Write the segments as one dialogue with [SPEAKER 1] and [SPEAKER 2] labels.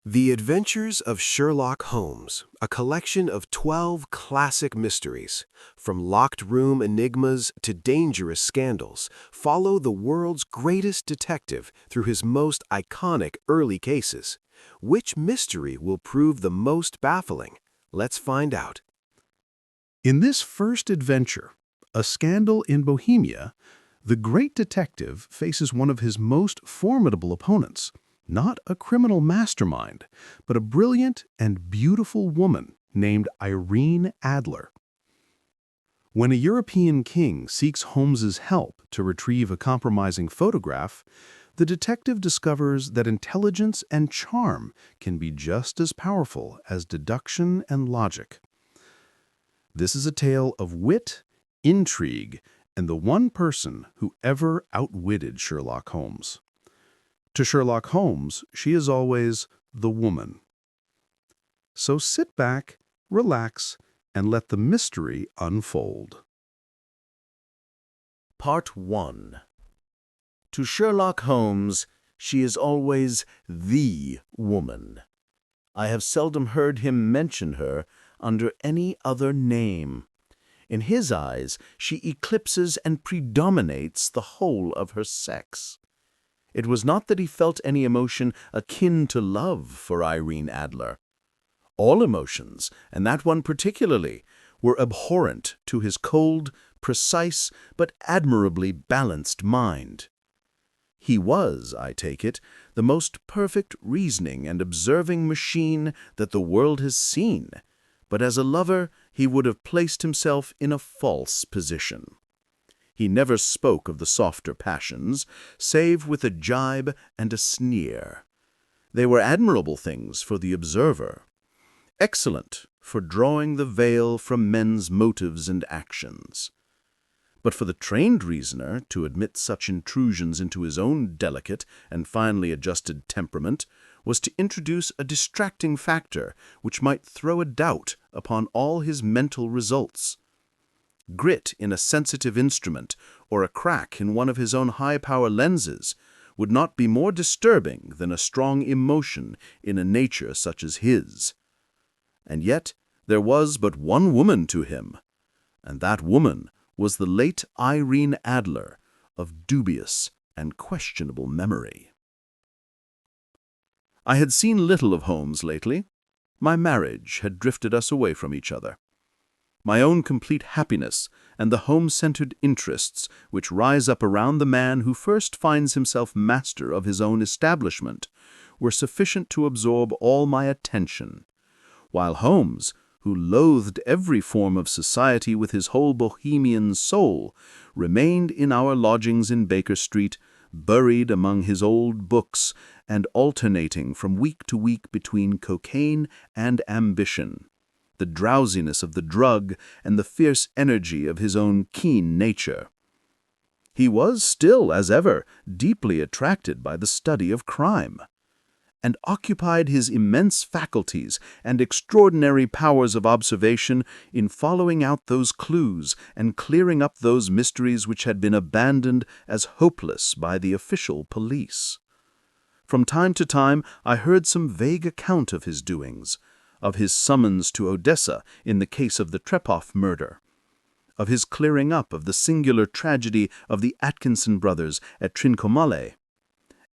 [SPEAKER 1] The Adventures of Sherlock Holmes, a collection of 12 classic mysteries, from locked room enigmas to dangerous scandals, follow the world's greatest detective through his most iconic early cases. Which mystery will prove the most baffling? Let's find out.
[SPEAKER 2] In this first adventure, a scandal in Bohemia, the great detective faces one of his most formidable opponents, not a criminal mastermind, but a brilliant and beautiful woman named Irene Adler. When a European king seeks Holmes's help to retrieve a compromising photograph, the detective discovers that intelligence and charm can be just as powerful as deduction and logic. This is a tale of wit, intrigue, and the one person who ever outwitted Sherlock Holmes. To Sherlock Holmes, she is always the woman. So sit back, relax, and let the mystery unfold.
[SPEAKER 3] Part 1. To Sherlock Holmes, she is always the woman. I have seldom heard him mention her under any other name. In his eyes, she eclipses and predominates the whole of her sex. It was not that he felt any emotion akin to love for Irene Adler. All emotions, and that one particularly, were abhorrent to his cold, precise, but admirably balanced mind. He was, I take it, the most perfect reasoning and observing machine that the world has seen, but as a lover he would have placed himself in a false position. He never spoke of the softer passions, save with a jibe and a sneer. They were admirable things for the observer, excellent for drawing the veil from men's motives and actions. But for the trained reasoner to admit such intrusions into his own delicate and finely adjusted temperament was to introduce a distracting factor which might throw a doubt upon all his mental results. Grit in a sensitive instrument or a crack in one of his own high-power lenses would not be more disturbing than a strong emotion in a nature such as his. And yet there was but one woman to him, and that woman was the late Irene Adler of dubious and questionable memory. I had seen little of Holmes lately. My marriage had drifted us away from each other. My own complete happiness and the home-centered interests which rise up around the man who first finds himself master of his own establishment were sufficient to absorb all my attention, while Holmes, who loathed every form of society with his whole Bohemian soul, remained in our lodgings in Baker Street, buried among his old books and alternating from week to week between cocaine and ambition, the drowsiness of the drug and the fierce energy of his own keen nature. He was still, as ever, deeply attracted by the study of crime, and occupied his immense faculties and extraordinary powers of observation in following out those clues and clearing up those mysteries which had been abandoned as hopeless by the official police. From time to time I heard some vague account of his doings, of his summons to Odessa in the case of the Trepoff murder, of his clearing up of the singular tragedy of the Atkinson brothers at Trincomalee,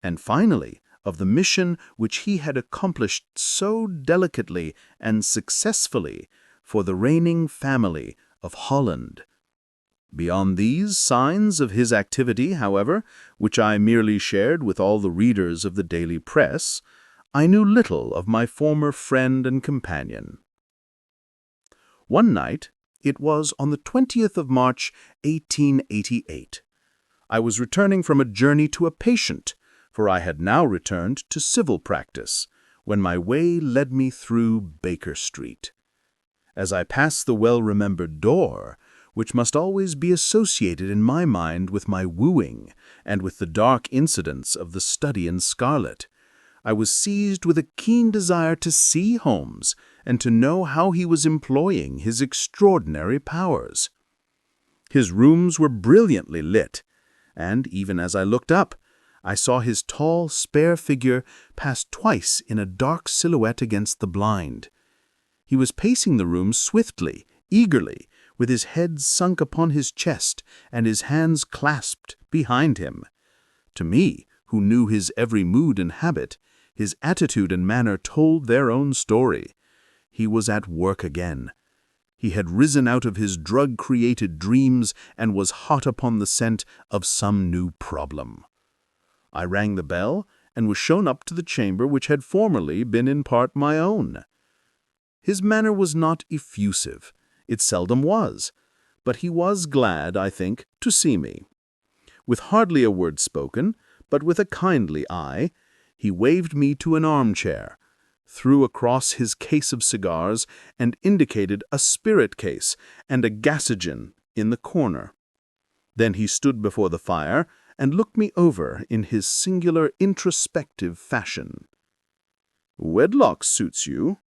[SPEAKER 3] and finally of the mission which he had accomplished so delicately and successfully for the reigning family of Holland. Beyond these signs of his activity, however, which I merely shared with all the readers of the daily press, I knew little of my former friend and companion. One night, it was on the 20th of March, 1888. I was returning from a journey to a patient, for I had now returned to civil practice, when my way led me through Baker Street. As I passed the well-remembered door, which must always be associated in my mind with my wooing and with the dark incidents of the Study in Scarlet, I was seized with a keen desire to see Holmes and to know how he was employing his extraordinary powers. His rooms were brilliantly lit, and even as I looked up, I saw his tall, spare figure pass twice in a dark silhouette against the blind. He was pacing the room swiftly, eagerly, with his head sunk upon his chest and his hands clasped behind him. To me, who knew his every mood and habit, his attitude and manner told their own story. He was at work again. He had risen out of his drug-created dreams and was hot upon the scent of some new problem. I rang the bell and was shown up to the chamber which had formerly been in part my own. His manner was not effusive. It seldom was. But he was glad, I think, to see me. With hardly a word spoken, but with a kindly eye, he waved me to an armchair, threw across his case of cigars, and indicated a spirit case and a gasogen in the corner. Then he stood before the fire and looked me over in his singular introspective fashion. "Wedlock suits you.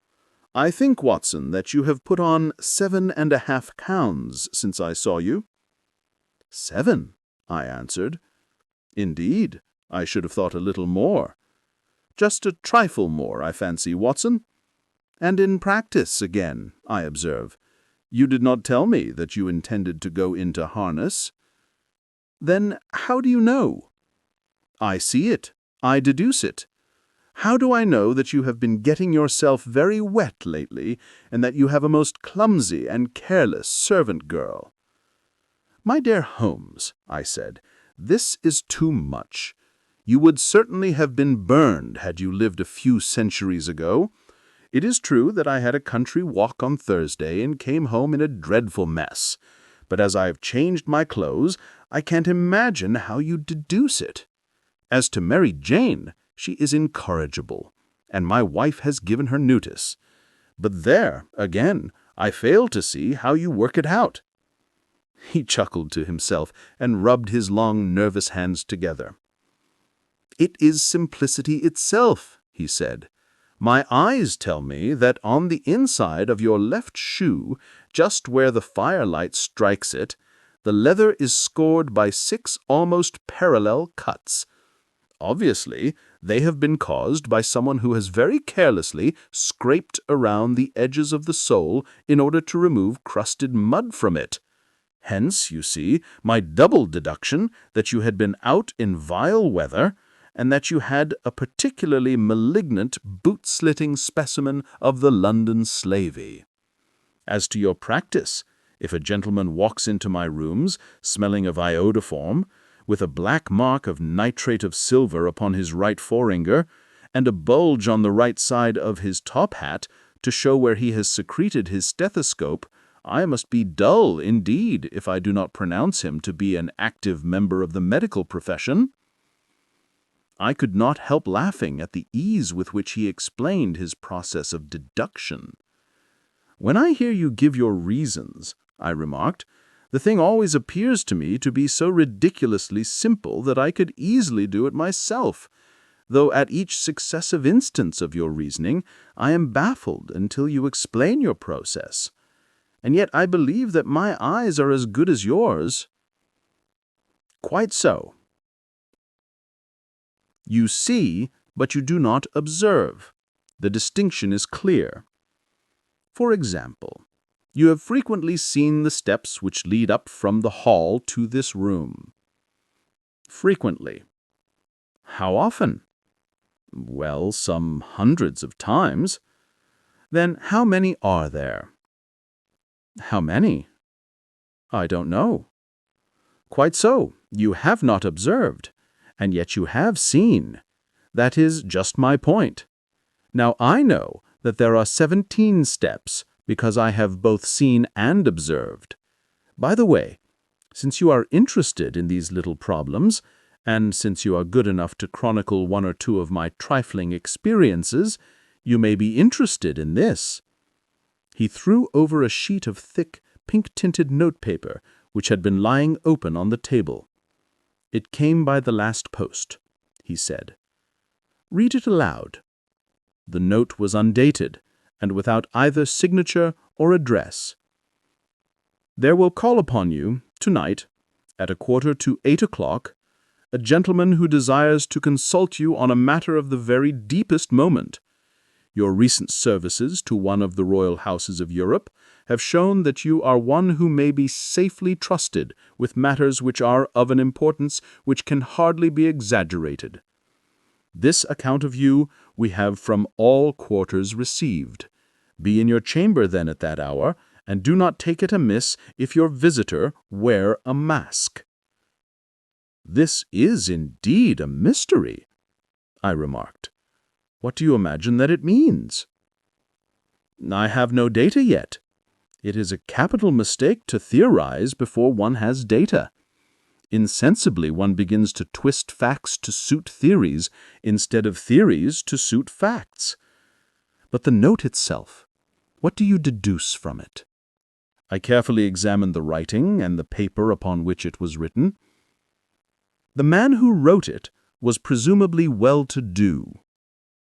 [SPEAKER 3] I think, Watson, that you have put on 7½ pounds since I saw you." "7?" I answered. "Indeed, I should have thought a little more. Just a trifle more, I fancy, Watson. And in practice again, I observe. You did not tell me that you intended to go into harness." "Then how do you know?" "I see it. I deduce it. How do I know that you have been getting yourself very wet lately, and that you have a most clumsy and careless servant girl?" "My dear Holmes," I said, "this is too much. You would certainly have been burned had you lived a few centuries ago. It is true that I had a country walk on Thursday and came home in a dreadful mess. But as I have changed my clothes, I can't imagine how you deduce it. As to Mary Jane, she is incorrigible, and my wife has given her notice. But there, again, I fail to see how you work it out." He chuckled to himself and rubbed his long, nervous hands together. "It is simplicity itself," he said. "My eyes tell me that on the inside of your left shoe, just where the firelight strikes it, the leather is scored by 6 almost parallel cuts. Obviously, they have been caused by someone who has very carelessly scraped around the edges of the sole in order to remove crusted mud from it. Hence, you see, my double deduction that you had been out in vile weather, and that you had a particularly malignant boot-slitting specimen of the London slavey. As to your practice, if a gentleman walks into my rooms smelling of iodoform, with a black mark of nitrate of silver upon his right forefinger, and a bulge on the right side of his top hat to show where he has secreted his stethoscope, I must be dull indeed if I do not pronounce him to be an active member of the medical profession." I could not help laughing at the ease with which he explained his process of deduction. "When I hear you give your reasons," I remarked, "the thing always appears to me to be so ridiculously simple that I could easily do it myself, though at each successive instance of your reasoning I am baffled until you explain your process. And yet I believe that my eyes are as good as yours." "Quite so. You see, but you do not observe. The distinction is clear. For example, you have frequently seen the steps which lead up from the hall to this room." "Frequently." "How often?" "Well, some hundreds of times." "Then how many are there?" "How many?" "I don't know." "Quite so. You have not observed, and yet you have seen. That is just my point. Now I know that there are 17 steps, because I have both seen and observed. By the way, since you are interested in these little problems, and since you are good enough to chronicle 1 or 2 of my trifling experiences, you may be interested in this." He threw over a sheet of thick, pink-tinted notepaper which had been lying open on the table. "It came by the last post," he said. "Read it aloud." The note was undated, and without either signature or address. "There will call upon you, tonight, at 7:45, a gentleman who desires to consult you on a matter of the very deepest moment. Your recent services to one of the royal houses of Europe have shown that you are one who may be safely trusted with matters which are of an importance which can hardly be exaggerated. This account of you we have from all quarters received. Be in your chamber then at that hour, and do not take it amiss if your visitor wear a mask." "This is indeed a mystery," I remarked. "What do you imagine that it means?" "I have no data yet. It is a capital mistake to theorize before one has data. Insensibly one begins to twist facts to suit theories instead of theories to suit facts. But the note itself, what do you deduce from it?" I carefully examined the writing and the paper upon which it was written. "The man who wrote it was presumably well-to-do,"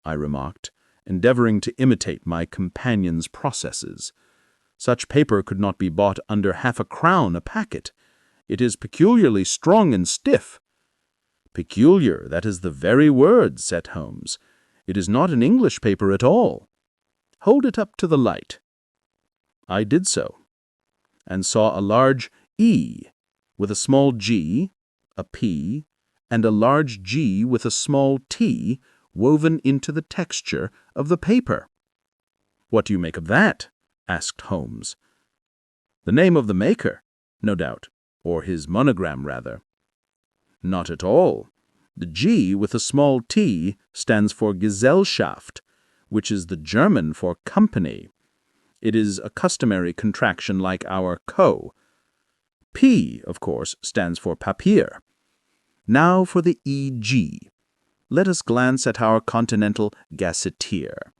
[SPEAKER 3] I remarked, endeavoring to imitate my companion's processes. "Such paper could not be bought under half-a-crown a packet. It is peculiarly strong and stiff." "Peculiar, that is the very word," said Holmes. "It is not an English paper at all. Hold it up to the light." I did so, and saw a large E with a small g, a P, and a large G with a small t woven into the texture of the paper. "What do you make of that?" asked Holmes. "The name of the maker, no doubt, or his monogram, rather." "Not at all. The G with a small t stands for Gesellschaft, which is the German for company. It is a customary contraction like our co. P, of course, stands for Papier. Now for the EG. Let us glance at our continental gazetteer."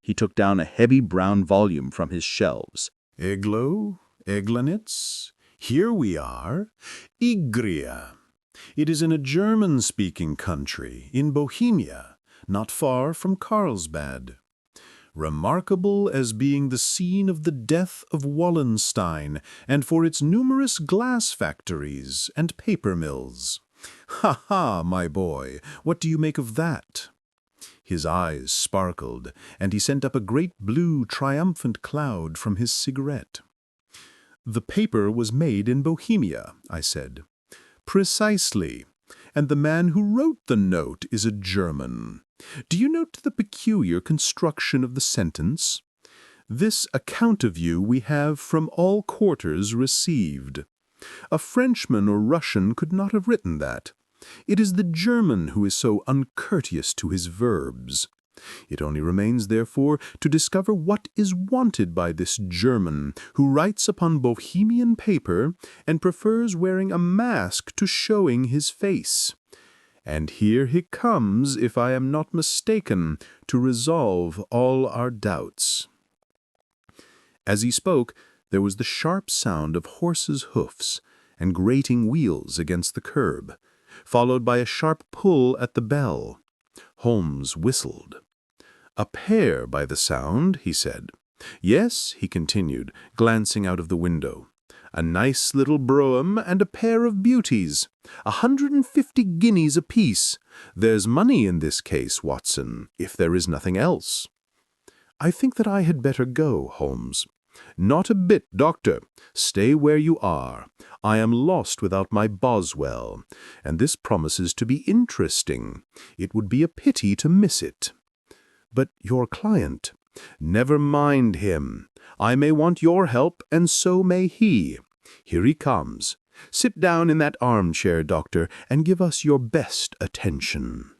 [SPEAKER 3] He took down a heavy brown volume from his shelves.
[SPEAKER 2] Eglo, Eglanitz, here we are. Igria. It is in a German-speaking country, in Bohemia, not far from Carlsbad. Remarkable as being the scene of the death of Wallenstein, and for its numerous glass factories and paper mills. Ha ha, my boy, what do you make of that? His eyes sparkled, and he sent up a great blue triumphant cloud from his cigarette. "The paper was made in Bohemia," I said. "Precisely. And the man who wrote the note is a German. Do you note the peculiar construction of the sentence? 'This account of you we have from all quarters received.' A Frenchman or Russian could not have written that. It is the German who is so uncourteous to his verbs. It only remains, therefore, to discover what is wanted by this German, who writes upon Bohemian paper and prefers wearing a mask to showing his face. And here he comes, if I am not mistaken, to resolve all our doubts." As he spoke, there was the sharp sound of horses' hoofs and grating wheels against the curb, followed by a sharp pull at the bell. Holmes whistled. "A pair by the sound," he said. "Yes," he continued, glancing out of the window. "A nice little brougham and a pair of beauties. 150 guineas apiece. There's money in this case, Watson, if there is nothing else." "I think that I had better go, Holmes." "Not a bit, Doctor. Stay where you are. I am lost without my Boswell, and this promises to be interesting. It would be a pity to miss it." "But your client—" "Never mind him. I may want your help, and so may he. Here he comes. Sit down in that armchair, Doctor, and give us your best attention."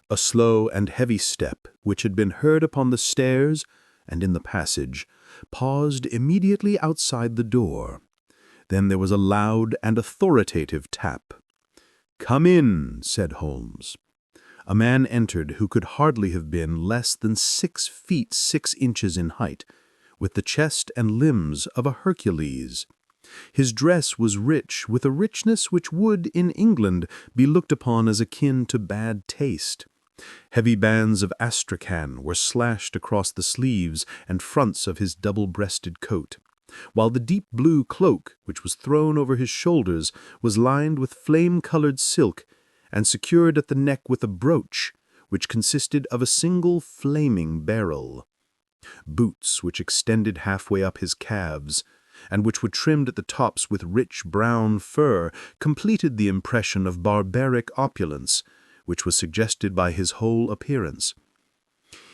[SPEAKER 2] A slow and heavy step, which had been heard upon the stairs and in the passage, paused immediately outside the door. Then there was a loud and authoritative tap. "Come in," said Holmes. A man entered who could hardly have been less than 6 feet 6 inches in height, with the chest and limbs of a Hercules. His dress was rich, with a richness which would, in England, be looked upon as akin to bad taste. Heavy bands of astrakhan were slashed across the sleeves and fronts of his double-breasted coat.
[SPEAKER 3] while the deep blue cloak, which was thrown over his shoulders, was lined with flame-colored silk and secured at the neck with a brooch, which consisted of a single flaming beryl. Boots, which extended halfway up his calves, and which were trimmed at the tops with rich brown fur, completed the impression of barbaric opulence, which was suggested by his whole appearance.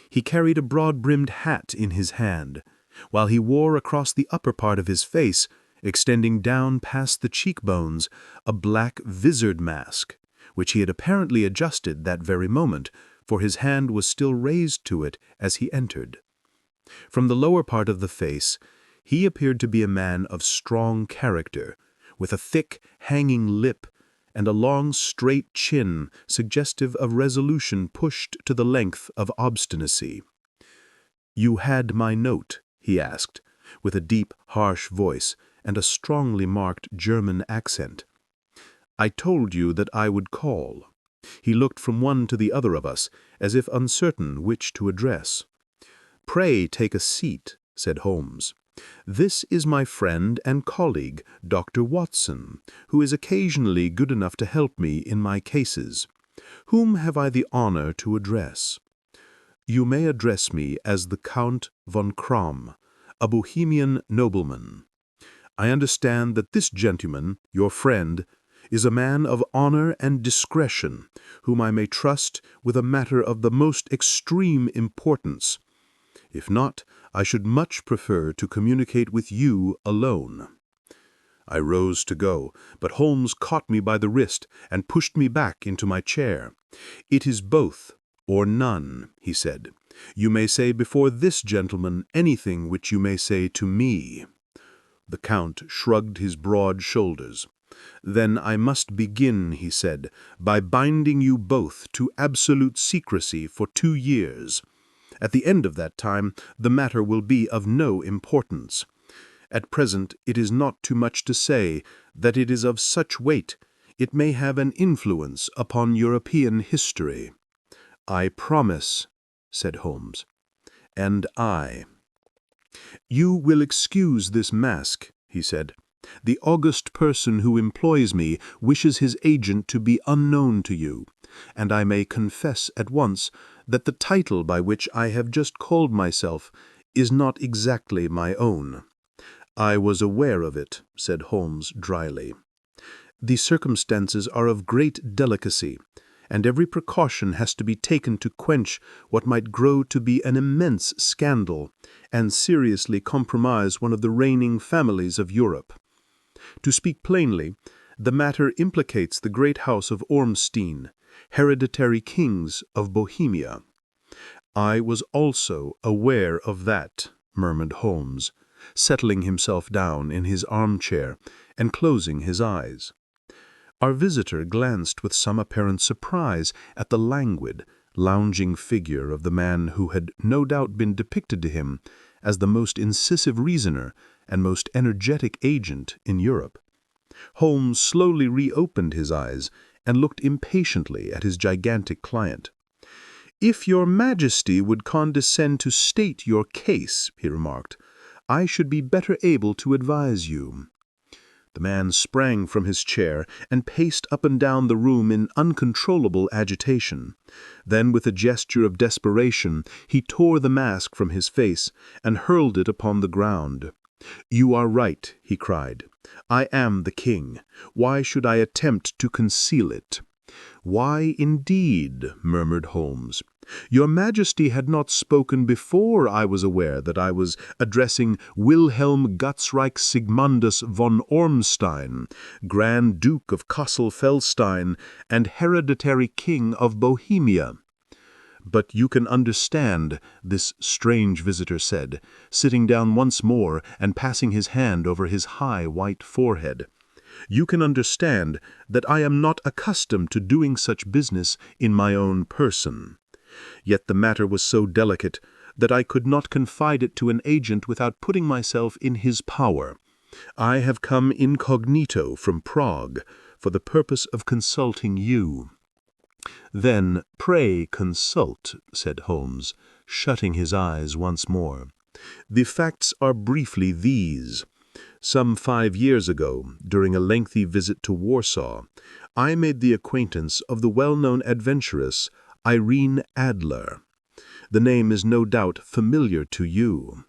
[SPEAKER 3] He carried a broad-brimmed hat in his hand, while he wore across the upper part of his face, extending down past the cheekbones, a black vizard mask, which he had apparently adjusted that very moment, for his hand was still raised to it as he entered. From the lower part of the face, he appeared to be a man of strong character, with a thick, hanging lip and a long, straight chin suggestive of resolution pushed to the length of obstinacy. "You had my note?" he asked, with a deep, harsh voice and a strongly marked German accent. "I told you that I would call." He looked from one to the other of us, as if uncertain which to address. "Pray take a seat," said Holmes. "This is my friend and colleague, Dr. Watson, who is occasionally good enough to help me in my cases. Whom have I the honor to address?" "You may address me as the Count von Kramm, a Bohemian nobleman. I understand that this gentleman, your friend, is a man of honor and discretion, whom I may trust with a matter of the most extreme importance. If not, I should much prefer to communicate with you alone." I rose to go, but Holmes caught me by the wrist and pushed me back into my chair. "It is both or none," he said. "You may say before this gentleman anything which you may say to me." The Count shrugged his broad shoulders. "Then I must begin," he said, "by binding you both to absolute secrecy for 2 years. At the end of that time, the matter will be of no importance. At present, it is not too much to say that it is of such weight, it may have an influence upon European history." "I promise," said Holmes. "And I." "You will excuse this mask," he said. "The august person who employs me wishes his agent to be unknown to you, and I may confess at once that the title by which I have just called myself is not exactly my own." "I was aware of it," said Holmes dryly. "The circumstances are of great delicacy, and every precaution has to be taken to quench what might grow to be an immense scandal and seriously compromise one of the reigning families of Europe. To speak plainly, the matter implicates the great house of Ormstein, hereditary kings of Bohemia." "I was also aware of that," murmured Holmes, settling himself down in his armchair and closing his eyes. Our visitor glanced with some apparent surprise at the languid, lounging figure of the man who had no doubt been depicted to him as the most incisive reasoner and most energetic agent in Europe. Holmes slowly reopened his eyes and looked impatiently at his gigantic client. "If your Majesty would condescend to state your case," he remarked, "I should be better able to advise you." The man sprang from his chair and paced up and down the room in uncontrollable agitation. Then, with a gesture of desperation, he tore the mask from his face and hurled it upon the ground. "You are right," he cried. "I am the king. Why should I attempt to conceal it?" "Why, indeed?" murmured Holmes. "Your Majesty had not spoken before I was aware that I was addressing Wilhelm Gutsreich Sigmundus von Ormstein, Grand Duke of Kassel-Felstein and hereditary King of Bohemia." "But you can understand," this strange visitor said, sitting down once more and passing his hand over his high white forehead. "You can understand that I am not accustomed to doing such business in my own person. Yet the matter was so delicate that I could not confide it to an agent without putting myself in his power. I have come incognito from Prague for the purpose of consulting you." "Then pray consult," said Holmes, shutting his eyes once more. "The facts are briefly these.
[SPEAKER 4] Some 5 years ago, during a lengthy visit to Warsaw, I made the acquaintance of the well-known adventuress Irene Adler. The name is no doubt familiar to you.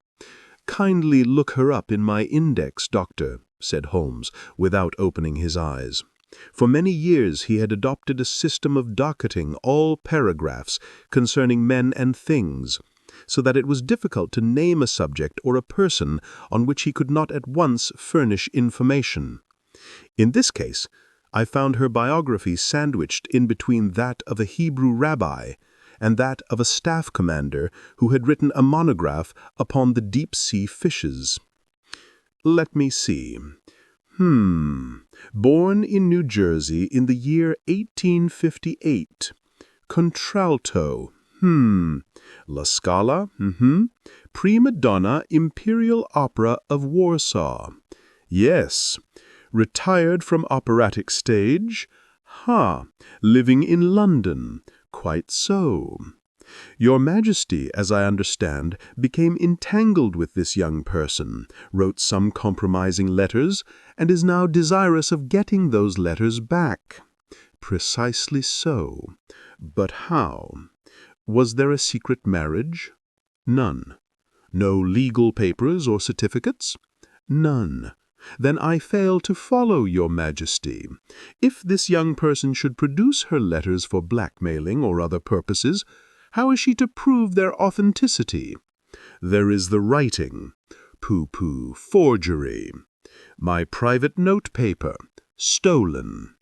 [SPEAKER 4] "Kindly look her up in my index, Doctor," said Holmes, without opening his eyes. For many years he had adopted a system of docketing all paragraphs concerning men and things, so that it was difficult to name a subject or a person on which he could not at once furnish information. In this case, I found her biography sandwiched in between that of a Hebrew rabbi and that of a staff commander who had written a monograph upon the deep-sea fishes. Let me see. Born in New Jersey in the year 1858. Contralto. La Scala. Prima donna, Imperial Opera of Warsaw. Yes. Retired from operatic stage. Living in London. Quite so. Your Majesty, as I understand, became entangled with this young person, wrote some compromising letters, and is now desirous of getting those letters back. Precisely so. But how? Was there a secret marriage? None. No legal papers or certificates? None. Then I fail to follow, Your Majesty. If this young person should produce her letters for blackmailing or other purposes, how is she to prove their authenticity? There is the writing. Pooh-pooh, forgery. My private notepaper, stolen.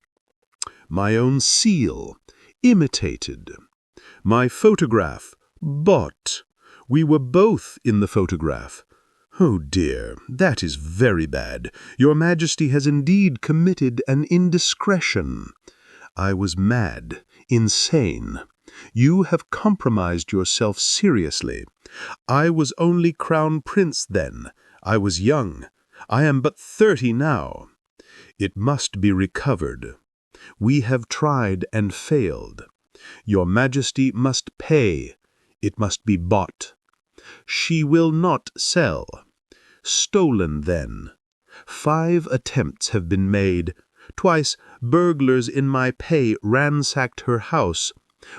[SPEAKER 4] My own seal, imitated. My photograph, bought. We were both in the photograph. Oh dear, that is very bad. Your Majesty has indeed committed an indiscretion. I was mad, insane. You have compromised yourself seriously. I was only Crown Prince then. I was young. I am but 30 now. It must be recovered. We have tried and failed. Your Majesty must pay. It must be bought. She will not sell. Stolen, then. 5 attempts have been made. Twice burglars in my pay ransacked her house.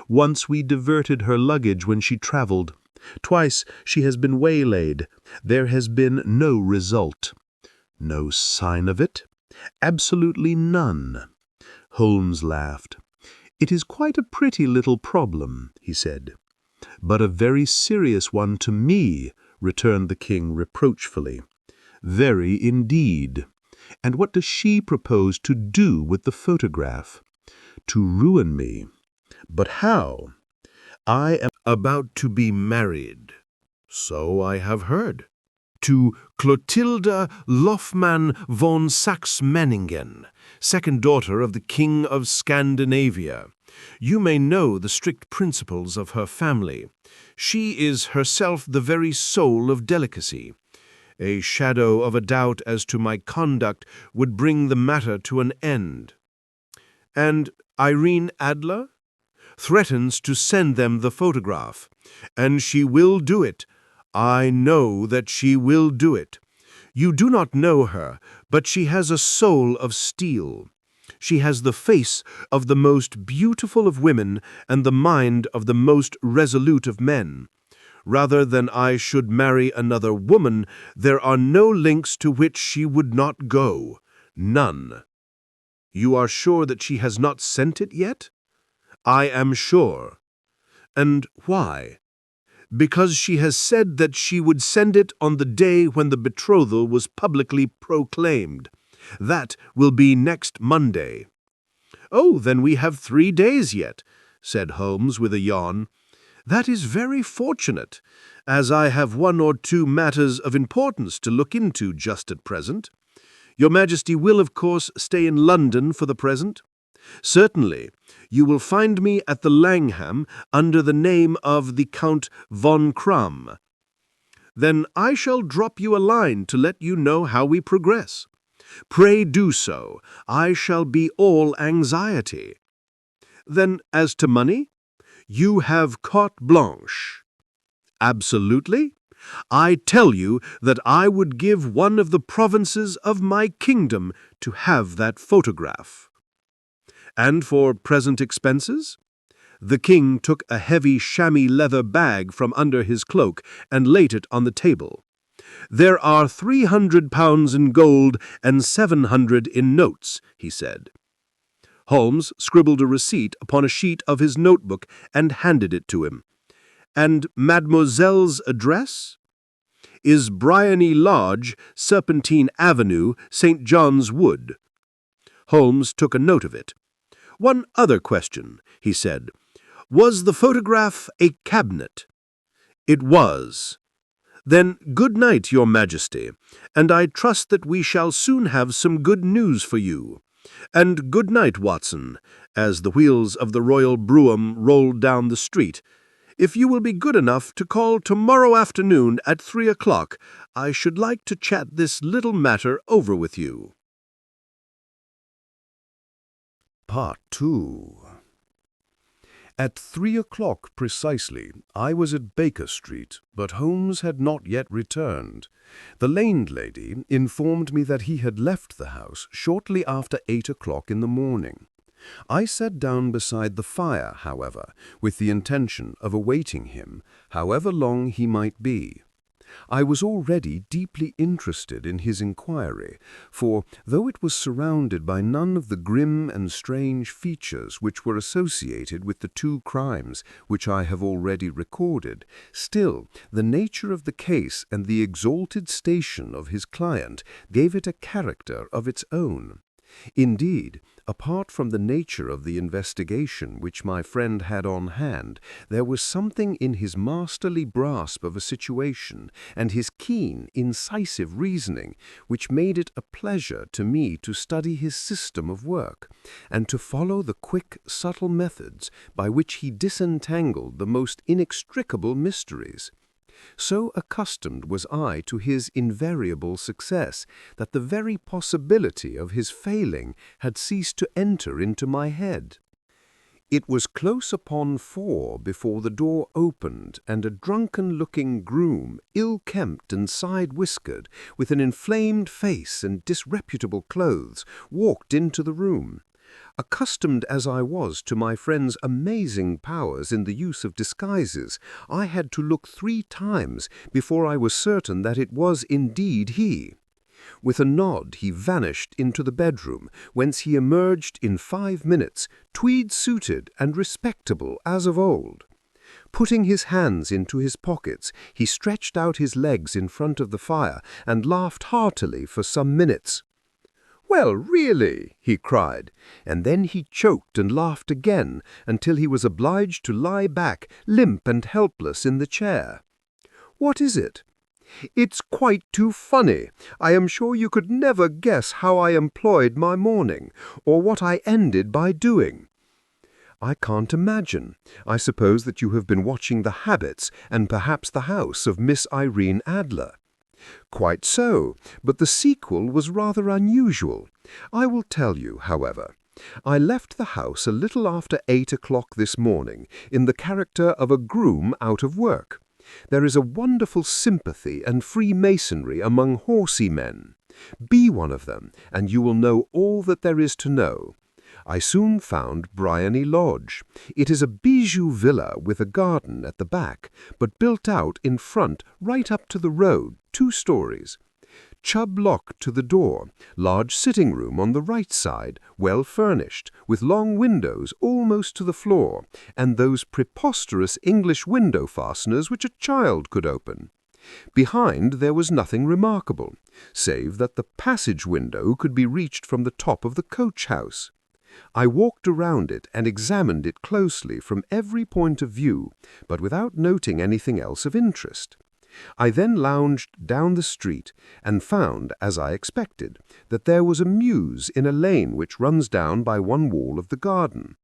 [SPEAKER 4] Once we diverted her luggage when she traveled. Twice she has been waylaid. There has been no result. No sign of it? Absolutely none. Holmes laughed. It is quite a pretty little problem, he said. But a very serious one to me, returned the king reproachfully. Very indeed. And what does she propose to do with the photograph? To ruin me. But how? I am
[SPEAKER 1] About to be married, so I have heard, to Clotilda Lofman von Saxe-Meiningen, second daughter of the King of Scandinavia. You may know the strict principles of her family. She is herself the very soul of delicacy. A shadow of a doubt as to my conduct would bring the matter to an end. And Irene Adler threatens to send them the photograph, and she will do it. I know that she will do it. You do not know her, but she has a soul of steel. She has the face of the most beautiful of women and the mind of the most resolute of men. Rather than I should marry another woman, there are no links to which she would not go. None. You are sure that she has not sent it yet? I am sure. And why? Because she has said that she would send it on the day when the betrothal was publicly proclaimed. That will be next Monday. Oh, then we have 3 days yet, said Holmes with a yawn. That is very fortunate, as I have 1 or 2 matters of importance to look into just at present. Your Majesty will, of course, stay in London for the present? Certainly. You will find me at the Langham under the name of the Count von Krumm. Then I shall drop you a line to let you know how we progress. Pray do so. I shall be all anxiety. Then, as to money, you have carte blanche. Absolutely.
[SPEAKER 4] I tell you that I would give one of the provinces of my kingdom to have that photograph. And for present expenses? The king took a heavy chamois leather bag from under his cloak and laid it on the table. There are 300 pounds in gold and 700 in notes, he said. Holmes scribbled a receipt upon a sheet of his notebook and handed it to him. And Mademoiselle's address? Is Bryony Lodge, Serpentine Avenue, St. John's Wood. Holmes took a note of it. One other question, he said. Was the photograph a cabinet? It was. Then good night, Your Majesty, and I trust that we shall soon have some good news for you. And good night, Watson, as the wheels of the royal brougham rolled down the street. If you will be good enough to call tomorrow afternoon at 3 o'clock, I should like to chat this little matter over with you.
[SPEAKER 2] Part 2. At 3 o'clock precisely, I was at Baker Street, but Holmes had not yet returned. The landlady informed me that he had left the house shortly after 8 o'clock in the morning. I sat down beside the fire, however, with the intention of awaiting him, however long he might be. I was already deeply interested in his inquiry, for, though it was surrounded by none of the grim and strange features which were associated with the two crimes which I have already recorded, still the nature of the case and the exalted station of his client gave it a character of its own. Indeed, apart from the nature of the investigation which my friend had on hand, there was something in his masterly grasp of a situation and his keen, incisive reasoning which made it a pleasure to me to study his system of work, and to follow the quick, subtle methods by which he disentangled the most inextricable mysteries. So accustomed was I to his invariable success that the very possibility of his failing had ceased to enter into my head. It was close upon 4 before the door opened, and a drunken-looking groom, ill-kempt and side-whiskered, with an inflamed face and disreputable clothes, walked into the room. Accustomed as I was to my friend's amazing powers in the use of disguises, I had to look 3 times before I was certain that it was indeed he. With a nod he vanished into the bedroom, whence he emerged in 5 minutes, tweed-suited and respectable as of old. Putting his hands into his pockets, he stretched out his legs in front of the fire and laughed heartily for some minutes. "Well, really," he cried, and then he choked and laughed again until he was obliged to lie back, limp and helpless, in the chair. "What is it?" "It's quite too funny. I am sure you could never guess how I employed my morning, or what I ended by doing." "I can't imagine. I suppose that you have been watching the habits and perhaps the house of Miss Irene Adler." "Quite so, but the sequel was rather unusual. I will tell you, however. I left the house a little after 8 o'clock this morning, in the character of a groom out of work. There is a wonderful sympathy and freemasonry among horsey men. Be one of them, and you will know all that there is to know. I soon found Bryony Lodge. It is a bijou villa with a garden at the back, but built out in front right up to the road, 2 stories. Chubb lock to the door, large sitting room on the right side, well furnished, with long windows almost to the floor, and those preposterous English window fasteners which a child could open. Behind there was nothing remarkable, save that the passage window could be reached from the top of the coach-house. I walked around it and examined it closely from every point of view, but without noting anything else of interest. I then lounged down the street and found, as I expected, that there was a mews in a lane which runs down by one wall of the garden.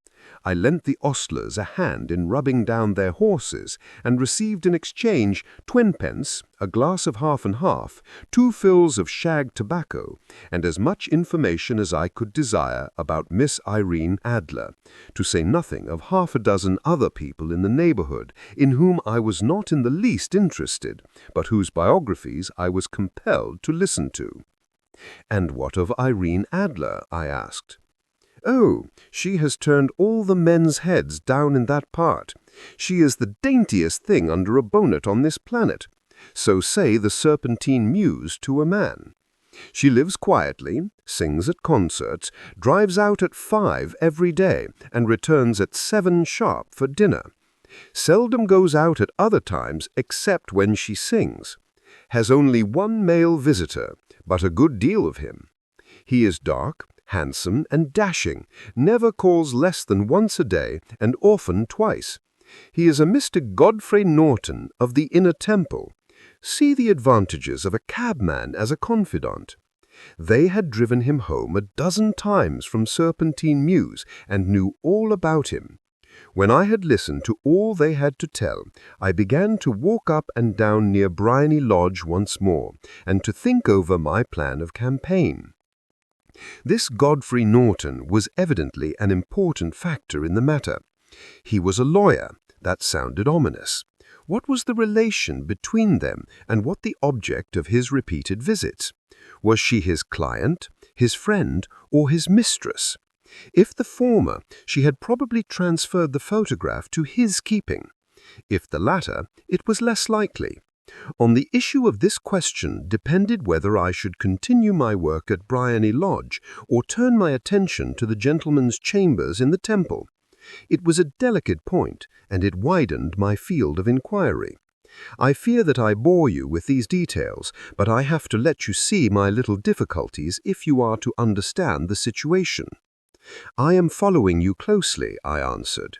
[SPEAKER 4] I lent the ostlers a hand in rubbing down their horses, and received in exchange 20p, a glass of half and half, 2 fills of shag tobacco, and as much information as I could desire about Miss Irene Adler, to say nothing of half a dozen other people in the neighborhood in whom I was not in the least interested, but whose biographies I was compelled to listen to. "And what of Irene Adler?" I asked. "Oh, she has turned all the men's heads down in that part. She is the daintiest thing under a bonnet on this planet. So say the Serpentine Muse to a man. She lives quietly, sings at concerts, drives out at 5 every day, and returns at 7 sharp for dinner. Seldom goes out at other times except when she sings. Has only 1 male visitor, but a good deal of him. He is dark, handsome, and dashing, never calls less than once a day, and often twice. He is a Mr. Godfrey Norton of the Inner Temple. See the advantages of a cabman as a confidant. They had driven him home a dozen times from Serpentine Mews, and knew all about him. When I had listened to all they had to tell, I began to walk up and down near Briony Lodge once more, and to think over my plan of campaign. This Godfrey Norton was evidently an important factor in the matter. He was a lawyer. That sounded ominous. What was the relation between them, and what the object of his repeated visits? Was she his client, his friend, or his mistress? If the former, she had probably transferred the photograph to his keeping. If the latter, it was less likely. On the issue of this question depended whether I should continue my work at Briony Lodge or turn my attention to the gentleman's chambers in the Temple. It was a delicate point, and it widened my field of inquiry. I fear that I bore you with these details, but I have to let you see my little difficulties if you are to understand the situation. "I am following you closely," I answered.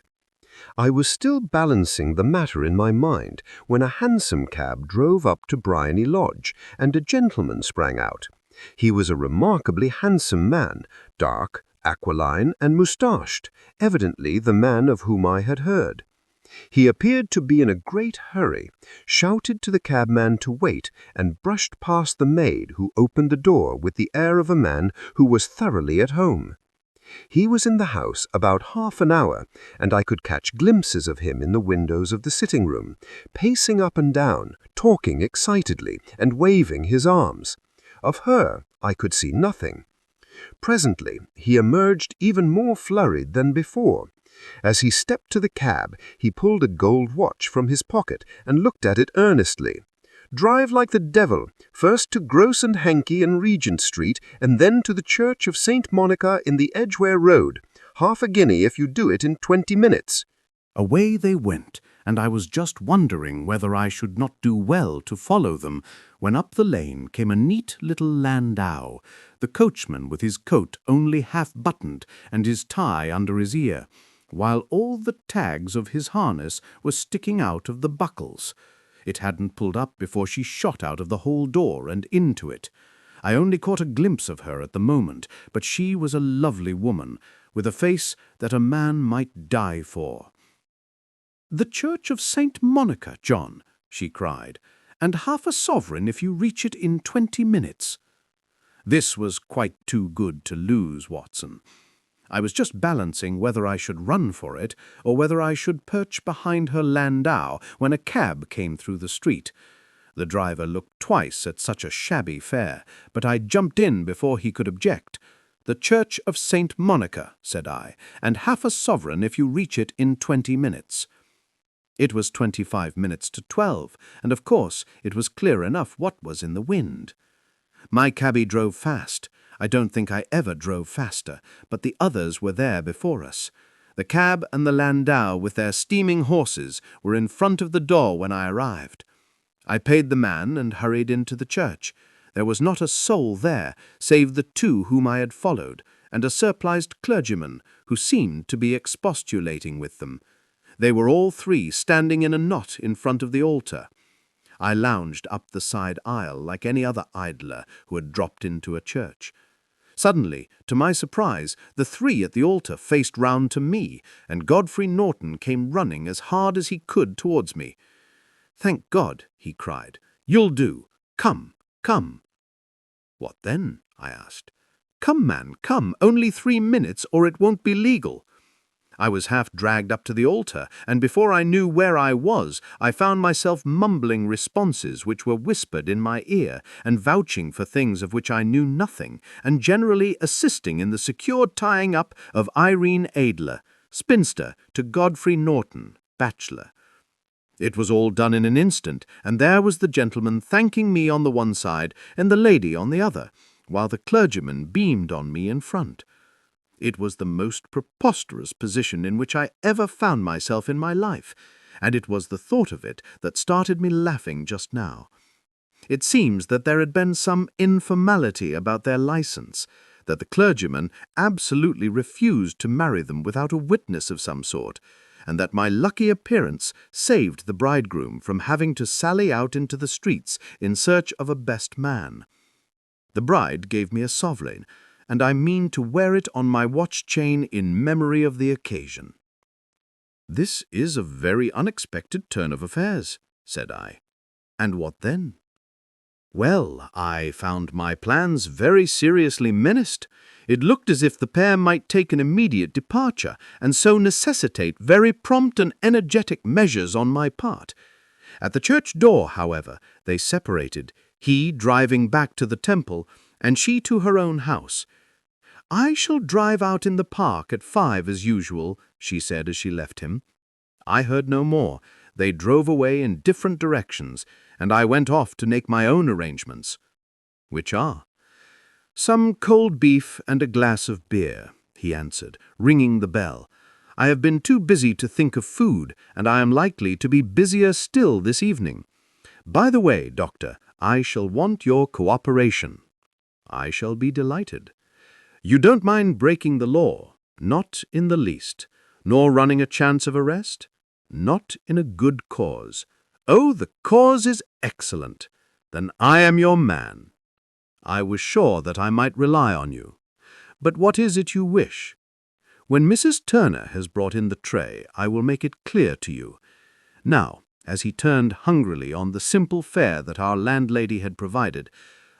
[SPEAKER 4] I was still balancing the matter in my mind when a hansom cab drove up to Briony Lodge, and a gentleman sprang out. He was a remarkably handsome man, dark, aquiline, and moustached, evidently the man of whom I had heard. He appeared to be in a great hurry, shouted to the cabman to wait, and brushed past the maid, who opened the door with the air of a man who was thoroughly at home. He was in the house about half an hour, and I could catch glimpses of him in the windows of the sitting-room, pacing up and down, talking excitedly, and waving his arms. Of her I could see nothing. Presently he emerged even more flurried than before. As he stepped to the cab, he pulled a gold watch from his pocket and looked at it earnestly. "Drive like the devil, first to Gross and Hankey in Regent Street, and then to the Church of St. Monica in the Edgware Road. Half a guinea if you do it in 20 minutes.
[SPEAKER 2] Away they went, and I was just wondering whether I should not do well to follow them, when up the lane came a neat little landau, the coachman with his coat only half buttoned and his tie under his ear, while all the tags of his harness were sticking out of the buckles. It hadn't pulled up before she shot out of the hall door and into it. I only caught a glimpse of her at the moment, but she was a lovely woman, with a face that a man might die for. "The Church of St. Monica, John," she cried, "and half a sovereign if you reach it in 20 minutes. This was quite too good to lose, Watson. I was just balancing whether I should run for it or whether I should perch behind her landau when a cab came through the street. The driver looked twice at such a shabby fare, but I jumped in before he could object. 'The Church of St. Monica,' said I, 'and half a sovereign if you reach it in 20 minutes. It was 25 minutes to 12, and of course it was clear enough what was in the wind. My cabby drove fast. I don't think I ever drove faster, but the others were there before us. The cab and the landau with their steaming horses were in front of the door when I arrived. I paid the man and hurried into the church. There was not a soul there, save the 2 whom I had followed, and a surpliced clergyman who seemed to be expostulating with them. They were all 3 standing in a knot in front of the altar. I lounged up the side aisle like any other idler who had dropped into a church.
[SPEAKER 3] Suddenly, to my surprise, the three at the altar faced round to me, and Godfrey Norton came running as hard as he could towards me. "Thank God," he cried. "You'll do. Come, come." "What then?" I asked. "Come, man, come. Only 3 minutes, or it won't be legal." I was half dragged up to the altar, and before I knew where I was, I found myself mumbling responses which were whispered in my ear, and vouching for things of which I knew nothing, and generally assisting in the secured tying up of Irene Adler, spinster, to Godfrey Norton, bachelor. It was all done in an instant, and there was the gentleman thanking me on the one side, and the lady on the other, while the clergyman beamed on me in front. It was the most preposterous position in which I ever found myself in my life, and it was the thought of it that started me laughing just now. It seems that there had been some informality about their license, that the clergyman absolutely refused to marry them without a witness of some sort, and that my lucky appearance saved the bridegroom from having to sally out into the streets in search of a best man. The bride gave me a sovereign, and I mean to wear it on my watch chain in memory of the occasion. "This is a very unexpected turn of affairs," said I. "And what then?" "Well, I found my plans very seriously menaced. It looked as if the pair might take an immediate departure, and so necessitate very prompt and energetic measures on my part. At the church door, however, they separated, he driving back to the temple, and she to her own house. 'I shall drive out in the park at 5 as usual,' she said as she left him. I heard no more. They drove away in different directions, and I went off to make my own arrangements." "Which are?" "Some cold beef and a glass of beer," he answered, ringing the bell. "I have been too busy to think of food, and I am likely to be busier still this evening. By the way, Doctor, I shall want your cooperation." "I shall be delighted." "You don't mind breaking the law?" "Not in the least." "Nor running a chance of arrest?" "Not in a good cause." "Oh, the cause is excellent. Then I am your man." "I was sure that I might rely on you. But what is it you wish?" "When Mrs. Turner has brought in the tray, I will make it clear to you. Now," as he turned hungrily on the simple fare that our landlady had provided,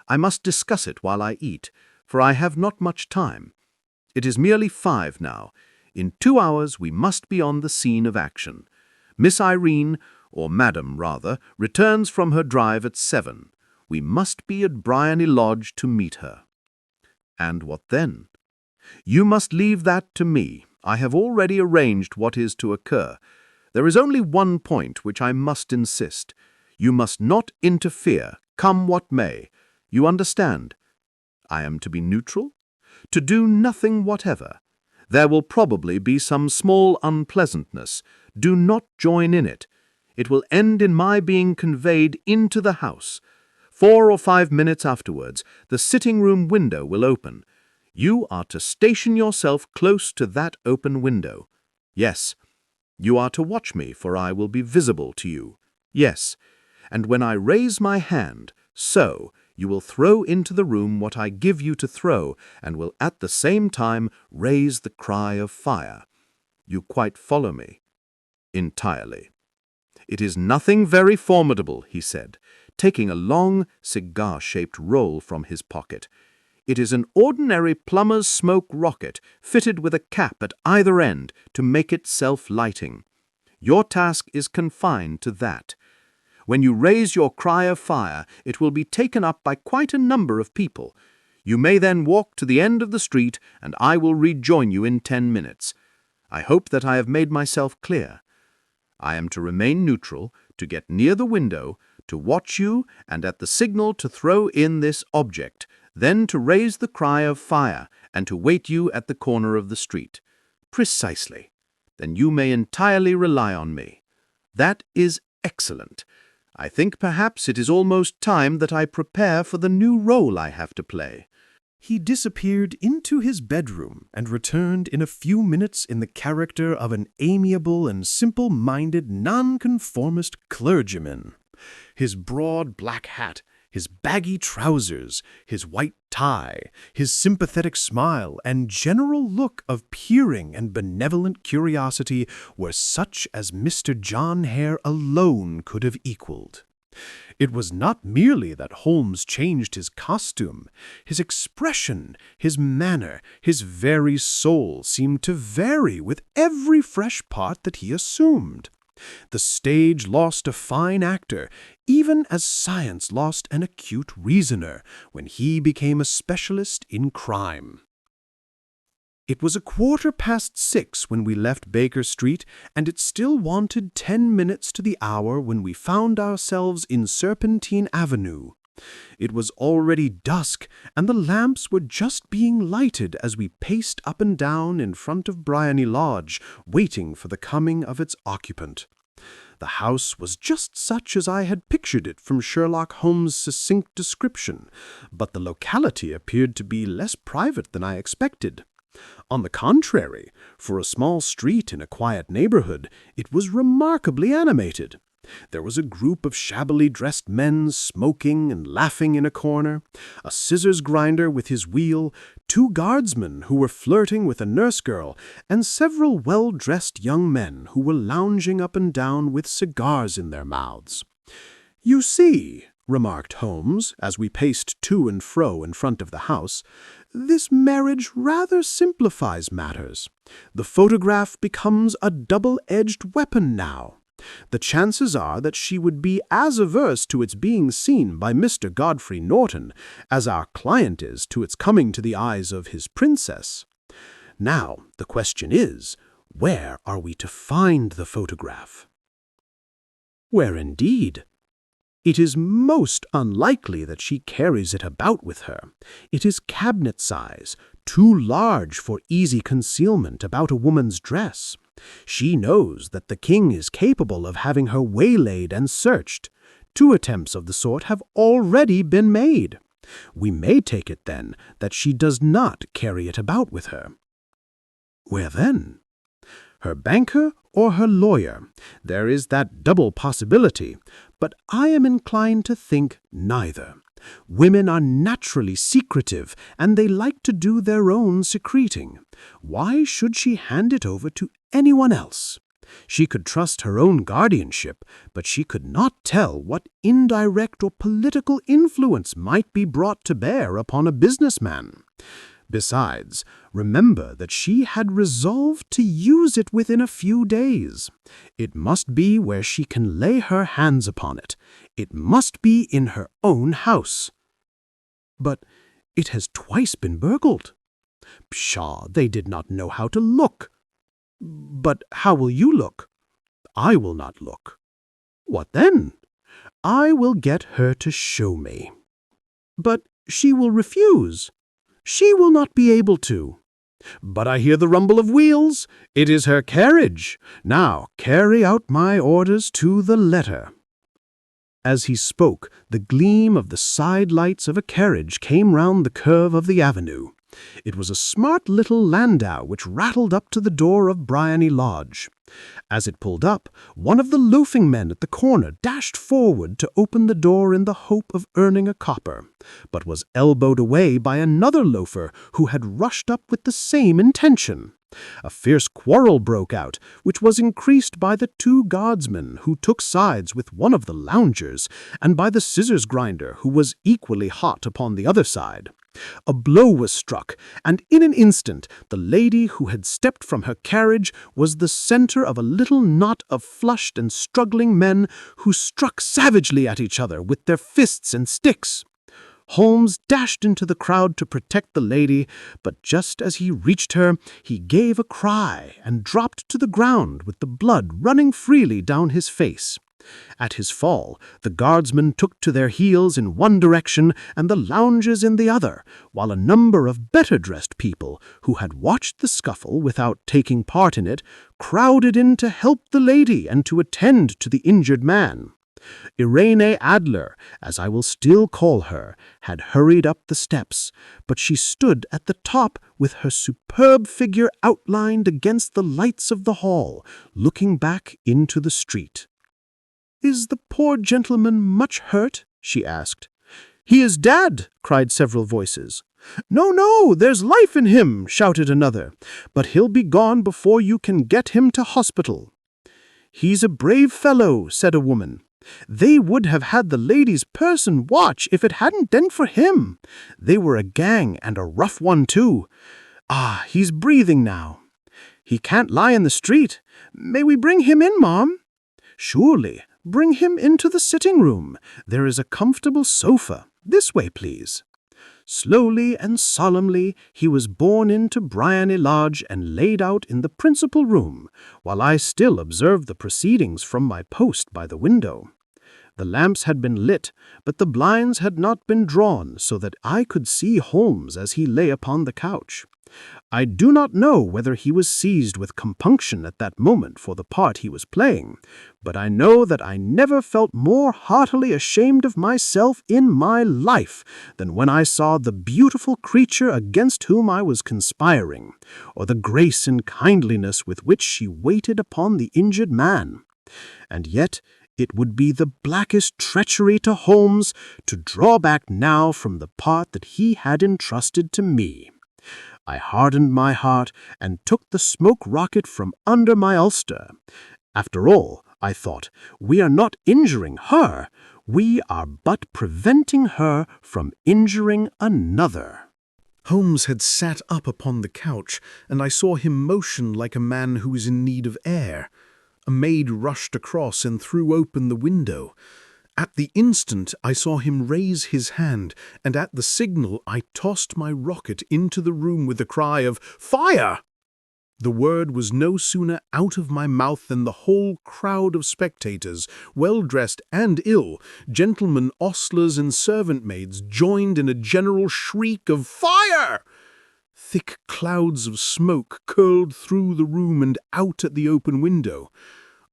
[SPEAKER 3] "I must discuss it while I eat, for I have not much time. It is merely 5 now. In 2 hours we must be on the scene of action. Miss Irene, or Madam rather, returns from her drive at 7. We must be at Bryony Lodge to meet her." "And what then?" "You must leave that to me. I have already arranged what is to occur. There is only one point which I must insist. You must not interfere, come what may. You understand? I am to be neutral? To do nothing whatever. There will probably be some small unpleasantness. Do not join in it. It will end in my being conveyed into the house. 4 or 5 minutes afterwards, the sitting-room window will open. You are to station yourself close to that open window. Yes. You are to watch me, for I will be visible to you. Yes. And when I raise my hand, so, you will throw into the room what I give you to throw, and will at the same time raise the cry of fire. You quite follow me?" "Entirely." "It is nothing very formidable," he said, taking a long, cigar-shaped roll from his pocket. "It is an ordinary plumber's smoke rocket, fitted with a cap at either end to make it self-lighting. Your task is confined to that. When you raise your cry of fire, it will be taken up by quite a number of people. You may then walk to the end of the street, and I will rejoin you in 10 minutes. I hope that I have made myself clear. I am to remain neutral, to get near the window, to watch you, and at the signal to throw in this object, then to raise the cry of fire, and to wait you at the corner of the street." "Precisely. Then you may entirely rely on me." "That is excellent. I think perhaps it is almost time that I prepare for the new role I have to play."
[SPEAKER 2] He disappeared into his bedroom and returned in a few minutes in the character of an amiable and simple-minded nonconformist clergyman. His broad black hat, His baggy trousers, his white tie, his sympathetic smile, and general look of peering and benevolent curiosity were such as Mr. John Hare alone could have equaled. It was not merely that Holmes changed his costume. His expression, his manner, his very soul seemed to vary with every fresh part that he assumed. The stage lost a fine actor, even as science lost an acute reasoner, when he became a specialist in crime. It was 6:15 when we left Baker Street, and it still wanted 10 minutes to the hour when we found ourselves in Serpentine Avenue. It was already dusk, and the lamps were just being lighted as we paced up and down in front of Briony Lodge, waiting for the coming of its occupant. The house was just such as I had pictured it from Sherlock Holmes' succinct description, but the locality appeared to be less private than I expected. On the contrary, for a small street in a quiet neighborhood, it was remarkably animated. There was a group of shabbily dressed men smoking and laughing in a corner, a scissors grinder with his wheel, 2 guardsmen who were flirting with a nurse girl, and several well-dressed young men who were lounging up and down with cigars in their mouths. "You see," remarked Holmes, as we paced to and fro in front of the house, "this marriage rather simplifies matters. The photograph becomes a double-edged weapon now. The chances are that she would be as averse to its being seen by Mr. Godfrey Norton as our client is to its coming to the eyes of his princess. Now, the question is, where are we to find the photograph?" "Where indeed? It is most unlikely that she carries it about with her. It is cabinet size, too large for easy concealment about a woman's dress. She knows that the king is capable of having her waylaid and searched. 2 attempts of the sort have already been made. We may take it, then, that she does not carry it about with her." "Where then?" "Her banker or her lawyer. There is that double possibility, but I am inclined to think neither. Women are naturally secretive, and they like to do their own secreting. Why should she hand it over to anyone else? She could trust her own guardianship, but she could not tell what indirect or political influence might be brought to bear upon a businessman. Besides, remember that she had resolved to use it within a few days. It must be where she can lay her hands upon it. It must be in her own house." "But it has twice been burgled." "Pshaw, they did not know how to look." "But how will you look?" "I will not look." "What then?" "I will get her to show me." "But she will refuse." "She will not be able to." "But I hear the rumble of wheels. It is her carriage. Now carry out my orders to the letter." As he spoke, the gleam of the side lights of a carriage came round the curve of the avenue. It was a smart little landau which rattled up to the door of Briony Lodge. As it pulled up, one of the loafing men at the corner dashed forward to open the door in the hope of earning a copper, but was elbowed away by another loafer who had rushed up with the same intention. A fierce quarrel broke out, which was increased by the 2 guardsmen who took sides with one of the loungers, and by the scissors grinder who was equally hot upon the other side. A blow was struck, and in an instant the lady who had stepped from her carriage was the center of a little knot of flushed and struggling men who struck savagely at each other with their fists and sticks. Holmes dashed into the crowd to protect the lady, but just as he reached her, he gave a cry and dropped to the ground with the blood running freely down his face. At his fall, the guardsmen took to their heels in one direction and the loungers in the other, while a number of better-dressed people, who had watched the scuffle without taking part in it, crowded in to help the lady and to attend to the injured man. Irene Adler, as I will still call her, had hurried up the steps, but she stood at the top with her superb figure outlined against the lights of the hall, looking back into the street. "Is the poor gentleman much hurt?" she asked. "He is dead!" cried several voices. "No, no, there's life in him!" shouted another. "But he'll be gone before you can get him to hospital." "He's a brave fellow," said a woman. "They would have had the lady's person watch if it hadn't been for him. They were a gang, and a rough one, too. Ah, he's breathing now. He can't lie in the street. May we bring him in, Mom?" "Surely. Bring him into the sitting room. There is a comfortable sofa. This way, please." Slowly and solemnly he was borne into Briony Lodge and laid out in the principal room, while I still observed the proceedings from my post by the window. The lamps had been lit, but the blinds had not been drawn so that I could see Holmes as he lay upon the couch. I do not know whether he was seized with compunction at that moment for the part he was playing, but I know that I never felt more heartily ashamed of myself in my life than when I saw the beautiful creature against whom I was conspiring, or the grace and kindliness with which she waited upon the injured man. And yet it would be the blackest treachery to Holmes to draw back now from the part that he had entrusted to me. I hardened my heart and took the smoke rocket from under my ulster. After all, I thought, we are not injuring her. We are but preventing her from injuring another.
[SPEAKER 3] Holmes had sat up upon the couch, and I saw him motion like a man who is in need of air. A maid rushed across and threw open the window. At the instant I saw him raise his hand, and at the signal I tossed my rocket into the room with the cry of "Fire!" The word was no sooner out of my mouth than the whole crowd of spectators, well-dressed and ill, gentlemen, ostlers, and servant-maids, joined in a general shriek of "Fire!" Thick clouds of smoke curled through the room and out at the open window.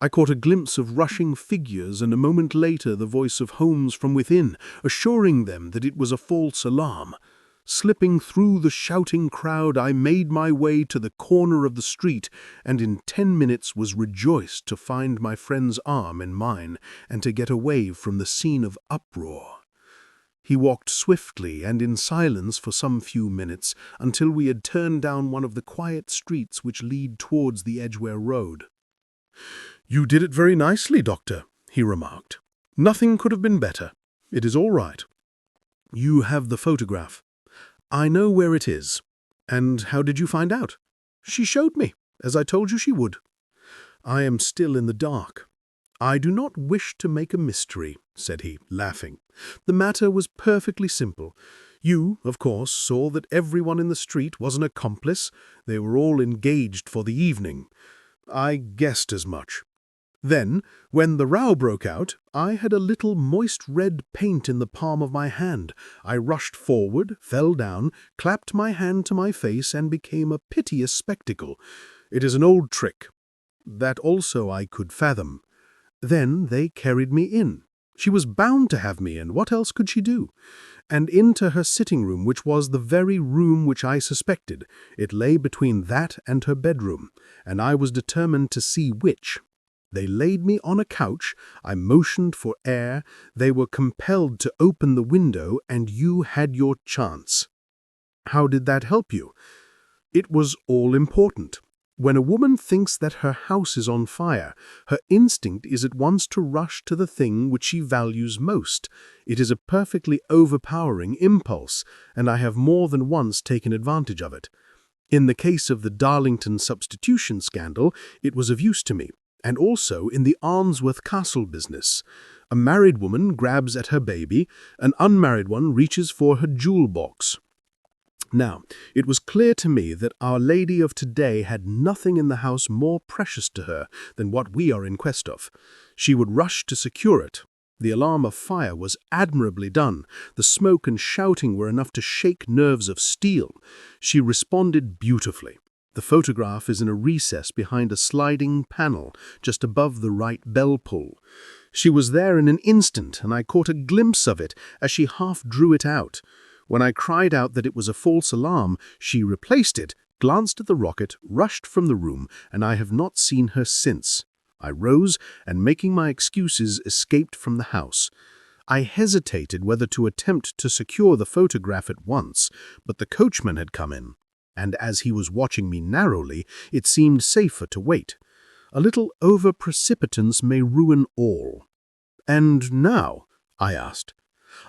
[SPEAKER 3] I caught a glimpse of rushing figures, and a moment later the voice of Holmes from within, assuring them that it was a false alarm. Slipping through the shouting crowd, I made my way to the corner of the street, and in 10 minutes was rejoiced to find my friend's arm in mine, and to get away from the scene of uproar. He walked swiftly and in silence for some few minutes, until we had turned down one of the quiet streets which lead towards the Edgware Road. "You did it very nicely, Doctor," he remarked. "Nothing could have been better. It is all right. You have the photograph. I know where it is. And how did you find out?" "She showed me, as I told you she would." "I am still in the dark. I do not wish to make a mystery," said he, laughing. "The matter was perfectly simple. You, of course, saw that everyone in the street was an accomplice. They were all engaged for the evening. I guessed as much. Then, when the row broke out, I had a little moist red paint in the palm of my hand. I rushed forward, fell down, clapped my hand to my face, and became a piteous spectacle. It is an old trick. That also I could fathom. Then they carried me in. She was bound to have me, and what else could she do? And into her sitting room, which was the very room which I suspected. It lay between that and her bedroom, and I was determined to see which. They laid me on a couch, I motioned for air, they were compelled to open the window, and you had your chance. How did that help you? It was all important. When a woman thinks that her house is on fire, her instinct is at once to rush to the thing which she values most. It is a perfectly overpowering impulse, and I have more than once taken advantage of it. In the case of the Darlington substitution scandal, it was of use to me, and also in the Arnsworth Castle business. A married woman grabs at her baby, an unmarried one reaches for her jewel box. Now, it was clear to me that Our Lady of today had nothing in the house more precious to her than what we are in quest of. She would rush to secure it. The alarm of fire was admirably done. The smoke and shouting were enough to shake nerves of steel. She responded beautifully. The photograph is in a recess behind a sliding panel just above the right bell pull. She was there in an instant, and I caught a glimpse of it as she half drew it out. When I cried out that it was a false alarm, she replaced it, glanced at the rocket, rushed from the room, and I have not seen her since. I rose, and making my excuses, escaped from the house.
[SPEAKER 2] I hesitated whether to attempt to secure the photograph at once, but the coachman had come in, and as he was watching me narrowly, it seemed safer to wait. A little over-precipitance may ruin all. "And now?" I asked.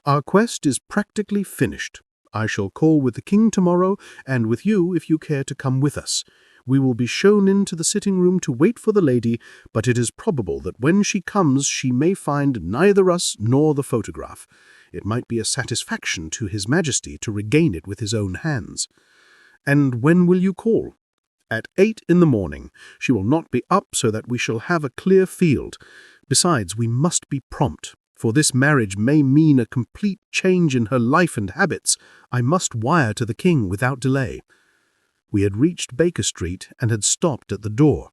[SPEAKER 2] "Our quest is practically finished. I shall call with the king tomorrow, and with you if you care to come with us. We will be shown into the sitting room to wait for the lady, but it is probable that when she comes she may find neither us nor the photograph. It might be a satisfaction to His Majesty to regain it with his own hands." "And when will you call?" "At 8 in the morning. She will not be up so that we shall have a clear field. Besides, we must be prompt, for this marriage may mean a complete change in her life and habits. I must wire to the king without delay." We had reached Baker Street and had stopped at the door.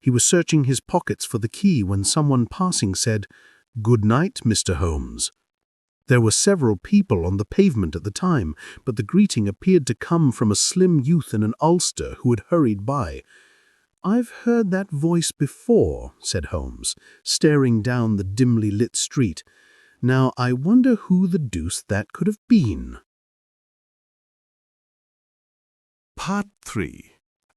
[SPEAKER 2] He was searching his pockets for the key when someone passing said, "Good night, Mr. Holmes." There were several people on the pavement at the time, but the greeting appeared to come from a slim youth in an ulster who had hurried by. "I've heard that voice before," said Holmes, staring down the dimly lit street. "Now I wonder who the deuce that could have been."
[SPEAKER 1] Part 3.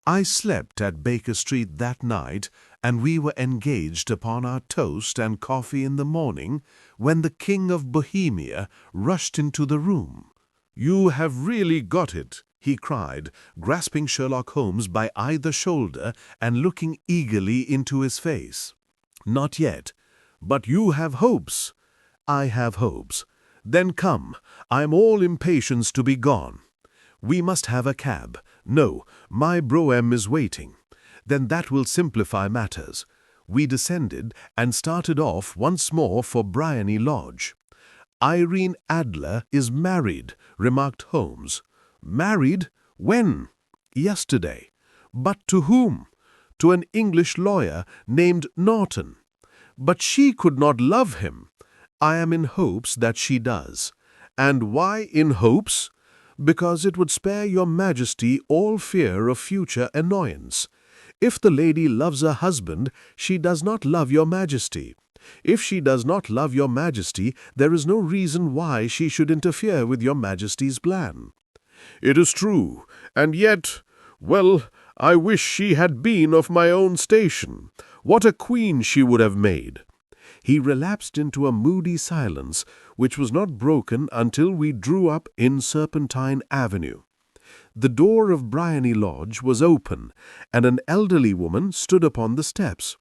[SPEAKER 1] I slept at Baker Street that night, and we were engaged upon our toast and coffee in the morning when the King of Bohemia rushed into the room. "You have really got it," he cried, grasping Sherlock Holmes by either shoulder and looking eagerly into his face. "Not yet. But you have hopes." "I have hopes." "Then come. I am all impatience to be gone." "We must have a cab." "No, my brougham is waiting." "Then that will simplify matters." We descended and started off once more for Briony Lodge. "Irene Adler is married," remarked Holmes. "Married? When?" "Yesterday." "But to whom?" "To an English lawyer named Norton." "But she could not love him." "I am in hopes that she does." "And why in hopes?" "Because it would spare your Majesty all fear of future annoyance. If the lady loves her husband, she does not love your Majesty. If she does not love your Majesty, there is no reason why she should interfere with your Majesty's plan." "It is true, and yet, well, I wish she had been of my own station. What a queen she would have made." He relapsed into a moody silence, which was not broken until we drew up in Serpentine Avenue. The door of Briony Lodge was open, and an elderly woman stood upon the steps.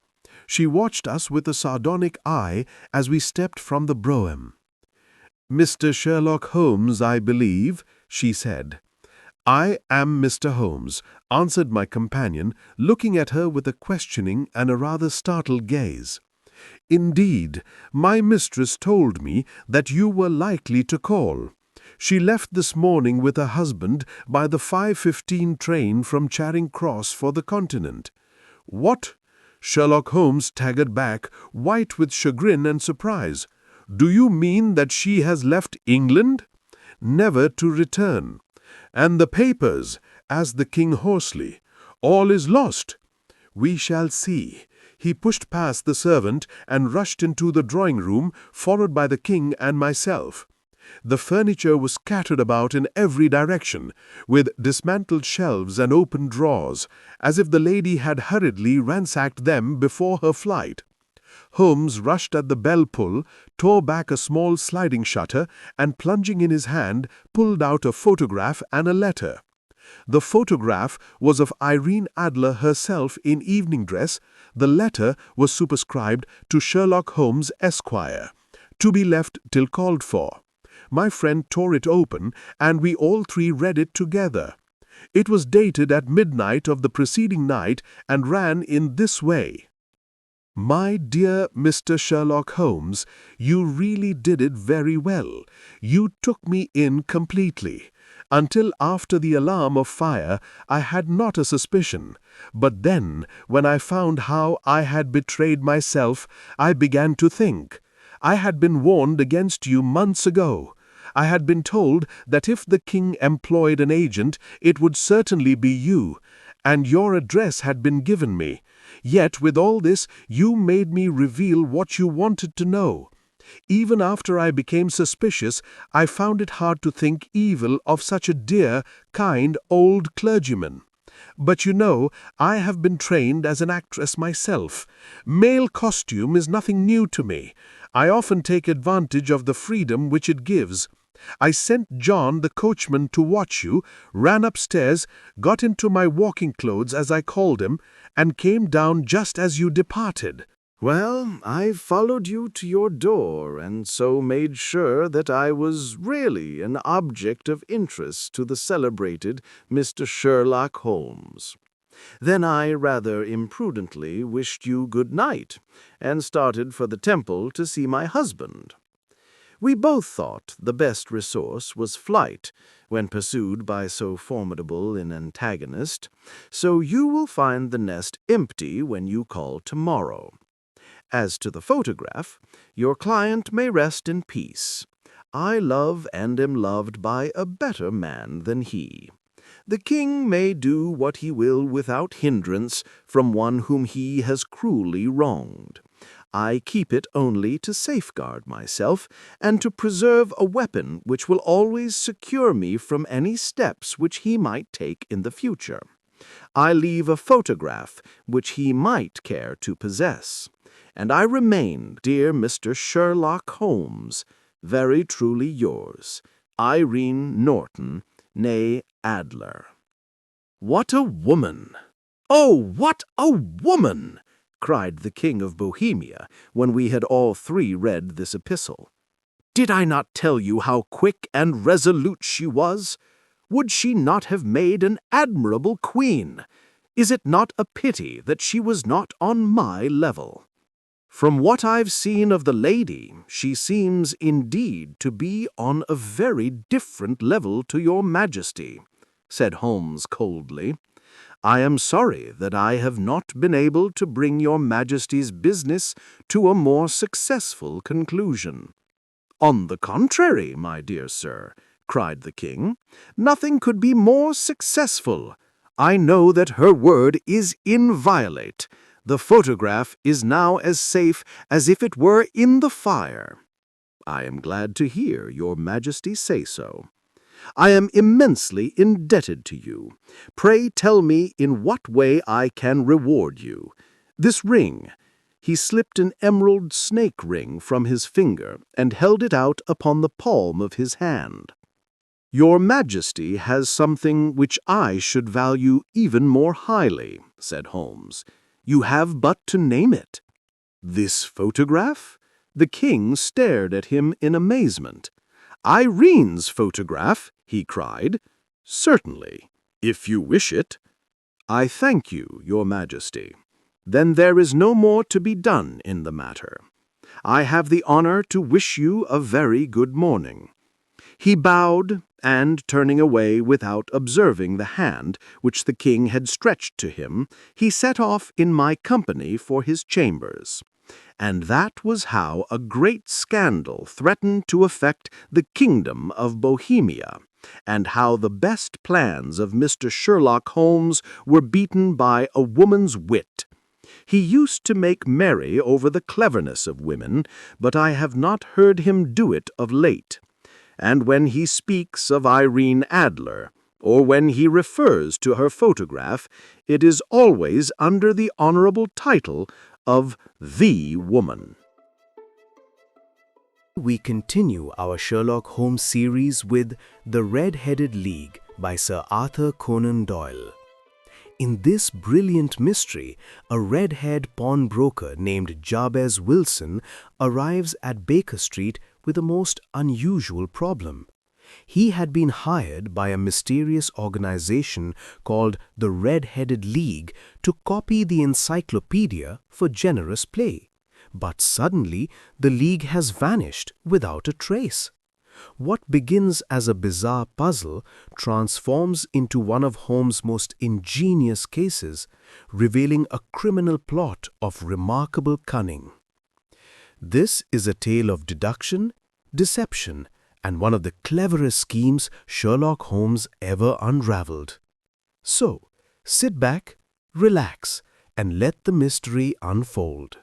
[SPEAKER 1] She watched us with a sardonic eye as we stepped from the brougham. "Mr. Sherlock Holmes, I believe," she said. "I am Mr. Holmes," answered my companion, looking at her with a questioning and a rather startled gaze. "Indeed, my mistress told me that you were likely to call. She left this morning with her husband by the 5:15 train from Charing Cross for the Continent." "What?" Sherlock Holmes staggered back, white with chagrin and surprise. "Do you mean that she has left England?" "Never to return." "And the papers?" asked the king hoarsely. "All is lost." "We shall see." He pushed past the servant and rushed into the drawing-room, followed by the king and myself. The furniture was scattered about in every direction, with dismantled shelves and open drawers, as if the lady had hurriedly ransacked them before her flight. Holmes rushed at the bell-pull, tore back a small sliding shutter, and plunging in his hand, pulled out a photograph and a letter. The photograph was of Irene Adler herself in evening dress. The letter was superscribed to Sherlock Holmes, Esquire, to be left till called for. My friend tore it open, and we all three read it together. It was dated at midnight of the preceding night, and ran in this way: "My dear Mr. Sherlock Holmes, you really did it very well. You took me in completely. Until after the alarm of fire, I had not a suspicion. But then, when I found how I had betrayed myself, I began to think. I had been warned against you months ago. I had been told that if the king employed an agent, it would certainly be you, and your address had been given me. Yet, with all this, you made me reveal what you wanted to know.
[SPEAKER 4] Even after I became suspicious, I found it hard to think evil of such a dear, kind old clergyman. But you know, I have been trained as an actress myself. Male costume is nothing new to me. I often take advantage of the freedom which it gives. I sent John, the coachman, to watch you, ran upstairs, got into my walking clothes, as I called them, and came down just as you departed.
[SPEAKER 3] Well, I followed you to your door, and so made sure that I was really an object of interest to the celebrated Mr. Sherlock Holmes. Then I rather imprudently wished you good night, and started for the temple to see my husband. We both thought the best resource was flight, when pursued by so formidable an antagonist, so you will find the nest empty when you call tomorrow. As to the photograph, your client may rest in peace. I love and am loved by a better man than he. The king may do what he will without hindrance from one whom he has cruelly wronged. I keep it only to safeguard myself, and to preserve a weapon which will always secure me from any steps which he might take in the future. I leave a photograph which he might care to possess. And I remain, dear Mr. Sherlock Holmes, very truly yours, Irene Norton, née Adler. What a woman! Oh, what a woman! Cried the King of Bohemia, when we had all three read this epistle. Did I not tell you how quick and resolute she was? Would she not have made an admirable queen? Is it not a pity that she was not on my level? From what I've seen of the lady, she seems indeed to be on a very different level to your Majesty, said Holmes coldly. I am sorry that I have not been able to bring your Majesty's business to a more successful conclusion. On the contrary, my dear sir, cried the king, nothing could be more successful. I know that her word is inviolate. The photograph is now as safe as if it were in the fire. I am glad to hear your Majesty say so. I am immensely indebted to you. Pray tell me in what way I can reward you. This ring. He slipped an emerald snake ring from his finger and held it out upon the palm of his hand. Your Majesty has something which I should value even more highly, said Holmes. You have but to name it. This photograph? The king stared at him in amazement. Irene's photograph, he cried. Certainly, if you wish it. I thank you, your Majesty. Then there is no more to be done in the matter. I have the honor to wish you a very good morning. He bowed, and turning away without observing the hand which the king had stretched to him, he set off in my company for his chambers. And that was how a great scandal threatened to affect the kingdom of Bohemia, and how the best plans of Mr. Sherlock Holmes were beaten by a woman's wit. He used to make merry over the cleverness of women, but I have not heard him do it of late. And when he speaks of Irene Adler, or when he refers to her photograph, it is always under the honorable title of the woman.
[SPEAKER 1] We continue our Sherlock Holmes series with The Red-Headed League by Sir Arthur Conan Doyle. In this brilliant mystery, a red-haired pawnbroker named Jabez Wilson arrives at Baker Street with a most unusual problem. He had been hired by a mysterious organization called the Red-Headed League to copy the encyclopedia for generous play. But suddenly, the League has vanished without a trace. What begins as a bizarre puzzle transforms into one of Holmes' most ingenious cases, revealing a criminal plot of remarkable cunning. This is a tale of deduction, deception, and one of the cleverest schemes Sherlock Holmes ever unraveled. So, sit back, relax, and let the mystery unfold.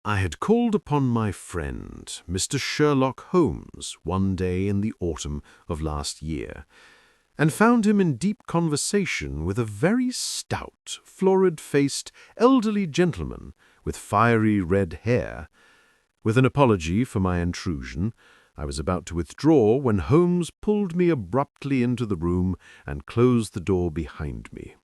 [SPEAKER 1] I had called upon my friend, Mr. Sherlock Holmes, one day in the autumn of last year, and found him in deep conversation with a very stout, florid-faced, elderly gentleman with fiery red hair. With an apology for my intrusion, I was about to withdraw when Holmes pulled me abruptly into the room and closed the door behind me.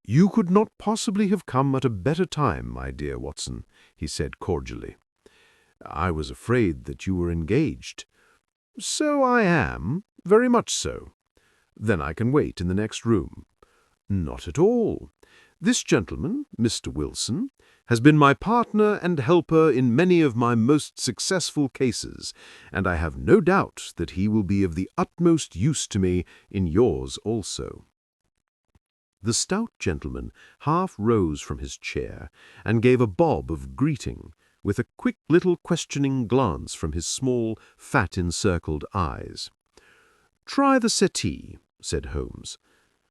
[SPEAKER 1] "You could not possibly have come at a better time, my dear Watson," he said cordially. "I was afraid that you were engaged." "So I am, very much so." "Then I can wait in the next room." "Not at all. This gentleman, Mr. Wilson, has been my partner and helper in many of my most successful cases, and I have no doubt that he will be of the utmost use to me in yours also." The stout gentleman half rose from his chair and gave a bob of greeting, with a quick little questioning glance from his small, fat-encircled eyes. "Try the settee," said Holmes,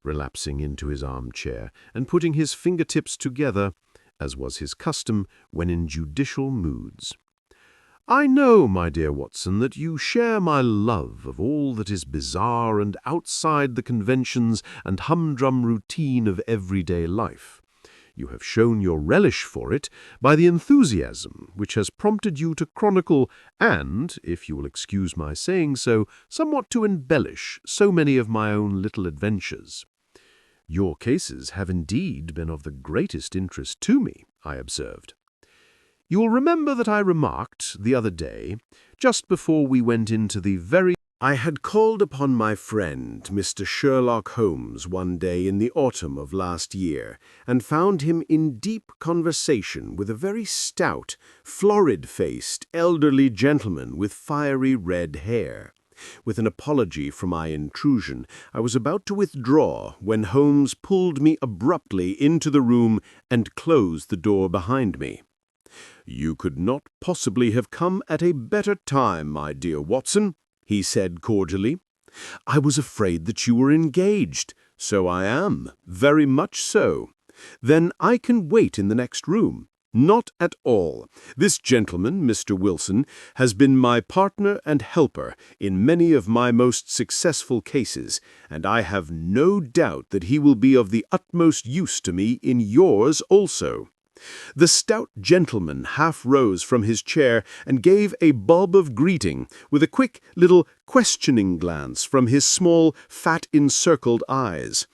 [SPEAKER 1] relapsing into his armchair and putting his fingertips together, as was his custom when in judicial moods. "I know, my dear Watson, that you share my love of all that is bizarre and outside the conventions and humdrum routine of everyday life. You have shown your relish for it by the enthusiasm which has prompted you to chronicle and, if you will excuse my saying so, somewhat to embellish so many of my own little adventures." "Your cases have indeed been of the greatest interest to me," I observed. "You will remember that I remarked the other day, just before we went into the very—" I had called upon my friend, Mr. Sherlock Holmes, one day in the autumn of last year, and found him in deep conversation with a very stout, florid-faced, elderly gentleman with fiery red hair. With an apology for my intrusion, I was about to withdraw when Holmes pulled me abruptly into the room and closed the door behind me. "You could not possibly have come at a better time, my dear Watson," he said cordially. "I was afraid that you were engaged." "So I am, very much so." "Then I can wait in the next room." "Not at all. This gentleman, Mr. Wilson, has been my partner and helper in many of my most successful cases, and I have no doubt that he will be of the utmost use to me in yours also." The stout gentleman half rose from his chair and gave a bob of greeting, with a quick little questioning glance from his small, fat-encircled eyes.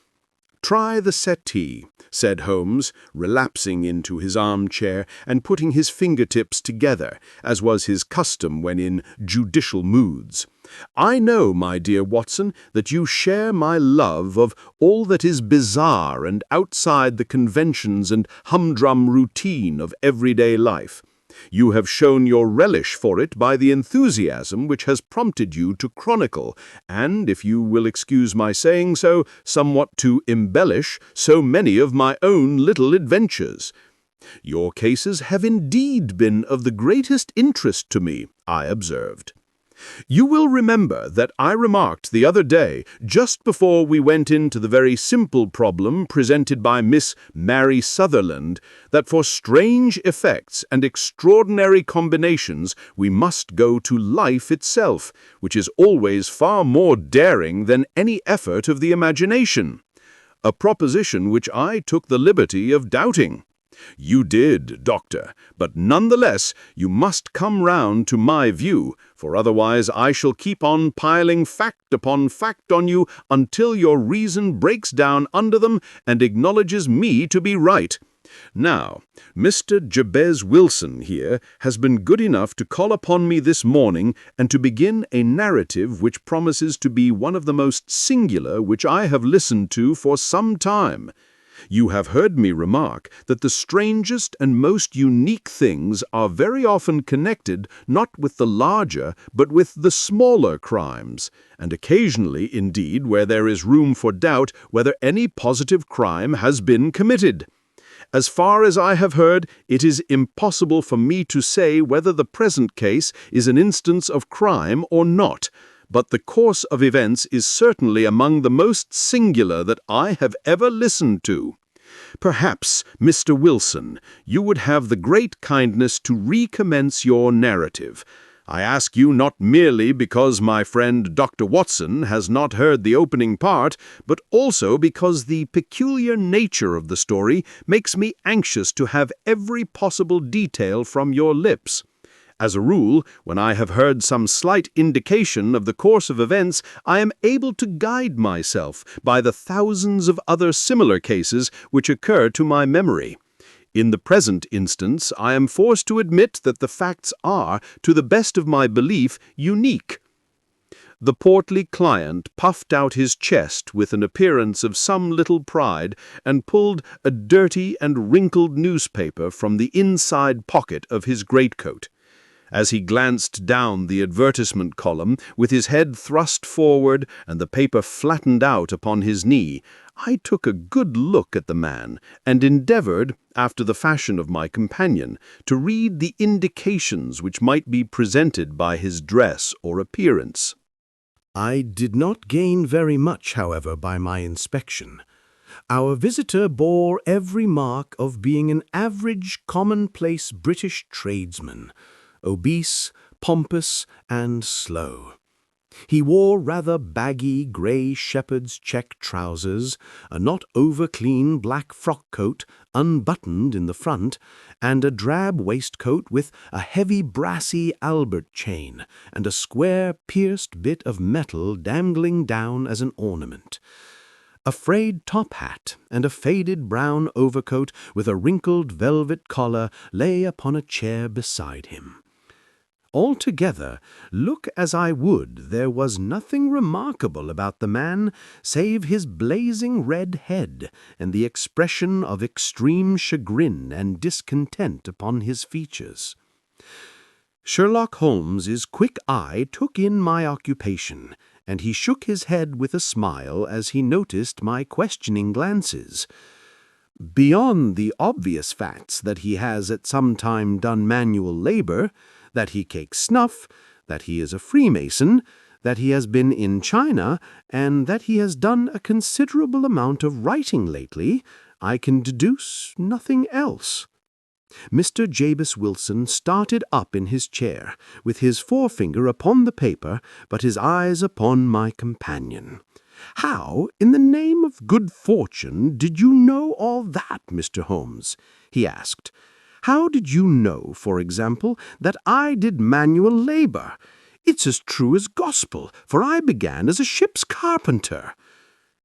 [SPEAKER 1] "Try the settee," said Holmes, relapsing into his armchair and putting his fingertips together, as was his custom when in judicial moods. "I know, my dear Watson, that you share my love of all that is bizarre and outside the conventions and humdrum routine of everyday life. You have shown your relish for it by the enthusiasm which has prompted you to chronicle, and, if you will excuse my saying so, somewhat to embellish so many of my own little adventures. Your cases have indeed been of the greatest interest to me," I observed. "You will remember that I remarked the other day, just before we went into the very simple problem presented by Miss Mary Sutherland, that for strange effects and extraordinary combinations we must go to life itself, which is always far more daring than any effort of the imagination. A proposition which I took the liberty of doubting. You did, Doctor, but nonetheless you must come round to my view, for otherwise I shall keep on piling fact upon fact on you until your reason breaks down under them and acknowledges me to be right. Now, Mr. Jabez Wilson here has been good enough to call upon me this morning and to begin a narrative which promises to be one of the most singular which I have listened to for some time. You have heard me remark that the strangest and most unique things are very often connected not with the larger but with the smaller crimes, and occasionally, indeed, where there is room for doubt whether any positive crime has been committed. As far as I have heard, it is impossible for me to say whether the present case is an instance of crime or not, but the course of events is certainly among the most singular that I have ever listened to.
[SPEAKER 4] Perhaps, Mr. Wilson, you would have the great kindness to recommence your narrative. I ask you not merely because my friend Dr. Watson has not heard the opening part, but also because the peculiar nature of the story makes me anxious to have every possible detail from your lips. As a rule, when I have heard some slight indication of the course of events, I am able to guide myself by the thousands of other similar cases which occur to my memory. In the present instance, I am forced to admit that the facts are, to the best of my belief, unique. The portly client puffed out his chest with an appearance of some little pride and pulled a dirty and wrinkled newspaper from the inside pocket of his greatcoat. As he glanced down the advertisement column, with his head thrust forward and the paper flattened out upon his knee, I took a good look at the man and endeavored, after the fashion of my companion, to read the indications which might be presented by his dress or appearance.
[SPEAKER 1] I did not gain very much, however, by my inspection. Our visitor bore every mark of being an average, commonplace British tradesman, obese, pompous, and slow. He wore rather baggy grey shepherd's check trousers, a not over-clean black frock coat unbuttoned in the front, and a drab waistcoat with a heavy brassy Albert chain and a square pierced bit of metal dangling down as an ornament. A frayed top hat and a faded brown overcoat with a wrinkled velvet collar lay upon a chair beside him. Altogether, look as I would, there was nothing remarkable about the man save his blazing red head and the expression of extreme chagrin and discontent upon his features. Sherlock Holmes's quick eye took in my occupation, and he shook his head with a smile as he noticed my questioning glances. Beyond the obvious facts that he has at some time done manual labor, that he cakes snuff, that he is a Freemason, that he has been in China, and that he has done a considerable amount of writing lately, I can deduce nothing else. Mr. Jabez Wilson started up in his chair, with his forefinger upon the paper, but his eyes upon my companion. "How, in the name of good fortune, did you know all that, Mr. Holmes?" he asked. "How did you know, for example, that I did manual labor? It's as true as gospel, for I began as a ship's carpenter."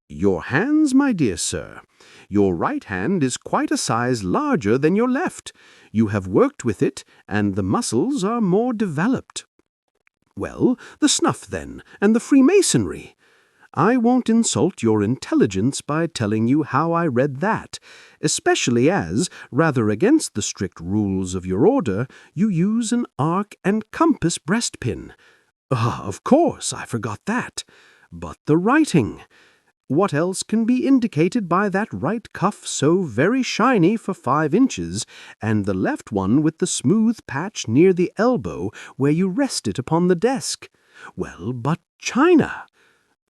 [SPEAKER 1] "Your hands, my dear sir. Your right hand is quite a size larger than your left. You have worked with it, and the muscles are more developed." "Well, the snuff, then, and the Freemasonry." "I won't insult your intelligence by telling you how I read that, especially as, rather against the strict rules of your order, you use an arc and compass breastpin." Of course, I forgot that. But the writing. What else can be indicated by that right cuff so very shiny for 5 inches, and the left one with the smooth patch near the elbow where you rest it upon the desk? Well, but China.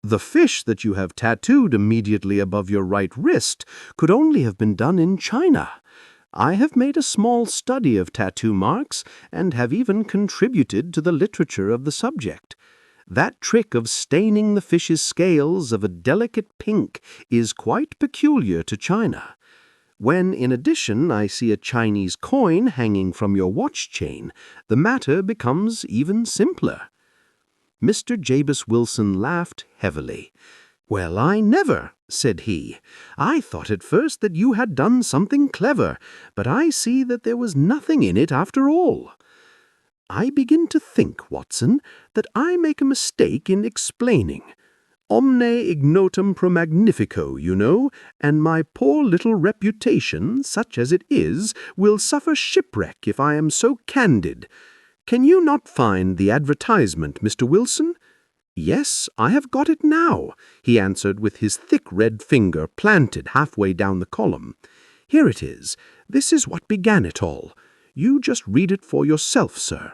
[SPEAKER 1] The fish that you have tattooed immediately above your right wrist could only have been done in China. I have made a small study of tattoo marks and have even contributed to the literature of the subject. That trick of staining the fish's scales of a delicate pink is quite peculiar to China. When, in addition, I see a Chinese coin hanging from your watch chain, the matter becomes even simpler. Mr. Jabez Wilson laughed heavily. "Well, I never," said he. "I thought at first that you had done something clever, but I see that there was nothing in it after all. I begin to think, Watson, that I make a mistake in explaining. Omne ignotum pro magnifico, you know, and my poor little reputation, such as it is, will suffer shipwreck if I am so candid. Can you not find the advertisement, Mr. Wilson?" "Yes, I have got it now," he answered with his thick red finger planted halfway down the column. "Here it is. This is what began it all. You just read it for yourself, sir."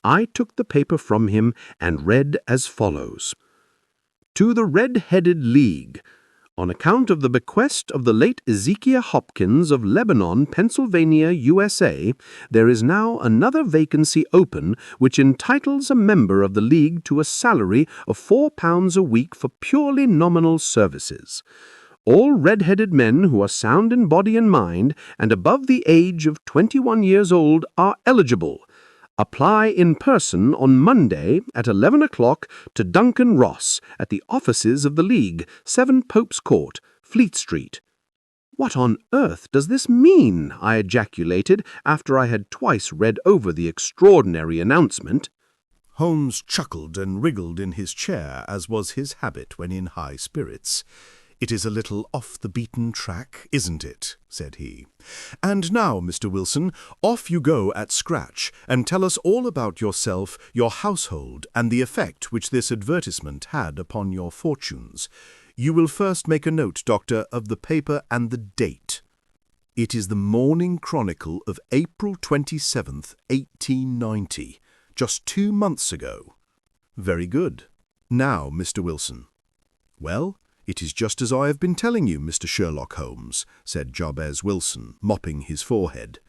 [SPEAKER 1] I took the paper from him and read as follows. "To the Red-Headed League. On account of the bequest of the late Ezekiah Hopkins of Lebanon, Pennsylvania, USA, there is now another vacancy open which entitles a member of the League to a salary of £4 a week for purely nominal services. All red-headed men who are sound in body and mind and above the age of 21 years old are eligible. Apply in person on Monday at 11 o'clock to Duncan Ross at the offices of the League, 7 Pope's Court, Fleet Street. What on earth does this mean? I ejaculated after I had twice read over the extraordinary announcement.
[SPEAKER 2] Holmes chuckled and wriggled in his chair, as was his habit when in high spirits. "It is a little off the beaten track, isn't it?" said he. "And now, Mr. Wilson, off you go at scratch, and tell us all about yourself, your household, and the effect which this advertisement had upon your fortunes. You will first make a note, Doctor, of the paper and the date. It is the Morning Chronicle of April 27th, 1890, just 2 months ago. Very good. Now, Mr. Wilson." "Well, it is just as I have been telling you, Mr. Sherlock Holmes," said Jabez Wilson, mopping his forehead.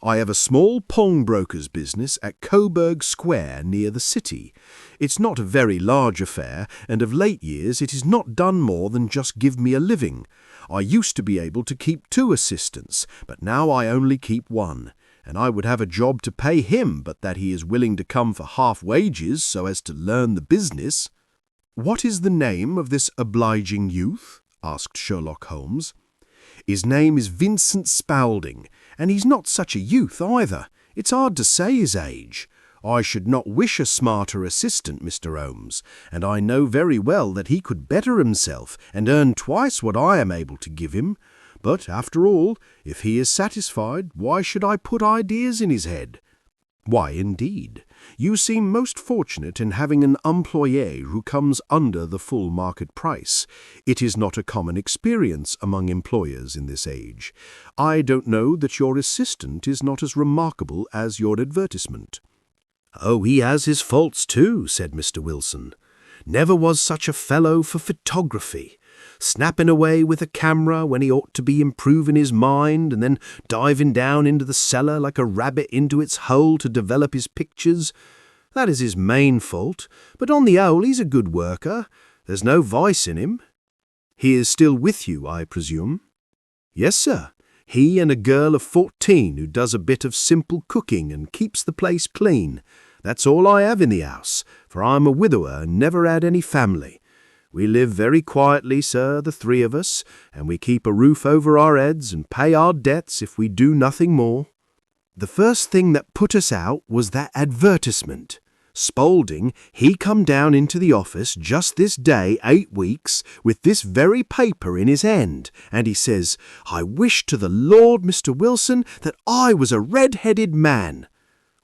[SPEAKER 2] "I have a small pawnbroker's business at Coburg Square near the city. It's not a very large affair, and of late years it has not done more than just give me a living. I used to be able to keep 2 assistants, but now I only keep 1. And I would have a job to pay him, but that he is willing to come for half wages so as to learn the business." "What is the name of this obliging youth?" asked Sherlock Holmes. "His name is Vincent Spaulding, and he's not such a youth either. It's hard to say his age. I should not wish a smarter assistant, Mr. Holmes, and I know very well that he could better himself and earn twice what I am able to give him. But, after all, if he is satisfied, why should I put ideas in his head?" "Why, indeed? You seem most fortunate in having an employé who comes under the full market price. It is not a common experience among employers in this age. I don't know that your assistant is not as remarkable as your advertisement." "Oh, he has his faults too," said Mr. Wilson. "Never was such a fellow for photography. Snapping away with a camera when he ought to be improving his mind, and then diving down into the cellar like a rabbit into its hole to develop his pictures. That is his main fault, but on the whole he's a good worker. There's no vice in him." "He is still with you, I presume?" "Yes, sir. He and a girl of 14 who does a bit of simple cooking and keeps the place clean. That's all I have in the house, for I'm a widower and never had any family. We live very quietly, sir, the 3 of us, and we keep a roof over our heads and pay our debts if we do nothing more. The first thing that put us out was that advertisement. Spaulding, he come down into the office just this day 8 weeks with this very paper in his hand, and he says, 'I wish to the Lord, Mr. Wilson, that I was a red-headed man.'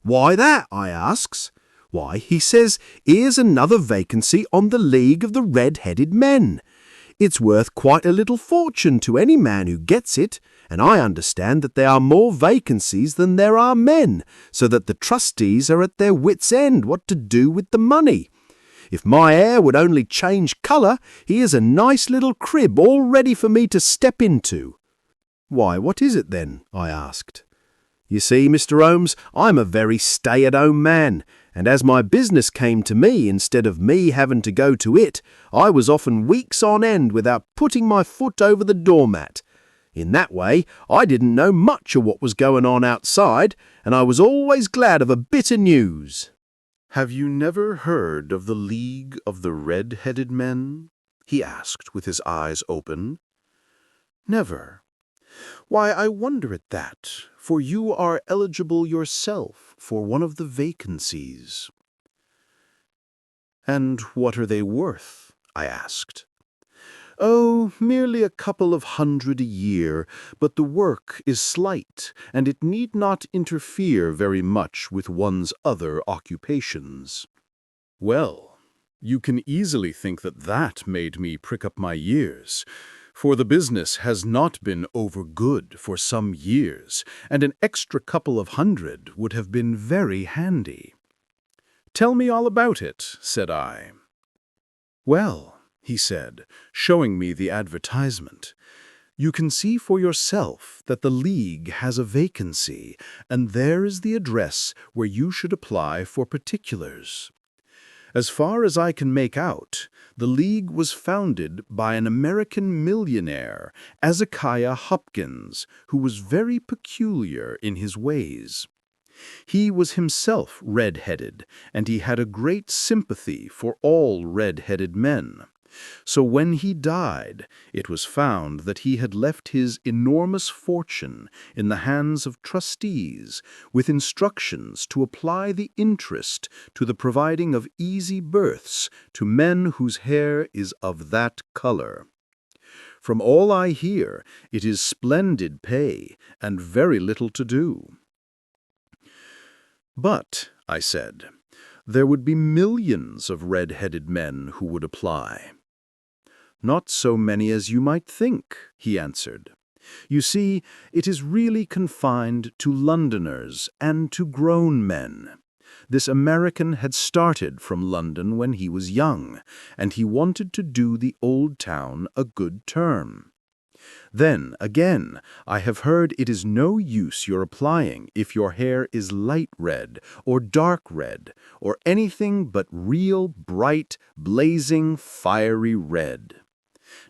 [SPEAKER 2] 'Why that?' I asks. 'Why,' he says, 'here's another vacancy on the League of the Red-Headed Men. It's worth quite a little fortune to any man who gets it, and I understand that there are more vacancies than there are men, so that the trustees are at their wits' end what to do with the money. If my hair would only change colour, here's a nice little crib all ready for me to step into.' 'Why, what is it then?' I asked. 'You see, Mr. Holmes, I'm a very stay-at-home man, and as my business came to me instead of me having to go to it, I was often weeks on end without putting my foot over the doormat. In that way, I didn't know much of what was going on outside, and I was always glad of a bit of news.'" "Have you never heard of the League of the Red-Headed Men?" he asked with his eyes open. "Never. Why, I wonder at that, for you are eligible yourself for one of the vacancies." "And what are they worth?" I asked. "Oh, merely a couple of hundred a year, but the work is slight, and it need not interfere very much with one's other occupations." "Well, you can easily think that that made me prick up my ears, for the business has not been over good for some years, and an extra couple of hundred would have been very handy." "Tell me all about it," said I. "Well," he said, showing me the advertisement. "You can see for yourself that the League has a vacancy, and there is the address where you should apply for particulars. As far as I can make out, the League was founded by an American millionaire, Ezekiah Hopkins, who was very peculiar in his ways. He was himself red-headed, and he had a great sympathy for all red-headed men. So when he died, it was found that he had left his enormous fortune in the hands of trustees, with instructions to apply the interest to the providing of easy berths to men whose hair is of that color. From all I hear, it is splendid pay and very little to do." "But," I said, "there would be millions of red-headed men who would apply." "Not so many as you might think," he answered. "You see, it is really confined to Londoners and to grown men. This American had started from London when he was young, and he wanted to do the old town a good turn. Then, again, I have heard it is no use your applying if your hair is light red or dark red, or anything but real bright, blazing, fiery red.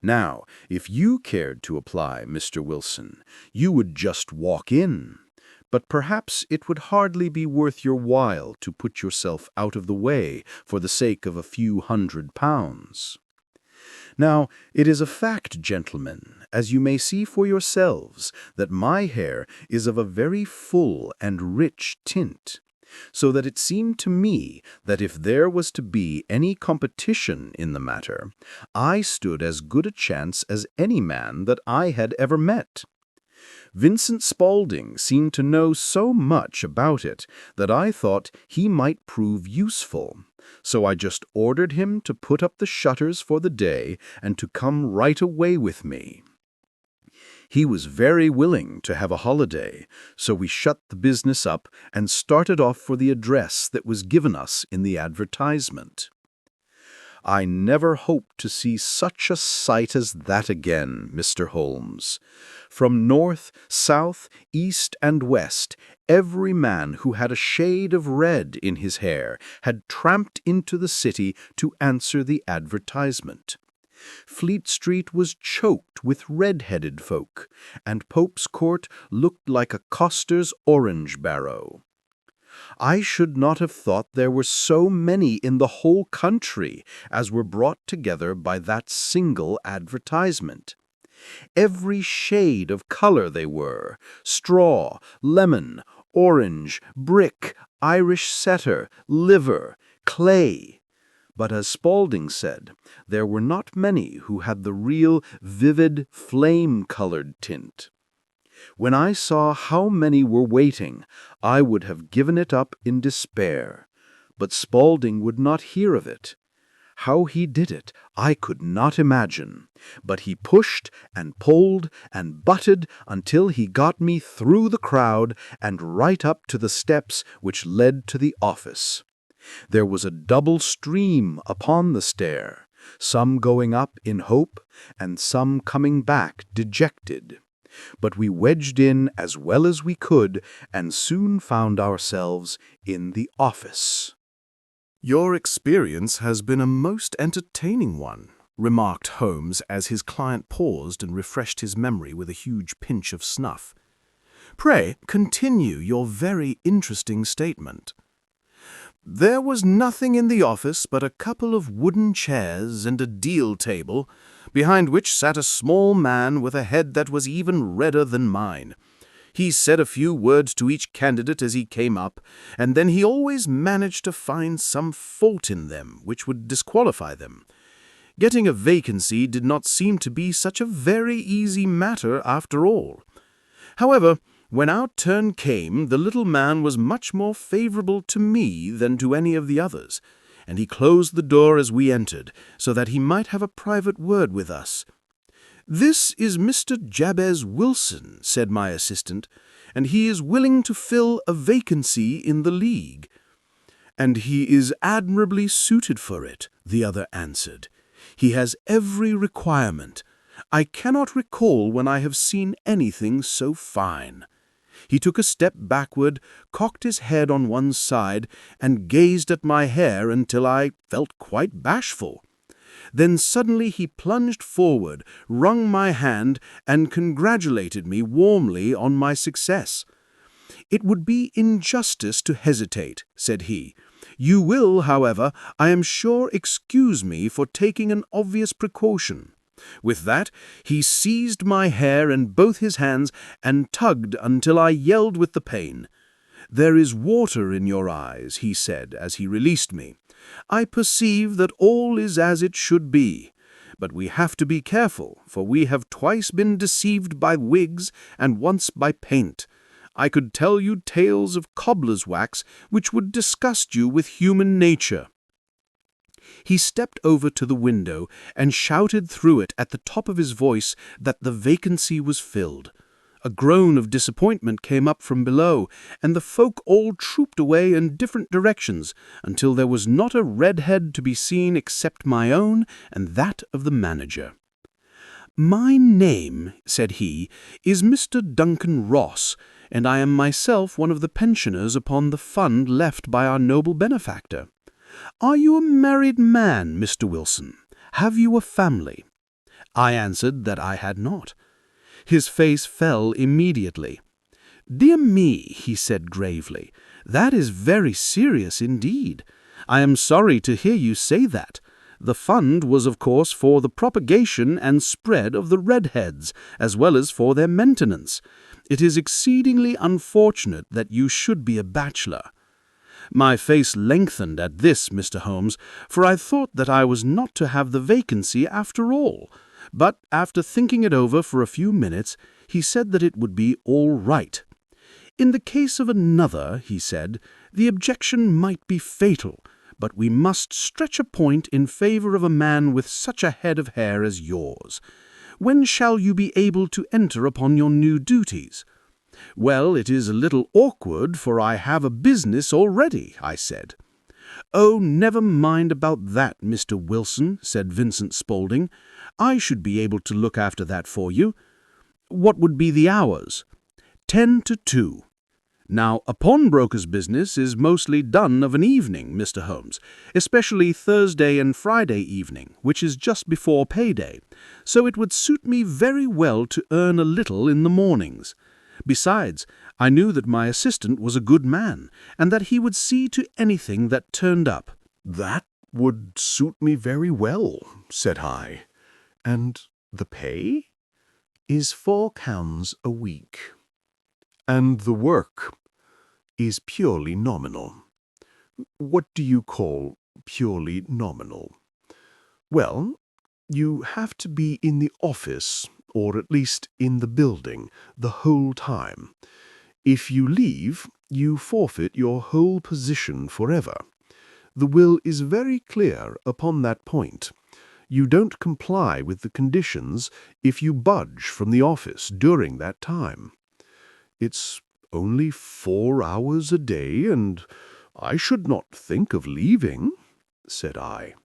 [SPEAKER 2] Now, if you cared to apply, Mr. Wilson, you would just walk in. But perhaps it would hardly be worth your while to put yourself out of the way for the sake of a few £100. Now, it is a fact, gentlemen, as you may see for yourselves, that my hair is of a very full and rich tint, so that it seemed to me that if there was to be any competition in the matter, I stood as good a chance as any man that I had ever met. Vincent Spaulding seemed to know so much about it that I thought he might prove useful, so I just ordered him to put up the shutters for the day and to come right away with me. He was very willing to have a holiday, so we shut the business up and started off for the address that was given us in the advertisement. I never hoped to see such a sight as that again, Mr. Holmes. From north, south, east, and west, every man who had a shade of red in his hair had tramped into the city to answer the advertisement. Fleet Street was choked with red-headed folk, and Pope's Court looked like a coster's orange barrow. I should not have thought there were so many in the whole country as were brought together by that single advertisement. Every shade of color they were: straw, lemon, orange, brick, Irish setter, liver, clay. But as Spaulding said, there were not many who had the real, vivid, flame-colored tint. When I saw how many were waiting, I would have given it up in despair. But Spaulding would not hear of it. How he did it, I could not imagine, but he pushed and pulled and butted until he got me through the crowd and right up to the steps which led to the office. There was a double stream upon the stair, some going up in hope and some coming back dejected. But we wedged in as well as we could and soon found ourselves in the office.
[SPEAKER 1] "Your experience has been a most entertaining one," remarked Holmes as his client paused and refreshed his memory with a huge pinch of snuff. "Pray, continue your very interesting statement." "There was nothing in the office but a couple of wooden chairs and a deal table, behind which sat a small man with a head that was even redder than mine. He said a few words to each candidate as he came up, and then he always managed to find some fault in them which would disqualify them. Getting a vacancy did not seem to be such a very easy matter after all. However, when our turn came, the little man was much more favorable to me than to any of the others, and he closed the door as we entered, so that he might have a private word with us. 'This is Mr. Jabez Wilson,' said my assistant, 'and he is willing to fill a vacancy in the League.' 'And he is admirably suited for it,' the other answered.
[SPEAKER 3] He has every requirement. I cannot recall when I have seen anything so fine." He took a step backward, cocked his head on one side, and gazed at my hair until I felt quite bashful. Then suddenly he plunged forward, wrung my hand, and congratulated me warmly on my success. "It would be injustice to hesitate," said he. "You will, however, I am sure, excuse me for taking an obvious precaution." With that, he seized my hair in both his hands and tugged until I yelled with the pain. "There is water in your eyes," he said as he released me. "I perceive that all is as it should be. But we have to be careful, for we have twice been deceived by wigs and once by paint. I could tell you tales of cobbler's wax which would disgust you with human nature." He stepped over to the window and shouted through it at the top of his voice that the vacancy was filled. A groan of disappointment came up from below, and the folk all trooped away in different directions until there was not a red head to be seen except my own and that of the manager. "My name," said he, "is Mr. Duncan Ross, and I am myself one of the pensioners upon the fund left by our noble benefactor. Are you a married man, Mr. Wilson? Have you a family?" I answered that I had not. His face fell immediately. "Dear me," he said gravely, "that is very serious indeed. I am sorry to hear you say that. The fund was, of course, for the propagation and spread of the redheads, as well as for their maintenance. It is exceedingly unfortunate that you should be a bachelor." My face lengthened at this, Mr. Holmes, for I thought that I was not to have the vacancy after all. But after thinking it over for a few minutes, he said that it would be all right. "In the case of another," he said, "the objection might be fatal, but we must stretch a point in favor of a man with such a head of hair as yours. When shall you be able to enter upon your new duties?" "Well, it is a little awkward, for I have a business already," I said. "Oh, never mind about that, Mr. Wilson," said Vincent Spaulding. "I should be able to look after that for you. What would be the hours?" 10 to 2. Now, a pawnbroker's business is mostly done of an evening, Mr. Holmes, especially Thursday and Friday evening, which is just before payday, so it would suit me very well to earn a little in the mornings. Besides, I knew that my assistant was a good man, and that he would see to anything that turned up.
[SPEAKER 4] "That would suit me very well," said I. "And the pay?"
[SPEAKER 2] Is £4 a week.
[SPEAKER 4] "And the work?" "Is purely nominal."
[SPEAKER 2] What do you call purely nominal?"
[SPEAKER 4] "Well, you have to be in the office, or at least in the building, the whole time. If you leave, you forfeit your whole position forever. The will is very clear upon that point. You don't comply with the conditions if you budge from the office during that time. It's only 4 hours a day, and I should not think of leaving," said I.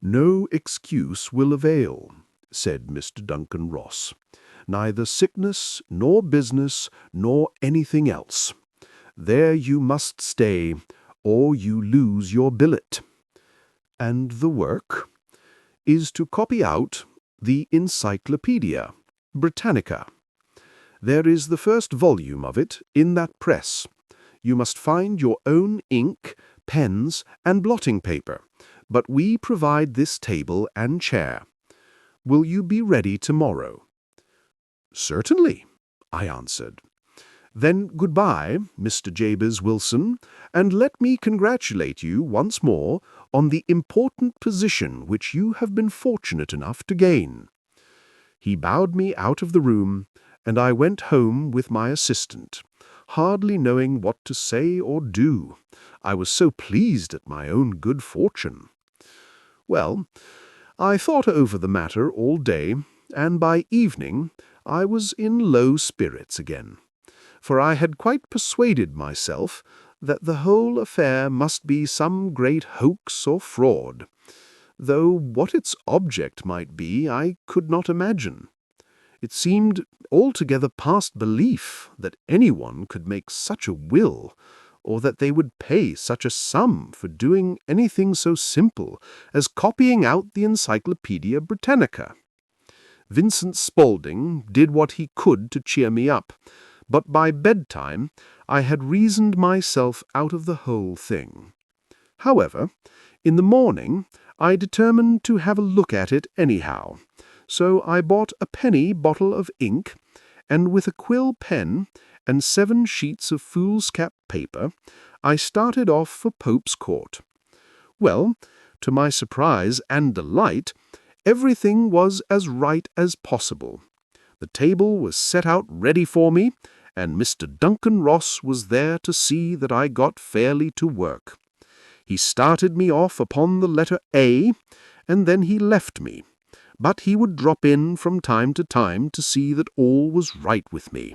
[SPEAKER 4] "No excuse will avail," said Mr. Duncan Ross. "Neither sickness, nor business, nor anything else. There you must stay, or you lose your billet." "And the work?" "Is to copy out the Encyclopedia Britannica. There is the first volume of it in that press. You must find your own ink, pens, and blotting paper, but we provide this table and chair. Will you be ready tomorrow?" "Certainly," I answered. "Then goodbye, Mr. Jabez Wilson, and let me congratulate you once more on the important position which you have been fortunate enough to gain." He bowed me out of the room, and I went home with my assistant, hardly knowing what to say or do. I was so pleased at my own good fortune. Well, I thought over the matter all day, and by evening I was in low spirits again, for I had quite persuaded myself that the whole affair must be some great hoax or fraud. though what its object might be I could not imagine. It seemed altogether past belief that anyone could make such a will, or that they would pay such a sum for doing anything so simple as copying out the Encyclopaedia Britannica. Vincent Spaulding did what he could to cheer me up, but by bedtime I had reasoned myself out of the whole thing. However, in the morning I determined to have a look at it anyhow, so I bought a penny bottle of ink, and with a quill pen and 7 sheets of foolscap paper, I started off for Pope's Court. Well, to my surprise and delight, everything was as right as possible. The table was set out ready for me, and Mr. Duncan Ross was there to see that I got fairly to work. He started me off upon the letter A, and then he left me, but he would drop in from time to see that all was right with me.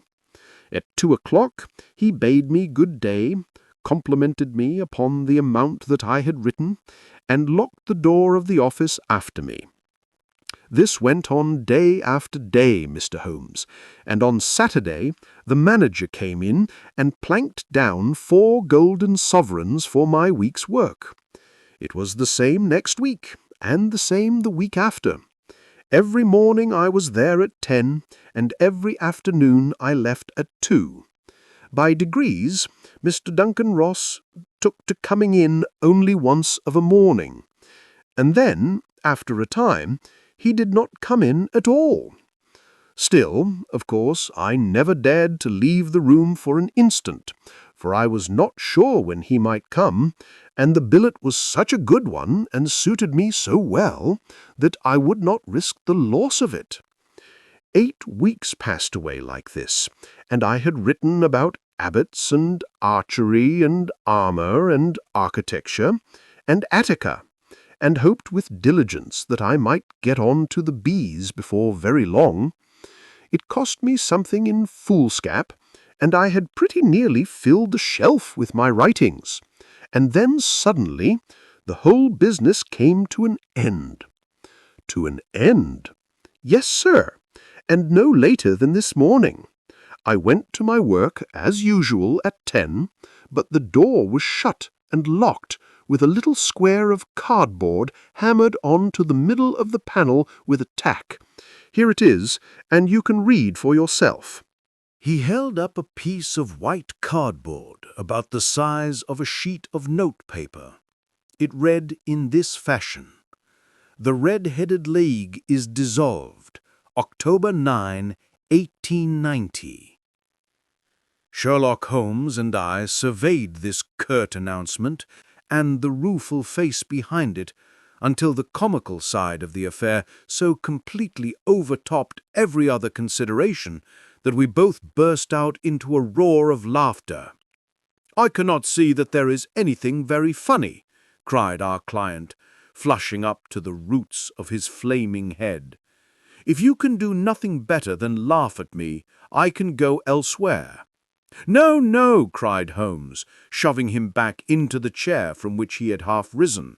[SPEAKER 4] At 2 o'clock he bade me good day, complimented me upon the amount that I had written, and locked the door of the office after me. This went on day after day, Mr. Holmes, and on Saturday the manager came in and planked down 4 golden sovereigns for my week's work. It was the same next week, and the same the week after. Every morning I was there at 10, and every afternoon I left at 2. By degrees, Mr. Duncan Ross took to coming in only once of a morning, and then, after a time, he did not come in at all. Still, of course, I never dared to leave the room for an instant, for I was not sure when he might come, and the billet was such a good one and suited me so well that I would not risk the loss of it. 8 weeks passed away like this, and I had written about abbots and archery and armour and architecture and Attica, and hoped with diligence that I might get on to the bees before very long. It cost me something in foolscap, and I had pretty nearly filled the shelf with my writings, and then suddenly the whole business came to an end. To an end? Yes, sir, and no later than this morning. I went to my work as usual at 10, but the door was shut and locked with a little square of cardboard hammered on to the middle of the panel with a tack. Here it is, and you can read for yourself."
[SPEAKER 2] He held up a piece of white cardboard about the size of a sheet of notepaper. It read in this fashion: "The Red-Headed League is dissolved, October 9, 1890. Sherlock Holmes and I surveyed this curt announcement and the rueful face behind it until the comical side of the affair so completely overtopped every other consideration that we both burst out into a roar of laughter. "I cannot see that there is anything very funny," cried our client, flushing up to the roots of his flaming head. "If you can do nothing better than laugh at me, I can go elsewhere." "No, no," cried Holmes, shoving him back into the chair from which he had half risen.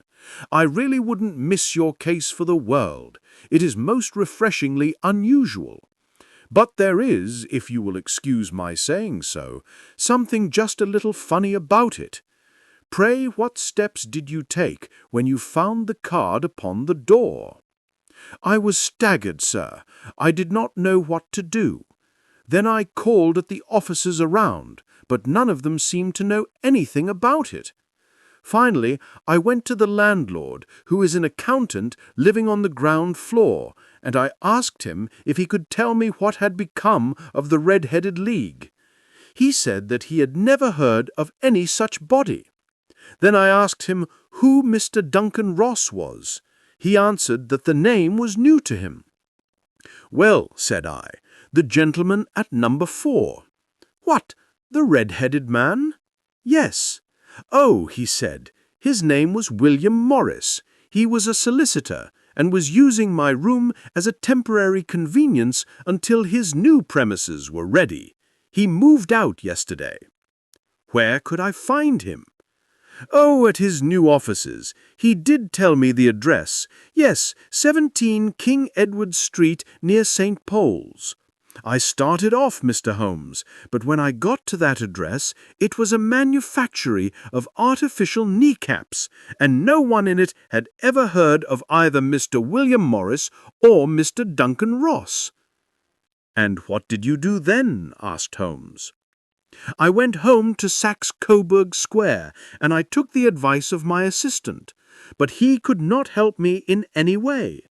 [SPEAKER 2] "I really wouldn't miss your case for the world. It is most refreshingly unusual. But there is, if you will excuse my saying so, something just a little funny about it. Pray, what steps did you take when you found the card upon the door?" "I was staggered, sir. I did not know what to do. Then I called at the officers around, but none of them seemed to know anything about it. Finally, I went to the landlord, who is an accountant living on the ground floor, and I asked him if he could tell me what had become of the Red-Headed League. He said that he had never heard of any such body. Then I asked him who Mr. Duncan Ross was. He answered that the name was new to him. "Well," said I, "the gentleman at number 4. "What, the red-headed man?" "Yes." "Oh," he said, "his name was William Morris. He was a solicitor, and was using my room as a temporary convenience until his new premises were ready. He moved out yesterday." "Where could I find him?"
[SPEAKER 3] "Oh, at his new offices. He did tell me the address. Yes, 17 King Edward Street, near St. Paul's. I started off, Mr. Holmes, but when I got to that address, it was a manufactory of artificial kneecaps, and no one in it had ever heard of either Mr. William Morris or Mr. Duncan Ross." "And what did you do then?" asked Holmes. "I went home to Saxe Coburg Square, and I took the advice of my assistant, but he could not help me in any way.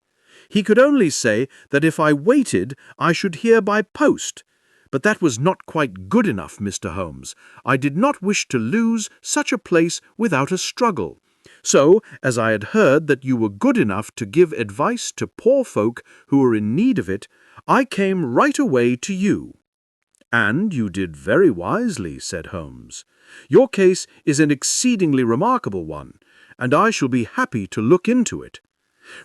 [SPEAKER 3] He could only say that if I waited, I should hear by post. But that was not quite good enough, Mr. Holmes. I did not wish to lose such a place without a struggle. So, as I had heard that you were good enough to give advice to poor folk who were in need of it, I came right away to you." "And you did very wisely," said Holmes. "Your case is an exceedingly remarkable one, and I shall be happy to look into it.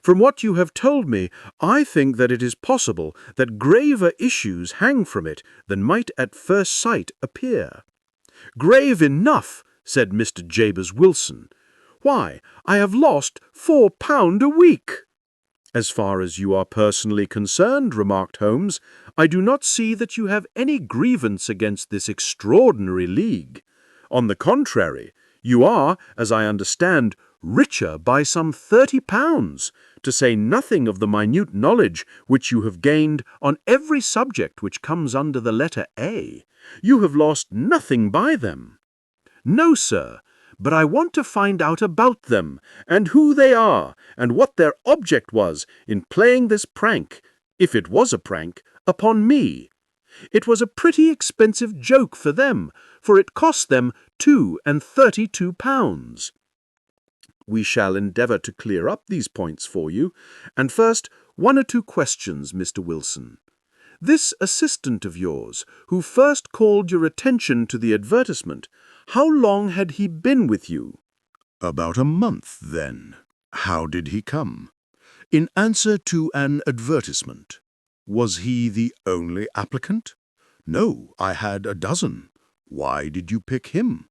[SPEAKER 3] From what you have told me, I think that it is possible that graver issues hang from it than might at first sight appear." "Grave enough," said Mr. Jabez Wilson. "Why, I have lost £4 a week." "As far as you are personally concerned," remarked Holmes, "I do not see that you have any grievance against this extraordinary league. On the contrary, you are, as I understand, richer by some £30, to say nothing of the minute knowledge which you have gained on every subject which comes under the letter A. You have lost nothing by them." "No, sir, but I want to find out about them, and who they are, and what their object was in playing this prank, if it was a prank, upon me. It was a pretty expensive joke for them, for it cost them £32. We shall endeavour to clear up these points for you, and first, 1 or 2 questions, Mr. Wilson. This assistant of yours, who first called your attention to the advertisement, how long had he been with you?"
[SPEAKER 2] About a month, then. How did he come? In answer to an advertisement. Was he the only applicant? No, I had a dozen. Why did you pick him?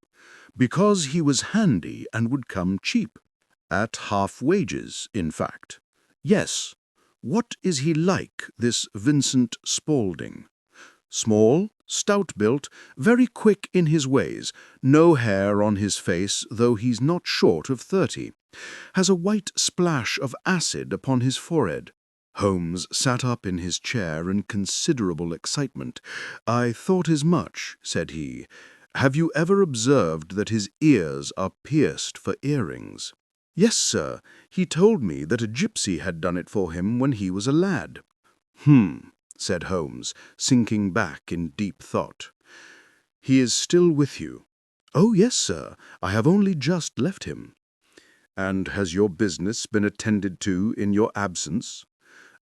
[SPEAKER 2] Because he was handy and would come cheap. At half wages, in fact. Yes. What is he like, this Vincent Spaulding? Small, stout-built, very quick in his ways, no hair on his face, though he's not short of 30. Has a white splash of acid upon his forehead. Holmes sat up in his chair in considerable excitement. "I thought as much," said he. "Have you ever observed that his ears are pierced for earrings?" "Yes, sir. He told me that a gypsy had done it for him when he was a lad." Said Holmes, sinking back in deep thought. "He is still with you?" "Oh, yes, sir. I have only just left him." "And has your business been attended to in your absence?"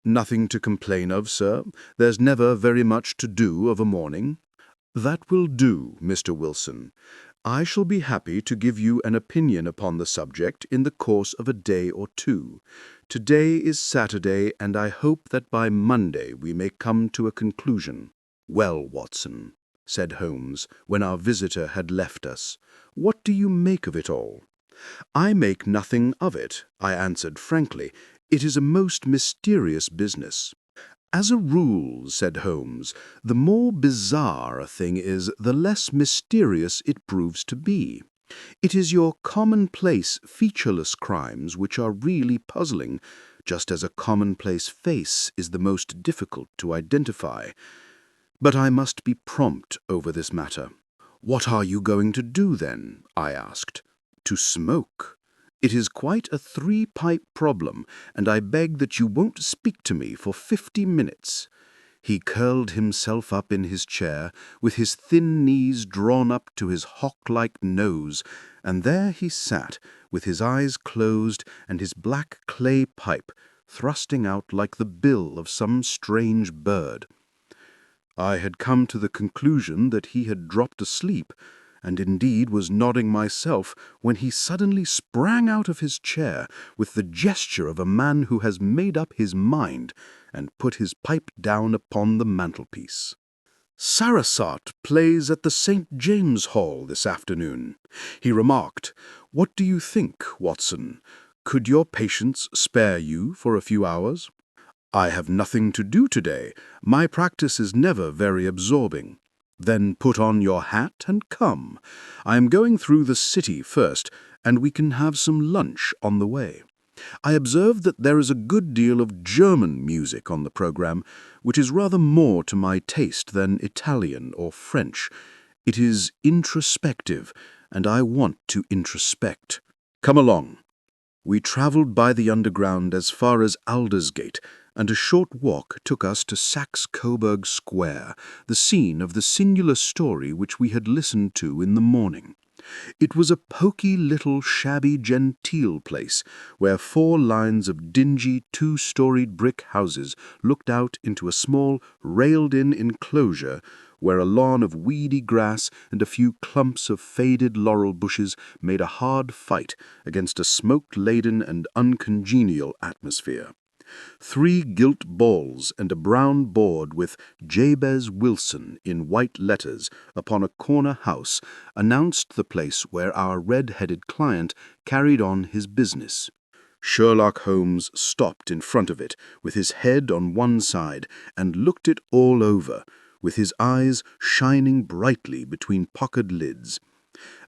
[SPEAKER 2] "Nothing to complain of, sir. There's never very much to do of a morning." "That will do, Mr. Wilson. I shall be happy to give you an opinion upon the subject in the course of a day or 2. Today is Saturday, and I hope that by Monday we may come to a conclusion." "Well, Watson," said Holmes, when our visitor had left us, "what do you make of it all?" "I make nothing of it," I answered frankly. "It is a most mysterious business." "As a rule," said Holmes, "the more bizarre a thing is, the less mysterious it proves to be. It is your commonplace, featureless crimes which are really puzzling, just as a commonplace face is the most difficult to identify. But I must be prompt over this matter." "What are you going to do, then?" I asked. "To smoke. It is quite a 3-pipe problem, and I beg that you won't speak to me for 50 minutes. He curled himself up in his chair, with his thin knees drawn up to his hawk-like nose, and there he sat, with his eyes closed and his black clay pipe thrusting out like the bill of some strange bird. I had come to the conclusion that he had dropped asleep, and indeed was nodding myself, when he suddenly sprang out of his chair with the gesture of a man who has made up his mind, and put his pipe down upon the mantelpiece. "Sarasate plays at the St. James Hall this afternoon," he remarked.
[SPEAKER 3] What do you think, Watson? Could your patients spare you for a few hours? I have nothing to do today. My practice is never very absorbing. Then put on your hat and come. I am going through the city first, and we can have some lunch on the way. I observe that there is a good deal of German music on the program, which is rather more to my taste than Italian or French. It is introspective, and I want to introspect. Come along. We travelled by the underground as far as Aldersgate, and a short walk took us to Saxe-Coburg Square, the scene of the singular story which we had listened to in the morning. It was a poky little shabby genteel place, where 4 lines of dingy 2-storied brick houses looked out into a small railed-in enclosure where a lawn of weedy grass and a few clumps of faded laurel bushes made a hard fight against a smoke-laden and uncongenial atmosphere. 3 gilt balls and a brown board with Jabez Wilson in white letters upon a corner house announced the place where our red-headed client carried on his business. Sherlock Holmes stopped in front of it with his head on one side and looked it all over, with his eyes shining brightly between puckered lids.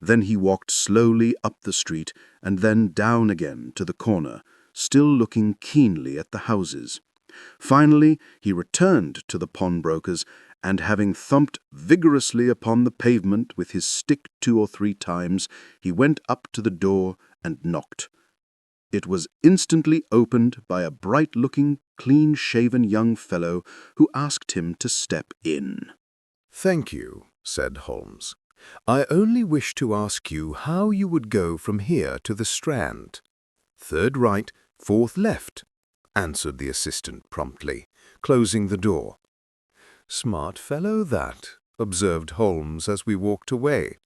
[SPEAKER 3] Then he walked slowly up the street and then down again to the corner, still looking keenly at the houses. Finally, he returned to the pawnbroker's, and having thumped vigorously upon the pavement with his stick 2 or 3 times, he went up to the door and knocked. It was instantly opened by a bright-looking, clean-shaven young fellow who asked him to step in.
[SPEAKER 1] "Thank you," said Holmes. "I only wish to ask you how you would go from here to the Strand." "3rd right, 4th left," answered the assistant promptly, closing the door. "Smart fellow that," observed Holmes as we walked away.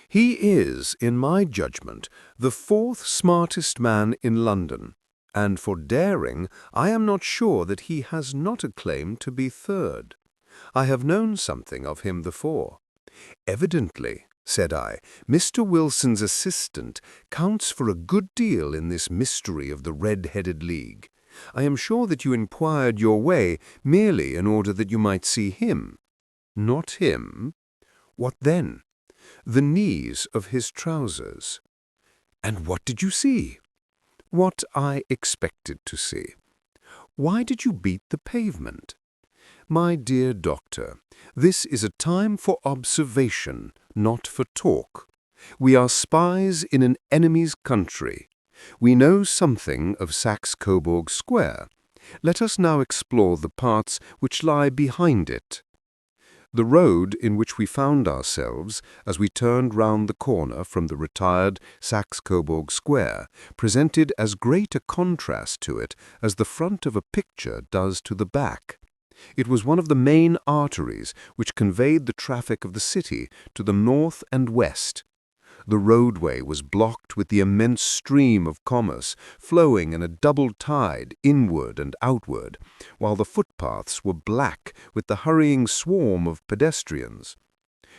[SPEAKER 1] "He is, in my judgment, the 4th smartest man in London, and for daring I am not sure that he has not a claim to be 3rd. I have known something of him before. Evidently," said I, "Mr. Wilson's assistant counts for a good deal in this mystery of the Red-Headed League. I am sure that you inquired your way merely in order that you might see him." "Not him." "What then?" "The knees of his trousers." "And what did you see?" "What I expected to see." "Why did you beat the pavement?" "My dear doctor, this is a time for observation, not for talk. We are spies in an enemy's country. We know something of Saxe-Coburg Square. Let us now explore the parts which lie behind it." The road in which we found ourselves, as we turned round the corner from the retired Saxe-Coburg Square, presented as great a contrast to it as the front of a picture does to the back. It was one of the main arteries which conveyed the traffic of the city to the north and west. The roadway was blocked with the immense stream of commerce flowing in a double tide inward and outward, while the footpaths were black with the hurrying swarm of pedestrians.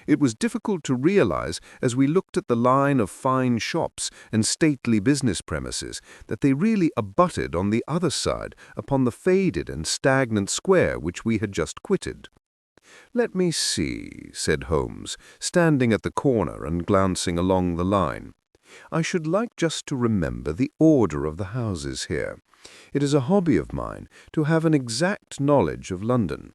[SPEAKER 1] It was difficult to realize, as we looked at the line of fine shops and stately business premises, that they really abutted on the other side upon the faded and stagnant square which we had just quitted. "Let me see," said Holmes, standing at the corner and glancing along the line. "I should like just to remember the order of the houses here. It is a hobby of mine to have an exact knowledge of London.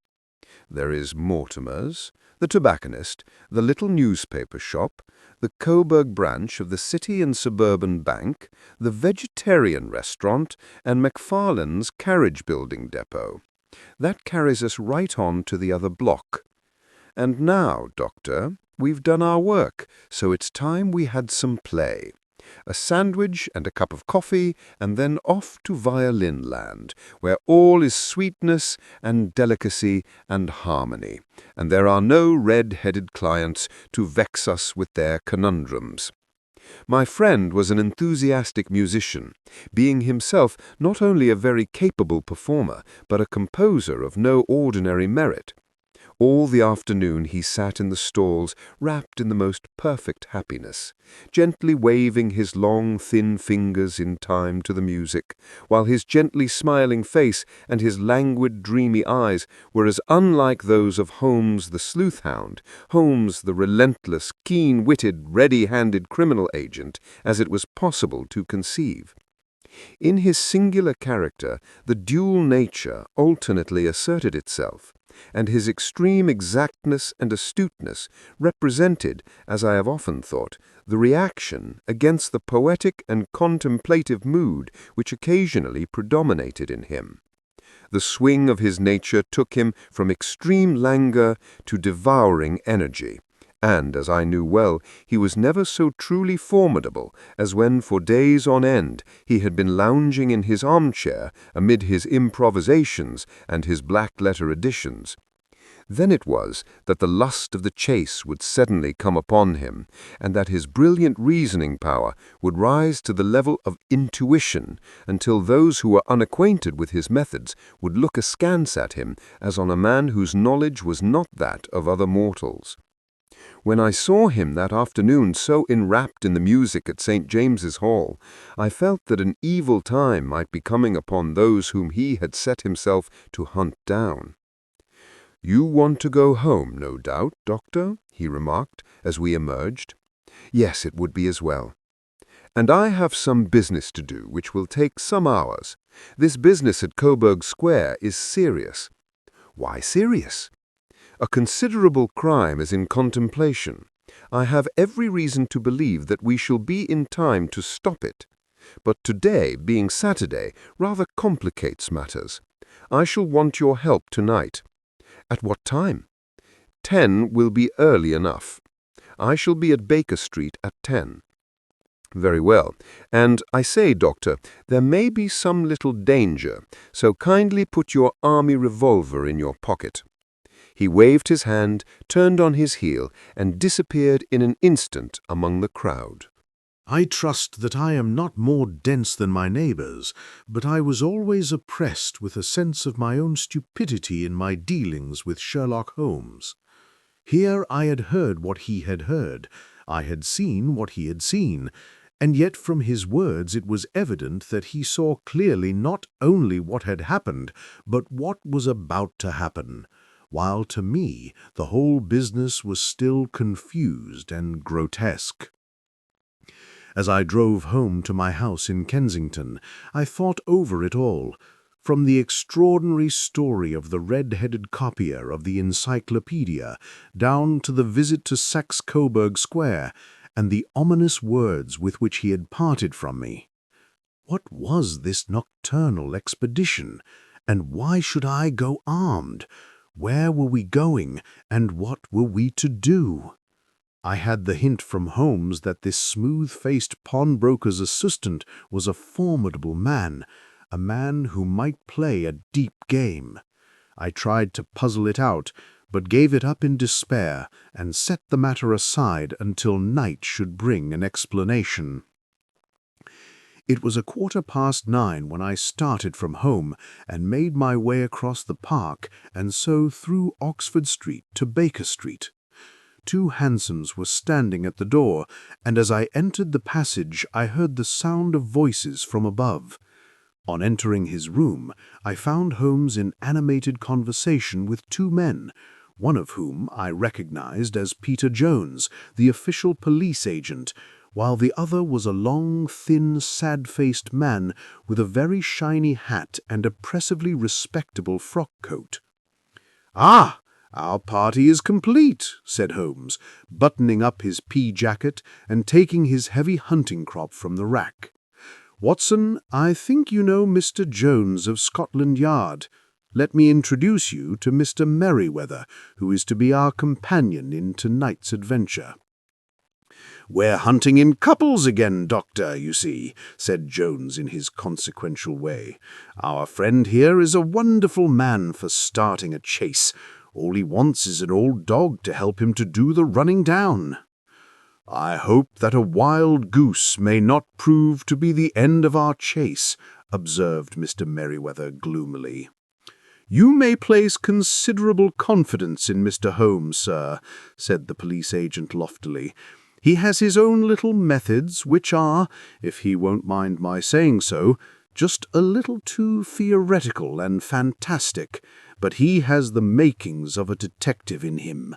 [SPEAKER 1] There is Mortimer's, the tobacconist, the little newspaper shop, the Coburg branch of the City and Suburban Bank, the vegetarian restaurant, and Macfarlane's carriage-building depot. That carries us right on to the other block. And now, Doctor, we've done our work, so it's time we had some play. A sandwich and a cup of coffee, and then off to violin land, where all is sweetness and delicacy and harmony, and there are no red-headed clients to vex us with their conundrums." My friend was an enthusiastic musician, being himself not only a very capable performer, but a composer of no ordinary merit.
[SPEAKER 5] All the afternoon he sat in the stalls, wrapped in the most perfect happiness, gently waving his long, thin fingers in time to the music, while his gently smiling face and his languid, dreamy eyes were as unlike those of Holmes the sleuth-hound, Holmes the relentless, keen-witted, ready-handed criminal agent, as it was possible to conceive. In his singular character, the dual nature alternately asserted itself, and his extreme exactness and astuteness represented, as I have often thought, the reaction against the poetic and contemplative mood which occasionally predominated in him. The swing of his nature took him from extreme languor to devouring energy, and, as I knew well, he was never so truly formidable as when for days on end he had been lounging in his armchair amid his improvisations and his black-letter editions. Then it was that the lust of the chase would suddenly come upon him, and that his brilliant reasoning power would rise to the level of intuition, until those who were unacquainted with his methods would look askance at him as on a man whose knowledge was not that of other mortals. When I saw him that afternoon so enwrapped in the music at St. James's Hall, I felt that an evil time might be coming upon those whom he had set himself to hunt down. "You want to go home, no doubt, Doctor?" he remarked as we emerged. "Yes, it would be as well. And I have some business to do which will take some hours. This business at Coburg Square is serious." "Why serious?" "A considerable crime is in contemplation. I have every reason to believe that we shall be in time to stop it. But today, being Saturday, rather complicates matters. I shall want your help tonight." "At what time?" 10 will be early enough. I shall be at Baker Street at 10. "Very well. And I say, Doctor, there may be some little danger, so kindly put your army revolver in your pocket." He waved his hand, turned on his heel, and disappeared in an instant among the crowd.
[SPEAKER 2] I trust that I am not more dense than my neighbours, but I was always oppressed with a sense of my own stupidity in my dealings with Sherlock Holmes. Here I had heard what he had heard, I had seen what he had seen, and yet from his words it was evident that he saw clearly not only what had happened, but what was about to happen, while to me the whole business was still confused and grotesque. As I drove home to my house in Kensington, I thought over it all, from the extraordinary story of the red-headed copier of the encyclopedia down to the visit to Saxe-Coburg Square and the ominous words with which he had parted from me. What was this nocturnal expedition, and why should I go armed? Where were we going, and what were we to do? I had the hint from Holmes that this smooth-faced pawnbroker's assistant was a formidable man, a man who might play a deep game. I tried to puzzle it out, but gave it up in despair and set the matter aside until night should bring an explanation. It was 9:15 when I started from home and made my way across the park and so through Oxford Street to Baker Street. 2 hansoms were standing at the door, and as I entered the passage I heard the sound of voices from above. On entering his room, I found Holmes in animated conversation with 2 men, one of whom I recognized as Peter Jones, the official police agent, while the other was a long, thin, sad-faced man with a very shiny hat and oppressively respectable frock-coat. "Ah! Our party is complete," said Holmes, buttoning up his pea-jacket and taking his heavy hunting crop from the rack. "Watson, I think you know Mr. Jones of Scotland Yard. Let me introduce you to Mr. Merryweather, who is to be our companion in tonight's adventure." "We're hunting in couples again, Doctor, you see," said Jones in his consequential way. "Our friend here is a wonderful man for starting a chase. All he wants is an old dog to help him to do the running down." "I hope that a wild goose may not prove to be the end of our chase," observed Mr. Merryweather gloomily.
[SPEAKER 4] "You may place considerable confidence in Mr. Holmes, sir," said the police agent loftily. "He has his own little methods, which are, if he won't mind my saying so, just a little too theoretical and fantastic, but he has the makings of a detective in him.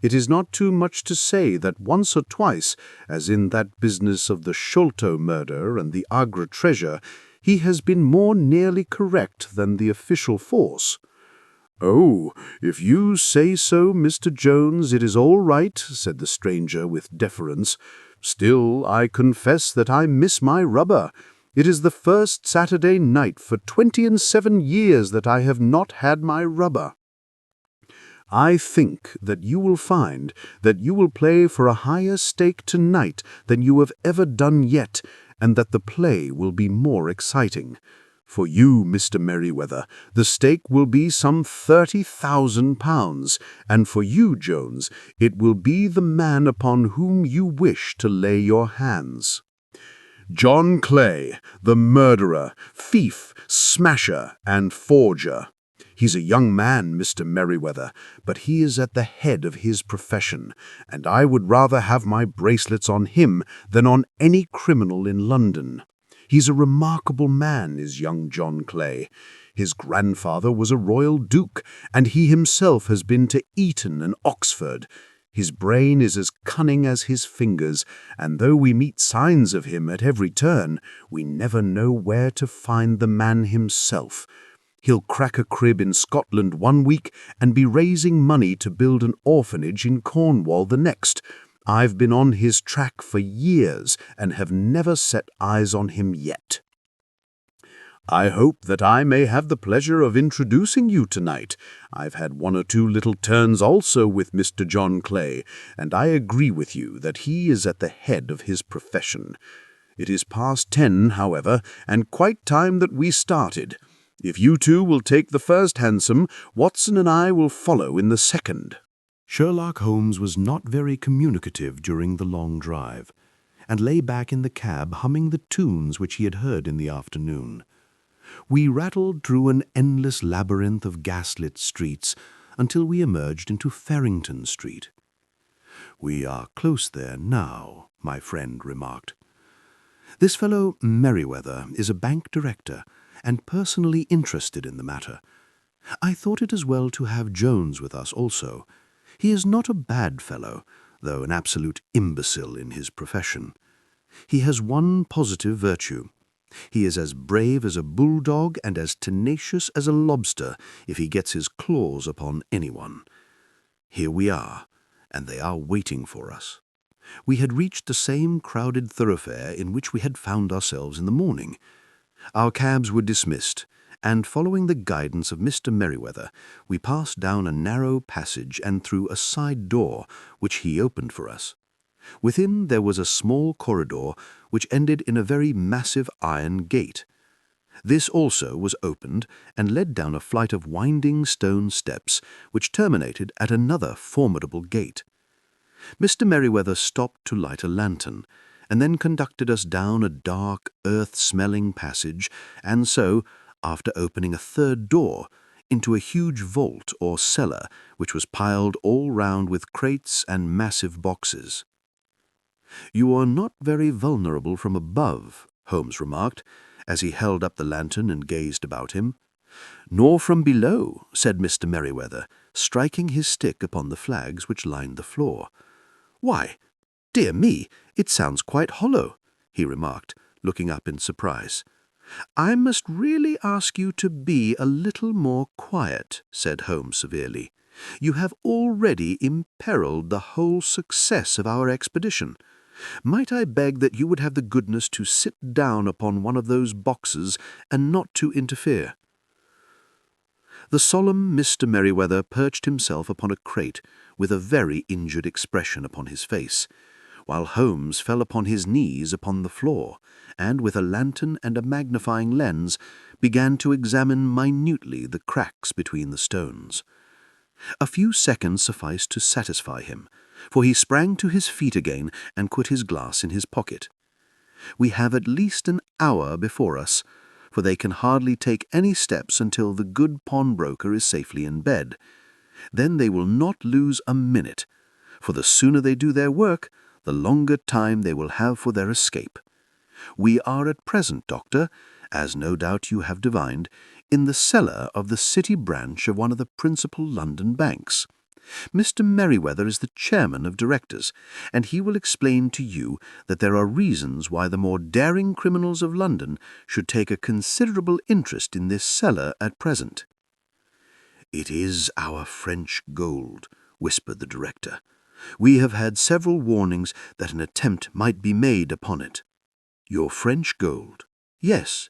[SPEAKER 4] It is not too much to say that once or twice, as in that business of the Sholto murder and the Agra treasure, he has been more nearly correct than the official force." "Oh, if you say so, Mr. Jones, it is all right," said the stranger with deference. "Still, I confess that I miss my rubber. It is the first Saturday night for 27 years that I have not had my rubber." "I think that you will find that you will play for a higher stake tonight than you have ever done yet, and that the play will be more exciting. For you, Mr. Merryweather, the stake will be some £30,000, and for you, Jones, it will be the man upon whom you wish to lay your hands. John Clay, the murderer, thief, smasher, and forger. He's a young man, Mr. Merryweather, but he is at the head of his profession, and I would rather have my bracelets on him than on any criminal in London. He's a remarkable man, is young John Clay. His grandfather was a royal duke, and he himself has been to Eton and Oxford. His brain is as cunning as his fingers, and though we meet signs of him at every turn, we never know where to find the man himself. He'll crack a crib in Scotland one week and be raising money to build an orphanage in Cornwall the next. I've been on his track for years and have never set eyes on him yet. I hope that I may have the pleasure of introducing you tonight. I've had one or two little turns also with Mr. John Clay, and I agree with you that he is at the head of his profession. It is past 10, however, and quite time that we started. If you two will take the first hansom, Watson and I will follow in the second."
[SPEAKER 2] Sherlock Holmes was not very communicative during the long drive, and lay back in the cab humming the tunes which he had heard in the afternoon. We rattled through an endless labyrinth of gaslit streets until we emerged into Farrington Street. "We are close there now," my friend remarked. "This fellow Merryweather is a bank director and personally interested in the matter. I thought it as well to have Jones with us also. He is not a bad fellow, though an absolute imbecile in his profession. He has one positive virtue. He is as brave as a bulldog and as tenacious as a lobster if he gets his claws upon anyone. Here we are, and they are waiting for us." We had reached the same crowded thoroughfare in which we had found ourselves in the morning. Our cabs were dismissed, and following the guidance of Mr. Merryweather, we passed down a narrow passage and through a side door, which he opened for us. Within there was a small corridor which ended in a very massive iron gate. This also was opened and led down a flight of winding stone steps which terminated at another formidable gate. Mr. Merryweather stopped to light a lantern, and then conducted us down a dark, earth-smelling passage, and so, after opening a third door, into a huge vault or cellar which was piled all round with crates and massive boxes. "You are not very vulnerable from above," Holmes remarked, as he held up the lantern and gazed about him. "Nor from below," said Mr. Merryweather, striking his stick upon the flags which lined the floor. "Why, dear me, it sounds quite hollow," he remarked, looking up in surprise. "I must really ask you to be a little more quiet," said Holmes severely. "You have already imperiled the whole success of our expedition. Might I beg that you would have the goodness to sit down upon one of those boxes and not to interfere?" The solemn Mr. Merryweather perched himself upon a crate with a very injured expression upon his face, while Holmes fell upon his knees upon the floor, and with a lantern and a magnifying lens began to examine minutely the cracks between the stones. A few seconds sufficed to satisfy him, for he sprang to his feet again and put his glass in his pocket. "We have at least an hour before us,
[SPEAKER 3] for they can hardly take any steps until the good pawnbroker is safely in bed. Then they will not lose a minute, for the sooner they do their work, the longer time they will have for their escape. We are at present, Doctor, as no doubt you have divined, in the cellar of the city branch of one of the principal London banks. Mr. Merryweather is the chairman of directors, and he will explain to you that there are reasons why the more daring criminals of London should take a considerable interest in this cellar at present. "It is our French gold," whispered the director. "We have had several warnings that an attempt might be made upon it." "Your French gold?" "Yes.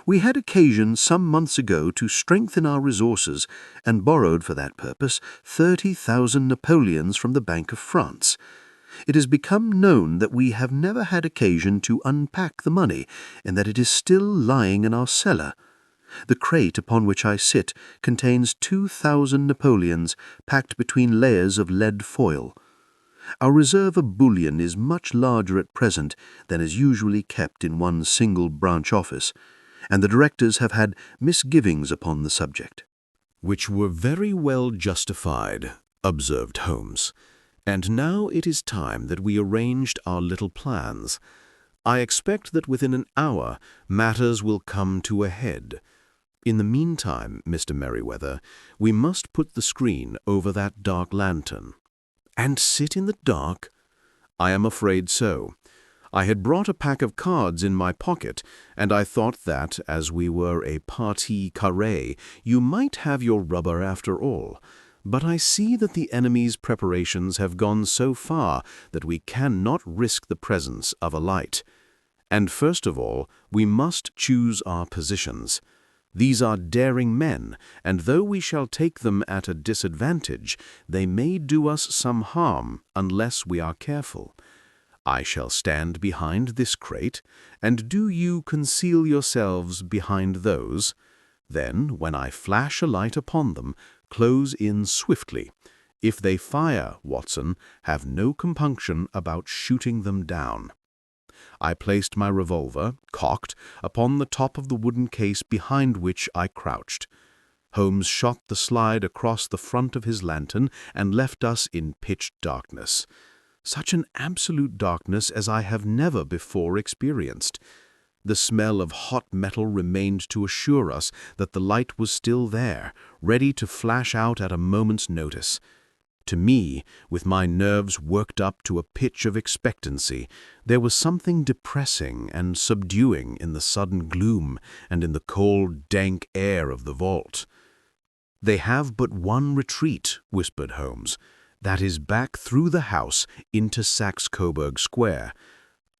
[SPEAKER 3] We had occasion some months ago to strengthen our resources and borrowed for that purpose 30,000 Napoleons from the Bank of France. It has become known that we have never had occasion to unpack the money and that it is still lying in our cellar. The crate upon which I sit contains 2,000 Napoleons packed between layers of lead foil. Our reserve of bullion is much larger at present than is usually kept in one single branch office, and the directors have had misgivings upon the subject."
[SPEAKER 1] "Which were very well justified," observed Holmes. "And now it is time that we arranged our little plans. I expect that within an hour matters will come to a head. In the meantime, Mr. Merryweather, we must put the screen over that dark lantern." "And sit in the dark?" "I am afraid so. I had brought a pack of cards in my pocket, and I thought that, as we were a partie carrée, you might have your rubber after all. But I see that the enemy's preparations have gone so far that we cannot risk the presence of a light. And first of all, we must choose our positions. These are daring men, and though we shall take them at a disadvantage, they may do us some harm unless we are careful. I shall stand behind this crate, and do you conceal yourselves behind those. Then, when I flash a light upon them, close in swiftly. If they fire, Watson, have no compunction about shooting them down." I placed my revolver, cocked, upon the top of the wooden case behind which I crouched. Holmes shot the slide across the front of his lantern and left us in pitch darkness. Such an absolute darkness as I have never before experienced. The smell of hot metal remained to assure us that the light was still there, ready to flash out at a moment's notice. To me, with my nerves worked up to a pitch of expectancy, there was something depressing and subduing in the sudden gloom and in the cold, dank air of the vault. "They have but one retreat," whispered Holmes. "That is back through the house into Saxe-Coburg Square.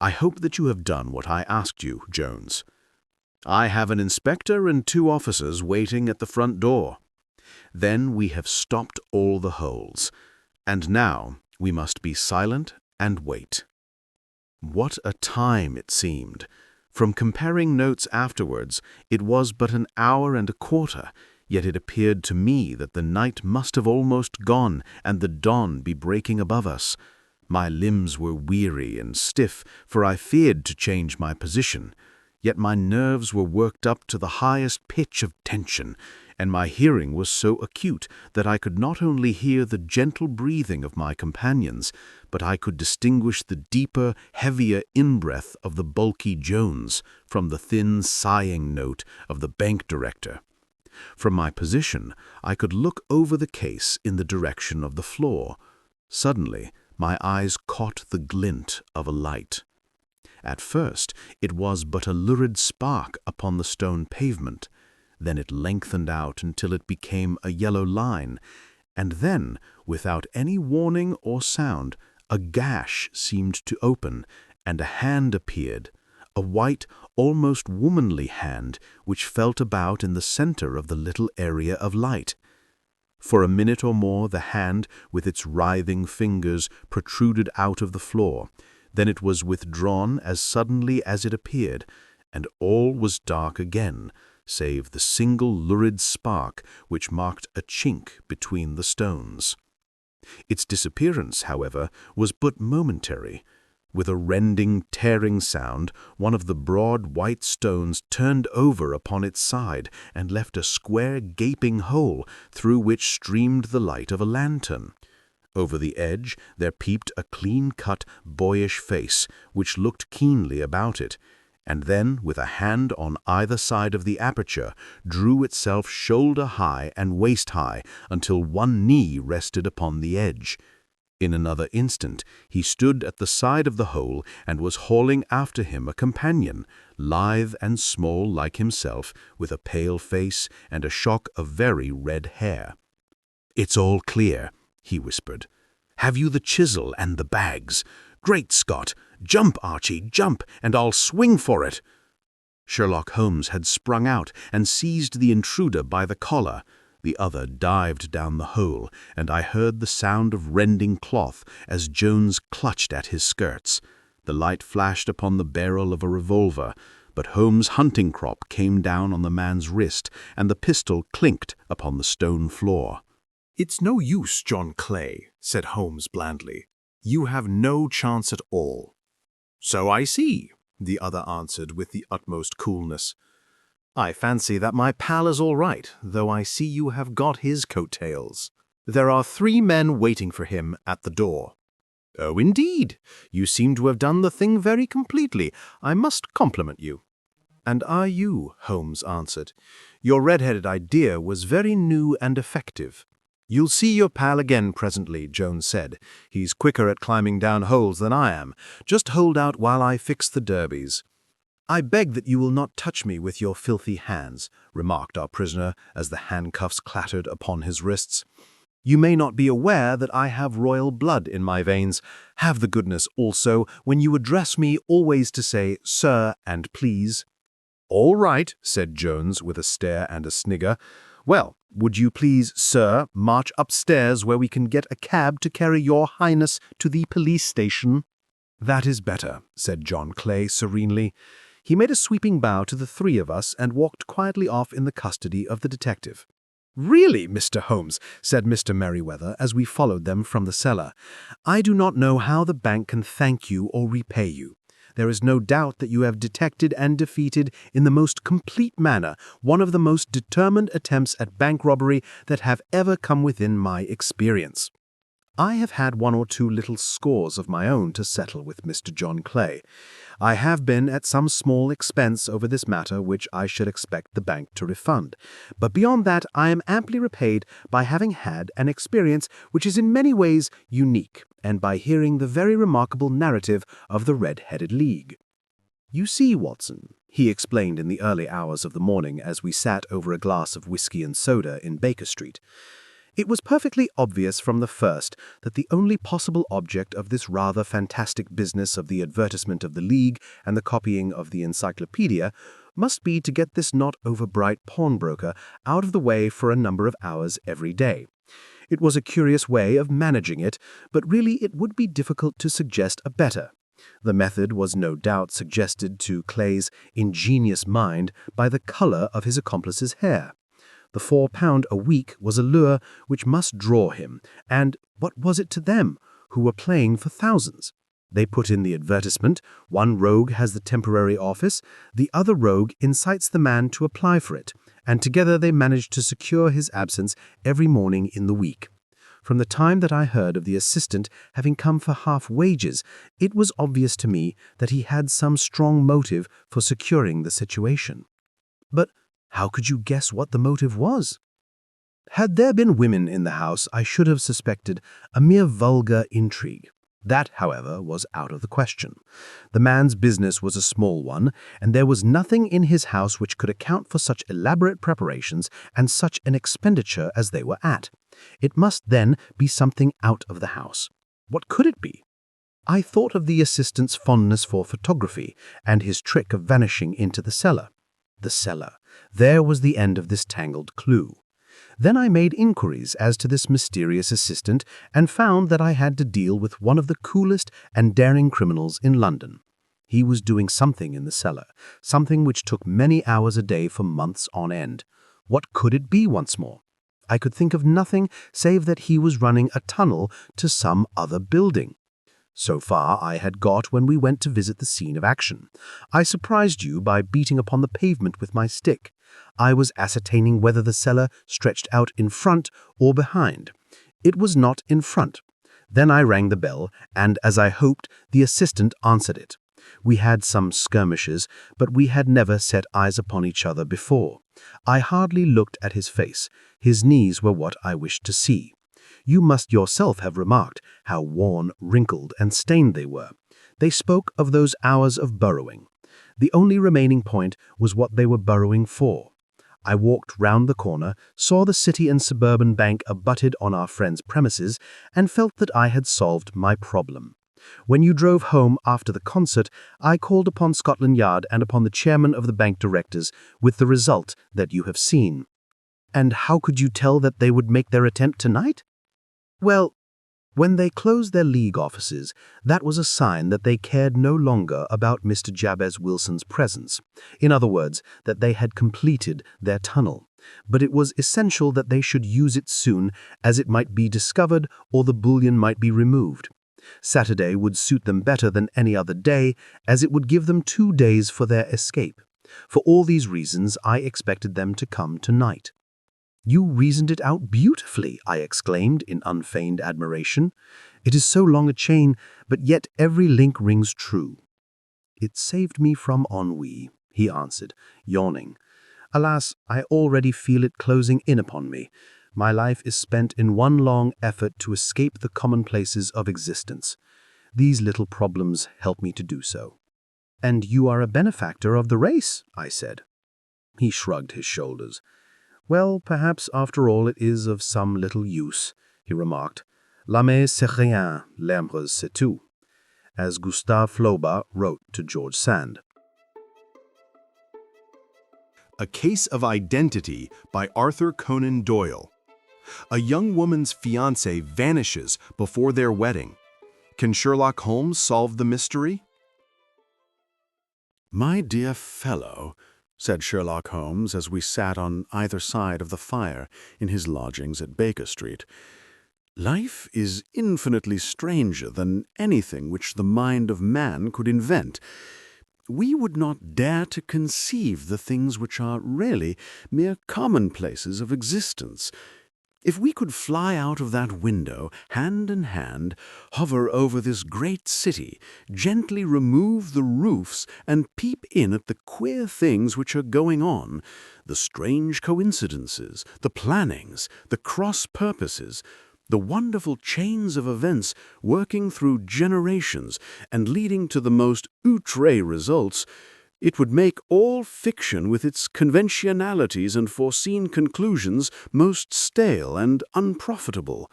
[SPEAKER 1] I hope that you have done what I asked you, Jones." "I have an inspector and 2 officers waiting at the front door." "Then we have stopped all the holes. And now we must be silent and wait." What a time it seemed! From comparing notes afterwards, it was but an hour and a quarter, yet it appeared to me that the night must have almost gone and the dawn be breaking above us. My limbs were weary and stiff, for I feared to change my position. Yet my nerves were worked up to the highest pitch of tension, and my hearing was so acute that I could not only hear the gentle breathing of my companions, but I could distinguish the deeper, heavier in-breath of the bulky Jones from the thin, sighing note of the bank director. From my position, I could look over the case in the direction of the floor. Suddenly, my eyes caught the glint of a light. At first, it was but a lurid spark upon the stone pavement. Then it lengthened out until it became a yellow line, and then, without any warning or sound, a gash seemed to open, and a hand appeared, a white, almost womanly hand, which felt about in the center of the little area of light. For a minute or more the hand, with its writhing fingers, protruded out of the floor. Then it was withdrawn as suddenly as it appeared, and all was dark again, save the single lurid spark which marked a chink between the stones. Its disappearance, however, was but momentary.
[SPEAKER 2] With a rending, tearing sound, one of the broad white stones turned over upon its side and left a square gaping hole through which streamed the light of a lantern. Over the edge there peeped a clean-cut, boyish face, which looked keenly about it, and then, with a hand on either side of the aperture, drew itself shoulder-high and waist-high until one knee rested upon the edge. In another instant he stood at the side of the hole and was hauling after him a companion, lithe and small like himself, with a pale face and a shock of very red hair. "It's all clear," he whispered. "Have you the chisel and the bags? Great Scott! Jump, Archie, jump, and I'll swing for it!" Sherlock Holmes had sprung out and seized the intruder by the collar. The other dived down the hole, and I heard the sound of rending cloth as Jones clutched at his skirts. The light flashed upon the barrel of a revolver, but Holmes' hunting crop came down on the man's wrist, and the pistol clinked upon the stone floor.
[SPEAKER 1] "It's no use, John Clay," said Holmes blandly. "You have no chance at all." "So I see," the other answered with the utmost coolness. "I fancy that my pal is all right, though I see you have got his coattails. There are 3 men waiting for him at the door." "Oh, indeed. You seem to have done the thing very completely. I must compliment you." "And are you?" Holmes answered. "Your red-headed idea was very new and effective." "You'll see your pal again presently," Jones said. "He's quicker at climbing down holes than I am. Just hold out while I fix the derbies." "I beg that you will not touch me with your filthy hands," remarked our prisoner as the handcuffs clattered upon his wrists. "You may not be aware that I have royal blood in my veins. Have the goodness also, when you address me, always to say, 'Sir,' and 'please.'" "All right," said Jones with a stare and a snigger. "Well, would you please, sir, march upstairs where we can get a cab to carry your highness to the police station?" "That is better," said John Clay serenely. He made a sweeping bow to the 3 of us and walked quietly off in the custody of the detective. "Really, Mr. Holmes," said Mr. Merriweather as we followed them from the cellar, "I do not know how the bank can thank you or repay you. There is no doubt that you have detected and defeated in the most complete manner one of the most determined attempts at bank robbery that have ever come within my experience. I have had 1 or 2 little scores of my own to settle with Mr. John Clay. I have been at some small expense over this matter which I should expect the bank to refund. But beyond that, I am amply repaid by having had an experience which is in many ways unique, and by hearing the very remarkable narrative of the Red-Headed League. You see, Watson," he explained in the early hours of the morning as we sat over a glass of whiskey and soda in Baker Street, "it was perfectly obvious from the first that the only possible object of this rather fantastic business of the advertisement of the League and the copying of the encyclopedia must be to get this not-over-bright pawnbroker out of the way for a number of hours every day. It was a curious way of managing it, but really it would be difficult to suggest a better. The method was no doubt suggested to Clay's ingenious mind by the color of his accomplice's hair. The £4 a week was a lure which must draw him, and what was it to them, who were playing for thousands? They put in the advertisement, one rogue has the temporary office, the other rogue incites the man to apply for it, and together they managed to secure his absence every morning in the week. From the time that I heard of the assistant having come for half wages, it was obvious to me that he had some strong motive for securing the situation. But how could you guess what the motive was? Had there been women in the house, I should have suspected a mere vulgar intrigue. That, however, was out of the question. The man's business was a small one, and there was nothing in his house which could account for such elaborate preparations and such an expenditure as they were at. It must then be something out of the house. What could it be? I thought of the assistant's fondness for photography and his trick of vanishing into the cellar. The cellar. There was the end of this tangled clue. Then I made inquiries as to this mysterious assistant and found that I had to deal with one of the coolest and daring criminals in London. He was doing something in the cellar, something which took many hours a day for months on end. What could it be once more? I could think of nothing save that he was running a tunnel to some other building.
[SPEAKER 2] So far I had got when we went to visit the scene of action. I surprised you by beating upon the pavement with my stick. I was ascertaining whether the cellar stretched out in front or behind. It was not in front. Then I rang the bell, and as I hoped, the assistant answered it. We had some skirmishes, but we had never set eyes upon each other before. I hardly looked at his face. His knees were what I wished to see. You must yourself have remarked how worn, wrinkled, and stained they were. They spoke of those hours of burrowing. The only remaining point was what they were burrowing for. I walked round the corner, saw the City and Suburban Bank abutted on our friend's premises, and felt that I had solved my problem. When you drove home after the concert, I called upon Scotland Yard and upon the chairman of the bank directors, with the result that you have seen. And how could you tell that they would make their attempt tonight? Well, when they closed their league offices, that was a sign that they cared no longer about Mr. Jabez Wilson's presence. In other words, that they had completed their tunnel. But it was essential that they should use it soon, as it might be discovered or the bullion might be removed. Saturday would suit them better than any other day, as it would give them 2 days for their escape. For all these reasons, I expected them to come tonight. You reasoned it out beautifully, I exclaimed in unfeigned admiration. It is so long a chain, but yet every link rings true. It saved me from ennui, he answered, yawning. Alas, I already feel it closing in upon me. My life is spent in one long effort to escape the commonplaces of existence. These little problems help me to do so. And you are a benefactor of the race, I said. He shrugged his shoulders. Well, perhaps after all it is of some little use, he remarked. L'âme c'est rien, l'âme c'est tout, as Gustave Flaubert wrote to George Sand.
[SPEAKER 1] A Case of Identity by Arthur Conan Doyle. A young woman's fiancé vanishes before their wedding. Can Sherlock Holmes solve the mystery?
[SPEAKER 3] "My dear fellow," said Sherlock Holmes as we sat on either side of the fire in his lodgings at Baker Street, "life is infinitely stranger than anything which the mind of man could invent. We would not dare to conceive the things which are really mere commonplaces of existence. If we could fly out of that window, hand in hand, hover over this great city, gently remove the roofs and peep in at the queer things which are going on, the strange coincidences, the plannings, the cross-purposes, the wonderful chains of events working through generations and leading to the most outré results, it would make all fiction with its conventionalities and foreseen conclusions most stale and unprofitable.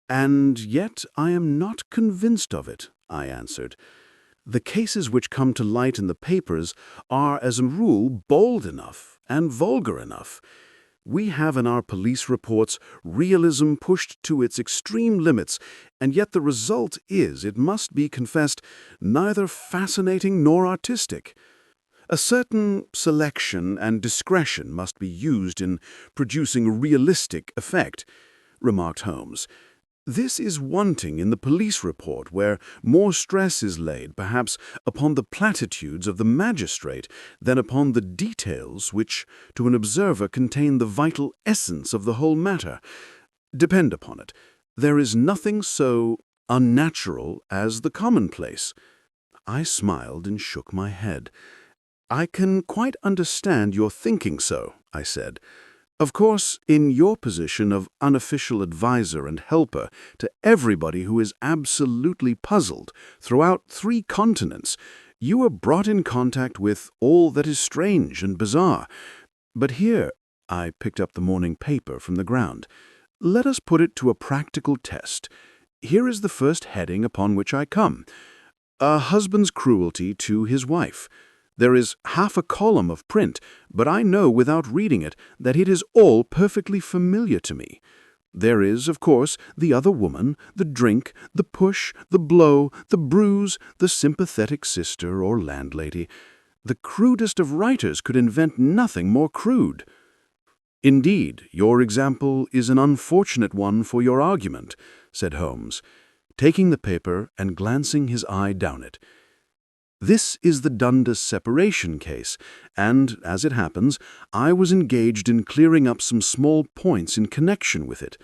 [SPEAKER 3] And yet I am not convinced of it, I answered. The cases which come to light in the papers are, as a rule, bold enough and vulgar enough. We have in our police reports realism pushed to its extreme limits, and yet the result is, it must be confessed, neither fascinating nor artistic. A certain selection and discretion must be used in producing realistic effect, remarked Holmes. This is wanting in the police report, where more stress is laid, perhaps, upon the platitudes of the magistrate than upon the details which, to an observer, contain the vital essence of the whole matter. Depend upon it, there is nothing so unnatural as the commonplace. I smiled and shook my head. I can quite understand your thinking so, I said. Of course, in your position of unofficial advisor and helper to everybody who is absolutely puzzled throughout 3 continents, you are brought in contact with all that is strange and bizarre. But here, I picked up the morning paper from the ground. Let us put it to a practical test. Here is the first heading upon which I come. A husband's cruelty to his wife. There is half a column of print, but I know without reading it that it is all perfectly familiar to me. There is, of course, the other woman, the drink, the push, the blow, the bruise, the sympathetic sister or landlady. The crudest of writers could invent nothing more crude. Indeed, your example is an unfortunate one for your argument, said Holmes. taking the paper and glancing his eye down it. "This is the Dundas separation case, and, as it happens, I was engaged in clearing up some small points in connection with it.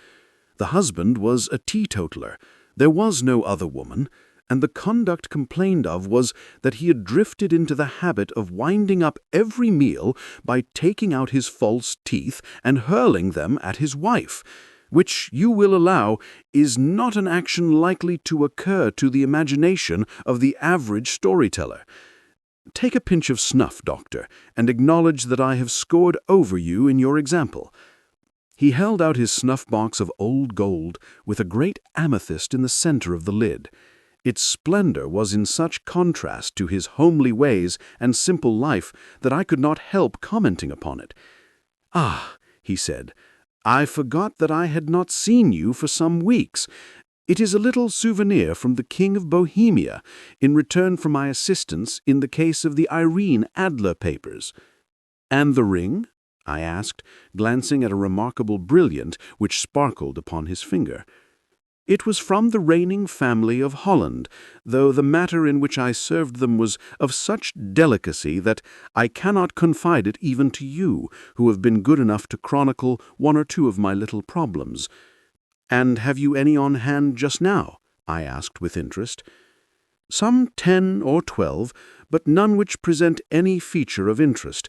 [SPEAKER 3] The husband was a teetotaler. There was no other woman, and the conduct complained of was that he had drifted into the habit of winding up every meal by taking out his false teeth and hurling them at his wife, which, you will allow, is not an action likely to occur to the imagination of the average storyteller. Take a pinch of snuff, Doctor, and acknowledge that I have scored over you in your example." He held out his snuff-box of old gold with a great amethyst in the center of the lid. Its splendor was in such contrast to his homely ways and simple life that I could not help commenting upon it. "Ah," he said, "I forgot that I had not seen you for some weeks. It is a little souvenir from the King of Bohemia in return for my assistance in the case of the Irene Adler papers." "And the ring?" I asked, glancing at a remarkable brilliant which sparkled upon his finger. "It was from the reigning family of Holland, though the matter in which I served them was of such delicacy that I cannot confide it even to you, who have been good enough to chronicle one or two of my little problems." "And have you any on hand just now?" I asked with interest. "Some 10 or 12, but none which present any feature of interest.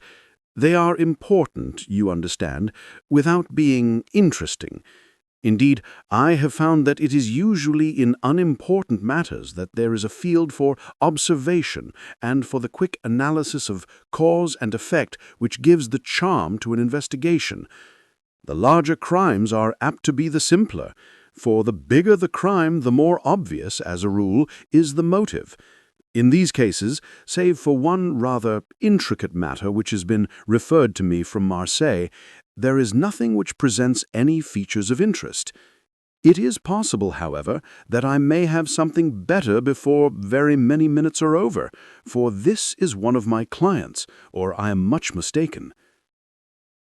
[SPEAKER 3] They are important, you understand, without being interesting. Indeed, I have found that it is usually in unimportant matters that there is a field for observation and for the quick analysis of cause and effect which gives the charm to an investigation. The larger crimes are apt to be the simpler, for the bigger the crime, the more obvious, as a rule, is the motive. In these cases, save for one rather intricate matter which has been referred to me from Marseille, there is nothing which presents any features of interest. It is possible, however, that I may have something better before very many minutes are over, for this is one of my clients, or I am much mistaken."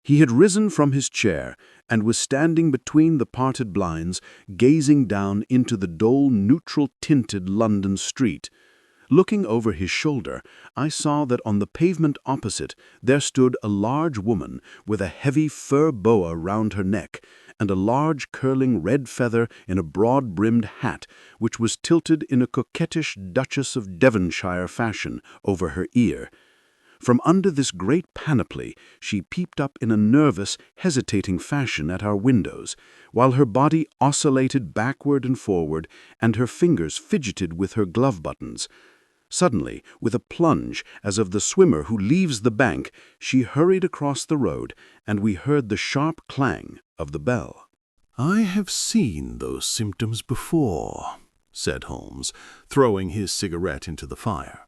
[SPEAKER 3] He had risen from his chair and was standing between the parted blinds, gazing down into the dull, neutral-tinted London street. Looking over his shoulder, I saw that on the pavement opposite there stood a large woman with a heavy fur boa round her neck and a large curling red feather in a broad-brimmed hat which was tilted in a coquettish Duchess of Devonshire fashion over her ear. From under this great panoply she peeped up in a nervous, hesitating fashion at our windows, while her body oscillated backward and forward and her fingers fidgeted with her glove buttons. Suddenly, with a plunge, as of the swimmer who leaves the bank, she hurried across the road, and we heard the sharp clang of the bell.
[SPEAKER 2] "I have seen those symptoms before," said Holmes, throwing his cigarette into the fire.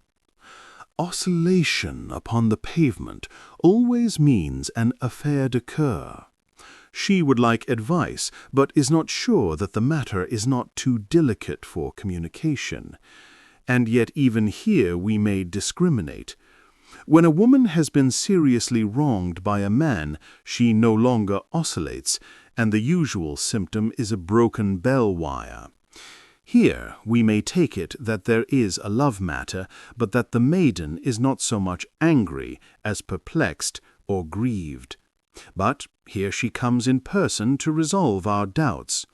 [SPEAKER 2] "Oscillation upon the pavement always means an affaire de cœur. She would like advice, but is not sure that the matter is not too delicate for communication. And yet even here we may discriminate. When a woman has been seriously wronged by a man, she no longer oscillates, and the usual symptom is a broken bell wire. Here we may take it that there is a love matter, but that the maiden is not so much angry as perplexed or grieved. But here she comes in person to resolve our doubts."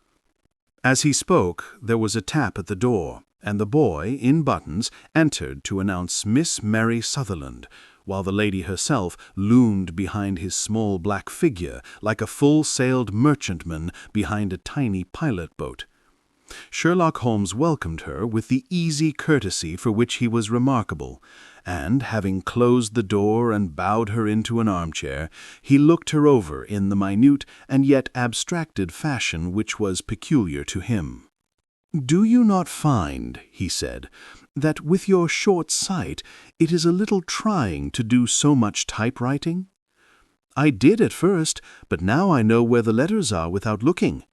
[SPEAKER 2] As he spoke, there was a tap at the door, and the boy, in buttons, entered to announce Miss Mary Sutherland, while the lady herself loomed behind his small black figure like a full-sailed merchantman behind a tiny pilot-boat. Sherlock Holmes welcomed her with the easy courtesy for which he was remarkable, and, having closed the door and bowed her into an armchair, he looked her over in the minute and yet abstracted fashion which was peculiar to him. "Do you not find," he said, "that with your short sight it is a little trying to do so much typewriting? I did at first, but now I know where the letters are without looking."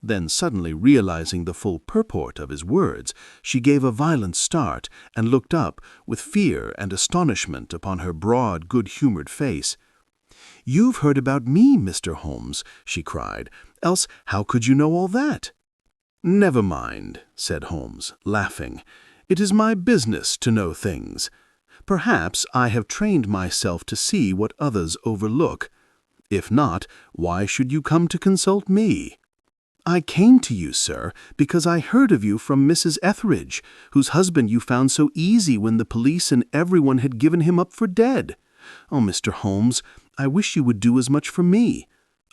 [SPEAKER 2] Then, suddenly realizing the full purport of his words, she gave a violent start and looked up with fear and astonishment upon her broad, good-humored face. "You've heard about me, Mr. Holmes," she cried, "else how could you know all that?" "Never mind," said Holmes, laughing. "It is my business to know things. Perhaps I have trained myself to see what others overlook. If not, why should you come to consult me?" "I came to you, sir, because I heard of you from Mrs. Etheridge, whose husband you found so easy when the police and everyone had given him up for dead. Oh, Mr. Holmes, I wish you would do as much for me.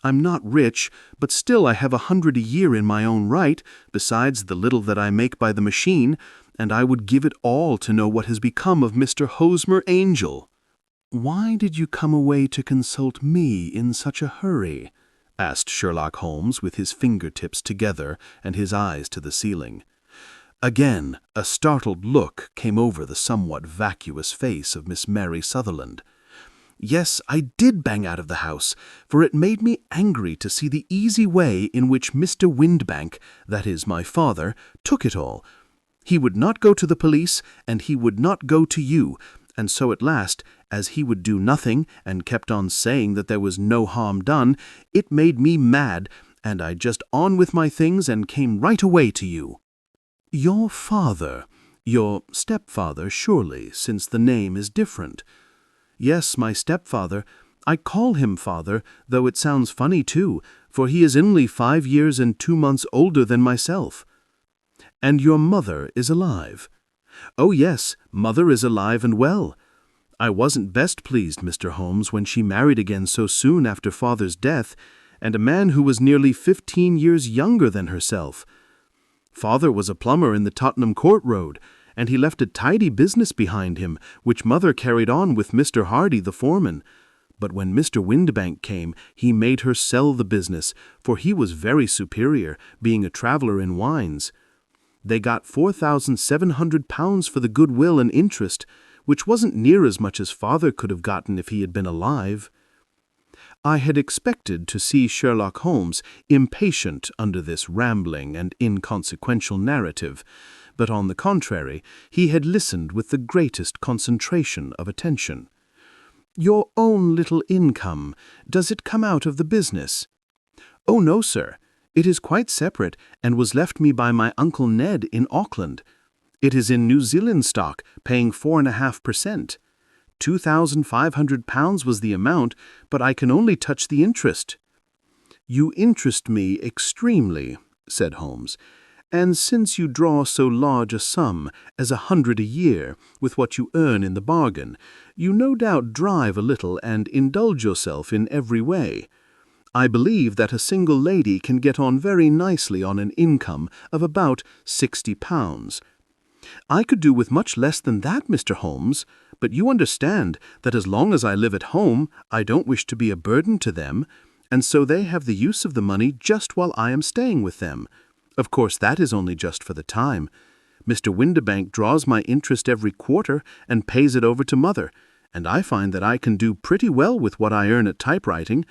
[SPEAKER 2] I'm not rich, but still I have 100 a year in my own right, besides the little that I make by the machine, and I would give it all to know what has become of Mr. Hosmer Angel." "Why did you come away to consult me in such a hurry?" asked Sherlock Holmes, with his fingertips together and his eyes to the ceiling. Again, a startled look came over the somewhat vacuous face of Miss Mary Sutherland. "Yes, I did bang out of the house, for it made me angry to see the easy way in which Mr. Windbank, that is my father, took it all. He would not go to the police, and he would not go to you, and so at last, as he would do nothing and kept on saying that there was no harm done, it made me mad, and I just on with my things and came right away to you." "Your father, your stepfather, surely, since the name is different." "Yes, my stepfather. I call him father, though it sounds funny too, for he is only 5 years and 2 months older than myself." "And your mother is alive?" "Oh yes, mother is alive and well. I wasn't best pleased, Mr. Holmes, when she married again so soon after father's death, and a man who was nearly 15 years younger than herself. Father was a plumber in the Tottenham Court Road, and he left a tidy business behind him, which mother carried on with Mr. Hardy, the foreman. But when Mr. Windbank came, he made her sell the business, for he was very superior, being a traveller in wines. They got £4,700 for the goodwill and interest, which wasn't near as much as father could have gotten if he had been alive." I had expected to see Sherlock Holmes impatient under this rambling and inconsequential narrative, but on the contrary, he had listened with the greatest concentration of attention. "Your own little income, does it come out of the business?" "Oh, no, sir. It is quite separate, and was left me by my Uncle Ned in Auckland. It is in New Zealand stock, paying 4.5%. £2,500 was the amount, but I can only touch the interest." "You interest me extremely," said Holmes, "and since you draw so large a sum as 100 a year, with what you earn in the bargain, you no doubt drive a little and indulge yourself in every way. I believe that a single lady can get on very nicely on an income of about £60. I could do with much less than that, Mr. Holmes, but you understand that as long as I live at home, I don't wish to be a burden to them, and so they have the use of the money just while I am staying with them. Of course, that is only just for the time. Mr. Windibank draws my interest every quarter and pays it over to mother, and I find that I can do pretty well with what I earn at typewriting.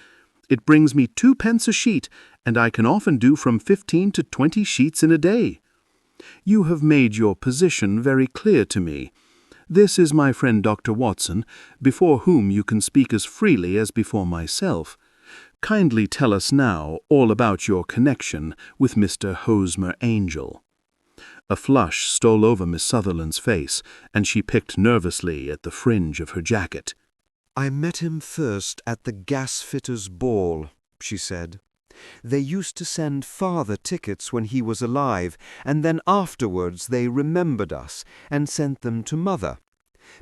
[SPEAKER 2] It brings me 2 pence a sheet, and I can often do from 15 to 20 sheets in a day." "You have made your position very clear to me. This is my friend Dr. Watson, before whom you can speak as freely as before myself. Kindly tell us now all about your connection with Mr. Hosmer Angel." A flush stole over Miss Sutherland's face, and she picked nervously at the fringe of her jacket.
[SPEAKER 5] "I met him first at the gasfitter's ball," she said. "They used to send father tickets when he was alive, and then afterwards they remembered us and sent them to mother.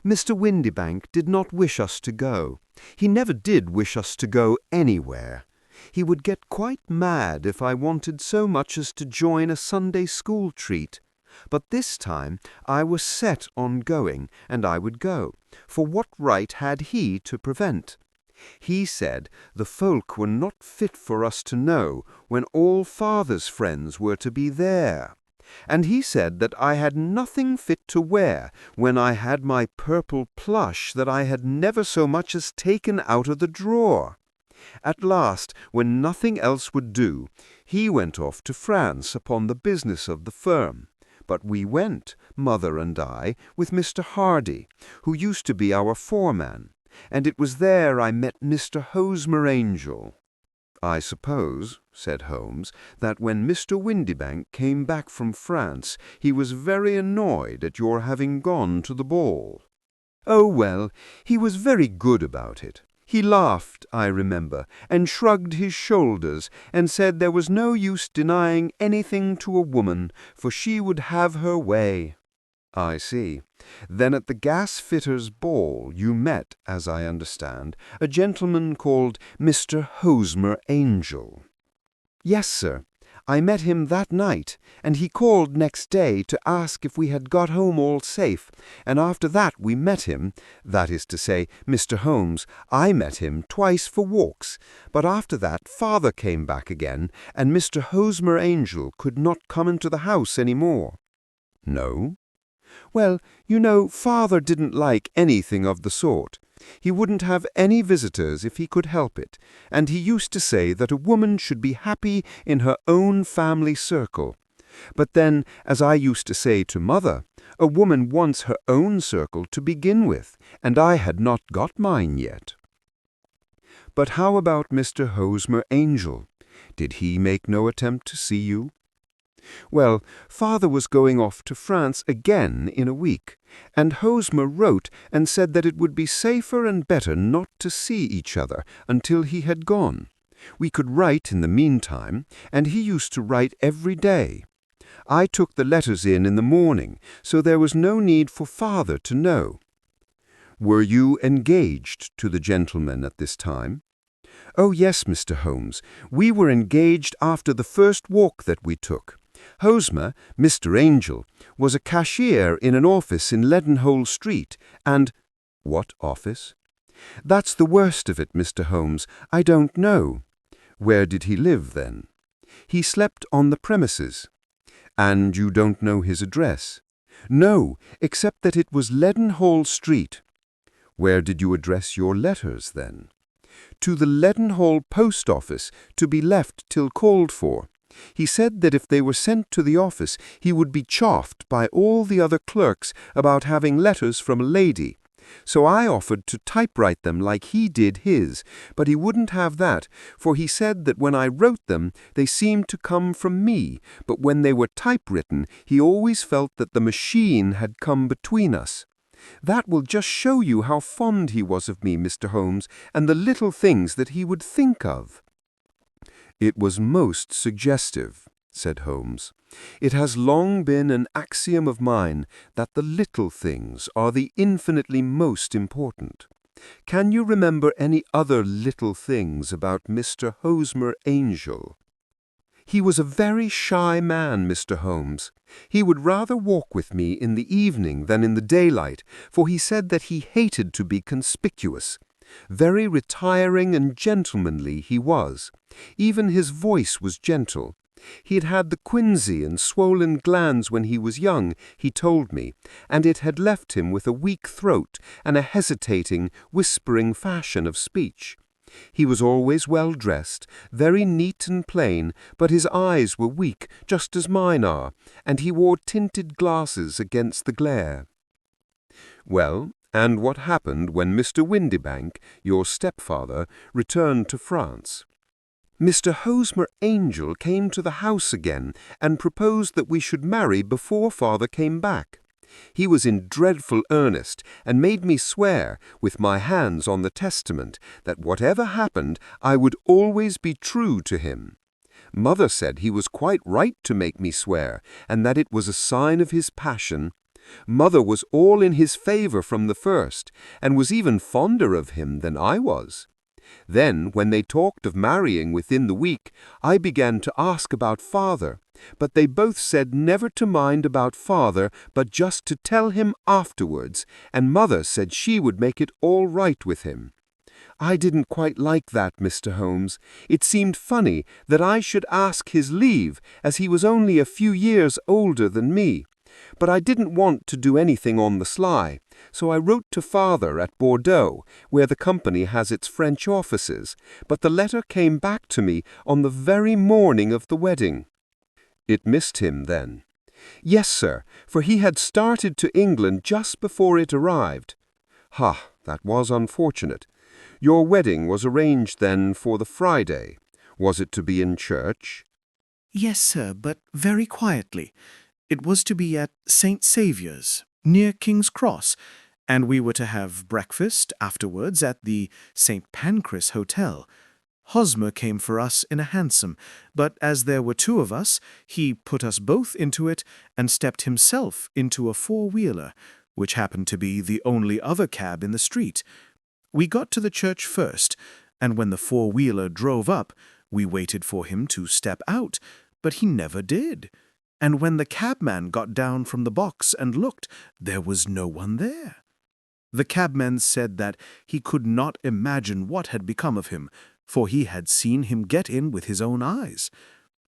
[SPEAKER 5] Mr. Windibank did not wish us to go. He never did wish us to go anywhere. He would get quite mad if I wanted so much as to join a Sunday school treat. But this time I was set on going, and I would go, for what right had he to prevent? He said the folk were not fit for us to know when all father's friends were to be there. And he said that I had nothing fit to wear when I had my purple plush that I had never so much as taken out of the drawer. At last, when nothing else would do, he went off to France upon the business of the firm. But we went, mother and I, with Mr. Hardy, who used to be our foreman, and it was there I met Mr. Hosmer Angel." "I suppose," said Holmes, "that when Mr. Windibank came back from France, he was very annoyed at your having gone to the ball." "Oh, well, he was very good about it. He laughed, I remember, and shrugged his shoulders, and said there was no use denying anything to a woman, for she would have her way." "I see. Then at the gas-fitters' ball you met, as I understand, a gentleman called Mr. Hosmer Angel." "Yes, sir. I met him that night, and he called next day to ask if we had got home all safe, and after that we met him, that is to say, Mr. Holmes, I met him twice for walks, but after that father came back again, and Mr. Hosmer Angel could not come into the house any more." "No?" "Well, you know, father didn't like anything of the sort. He wouldn't have any visitors if he could help it, and he used to say that a woman should be happy in her own family circle. But then, as I used to say to mother, a woman wants her own circle to begin with, and I had not got mine yet." "But how about Mr. Hosmer Angel? Did he make no attempt to see you?" "Well, father was going off to France again in a week, and Hosmer wrote and said that it would be safer and better not to see each other until he had gone. We could write in the meantime, and he used to write every day. I took the letters in the morning, so there was no need for father to know." "Were you engaged to the gentleman at this time?" "Oh, yes, Mr. Holmes. We were engaged after the first walk that we took. Hosmer, Mr. Angel, was a cashier in an office in Leadenhall Street, and—" "What office?" "That's the worst of it, Mr. Holmes. I don't know." "Where did he live, then?" "He slept on the premises." "And you don't know his address?" "No, except that it was Leadenhall Street." "Where did you address your letters, then?" "To the Leadenhall post office, to be left till called for. He said that if they were sent to the office, he would be chaffed by all the other clerks about having letters from a lady. So I offered to typewrite them like he did his, but he wouldn't have that, for he said that when I wrote them, they seemed to come from me, but when they were typewritten, he always felt that the machine had come between us. That will just show you how fond he was of me, Mr. Holmes, and the little things that he would think of." "It was most suggestive," said Holmes. "It has long been an axiom of mine that the little things are the infinitely most important. Can you remember any other little things about Mr. Hosmer Angel?" "He was a very shy man, Mr. Holmes. He would rather walk with me in the evening than in the daylight, for he said that he hated to be conspicuous. Very retiring and gentlemanly he was. Even his voice was gentle. He had had the quinsy and swollen glands when he was young, he told me, and it had left him with a weak throat and a hesitating, whispering fashion of speech. He was always well dressed, very neat and plain, but his eyes were weak, just as mine are, and he wore tinted glasses against the glare." "Well, and what happened when Mr. Windibank, your stepfather, returned to France?" "Mr. Hosmer Angel came to the house again and proposed that we should marry before father came back. He was in dreadful earnest and made me swear, with my hands on the testament, that whatever happened I would always be true to him. Mother said he was quite right to make me swear, and that it was a sign of his passion. Mother was all in his favor from the first, and was even fonder of him than I was. Then, when they talked of marrying within the week, I began to ask about father, but they both said never to mind about father, but just to tell him afterwards, and mother said she would make it all right with him. I didn't quite like that, Mr. Holmes. It seemed funny that I should ask his leave, as he was only a few years older than me. But I didn't want to do anything on the sly, so I wrote to father at Bordeaux, where the company has its French offices, but the letter came back to me on the very morning of the wedding." "It missed him, then?" "Yes, sir, for he had started to England just before it arrived." "Ha, that was unfortunate. Your wedding was arranged, then, for the Friday. Was it to be in church?
[SPEAKER 2] Yes, sir, but very quietly. It was to be at St. Saviour's, near King's Cross, and we were to have breakfast afterwards at the St. Pancras Hotel. Hosmer came for us in a hansom, but as there were two of us, he put us both into it and stepped himself into a four-wheeler, which happened to be the only other cab in the street. We got to the church first, and when the four-wheeler drove up, we waited for him to step out, but he never did. And when the cabman got down from the box and looked, there was no one there. The cabman said that he could not imagine what had become of him, for he had seen him get in with his own eyes.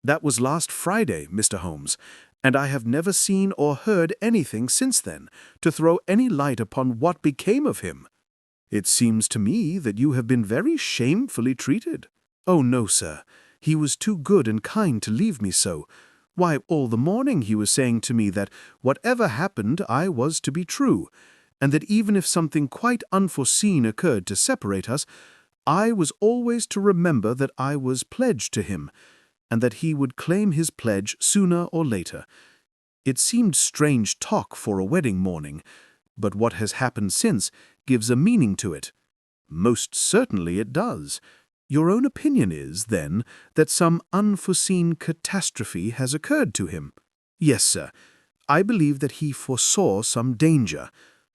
[SPEAKER 2] That was last Friday, Mr. Holmes, and I have never seen or heard anything since then to throw any light upon what became of him. It seems to me that you have been very shamefully treated. Oh, no, sir. He was too good and kind to leave me so. Why, all the morning he was saying to me that whatever happened, I was to be true, and that even if something quite unforeseen occurred to separate us, I was always to remember that I was pledged to him, and that he would claim his pledge sooner or later. It seemed strange talk for a wedding morning, but what has happened since gives a meaning to it. Most certainly it does. Your own opinion is, then, that some unforeseen catastrophe has occurred to him. Yes, sir. I believe that he foresaw some danger,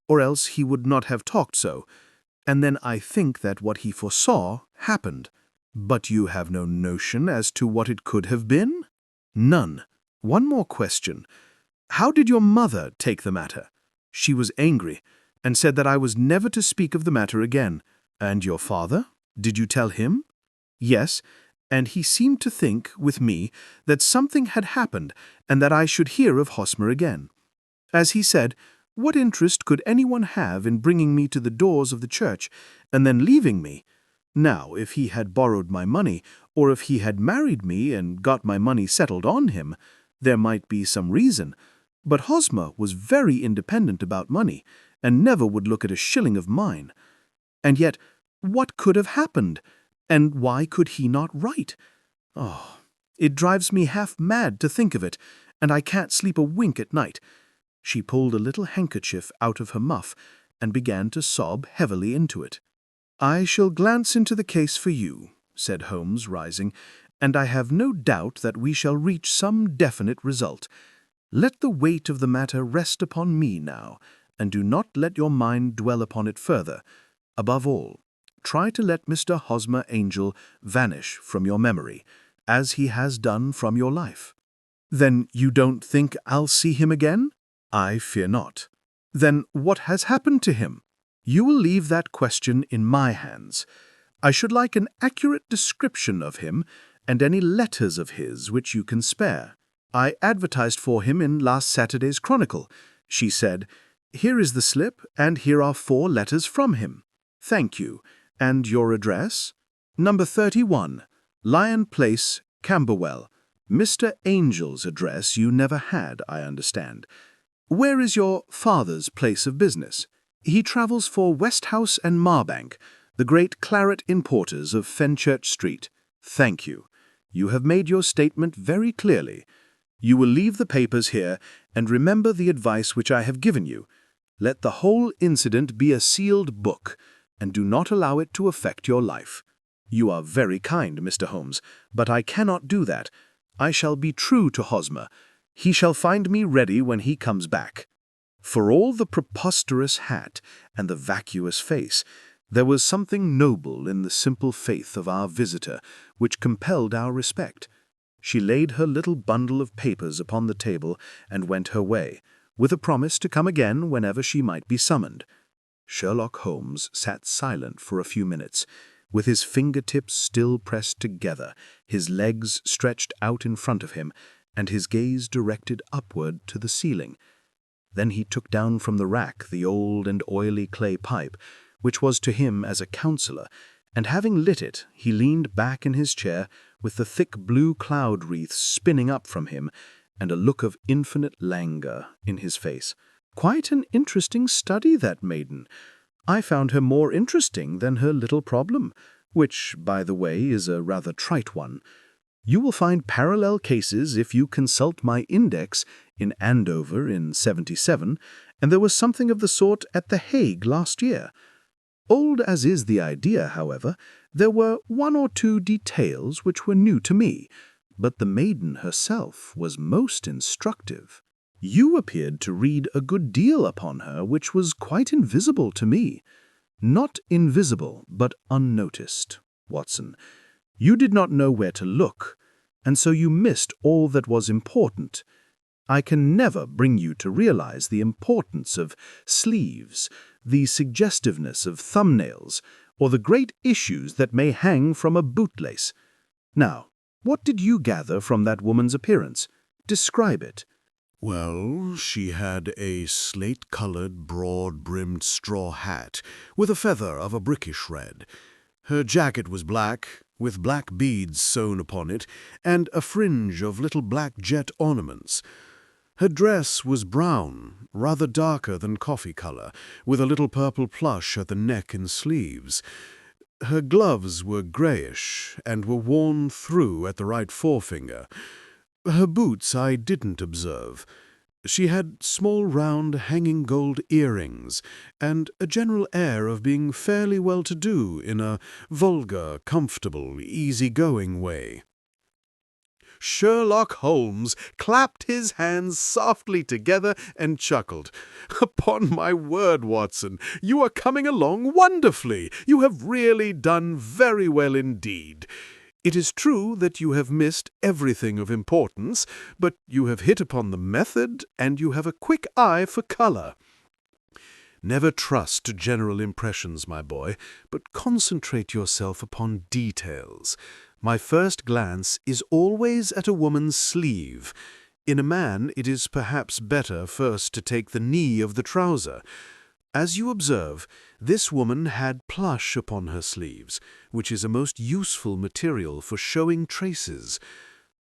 [SPEAKER 2] or else he would not have talked so, and then I think that what he foresaw happened. But you have no notion as to what it could have been? None. One more question. How did your mother take the matter? She was angry, and said that I was never to speak of the matter again. And your father? Did you tell him? Yes, and he seemed to think, with me, that something had happened, and that I should hear of Hosmer again. As he said, what interest could anyone have in bringing me to the doors of the church, and then leaving me? Now, if he had borrowed my money, or if he had married me and got my money settled on him, there might be some reason. But Hosmer was very independent about money, and never would look at a shilling of mine. And yet, what could have happened? And why could he not write? Oh, it drives me half mad to think of it, and I can't sleep a wink at night. She pulled a little handkerchief out of her muff and began to sob heavily into it. I shall glance into the case for you, said Holmes, rising, and I have no doubt that we shall reach some definite result. Let the weight of the matter rest upon me now, and do not let your mind dwell upon it further. Above all, try to let Mr. Hosmer Angel vanish from your memory, as he has done from your life. Then you don't think I'll see him again? I fear not. Then what has happened to him? You will leave that question in my hands. I should like an accurate description of him, and any letters of his which you can spare. I advertised for him in last Saturday's Chronicle. She said, here is the slip, and here are 4 letters from him. Thank you. And your address? Number 31, Lion Place, Camberwell. Mr. Angel's address you never had, I understand. Where is your father's place of business? He travels for Westhouse and Marbank, the great claret importers of Fenchurch Street. Thank you. You have made your statement very clearly. You will leave the papers here, and remember the advice which I have given you. Let the whole incident be a sealed book, and do not allow it to affect your life. You are very kind, Mr. Holmes, but I cannot do that. I shall be true to Hosmer. He shall find me ready when he comes back. For all the preposterous hat and the vacuous face, there was something noble in the simple faith of our visitor which compelled our respect. She laid her little bundle of papers upon the table and went her way, with a promise to come again whenever she might be summoned. Sherlock Holmes sat silent for a few minutes, with his fingertips still pressed together, his legs stretched out in front of him, and his gaze directed upward to the ceiling. Then he took down from the rack the old and oily clay pipe, which was to him as a counselor, and having lit it, he leaned back in his chair with the thick blue cloud wreath spinning up from him, and a look of infinite languor in his face. Quite an interesting study, that maiden. I found her more interesting than her little problem, which, by the way, is a rather trite one. You will find parallel cases if you consult my index in Andover in '77, and there was something of the sort at The Hague last year. Old as is the idea, however, there were one or two details which were new to me, but the maiden herself was most instructive. You appeared to read a good deal upon her which was quite invisible to me. Not invisible, but unnoticed, Watson. You did not know where to look, and so you missed all that was important. I can never bring you to realize the importance of sleeves, the suggestiveness of thumbnails, or the great issues that may hang from a bootlace. Now, what did you gather from that woman's appearance? Describe it.
[SPEAKER 1] Well, she had a slate-colored, broad-brimmed straw hat with a feather of a brickish red. Her jacket was black, with black beads sewn upon it, and a fringe of little black jet ornaments. Her dress was brown, rather darker than coffee color, with a little purple plush at the neck and sleeves. Her gloves were grayish, and were worn through at the right forefinger. Her boots I didn't observe. She had small round hanging gold earrings, and a general air of being fairly well-to-do in a vulgar, comfortable, easy-going way. Sherlock Holmes clapped his hands softly together and chuckled. "Upon my word, Watson, you are coming along wonderfully. You have really done very well indeed. It is true that you have missed everything of importance, but you have hit upon the method, and you have a quick eye for color. Never trust general impressions, my boy, but concentrate yourself upon details. My first glance is always at a woman's sleeve. In a man, it is perhaps better first to take the knee of the trouser. As you observe, this woman had plush upon her sleeves, which is a most useful material for showing traces.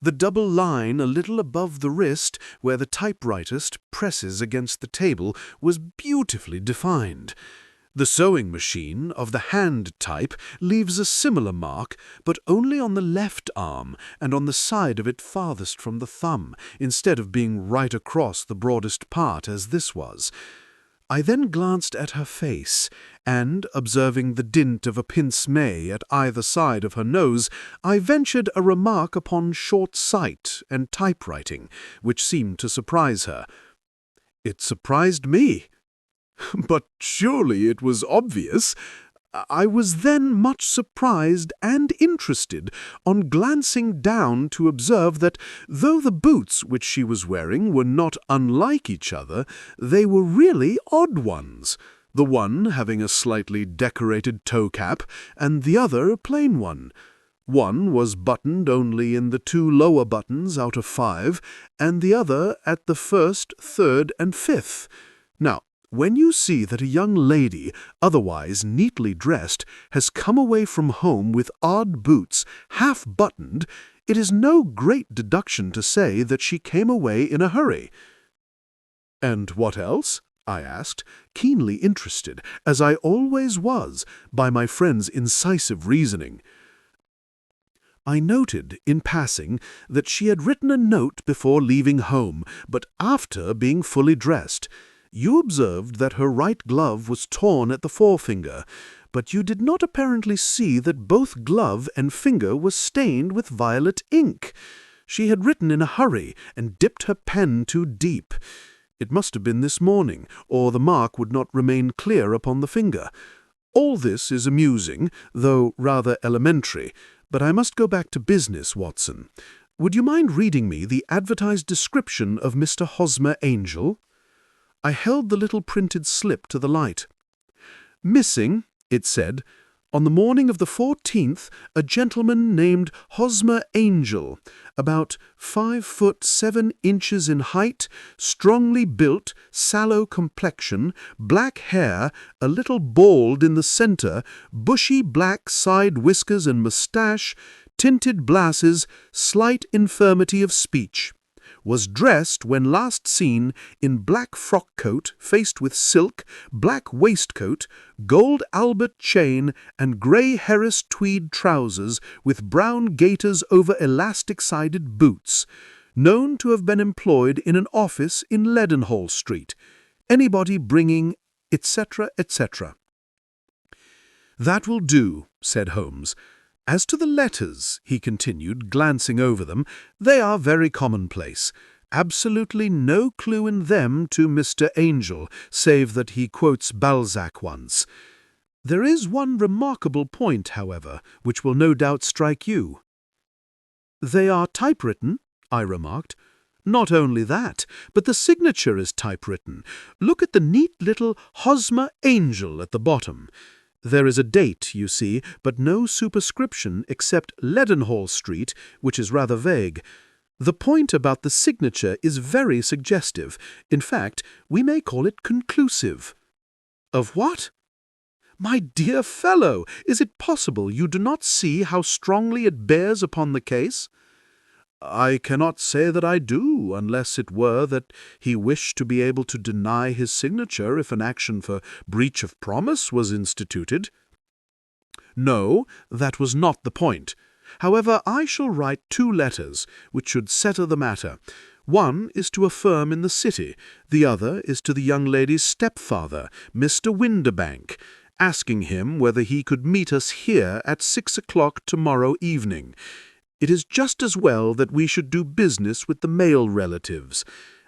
[SPEAKER 1] The double line a little above the wrist, where the typewriter presses against the table, was beautifully defined. The sewing machine of the hand type leaves a similar mark, but only on the left arm and on the side of it farthest from the thumb, instead of being right across the broadest part as this was. I then glanced at her face, and, observing the dint of a pince-nez at either side of her nose, I ventured a remark upon short sight and typewriting, which seemed to surprise her. It surprised me. But surely it was obvious. I was then much surprised and interested on glancing down to observe that, though the boots which she was wearing were not unlike each other, they were really odd ones, the one having a slightly decorated toe-cap, and the other a plain one. One was buttoned only in the 2 lower buttons out of 5, and the other at the 1st, 3rd, and 5th. Now, when you see that a young lady, otherwise neatly dressed, has come away from home with odd boots, half-buttoned, it is no great deduction to say that she came away in a hurry. "And what else?" I asked, keenly interested, as I always was, by my friend's incisive reasoning. I noted, in passing, that she had written a note before leaving home, but after being fully dressed. You observed that her right glove was torn at the forefinger, but you did not apparently see that both glove and finger were stained with violet ink. She had written in a hurry and dipped her pen too deep. It must have been this morning, or the mark would not remain clear upon the finger. All this is amusing, though rather elementary, but I must go back to business, Watson. Would you mind reading me the advertised description of Mr. Hosmer Angel? I held the little printed slip to the light. "Missing," it said, "on the morning of the 14th, a gentleman named Hosmer Angel, about 5 foot 7 inches in height, strongly built, sallow complexion, black hair, a little bald in the center, bushy black side whiskers and moustache, tinted glasses, slight infirmity of speech.
[SPEAKER 3] was dressed when last seen in black frock coat faced with silk, black waistcoat, gold Albert chain, and grey Harris tweed trousers with brown gaiters over elastic-sided boots, known to have been employed in an office in Leadenhall Street. Anybody bringing, etc., etc. "That will do," said Holmes. "As to the letters," he continued, glancing over them, "they are very commonplace. Absolutely no clue in them to Mr. Angel, save that he quotes Balzac once. There is one remarkable point, however, which will no doubt strike you." "They are typewritten," I remarked. "Not only that, but the signature is typewritten. Look at the neat little Hosmer Angel at the bottom. There is a date, you see, but no superscription except Leadenhall Street, which is rather vague. The point about the signature is very suggestive. In fact, we may call it conclusive." "Of what?" "My dear fellow, is it possible you do not see how strongly it bears upon the case?" "I cannot say that I do, unless it were that he wished to be able to deny his signature if an action for breach of promise was instituted." "No, that was not the point. However, I shall write 2 letters, which should settle the matter. One is to a firm in the city, the other is to the young lady's stepfather, Mr. Windibank, asking him whether he could meet us here at 6 o'clock tomorrow evening. It is just as well that we should do business with the male relatives.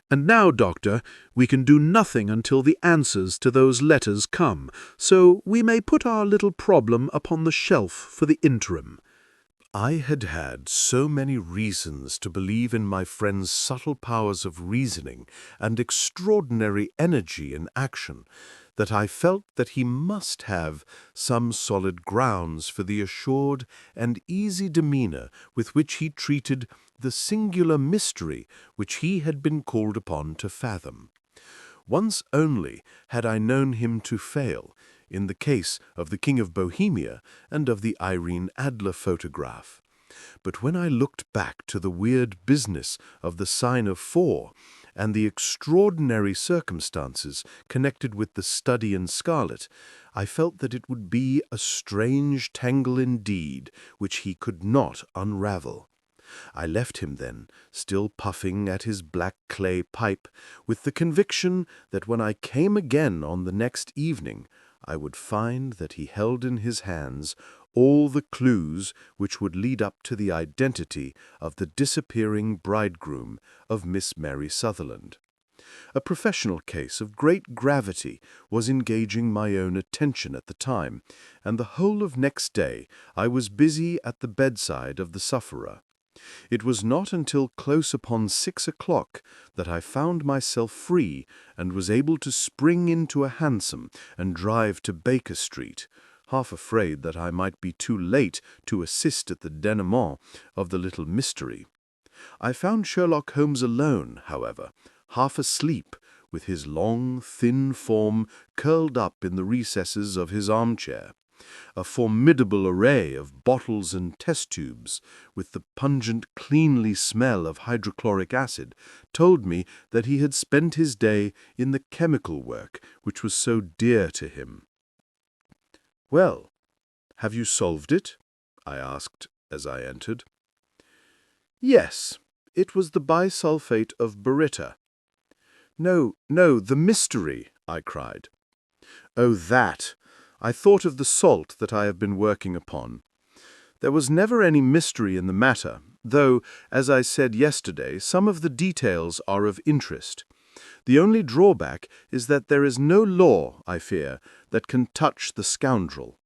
[SPEAKER 3] And now, Doctor, we can do nothing until the answers to those letters come, so we may put our little problem upon the shelf for the interim."
[SPEAKER 1] I had had so many reasons to believe in my friend's subtle powers of reasoning and extraordinary energy in action that I felt that he must have some solid grounds for the assured and easy demeanor with which he treated the singular mystery which he had been called upon to fathom. Once only had I known him to fail, in the case of the King of Bohemia and of the Irene Adler photograph. But when I looked back to the weird business of the Sign of 4 and the extraordinary circumstances connected with the study in scarlet, I felt that it would be a strange tangle indeed which he could not unravel. I left him then, still puffing at his black clay pipe, with the conviction that when I came again on the next evening, I would find that he held in his hands all the clues which would lead up to the identity of the disappearing bridegroom of Miss Mary Sutherland. A professional case of great gravity was engaging my own attention at the time, and the whole of next day I was busy at the bedside of the sufferer. It was not until close upon 6 o'clock that I found myself free and was able to spring into a hansom and drive to Baker Street, half afraid that I might be too late to assist at the denouement of the little mystery. I found Sherlock Holmes alone, however, half asleep, with his long, thin form curled up in the recesses of his armchair. A formidable array of bottles and test tubes, with the pungent, cleanly smell of hydrochloric acid, told me that he had spent his day in the chemical work which was so dear to him. "Well, have you solved it?" I asked as I entered. "Yes, it was the bisulfate of baryta." No, the mystery," I cried. "Oh, that! I thought of the salt that I have been working upon. There was never any mystery in the matter, though, as I said yesterday, some of the details are of interest. The only drawback is that there is no law, I fear, that can touch the scoundrel."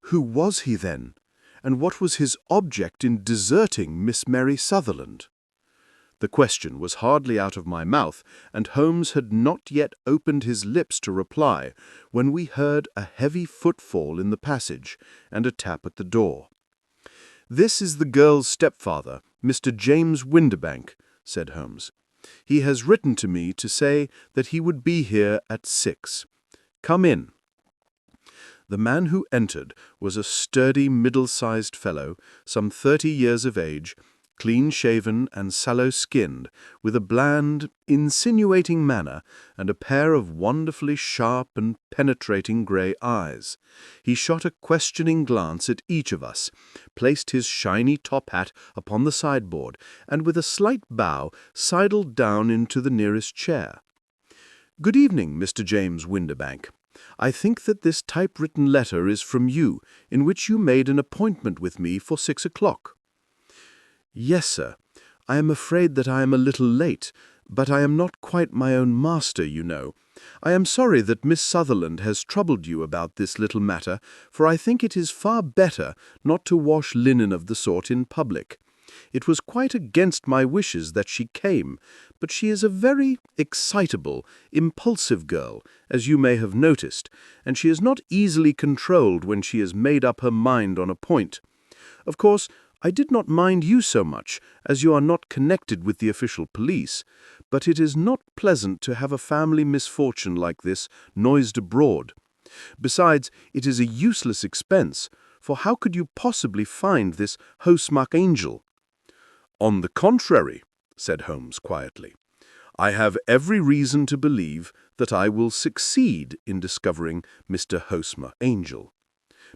[SPEAKER 1] "Who was he, then? And what was his object in deserting Miss Mary Sutherland?" The question was hardly out of my mouth, and Holmes had not yet opened his lips to reply, when we heard a heavy footfall in the passage and a tap at the door. "This is the girl's stepfather, Mr. James Windibank," said Holmes. "He has written to me to say that he would be here at 6. Come in." The man who entered was a sturdy, middle-sized fellow, some 30 years of age,
[SPEAKER 3] clean-shaven and sallow-skinned, with a bland, insinuating manner and a pair of wonderfully sharp and penetrating grey eyes. He shot a questioning glance at each of us, placed his shiny top hat upon the sideboard, and with a slight bow sidled down into the nearest chair. "Good evening, Mr. James Windibank. I think that this typewritten letter is from you, in which you made an appointment with me for 6 o'clock. "Yes, sir. I am afraid that I am a little late, but I am not quite my own master, you know. I am sorry that Miss Sutherland has troubled you about this little matter, for I think it is far better not to wash linen of the sort in public. It was quite against my wishes that she came, but she is a very excitable, impulsive girl, as you may have noticed, and she is not easily controlled when she has made up her mind on a point. Of course, I did not mind you so much, as you are not connected with the official police, but it is not pleasant to have a family misfortune like this noised abroad. Besides, it is a useless expense, for how could you possibly find this Housemarque angel?" "On the contrary," said Holmes quietly, "I have every reason to believe that I will succeed in discovering Mr. Housemarque angel."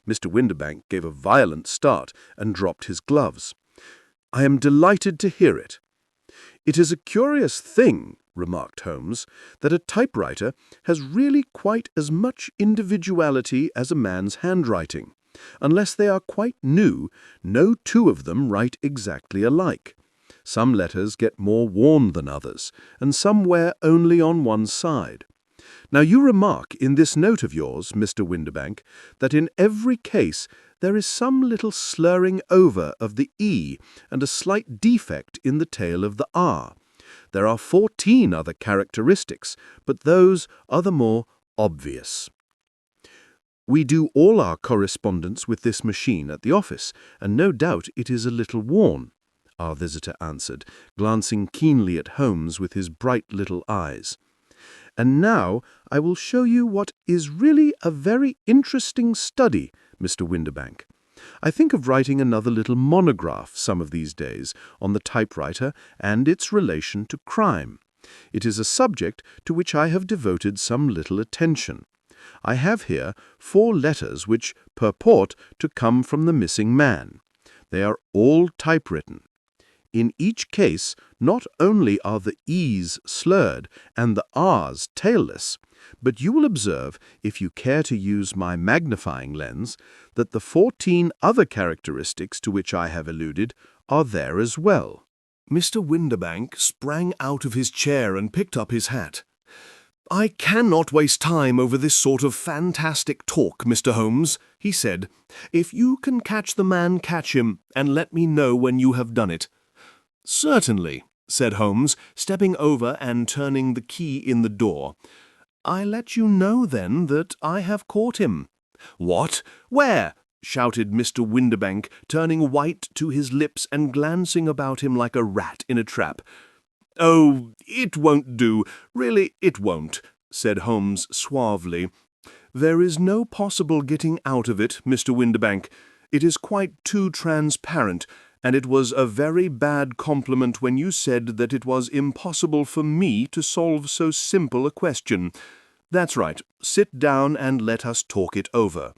[SPEAKER 3] Mr. Windibank gave a violent start and dropped his gloves. "I am delighted to hear it." "It is a curious thing," remarked Holmes, "that a typewriter has really quite as much individuality as a man's handwriting. Unless they are quite new, no two of them write exactly alike. Some letters get more worn than others, and some wear only on one side. Now you remark in this note of yours, Mr. Windibank, that in every case there is some little slurring over of the E and a slight defect in the tail of the R. There are 14 other characteristics, but those are the more obvious. We do all our correspondence with this machine at the office, and no doubt it is a little worn," our visitor answered, glancing keenly at Holmes with his bright little eyes. "And now I will show you what is really a very interesting study, Mr. Windibank. I think of writing another little monograph some of these days on the typewriter and its relation to crime. It is a subject to which I have devoted some little attention. I have here 4 letters which purport to come from the missing man. They are all typewritten. In each case, not only are the E's slurred and the R's tailless, but you will observe, if you care to use my magnifying lens, that the 14 other characteristics to which I have alluded are there as well."
[SPEAKER 1] Mr. Windibank sprang out of his chair and picked up his hat. "I cannot waste time over this sort of fantastic talk, Mr. Holmes," he said. "If you can catch the man, catch him, and let me know when you have done it." "Certainly," said Holmes, stepping over and turning the key in the door. "I let you know, then, that I have caught him." "What? Where?" shouted Mr. Windibank, turning white to his lips and glancing about him like a rat in a trap. "Oh, it won't do. Really, it won't," said Holmes suavely. "There is no possible getting out of it, Mr. Windibank. It is quite too transparent, and it was a very bad compliment when you said that it was impossible for me to solve so simple a question. That's right. Sit down and let us talk it over."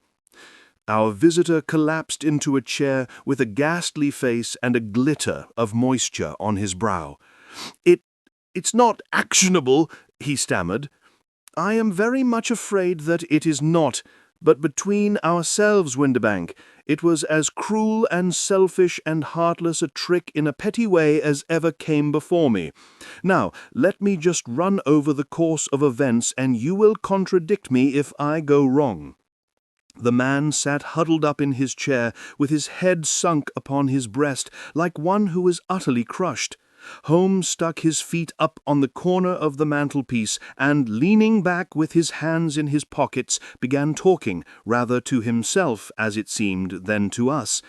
[SPEAKER 1] Our visitor collapsed into a chair with a ghastly face and a glitter of moisture on his brow. It's not actionable," he stammered. "I am very much afraid that it is not, but between ourselves, Windibank, it was as cruel and selfish and heartless a trick in a petty way as ever came before me. Now, let me just run over the course of events, and you will contradict me if I go wrong." The man sat huddled up in his chair, with his head sunk upon his breast, like one who is utterly crushed. Holmes stuck his feet up on the corner of the mantelpiece and, leaning back with his hands in his pockets, began talking, rather to himself, as it seemed, than to us.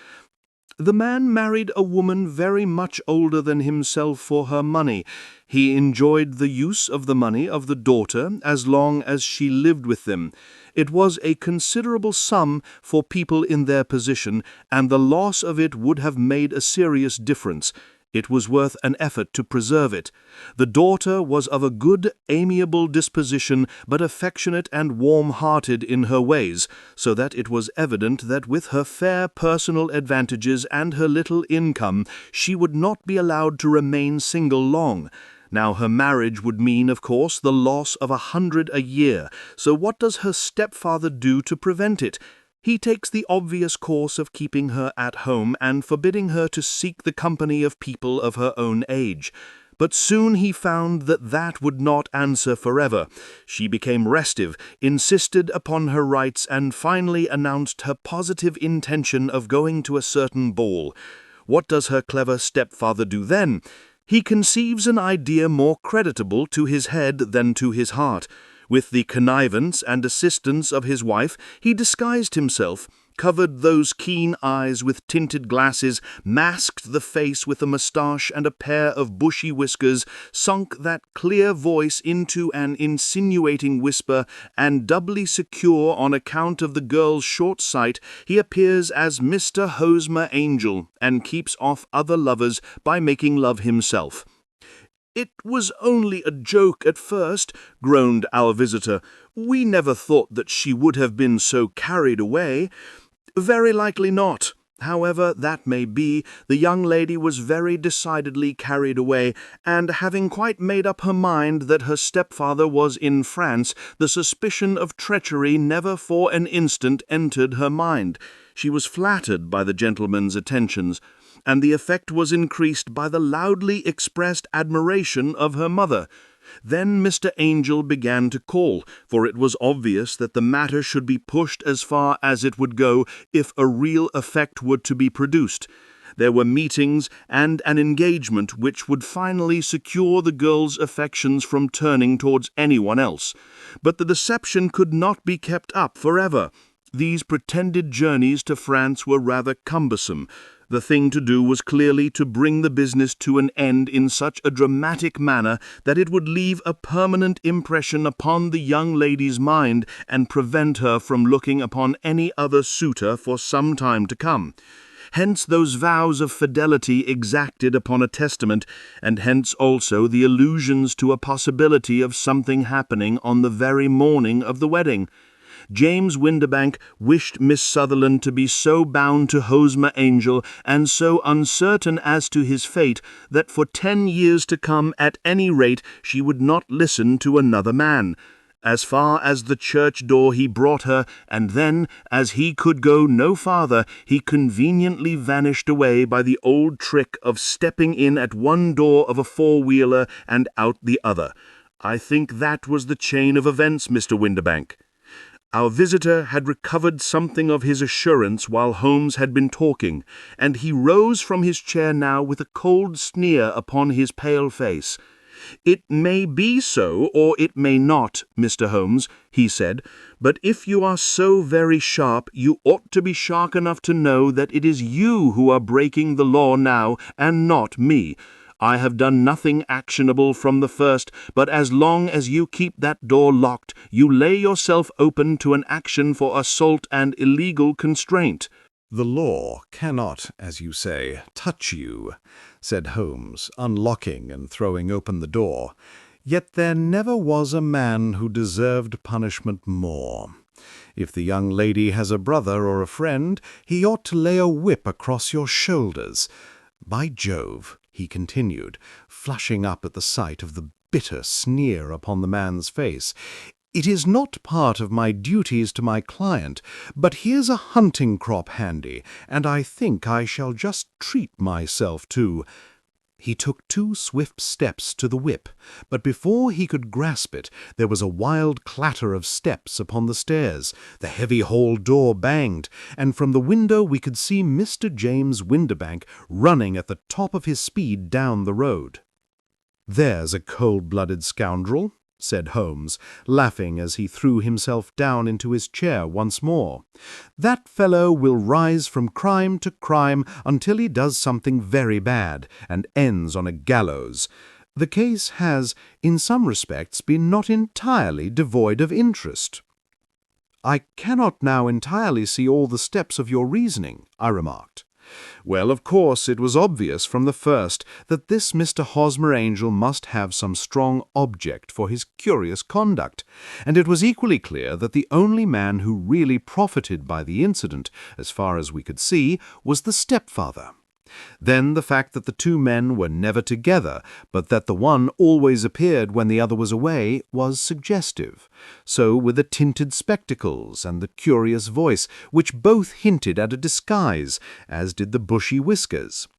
[SPEAKER 1] The man married a woman very much older than himself for her money. He enjoyed the use of the money of the daughter as long as she lived with them. It was a considerable sum for people in their position, and the loss of it would have made a serious difference.
[SPEAKER 3] It was worth an effort to preserve it. The daughter was of a good, amiable disposition, but affectionate and warm-hearted in her ways, so that it was evident that with her fair personal advantages and her little income, she would not be allowed to remain single long. Now her marriage would mean, of course, the loss of 100 a year, so what does her stepfather do to prevent it? He takes the obvious course of keeping her at home and forbidding her to seek the company of people of her own age. But soon he found that that would not answer forever. She became restive, insisted upon her rights, and finally announced her positive intention of going to a certain ball. What does her clever stepfather do then? He conceives an idea more creditable to his head than to his heart. With the connivance and assistance of his wife, he disguised himself, covered those keen eyes with tinted glasses, masked the face with a moustache and a pair of bushy whiskers, sunk that clear voice into an insinuating whisper, and doubly secure on account of the girl's short sight, he appears as Mr. Hosmer Angel, and keeps off other lovers by making love himself. "It was only a joke at first," groaned our visitor. "We never thought that she would have been so carried away." "Very likely not. However that may be, the young lady was very decidedly carried away, and having quite made up her mind that her stepfather was in France, the suspicion of treachery never for an instant entered her mind. She was flattered by the gentleman's attentions, and the effect was increased by the loudly expressed admiration of her mother. Then Mr. Angel began to call, for it was obvious that the matter should be pushed as far as it would go if a real effect were to be produced. There were meetings and an engagement which would finally secure the girl's affections from turning towards anyone else. But the deception could not be kept up forever. These pretended journeys to France were rather cumbersome. The thing to do was clearly to bring the business to an end in such a dramatic manner that it would leave a permanent impression upon the young lady's mind and prevent her from looking upon any other suitor for some time to come. Hence those vows of fidelity exacted upon a testament, and hence also the allusions to a possibility of something happening on the very morning of the wedding. James Windibank wished Miss Sutherland to be so bound to Hosmer Angel and so uncertain as to his fate that for 10 years to come, at any rate, she would not listen to another man. As far as the church door he brought her, and then, as he could go no farther, he conveniently vanished away by the old trick of stepping in at one door of a four-wheeler and out the other. I think that was the chain of events, Mr. Windibank." Our visitor had recovered something of his assurance while Holmes had been talking, and he rose from his chair now with a cold sneer upon his pale face. "It may be so, or it may not, Mr. Holmes," he said, "but if you are so very sharp, you ought to be sharp enough to know that it is you who are breaking the law now, and not me. I have done nothing actionable from the first, but as long as you keep that door locked, you lay yourself open to an action for assault and illegal constraint."
[SPEAKER 2] "The law cannot, as you say, touch you," said Holmes, unlocking and throwing open the door. "Yet there never was a man who deserved punishment more. If the young lady has a brother or a friend, he ought to lay a whip across your shoulders. By Jove," he continued, flushing up at the sight of the bitter sneer upon the man's face, "it is not part of my duties to my client, but here's a hunting crop handy, and I think I shall just treat myself to—" He took 2 swift steps to the whip, but before he could grasp it, there was a wild clatter of steps upon the stairs, the heavy hall door banged, and from the window we could see Mr. James Windibank running at the top of his speed down the road. "There's a cold-blooded scoundrel," said Holmes, laughing as he threw himself down into his chair once more. "That fellow will rise from crime to crime until he does something very bad, and ends on a gallows. The case has, in some respects, been not entirely devoid of interest." "I cannot now entirely see all the steps of your reasoning," I remarked.
[SPEAKER 3] Well, of course, it was obvious from the first that this Mr. Hosmer Angel must have some strong object for his curious conduct, and it was equally clear that the only man who really profited by the incident, as far as we could see, was the stepfather. Then the fact that the two men were never together, but that the one always appeared when the other was away, was suggestive. So were the tinted spectacles and the curious voice, which both hinted at a disguise, as did the bushy whiskers.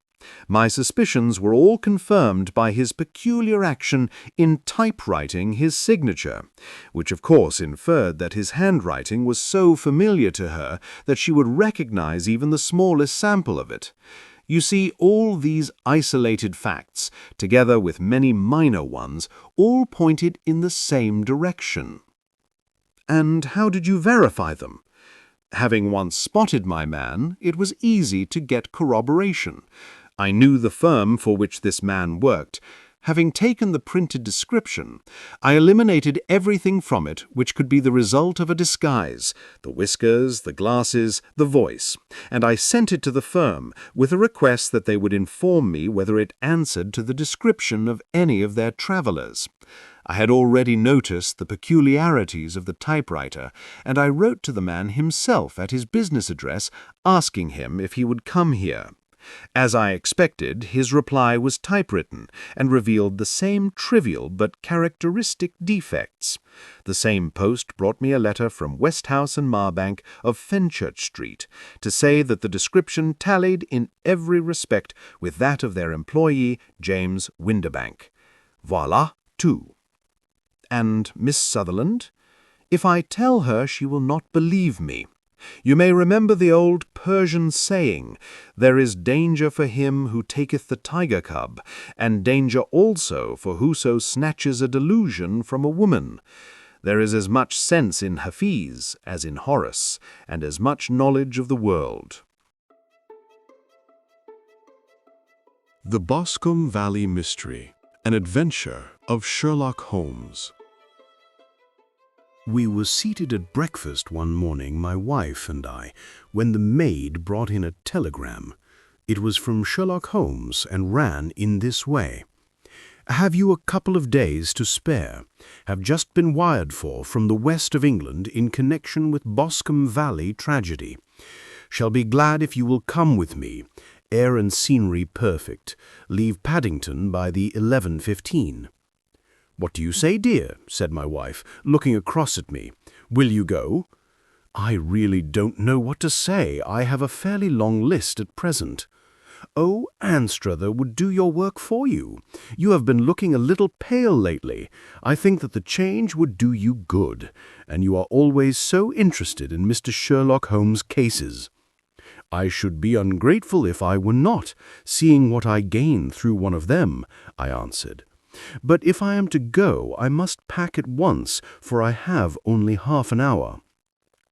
[SPEAKER 3] My suspicions were all confirmed by his peculiar action in typewriting his signature, which of course inferred that his handwriting was so familiar to her that she would recognize even the smallest sample of it. You see, all these isolated facts, together with many minor ones, all pointed in the same direction. And how did you verify them? Having once spotted my man, it was easy to get corroboration. I knew the firm for which this man worked. Having taken the printed description, I eliminated everything from it which could be the result of a disguise, the whiskers, the glasses, the voice, and I sent it to the firm with a request that they would inform me whether it answered to the description of any of their travellers. I had already noticed the peculiarities of the typewriter, and I wrote to the man himself at his business address, asking him if he would come here. As I expected, his reply was typewritten and revealed the same trivial but characteristic defects. The same post brought me a letter from Westhouse and Marbank of Fenchurch Street to say that the description tallied in every respect with that of their employee, James Winderbank. Voila, tout. And Miss Sutherland? If I tell her, she will not believe me. You may remember the old Persian saying, "There is danger for him who taketh the tiger cub, and danger also for whoso snatches a delusion from a woman." There is as much sense in Hafiz as in Horace, and as much knowledge of the world.
[SPEAKER 4] The Boscombe Valley Mystery, an adventure of Sherlock Holmes.
[SPEAKER 2] We were seated at breakfast one morning, my wife and I, when the maid brought in a telegram. It was from Sherlock Holmes and ran in this way. "Have you a couple of days to spare? Have just been wired for from the west of England in connection with Boscombe Valley tragedy. Shall be glad if you will come with me. Air and scenery perfect. Leave Paddington by the 11:15. "What do you say, dear?" said my wife, looking across at me. "Will you go?" "I really don't know what to say. I have a fairly long list at present." "Oh, Anstruther would do your work for you. You have been looking a little pale lately. I think that the change would do you good, and you are always so interested in Mr. Sherlock Holmes' cases." "I should be ungrateful if I were not, seeing what I gain through one of them," I answered. "But if I am to go, I must pack at once, for I have only half an hour."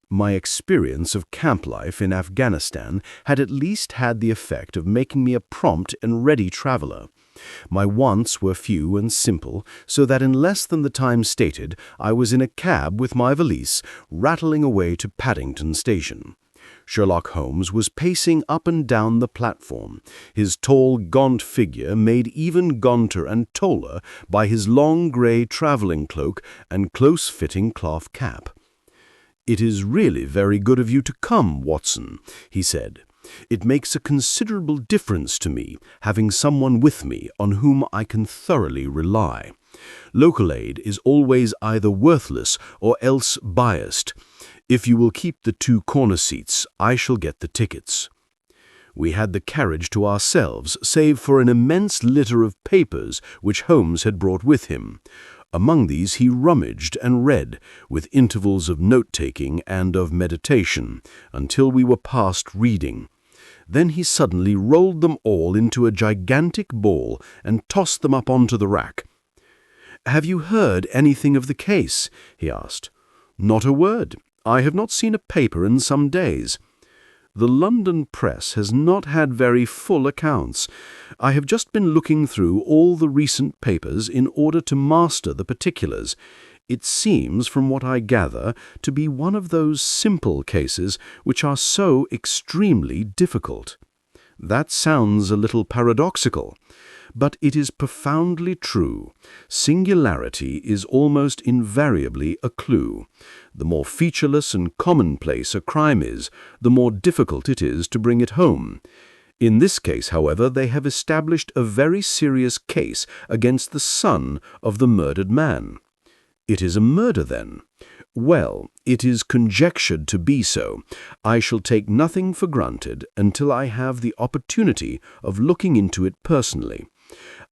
[SPEAKER 2] My experience of camp life in Afghanistan had at least had the effect of making me a prompt and ready traveler. My wants were few and simple, so that in less than the time stated, I was in a cab with my valise, rattling away to Paddington Station. Sherlock Holmes was pacing up and down the platform, his tall, gaunt figure made even gaunter and taller by his long grey travelling cloak and close-fitting cloth cap. "It is really very good of you to come, Watson," he said. "It makes a considerable difference to me, having someone with me on whom I can thoroughly rely. Local aid is always either worthless or else biased. If you will keep the 2 corner seats, I shall get the tickets." We had the carriage to ourselves, save for an immense litter of papers which Holmes had brought with him. Among these he rummaged and read, with intervals of note-taking and of meditation, until we were past reading. Then he suddenly rolled them all into a gigantic ball and tossed them up onto the rack. "Have you heard anything of the case?" he asked. "Not a word. I have not seen a paper in some days. The London press has not had very full accounts. I have just been looking through all the recent papers in order to master the particulars. It seems, from what I gather, to be one of those simple cases which are so extremely difficult."
[SPEAKER 3] That sounds a little paradoxical, but it is profoundly true. Singularity is almost invariably a clue. The more featureless and commonplace a crime is, the more difficult it is to bring it home. In this case, however, they have established a very serious case against the son of the murdered man. It is a murder, then? Well, it is conjectured to be so. I shall take nothing for granted until I have the opportunity of looking into it personally.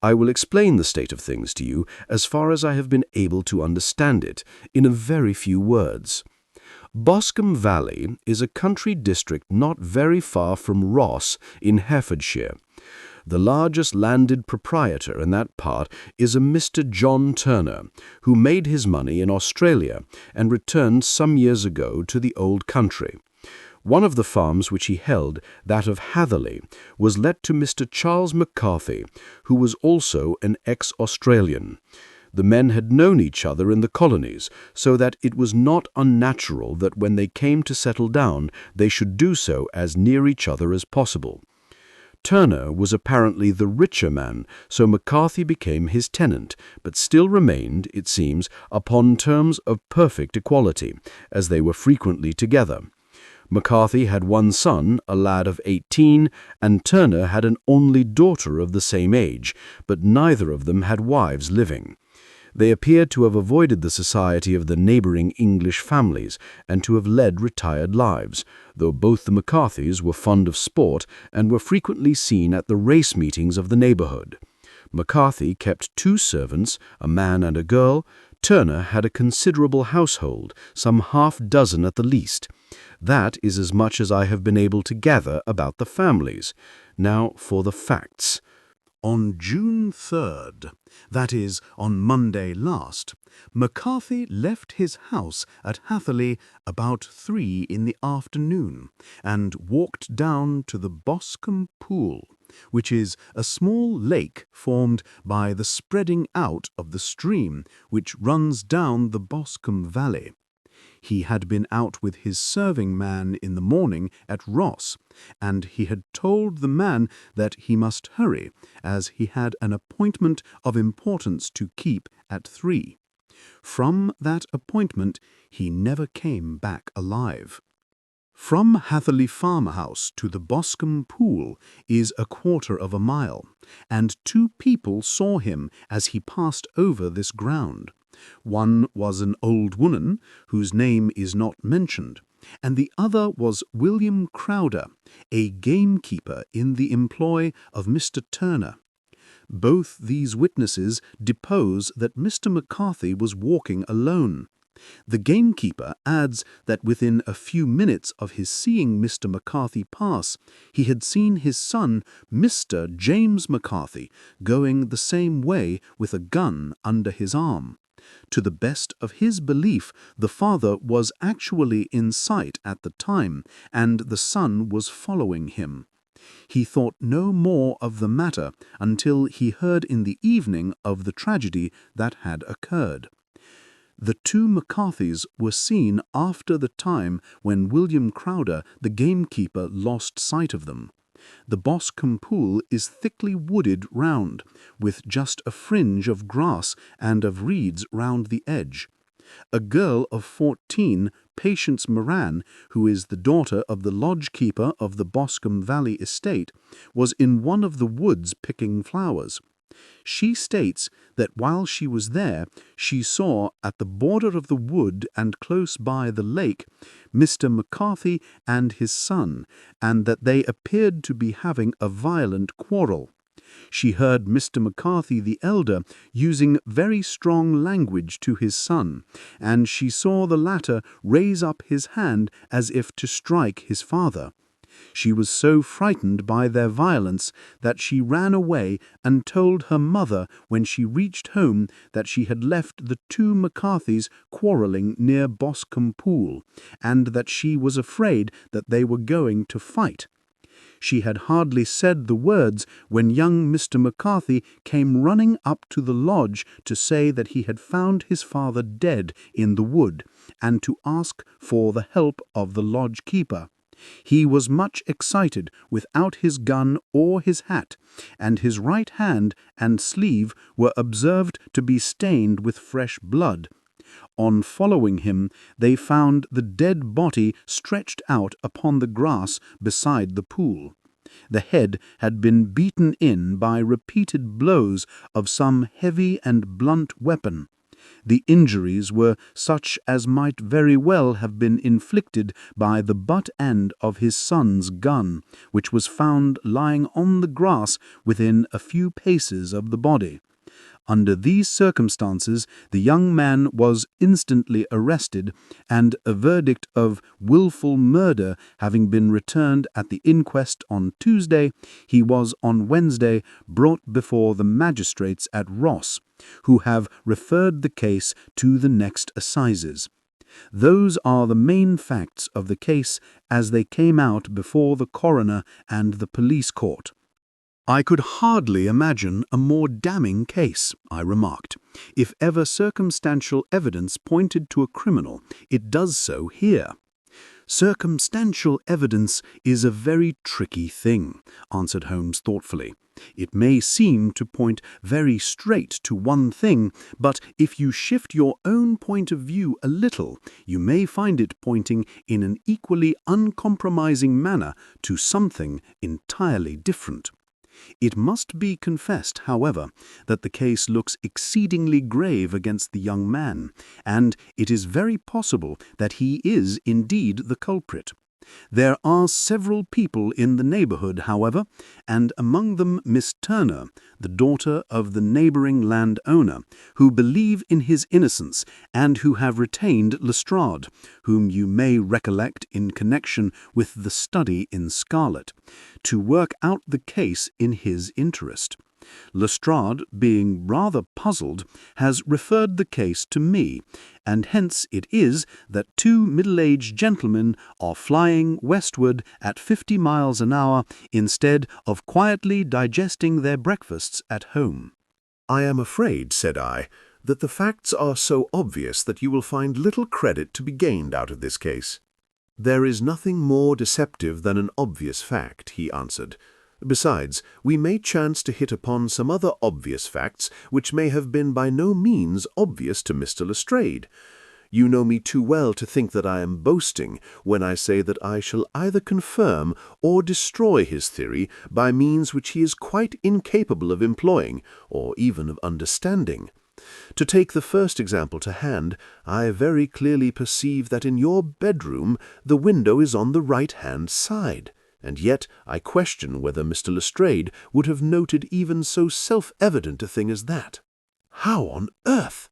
[SPEAKER 3] I will explain the state of things to you as far as I have been able to understand it, in a very few words. Boscombe Valley is a country district not very far from Ross in Herefordshire. The largest landed proprietor in that part is a Mr. John Turner, who made his money in Australia and returned some years ago to the old country. One of the farms which he held, that of Hatherley, was let to Mr. Charles McCarthy, who was also an ex-Australian. The men had known each other in the colonies, so that it was not unnatural that when they came to settle down, they should do so as near each other as possible. Turner was apparently the richer man, so McCarthy became his tenant, but still remained, it seems, upon terms of perfect equality, as they were frequently together. McCarthy had one son, a lad of 18, and Turner had an only daughter of the same age, but neither of them had wives living. They appeared to have avoided the society of the neighboring English families and to have led retired lives, though both the McCarthys were fond of sport and were frequently seen at the race meetings of the neighborhood. McCarthy kept 2 servants, a man and a girl. Turner had a considerable household, some half-dozen at the least. That is as much as I have been able to gather about the families. Now for the facts.
[SPEAKER 2] On June 3rd, that is, on Monday last, McCarthy left his house at Hatherley about 3 in the afternoon and walked down to the Boscombe Pool, which is a small lake formed by the spreading out of the stream which runs down the Boscombe Valley. He had been out with his serving man in the morning at Ross, and he had told the man that he must hurry, as he had an appointment of importance to keep at 3. From that appointment he never came back alive. From Hatherley farmhouse to the Boscombe Pool is 1/4 of a mile, and 2 people saw him as he passed over this ground. One was an old woman, whose name is not mentioned, and the other was William Crowder, a gamekeeper in the employ of Mr. Turner. Both these witnesses depose that Mr. McCarthy was walking alone. The gamekeeper adds that within a few minutes of his seeing Mr. McCarthy pass, he had seen his son, Mr. James McCarthy, going the same way with a gun under his arm. To the best of his belief, the father was actually in sight at the time, and the son was following him. He thought no more of the matter until he heard in the evening of the tragedy that had occurred. The 2 McCarthys were seen after the time when William Crowder, the gamekeeper, lost sight of them. The Boscombe Pool is thickly wooded round, with just a fringe of grass and of reeds round the edge. A girl of 14, Patience Moran, who is the daughter of the lodge-keeper of the Boscombe Valley estate, was in one of the woods picking flowers. She states that while she was there, she saw at the border of the wood and close by the lake Mr. McCarthy and his son, and that they appeared to be having a violent quarrel. She heard Mr. McCarthy the elder using very strong language to his son, and she saw the latter raise up his hand as if to strike his father. She was so frightened by their violence that she ran away and told her mother when she reached home that she had left the 2 McCarthys quarrelling near Boscombe Pool, and that she was afraid that they were going to fight. She had hardly said the words when young Mr. McCarthy came running up to the lodge to say that he had found his father dead in the wood, and to ask for the help of the lodge-keeper. He was much excited without his gun or his hat, and his right hand and sleeve were observed to be stained with fresh blood. On following him, they found the dead body stretched out upon the grass beside the pool. The head had been beaten in by repeated blows of some heavy and blunt weapon. The injuries were such as might very well have been inflicted by the butt end of his son's gun, which was found lying on the grass within a few paces of the body. Under these circumstances, the young man was instantly arrested, and a verdict of wilful murder having been returned at the inquest on Tuesday, he was on Wednesday brought before the magistrates at Ross, who have referred the case to the next assizes. Those are the main facts of the case as they came out before the coroner and the police court. "I could hardly imagine a more damning case," I remarked. "If ever circumstantial evidence pointed to a criminal, it does so here." "Circumstantial evidence is a very tricky thing," answered Holmes thoughtfully. "It may seem to point very straight to one thing, but if you shift your own point of view a little, you may find it pointing in an equally uncompromising manner to something entirely different. It must be confessed, however, that the case looks exceedingly grave against the young man, and it is very possible that he is indeed the culprit. There are several people in the neighborhood, however, and among them Miss Turner, the daughter of the neighboring landowner, who believe in his innocence and who have retained Lestrade, whom you may recollect in connection with the study in scarlet, to work out the case in his interest. Lestrade, being rather puzzled, has referred the case to me, and hence it is that two middle-aged gentlemen are flying westward at 50 miles an hour instead of quietly digesting their breakfasts at home."
[SPEAKER 1] "I am afraid," said I, "that the facts are so obvious that you will find little credit to be gained out of this case." "There is nothing more deceptive than an obvious fact," he answered. "Besides, we may chance to hit upon some other obvious facts which may have been by no means obvious to Mr. Lestrade. You know me too well to think that I am boasting when I say that I shall either confirm or destroy his theory by means which he is quite incapable of employing, or even of understanding. To take the first example to hand, I very clearly perceive that in your bedroom the window is on the right-hand side. And yet I question whether Mr. Lestrade would have noted even so self-evident a thing as that. How on earth?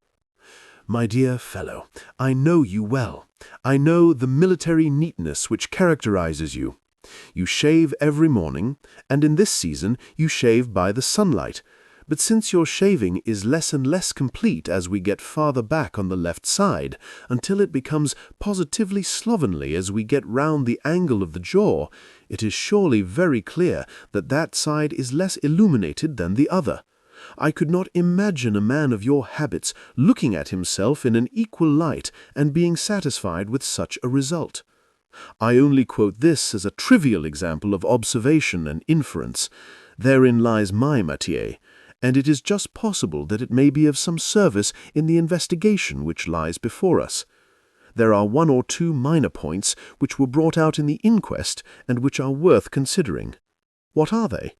[SPEAKER 1] My dear fellow, I know you well. I know the military neatness which characterizes you. You shave every morning, and in this season you shave by the sunlight. But since your shaving is less and less complete as we get farther back on the left side, until it becomes positively slovenly as we get round the angle of the jaw, it is surely very clear that that side is less illuminated than the other. I could not imagine a man of your habits looking at himself in an equal light and being satisfied with such a result. I only quote this as a trivial example of observation and inference. Therein lies my métier, and it is just possible that it may be of some service in the investigation which lies before us. There are one or two minor points which were brought out in the inquest and which are worth considering. What are they?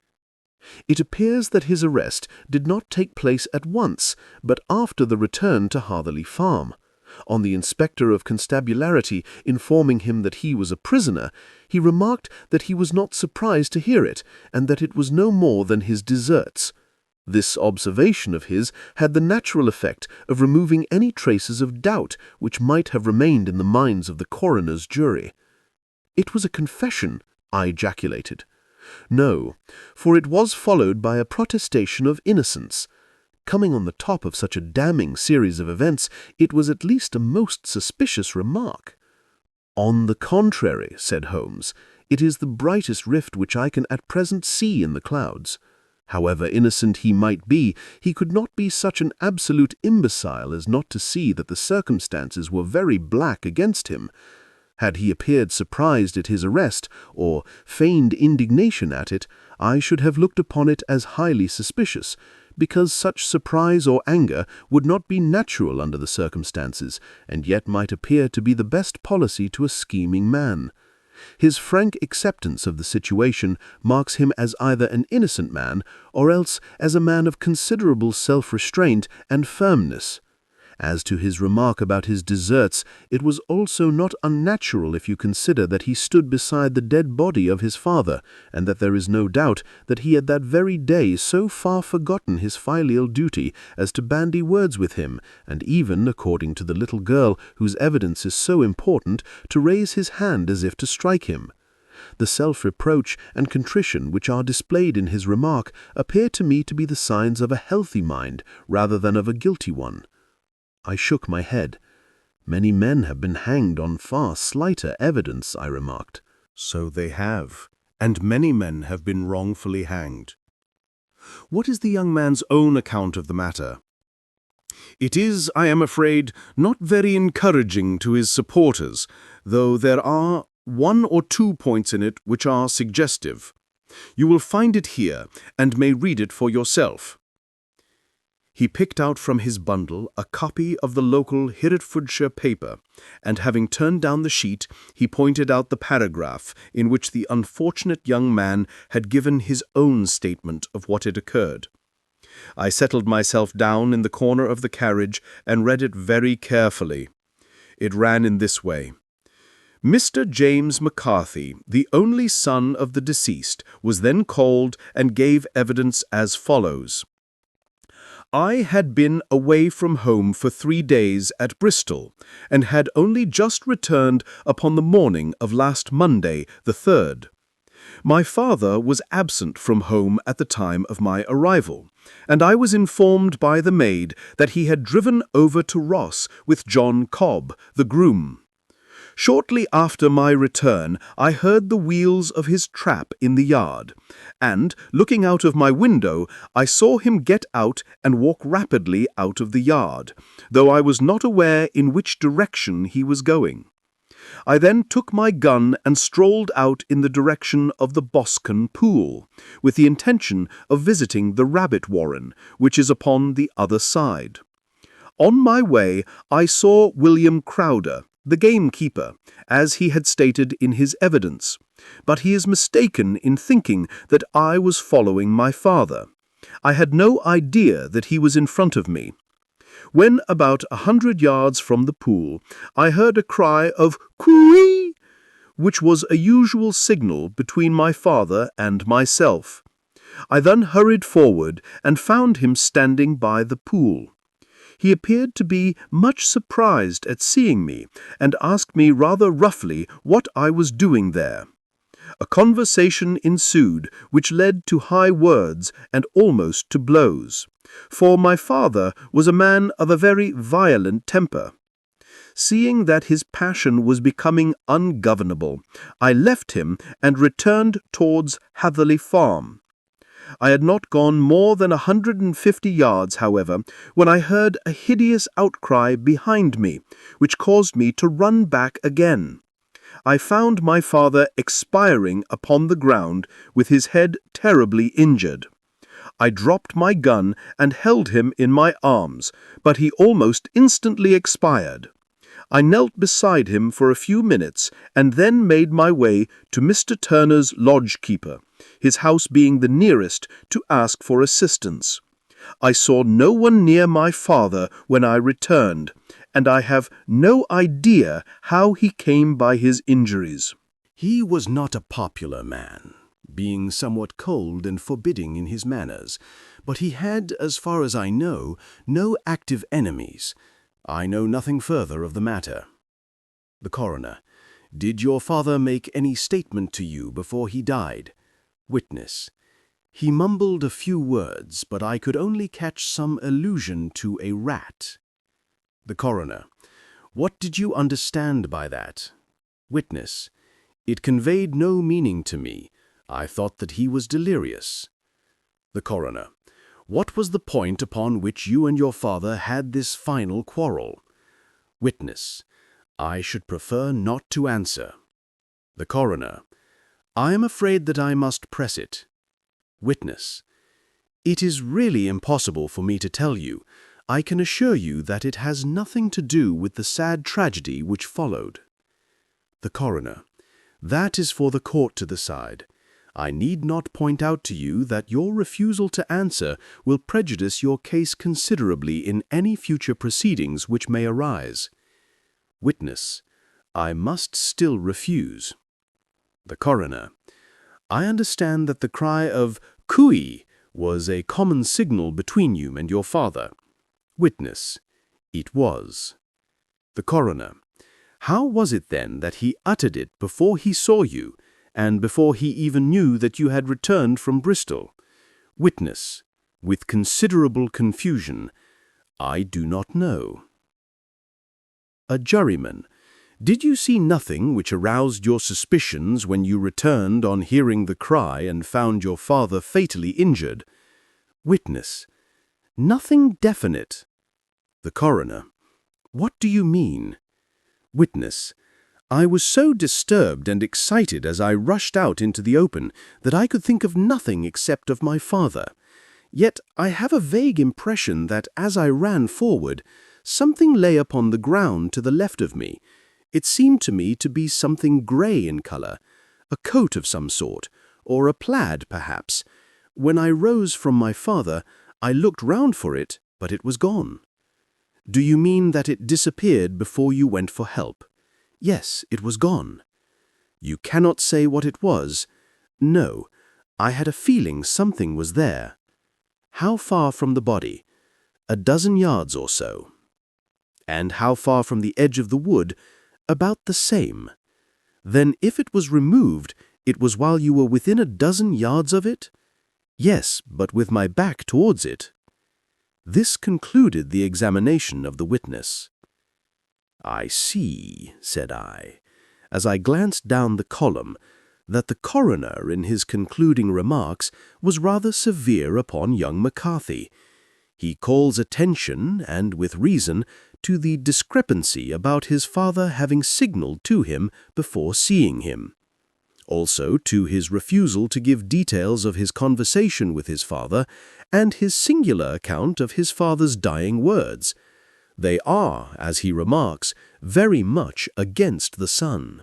[SPEAKER 1] It appears that his arrest did not take place at once, but after the return to Hatherley Farm. On the inspector of constabulary informing him that he was a prisoner, he remarked that he was not surprised to hear it, and that it was no more than his deserts. This observation of his had the natural effect of removing any traces of doubt which might have remained in the minds of the coroner's jury. "It was a confession," I ejaculated. "No, for it was followed by a protestation of innocence. Coming on the top of such a damning series of events, it was at least a most suspicious remark." "On the contrary," said Holmes, "it is the brightest rift which I can at present see in the clouds. However innocent he might be, he could not be such an absolute imbecile as not to see that the circumstances were very black against him.
[SPEAKER 3] Had he appeared surprised at his arrest, or feigned indignation at it, I should have looked upon it as highly suspicious, because such surprise or anger would not be natural under the circumstances, and yet might appear to be the best policy to a scheming man. His frank acceptance of the situation marks him as either an innocent man, or else as a man of considerable self-restraint and firmness. As to his remark about his deserts, it was also not unnatural if you consider that he stood beside the dead body of his father, and that there is no doubt that he had that very day so far forgotten his filial duty as to bandy words with him, and even, according to the little girl whose evidence is so important, to raise his hand as if to strike him. The self-reproach and contrition which are displayed in his remark appear to me to be the signs of a healthy mind rather than of a guilty one. I shook my head. Many men have been hanged on far slighter evidence, I remarked.
[SPEAKER 2] So they have, and many men have been wrongfully hanged. What is the young man's own account of the matter? It is, I am afraid, not very encouraging to his supporters, though there are 1 or 2 points in it which are suggestive. You will find it here, and may read it for yourself. He picked out from his bundle a copy of the local Herefordshire paper, and having turned down the sheet, he pointed out the paragraph in which the unfortunate young man had given his own statement of what had occurred. I settled myself down in the corner of the carriage and read it very carefully. It ran in this way. Mr. James McCarthy, the only son of the deceased, was then called and gave evidence as follows. I had been away from home for 3 days at Bristol, and had only just returned upon the morning of last Monday, the 3rd. My father was absent from home at the time of my arrival, and I was informed by the maid that he had driven over to Ross with John Cobb, the groom. Shortly after my return, I heard the wheels of his trap in the yard, and, looking out of my window, I saw him get out and walk rapidly out of the yard, though I was not aware in which direction he was going. I then took my gun and strolled out in the direction of the Boscombe pool, with the intention of visiting the rabbit warren, which is upon the other side. On my way, I saw William Crowder, the gamekeeper, as he had stated in his evidence, but he is mistaken in thinking that I was following my father. I had no idea that he was in front of me. When about 100 yards from the pool, I heard a cry of "Coo-ee!", which was a usual signal between my father and myself. I then hurried forward and found him standing by the pool. He appeared to be much surprised at seeing me, and asked me rather roughly what I was doing there. A conversation ensued, which led to high words and almost to blows, for my father was a man of a very violent temper. Seeing that his passion was becoming ungovernable, I left him and returned towards Hatherley Farm. I had not gone more than 150 yards, however, when I heard a hideous outcry behind me, which caused me to run back again. I found my father expiring upon the ground, with his head terribly injured. I dropped my gun and held him in my arms, but he almost instantly expired. I knelt beside him for a few minutes, and then made my way to Mr. Turner's lodge-keeper, his house being the nearest, to ask for assistance. I saw no one near my father when I returned, and I have no idea how he came by his injuries. He was not a popular man, being somewhat cold and forbidding in his manners, but he had, as far as I know, no active enemies. I know nothing further of the matter. The Coroner: Did your father make any statement to you before he died? Witness: He mumbled a few words, but I could only catch some allusion to a rat. The Coroner: What did you understand by that? Witness: It conveyed no meaning to me. I thought that he was delirious. The Coroner: What was the point upon which you and your father had this final quarrel? Witness: I should prefer not to answer. The coroner. I am afraid that I must press it. Witness. It is really impossible for me to tell you. I can assure you that it has nothing to do with the sad tragedy which followed. The coroner. That is for the court to decide. I need not point out to you that your refusal to answer will prejudice your case considerably in any future proceedings which may arise. Witness. I must still refuse. The coroner. I understand that the cry of "Cooey" was a common signal between you and your father. Witness. It was. The coroner. How was it then that he uttered it before he saw you, and before he even knew that you had returned from Bristol? Witness. With considerable confusion. I do not know. A juryman. Did you see nothing which aroused your suspicions when you returned on hearing the cry and found your father fatally injured? Witness. Nothing definite. The coroner. What do you mean? Witness. I was so disturbed and excited as I rushed out into the open that I could think of nothing except of my father. Yet I have a vague impression that as I ran forward, something lay upon the ground to the left of me. It seemed to me to be something grey in colour, a coat of some sort, or a plaid perhaps. When I rose from my father, I looked round for it, but it was gone. Do you mean that it disappeared before you went for help? Yes, it was gone. You cannot say what it was? No, I had a feeling something was there. How far from the body? 12 yards or so. And how far from the edge of the wood? About the same. Then if it was removed, it was while you were within 12 yards of it? Yes, but with my back towards it. This concluded the examination of the witness. I see, said I, as I glanced down the column, that the coroner in his concluding remarks was rather severe upon young McCarthy. He calls attention, and with reason, to the discrepancy about his father having signalled to him before seeing him. Also to his refusal to give details of his conversation with his father, and his singular account of his father's dying words. They are, as he remarks, very much against the son.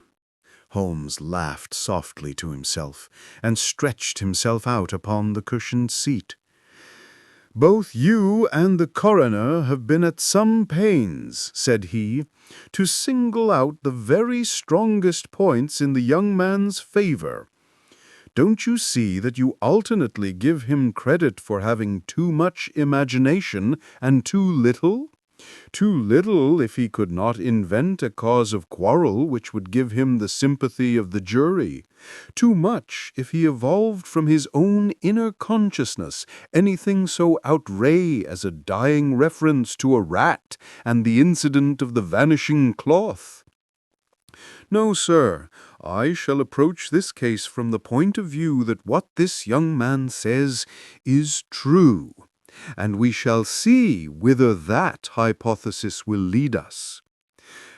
[SPEAKER 6] Holmes laughed softly to himself, and stretched himself out upon the cushioned seat. "Both you and the coroner have been at some pains," said he, "to single out the very strongest points in the young man's favour. Don't you see that you alternately give him credit for having too much imagination and too little? Too little if he could not invent a cause of quarrel which would give him the sympathy of the jury. Too much if he evolved from his own inner consciousness anything so outré as a dying reference to a rat and the incident of the vanishing cloth. No, sir, I shall approach this case from the point of view that what this young man says is true, and we shall see whither that hypothesis will lead us.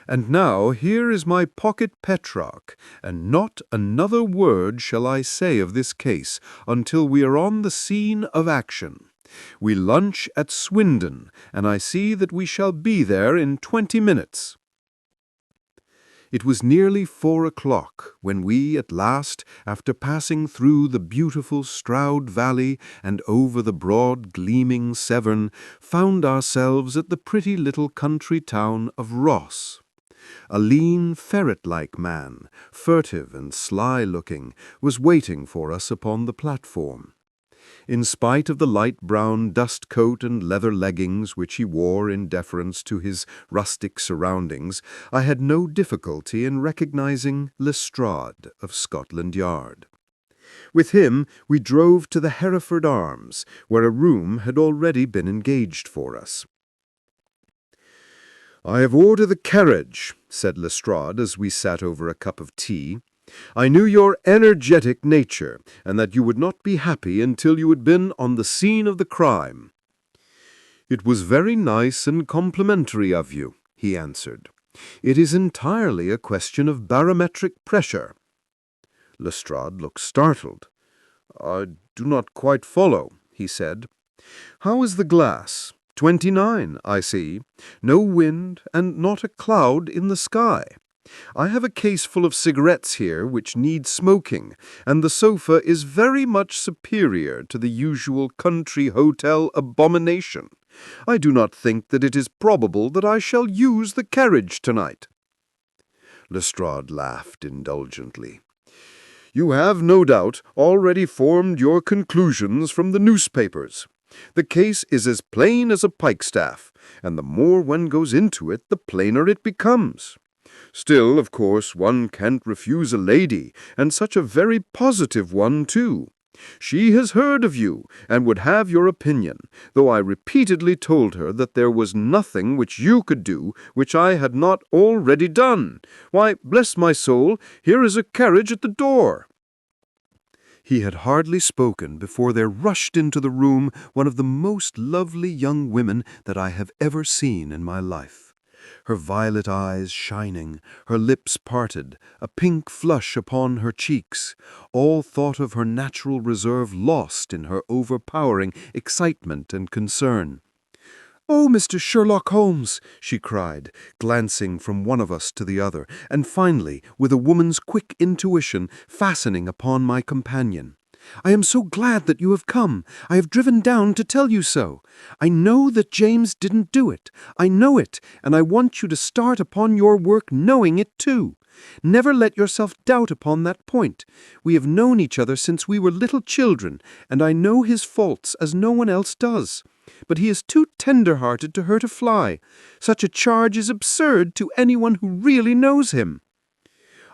[SPEAKER 6] And now here is my pocket Petrarch, and not another word shall I say of this case until we are on the scene of action. We lunch at Swindon, and I see that we shall be there in 20 minutes. It was nearly 4 o'clock when we at last, after passing through the beautiful Stroud Valley and over the broad gleaming Severn, found ourselves at the pretty little country town of Ross. A lean, ferret-like man, furtive and sly-looking, was waiting for us upon the platform. In spite of the light brown dust coat and leather leggings which he wore in deference to his rustic surroundings, I had no difficulty in recognizing Lestrade of Scotland Yard. With him we drove to the Hereford Arms, where a room had already been engaged for us. "I have ordered the carriage," said Lestrade as we sat over a cup of tea. "I knew your energetic nature, and that you would not be happy until you had been on the scene of the crime." "It was very nice and complimentary of you," he answered.
[SPEAKER 3] It is entirely a question of barometric pressure." Lestrade looked startled. "I do not quite follow," he said. "How is the glass? 29, I see. No wind and not a cloud in the sky. I have a case full of cigarettes here which need smoking, and the sofa is very much superior to the usual country hotel abomination. I do not think that it is probable that I shall use the carriage tonight." Lestrade laughed indulgently. "You have, no doubt, already formed your conclusions from the newspapers. The case is as plain as a pikestaff, and the more one goes into it, the plainer it becomes. Still, of course, one can't refuse a lady, and such a very positive one, too. She has heard of you, and would have your opinion, though I repeatedly told her that there was nothing which you could do which I had not already done. Why, bless my soul, here is a carriage at the door." He had hardly spoken before there rushed into the room one of the most lovely young women that I have ever seen in my life. Her violet eyes shining, her lips parted, a pink flush upon her cheeks, all thought of her natural reserve lost in her overpowering excitement and concern. "Oh, Mr. Sherlock Holmes!" she cried, glancing from one of us to the other, and finally, with a woman's quick intuition, fastening upon my companion. "I am so glad that you have come. I have driven down to tell you so. I know that James didn't do it. I know it, and I want you to start upon your work knowing it too. Never let yourself doubt upon that point. We have known each other since we were little children, and I know his faults as no one else does. But he is too tender-hearted to hurt a fly. Such a charge is absurd to anyone who really knows him."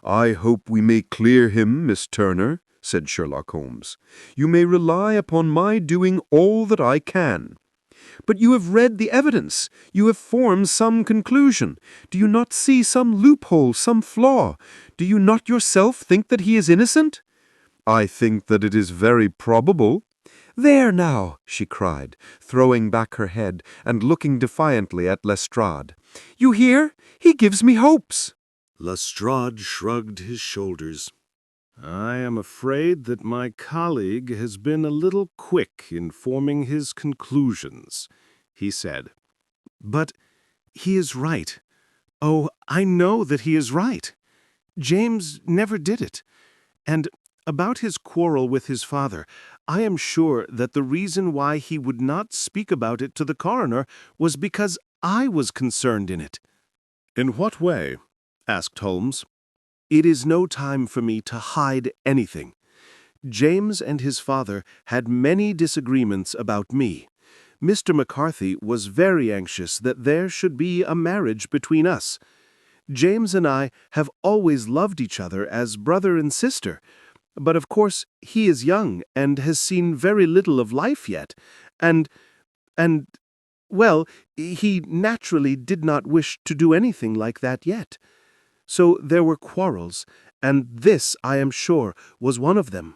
[SPEAKER 3] "I hope we may clear him, Miss Turner," said Sherlock Holmes. "You may rely upon my doing all that I can." "But you have read the evidence. You have formed some conclusion. Do you not see some loophole, some flaw? Do you not yourself think that he is innocent?" "I think that it is very probable." "There now," she cried, throwing back her head and looking defiantly at Lestrade. "You hear? He gives me hopes."
[SPEAKER 1] Lestrade shrugged his shoulders. "I am afraid that my colleague has been a little quick in forming his conclusions," he said. "But he is right. Oh, I know that he is right. James never did it. And about his quarrel with his father, I am sure that the reason why he would not speak about it to the coroner was because I was concerned in it." "In what way?" asked Holmes. "It is no time for me to hide anything. James and his father had many disagreements about me. Mr. McCarthy was very anxious that there should be a marriage between us. James and I have always loved each other as brother and sister, but of course he is young and has seen very little of life yet, and, well, he naturally did not wish to do anything like that yet. So there were quarrels, and this, I am sure, was one of them."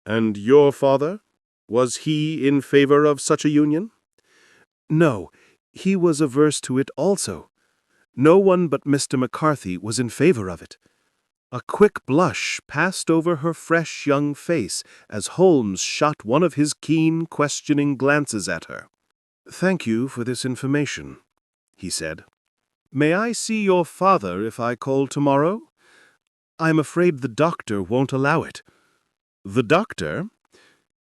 [SPEAKER 1] "And your father? Was he in favor of such a union?" "No, he was averse to it also. No one but Mr. McCarthy was in favor of it." A quick blush passed over her fresh young face as Holmes shot one of his keen, questioning glances at her. "Thank you for this information," he said. "May I see your father if I call tomorrow? I am afraid the doctor won't allow it." "The doctor?"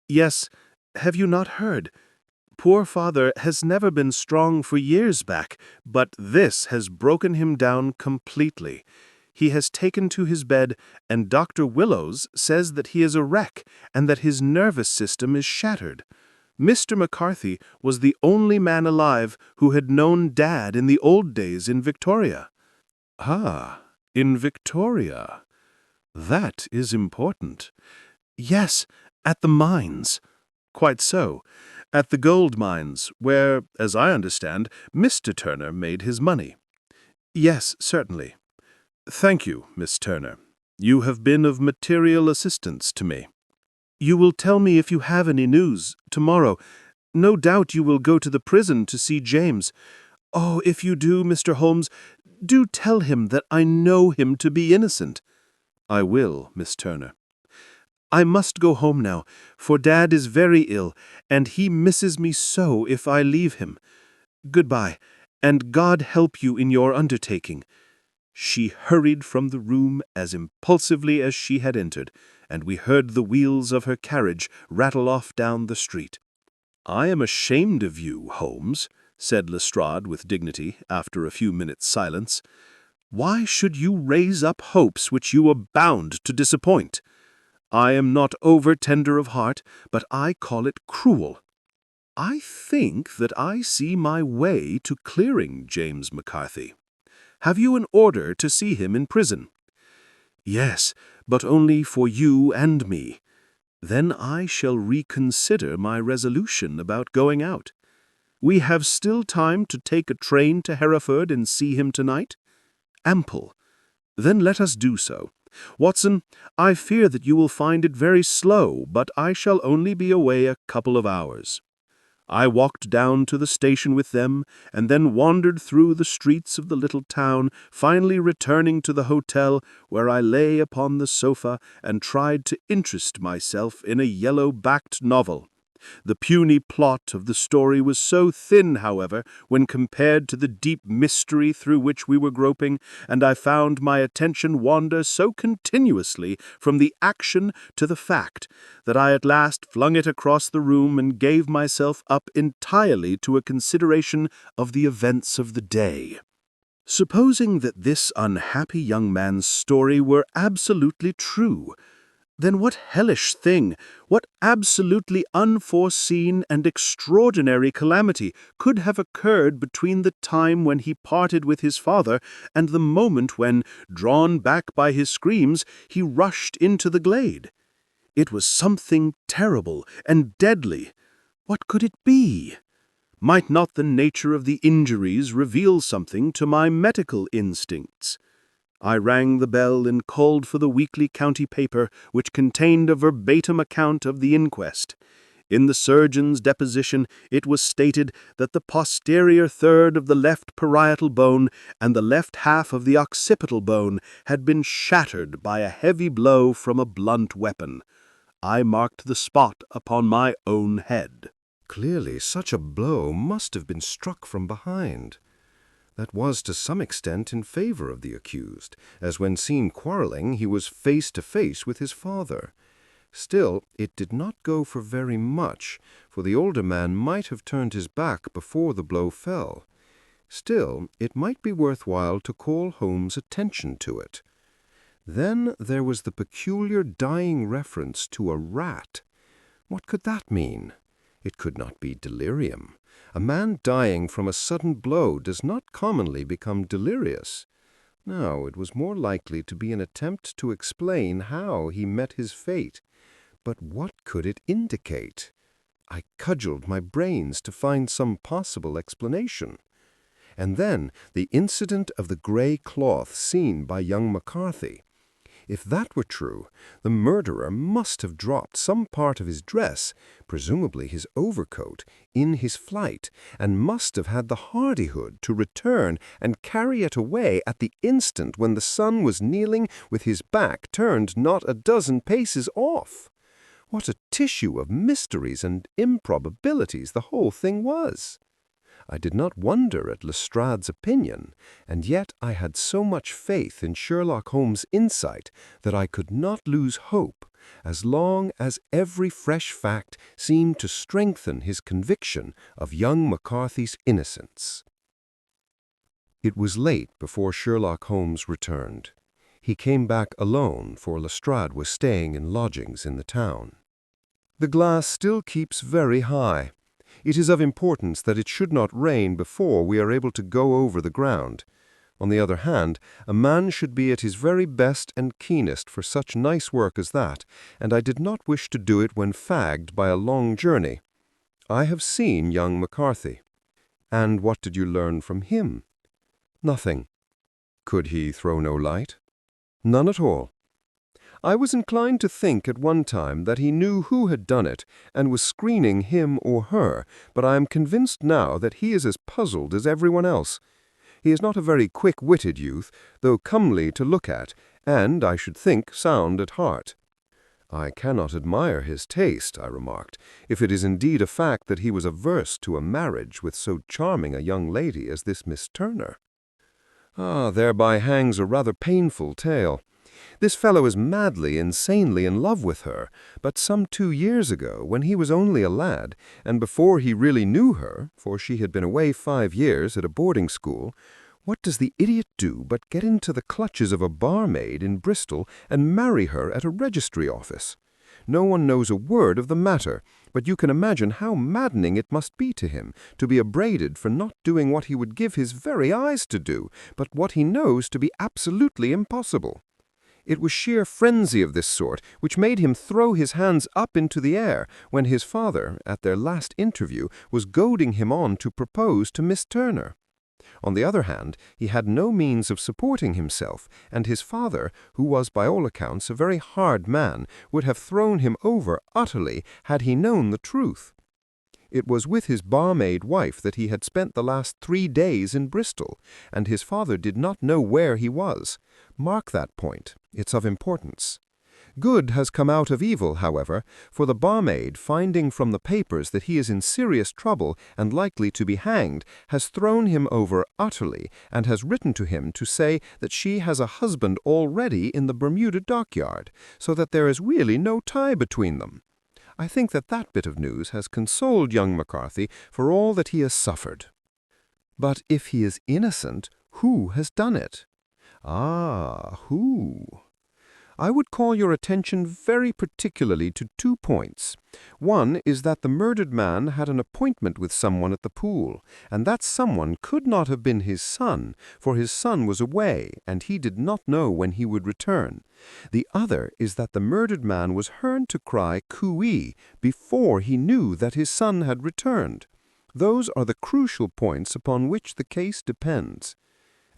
[SPEAKER 1] "Yes, have you not heard? Poor father has never been strong for years back, but this has broken him down completely. He has taken to his bed, and Dr. Willows says that he is a wreck and that his nervous system is shattered. Mr. McCarthy was the only man alive who had known Dad in the old days in Victoria." "Ah, in Victoria. That is important." "Yes, at the mines." "Quite so. At the gold mines, where, as I understand, Mr. Turner made his money." "Yes, certainly." "Thank you, Miss Turner. You have been of material assistance to me. You will tell me if you have any news tomorrow. No doubt you will go to the prison to see James. Oh, if you do, Mr. Holmes,
[SPEAKER 3] Do tell him that I know him to be innocent." "I will, Miss Turner." "I must go home now, for Dad is very ill, and he misses me so if I leave him. Goodbye, and God help you in your undertaking." She hurried from the room as impulsively as she had entered, and we heard the wheels of her carriage rattle off down the street. "I am ashamed of you, Holmes," said Lestrade with dignity, after a few minutes' silence. "Why should you raise up hopes which you are bound to disappoint? I am not over-tender of heart, but I call it cruel. I think that I see my way to clearing James McCarthy. Have you an order to see him in prison?" "Yes, but only for you and me. Then I shall reconsider my resolution about going out. We have still time to take a train to Hereford and see him tonight?" "Ample. Then let us do so. Watson, I fear that you will find it very slow, but I shall only be away a couple of hours." I walked down to the station with them, and then wandered through the streets of the little town, finally returning to the hotel, where I lay upon the sofa and tried to interest myself in a yellow-backed novel. The puny plot of the story was so thin, however, when compared to the deep mystery through which we were groping, and I found my attention wander so continuously from the action to the fact, that I at last flung it across the room and gave myself up entirely to a consideration of the events of the day. Supposing that this unhappy young man's story were absolutely true, then what hellish thing, what absolutely unforeseen and extraordinary calamity could have occurred between the time when he parted with his father and the moment when, drawn back by his screams, he rushed into the glade? It was something terrible and deadly. What could it be? Might not the nature of the injuries reveal something to my medical instincts? I rang the bell and called for the weekly county paper, which contained a verbatim account of the inquest. In the surgeon's deposition it was stated that the posterior third of the left parietal bone and the left half of the occipital bone had been shattered by a heavy blow from a blunt weapon. I marked the spot upon my own head.
[SPEAKER 5] Clearly, such a blow must have been struck from behind. That was to some extent in favor of the accused, as when seen quarreling he was face to face with his father. Still, it did not go for very much, for the older man might have turned his back before the blow fell. Still, it might be worthwhile to call Holmes' attention to it. Then there was the peculiar dying reference to a rat. What could that mean? It could not be delirium. A man dying from a sudden blow does not commonly become delirious. No, it was more likely to be an attempt to explain how he met his fate. But what could it indicate? I cudgeled my brains to find some possible explanation. And then the incident of the gray cloth seen by young McCarthy. If that were true, the murderer must have dropped some part of his dress, presumably his overcoat, in his flight, and must have had the hardihood to return and carry it away at the instant when the son was kneeling with his back turned not a dozen paces off. What a tissue of mysteries and improbabilities the whole thing was! I did not wonder at Lestrade's opinion, and yet I had so much faith in Sherlock Holmes' insight that I could not lose hope, as long as every fresh fact seemed to strengthen his conviction of young McCarthy's innocence. It was late before Sherlock Holmes returned. He came back alone, for Lestrade was staying in lodgings in the town. "The glass still keeps very high. It is of importance that it should not rain before we are able to go over the ground. On the other hand, a man should be at his very best and keenest for such nice work as that, and I did not wish to do it when fagged by a long journey. I have seen young McCarthy." "And what did you learn from him?" "Nothing." "Could he throw no light?" "None at all. I was inclined to think at one time that he knew who had done it and was screening him or her, but I am convinced now that he is as puzzled as everyone else. He is not a very quick-witted youth, though comely to look at, and, I should think, sound at heart." "I cannot admire his taste," I remarked, "if it is indeed a fact that he was averse to a marriage with so charming a young lady as this Miss Turner." "Ah, thereby hangs a rather painful tale. This fellow is madly, insanely in love with her, but some 2 years ago, when he was only a lad, and before he really knew her, for she had been away 5 years at a boarding school, what does the idiot do but get into the clutches of a barmaid in Bristol and marry her at a registry office? No one knows a word of the matter, but you can imagine how maddening it must be to him to be upbraided for not doing what he would give his very eyes to do, but what he knows to be absolutely impossible. It was sheer frenzy of this sort which made him throw his hands up into the air when his father, at their last interview, was goading him on to propose to Miss Turner. On the other hand, he had no means of supporting himself, and his father, who was by all accounts a very hard man, would have thrown him over utterly had he known the truth. It was with his barmaid wife that he had spent the last 3 days in Bristol, and his father did not know where he was. Mark that point. It's of importance. Good has come out of evil, however, for the barmaid, finding from the papers that he is in serious trouble and likely to be hanged, has thrown him over utterly and has written to him to say that she has a husband already in the Bermuda dockyard, so that there is really no tie between them. I think that that bit of news has consoled young McCarthy for all that he has suffered. But if he is innocent, who has done it? Ah, who? I would call your attention very particularly to 2 points. One is that the murdered man had an appointment with someone at the pool, and that someone could not have been his son, for his son was away, and he did not know when he would return. The other is that the murdered man was heard to cry cooee before he knew that his son had returned. Those are the crucial points upon which the case depends.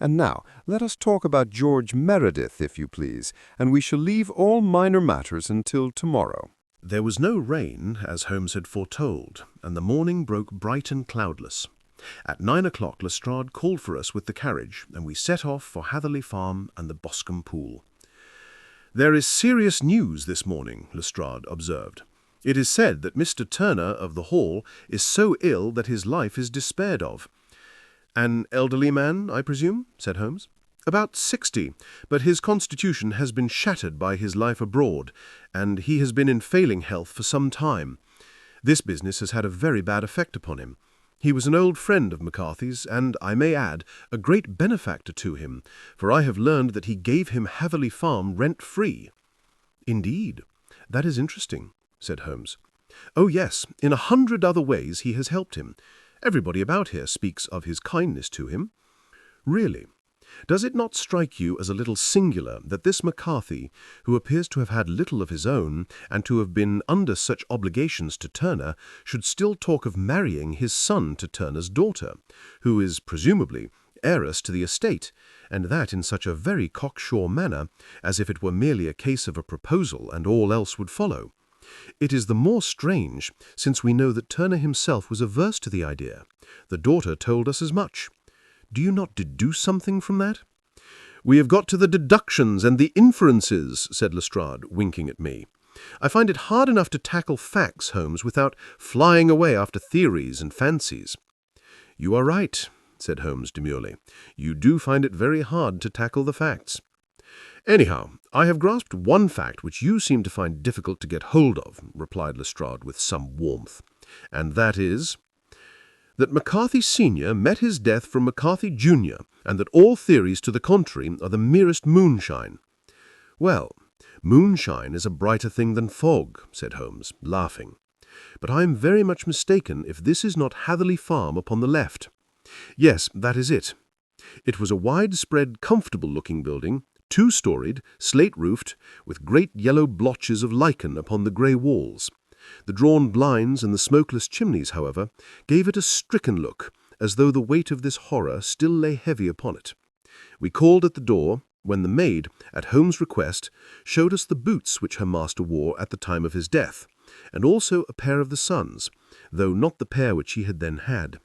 [SPEAKER 5] And now, let us talk about George Meredith, if you please, and we shall leave all minor matters until tomorrow."
[SPEAKER 2] There was no rain, as Holmes had foretold, and the morning broke bright and cloudless. At 9 o'clock Lestrade called for us with the carriage, and we set off for Hatherley Farm and the Boscombe Pool. "There is serious news this morning," Lestrade observed. "It is said that Mr. Turner of the Hall is so ill that his life is despaired of." "An elderly man, I presume?" said Holmes. "About 60, but his constitution has been shattered by his life abroad, and he has been in failing health for some time. This business has had a very bad effect upon him. He was an old friend of McCarthy's, and, I may add, a great benefactor to him, for I have learned that he gave him Hatherley Farm rent-free." "Indeed? That is interesting," said Holmes. "Oh, yes, in 100 other ways he has helped him. Everybody about here speaks of his kindness to him." "Really? Does it not strike you as a little singular that this McCarthy, who appears to have had little of his own, and to have been under such obligations to Turner, should still talk of marrying his son to Turner's daughter, who is, presumably, heiress to the estate, and that in such a very cocksure manner, as if it were merely a case of a proposal and all else would follow? It is the more strange, since we know that Turner himself was averse to the idea. The daughter told us as much. Do you not deduce something from that?" "We have got to the deductions and the inferences," said Lestrade, winking at me. "I find it hard enough to tackle facts, Holmes, without flying away after theories and fancies." "You are right," said Holmes demurely. "You do find it very hard to tackle the facts." "Anyhow, I have grasped one fact which you seem to find difficult to get hold of," replied Lestrade with some warmth, "and that is that McCarthy Sr. met his death from McCarthy Jr., and that all theories to the contrary are the merest moonshine." "Well, moonshine is a brighter thing than fog," said Holmes, laughing. "But I am very much mistaken if this is not Hatherley Farm upon the left. Yes, that is it. It was a widespread, comfortable-looking building, 2-storied, slate-roofed, with great yellow blotches of lichen upon the grey walls. The drawn blinds and the smokeless chimneys, however, gave it a stricken look, as though the weight of this horror still lay heavy upon it. We called at the door, when the maid, at Holmes' request, showed us the boots which her master wore at the time of his death, and also a pair of the son's, though not the pair which he had then had.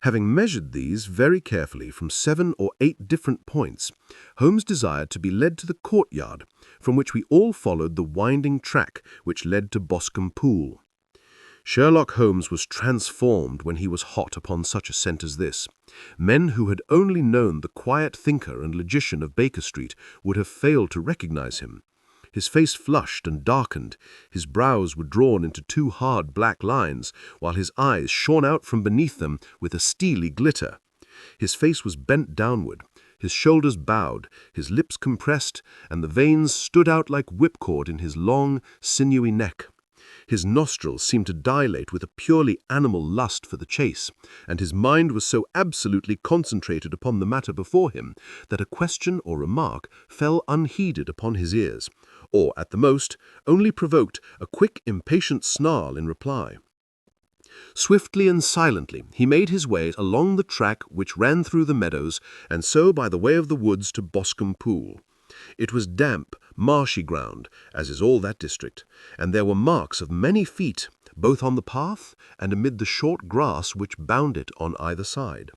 [SPEAKER 4] Having measured these very carefully from 7 or 8 different points, Holmes desired to be led to the courtyard, from which we all followed the winding track which led to Boscombe Pool. Sherlock Holmes was transformed when he was hot upon such a scent as this. Men who had only known the quiet thinker and logician of Baker Street would have failed to recognize him. His face flushed and darkened, his brows were drawn into 2 hard black lines, while his eyes shone out from beneath them with a steely glitter. His face was bent downward, his shoulders bowed, his lips compressed, and the veins stood out like whipcord in his long, sinewy neck. His nostrils seemed to dilate with a purely animal lust for the chase, and his mind was so absolutely concentrated upon the matter before him that a question or remark fell unheeded upon his ears, or, at the most, only provoked a quick, impatient snarl in reply. Swiftly and silently he made his way along the track which ran through the meadows, and so by the way of the woods to Boscombe Pool. It was damp, marshy ground, as is all that district, and there were marks of many feet, both on the path and amid the short grass which bound it on either side.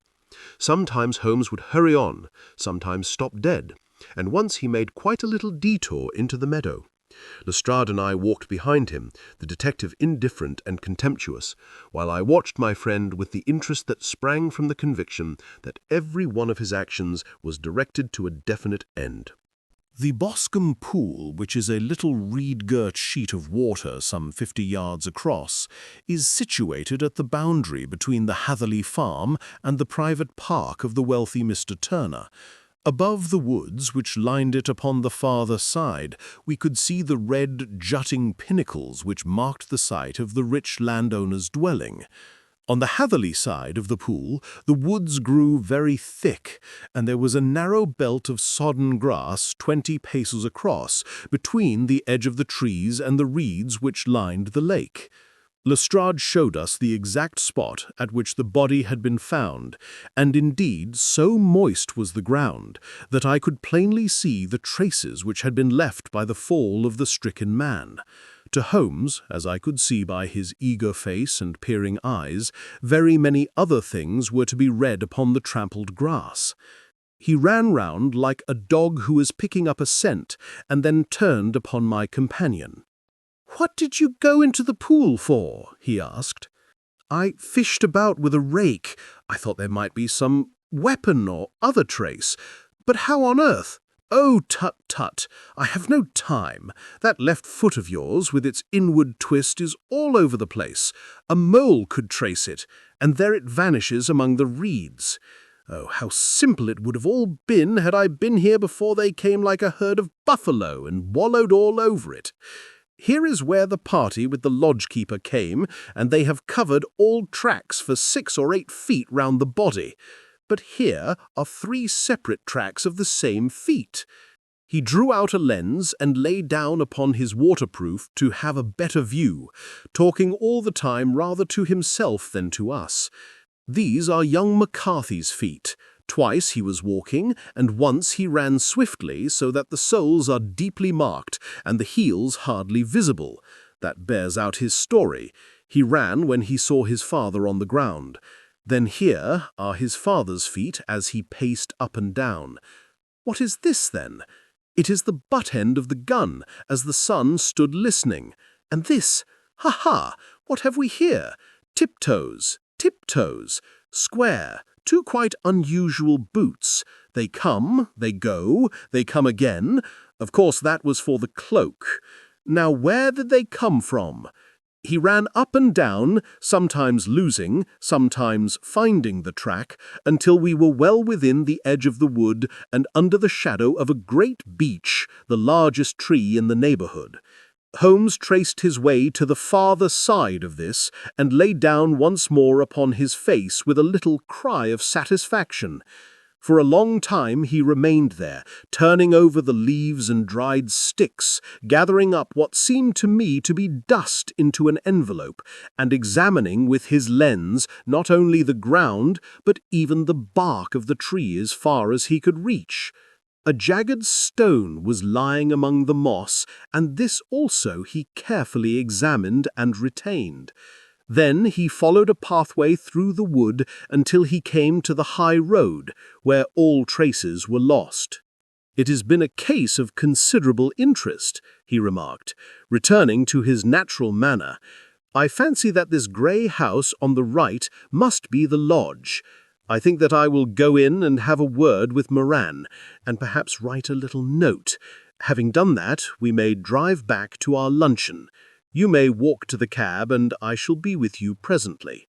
[SPEAKER 4] Sometimes Holmes would hurry on, sometimes stop dead, and once he made quite a little detour into the meadow. Lestrade and I walked behind him, the detective indifferent and contemptuous, while I watched my friend with the interest that sprang from the conviction that every one of his actions was directed to a definite end.
[SPEAKER 2] The Boscombe Pool, which is a little reed-girt sheet of water some 50 yards across, is situated at the boundary between the Hatherley Farm and the private park of the wealthy Mr. Turner. Above the woods which lined it upon the farther side, we could see the red, jutting pinnacles which marked the site of the rich landowner's dwelling. On the Hatherley side of the pool, the woods grew very thick, and there was a narrow belt of sodden grass 20 paces across, between the edge of the trees and the reeds which lined the lake. Lestrade showed us the exact spot at which the body had been found, and indeed so moist was the ground that I could plainly see the traces which had been left by the fall of the stricken man. To Holmes, as I could see by his eager face and peering eyes, very many other things were to be read upon the trampled grass. He ran round like a dog who is picking up a scent, and then turned upon my companion. "What did you go into the pool for?" he asked. "I fished about with a rake. I thought there might be some weapon or other trace. But how on earth—" "Oh, tut, tut! I have no time. That left foot of yours, with its inward twist, is all over the place. A mole could trace it, and there it vanishes among the reeds. Oh, how simple it would have all been had I been here before they came like a herd of buffalo and wallowed all over it. Here is where the party with the lodge-keeper came, and they have covered all tracks for 6 or 8 feet round the body. But here are 3 separate tracks of the same feet." He drew out a lens and lay down upon his waterproof to have a better view, talking all the time rather to himself than to us. "These are young McCarthy's feet. Twice he was walking, and once he ran swiftly, so that the soles are deeply marked and the heels hardly visible. That bears out his story. He ran when he saw his father on the ground. Then here are his father's feet as he paced up and down. What is this, then? It is the butt end of the gun, as the son stood listening. And this, ha! What have we here? Tiptoes, square, 2 quite unusual boots. They come, they go, they come again. Of course, that was for the cloak. Now, where did they come from? He ran up and down, sometimes losing, sometimes finding the track, until we were well within the edge of the wood and under the shadow of a great beech, the largest tree in the neighborhood. Holmes traced his way to the farther side of this and lay down once more upon his face with a little cry of satisfaction. For a long time he remained there, turning over the leaves and dried sticks, gathering up what seemed to me to be dust into an envelope, and examining with his lens not only the ground, but even the bark of the tree as far as he could reach. A jagged stone was lying among the moss, and this also he carefully examined and retained.
[SPEAKER 1] Then he followed a pathway through the wood until he came to the high road, where all traces were lost. "It has been a case of considerable interest," he remarked, returning to his natural manner. "I fancy that this grey house on the right must be the lodge. I think that I will go in and have a word with Moran, and perhaps write a little note. Having done that, we may drive back to our luncheon. You may walk to the cab, and I shall be with you presently."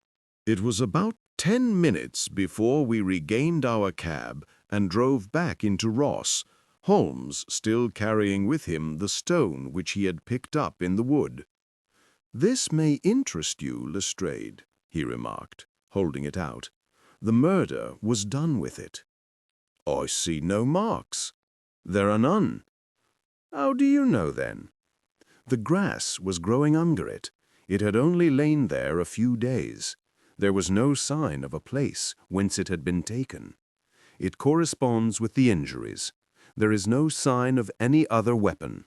[SPEAKER 3] It was about 10 minutes before we regained our cab and drove back into Ross, Holmes still carrying with him the stone which he had picked up in the wood. "This may interest you, Lestrade," he remarked, holding it out. "The murder was done with it." "I see no marks." "There are none." "How do you know, then?" "The grass was growing under it. It had only lain there a few days. There was no sign of a place whence it had been taken. It corresponds with the injuries. There is no sign of any other weapon."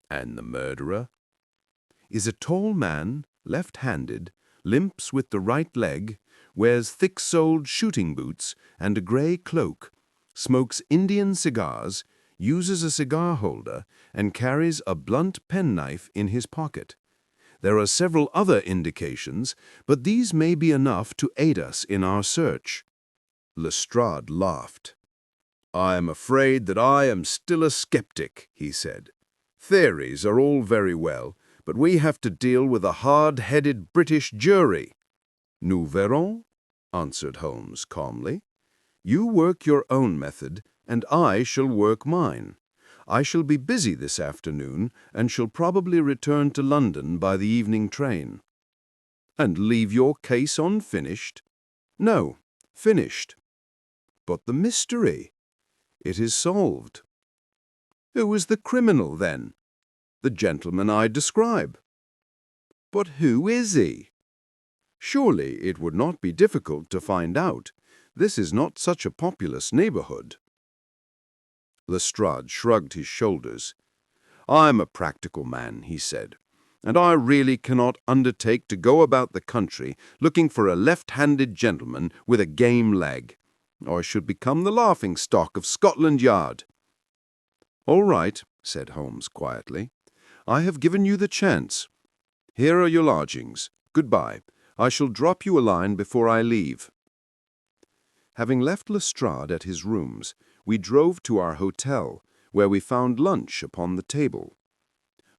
[SPEAKER 3] "And the murderer?" "Is a tall man, left-handed, limps with the right leg, wears thick-soled shooting boots and a grey cloak, smokes Indian cigars, uses a cigar holder, and carries a blunt penknife in his pocket. There are several other indications, but these may be enough to aid us in our search." Lestrade laughed. "I am afraid that I am still a skeptic," he said. "Theories are all very well, but we have to deal with a hard-headed British jury." "Nous verrons," answered Holmes calmly. "You work your own method, and I shall work mine. I shall be busy this afternoon, and shall probably return to London by the evening train." "And leave your case unfinished?" "No, finished." "But the mystery?" "It is solved." "Who is the criminal, then?" "The gentleman I describe." "But who is he?" "Surely it would not be difficult to find out. This is not such a populous neighborhood." Lestrade shrugged his shoulders. "I'm a practical man," he said, "and I really cannot undertake to go about the country looking for a left-handed gentleman with a game leg. I should become the laughing-stock of Scotland Yard." "All right," said Holmes quietly. "I have given you the chance. Here are your lodgings. Goodbye. I shall drop you a line before I leave." Having left Lestrade at his rooms, we drove to our hotel, where we found lunch upon the table.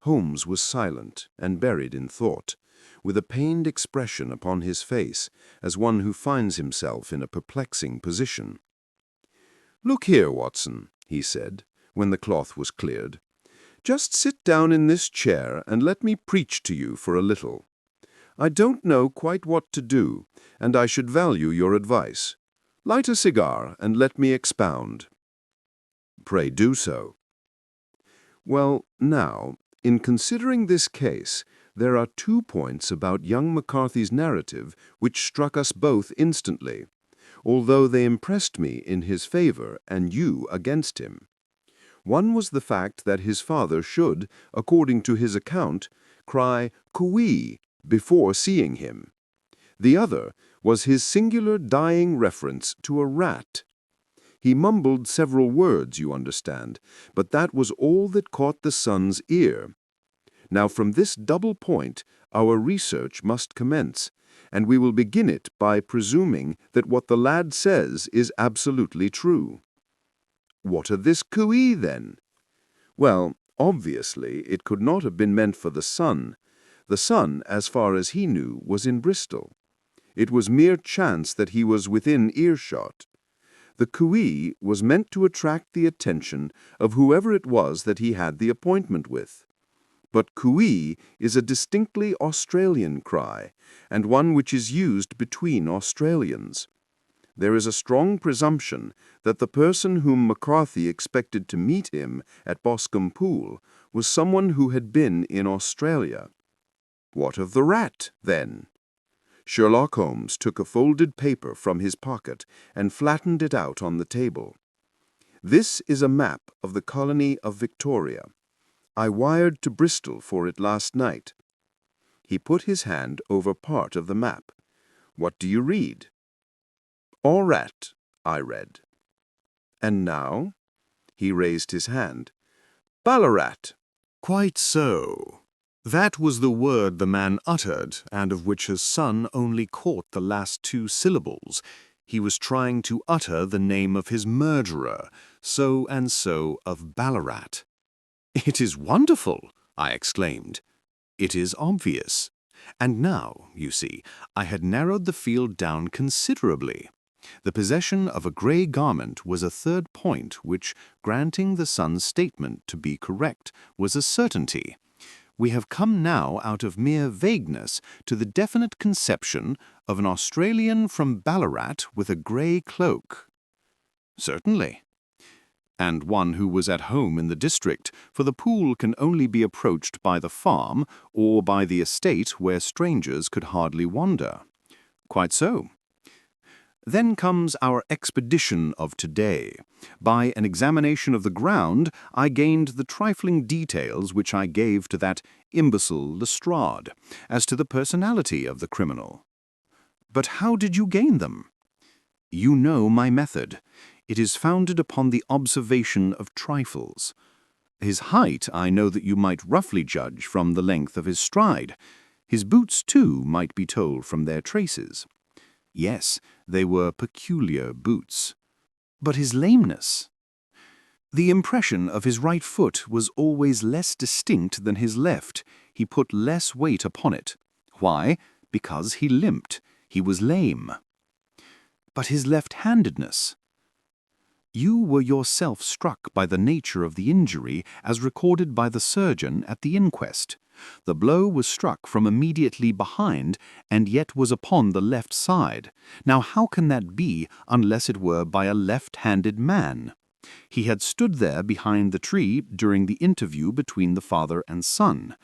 [SPEAKER 3] Holmes was silent and buried in thought, with a pained expression upon his face, as one who finds himself in a perplexing position. "Look here, Watson," he said, when the cloth was cleared. "Just sit down in this chair and let me preach to you for a little. I don't know quite what to do, and I should value your advice. Light a cigar and let me expound." "Pray do so." "Well, now, in considering this case, there are 2 points about young McCarthy's narrative which struck us both instantly, although they impressed me in his favor and you against him. One was the fact that his father should, according to his account, cry "Cooee" before seeing him. The other was his singular dying reference to a rat. He mumbled several words, you understand, but that was all that caught the son's ear. Now from this double point our research must commence, and we will begin it by presuming that what the lad says is absolutely true. What of this cooee, then? Well, obviously it could not have been meant for the son. The son, as far as he knew, was in Bristol. It was mere chance that he was within earshot. The cooee was meant to attract the attention of whoever it was that he had the appointment with. But cooee is a distinctly Australian cry, and one which is used between Australians. There is a strong presumption that the person whom McCarthy expected to meet him at Boscombe Pool was someone who had been in Australia. What of the rat, then? Sherlock Holmes took a folded paper from his pocket and flattened it out on the table. "This is a map of the colony of Victoria. I wired to Bristol for it last night." He put his hand over part of the map. "What do you read?" "Aurat," I read. "And now?" He raised his hand. "Ballarat."
[SPEAKER 1] Quite so. That was the word the man uttered, and of which his son only caught the last two syllables. He was trying to utter the name of his murderer, so and so of Ballarat. "It is wonderful!" I exclaimed. "It is obvious." And now, you see, I had narrowed the field down considerably. The possession of a grey garment was a third point which, granting the son's statement to be correct, was a certainty. We have come now out of mere vagueness to the definite conception of an Australian from Ballarat with a grey cloak. Certainly. And one who was at home in the district, for the pool can only be approached by the farm or by the estate where strangers could hardly wander. Quite so. Then comes our expedition of today. By an examination of the ground, I gained the trifling details which I gave to that imbecile Lestrade, as to the personality of the criminal. But how did you gain them? You know my method. It is founded upon the observation of trifles. His height I know that you might roughly judge from the length of his stride. His boots, too, might be told from their traces. Yes, they were peculiar boots. But his lameness? The impression of his right foot was always less distinct than his left. He put less weight upon it. Why? Because he limped. He was lame. But his left-handedness? You were yourself struck by the nature of the injury as recorded by the surgeon at the inquest. The blow was struck from immediately behind, and yet was upon the left side. Now how can that be unless it were by a left-handed man? He had stood there behind the tree during the interview between the father and son.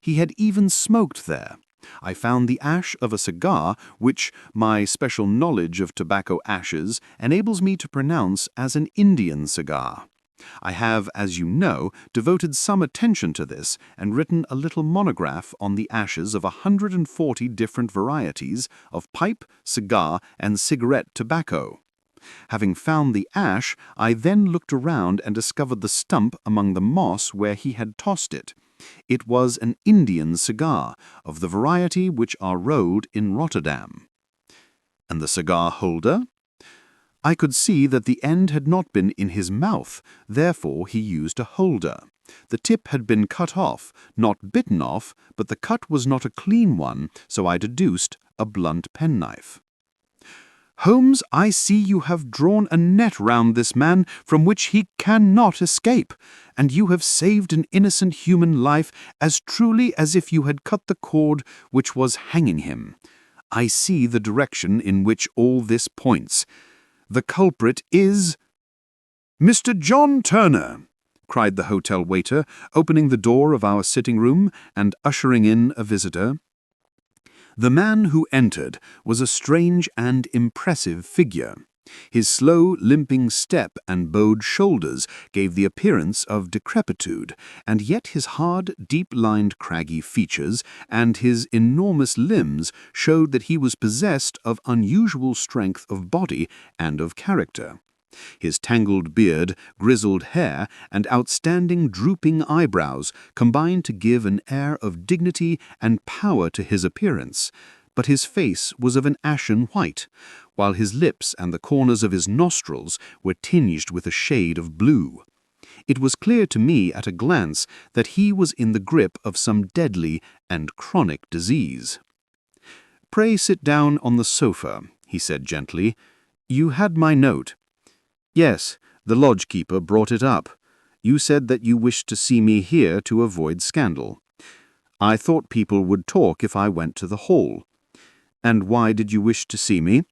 [SPEAKER 1] He had even smoked there. I found the ash of a cigar, which my special knowledge of tobacco ashes enables me to pronounce as an Indian cigar. I have, as you know, devoted some attention to this and written a little monograph on the ashes of 140 different varieties of pipe, cigar, and cigarette tobacco. Having found the ash, I then looked around and discovered the stump among the moss where he had tossed it. It was an Indian cigar, of the variety which are rolled in Rotterdam. And the cigar holder? I could see that the end had not been in his mouth, therefore he used a holder. The tip had been cut off, not bitten off, but the cut was not a clean one, so I deduced a blunt penknife. Holmes, I see you have drawn a net round this man from which he cannot escape, and you have saved an innocent human life as truly as if you had cut the cord which was hanging him. I see the direction in which all this points. The culprit is— "Mr. John Turner," cried the hotel waiter, opening the door of our sitting-room and ushering in a visitor. The man who entered was a strange and impressive figure. His slow, limping step and bowed shoulders gave the appearance of decrepitude, and yet his hard, deep-lined, craggy features and his enormous limbs showed that he was possessed of unusual strength of body and of character. His tangled beard, grizzled hair, and outstanding drooping eyebrows combined to give an air of dignity and power to his appearance, but his face was of an ashen white, while his lips and the corners of his nostrils were tinged with a shade of blue. It was clear to me at a glance that he was in the grip of some deadly and chronic disease. "Pray sit down on the sofa," he said gently. "You had my note." "Yes, the lodge-keeper brought it up. You said that you wished to see me here to avoid scandal. I thought people would talk if I went to the hall. And why did you wish to see me?"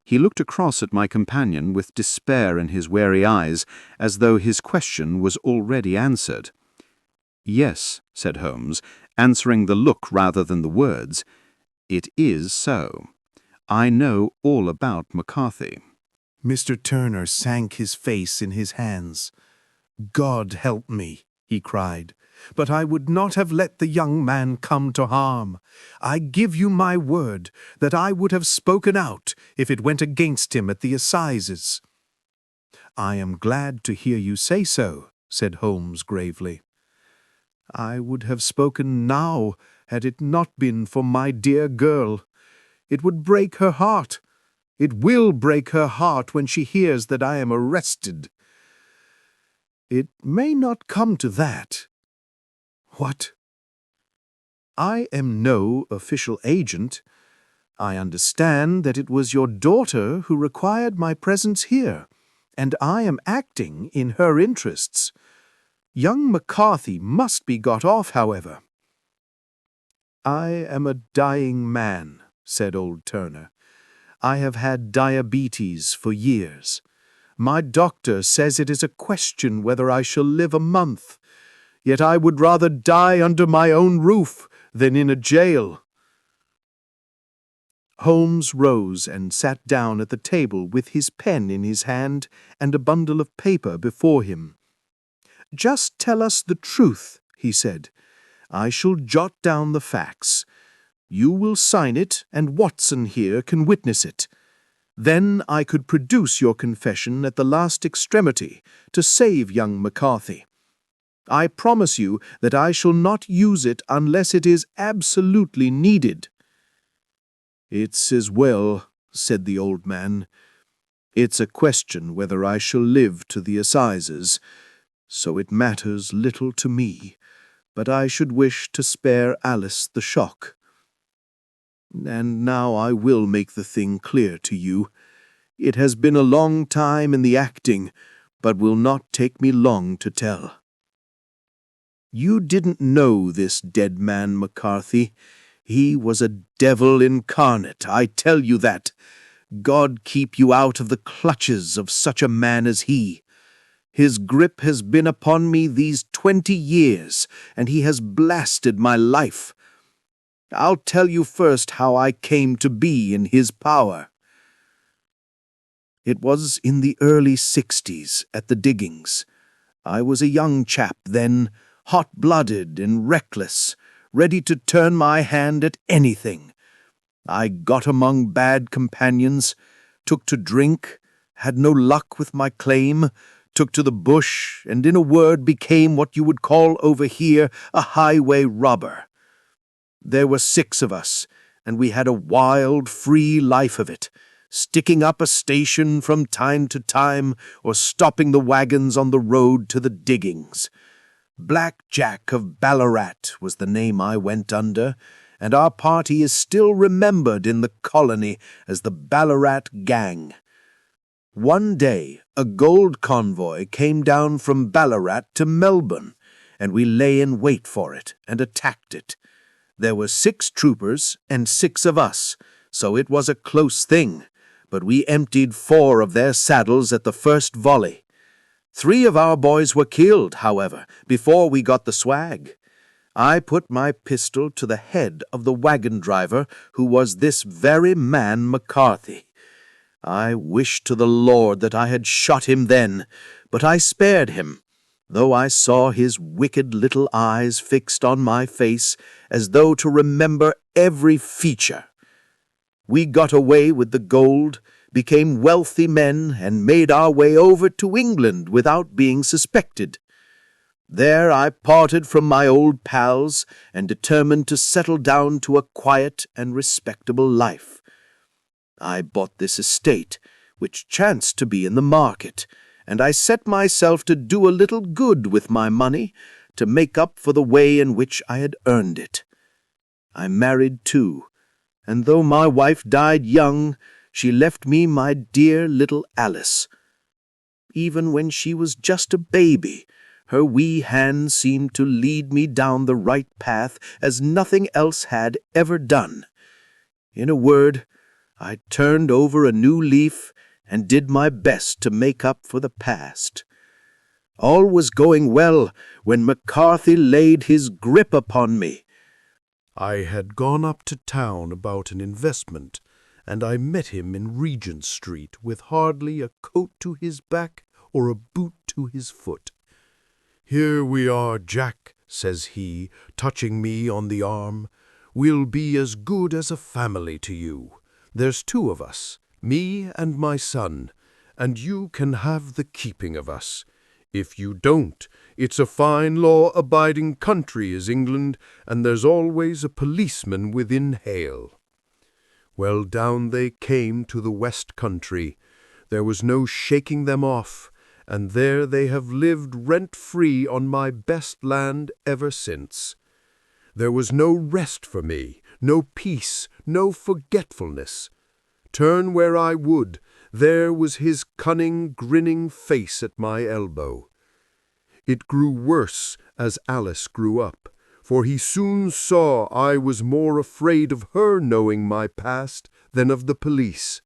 [SPEAKER 1] He looked across at my companion with despair in his wary eyes, as though his question was already answered. "Yes," said Holmes, answering the look rather than the words. "It is so. I know all about McCarthy."
[SPEAKER 2] Mr. Turner sank his face in his hands. "God help me," he cried. but I would not have let the young man come to harm. I give you my word that I would have spoken out if it went against him at the assizes." "I am glad to hear you say so," said Holmes gravely. "I would have spoken now had it not been for my dear girl. It would break her heart. It will break her heart when she hears that I am arrested." "It may not come to that." "What?" "I am no official agent. I understand that it was your daughter who required my presence here, and I am acting in her interests. Young McCarthy must be got off, however." "I am a dying man," said old Turner. "I have had diabetes for years. My doctor says it is a question whether I shall live a month, yet I would rather die under my own roof than in a jail." Holmes rose and sat down at the table with his pen in his hand and a bundle of paper before him. "Just tell us the truth," he said. "I shall jot down the facts. You will sign it, and Watson here can witness it. Then I could produce your confession at the last extremity to save young McCarthy. I promise you that I shall not use it unless it is absolutely needed." "It's as well," said the old man. "It's a question whether I shall live to the assizes, so it matters little to me, but I should wish to spare Alice the shock. And now I will make the thing clear to you. It has been a long time in the acting, but will not take me long to tell. You didn't know this dead man McCarthy. He was a devil incarnate, I tell you that. God keep you out of the clutches of such a man as he. His grip has been upon me these 20 years, and he has blasted my life. I'll tell you first how I came to be in his power. It was in the early 60s at the diggings. I was a young chap then, hot-blooded and reckless, ready to turn my hand at anything. I got among bad companions, took to drink, had no luck with my claim, took to the bush, and in a word became what you would call over here a highway robber. There were 6 of us, and we had a wild, free life of it, sticking up a station from time to time or stopping the wagons on the road to the diggings. Black Jack of Ballarat was the name I went under, and our party is still remembered in the colony as the Ballarat Gang. One day a gold convoy came down from Ballarat to Melbourne, and we lay in wait for it and attacked it. There were 6 troopers and 6 of us, so it was a close thing, but we emptied 4 of their saddles at the first volley. 3 of our boys were killed, however, before we got the swag. I put my pistol to the head of the wagon driver, who was this very man McCarthy. I wished to the Lord that I had shot him then, but I spared him, though I saw his wicked little eyes fixed on my face as though to remember every feature. We got away with the gold, became wealthy men, and made our way over to England without being suspected. There I parted from my old pals and determined to settle down to a quiet and respectable life. I bought this estate, which chanced to be in the market, and I set myself to do a little good with my money to make up for the way in which I had earned it. I married too, and though my wife died young, she left me my dear little Alice. Even when she was just a baby, her wee hand seemed to lead me down the right path as nothing else had ever done. In a word, I turned over a new leaf and did my best to make up for the past. All was going well when McCarthy laid his grip upon me.
[SPEAKER 6] I had gone up to town about an investment, and I met him in Regent Street with hardly a coat to his back or a boot to his foot. "Here we are, Jack,"
[SPEAKER 1] says he, touching me on the arm. "We'll be as good as a family to you. There's 2 of us, me and my son, and you can have the keeping of us. If you don't, it's a fine law-abiding country is England, and there's always a policeman within hail." Well, down they came to the West Country. There was no shaking them off, and there they have lived rent-free on my best land ever since. There was no rest for me, no peace, no forgetfulness. Turn where I would, there was his cunning, grinning face at my elbow. It grew worse as Alice grew up, for he soon saw I was more afraid of her knowing my past than of the police.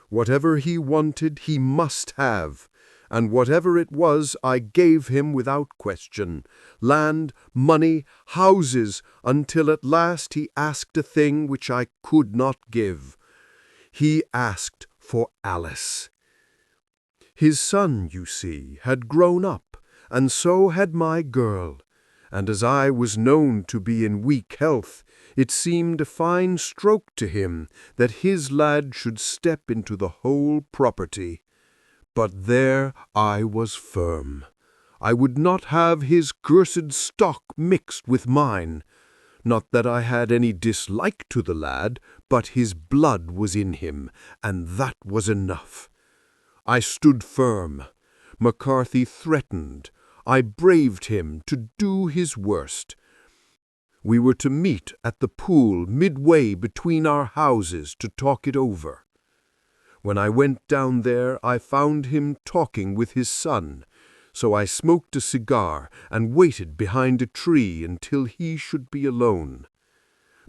[SPEAKER 1] Whatever he wanted he must have, and whatever it was I gave him without question, land, money, houses, until at last he asked a thing which I could not give. He asked for Alice. His son, you see, had grown up, and so had my girl, and as I was known to be in weak health, it seemed a fine stroke to him that his lad should step into the whole property. But there I was firm. I would not have his cursed stock mixed with mine. Not that I had any dislike to the lad, but his blood was in him, and that was enough. I stood firm. McCarthy threatened. I braved him to do his worst. We were to meet at the pool midway between our houses to talk it over. When I went down there, I found him talking with his son, so I smoked a cigar and waited behind a tree until he should be alone.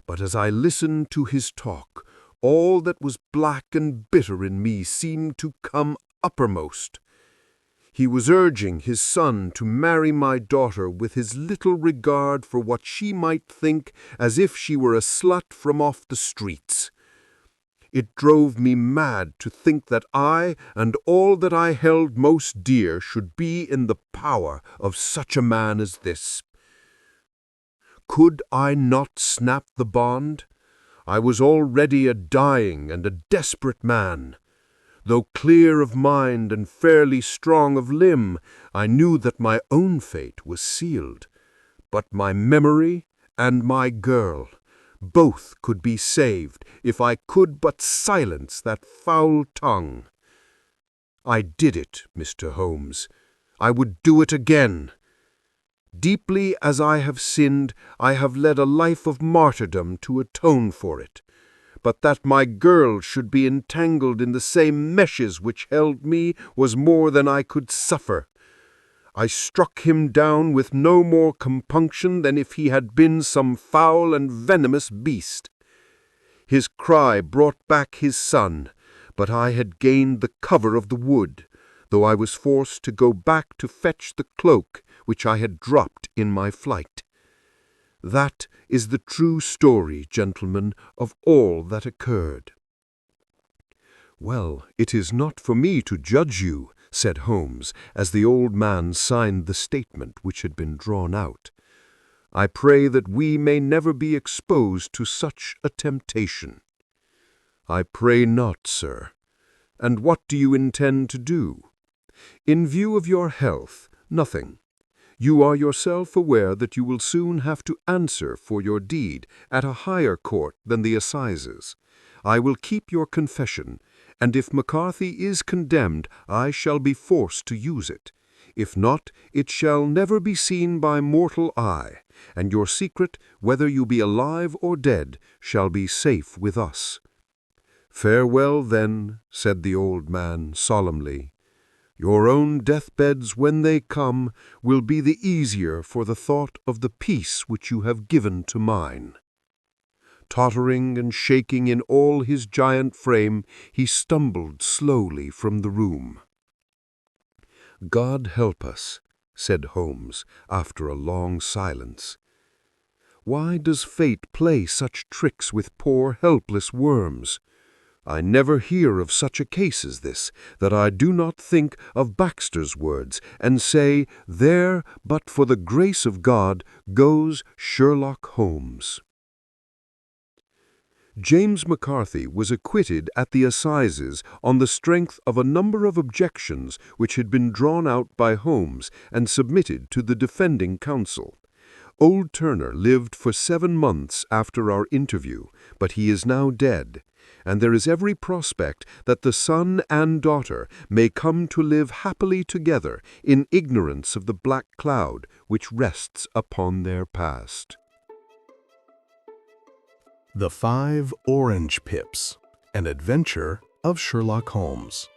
[SPEAKER 1] But as I listened to his talk, all that was black and bitter in me seemed to come uppermost. He was urging his son to marry my daughter with his little regard for what she might think, as if she were a slut from off the streets. It drove me mad to think that I and all that I held most dear should be in the power of such a man as this. Could I not snap the bond? I was already a dying and a desperate man. Though clear of mind and fairly strong of limb, I knew that my own fate was sealed. But my memory and my girl, both could be saved if I could but silence that foul tongue. I did it, Mr. Holmes. I would do it again. Deeply as I have sinned, I have led a life of martyrdom to atone for it. But that my girl should be entangled in the same meshes which held me was more than I could suffer. I struck him down with no more compunction than if he had been some foul and venomous beast. His cry brought back his son, but I had gained the cover of the wood, though I was forced to go back to fetch the cloak which I had dropped in my flight. That is the true story, gentlemen, of all that occurred. "Well, it is not for me to judge you," said Holmes, as the old man signed the statement which had been drawn out. "I pray that we may never be exposed to such a temptation." "I pray not, sir. And what do you intend to do?" "In view of your health, nothing. You are yourself aware that you will soon have to answer for your deed at a higher court than the assizes. I will keep your confession, and if McCarthy is condemned, I shall be forced to use it. If not, it shall never be seen by mortal eye, and your secret, whether you be alive or dead, shall be safe with us." "Farewell, then," said the old man solemnly. "Your own deathbeds, when they come, will be the easier for the thought of the peace which you have given to mine." Tottering and shaking in all his giant frame, he stumbled slowly from the room. "God help us," said Holmes, after a long silence. "Why does fate play such tricks with poor helpless worms?
[SPEAKER 5] I never hear of such a case as this, that I do not think of Baxter's words, and say, there, but for the grace of God, goes Sherlock Holmes. James McCarthy was acquitted at the assizes on the strength of a number of objections which had been drawn out by Holmes and submitted to the defending counsel. Old Turner lived for 7 months after our interview, but he is now dead, and there is every prospect that the son and daughter may come to live happily together in ignorance of the black cloud which rests upon their past.
[SPEAKER 2] The 5 Orange Pips, an adventure of Sherlock Holmes.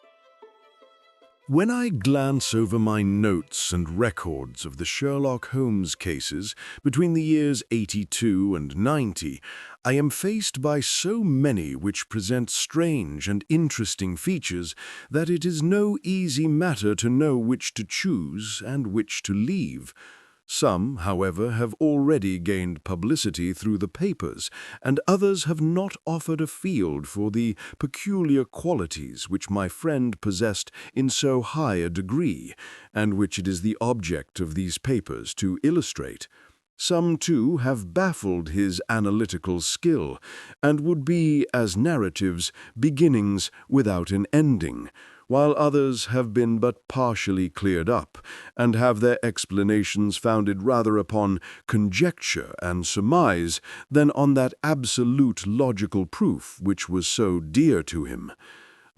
[SPEAKER 2] When I glance over my notes and records of the Sherlock Holmes cases between the years 82 and 90, I am faced by so many which present strange and interesting features that it is no easy matter to know which to choose and which to leave. Some, however, have already gained publicity through the papers, and others have not offered a field for the peculiar qualities which my friend possessed in so high a degree, and which it is the object of these papers to illustrate. Some, too, have baffled his analytical skill, and would be, as narratives, beginnings without an ending, while others have been but partially cleared up, and have their explanations founded rather upon conjecture and surmise than on that absolute logical proof which was so dear to him.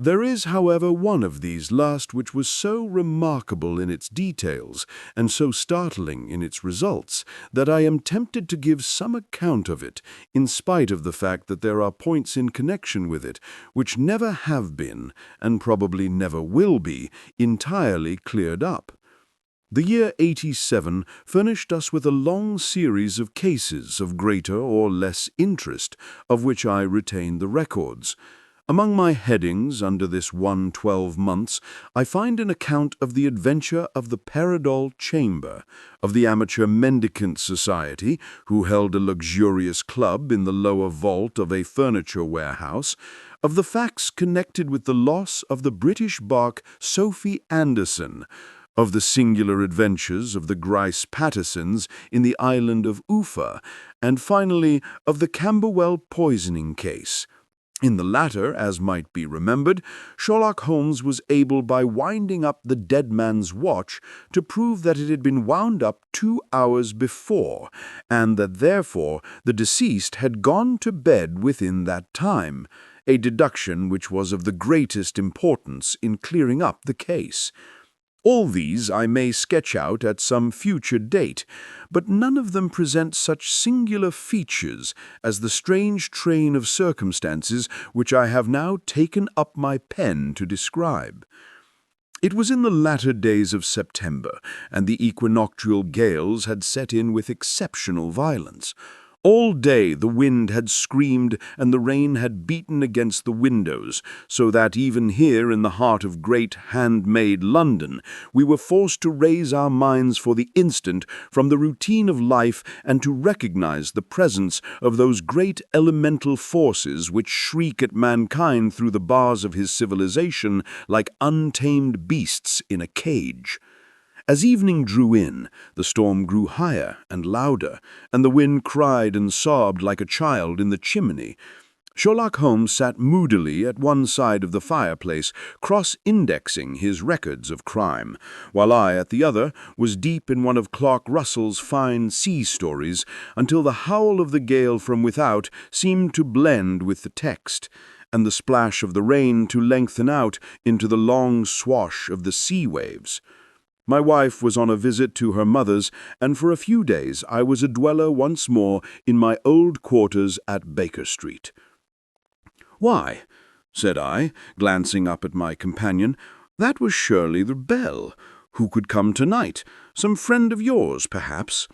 [SPEAKER 2] There is, however, one of these last which was so remarkable in its details and so startling in its results that I am tempted to give some account of it, in spite of the fact that there are points in connection with it which never have been, and probably never will be, entirely cleared up. The year 87 furnished us with a long series of cases of greater or less interest, of which I retain the records. Among my headings under this 12 months, I find an account of the adventure of the Paradol Chamber, of the Amateur Mendicant Society, who held a luxurious club in the lower vault of a furniture warehouse, of the facts connected with the loss of the British bark Sophie Anderson, of the singular adventures of the Grice Pattersons in the island of Ufa, and finally of the Camberwell poisoning case. In the latter, as might be remembered, Sherlock Holmes was able by winding up the dead man's watch to prove that it had been wound up 2 hours before, and that therefore the deceased had gone to bed within that time, a deduction which was of the greatest importance in clearing up the case. All these I may sketch out at some future date, but none of them present such singular features as the strange train of circumstances which I have now taken up my pen to describe. It was in the latter days of September, and the equinoctial gales had set in with exceptional violence. All day the wind had screamed and the rain had beaten against the windows, so that even here in the heart of great handmade London we were forced to raise our minds for the instant from the routine of life and to recognize the presence of those great elemental forces which shriek at mankind through the bars of his civilization like untamed beasts in a cage. As evening drew in, the storm grew higher and louder, and the wind cried and sobbed like a child in the chimney. Sherlock Holmes sat moodily at one side of the fireplace, cross-indexing his records of crime, while I, at the other, was deep in one of Clark Russell's fine sea stories, until the howl of the gale from without seemed to blend with the text, and the splash of the rain to lengthen out into the long swash of the sea waves. My wife was on a visit to her mother's, and for a few days I was a dweller once more in my old quarters at Baker Street. "Why," said I, glancing up at my companion, "that was surely the bell. Who could come tonight? Some friend of yours, perhaps?"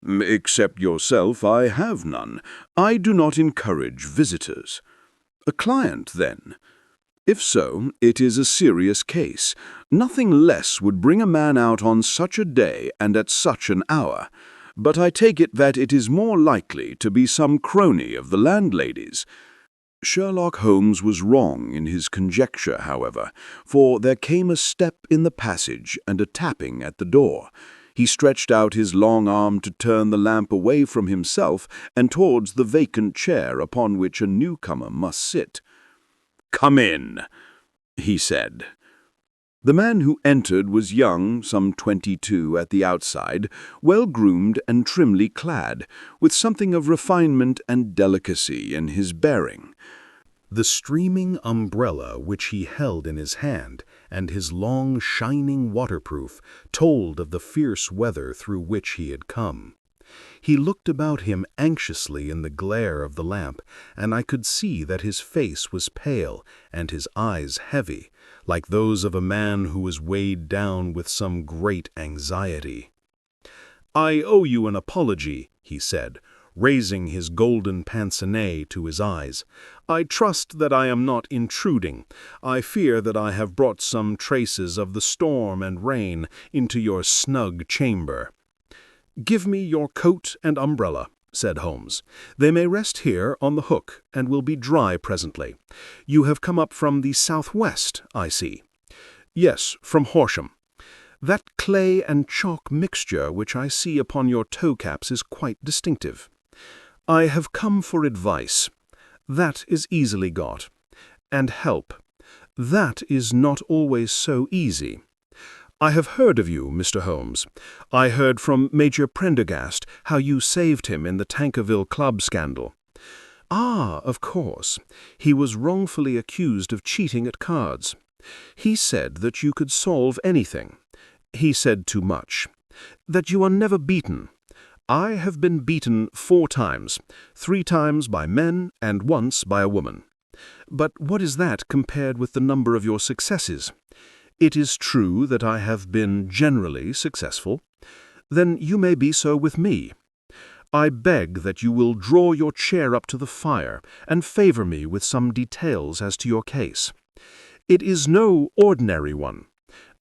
[SPEAKER 2] "Except yourself, I have none. I do not encourage visitors." "A client, then?" "If so, it is a serious case. Nothing less would bring a man out on such a day and at such an hour. But I take it that it is more likely to be some crony of the landlady's."
[SPEAKER 3] Sherlock Holmes was wrong in his conjecture, however, for there came a step in the passage and a tapping at the door. He stretched out his long arm to turn the lamp away from himself and towards the vacant chair upon which a newcomer must sit. "Come in," he said. The man who entered was young, some 22 at the outside, well-groomed and trimly clad, with something of refinement and delicacy in his bearing.
[SPEAKER 2] The streaming umbrella which he held in his hand and his long, shining waterproof told of the fierce weather through which he had come. He looked about him anxiously in the glare of the lamp, and I could see that his face was pale and his eyes heavy, like those of a man who is weighed down with some great anxiety. "I owe you an apology," he said, raising his golden pince-nez to his eyes. "I trust that I am not intruding. I fear that I have brought some traces of the storm and rain into your snug chamber." "Give me your coat and umbrella," said Holmes. "They may rest here on the hook and will be dry presently. You have come up from the southwest, I see." "Yes, from Horsham. That clay and chalk mixture which I see upon your toe-caps is quite distinctive. I have come for advice. That is easily got. And help. That is not always so easy. I have heard of you, Mr. Holmes. I heard from Major Prendergast how you saved him in the Tankerville Club scandal." "Ah, of course. He was wrongfully accused of cheating at cards. He said that you could solve anything. He said too much. That you are never beaten. I have been beaten 4 times, 3 times by men and once by a woman. But what is that compared with the number of your successes? It is true that I have been generally successful. Then you may be so with me. I beg that you will draw your chair up to the fire and favor me with some details as to your case. It is no ordinary one.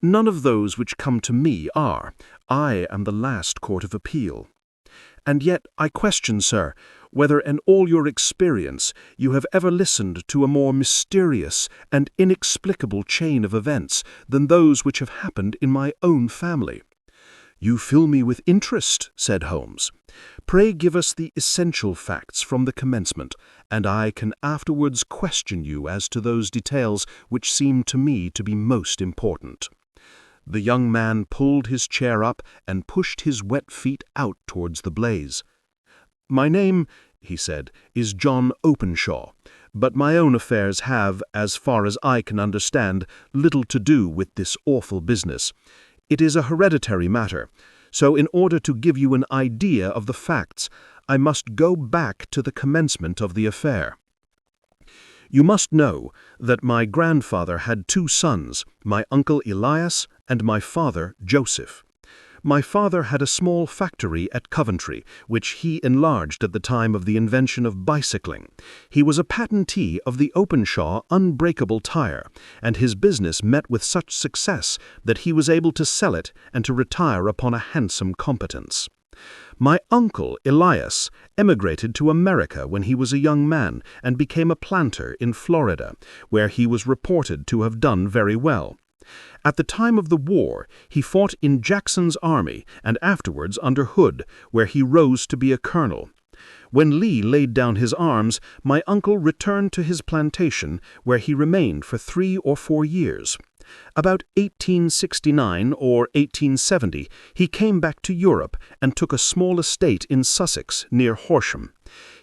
[SPEAKER 2] None of those which come to me are. I am the last court of appeal. And yet I question, sir, whether in all your experience you have ever listened to a more mysterious and inexplicable chain of events than those which have happened in my own family." "You fill me with interest," said Holmes. "Pray give us the essential facts from the commencement, and I can afterwards question you as to those details which seem to me to be most important." The young man pulled his chair up and pushed his wet feet out towards the blaze. "My name," he said, "is John Openshaw, but my own affairs have, as far as I can understand, little to do with this awful business. It is a hereditary matter, so in order to give you an idea of the facts, I must go back to the commencement of the affair. You must know that my grandfather had 2 sons, my uncle Elias and my father Joseph. My father had a small factory at Coventry, which he enlarged at the time of the invention of bicycling. He was a patentee of the Openshaw unbreakable tire, and his business met with such success that he was able to sell it and to retire upon a handsome competence. My uncle Elias emigrated to America when he was a young man and became a planter in Florida, where he was reported to have done very well. At the time of the war, he fought in Jackson's army and afterwards under Hood, where he rose to be a colonel. When Lee laid down his arms, my uncle returned to his plantation, where he remained for 3 or 4 years. About 1869 or 1870, he came back to Europe and took a small estate in Sussex, near Horsham.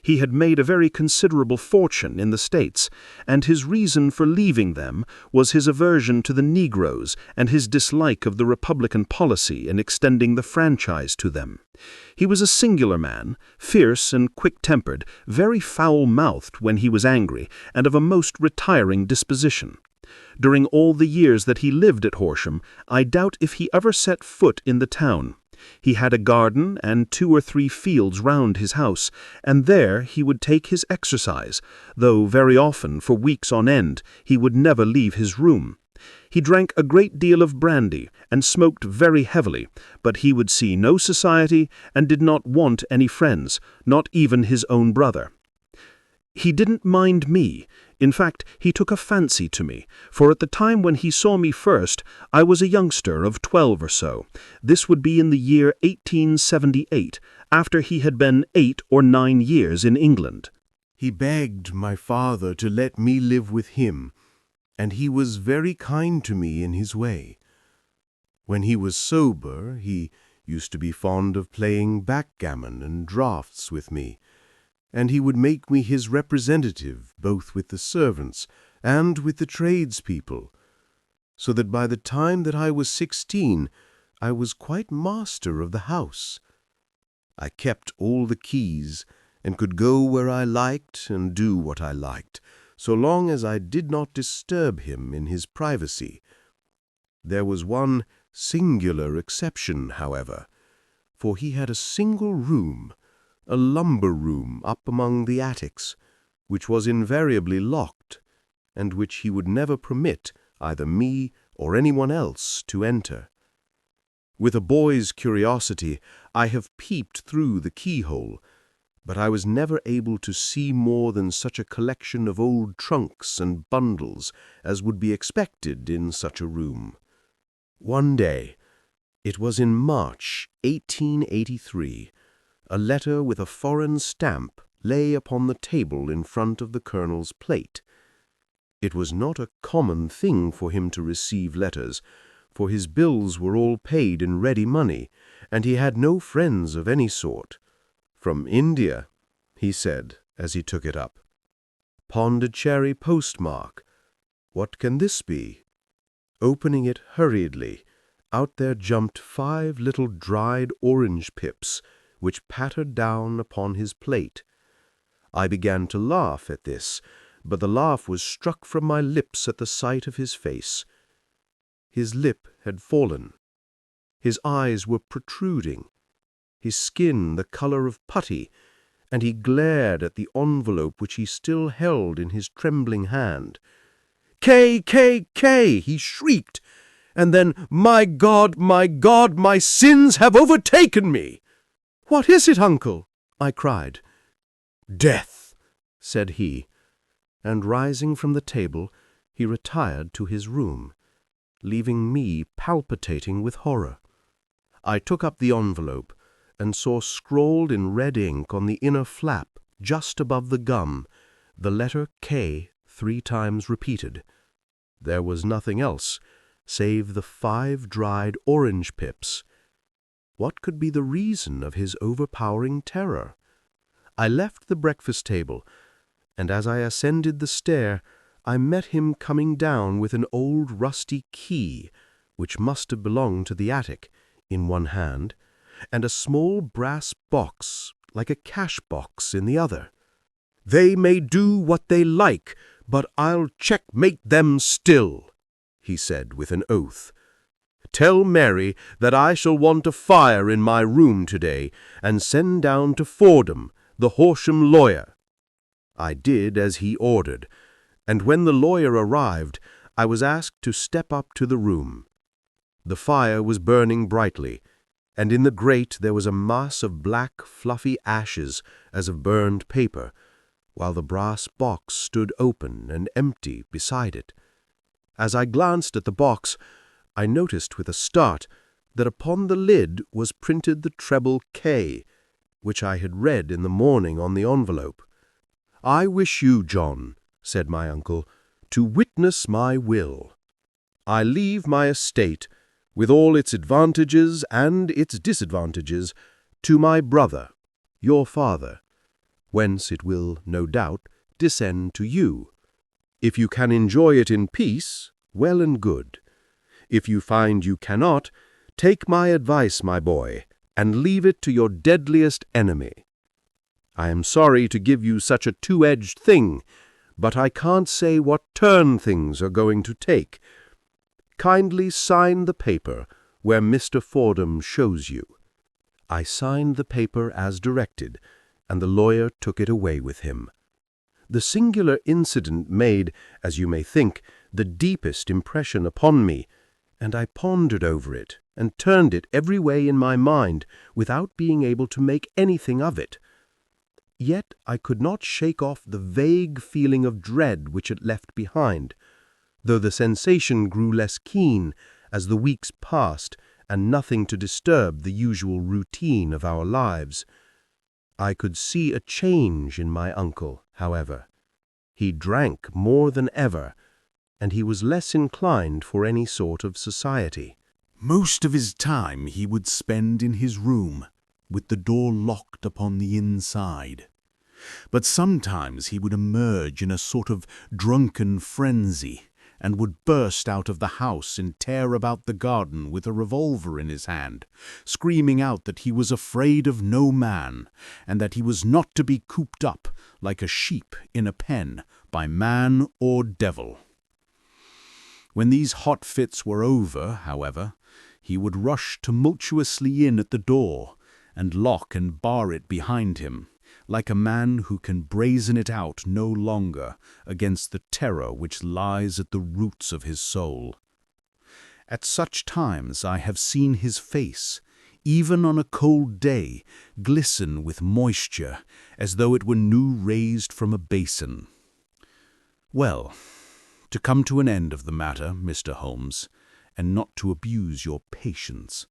[SPEAKER 2] He had made a very considerable fortune in the States, and his reason for leaving them was his aversion to the Negroes and his dislike of the Republican policy in extending the franchise to them. He was a singular man, fierce and quick-tempered, very foul-mouthed when he was angry, and of a most retiring disposition. During all the years that he lived at Horsham, I doubt if he ever set foot in the town. He had a garden and 2 or 3 fields round his house, and there he would take his exercise, though very often, for weeks on end, he would never leave his room. He drank a great deal of brandy and smoked very heavily, but he would see no society and did not want any friends, not even his own brother.
[SPEAKER 3] He didn't mind me. In fact, he took a fancy to me, for at the time when he saw me first, I was a youngster of 12 or so. This would be in the year 1878, after he had been 8 or 9 years in England.
[SPEAKER 1] He begged my father to let me live with him, and he was very kind to me in his way. When he was sober, he used to be fond of playing backgammon and draughts with me, and he would make me his representative both with the servants and with the tradespeople, so that by the time that I was 16, I was quite master of the house. I kept all the keys, and could go where I liked and do what I liked, so long as I did not disturb him in his privacy. There was one singular exception, however, for he had a single room, a lumber room up among the attics, which was invariably locked, and which he would never permit either me or anyone else to enter. With a boy's curiosity, I have peeped through the keyhole, but I was never able to see more than such a collection of old trunks and bundles as would be expected in such a room. One day, it was in March 1883, a letter with a foreign stamp lay upon the table in front of the Colonel's plate. It was not a common thing for him to receive letters, for his bills were all paid in ready money, and he had no friends of any sort. "From India," he said as he took it up. "Pondicherry postmark. What can this be?" Opening it hurriedly, out there jumped 5 little dried orange pips, which pattered down upon his plate. I began to laugh at this, but the laugh was struck from my lips at the sight of his face. His lip had fallen. His eyes were protruding, his skin the color of putty, and he glared at the envelope which he still held in his trembling hand. "K, K, K!" he shrieked, and then, my God, my sins have overtaken me!" "What is it, uncle?" I cried. "Death," said he, and rising from the table, he retired to his room, leaving me palpitating with horror. I took up the envelope, and saw scrawled in red ink on the inner flap, just above the gum, the letter K 3 times repeated. There was nothing else, save the 5 dried orange pips. What could be the reason of his overpowering terror? I left the breakfast table, and as I ascended the stair, I met him coming down with an old rusty key, which must have belonged to the attic, in one hand, and a small brass box, like a cash box, in the other. "They may do what they like, but I'll checkmate them still," he said with an oath. "Tell Mary that I shall want a fire in my room today, and send down to Fordham, the Horsham lawyer." I did as he ordered, and when the lawyer arrived, I was asked to step up to the room. The fire was burning brightly, and in the grate there was a mass of black, fluffy ashes as of burned paper, while the brass box stood open and empty beside it. As I glanced at the box, I noticed with a start that upon the lid was printed the treble K, which I had read in the morning on the envelope. "I wish you, John," said my uncle, "to witness my will. I leave my estate, with all its advantages and its disadvantages, to my brother, your father, whence it will, no doubt, descend to you. If you can enjoy it in peace, well and good. If you find you cannot, take my advice, my boy, and leave it to your deadliest enemy. I am sorry to give you such a two-edged thing, but I can't say what turn things are going to take. Kindly sign the paper where Mr. Fordham shows you." I signed the paper as directed, and the lawyer took it away with him. The singular incident made, as you may think, the deepest impression upon me, and I pondered over it and turned it every way in my mind without being able to make anything of it. Yet I could not shake off the vague feeling of dread which it left behind, though the sensation grew less keen as the weeks passed and nothing to disturb the usual routine of our lives. I could see a change in my uncle, however. He drank more than ever, and he was less inclined for any sort of society.
[SPEAKER 6] Most of his time he would spend in his room, with the door locked upon the inside. But sometimes he would emerge in a sort of drunken frenzy, and would burst out of the house and tear about the garden with a revolver in his hand, screaming out that he was afraid of no man, and that he was not to be cooped up like a sheep in a pen by man or devil. When these hot fits were over, however, he would rush tumultuously in at the door, and lock and bar it behind him, like a man who can brazen it out no longer against the terror which lies at the roots of his soul. At such times I have seen his face, even on a cold day, glisten with moisture, as though it were new raised from a basin. Well, to come to an end of the matter, Mr. Holmes, and not to abuse your patience,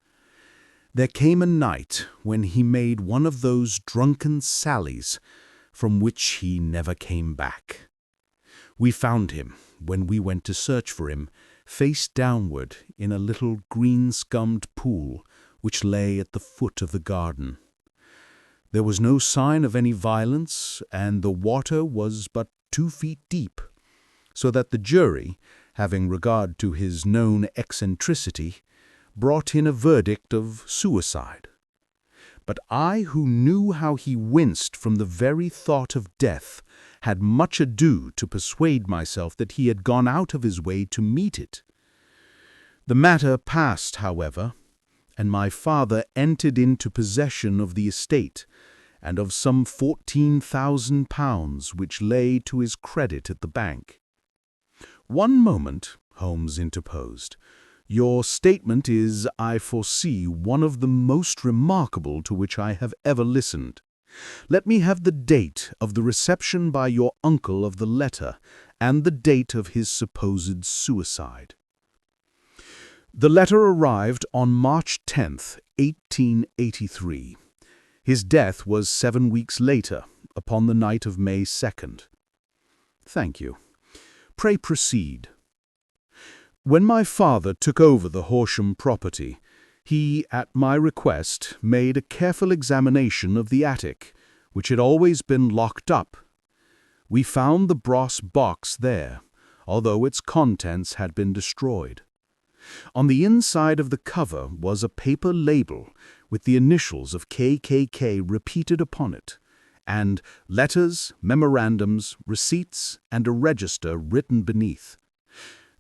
[SPEAKER 6] there came a night when he made one of those drunken sallies from which he never came back. We found him, when we went to search for him, face downward in a little green-scummed pool which lay at the foot of the garden. There was no sign of any violence, and the water was but 2 feet deep, so that the jury, having regard to his known eccentricity, brought in a verdict of suicide. But I, who knew how he winced from the very thought of death, had much ado to persuade myself that he had gone out of his way to meet it. The matter passed, however, and my father entered into possession of the estate, and of some £14,000 which lay to his credit at the bank. "One moment," Holmes interposed. "Your statement is, I foresee, one of the most remarkable to which I have ever listened. Let me have the date of the reception by your uncle of the letter, and the date of his supposed suicide." "The letter arrived on March 10th, 1883. His death was 7 weeks later, upon the night of May 2nd. "Thank you. Pray proceed." "When my father took over the Horsham property, he, at my request, made a careful examination of the attic, which had always been locked up. We found the brass box there, although its contents had been destroyed. On the inside of the cover was a paper label with the initials of KKK repeated upon it, and letters, memorandums, receipts, and a register written beneath.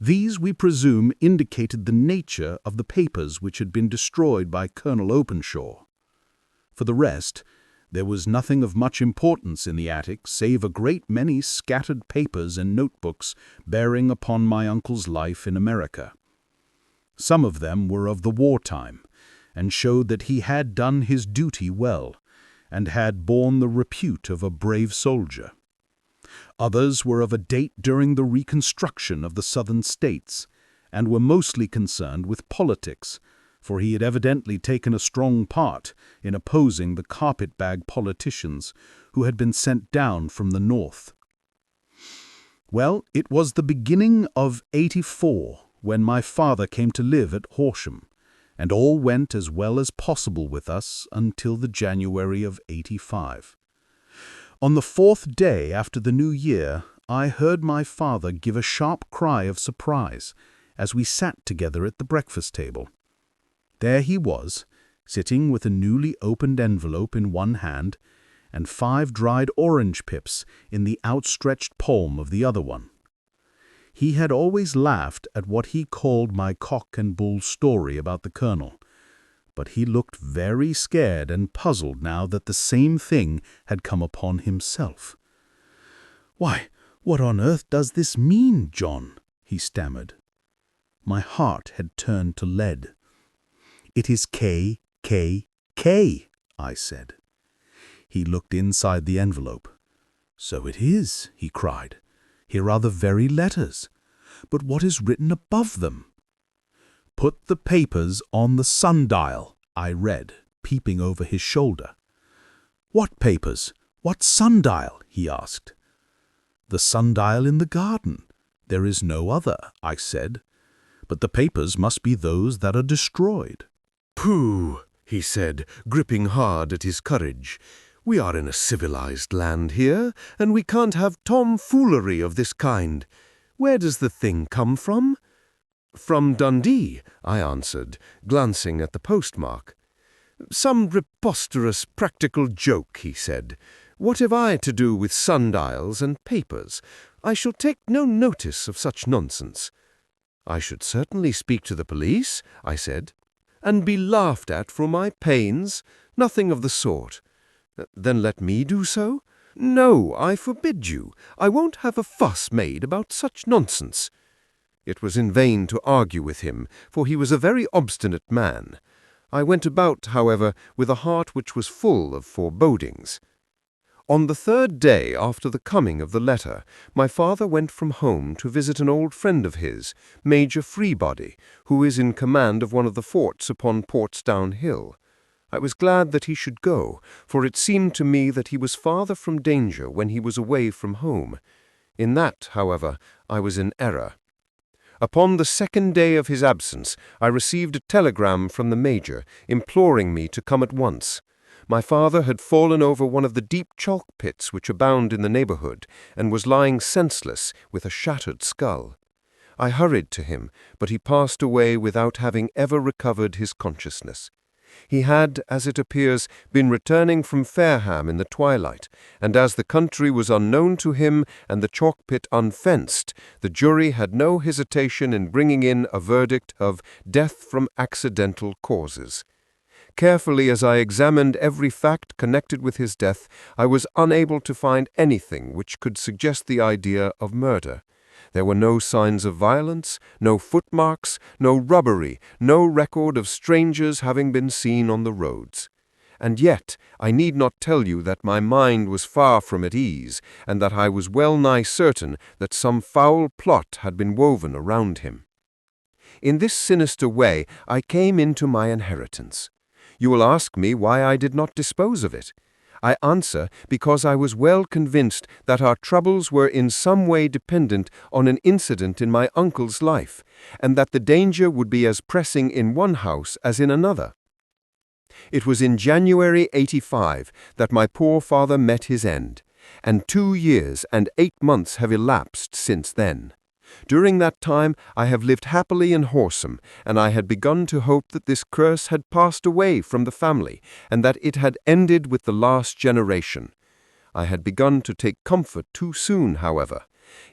[SPEAKER 6] These, we presume, indicated the nature of the papers which had been destroyed by Colonel Openshaw. For the rest, there was nothing of much importance in the attic save a great many scattered papers and notebooks bearing upon my uncle's life in America. Some of them were of the wartime, and showed that he had done his duty well, and had borne the repute of a brave soldier. Others were of a date during the reconstruction of the Southern states, and were mostly concerned with politics, for he had evidently taken a strong part in opposing the carpet-bag politicians who had been sent down from the North. Well, it was the beginning of '84 when my father came to live at Horsham, and all went as well as possible with us until the January of '85. On the 4th day after the New Year, I heard my father give a sharp cry of surprise as we sat together at the breakfast table. There he was, sitting with a newly opened envelope in one hand and 5 dried orange pips in the outstretched palm of the other one. He had always laughed at what he called my cock and bull story about the colonel, but he looked very scared and puzzled now that the same thing had come upon himself. "Why, what on earth does this mean, John?" he stammered. My heart had turned to lead. "It is KKK," I said.
[SPEAKER 2] He looked inside the envelope. "So it is," he cried. "Here are the very letters. But what is written above them?" "Put the papers on the sundial," I read, peeping over his shoulder. "What papers? What sundial?" he asked. "The sundial in the garden. There is no other," I said. "But the papers must be those that are destroyed."
[SPEAKER 7] "Pooh," he said, gripping hard at his courage. "We are in a civilized land here, and we can't have tomfoolery of this kind. Where does the thing come from?" "From Dundee," I answered, glancing at the postmark. "Some preposterous practical joke," he said. "What have I to do with sundials and papers? I shall take no notice of such nonsense." "I should certainly speak to the police," I said. "And be laughed at for my pains? Nothing of the sort." "Then let me do so?" "No, I forbid you. I won't have a fuss made about such nonsense." It was in vain to argue with him, for he was a very obstinate man. I went about, however, with a heart which was full of forebodings. On the third day after the coming of the letter, my father went from home to visit an old friend of his, Major Freebody, who is in command of one of the forts upon Portsdown Hill. I was glad that he should go, for it seemed to me that he was farther from danger when he was away from home. In that, however, I was in error. Upon the second day of his absence, I received a telegram from the Major, imploring me to come at once. My father had fallen over one of the deep chalk pits which abound in the neighborhood, and was lying senseless with a shattered skull. I hurried to him, but he passed away without having ever recovered his consciousness. He had, as it appears, been returning from Fareham in the twilight, and as the country was unknown to him and the chalk pit unfenced, the jury had no hesitation in bringing in a verdict of death from accidental causes. Carefully as I examined every fact connected with his death, I was unable to find anything which could suggest the idea of murder. There were no signs of violence, no footmarks, no robbery, no record of strangers having been seen on the roads. And yet, I need not tell you that my mind was far from at ease, and that I was well nigh certain that some foul plot had been woven around him. In this sinister way, I came into my inheritance. You will ask me why I did not dispose of it. I answer because I was well convinced that our troubles were in some way dependent on an incident in my uncle's life, and that the danger would be as pressing in one house as in another. It was in January 85 that my poor father met his end, and 2 years and 8 months have elapsed since then. During that time I have lived happily and wholesome, and I had begun to hope that this curse had passed away from the family, and that it had ended with the last generation. I had begun to take comfort too soon, however.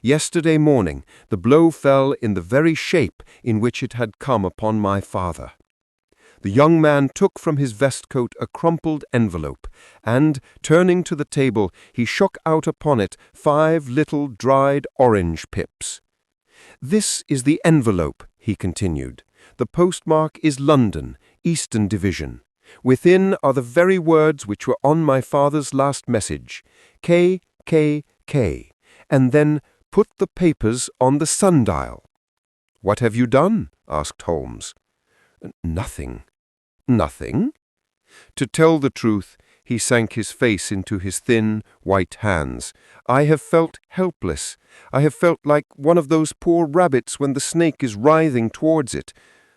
[SPEAKER 7] Yesterday morning the blow fell in the very shape in which it had come upon my father. The young man took from his vestcoat a crumpled envelope, and, turning to the table, he shook out upon it 5 little dried orange pips. "This is the envelope," he continued. "The postmark is London, Eastern Division. Within are the very words which were on my father's last message, K, K, K, and then put the papers on the sundial." "What have you done?" asked Holmes. "Nothing." "Nothing?" To tell the truth, he sank his face into his thin, white hands. "I have felt helpless. I have felt like one of those poor rabbits when the snake is writhing towards it.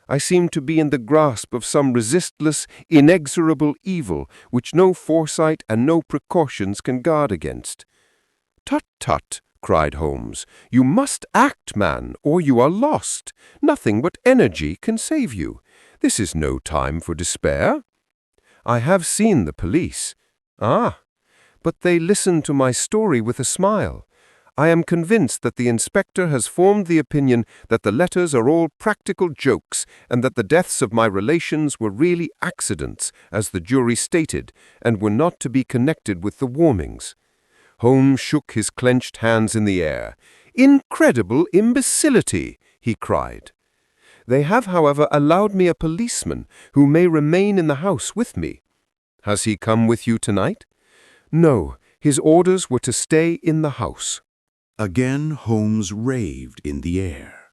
[SPEAKER 7] I seem to be in the grasp of some resistless, inexorable evil which no foresight and no precautions can guard against." "Tut, tut," cried Holmes. "You must act, man, or you are lost. Nothing but energy can save you. This is no time for despair." "I have seen the police." "Ah, but they listened to my story with a smile. I am convinced that the inspector has formed the opinion that the letters are all practical jokes, and that the deaths of my relations were really accidents, as the jury stated, and were not to be connected with the warmings." Holmes shook his clenched hands in the air. "Incredible imbecility!" he cried. "They have, however, allowed me a policeman who may remain in the house with me." "Has he come with you tonight?"
[SPEAKER 5] No, his orders were to stay in the house.
[SPEAKER 6] Again Holmes raved in the air.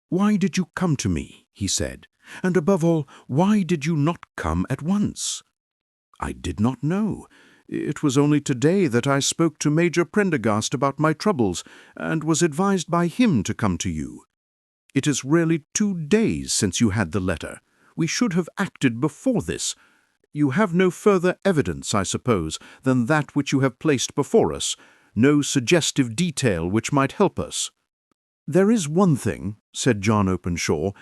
[SPEAKER 6] "Why did you come to me?" he said. "And above all, why did you not come at once?" "I did not know. It was only today that I spoke to Major Prendergast about my troubles, and was advised by him to come to you. It is really 2 days since you had the letter. We should have acted before this. You have no further evidence, I suppose, than that which you have placed before us, no suggestive detail which might help us." "There is one thing," said John Openshaw.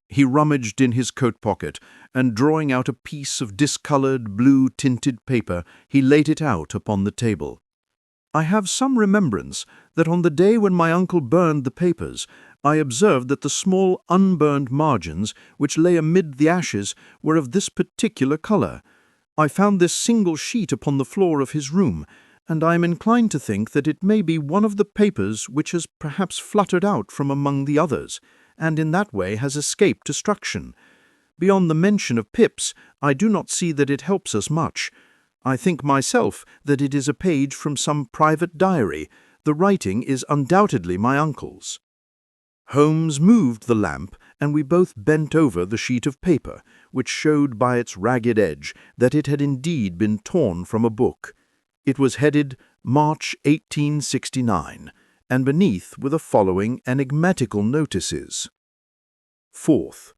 [SPEAKER 6] He rummaged in his coat pocket, and drawing out a piece of discoloured, blue-tinted paper, he laid it out upon the table. "I have some remembrance that on the day when my uncle burned the papers, I observed that the small unburned margins which lay amid the ashes were of this particular colour. I found this single sheet upon the floor of his room, and I am inclined to think that it may be one of the papers which has perhaps fluttered out from among the others, and in that way has escaped destruction. Beyond the mention of pips, I do not see that it helps us much. I think myself that it is a page from some private diary. The writing is undoubtedly my uncle's." Holmes moved the lamp, and we both bent over the sheet of paper, which showed by its ragged edge that it had indeed been torn from a book. It was headed March 1869, and beneath were the following enigmatical notices. 4th.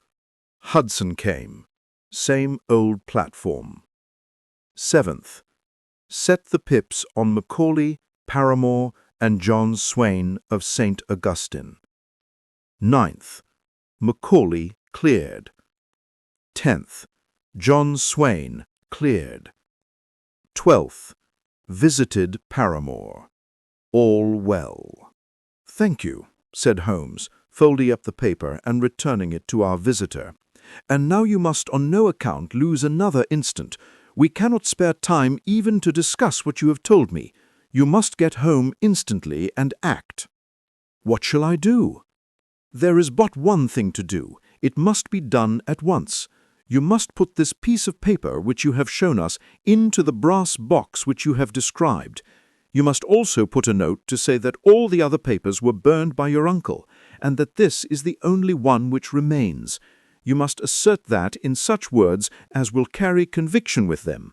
[SPEAKER 6] Hudson came. Same old platform. 7th. Set the pips on Macaulay, Paramore, and John Swain of St. Augustine. 9th. Macaulay cleared. 10th. John Swain cleared. 12th. Visited Paramore. All well. "Thank you," said Holmes, folding up the paper and returning it to our visitor. "And now you must on no account lose another instant. We cannot spare time even to discuss what you have told me. You must get home instantly and act." "What shall I do?" "There is but one thing to do. It must be done at once. You must put this piece of paper which you have shown us into the brass box which you have described. You must also put a note to say that all the other papers were burned by your uncle, and that this is the only one which remains. You must assert that in such words as will carry conviction with them.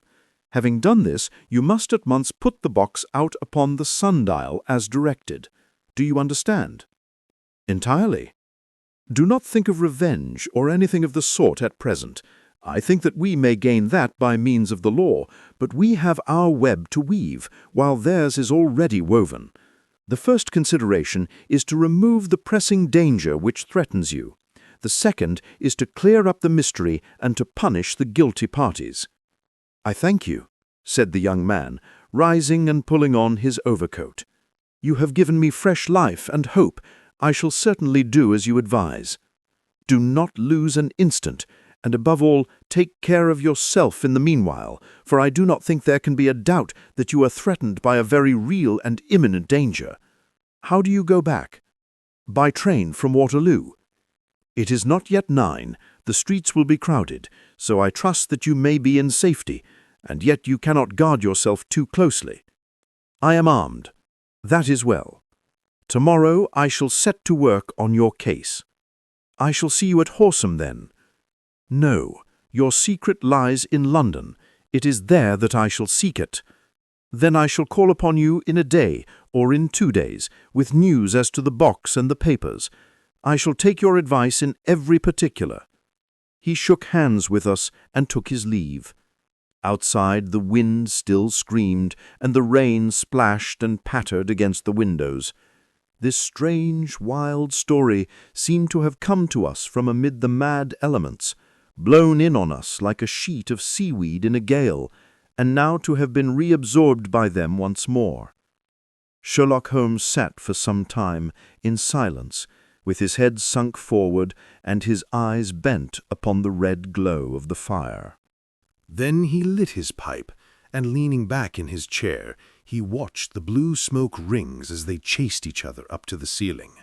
[SPEAKER 6] Having done this, you must at once put the box out upon the sundial as directed. Do you understand?" "Entirely." "Do not think of revenge or anything of the sort at present. I think that we may gain that by means of the law, but we have our web to weave, while theirs is already woven. The first consideration is to remove the pressing danger which threatens you. The second is to clear up the mystery and to punish the guilty parties." "I thank you," said the young man, rising and pulling on his overcoat. "You have given me fresh life and hope. I shall certainly do as you advise. Do not lose an instant, and above all, take care of yourself in the meanwhile, for I do not think there can be a doubt that you are threatened by a very real and imminent danger. How do you go back?" "By train from Waterloo." "It is not yet 9. The streets will be crowded, so I trust that you may be in safety, and yet you cannot guard yourself too closely." "I am armed." "That is well. Tomorrow I shall set to work on your case." "I shall see you at Horsham then." "No, your secret lies in London. It is there that I shall seek it. Then I shall call upon you in a day or in 2 days, with news as to the box and the papers. I shall take your advice in every particular." He shook hands with us and took his leave. Outside the wind still screamed, and the rain splashed and pattered against the windows. This strange, wild story seemed to have come to us from amid the mad elements, blown in on us like a sheet of seaweed in a gale, and now to have been reabsorbed by them once more. Sherlock Holmes sat for some time in silence, with his head sunk forward and his eyes bent upon the red glow of the fire.
[SPEAKER 2] Then he lit his pipe, and leaning back in his chair, he watched the blue smoke rings as they chased each other up to the ceiling.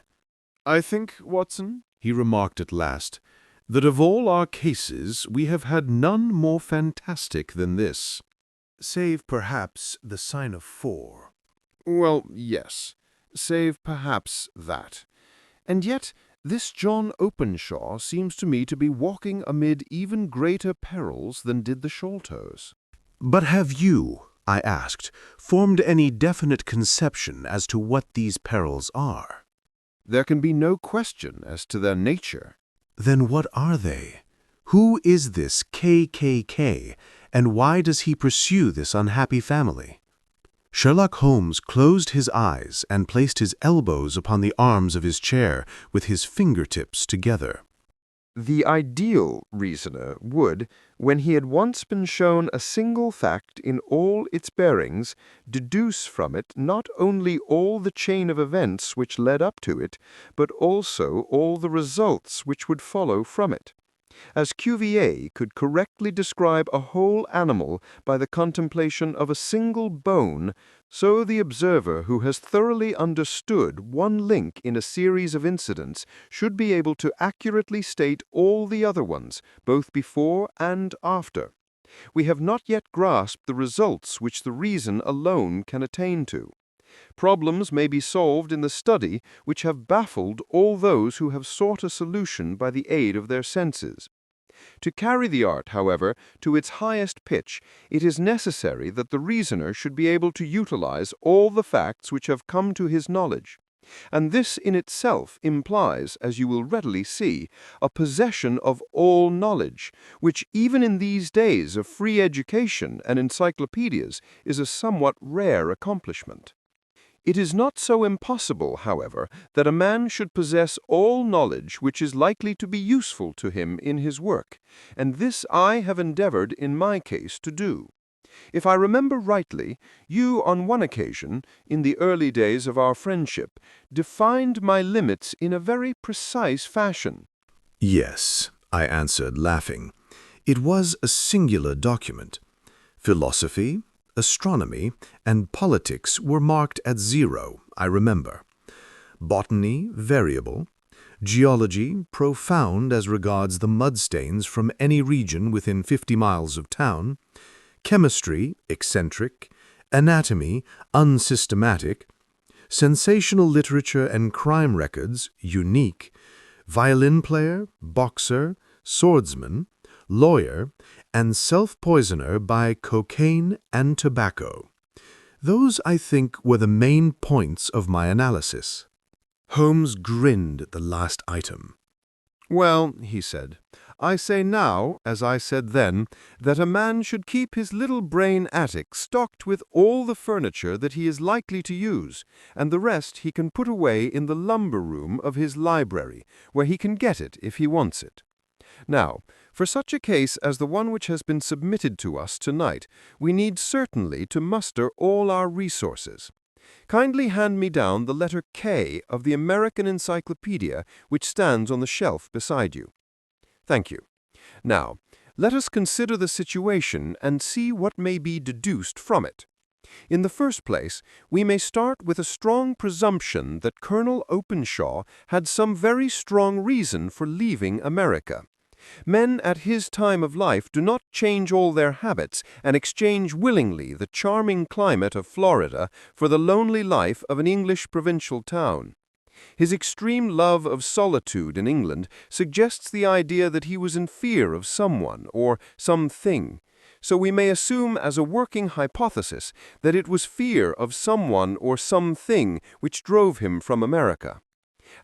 [SPEAKER 7] "I think, Watson,"
[SPEAKER 2] He remarked at last, that of all our cases we have had none more fantastic than this.
[SPEAKER 7] Save perhaps the sign of 4.
[SPEAKER 3] Well, yes, save perhaps that. And yet this John Openshaw seems to me to be walking amid even greater perils than did the Sholtos.
[SPEAKER 1] But have you, I asked, formed any definite conception as to what these perils are?
[SPEAKER 3] There can be no question as to their nature.
[SPEAKER 1] Then what are they? Who is this KKK, and why does he pursue this unhappy family? Sherlock Holmes closed his eyes and placed his elbows upon the arms of his chair with his fingertips together.
[SPEAKER 5] The ideal reasoner would, when he had once been shown a single fact in all its bearings, deduce from it not only all the chain of events which led up to it, but also all the results which would follow from it. As Cuvier could correctly describe a whole animal by the contemplation of a single bone, so the observer who has thoroughly understood one link in a series of incidents should be able to accurately state all the other ones, both before and after. We have not yet grasped the results which the reason alone can attain to. Problems may be solved in the study which have baffled all those who have sought a solution by the aid of their senses. To carry the art, however, to its highest pitch, it is necessary that the reasoner should be able to utilize all the facts which have come to his knowledge. And this in itself implies, as you will readily see, a possession of all knowledge, which even in these days of free education and encyclopedias is a somewhat rare accomplishment. It is not so impossible, however, that a man should possess all knowledge which is likely to be useful to him in his work, and this I have endeavored in my case to do. If I remember rightly, you on one occasion, in the early days of our friendship, defined my limits in a very precise fashion.
[SPEAKER 1] Yes, I answered, laughing. It was a singular document. Philosophy, astronomy, and politics were marked at 0, I remember. Botany, variable. Geology, profound as regards the mudstains from any region within 50 miles of town. Chemistry, eccentric. Anatomy, unsystematic. Sensational literature and crime records, unique. Violin player, boxer, swordsman, lawyer, and self-poisoner by cocaine and tobacco. Those, I think, were the main points of my analysis. Holmes grinned at the last item.
[SPEAKER 3] Well, he said, I say now, as I said then, that a man should keep his little brain attic stocked with all the furniture that he is likely to use, and the rest he can put away in the lumber room of his library, where he can get it if he wants it. Now, for such a case as the one which has been submitted to us tonight, we need certainly to muster all our resources. Kindly hand me down the letter K of the American Encyclopedia which stands on the shelf beside you. Thank you. Now, let us consider the situation and see what may be deduced from it. In the first place, we may start with a strong presumption that Colonel Openshaw had some very strong reason for leaving America. Men at his time of life do not change all their habits and exchange willingly the charming climate of Florida for the lonely life of an English provincial town. His extreme love of solitude in England suggests the idea that he was in fear of someone or something. So we may assume as a working hypothesis that it was fear of someone or something which drove him from America.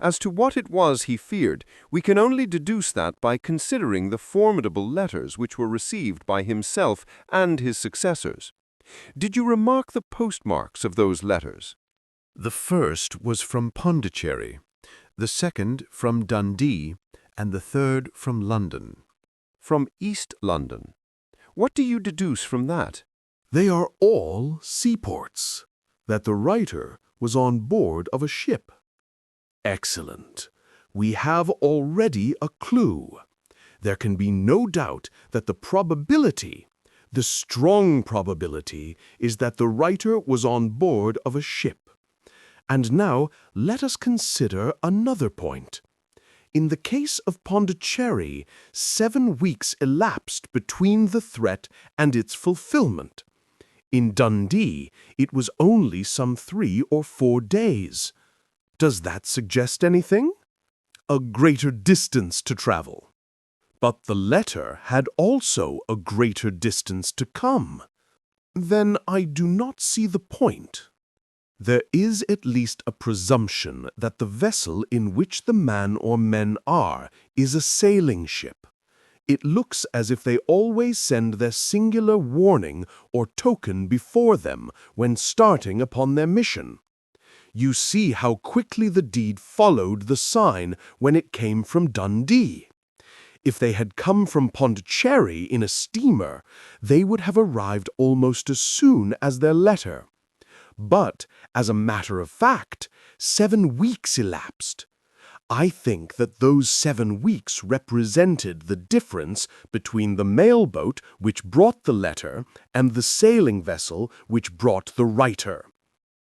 [SPEAKER 3] As to what it was he feared, we can only deduce that by considering the formidable letters which were received by himself and his successors. Did you remark the postmarks of those letters?
[SPEAKER 1] The first was from Pondicherry, the second from Dundee, and the third from London.
[SPEAKER 3] From East London. What do you deduce from that?
[SPEAKER 2] They are all seaports, that the writer was on board of a ship. Excellent. We have already a clue. There can be no doubt that the probability, the strong probability, is that the writer was on board of a ship. And now let us consider another point. In the case of Pondicherry, 7 weeks elapsed between the threat and its fulfillment.
[SPEAKER 1] In Dundee, it was only some 3 or 4 days. Does that suggest anything? A greater distance to travel. But the letter had also a greater distance to come. Then I do not see the point. There is at least a presumption that the vessel in which the man or men are is a sailing ship. It looks as if they always send their singular warning or token before them when starting upon their mission. You see how quickly the deed followed the sign when it came from Dundee. If they had come from Pondicherry in a steamer, they would have arrived almost as soon as their letter. But, as a matter of fact, 7 weeks elapsed. I think that those 7 weeks represented the difference between the mailboat which brought the letter and the sailing vessel which brought the writer.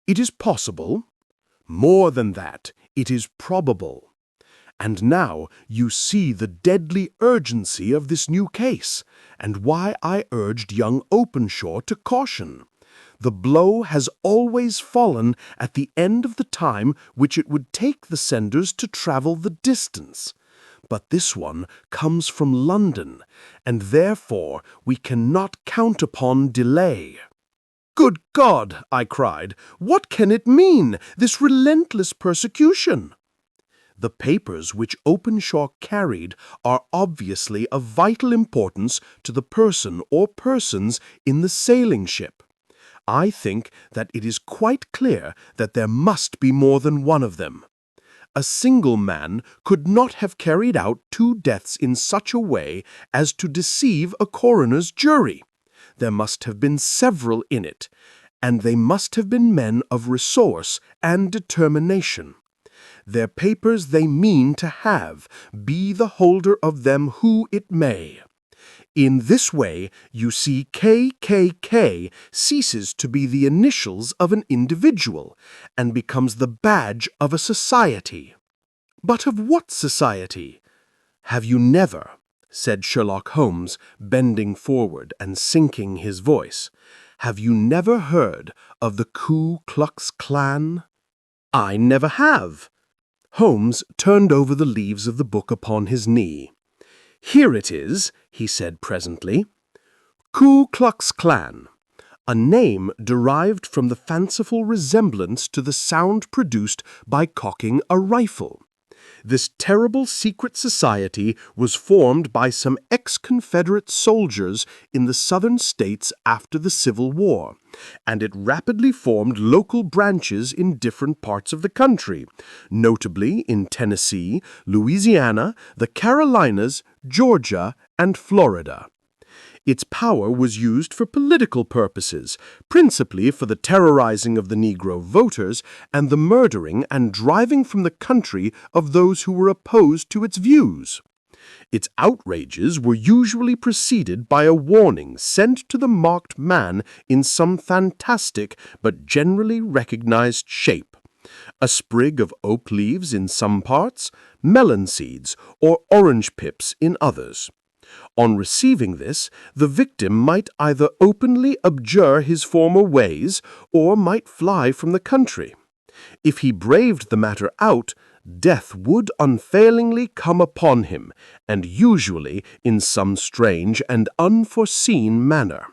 [SPEAKER 1] It is possible. More than that, it is probable. And now you see the deadly urgency of this new case, and why I urged young Openshaw to caution. The blow has always fallen at the end of the time which it would take the senders to travel the distance. But this one comes from London, and therefore we cannot count upon delay. "Good God!" I cried. "What can it mean, this relentless persecution?" The papers which Openshaw carried are obviously of vital importance to the person or persons in the sailing ship. I think that it is quite clear that there must be more than one of them. A single man could not have carried out 2 deaths in such a way as to deceive a coroner's jury. There must have been several in it, and they must have been men of resource and determination. Their papers they mean to have, be the holder of them who it may. In this way, you see KKK ceases to be the initials of an individual and becomes the badge of a society. But of what society? Have you never, said Sherlock Holmes, bending forward and sinking his voice, have you never heard of the Ku Klux Klan? I never have. Holmes turned over the leaves of the book upon his knee. Here it is, he said presently. Ku Klux Klan, a name derived from the fanciful resemblance to the sound produced by cocking a rifle. This terrible secret society was formed by some ex-Confederate soldiers in the southern states after the Civil War, and it rapidly formed local branches in different parts of the country, notably in Tennessee, Louisiana, the Carolinas, Georgia, and Florida. Its power was used for political purposes, principally for the terrorizing of the Negro voters and the murdering and driving from the country of those who were opposed to its views. Its outrages were usually preceded by a warning sent to the marked man in some fantastic but generally recognized shape. A sprig of oak leaves in some parts, melon seeds, or orange pips in others. On receiving this, the victim might either openly abjure his former ways or might fly from the country. If he braved the matter out, death would unfailingly come upon him, and usually in some strange and unforeseen manner.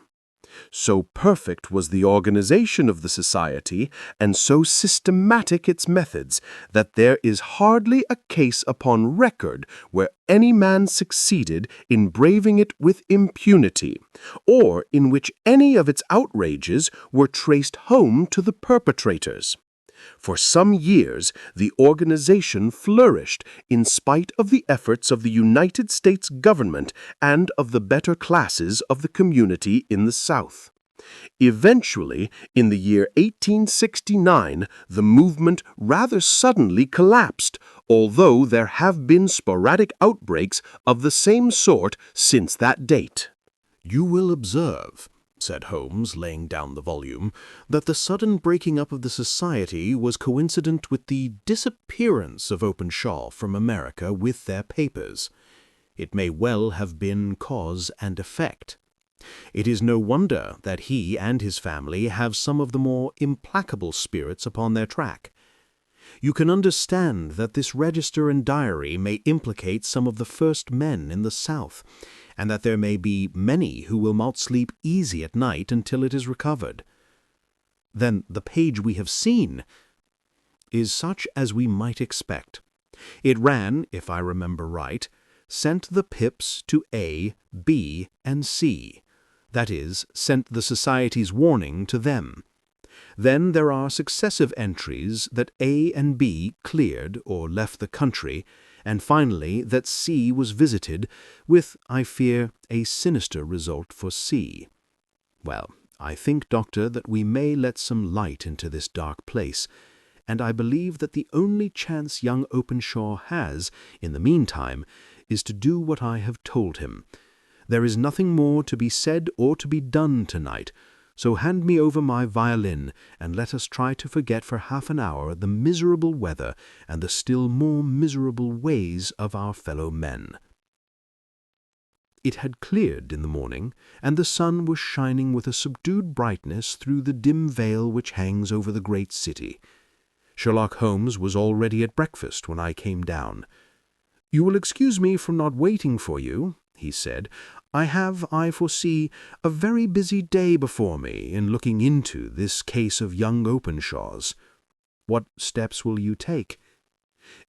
[SPEAKER 1] So perfect was the organization of the society, and so systematic its methods, that there is hardly a case upon record where any man succeeded in braving it with impunity, or in which any of its outrages were traced home to the perpetrators. For some years, the organization flourished in spite of the efforts of the United States government and of the better classes of the community in the South. Eventually, in the year 1869, the movement rather suddenly collapsed, although there have been sporadic outbreaks of the same sort since that date.
[SPEAKER 3] You will observe, said Holmes, laying down the volume, that the sudden breaking up of the society was coincident with the disappearance of Openshaw from America with their papers. It may well have been cause and effect.
[SPEAKER 1] It is no wonder that he and his family have some of the more implacable spirits upon their track. You can understand that this register and diary may implicate some of the first men in the South, and that there may be many who will not sleep easy at night until it is recovered. Then the page we have seen is such as we might expect. It ran, if I remember right, sent the pips to A, B, and C. That is, sent the Society's warning to them. Then there are successive entries that A and B cleared or left the country, and finally that C was visited, with, I fear, a sinister result for C. Well, I think, Doctor, that we may let some light into this dark place, and I believe that the only chance young Openshaw has, in the meantime, is to do what I have told him. There is nothing more to be said or to be done tonight, so hand me over my violin, and let us try to forget for half an hour the miserable weather and the still more miserable ways of our fellow men. It had cleared in the morning, and the sun was shining with a subdued brightness through the dim veil which hangs over the great city. Sherlock Holmes was already at breakfast when I came down. "You will excuse me from not waiting for you," he said. "I have, I foresee, a very busy day before me in looking into this case of young Openshaw's. What steps will you take?"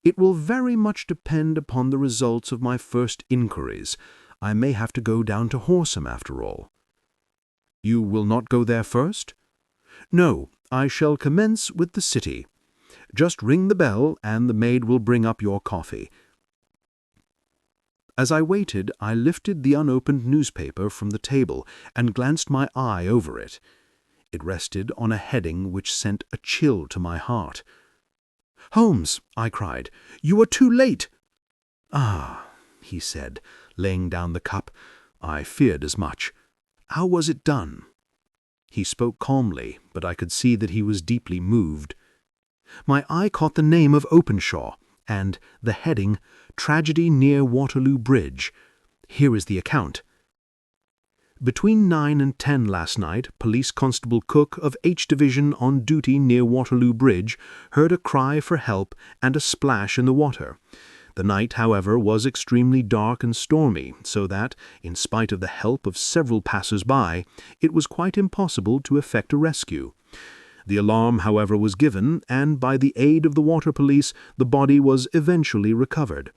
[SPEAKER 1] "It will very much depend upon the results of my first inquiries. I may have to go down to Horsham after all." "You will not go there first?" "No, I shall commence with the city. Just ring the bell, and the maid will bring up your coffee." As I waited, I lifted the unopened newspaper from the table and glanced my eye over it. It rested on a heading which sent a chill to my heart. "Holmes," I cried, "you are too late." "Ah," he said, laying down the cup, "I feared as much. How was it done?" He spoke calmly, but I could see that he was deeply moved. My eye caught the name of Openshaw, and the heading, "Tragedy near Waterloo Bridge." Here is the account. "Between 9 and 10 last night, Police Constable Cook of H Division on duty near Waterloo Bridge heard a cry for help and a splash in the water. The night, however, was extremely dark and stormy, so that, in spite of the help of several passers-by, it was quite impossible to effect a rescue. The alarm, however, was given, and by the aid of the water police the body was eventually recovered.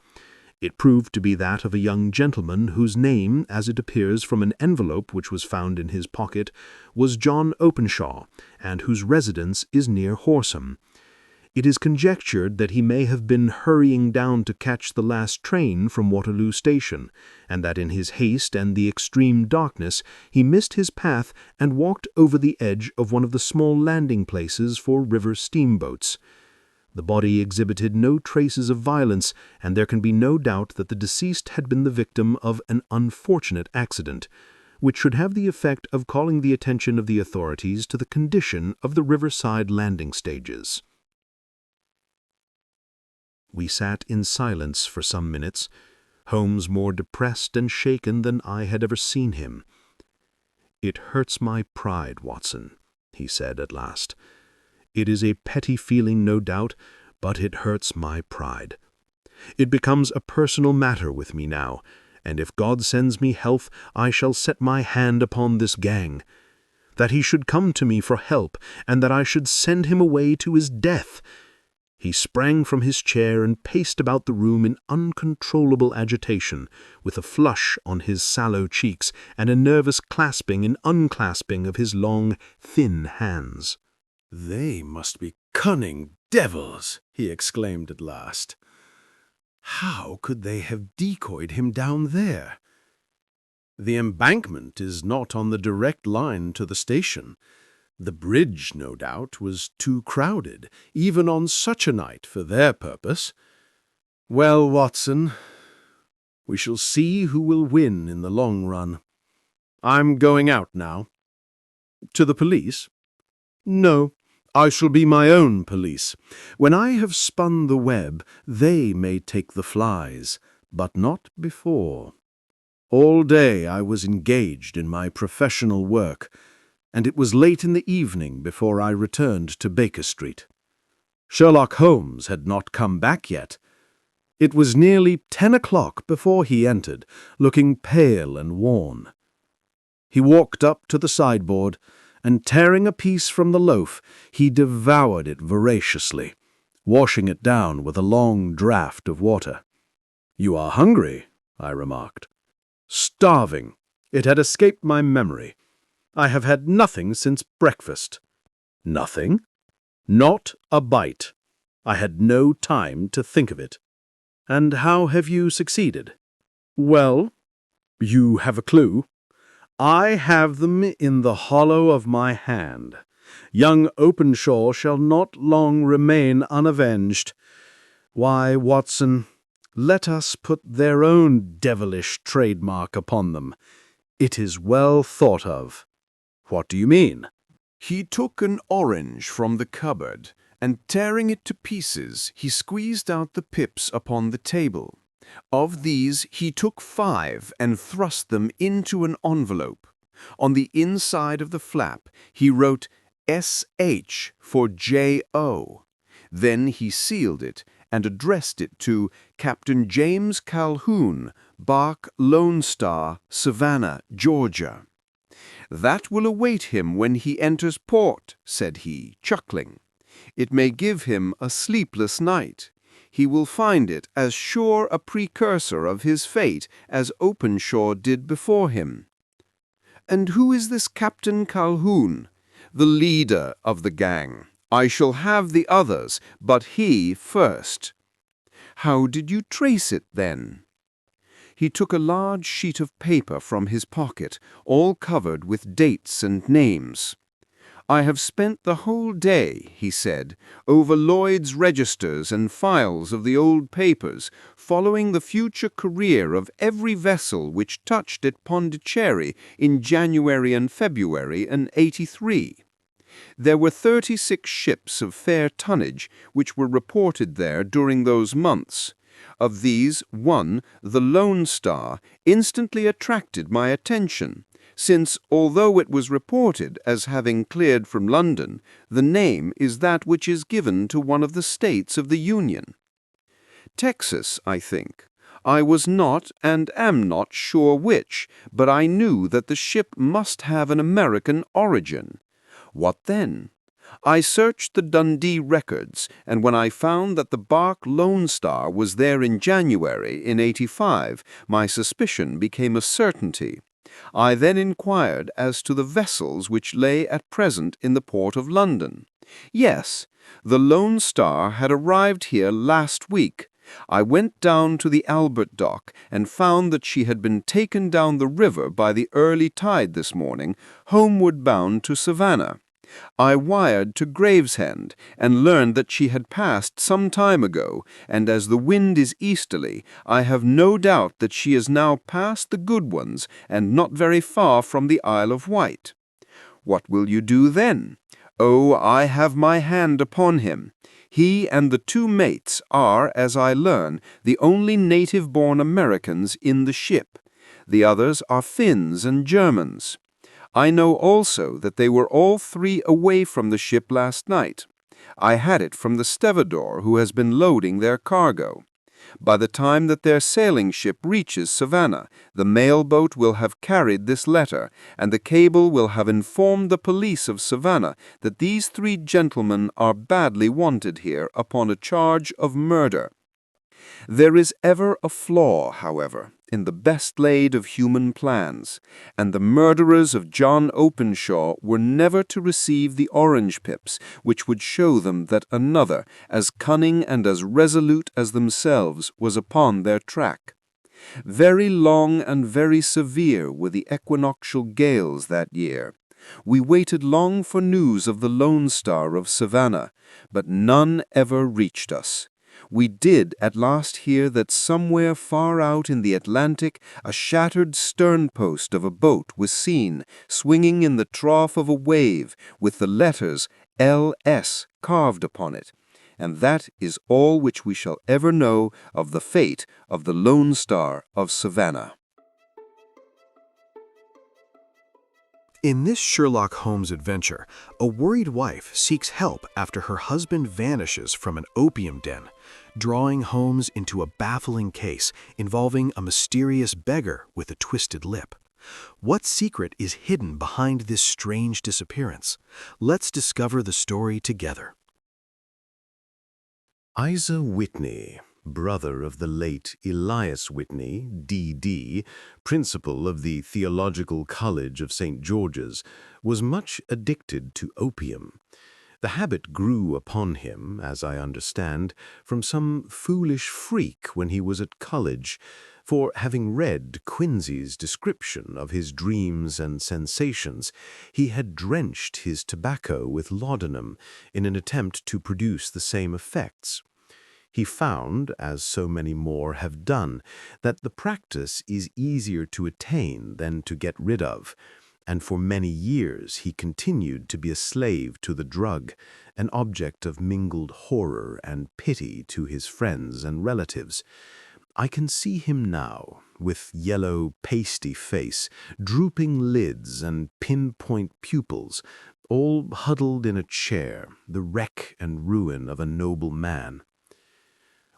[SPEAKER 1] It proved to be that of a young gentleman whose name, as it appears from an envelope which was found in his pocket, was John Openshaw, and whose residence is near Horsham. It is conjectured that he may have been hurrying down to catch the last train from Waterloo Station, and that in his haste and the extreme darkness he missed his path and walked over the edge of one of the small landing places for river steamboats. The body exhibited no traces of violence, and there can be no doubt that the deceased had been the victim of an unfortunate accident, which should have the effect of calling the attention of the authorities to the condition of the riverside landing stages." We sat in silence for some minutes, Holmes more depressed and shaken than I had ever seen him. "It hurts my pride, Watson," he said at last. "It is a petty feeling, no doubt, but it hurts my pride. It becomes a personal matter with me now, and if God sends me health, I shall set my hand upon this gang. That he should come to me for help, and that I should send him away to his death!" He sprang from his chair and paced about the room in uncontrollable agitation, with a flush on his sallow cheeks and a nervous clasping and unclasping of his long, thin hands.
[SPEAKER 2] "They must be cunning devils," he exclaimed at last. "How could they have decoyed him down there? The embankment is not on the direct line to the station. The bridge, no doubt, was too crowded, even on such a night, for their purpose. Well, Watson, we shall see who will win in the long run. I'm going out now." "To the police?" "No, I shall be my own police. When I have spun the web, they may take the flies, but not before."
[SPEAKER 3] All day I was engaged in my professional work, and it was late in the evening before I returned to Baker Street. Sherlock Holmes had not come back yet. It was nearly 10 o'clock before he entered, looking pale and worn. He walked up to the sideboard, and tearing a piece from the loaf, he devoured it voraciously, washing it down with a long draught of water. "You are hungry," I remarked. "Starving. It had escaped my memory. I have had nothing since breakfast." "Nothing?" "Not a bite. I had no time to think of it." "And how have you succeeded?" "Well, you have a clue?" "I have them in the hollow of my hand. Young Openshaw shall not long remain unavenged. Why, Watson, let us put their own devilish trademark upon them. It is well thought of." "What do you mean?"
[SPEAKER 8] He took an orange from the cupboard, and tearing it to pieces, he squeezed out the pips upon the table. Of these he took 5 and thrust them into an envelope. On the inside of the flap he wrote S.H. for J.O. Then he sealed it and addressed it to Captain James Calhoun, Bark Lone Star, Savannah, Georgia. "That will await him when he enters port," said he, chuckling. "It may give him a sleepless night. He will find it as sure a precursor of his fate as Openshaw did before him." "And who is this Captain Calhoun?" "The leader of the gang. I shall have the others, but he first." "How did you trace it, then?" He took a large sheet of paper from his pocket, all covered with dates and names. "I have spent the whole day," he said, "over Lloyd's registers and files of the old papers, following the future career of every vessel which touched at Pondicherry in January and February in '83. There were 36 ships of fair tonnage which were reported there during those months. Of these, one, the Lone Star, instantly attracted my attention, since, although it was reported as having cleared from London, the name is that which is given to one of the states of the Union. Texas, I think. I was not and am not sure which, but I knew that the ship must have an American origin. What then? I searched the Dundee records, and when I found that the bark Lone Star was there in January in '85, my suspicion became a certainty. I then inquired as to the vessels which lay at present in the port of London. Yes, the Lone Star had arrived here last week. I went down to the Albert Dock and found that she had been taken down the river by the early tide this morning, homeward bound to Savannah. I wired to Gravesend and learned that she had passed some time ago, and as the wind is easterly, I have no doubt that she is now past the Good Ones and not very far from the Isle of Wight. What will you do then? Oh, I have my hand upon him. He and the 2 mates are, as I learn, the only native-born Americans in the ship. The others are Finns and Germans. I know also that they were all 3 away from the ship last night. I had it from the stevedore who has been loading their cargo. By the time that their sailing ship reaches Savannah, the mail boat will have carried this letter, and the cable will have informed the police of Savannah that these 3 gentlemen are badly wanted here upon a charge of murder. There is ever a flaw, however, in the best laid of human plans, and the murderers of John Openshaw were never to receive the orange pips which would show them that another, as cunning and as resolute as themselves, was upon their track. Very long and very severe were the equinoctial gales that year. We waited long for news of the Lone Star of Savannah, but none ever reached us. We did at last hear that somewhere far out in the Atlantic a shattered sternpost of a boat was seen, swinging in the trough of a wave, with the letters L.S. carved upon it. And that is all which we shall ever know of the fate of the Lone Star of Savannah.
[SPEAKER 1] In this Sherlock Holmes adventure, a worried wife seeks help after her husband vanishes from an opium den, drawing Holmes into a baffling case involving a mysterious beggar with a twisted lip. What secret is hidden behind this strange disappearance? Let's discover the story together.
[SPEAKER 2] Isa Whitney, brother of the late Elias Whitney, D.D., principal of the Theological College of St. George's, was much addicted to opium. The habit grew upon him, as I understand, from some foolish freak when he was at college, for having read Quincy's description of his dreams and sensations, he had drenched his tobacco with laudanum in an attempt to produce the same effects. He found, as so many more have done, that the practice is easier to attain than to get rid of, and for many years he continued to be a slave to the drug, an object of mingled horror and pity to his friends and relatives. I can see him now, with yellow, pasty face, drooping lids and pinpoint pupils, all huddled in a chair, the wreck and ruin of a noble man.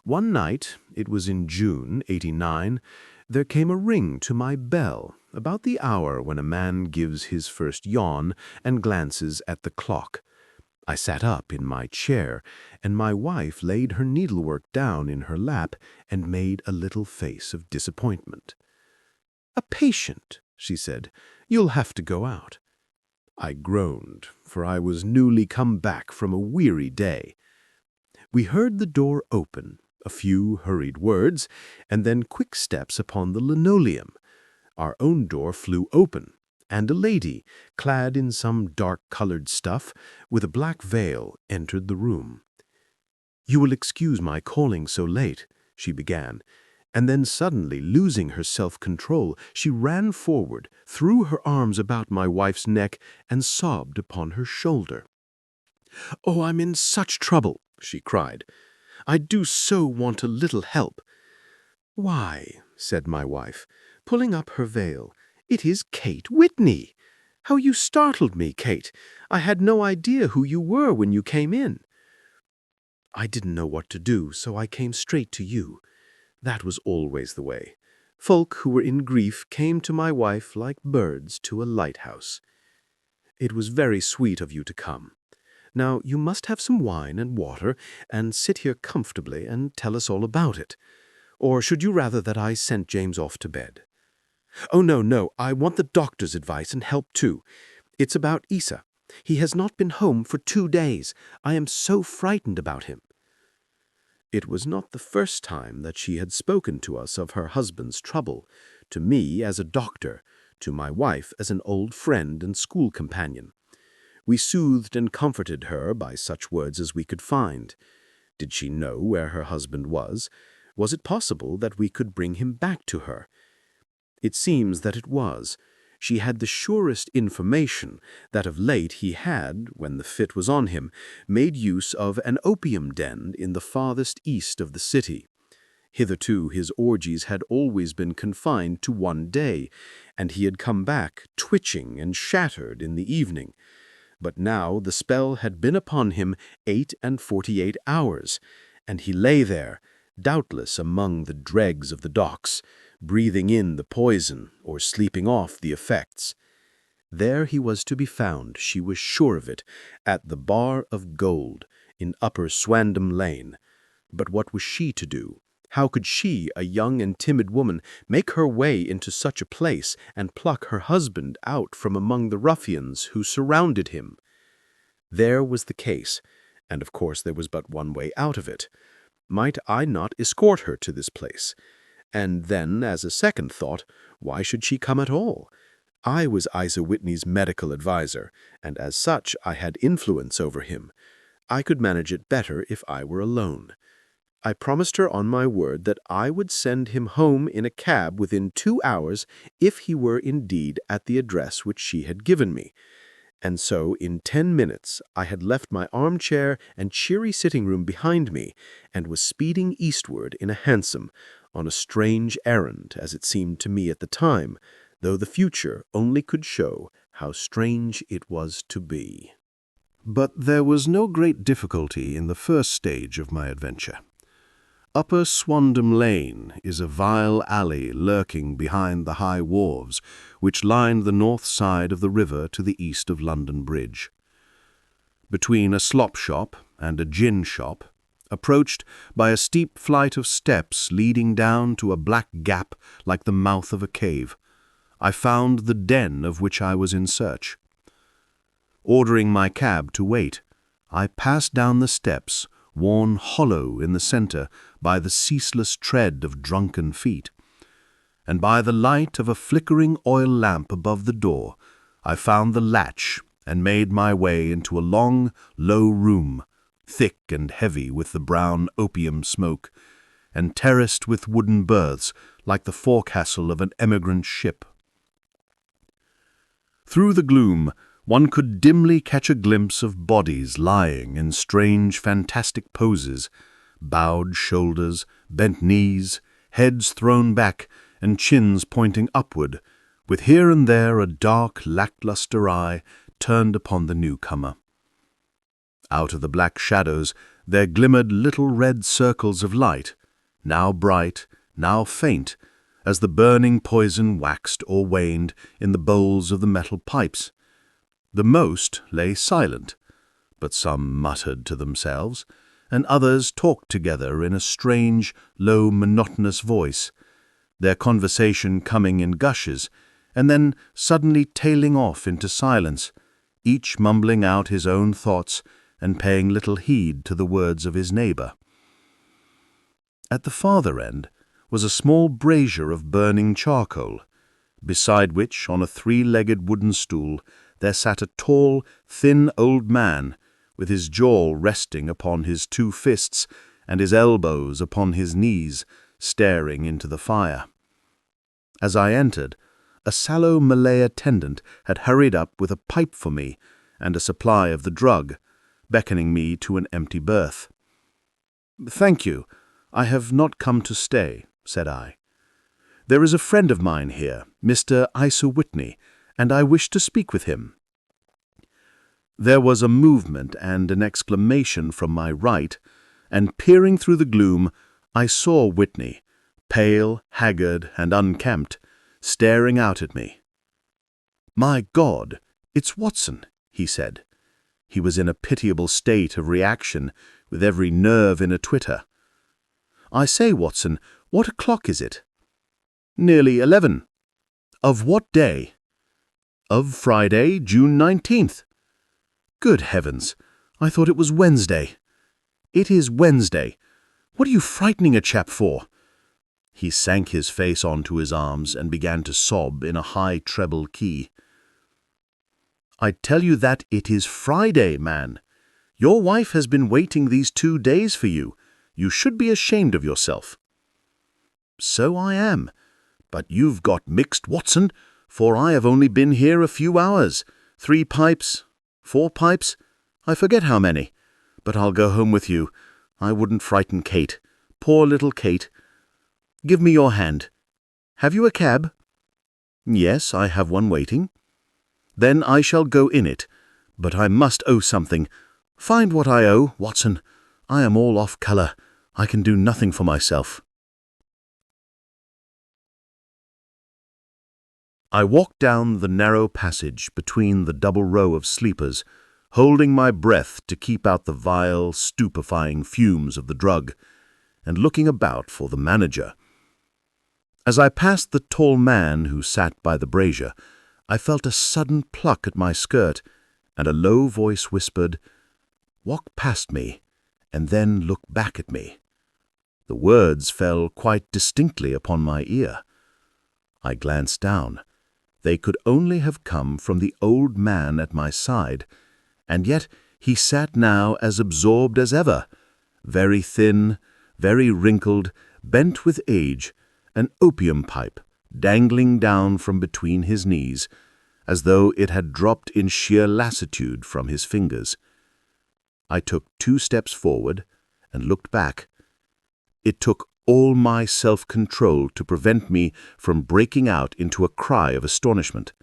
[SPEAKER 2] One night, it was in June, '89, there came a ring to my bell, about the hour when a man gives his first yawn and glances at the clock. I sat up in my chair, and my wife laid her needlework down in her lap and made a little face of disappointment. "A patient," she said. "You'll have to go out." I groaned, for I was newly come back from a weary day. We heard the door open, a few hurried words, and then quick steps upon the linoleum. Our own door flew open, and a lady, clad in some dark-colored stuff, with a black veil, entered the room. "You will excuse my calling so late," she began, and then suddenly losing her self-control, she ran forward, threw her arms about my wife's neck, and sobbed upon her shoulder. "Oh, I'm in such trouble," she cried. "I do so want a little help." "Why," said my wife, pulling up her veil, "it is Kate Whitney! How you startled me, Kate! I had no idea who you were when you came in." "I didn't know what to do, so I came straight to you. That was always the way. Folk who were in grief came to my wife like birds to a lighthouse. It was very sweet of you to come. Now, you must have some wine and water, and sit here comfortably and tell us all about it. Or should you rather that I sent James off to bed?" "Oh, no, I want the doctor's advice and help too. It's about Isa. He has not been home for 2 days. I am so frightened about him." It was not the first time that she had spoken to us of her husband's trouble, to me as a doctor, to my wife as an old friend and school companion. We soothed and comforted her by such words as we could find. Did she know where her husband was? Was it possible that we could bring him back to her? It seems that it was. She had the surest information that of late he had, when the fit was on him, made use of an opium den in the farthest east of the city. Hitherto his orgies had always been confined to one day, and he had come back twitching and shattered in the evening. But now the spell had been upon him 48 hours, and he lay there, doubtless among the dregs of the docks, breathing in the poison or sleeping off the effects. There he was to be found, she was sure of it, at the Bar of Gold, in Upper Swandam Lane. But what was she to do? How could she, a young and timid woman, make her way into such a place and pluck her husband out from among the ruffians who surrounded him? There was the case, and of course there was but one way out of it. Might I not escort her to this place? And then, as a second thought, why should she come at all? I was Isa Whitney's medical adviser, and as such I had influence over him. I could manage it better if I were alone. I promised her on my word that I would send him home in a cab within 2 hours if he were indeed at the address which she had given me. And so in 10 minutes I had left my armchair and cheery sitting-room behind me and was speeding eastward in a hansom, on a strange errand, as it seemed to me at the time,
[SPEAKER 3] though the future only could show how strange it was to be.
[SPEAKER 1] But there was no great difficulty in the first stage of my adventure. Upper Swandam Lane is a vile alley lurking behind the high wharves which lined the north side of the river to the east of London Bridge. Between a slop shop and a gin shop, approached by a steep flight of steps leading down to a black gap like the mouth of a cave, I found the den of which I was in search. Ordering my cab to wait, I passed down the steps, worn hollow in the centre by the ceaseless tread of drunken feet, and by the light of a flickering oil lamp above the door, I found the latch and made my way into a long, low room, thick and heavy with the brown opium smoke, and terraced with wooden berths like the forecastle of an emigrant ship. Through the gloom, one could dimly catch a glimpse of bodies lying in strange, fantastic poses, bowed shoulders, bent knees, heads thrown back, and chins pointing upward, with here and there a dark, lackluster eye turned upon the newcomer. Out of the black shadows there glimmered little red circles of light, now bright, now faint, as the burning poison waxed or waned in the bowls of the metal pipes. The most lay silent, but some muttered to themselves, and others talked together in a strange, low, monotonous voice, their conversation coming in gushes, and then suddenly tailing off into silence, each mumbling out his own thoughts and paying little heed to the words of his neighbour. At the farther end was a small brazier of burning charcoal, beside which, on a three-legged wooden stool, there sat a tall, thin old man, with his jaw resting upon his two fists and his elbows upon his knees, staring into the fire. As I entered, a sallow Malay attendant had hurried up with a pipe for me and a supply of the drug, beckoning me to an empty berth. "Thank you. I have not come to stay," said I. "There is a friend of mine here, Mr. Isa Whitney, and I wish to speak with him." There was a movement and an exclamation from my right, and peering through the gloom, I saw Whitney, pale, haggard, and unkempt, staring out at me. "My God, it's Watson," he said. He was in a pitiable state of reaction, with every nerve in a twitter. "I say, Watson, what o'clock is it?" "Nearly 11. "Of what day?" "Of Friday, June 19th. "Good heavens! I thought it was Wednesday." "It is Wednesday. What are you frightening a chap for?" He sank his face onto his arms and began to sob in a high treble key. "I tell you that it is Friday, man. Your wife has been waiting these 2 days for you. You should be ashamed of yourself." "So I am. But you've got mixed, Watson, for I have only been here a few hours. 3 pipes, 4 pipes, I forget how many. But I'll go home with you. I wouldn't frighten Kate. Poor little Kate. Give me your hand. Have you a cab?" "Yes, I have one waiting." "Then I shall go in it. But I must owe something. Find what I owe, Watson. I am all off colour. I can do nothing for myself." I walked down the narrow passage between the double row of sleepers, holding my breath to keep out the vile, stupefying fumes of the drug, and looking about for the manager. As I passed the tall man who sat by the brazier, I felt a sudden pluck at my skirt, and a low voice whispered, "Walk past me, and then look back at me." The words fell quite distinctly upon my ear. I glanced down. They could only have come from the old man at my side, and yet he sat now as absorbed as ever, very thin, very wrinkled, bent with age, an opium pipe dangling down from between his knees, as though it had dropped in sheer lassitude from his fingers. I took 2 steps forward and looked back. It took
[SPEAKER 3] all my self-control to prevent me from breaking out into a cry of astonishment.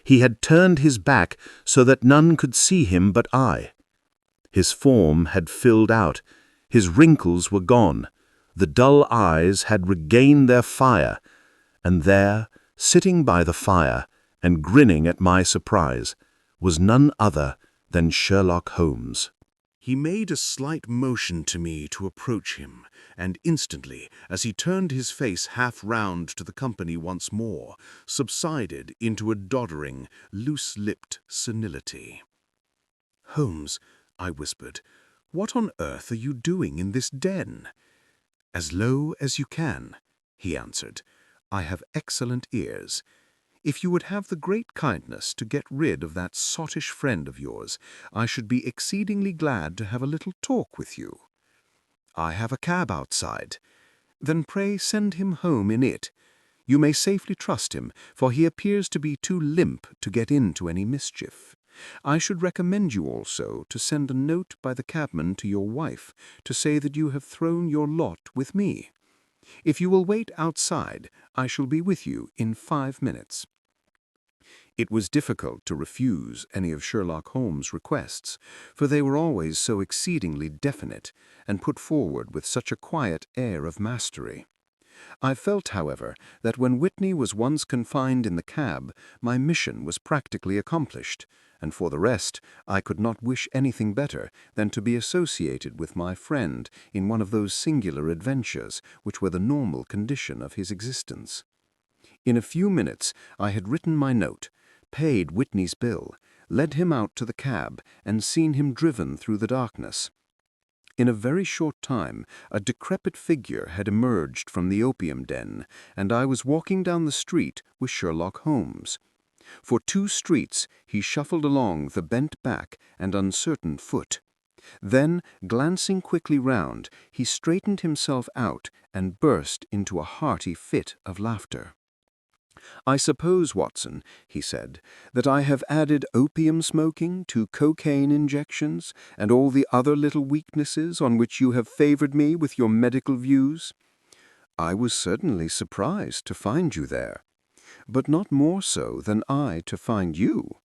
[SPEAKER 3] He had turned his back so that none could see him but I. His form had filled out, his wrinkles were gone, the dull eyes had regained their fire, and there, sitting by the fire and grinning at my surprise, was none other than Sherlock Holmes.
[SPEAKER 6] He made a slight motion to me to approach him, and instantly, as he turned his face half round to the company once more, subsided into a doddering, loose-lipped senility. "Holmes," I whispered, "what on earth are you doing in this den?" "As low as you can," he answered. "I have excellent ears. If you would have the great kindness to get rid of that sottish friend of yours, I should be exceedingly glad to have a little talk with you. I have a cab outside. Then pray send him home in it. You may safely trust him, for he appears to be too limp to get into any mischief. I should recommend you also to send a note by the cabman to your wife to say that you have thrown your lot with me. If you will wait outside, I shall be with you in 5 minutes." It was difficult to refuse any of Sherlock Holmes' requests, for they were always so exceedingly definite and put forward with such a quiet air of mastery. I felt, however, that when Whitney was once confined in the cab, my mission was practically accomplished, and for the rest, I could not wish anything better than to be associated with my friend in one of those singular adventures which were the normal condition of his existence. In a few minutes I had written my note, paid Whitney's bill, led him out to the cab, and seen him driven through the darkness. In a very short time, a decrepit figure had emerged from the opium den, and I was walking down the street with Sherlock Holmes. For 2 streets he shuffled along the bent back and uncertain foot. Then, glancing quickly round, he straightened himself out and burst into a hearty fit of laughter. "I suppose, Watson," he said, "that I have added opium smoking to cocaine injections and all the other little weaknesses on which you have favored me with your medical views. I was certainly surprised to find you there, but not more so than I to find you.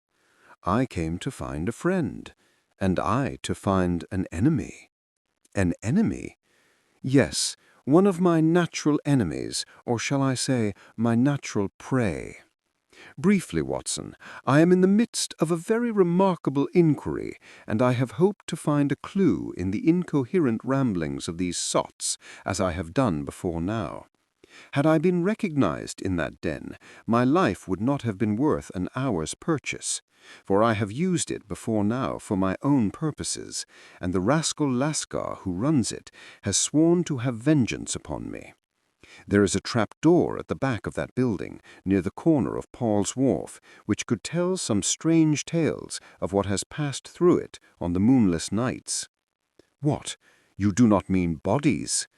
[SPEAKER 6] I came to find a friend, and I to find an enemy." "An enemy?" "Yes, one of my natural enemies, or shall I say, my natural prey. Briefly, Watson, I am in the midst of a very remarkable inquiry, and I have hoped to find a clue in the incoherent ramblings of these sots, as I have done before now. Had I been recognized in that den, my life would not have been worth an hour's purchase, for I have used it before now for my own purposes, and the rascal Lascar who runs it has sworn to have vengeance upon me. There is a trap-door at the back of that building, near the corner of Paul's Wharf, which could tell some strange tales of what has passed through it on the moonless nights." "What, you do not mean bodies?"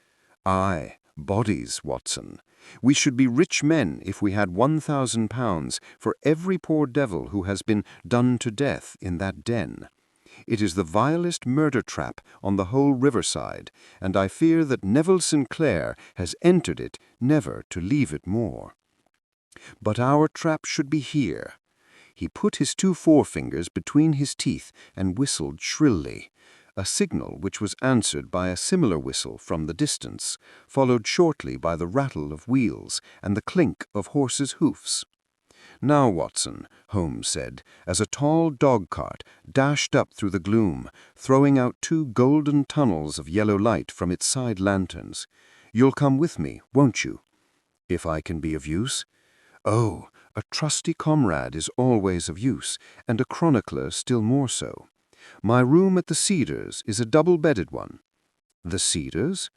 [SPEAKER 6] "Aye, bodies, Watson. We should be rich men if we had £1,000 for every poor devil who has been done to death in that den. It is the vilest murder trap on the whole riverside, and I fear that Neville Sinclair has entered it never to leave it more. But our trap should be here." He put his 2 forefingers between his teeth and whistled shrilly, a signal which was answered by a similar whistle from the distance, followed shortly by the rattle of wheels and the clink of horses' hoofs. "Now, Watson," Holmes said, as a tall dog-cart dashed up through the gloom, throwing out 2 golden tunnels of yellow light from its side lanterns, "you'll come with me, won't you?" "If I can be of use?" "Oh, a trusty comrade is always of use, and a chronicler still more so. My room at the Cedars is a double-bedded one." "The Cedars?"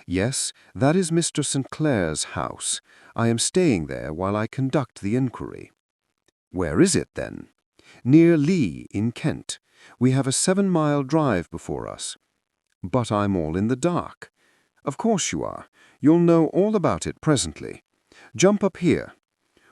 [SPEAKER 6] "Yes, that is Mr. St. Clair's house. I am staying there while I conduct the inquiry." "Where is it, then?" "Near Lee, in Kent. We have a 7-mile drive before us." "But I'm all in the dark." "Of course you are. You'll know all about it presently. Jump up here."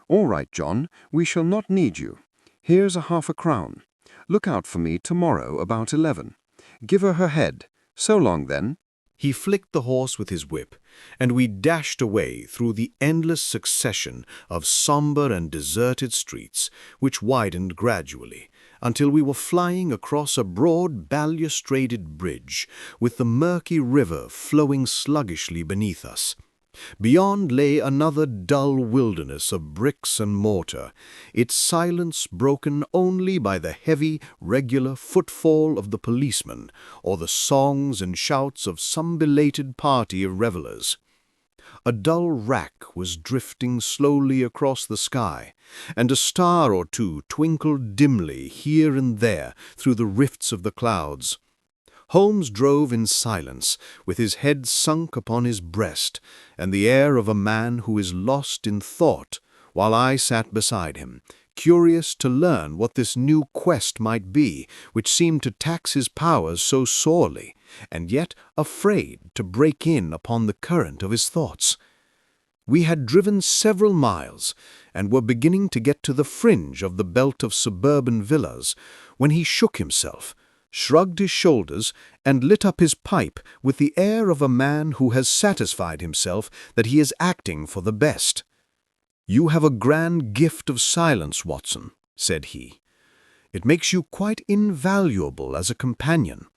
[SPEAKER 6] "All right, John, we shall not need you. Here's a £0.50. Look out for me tomorrow about 11. Give her her head. So long, then."
[SPEAKER 8] He flicked the horse with his whip, and we dashed away through the endless succession of somber and deserted streets, which widened gradually, until we were flying across a broad balustraded bridge, with the murky river flowing sluggishly beneath us. Beyond lay another dull wilderness of bricks and mortar, its silence broken only by the heavy, regular footfall of the policeman or the songs and shouts of some belated party of revelers. A dull wrack was drifting slowly across the sky, and a star or two twinkled dimly here and there through the rifts of the clouds. Holmes drove in silence, with his head sunk upon his breast, and the air of a man who is lost in thought, while I sat beside him, curious to learn what this new quest might be, which seemed to tax his powers so sorely, and yet afraid to break in upon the current of his thoughts. We had driven several miles, and were beginning to get to the fringe of the belt of suburban villas, when he shook himself, shrugged his shoulders, and lit up his pipe with the air of a man who has satisfied himself that he is acting for the best. "You have a grand gift of silence, Watson," said he. "It makes you quite invaluable as a companion.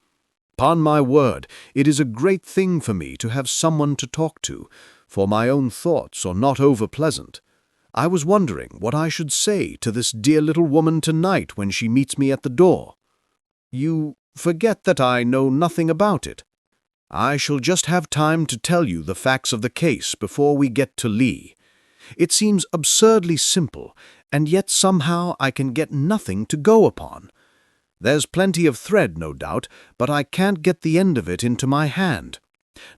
[SPEAKER 8] 'Pon my word, it is a great thing for me to have someone to talk to, for my own thoughts are not over-pleasant. I was wondering what I should say to this dear little woman tonight when she meets me at the door. You forget that I know nothing about it. I shall just have time to tell you the facts of the case before we get to Lee. It seems absurdly simple, and yet somehow I can get nothing to go upon. There's plenty of thread, no doubt, but I can't get the end of it into my hand.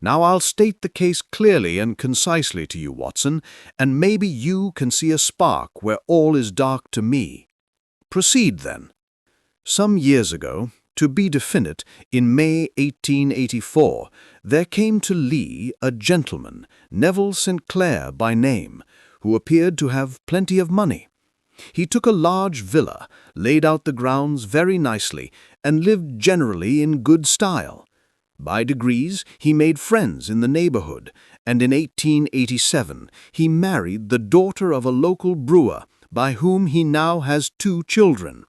[SPEAKER 8] Now I'll state the case clearly and concisely to you, Watson, and maybe you can see a spark where all is dark to me. Proceed, then. Some years ago, to be definite, in May 1884, there came to Lee a gentleman, Neville St. Clair by name, who appeared to have plenty of money. He took a large villa, laid out the grounds very nicely, and lived generally in good style. By degrees he made friends in the neighborhood, and in 1887 he married the daughter of a local brewer, by whom he now has 2 children.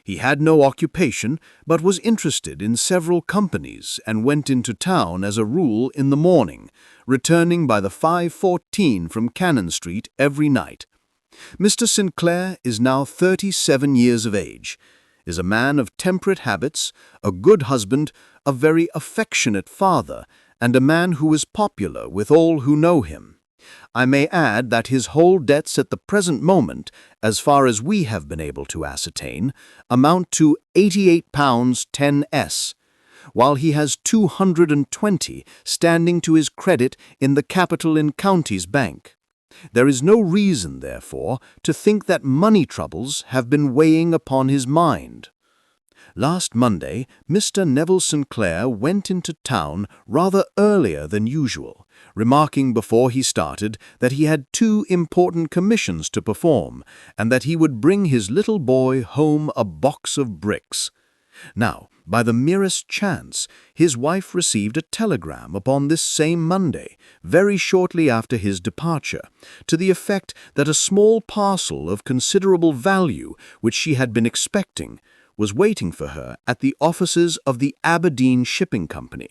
[SPEAKER 8] He had no occupation, but was interested in several companies and went into town as a rule in the morning, returning by the 5:14 from Cannon Street every night. Mr. St. Clair is now 37 years of age, is a man of temperate habits, a good husband, a very affectionate father, and a man who is popular with all who know him. I may add that his whole debts at the present moment, as far as we have been able to ascertain, amount to £88 10s, while he has 220 standing to his credit in the Capital and Counties Bank. There is no reason, therefore, to think that money troubles have been weighing upon his mind. Last Monday, Mr. Neville St. Clair went into town rather earlier than usual, remarking before he started that he had 2 important commissions to perform, and that he would bring his little boy home a box of bricks. Now, by the merest chance, his wife received a telegram upon this same Monday, very shortly after his departure, to the effect that a small parcel of considerable value, which she had been expecting, was waiting for her at the offices of the Aberdeen Shipping Company.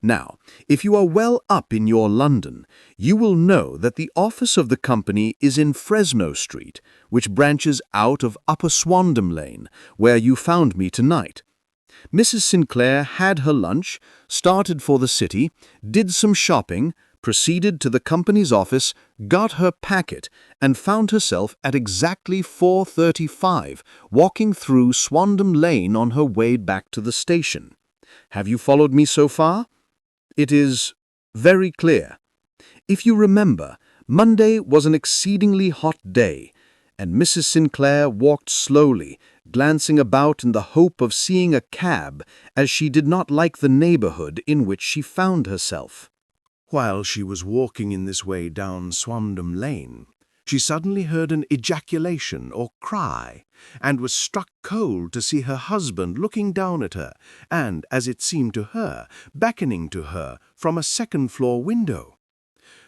[SPEAKER 8] Now, if you are well up in your London, you will know that the office of the company is in Fresno Street, which branches out of Upper Swandam Lane, where you found me tonight. Mrs. St. Clair had her lunch, started for the city, did some shopping, proceeded to the company's office, got her packet, and found herself at exactly 4:35, walking through Swandam Lane on her way back to the station. Have you followed me so far? It is very clear. If you remember, Monday was an exceedingly hot day, and Mrs. St. Clair walked slowly, glancing about in the hope of seeing a cab, as she did not like the neighborhood in which she found herself.
[SPEAKER 2] While she was walking in this way down Swandam Lane,
[SPEAKER 1] She suddenly heard an ejaculation or cry, and was struck cold to see her husband looking down at her and, as it seemed to her, beckoning to her from a second-floor window.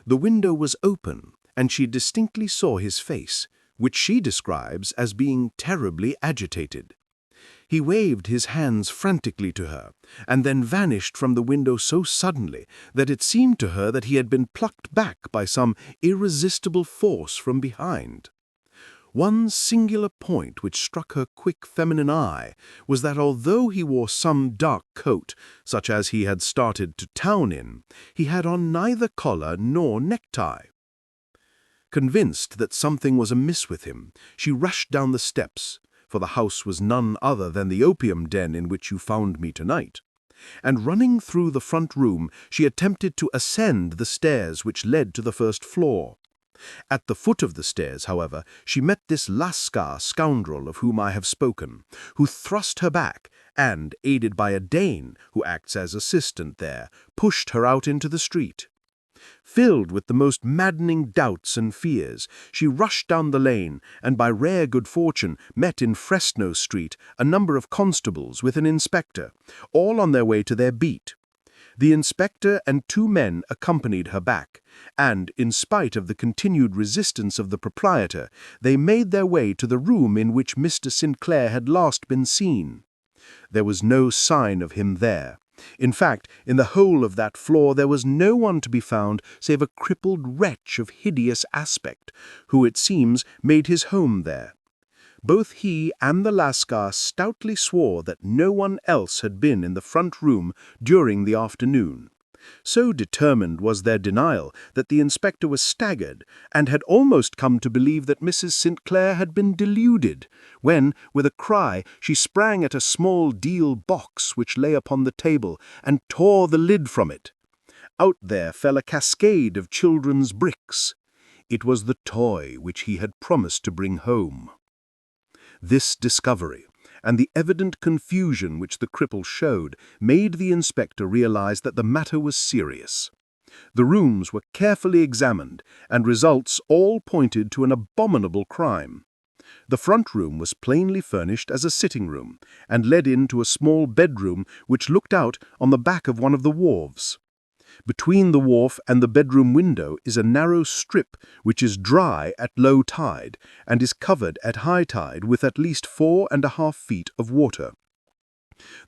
[SPEAKER 1] The window was open, and she distinctly saw his face, which she describes as being terribly agitated. He waved his hands frantically to her, and then vanished from the window so suddenly that it seemed to her that he had been plucked back by some irresistible force from behind. One singular point which struck her quick feminine eye was that although he wore some dark coat, such as he had started to town in, he had on neither collar nor necktie. Convinced that something was amiss with him, she rushed down the steps, for the house was none other than the opium den in which you found me tonight, and running through the front room, she attempted to ascend the stairs which led to the first floor. At the foot of the stairs, however, she met this Lascar scoundrel of whom I have spoken, who thrust her back and, aided by a Dane who acts as assistant there, pushed her out into the street. Filled with the most maddening doubts and fears, she rushed down the lane and by rare good fortune met in Fresno Street a number of constables with an inspector, all on their way to their beat. The inspector and 2 men accompanied her back, and, in spite of the continued resistance of the proprietor, they made their way to the room in which Mr. Sinclair had last been seen. There was no sign of him there. In fact, in the whole of that floor there was no one to be found save a crippled wretch of hideous aspect, who, it seems, made his home there. Both he and the Lascar stoutly swore that no one else had been in the front room during the afternoon. So determined was their denial that the inspector was staggered, and had almost come to believe that Mrs. Sinclair had been deluded, when, with a cry, she sprang at a small deal box which lay upon the table, and tore the lid from it. Out there fell a cascade of children's bricks. It was the toy which he had promised to bring home. This discovery, and the evident confusion which the cripple showed, made the inspector realize that the matter was serious. The rooms were carefully examined, and results all pointed to an abominable crime. The front room was plainly furnished as a sitting room, and led into a small bedroom which looked out on the back of one of the wharves. Between the wharf and the bedroom window is a narrow strip which is dry at low tide and is covered at high tide with at least 4½ feet of water.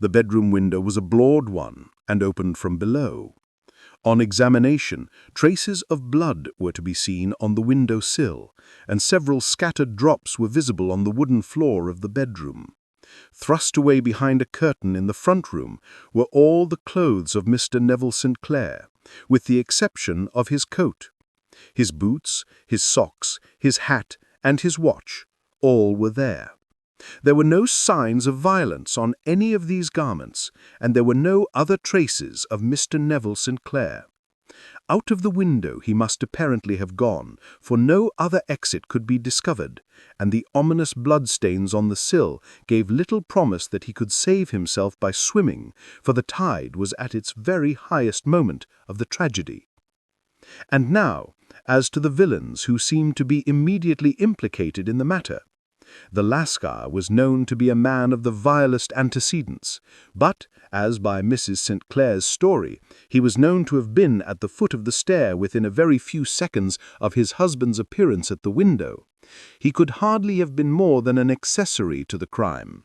[SPEAKER 1] The bedroom window was a broad one and opened from below. On examination, traces of blood were to be seen on the window sill, and several scattered drops were visible on the wooden floor of the bedroom. Thrust away behind a curtain in the front room were all the clothes of Mr. Neville Sinclair, with the exception of his coat. His boots, his socks, his hat, and his watch, all were there. There were no signs of violence on any of these garments, and there were no other traces of Mr. Neville Sinclair. Out of the window he must apparently have gone, for no other exit could be discovered, and the ominous bloodstains on the sill gave little promise that he could save himself by swimming, for the tide was at its very highest moment of the tragedy. And now, as to the villains who seemed to be immediately implicated in the matter. The Lascar was known to be a man of the vilest antecedents, but, as by Mrs. St. Clair's story, he was known to have been at the foot of the stair within a very few seconds of his husband's appearance at the window. He could hardly have been more than an accessory to the crime.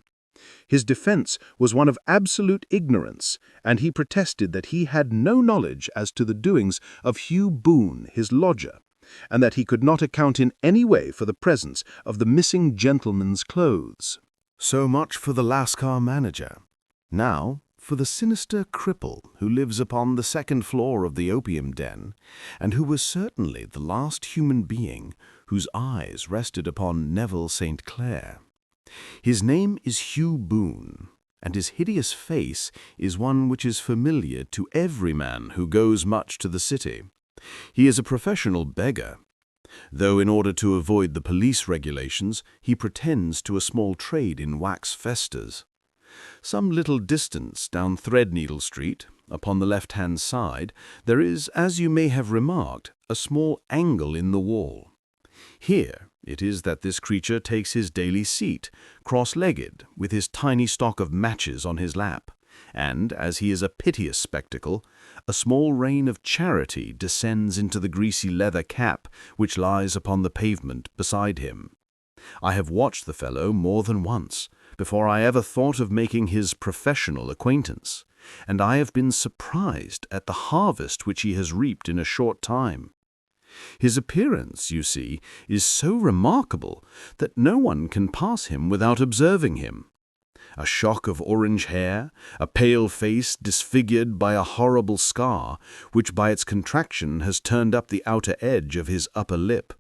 [SPEAKER 1] His defense was one of absolute ignorance, and he protested that he had no knowledge as to the doings of Hugh Boone, his lodger, and that he could not account in any way for the presence of the missing gentleman's clothes.
[SPEAKER 8] So much for the Lascar manager. Now for the sinister cripple who lives upon the second floor of the opium den, and who was certainly the last human being whose eyes rested upon Neville St. Clair. His name is Hugh Boone, and his hideous face is one which is familiar to every man who goes much to the city. He is a professional beggar, though in order to avoid the police regulations, he pretends to a small trade in wax festas. Some little distance down Threadneedle Street, upon the left-hand side, there is, as you may have remarked, a small angle in the wall.
[SPEAKER 3] Here it is that this creature takes his daily seat, cross-legged, with his tiny stock of matches on his lap, and, as he is a piteous spectacle, a small rain of charity descends into the greasy leather cap which lies upon the pavement beside him. I have watched the fellow more than once, before I ever thought of making his professional acquaintance, and I have been surprised at the harvest which he has reaped in a short time. His appearance, you see, is so remarkable that no one can pass him without observing him. A shock of orange hair, a pale face disfigured by a horrible scar, which by its contraction has turned up the outer edge of his upper lip,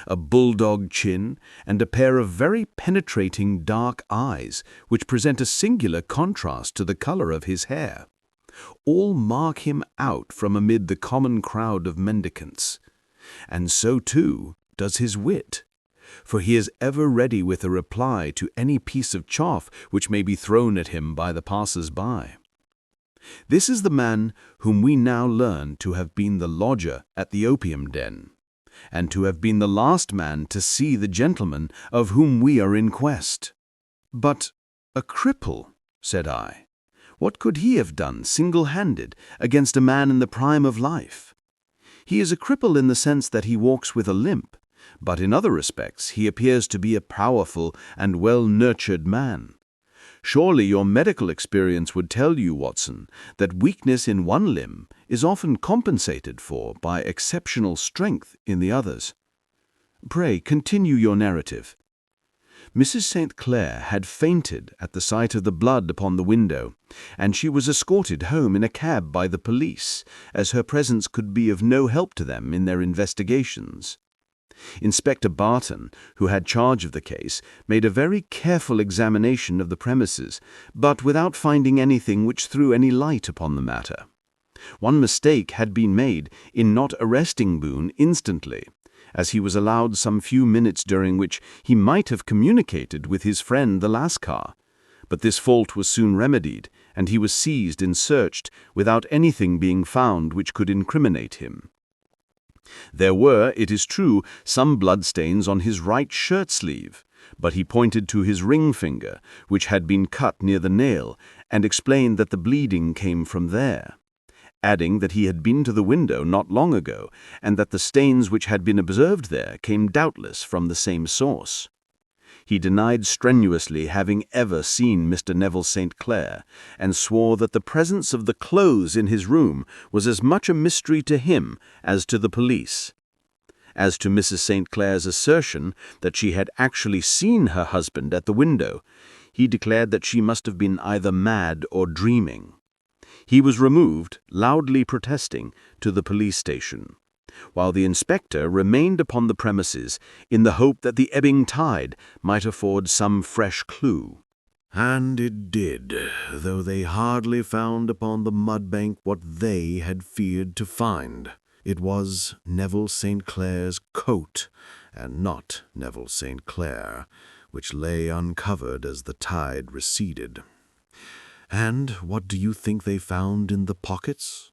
[SPEAKER 3] a bulldog chin, and a pair of very penetrating dark eyes, which present a singular contrast to the color of his hair, all mark him out from amid the common crowd of mendicants. And so, too, does his wit, for he is ever ready with a reply to any piece of chaff which may be thrown at him by the passers-by. This is the man whom we now learn to have been the lodger at the opium den, and to have been the last man to see the gentleman of whom we are in quest. But a cripple, said I. What could he have done single-handed against a man in the prime of life? He is a cripple in the sense that he walks with a limp, but in other respects he appears to be a powerful and well-nurtured man. Surely your medical experience would tell you, Watson, that weakness in one limb is often compensated for by exceptional strength in the others. Pray continue your narrative. Mrs. St. Clair had fainted at the sight of the blood upon the window, and she was escorted home in a cab by the police, as her presence could be of no help to them in their investigations. Inspector Barton, who had charge of the case, made a very careful examination of the premises, but without finding anything which threw any light upon the matter. One mistake had been made in not arresting Boone instantly, as he was allowed some few minutes during which he might have communicated with his friend the Lascar. But this fault was soon remedied, and he was seized and searched without anything being found which could incriminate him. There were, it is true, some bloodstains on his right shirt-sleeve, but he pointed to his ring finger, which had been cut near the nail, and explained that the bleeding came from there, adding that he had been to the window not long ago, and that the stains which had been observed there came doubtless from the same source. He denied strenuously having ever seen Mr. Neville St. Clair, and swore that the presence of the clothes in his room was as much a mystery to him as to the police. As to Mrs. St. Clair's assertion that she had actually seen her husband at the window, he declared that she must have been either mad or dreaming. He was removed, loudly protesting, to the police station, while the inspector remained upon the premises in the hope that the ebbing tide might afford some fresh clue.
[SPEAKER 1] And it did, though they hardly found upon the mud-bank what they had feared to find. It was Neville St. Clair's coat, and not Neville St. Clair, which lay uncovered as the tide receded. And what do you think they found in the pockets?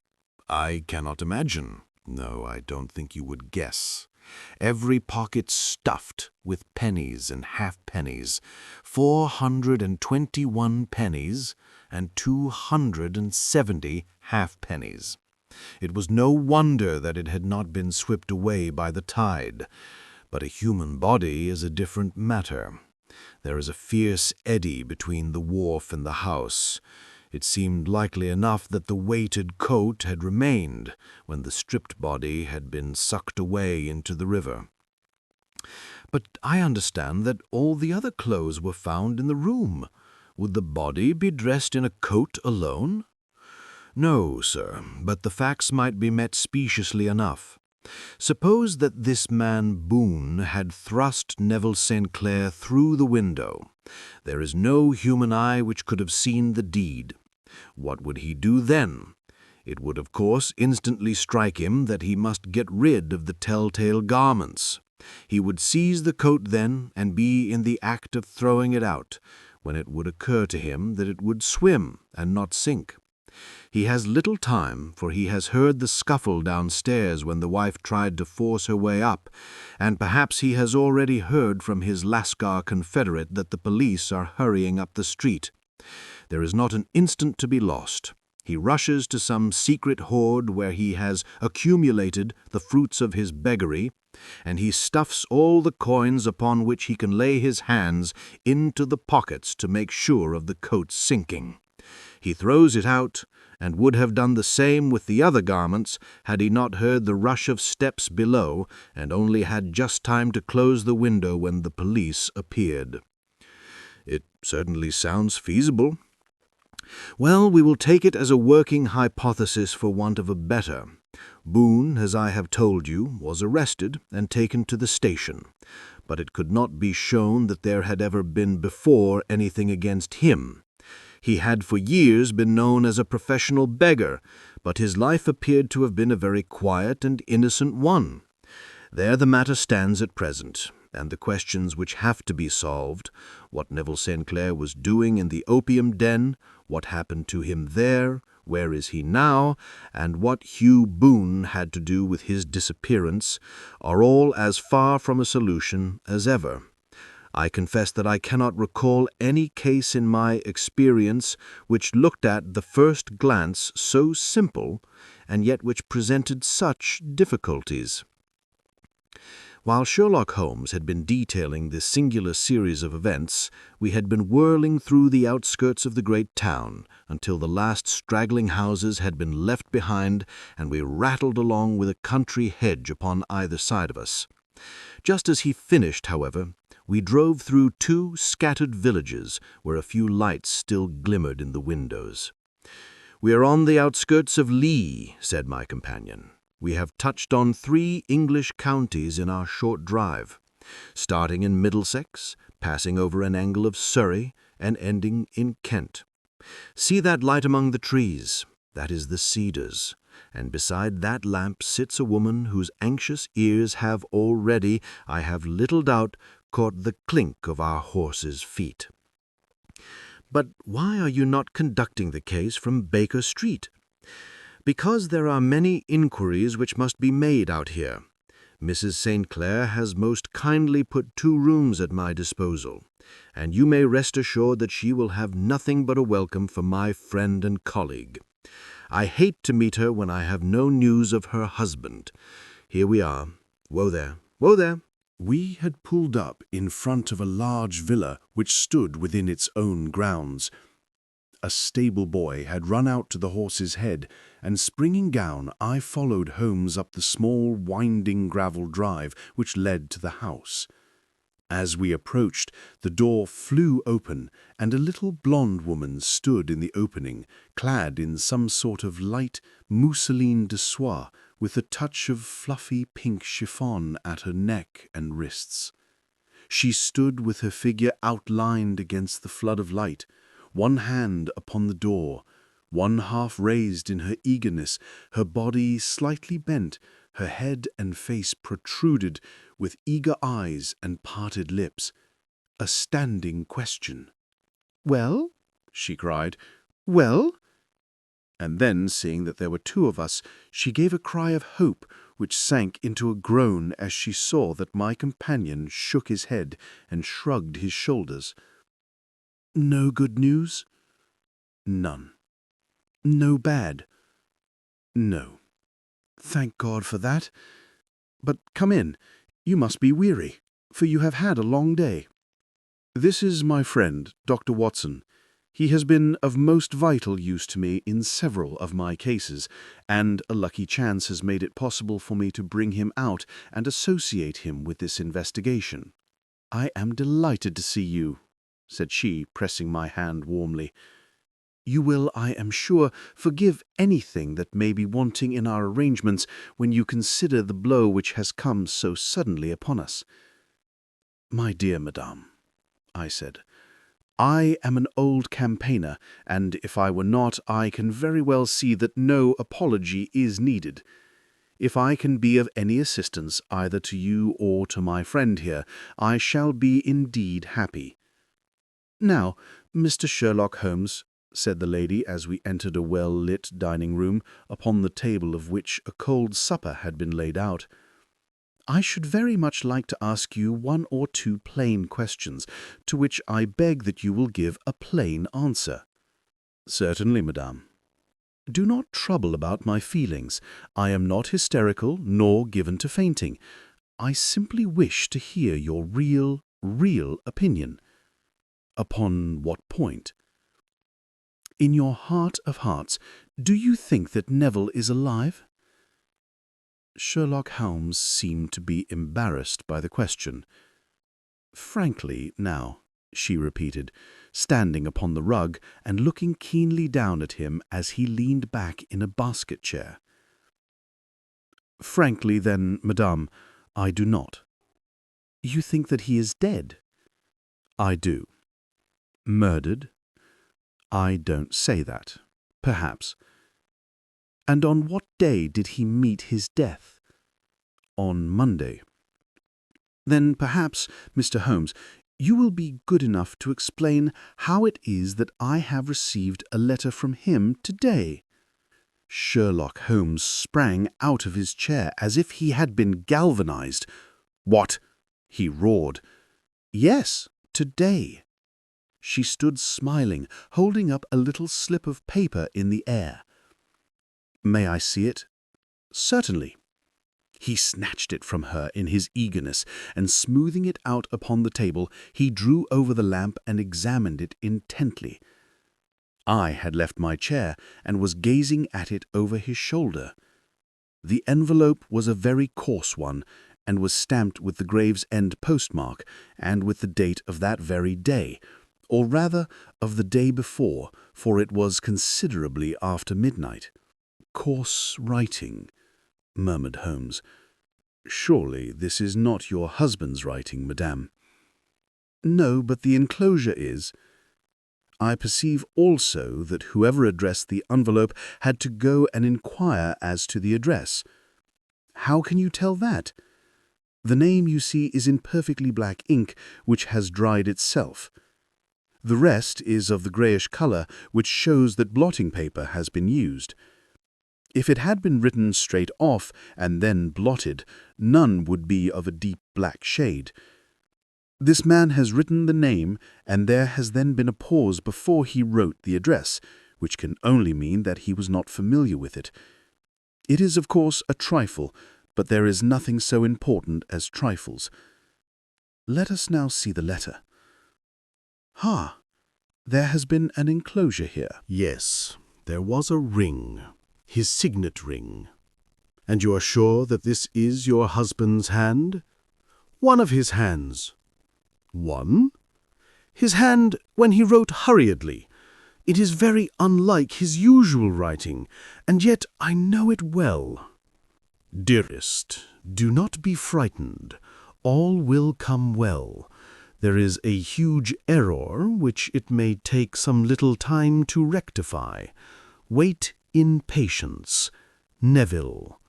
[SPEAKER 1] I cannot imagine. No, I don't think you would guess. Every pocket stuffed with pennies and halfpennies, 421 pennies and 270 halfpennies. It was no wonder that it had not been swept away by the tide. But a human body is a different matter. There is a fierce eddy between the wharf and the house. It seemed likely enough that the weighted coat had remained when the stripped body had been sucked away into the river. But I understand that all the other clothes were found in the room. Would the body be dressed in a coat alone? No, sir, but the facts might be met speciously enough. Suppose that this man Boone had thrust Neville St. Clair through the window. There is no human eye which could have seen the deed. What would he do then? It would, of course, instantly strike him that he must get rid of the telltale garments. He would seize the coat then and be in the act of throwing it out, when it would occur to him that it would swim and not sink. He has little time, for he has heard the scuffle downstairs when the wife tried to force her way up, and perhaps he has already heard from his Lascar confederate that the police are hurrying up the street. There is not an instant to be lost. He rushes to some secret hoard where he has accumulated the fruits of his beggary, and he stuffs all the coins upon which he can lay his hands into the pockets to make sure of the coat's sinking. He throws it out, and would have done the same with the other garments had he not heard the rush of steps below and only had just time to close the window when the police appeared. It certainly sounds feasible. Well, we will take it as a working hypothesis for want of a better. Boone, as I have told you, was arrested and taken to the station, but it could not be shown that there had ever been before anything against him. He had for years been known as a professional beggar, but his life appeared to have been a very quiet and innocent one. There the matter stands at present, and the questions which have to be solved, what Neville St. Clair was doing in the opium den, what happened to him there, where is he now, and what Hugh Boone had to do with his disappearance, are all as far from a solution as ever. I confess that I cannot recall any case in my experience which looked at the first glance so simple, and yet which presented such difficulties. While Sherlock Holmes had been detailing this singular series of events, we had been whirling through the outskirts of the great town until the last straggling houses had been left behind, and we rattled along with a country hedge upon either side of us. Just as he finished, however, we drove through 2 scattered villages where a few lights still glimmered in the windows. "We are on the outskirts of Lee," said my companion. "We have touched on 3 English counties in our short drive, starting in Middlesex, passing over an angle of Surrey, and ending in Kent. See that light among the trees? That is the Cedars, and beside that lamp sits a woman whose anxious ears have already, I have little doubt, caught the clink of our horses' feet." "But why are you not conducting the case from Baker Street?" "Because there are many inquiries which must be made out here. Mrs. St. Clair has most kindly put 2 rooms at my disposal, and you may rest assured that she will have nothing but a welcome for my friend and colleague. I hate to meet her when I have no news of her husband. Here we are. Whoa there, whoa there."
[SPEAKER 2] We had pulled up in front of a large villa which stood within its own grounds. A stable boy had run out to the horse's head, and springing down, I followed Holmes up the small, winding gravel drive which led to the house. As we approached, the door flew open, and a little blonde woman stood in the opening, clad in some sort of light mousseline de soie, with a touch of fluffy pink chiffon at her neck and wrists. She stood with her figure outlined against the flood of light, one hand upon the door, one half raised in her eagerness, her body slightly bent, her head and face protruded, with eager eyes and parted lips. A standing question. "Well?" she cried. "Well?" And then, seeing that there were 2 of us, she gave a cry of hope, which sank into a groan as she saw that my companion shook his head and shrugged his shoulders. "No good news?" "None." "No bad?" "No." "Thank God for that. But come in. You must be weary, for you have had a long day. This is my friend, Dr. Watson. He has been of most vital use to me in several of my cases, and a lucky chance has made it possible for me to bring him out and associate him with this investigation." "I am delighted to see you," said she, pressing my hand warmly. "You will, I am sure, forgive anything that may be wanting in our arrangements when you consider the blow which has come so suddenly upon us." "My dear madame," I said, "I am an old campaigner, and if I were not, I can very well see that no apology is needed. If I can be of any assistance either to you or to my friend here, I shall be indeed happy. Now, Mr. Sherlock Holmes, said the lady as we entered a well-lit dining room, upon the table of which a cold supper had been laid out. "I should very much like to ask you one or two plain questions, to which I beg that you will give a plain answer." "Certainly, madame." "Do not trouble about my feelings. I am not hysterical nor given to fainting. I simply wish to hear your real opinion." "Upon what point?" "In your heart of hearts, do you think that Neville is alive?" Sherlock Holmes seemed to be embarrassed by the question. "Frankly, now," she repeated, standing upon the rug and looking keenly down at him as he leaned back in a basket chair. "Frankly, then, madame, I do not." "You think that he is dead?" "I do." "Murdered?" "I don't say that. Perhaps." "And on what day did he meet his death?" "On Monday." "Then perhaps, Mr. Holmes, you will be good enough to explain how it is that I have received a letter from him today." Sherlock Holmes sprang out of his chair as if he had been galvanized. "What?" he roared. "Yes, today." She stood smiling, holding up a little slip of paper in the air. "May I see it?" "Certainly." He snatched it from her in his eagerness, and smoothing it out upon the table, he drew over the lamp and examined it intently. I had left my chair and was gazing at it over his shoulder. The envelope was a very coarse one, and was stamped with the Gravesend postmark, and with the date of that very day, or rather of the day before, for it was considerably after midnight. "Coarse writing," murmured Holmes. "Surely this is not your husband's writing, madame?" "No, but the enclosure is." I perceive also that whoever addressed the envelope had to go and inquire as to the address. "How can you tell that?" "The name, you see, is in perfectly black ink, which has dried itself. The rest is of the greyish colour, which shows that blotting paper has been used. If it had been written straight off and then blotted, none would be of a deep black shade. This man has written the name, and there has then been a pause before he wrote the address, which can only mean that he was not familiar with it. It is, of course, a trifle, but there is nothing so important as trifles. Let us now see the letter. Ha! There has been an enclosure here."
[SPEAKER 7] Yes, there was a ring, his signet ring. "And you are sure that this is your husband's hand?" "One of his hands." "One?" "His hand when he wrote hurriedly. It is very unlike his usual writing, and yet I know it well." "Dearest, do not be frightened. All will come well. There is a huge error which it may take some little time to rectify. Wait in patience. Neville."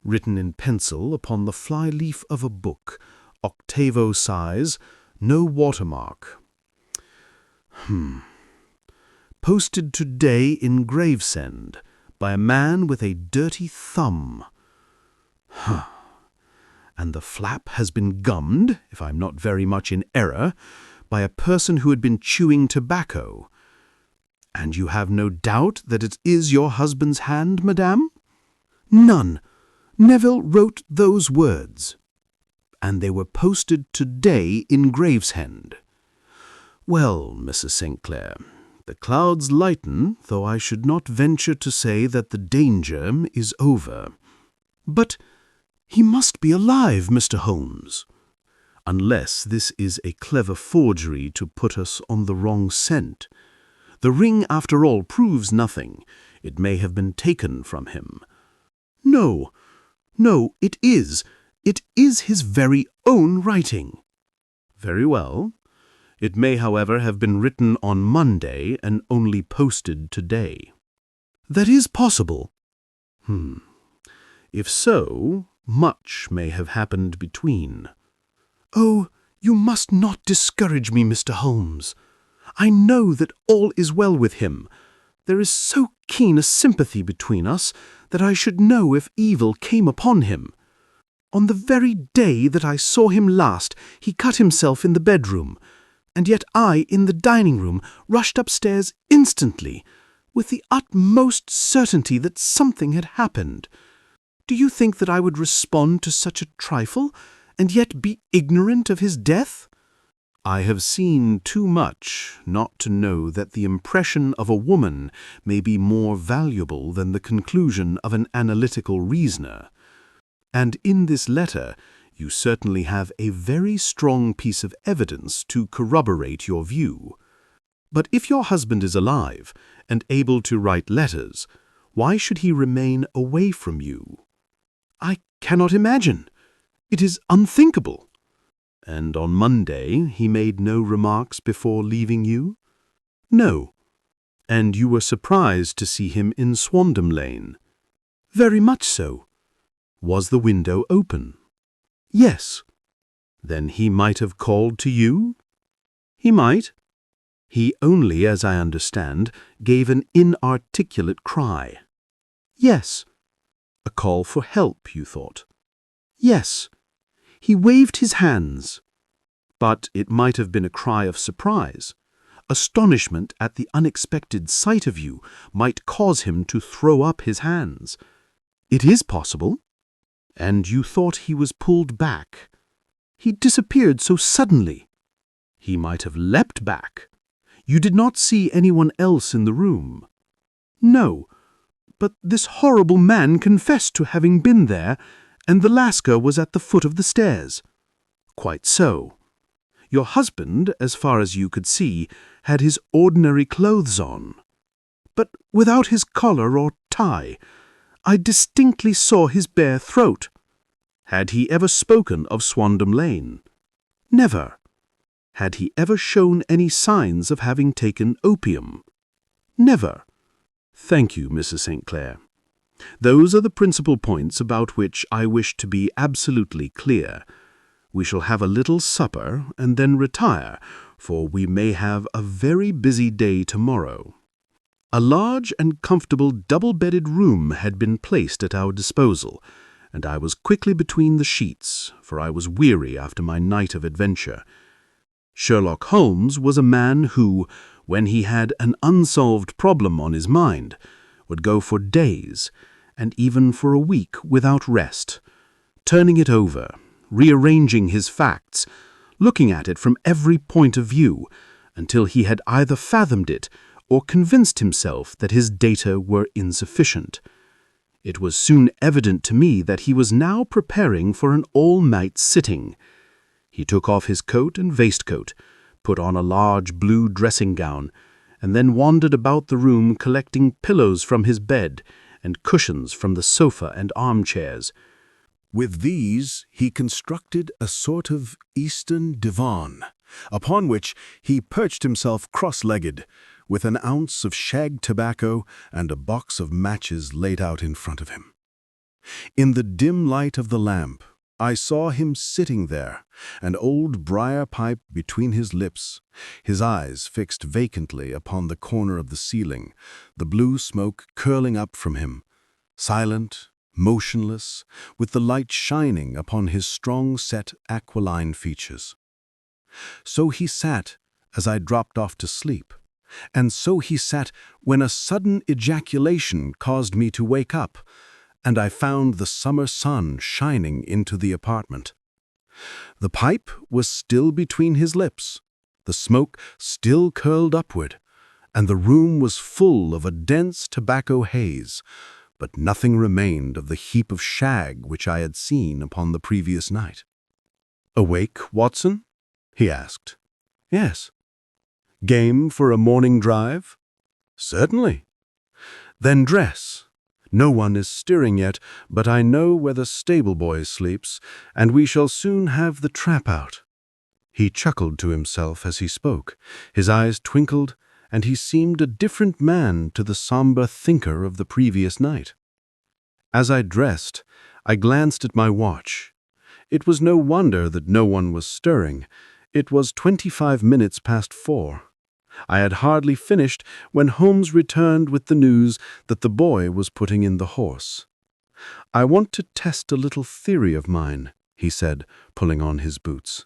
[SPEAKER 7] Written in pencil upon the fly-leaf of a book, octavo size, no watermark. Posted today in Gravesend, by a man with a dirty thumb. And the flap has been gummed, if I'm not very much in error, by a person who had been chewing tobacco. And you have no doubt that it is your husband's hand, madame? None. Neville wrote those words. And they were posted today in Gravesend. Well, Mrs. St. Clair, the clouds lighten, though I should not venture to say that the danger is over. But he must be alive, Mr. Holmes. Unless this is a clever forgery to put us on the wrong scent. The ring, after all, proves nothing. It may have been taken from him. No, it is. It is his very own writing. Very well. It may, however, have been written on Monday and only posted today. That is possible. If so, much may have happened between. Oh, you must not discourage me, Mr. Holmes.
[SPEAKER 2] I know that all is well with him. There is so keen a sympathy between us that I should know if evil came upon him. On the very day that I saw him last, he cut himself in the bedroom, and yet I, in the dining room, rushed upstairs instantly, with the utmost certainty that something had happened. Do you think that I would respond to such a trifle, and yet be ignorant of his death?
[SPEAKER 8] I have seen too much not to know that the impression of a woman may be more valuable than the conclusion of an analytical reasoner. And in this letter, you certainly have a very strong piece of evidence to corroborate your view. But if your husband is alive and able to write letters, why should he remain away from you?
[SPEAKER 2] I cannot imagine. It is unthinkable.
[SPEAKER 8] And on Monday he made no remarks before leaving you?
[SPEAKER 2] No.
[SPEAKER 8] And you were surprised to see him in Swandam Lane?
[SPEAKER 2] Very much so.
[SPEAKER 8] Was the window open?
[SPEAKER 2] Yes.
[SPEAKER 8] Then he might have called to you?
[SPEAKER 2] He might.
[SPEAKER 8] He only, as I understand, gave an inarticulate cry.
[SPEAKER 2] Yes.
[SPEAKER 8] A call for help, you thought?
[SPEAKER 2] Yes. He waved his hands.
[SPEAKER 8] But it might have been a cry of surprise. Astonishment at the unexpected sight of you might cause him to throw up his hands.
[SPEAKER 2] It is possible.
[SPEAKER 8] And you thought he was pulled back?
[SPEAKER 2] He disappeared so suddenly.
[SPEAKER 8] He might have leapt back. You did not see anyone else in the room?
[SPEAKER 2] No, but this horrible man confessed to having been there, and the Lascar was at the foot of the stairs.
[SPEAKER 8] Quite so.
[SPEAKER 2] Your husband, as far as you could see, had his ordinary clothes on, but without his collar or tie. I distinctly saw his bare throat.
[SPEAKER 8] Had he ever spoken of Swandam Lane?
[SPEAKER 2] Never.
[SPEAKER 8] Had he ever shown any signs of having taken opium?
[SPEAKER 2] Never.
[SPEAKER 8] Thank you, Mrs. St. Clair. Those are the principal points about which I wish to be absolutely clear. We shall have a little supper and then retire, for we may have a very busy day tomorrow. A large and comfortable double-bedded room had been placed at our disposal, and I was quickly between the sheets, for I was weary after my night of adventure. Sherlock Holmes was a man who, when he had an unsolved problem on his mind, would go for days, and even for a week without rest, turning it over, rearranging his facts, looking at it from every point of view, until he had either fathomed it or convinced himself that his data were insufficient. It was soon evident to me that he was now preparing for an all-night sitting. He took off his coat and waistcoat, put on a large blue dressing-gown, and then wandered about the room collecting pillows from his bed and cushions from the sofa and armchairs.
[SPEAKER 7] With these he constructed a sort of Eastern divan, upon which he perched himself cross-legged, with an ounce of shag tobacco and a box of matches laid out in front of him. In the dim light of the lamp, I saw him sitting there, an old briar pipe between his lips, his eyes fixed vacantly upon the corner of the ceiling, the blue smoke curling up from him, silent, motionless, with the light shining upon his strong-set aquiline features. So he sat as I dropped off to sleep, and so he sat when a sudden ejaculation caused me to wake up, and I found the summer sun shining into the apartment. The pipe was still between his lips, the smoke still curled upward, and the room was full of a dense tobacco haze, but nothing remained of the heap of shag which I had seen upon the previous night.
[SPEAKER 8] "Awake, Watson?" he asked.
[SPEAKER 2] Yes.
[SPEAKER 8] "Game for a morning drive?"
[SPEAKER 2] Certainly.
[SPEAKER 8] "Then dress. No one is stirring yet, but I know where the stable-boy sleeps, and we shall soon have the trap out." He chuckled to himself as he spoke. His eyes twinkled, and he seemed a different man to the somber thinker of the previous night. As I dressed, I glanced at my watch. It was no wonder that no one was stirring. It was 25 minutes past 4.
[SPEAKER 2] I had hardly finished when Holmes returned with the news that the boy was putting in the horse. "I want to test a little theory of mine," he said, pulling on his boots.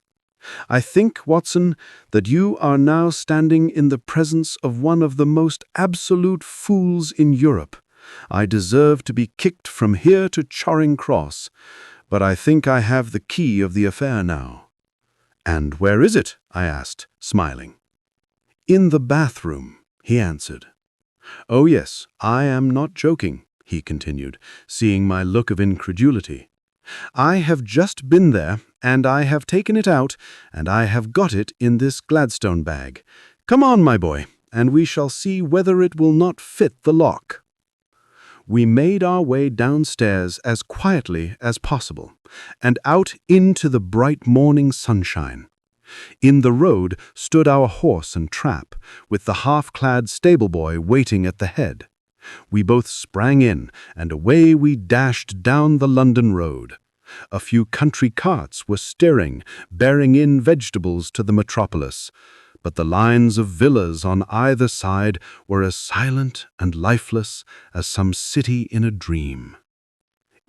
[SPEAKER 2] "I think, Watson, that you are now standing in the presence of one of the most absolute fools in Europe. I deserve to be kicked from here to Charing Cross, but I think I have the key of the affair now." "And where is it?" I asked, smiling. "In the bathroom," he answered. "Oh yes, I am not joking," he continued, seeing my look of incredulity. "I have just been there, and I have taken it out, and I have got it in this Gladstone bag. Come on, my boy, and we shall see whether it will not fit the lock." We made our way downstairs as quietly as possible, and out into the bright morning sunshine. In the road stood our horse and trap, with the half-clad stable-boy waiting at the head. We both sprang in, and away we dashed down the London road. A few country carts were stirring, bearing in vegetables to the metropolis, but the lines of villas on either side were as silent and lifeless as some city in a dream.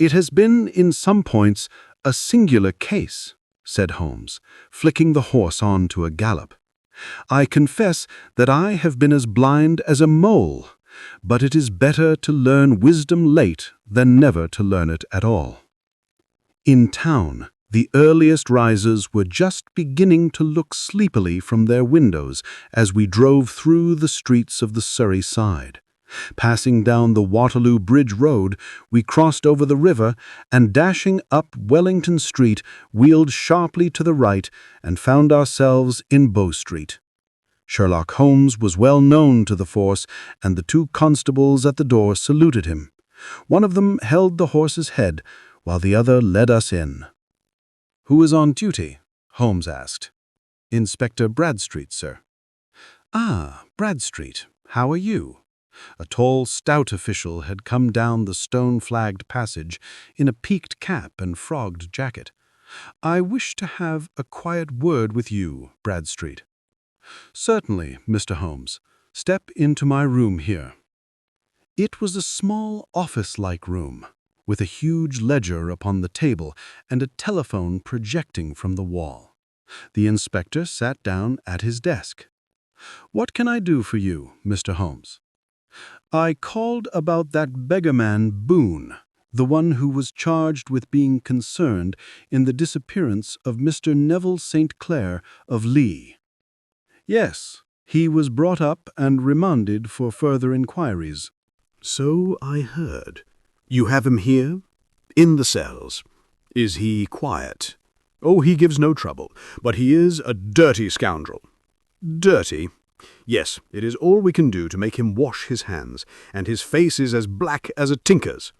[SPEAKER 2] "It has been, in some points, a singular case," said Holmes, flicking the horse on to a gallop. "I confess that I have been as blind as a mole, but it is better to learn wisdom late than never to learn it at all." In town, the earliest risers were just beginning to look sleepily from their windows as we drove through the streets of the Surrey side. Passing down the Waterloo Bridge Road, we crossed over the river and, dashing up Wellington Street, wheeled sharply to the right and found ourselves in Bow Street. Sherlock Holmes was well known to the force, and the two constables at the door saluted him. One of them held the horse's head, while the other led us in. "Who is on duty?" Holmes asked. "Inspector Bradstreet, sir." "Ah, Bradstreet, how are you?" A tall, stout official had come down the stone-flagged passage in a peaked cap and frogged jacket. "I wish to have a quiet word with you, Bradstreet." "Certainly, Mr. Holmes. Step into my room here." It was a small office-like room, with a huge ledger upon the table and a telephone projecting from the wall. The inspector sat down at his desk. "What can I do for you, Mr. Holmes?" "I called about that beggarman Boone, the one who was charged with being concerned in the disappearance of Mr. Neville St. Clair of Lee." "Yes, he was brought up and remanded for further inquiries." "So I heard. You have him here? In the cells. Is he quiet?" "Oh, he gives no trouble, but he is a dirty scoundrel." "Dirty?" "Yes, it is all we can do to make him wash his hands, and his face is as black as a tinker's.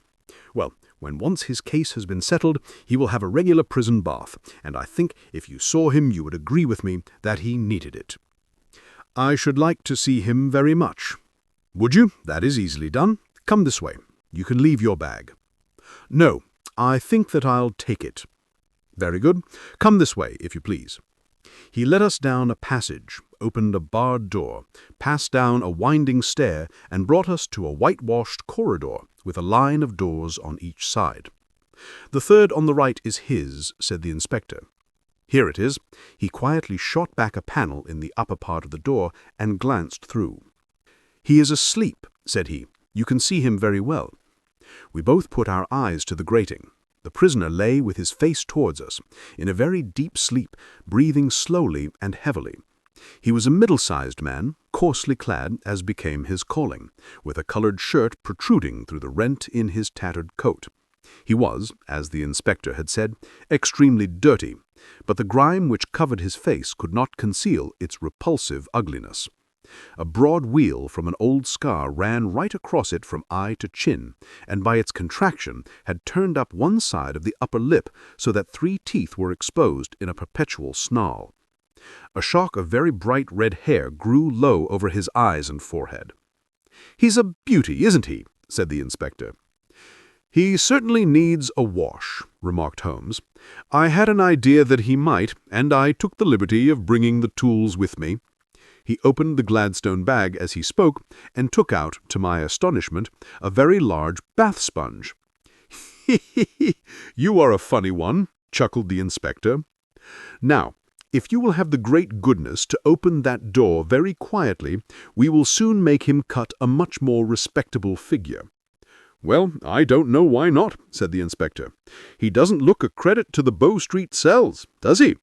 [SPEAKER 2] Well, when once his case has been settled, he will have a regular prison bath, and I think if you saw him you would agree with me that he needed it." "I should like to see him very much." "Would you? That is easily done. Come this way. You can leave your bag." "No, I think that I'll take it." "Very good. Come this way, if you please." He led us down a passage, opened a barred door, passed down a winding stair, and brought us to a whitewashed corridor with a line of doors on each side. "The third on the right is his," said the inspector. "Here it is." He quietly shot back a panel in the upper part of the door and glanced through. "He is asleep," said he. "You can see him very well." We both put our eyes to the grating. The prisoner lay with his face towards us, in a very deep sleep, breathing slowly and heavily. He was a middle-sized man, coarsely clad as became his calling, with a colored shirt protruding through the rent in his tattered coat. He was, as the inspector had said, extremely dirty, but the grime which covered his face could not conceal its repulsive ugliness. A broad wheal from an old scar ran right across it from eye to chin, and by its contraction had turned up one side of the upper lip so that 3 teeth were exposed in a perpetual snarl. A shock of very bright red hair grew low over his eyes and forehead. "He's a beauty, isn't he?" said the inspector. "He certainly needs a wash," remarked Holmes. "I had an idea that he might, and I took the liberty of bringing the tools with me."
[SPEAKER 4] He opened the Gladstone bag as he spoke and took out, to my astonishment, a very large bath sponge. "You are a funny one," chuckled the inspector. "Now, if you will have the great goodness to open that door very quietly, we will soon make him cut a much more respectable figure." "Well, I don't know why not," said the inspector. "He doesn't look a credit to the Bow Street cells, does he?"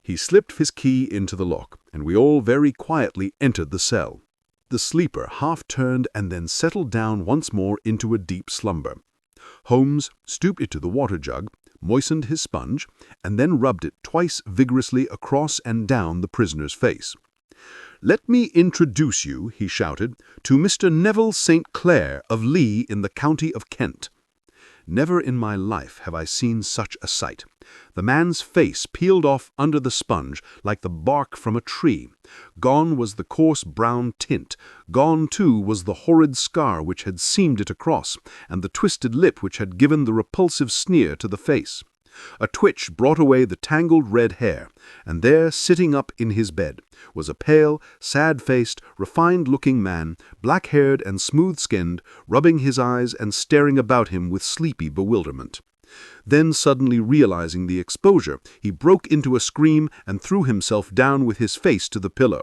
[SPEAKER 4] He slipped his key into the lock, and we all very quietly entered the cell. The sleeper half turned and then settled down once more into a deep slumber. Holmes stooped to the water jug, moistened his sponge, and then rubbed it twice vigorously across and down the prisoner's face. "Let me introduce you," he shouted, "to Mr. Neville St. Clair of Lee in the county of Kent." Never in my life have I seen such a sight. The man's face peeled off under the sponge like the bark from a tree. Gone was the coarse brown tint. Gone, too, was the horrid scar which had seamed it across, and the twisted lip which had given the repulsive sneer to the face. A twitch brought away the tangled red hair, and there, sitting up in his bed, was a pale, sad-faced, refined-looking man, black-haired and smooth-skinned, rubbing his eyes and staring about him with sleepy bewilderment. Then, suddenly realizing the exposure, he broke into a scream and threw himself down with his face to the pillow.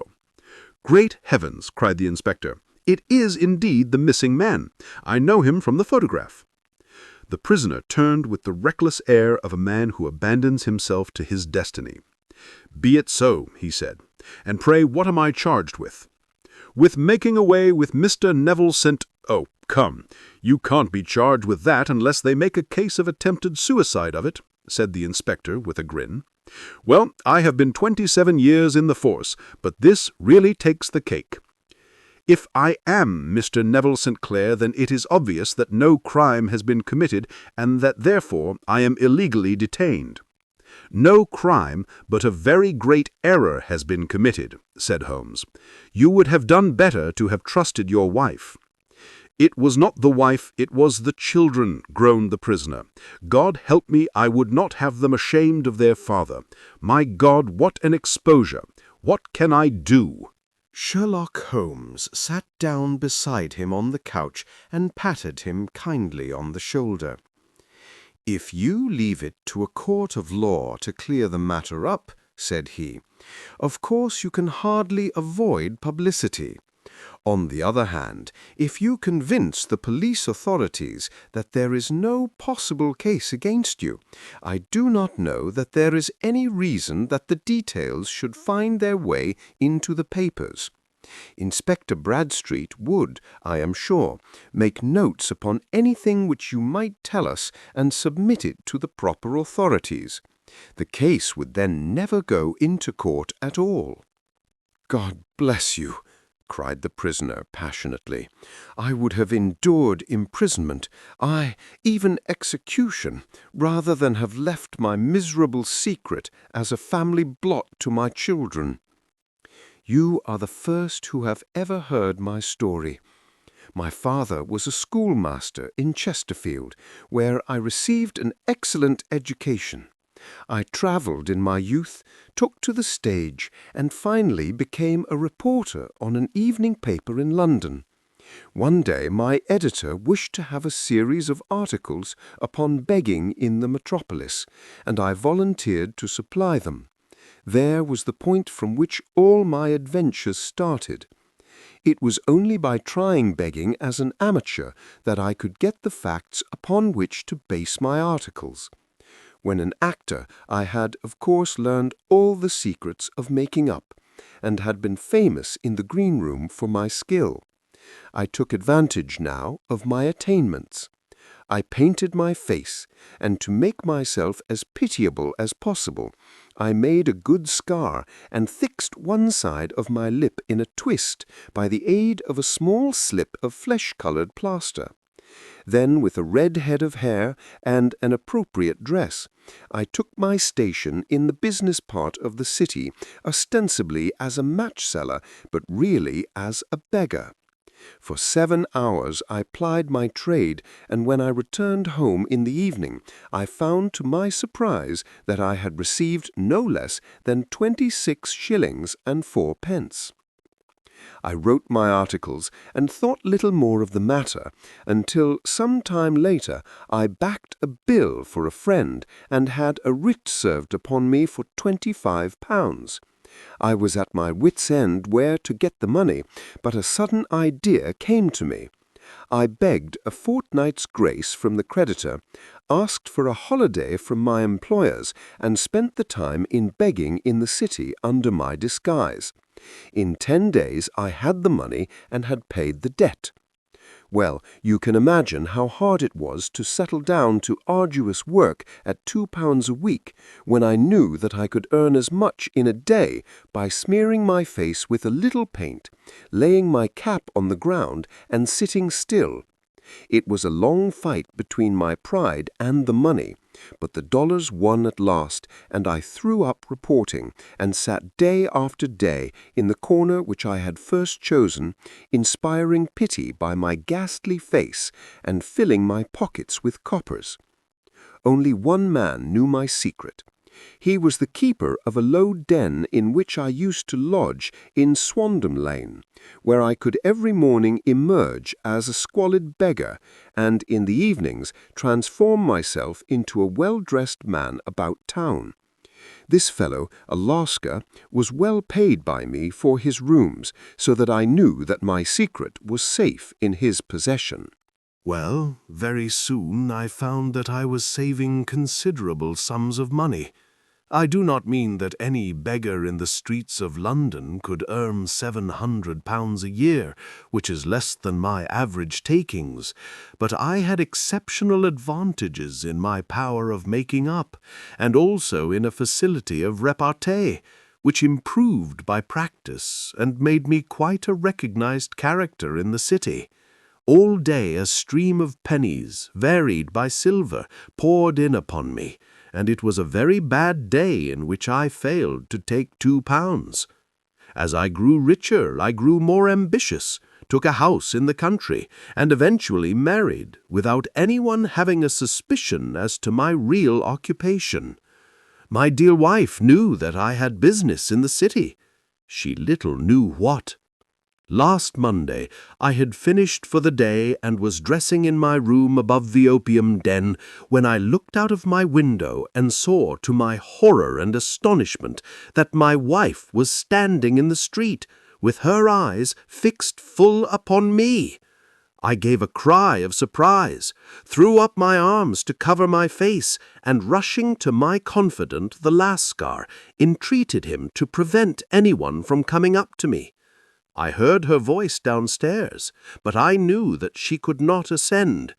[SPEAKER 4] "Great heavens!" cried the inspector. "It is indeed the missing man. I know him from the photograph." The prisoner turned with the reckless air of a man who abandons himself to his destiny. "Be it so," he said. "And pray what am I charged with?" "With making away with Mr. Neville St. Oh, come, you can't be charged with that unless they make a case of attempted suicide of it," said the inspector with a grin. "Well, I have been 27 years in the force, but this really takes the cake. If I am Mr. Neville St. Clair, then it is obvious that no crime has been committed and that therefore I am illegally detained." "No crime, but a very great error has been committed," said Holmes. "You would have done better to have trusted your wife." "It was not the wife, it was the children," groaned the prisoner. "God help me, I would not have them ashamed of their father. My God, what an exposure! What can I do?"
[SPEAKER 1] Sherlock Holmes sat down beside him on the couch and patted him kindly on the shoulder. "If you leave it to a court of law to clear the matter up," said he, "of course you can hardly avoid publicity. On the other hand, if you convince the police authorities that there is no possible case against you, I do not know that there is any reason that the details should find their way into the papers. Inspector Bradstreet would, I am sure, make notes upon anything which you might tell us and submit it to the proper authorities. The case would then never go into court at all." "God bless you!" cried the prisoner passionately. "I would have endured imprisonment, aye, even execution, rather than have left my miserable secret as a family blot to my children. You are the first who have ever heard my story. My father was a schoolmaster in Chesterfield, where I received an excellent education. I travelled in my youth, took to the stage, and finally became a reporter on an evening paper in London. One day my editor wished to have a series of articles upon begging in the metropolis, and I volunteered to supply them. There was the point from which all my adventures started. It was only by trying begging as an amateur that I could get the facts upon which to base my articles. When an actor, I had, of course, learned all the secrets of making up, and had been famous in the green room for my skill. I took advantage now of my attainments. I painted my face, and to make myself as pitiable as possible, I made a good scar and fixed one side of my lip in a twist by the aid of a small slip of flesh-coloured plaster. Then, with a red head of hair and an appropriate dress, I took my station in the business part of the city, ostensibly as a match-seller, but really as a beggar. For 7 hours I plied my trade, and when I returned home in the evening, I found to my surprise that I had received no less than 26 shillings and 4 pence.
[SPEAKER 5] I wrote my articles and thought little more of the matter until some time later I backed a bill for a friend and had a writ served upon me for £25. I was at my wits' end where to get the money, but a sudden idea came to me. I begged a fortnight's grace from the creditor, asked for a holiday from my employers, and spent the time in begging in the city under my disguise. In 10 days I had the money and had paid the debt. Well, you can imagine how hard it was to settle down to arduous work at £2 a week when I knew that I could earn as much in a day by smearing my face with a little paint, laying my cap on the ground and sitting still. It was a long fight between my pride and the money, but the dollars won at last, and I threw up reporting and sat day after day in the corner which I had first chosen, inspiring pity by my ghastly face and filling my pockets with coppers. Only one man knew my secret. He was the keeper of a low den in which I used to lodge in Swandam Lane, where I could every morning emerge as a squalid beggar, and in the evenings transform myself into a well-dressed man about town. This fellow, a Lascar, was well paid by me for his rooms, so that I knew that my secret was safe in his possession.
[SPEAKER 7] Well, very soon I found that I was saving considerable sums of money. I do not mean that any beggar in the streets of London could earn £700 a year, which is less than my average takings, but I had exceptional advantages in my power of making up, and also in a facility of repartee, which improved by practice and made me quite a recognized character in the city. All day a stream of pennies, varied by silver, poured in upon me, and it was a very bad day in which I failed to take £2. As I grew richer, I grew more ambitious, took a house in the country, and eventually married, without anyone having a suspicion as to my real occupation. My dear wife knew that I had business in the city. She little knew what. Last Monday I had finished for the day and was dressing in my room above the opium den when I looked out of my window and saw, to my horror and astonishment, that my wife was standing in the street, with her eyes fixed full upon me. I gave a cry of surprise, threw up my arms to cover my face, and rushing to my confidant, the Lascar, entreated him to prevent anyone from coming up to me. I heard her voice downstairs, but I knew that she could not ascend.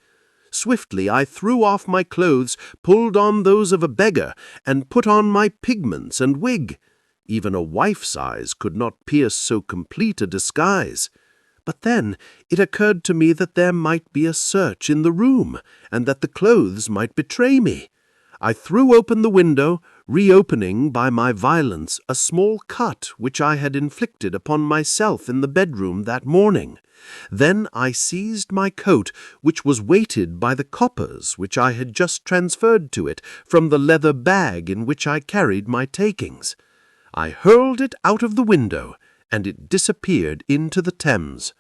[SPEAKER 7] Swiftly I threw off my clothes, pulled on those of a beggar, and put on my pigments and wig. Even a wife's eyes could not pierce so complete a disguise. But then it occurred to me that there might be a search in the room, and that the clothes might betray me. I threw open the window, reopening by my violence a small cut which I had inflicted upon myself in the bedroom that morning. Then I seized my coat, which was weighted by the coppers which I had just transferred to it from the leather bag in which I carried my takings. I hurled it out of the window, and it disappeared into the Thames.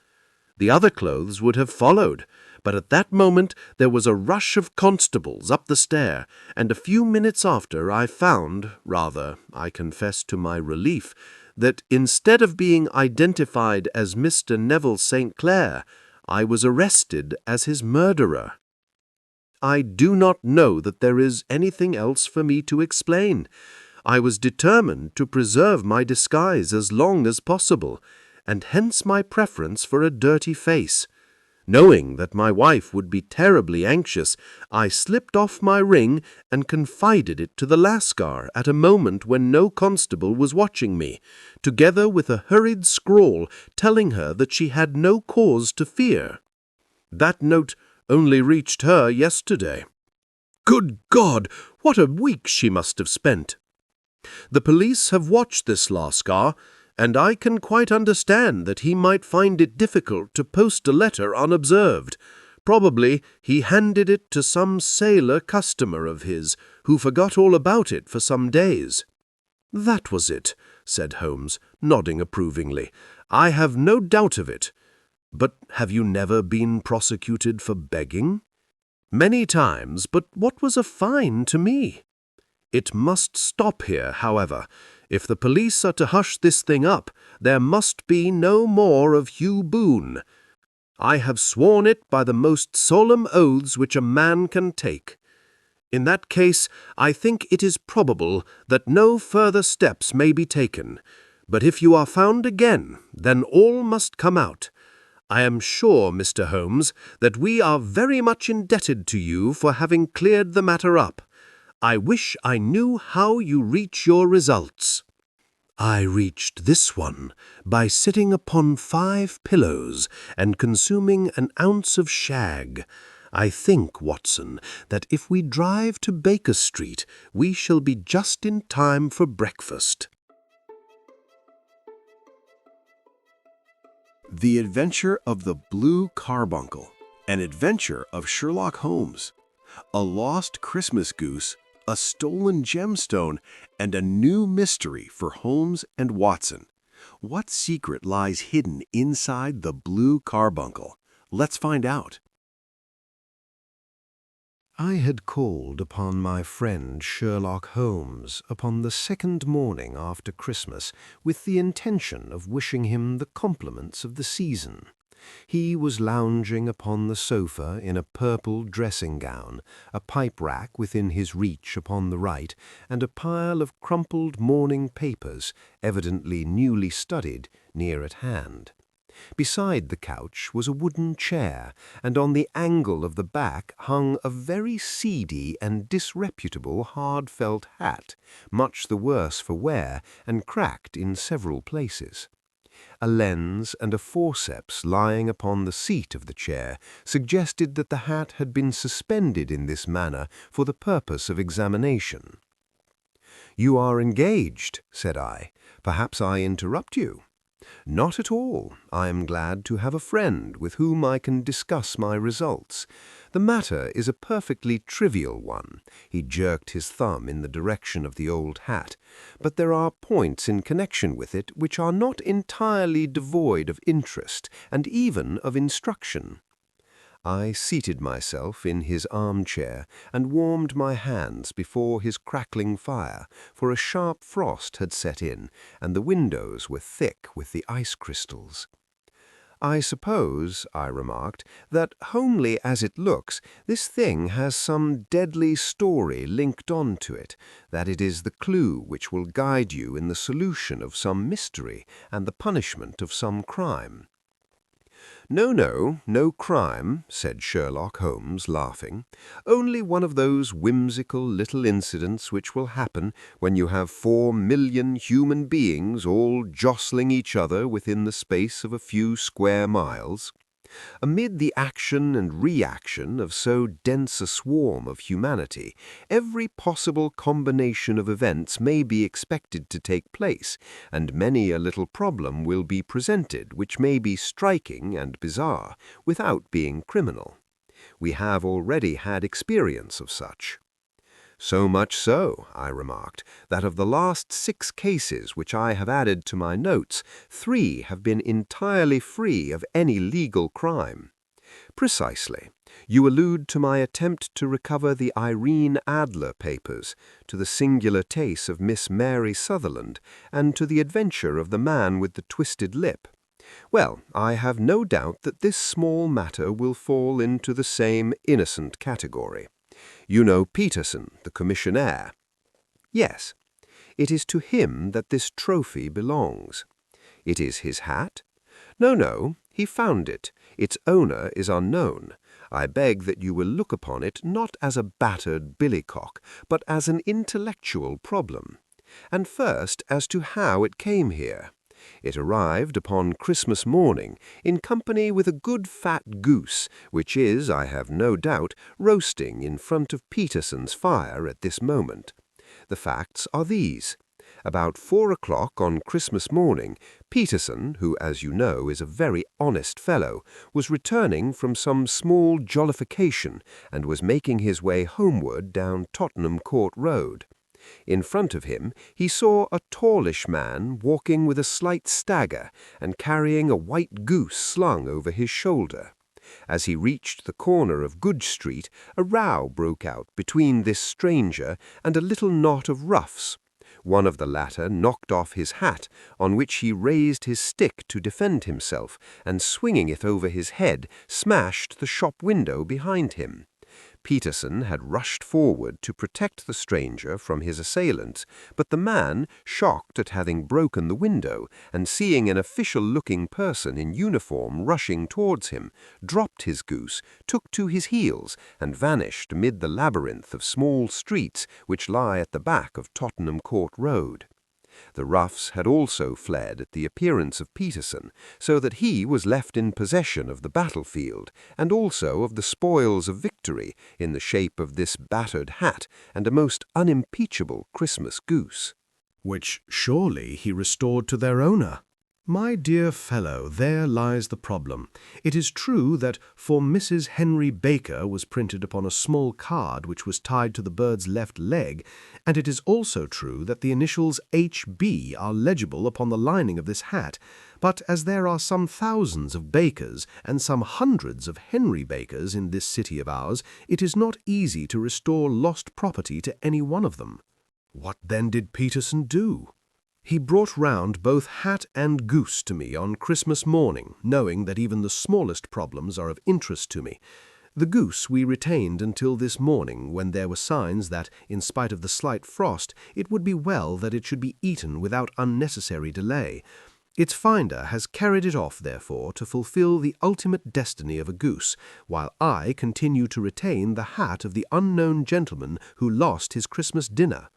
[SPEAKER 7] The other clothes would have followed, but at that moment there was a rush of constables up the stair, and a few minutes after I found, rather, I confess to my relief, that instead of being identified as Mr. Neville St. Clair, I was arrested as his murderer. I do not know that there is anything else for me to explain. I was determined to preserve my disguise as long as possible, and hence my preference for a dirty face. Knowing that my wife would be terribly anxious, I slipped off my ring and confided it to the Lascar at a moment when no constable was watching me, together with a hurried scrawl telling her that she had no cause to fear. That note only reached her yesterday. Good God, what a week she must have spent! The police have watched this Lascar, and I can quite understand that he might find it difficult to post a letter unobserved. Probably he handed it to some sailor customer of his, who forgot all about it for some days.
[SPEAKER 1] "That was it," said Holmes, nodding approvingly. "I have no doubt of it. But have you never been prosecuted for begging?" "Many times, but what was a fine to me?" "It must stop here, however. If the police are to hush this thing up, there must be no more of Hugh Boone. I have sworn it by the most solemn oaths which a man can take. In that case, I think it is probable that no further steps may be taken. But if you are found again, then all must come out. I am sure, Mr. Holmes, that we are very much indebted to you for having cleared the matter up. I wish I knew how you reach your results." "I reached this one by sitting upon 5 pillows and consuming an ounce of shag. I think, Watson, that if we drive to Baker Street, we shall be just in time for breakfast."
[SPEAKER 8] The Adventure of the Blue Carbuncle, An Adventure of Sherlock Holmes, A Lost Christmas Goose, A Stolen Gemstone, and a New Mystery for Holmes and Watson. What secret lies hidden inside the Blue Carbuncle? Let's find out.
[SPEAKER 1] I had called upon my friend Sherlock Holmes upon the 2nd morning after Christmas with the intention of wishing him the compliments of the season. He was lounging upon the sofa in a purple dressing-gown, a pipe-rack within his reach upon the right, and a pile of crumpled morning papers, evidently newly studied, near at hand. Beside the couch was a wooden chair, and on the angle of the back hung a very seedy and disreputable hard felt hat, much the worse for wear and cracked in several places. A lens and a forceps lying upon the seat of the chair suggested that the hat had been suspended in this manner for the purpose of examination. "You are engaged," said I. "Perhaps I interrupt you?" "Not at all. I am glad to have a friend with whom I can discuss my results. The matter is a perfectly trivial one." He jerked his thumb in the direction of the old hat. "But there are points in connection with it which are not entirely devoid of interest and even of instruction." I seated myself in his armchair and warmed my hands before his crackling fire, for a sharp frost had set in, and the windows were thick with the ice crystals. "I suppose," I remarked, "that, homely as it looks, this thing has some deadly story linked on to it, that it is the clue which will guide you in the solution of some mystery and the punishment of some crime." No crime," said Sherlock Holmes, laughing. "Only one of those whimsical little incidents which will happen when you have 4,000,000 human beings all jostling each other within the space of a few square miles. Amid the action and reaction of so dense a swarm of humanity, every possible combination of events may be expected to take place, and many a little problem will be presented which may be striking and bizarre, without being criminal. We have already had experience of such." "So much so," I remarked, "that of the last 6 cases which I have added to my notes, 3 have been entirely free of any legal crime." "Precisely. You allude to my attempt to recover the Irene Adler papers, to the singular case of Miss Mary Sutherland, and to the adventure of the man with the twisted lip. Well, I have no doubt that this small matter will fall into the same innocent category. You know Peterson, the commissionaire?" "Yes. It is to him that this trophy belongs." "It is his hat?" No. He found it. Its owner is unknown. I beg that you will look upon it not as a battered billycock, but as an intellectual problem. And first as to how it came here. It arrived upon Christmas morning in company with a good fat goose, which is, I have no doubt, roasting in front of Peterson's fire at this moment. The facts are these. About 4 o'clock on Christmas morning, Peterson, who, as you know, is a very honest fellow, was returning from some small jollification and was making his way homeward down Tottenham Court Road.
[SPEAKER 5] In front of him he saw a tallish man walking with a slight stagger and carrying a white goose slung over his shoulder. As he reached the corner of Goodge Street, a row broke out between this stranger and a little knot of roughs. One of the latter knocked off his hat, on which he raised his stick to defend himself, and swinging it over his head, smashed the shop window behind him. Peterson had rushed forward to protect the stranger from his assailant, but the man, shocked at having broken the window, and seeing an official-looking person in uniform rushing towards him, dropped his goose, took to his heels, and vanished amid the labyrinth of small streets which lie at the back of Tottenham Court Road. The roughs had also fled at the appearance of Peterson, so that he was left in possession of the battlefield, and also of the spoils of victory in the shape of this battered hat and a most unimpeachable Christmas goose.
[SPEAKER 2] Which surely he restored to their owner. My dear fellow, there lies the problem. It is true that "For Mrs. Henry Baker" was printed upon a small card which was tied to the bird's left leg, and it is also true that the initials H.B. are legible upon the lining of this hat, but as there are some thousands of Bakers and some hundreds of Henry Bakers in this city of ours, it is not easy to restore lost property to any one of them. What then did Peterson do? He brought round both hat and goose to me on Christmas morning, knowing that even the smallest problems are of interest to me. The goose we retained until this morning, when there were signs that, in spite of the slight frost, it would be well that it should be eaten without unnecessary delay. Its finder has carried it off, therefore, to fulfill the ultimate destiny of a goose, while I continue to retain the hat of the unknown gentleman who lost his Christmas dinner.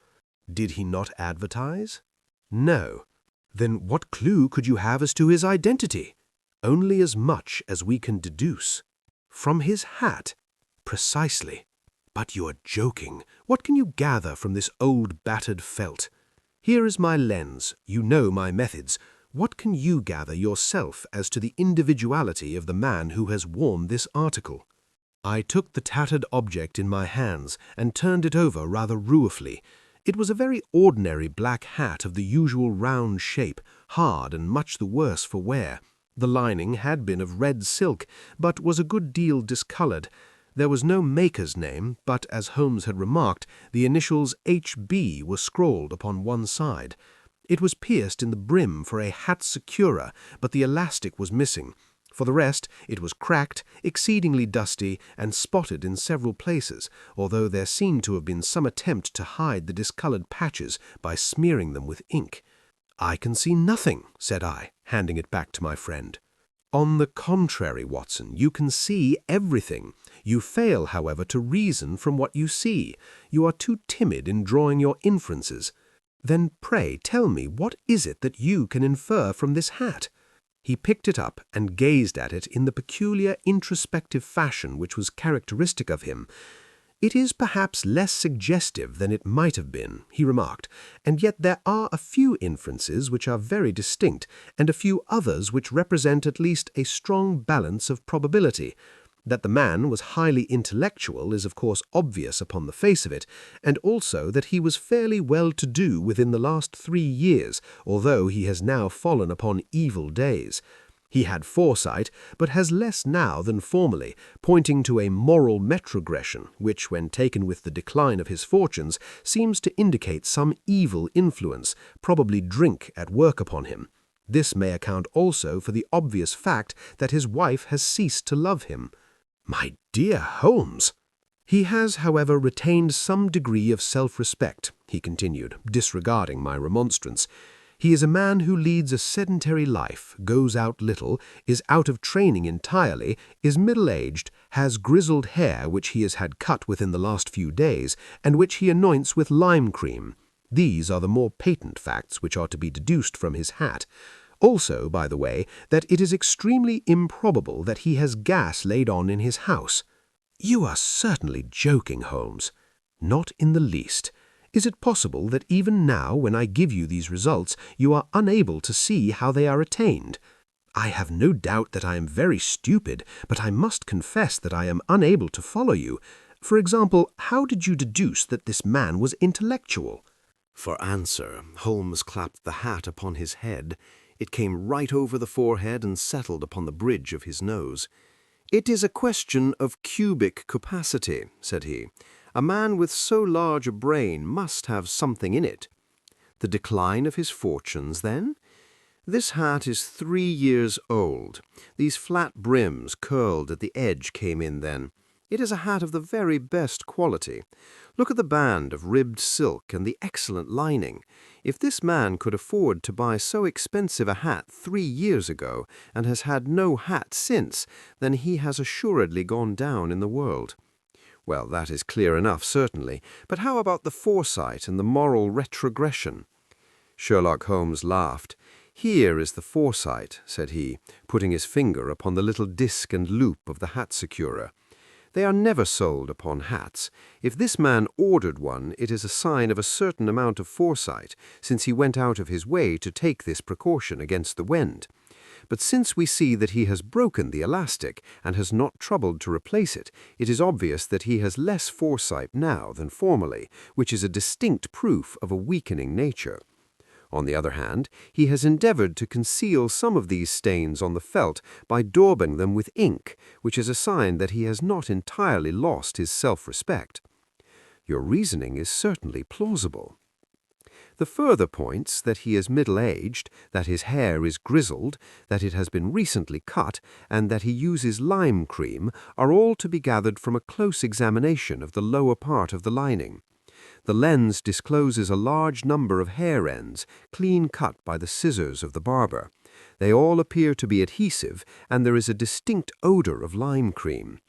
[SPEAKER 2] Did he not advertise? No. Then what clue could you have as to his identity? Only as much as we can deduce. From his hat? Precisely. But you are joking. What can you gather from this old battered felt? Here is my lens. You know my methods. What can you gather yourself as to the individuality of the man who has worn this article? I took the tattered object in my hands and turned it over rather ruefully. It was a very ordinary black hat of the usual round shape, hard and much the worse for wear. The lining had been of red silk, but was a good deal discoloured. There was no maker's name, but, as Holmes had remarked, the initials H.B. were scrawled upon one side. It was pierced in the brim for a hat securer, but the elastic was missing. For the rest, it was cracked, exceedingly dusty, and spotted in several places, although there seemed to have been some attempt to hide the discoloured patches by smearing them with ink. "I can see nothing," said I, handing it back to my friend. "On the contrary, Watson, you can see everything. You fail, however, to reason from what you see. You are too timid in drawing your inferences. Then pray tell me, what is it that you can infer from this hat?" He picked it up and gazed at it in the peculiar introspective fashion which was characteristic of him. "It is perhaps less suggestive than it might have been," he remarked, "and yet there are a few inferences which are very distinct, and a few others which represent at least a strong balance of probability. That the man was highly intellectual is of course obvious upon the face of it, and also that he was fairly well-to-do within the last 3 years, although he has now fallen upon evil days. He had foresight, but has less now than formerly, pointing to a moral retrogression, which, when taken with the decline of his fortunes, seems to indicate some evil influence, probably drink, at work upon him. This may account also for the obvious fact that his wife has ceased to love him." "My dear Holmes!" "He has, however, retained some degree of self-respect," he continued, disregarding my remonstrance. "He is a man who leads a sedentary life, goes out little, is out of training entirely, is middle-aged, has grizzled hair which he has had cut within the last few days, and which he anoints with lime cream. These are the more patent facts which are to be deduced from his hat. Also, by the way, that it is extremely improbable that he has gas laid on in his house." "You are certainly joking, Holmes." "Not in the least. Is it possible that even now, when I give you these results, you are unable to see how they are attained? I have no doubt that I am very stupid, but I must confess that I am unable to follow you. For example, how did you deduce that this man was intellectual?"
[SPEAKER 1] For answer, Holmes clapped the hat upon his head. It came right over the forehead and settled upon the bridge of his nose. "It is a question of cubic capacity," said he. "A man with so large a brain must have something in it." "The decline of his fortunes, then?" "This hat is 3 years old. These flat brims curled at the edge came in then. It is a hat of the very best quality. Look at the band of ribbed silk and the excellent lining. If this man could afford to buy so expensive a hat 3 years ago and has had no hat since, then he has assuredly gone down in the world." "Well, that is clear enough, certainly. But how about the foresight and the moral retrogression?" Sherlock Holmes laughed. "Here is the foresight," said he, putting his finger upon the little disc and loop of the hat securer. "They are never sold upon hats. If this man ordered one, it is a sign of a certain amount of foresight, since he went out of his way to take this precaution against the wind. But since we see that he has broken the elastic and has not troubled to replace it, it is obvious that he has less foresight now than formerly, which is a distinct proof of a weakening nature. On the other hand, he has endeavored to conceal some of these stains on the felt by daubing them with ink, which is a sign that he has not entirely lost his self-respect." "Your reasoning is certainly plausible." "The further points, that he is middle-aged, that his hair is grizzled, that it has been recently cut, and that he uses lime cream, are all to be gathered from a close examination of the lower part of the lining. The lens discloses a large number of hair ends, clean cut by the scissors of the barber. They all appear to be adhesive, and there is a distinct odor of lime cream.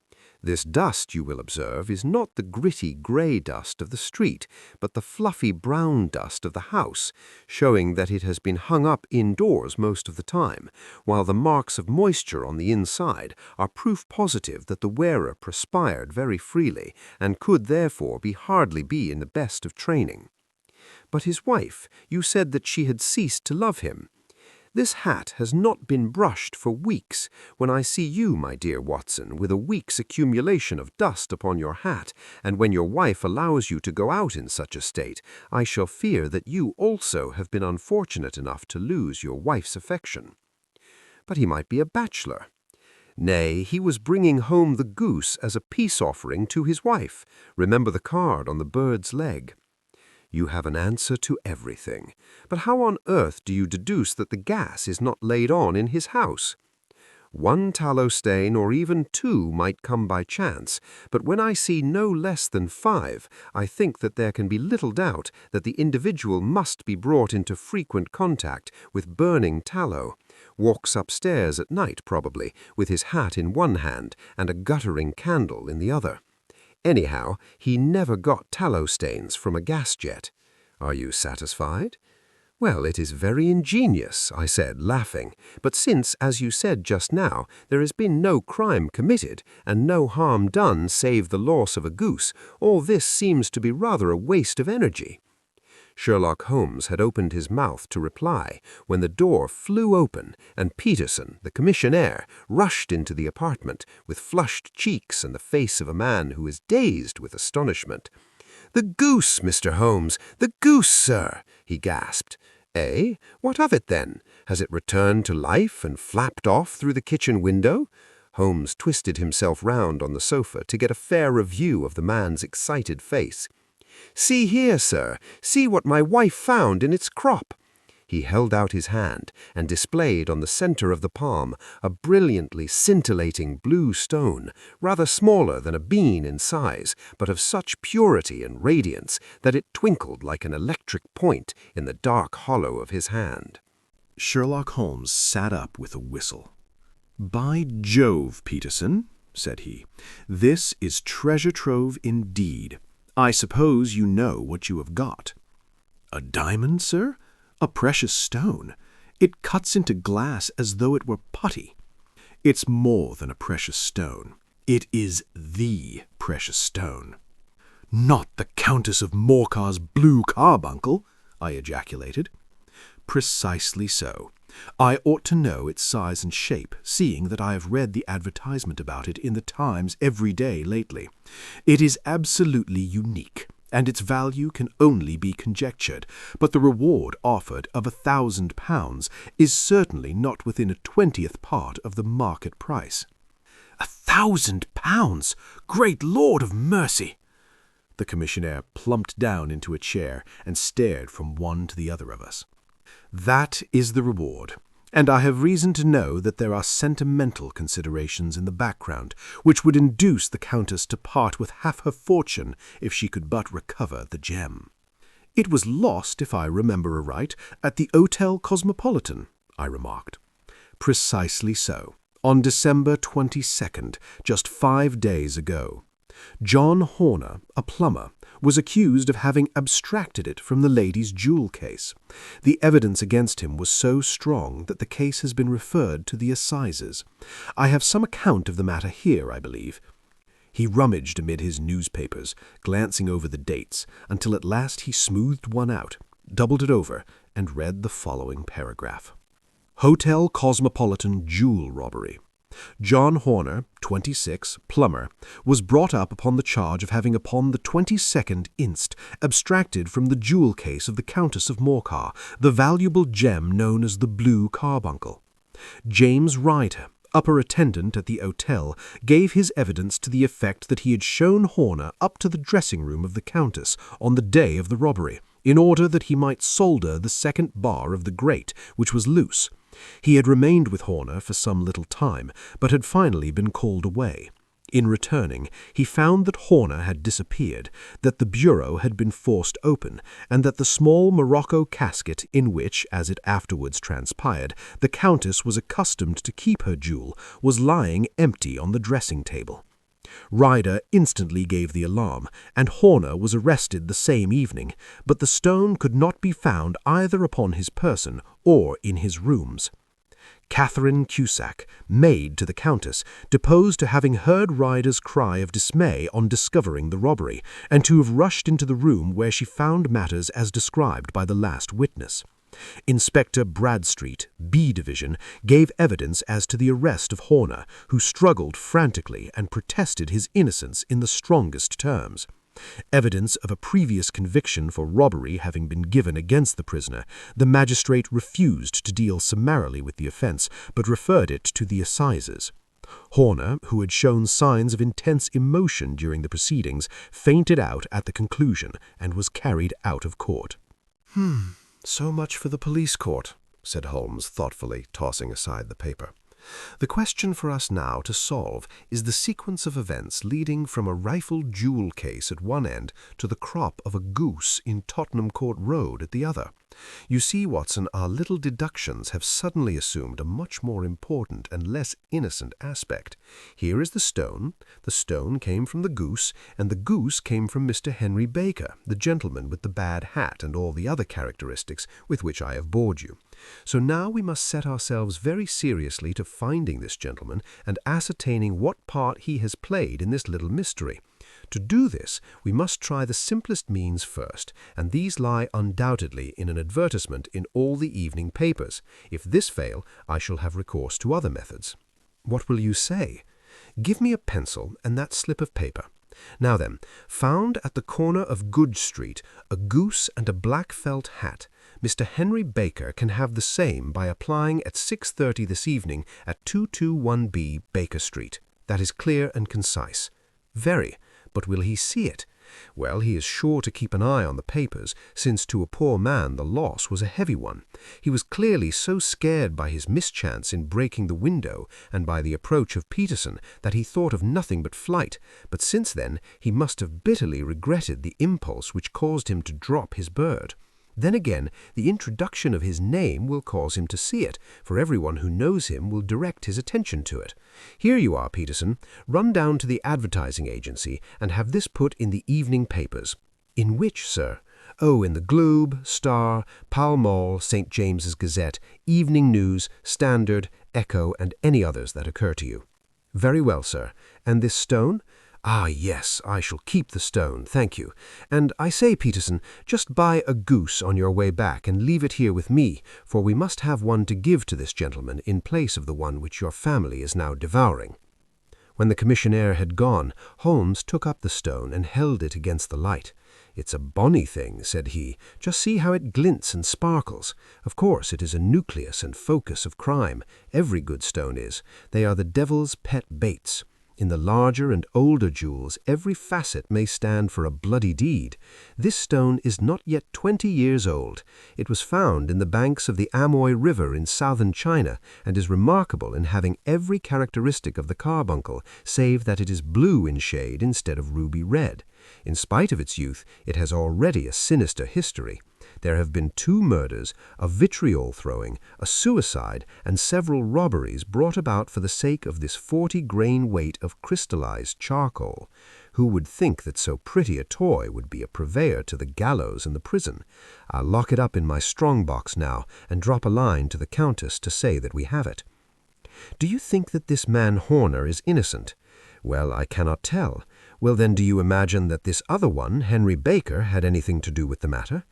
[SPEAKER 1] This dust, you will observe, is not the gritty grey dust of the street, but the fluffy brown dust of the house, showing that it has been hung up indoors most of the time, while the marks of moisture on the inside are proof positive that the wearer perspired very freely, and could therefore hardly be in the best of training." "But his wife, you said that she had ceased to love him." "This hat has not been brushed for weeks. When I see you, my dear Watson, with a week's accumulation of dust upon your hat, and when your wife allows you to go out in such a state, I shall fear that you also have been unfortunate enough to lose your wife's affection." "But he might be a bachelor." "Nay, he was bringing home the goose as a peace offering to his wife. Remember the card on the bird's leg." "You have an answer to everything. But how on earth do you deduce that the gas is not laid on in his house?" "One tallow stain or even 2 might come by chance, but when I see no less than 5, I think that there can be little doubt that the individual must be brought into frequent contact with burning tallow. Walks upstairs at night, probably, with his hat in one hand and a guttering candle in the other. Anyhow, he never got tallow stains from a gas jet. Are you satisfied?" "Well, it is very ingenious," I said, laughing. "But since, as you said just now, there has been no crime committed and no harm done save the loss of a goose, all this seems to be rather a waste of energy." Sherlock Holmes had opened his mouth to reply when the door flew open and Peterson, the commissionaire, rushed into the apartment with flushed cheeks and the face of a man who is dazed with astonishment. "The goose, Mr. Holmes! The goose, sir!" he gasped. "Eh? What of it, then? Has it returned to life and flapped off through the kitchen window?" Holmes twisted himself round on the sofa to get a fairer view of the man's excited face. "See here, sir. See what my wife found in its crop." He held out his hand and displayed on the center of the palm a brilliantly scintillating blue stone, rather smaller than a bean in size, but of such purity and radiance that it twinkled like an electric point in the dark hollow of his hand.
[SPEAKER 8] Sherlock Holmes sat up with a whistle. "By Jove, Peterson," said he, "this is treasure trove indeed. I suppose you know what you have got." "A diamond, sir? A precious stone. It cuts into glass as though it were putty." "It's more than a precious stone. It is the precious stone." "Not the Countess of Morcar's Blue Carbuncle!" I ejaculated. "Precisely so. I ought to know its size and shape, seeing that I have read the advertisement about it in the Times every day lately. It is absolutely unique,
[SPEAKER 1] and its value can only be conjectured, but the reward offered of £1,000 is certainly not within a 20th part of the market price." £1,000! Great Lord of mercy! The commissionaire plumped down into a chair and stared from one to the other of us. "That is the reward, and I have reason to know that there are sentimental considerations in the background which would induce the Countess to part with half her fortune if she could but recover the gem." "It was lost, if I remember aright, at the Hotel Cosmopolitan," I remarked. "Precisely so, on December 22nd, just 5 days ago. John Horner, a plumber, was accused of having abstracted it from the lady's jewel case. The evidence against him was so strong that the case has been referred to the assizes. I have some account of the matter here, I believe." He rummaged amid his newspapers, glancing over the dates, until at last he smoothed one out, doubled it over, and read the following paragraph. "Hotel Cosmopolitan Jewel Robbery. John Horner, 26, plumber, was brought up upon the charge of having upon the 22nd inst. Abstracted from the jewel case of the Countess of Morcar the valuable gem known as the Blue Carbuncle. James Ryder, upper attendant at the hotel, gave his evidence to the effect that he had shown Horner up to the dressing-room of the Countess on the day of the robbery, in order that he might solder the second bar of the grate, which was loose. He had remained with Horner for some little time, but had finally been called away. In returning, he found that Horner had disappeared, that the bureau had been forced open, and that the small morocco casket in which, as it afterwards transpired, the Countess was accustomed to keep her jewel, was lying empty on the dressing-table. Ryder instantly gave the alarm, and Horner was arrested the same evening, but the stone could not be found either upon his person or in his rooms. Catherine Cusack, maid to the Countess, deposed to having heard Ryder's cry of dismay on discovering the robbery, and to have rushed into the room where she found matters as described by the last witness. Inspector Bradstreet, B Division, gave evidence as to the arrest of Horner, who struggled frantically and protested his innocence in the strongest terms. Evidence of a previous conviction for robbery having been given against the prisoner, the magistrate refused to deal summarily with the offence, but referred it to the assizes. Horner, who had shown signs of intense emotion during the proceedings, fainted out at the conclusion and was carried out of court. "So much for the police court," said Holmes thoughtfully, tossing aside the paper. "The question for us now to solve is the sequence of events leading from a rifled jewel case at one end to the crop of a goose in Tottenham Court Road at the other. You see, Watson, our little deductions have suddenly assumed a much more important and less innocent aspect. Here is the stone came from the goose, and the goose came from Mr. Henry Baker, the gentleman with the bad hat and all the other characteristics with which I have bored you. So now we must set ourselves very seriously to finding this gentleman and ascertaining what part he has played in this little mystery. To do this, we must try the simplest means first, and these lie undoubtedly in an advertisement in all the evening papers. If this fail, I shall have recourse to other methods. What will you say? Give me a pencil and that slip of paper. Now then, found at the corner of Goodge Street a goose and a black felt hat. Mr. Henry Baker can have the same by applying at 6:30 this evening at 221B Baker Street. That is clear and concise. Very. But will he see it? Well, he is sure to keep an eye on the papers, since to a poor man the loss was a heavy one. He was clearly so scared by his mischance in breaking the window and by the approach of Peterson that he thought of nothing but flight, but since then he must have bitterly regretted the impulse which caused him to drop his bird. Then again, the introduction of his name will cause him to see it, for everyone who knows him will direct his attention to it. Here you are, Peterson. Run down to the advertising agency and have this put in the evening papers. In which, sir? Oh, in the Globe, Star, Pall Mall, St. James's Gazette, Evening News, Standard, Echo, and any others that occur to you. Very well, sir. And this stone? Ah, yes, I shall keep the stone, thank you. And I say, Peterson, just buy a goose on your way back and leave it here with me, for we must have one to give to this gentleman in place of the one which your family is now devouring. When the commissionaire had gone, Holmes took up the stone and held it against the light. "It's a bonny thing," said he. "Just see how it glints and sparkles. Of course, it is a nucleus and focus of crime. Every good stone is. They are the devil's pet baits. In the larger and older jewels, every facet may stand for a bloody deed. This stone is not yet 20 years old. It was found in the banks of the Amoy River in southern China, and is remarkable in having every characteristic of the carbuncle, save that it is blue in shade instead of ruby red. In spite of its youth, it has already a sinister history. There have been 2 murders, a vitriol throwing, a suicide, and several robberies brought about for the sake of this 40-grain weight of crystallized charcoal. Who would think that so pretty a toy would be a purveyor to the gallows and the prison? I'll lock it up in my strong-box now and drop a line to the Countess to say that we have it. Do you think that this man Horner is innocent? Well, I cannot tell. Well, then, do you imagine that this other one, Henry Baker, had anything to do with the matter?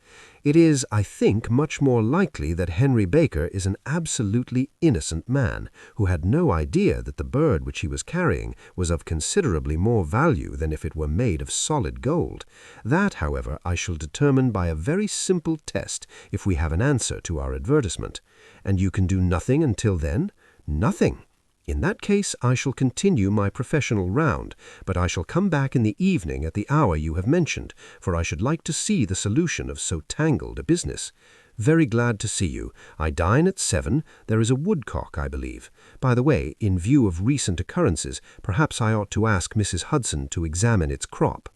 [SPEAKER 1] It is, I think, much more likely that Henry Baker is an absolutely innocent man, who had no idea that the bird which he was carrying was of considerably more value than if it were made of solid gold. That, however, I shall determine by a very simple test if we have an answer to our advertisement. And you can do nothing until then? Nothing. In that case, I shall continue my professional round, but I shall come back in the evening at the hour you have mentioned, for I should like to see the solution of so tangled a business. Very glad to see you. I dine at 7. There is a woodcock, I believe. By the way, in view of recent occurrences, perhaps I ought to ask Mrs. Hudson to examine its crop.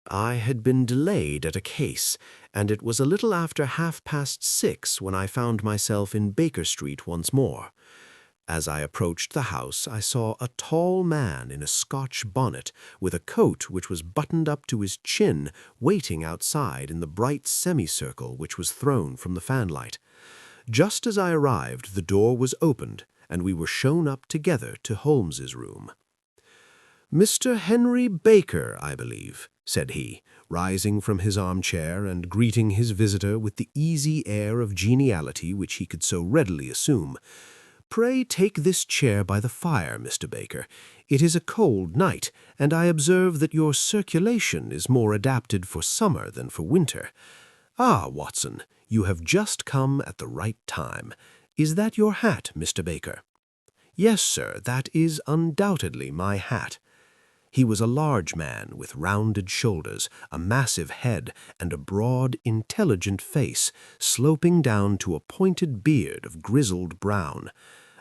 [SPEAKER 8] I had been delayed at a case, and it was a little after 6:30 when I found myself in Baker Street once more. As I approached the house, I saw a tall man in a Scotch bonnet, with a coat which was buttoned up to his chin, waiting outside in the bright semicircle which was thrown from the fanlight. Just as I arrived, the door was opened, and we were shown up together to Holmes's room. "Mr. Henry Baker, I believe," said he, rising from his armchair and greeting his visitor with the easy air of geniality which he could so readily assume. "Pray take this chair by the fire, Mr. Baker. It is a cold night, and I observe that your circulation is more adapted for summer than for winter. Ah, Watson, you have just come at the right time. Is that your hat, Mr. Baker?" "Yes, sir, that is undoubtedly my hat." He was a large man with rounded shoulders, a massive head, and a broad, intelligent face, sloping down to a pointed beard of grizzled brown.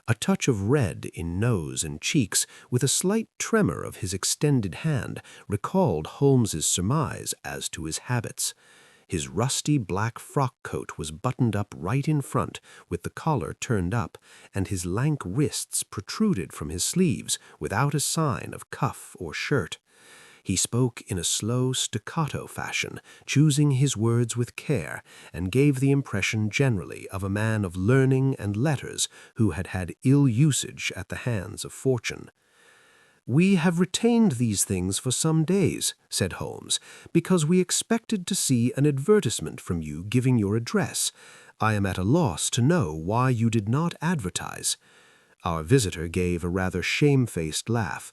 [SPEAKER 8] A touch of red in nose and cheeks, with a slight tremor of his extended hand, recalled Holmes's surmise as to his habits. His rusty black frock coat was buttoned up right in front, with the collar turned up, and his lank wrists protruded from his sleeves without a sign of cuff or shirt. He spoke in a slow staccato fashion, choosing his words with care, and gave the impression generally of a man of learning and letters who had had ill usage at the hands of fortune. "We have retained these things for some days," said Holmes, "because we expected to see an advertisement from you giving your address. I am at a loss to know why you did not advertise." Our visitor gave a rather shamefaced laugh.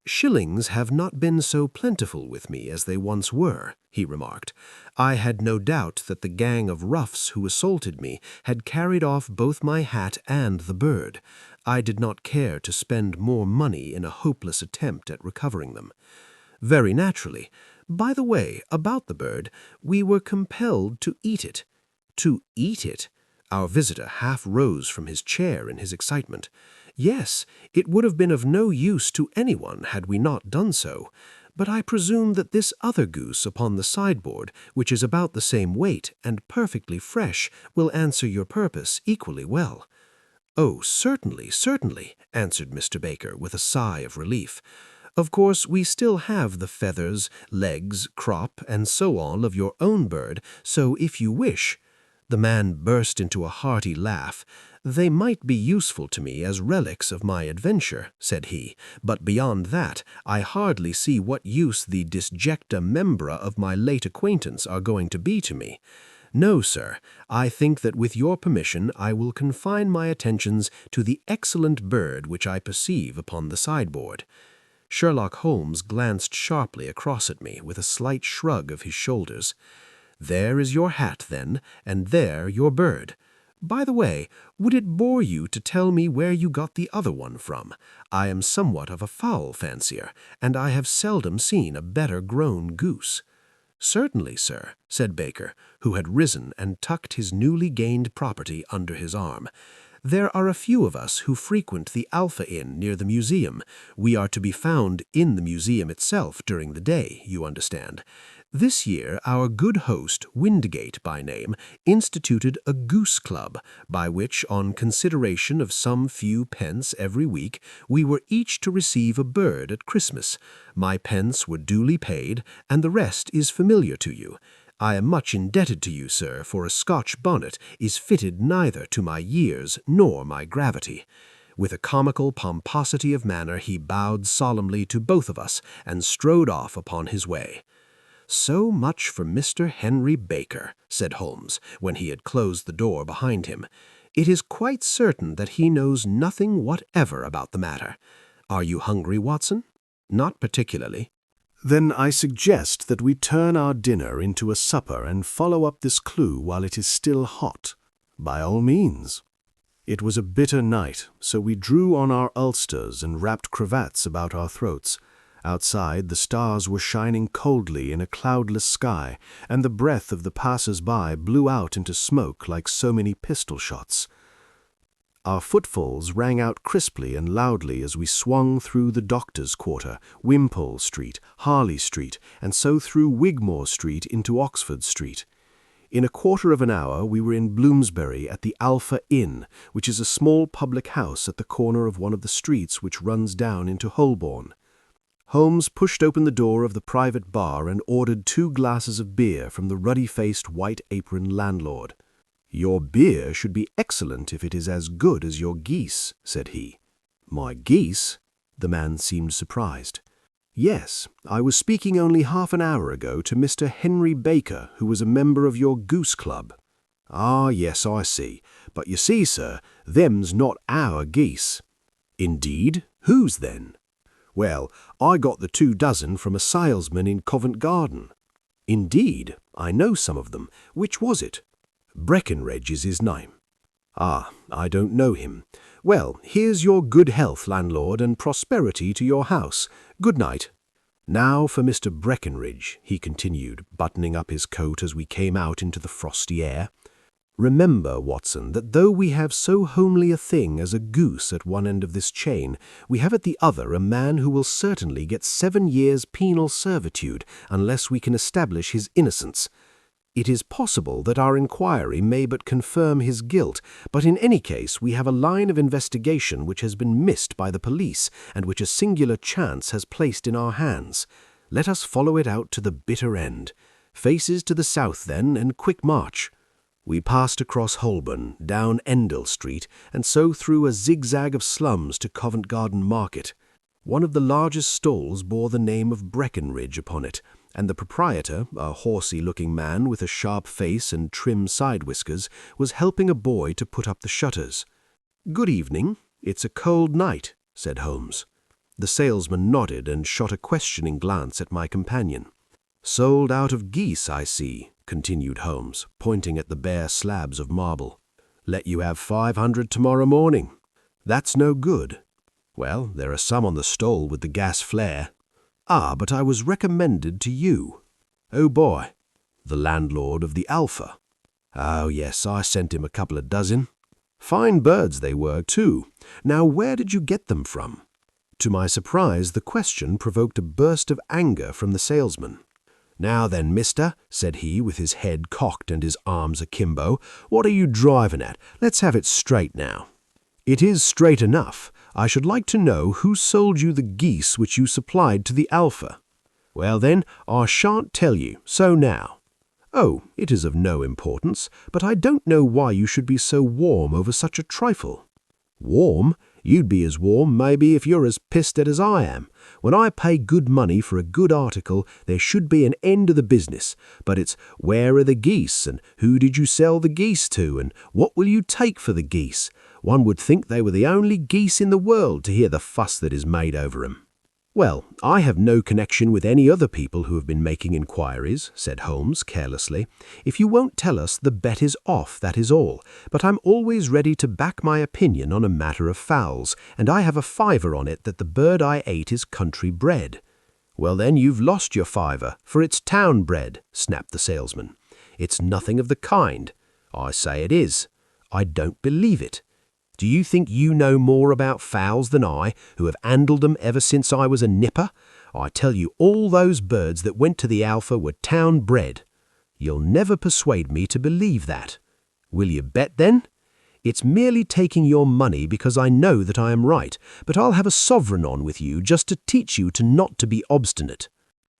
[SPEAKER 8] "Shillings have not been so plentiful with me as they once were," he remarked. "I had no doubt that the gang of roughs who assaulted me had carried off both my hat and the bird. I did not care to spend more money in a hopeless attempt at recovering them." "Very naturally. By the way, about the bird, we were compelled to eat it." "To eat it?" Our visitor half rose from his chair in his excitement. "Yes, it would have been of no use to anyone had we not done so. But I presume that this other goose upon the sideboard, which is about the same weight and perfectly fresh, will answer your purpose equally well." "Oh, certainly, certainly," answered Mr. Baker with a sigh of relief. "Of course, we still have the feathers, legs, crop, and so on of your own bird, so if you wish—" The man burst into a hearty laugh. "They might be useful to me as relics of my adventure," said he, "but beyond that, I hardly see what use the disjecta membra of my late acquaintance are going to be to me. No, sir, I think that with your permission I will confine my attentions to the excellent bird which I perceive upon the sideboard."
[SPEAKER 1] Sherlock Holmes glanced sharply across at me with a slight shrug of his shoulders. "There is your hat, then, and there your bird. By the way, would it bore you to tell me where you got the other one from? I am somewhat of a fowl fancier, and I have seldom seen a better-grown goose." "Certainly, sir," said Baker, who had risen and tucked his newly gained property under his arm. "There are a few of us who frequent the Alpha Inn near the museum. We are to be found in the museum itself during the day, you understand. This year our good host, Windgate by name, instituted a goose club, by which, on consideration of some few pence every week, we were each to receive a bird at Christmas. My pence were duly paid, and the rest is familiar to you. I am much indebted to you, sir, for a Scotch bonnet is fitted neither to my years nor my gravity." With a comical pomposity of manner he bowed solemnly to both of us and strode off upon his way. "So much for Mr. Henry Baker," said Holmes, when he had closed the door behind him. "It is quite certain that he knows nothing whatever about the matter. Are you hungry, Watson?" "Not particularly."
[SPEAKER 2] Then I suggest that we turn our dinner into a supper and follow up this clue while it is still hot. By all means. It was a bitter night, so we drew on our ulsters and wrapped cravats about our throats. Outside, the stars were shining coldly in a cloudless sky, and the breath of the passers-by blew out into smoke like so many pistol shots. Our footfalls rang out crisply and loudly as we swung through the Doctor's Quarter, Wimpole Street, Harley Street, and so through Wigmore Street into Oxford Street. In a quarter of an hour we were in Bloomsbury at the Alpha Inn, which is a small public house at the corner of one of the streets which runs down into Holborn. Holmes pushed open the door of the private bar and ordered 2 glasses of beer from the ruddy-faced, white-aproned landlord. "Your beer should be excellent if it is as good as your geese," said he. "My geese?" The man seemed surprised. "Yes, I was speaking only half an hour ago to Mr. Henry Baker, who was a member of your goose club." "Ah, yes, I see. But you see, sir, them's not our geese." "Indeed? Whose, then?" "Well, I got the 2 dozen from a salesman in Covent Garden." "Indeed? I know some of them. Which was it?" "Breckenridge is his name." "Ah, I don't know him. Well, here's your good health, landlord, and prosperity to your house. Good night. Now for Mr. Breckenridge," he continued, buttoning up his coat as we came out into the frosty air. "Remember, Watson, that though we have so homely a thing as a goose at one end of this chain, we have at the other a man who will certainly get 7 years' penal servitude unless we can establish his innocence. It is possible that our inquiry may but confirm his guilt, but in any case we have a line of investigation which has been missed by the police and which a singular chance has placed in our hands. Let us follow it out to the bitter end. Faces to the south, then, and quick march." We passed across Holborn, down Endell Street, and so through a zigzag of slums to Covent Garden Market. One of the largest stalls bore the name of Breckenridge upon it, and the proprietor, a horsey-looking man with a sharp face and trim side-whiskers, was helping a boy to put up the shutters. "Good evening. It's a cold night," said Holmes. The salesman nodded and shot a questioning glance at my companion. "Sold out of geese, I see," continued Holmes, pointing at the bare slabs of marble. "Let you have 500 tomorrow morning. That's no good. Well, there are some on the stall with the gas flare. Ah, but I was recommended to you." "Oh, boy." "The landlord of the Alpha." "Oh, yes, I sent him a couple of dozen. Fine birds they were, too. Now, where did you get them from?" To my surprise, the question provoked a burst of anger from the salesman. "Now then, mister," said he, with his head cocked and his arms akimbo, "what are you driving at? Let's have it straight now." "It is straight enough. I should like to know who sold you the geese which you supplied to the Alpha." "Well then, I shan't tell you, so now." "Oh, it is of no importance, but I don't know why you should be so warm over such a trifle." "Warm? You'd be as warm, maybe, if you're as pissed at as I am. When I pay good money for a good article, there should be an end of the business. But it's, where are the geese, and who did you sell the geese to, and what will you take for the geese? One would think they were the only geese in the world to hear the fuss that is made over 'em."
[SPEAKER 1] "Well, I have no connection with any other people who have been making inquiries," said Holmes carelessly. "If you won't tell us, the bet is off, that is all. But I'm always ready to back my opinion on a matter of fowls, and I have a fiver on it that the bird I ate is country bred." "Well, then you've lost your fiver, for it's town bred," snapped the salesman. "It's nothing of the kind." "I say it is." "I don't believe it. Do you think you know more about fowls than I, who have handled them ever since I was a nipper? I tell you, all those birds that went to the Alpha were town bred." "You'll never persuade me to believe that." "Will you bet, then?" "It's merely taking your money because I know that I am right, but I'll have a sovereign on with you just to teach you not to be obstinate."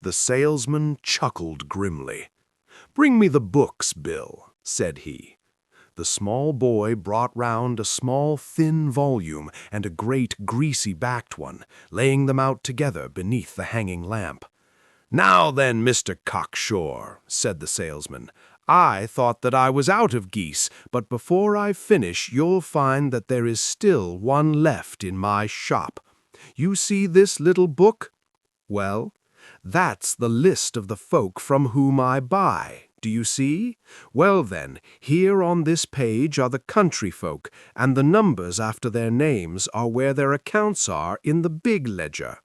[SPEAKER 8] The salesman chuckled grimly. "Bring me the books, Bill," said he. The small boy brought round a small thin volume and a great greasy-backed one, laying them out together beneath the hanging lamp. "Now then, Mr. Cocksure," said the salesman, "I thought that I was out of geese, but before I finish you'll find that there is still one left in my shop. You see this little book? Well, that's the list of the folk from whom I buy. Do you see? Well then, here on this page are the country folk, and the numbers after their names are where their accounts are in the big ledger.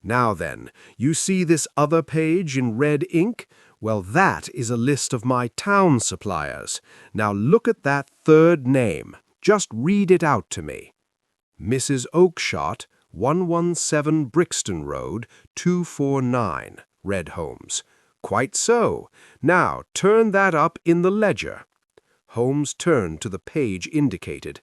[SPEAKER 8] Now then, you see this other page in red ink? Well, that is a list of my town suppliers. Now look at that third name. Just read it out to me. Mrs. Oakshott, 117 Brixton Road, 249, read Holmes. Quite so. Now turn that up in the ledger. Holmes turned to the page indicated.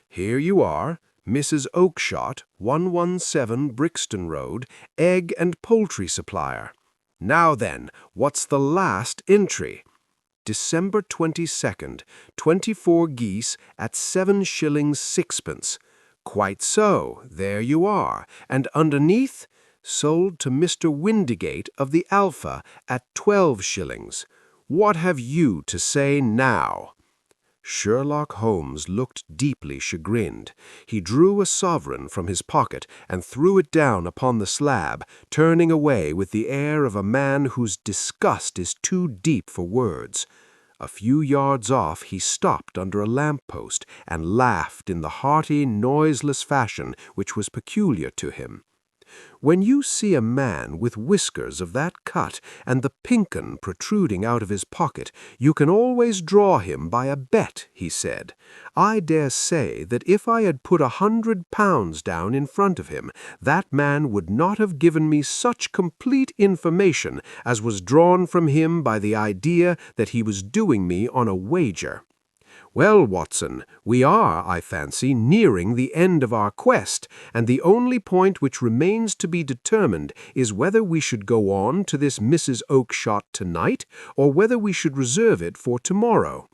[SPEAKER 8] Here you are, Mrs. Oakshott, 117 Brixton Road, egg and poultry supplier. Now then, what's the last entry? December 22nd, 24 geese at 7 shillings 6pence. Quite so, there you are. And underneath? Sold to Mr. Windigate of the Alpha at 12 shillings. What have you to say now? Sherlock Holmes looked deeply chagrined. He drew a sovereign from his pocket and threw it down upon the slab, turning away with the air of a man whose disgust is too deep for words. A few yards off he stopped under a lamp-post and laughed in the hearty, noiseless fashion which was peculiar to him. When you see a man with whiskers of that cut and the pink 'un protruding out of his pocket, you can always draw him by a bet, he said. I dare say that if I had put £100 down in front of him, that man would not have given me such complete information as was drawn from him by the idea that he was doing me on a wager. Well, Watson, we are, I fancy, nearing the end of our quest, and the only point which remains to be determined is whether we should go on to this Mrs. Oakshott tonight, or whether we should reserve it for tomorrow.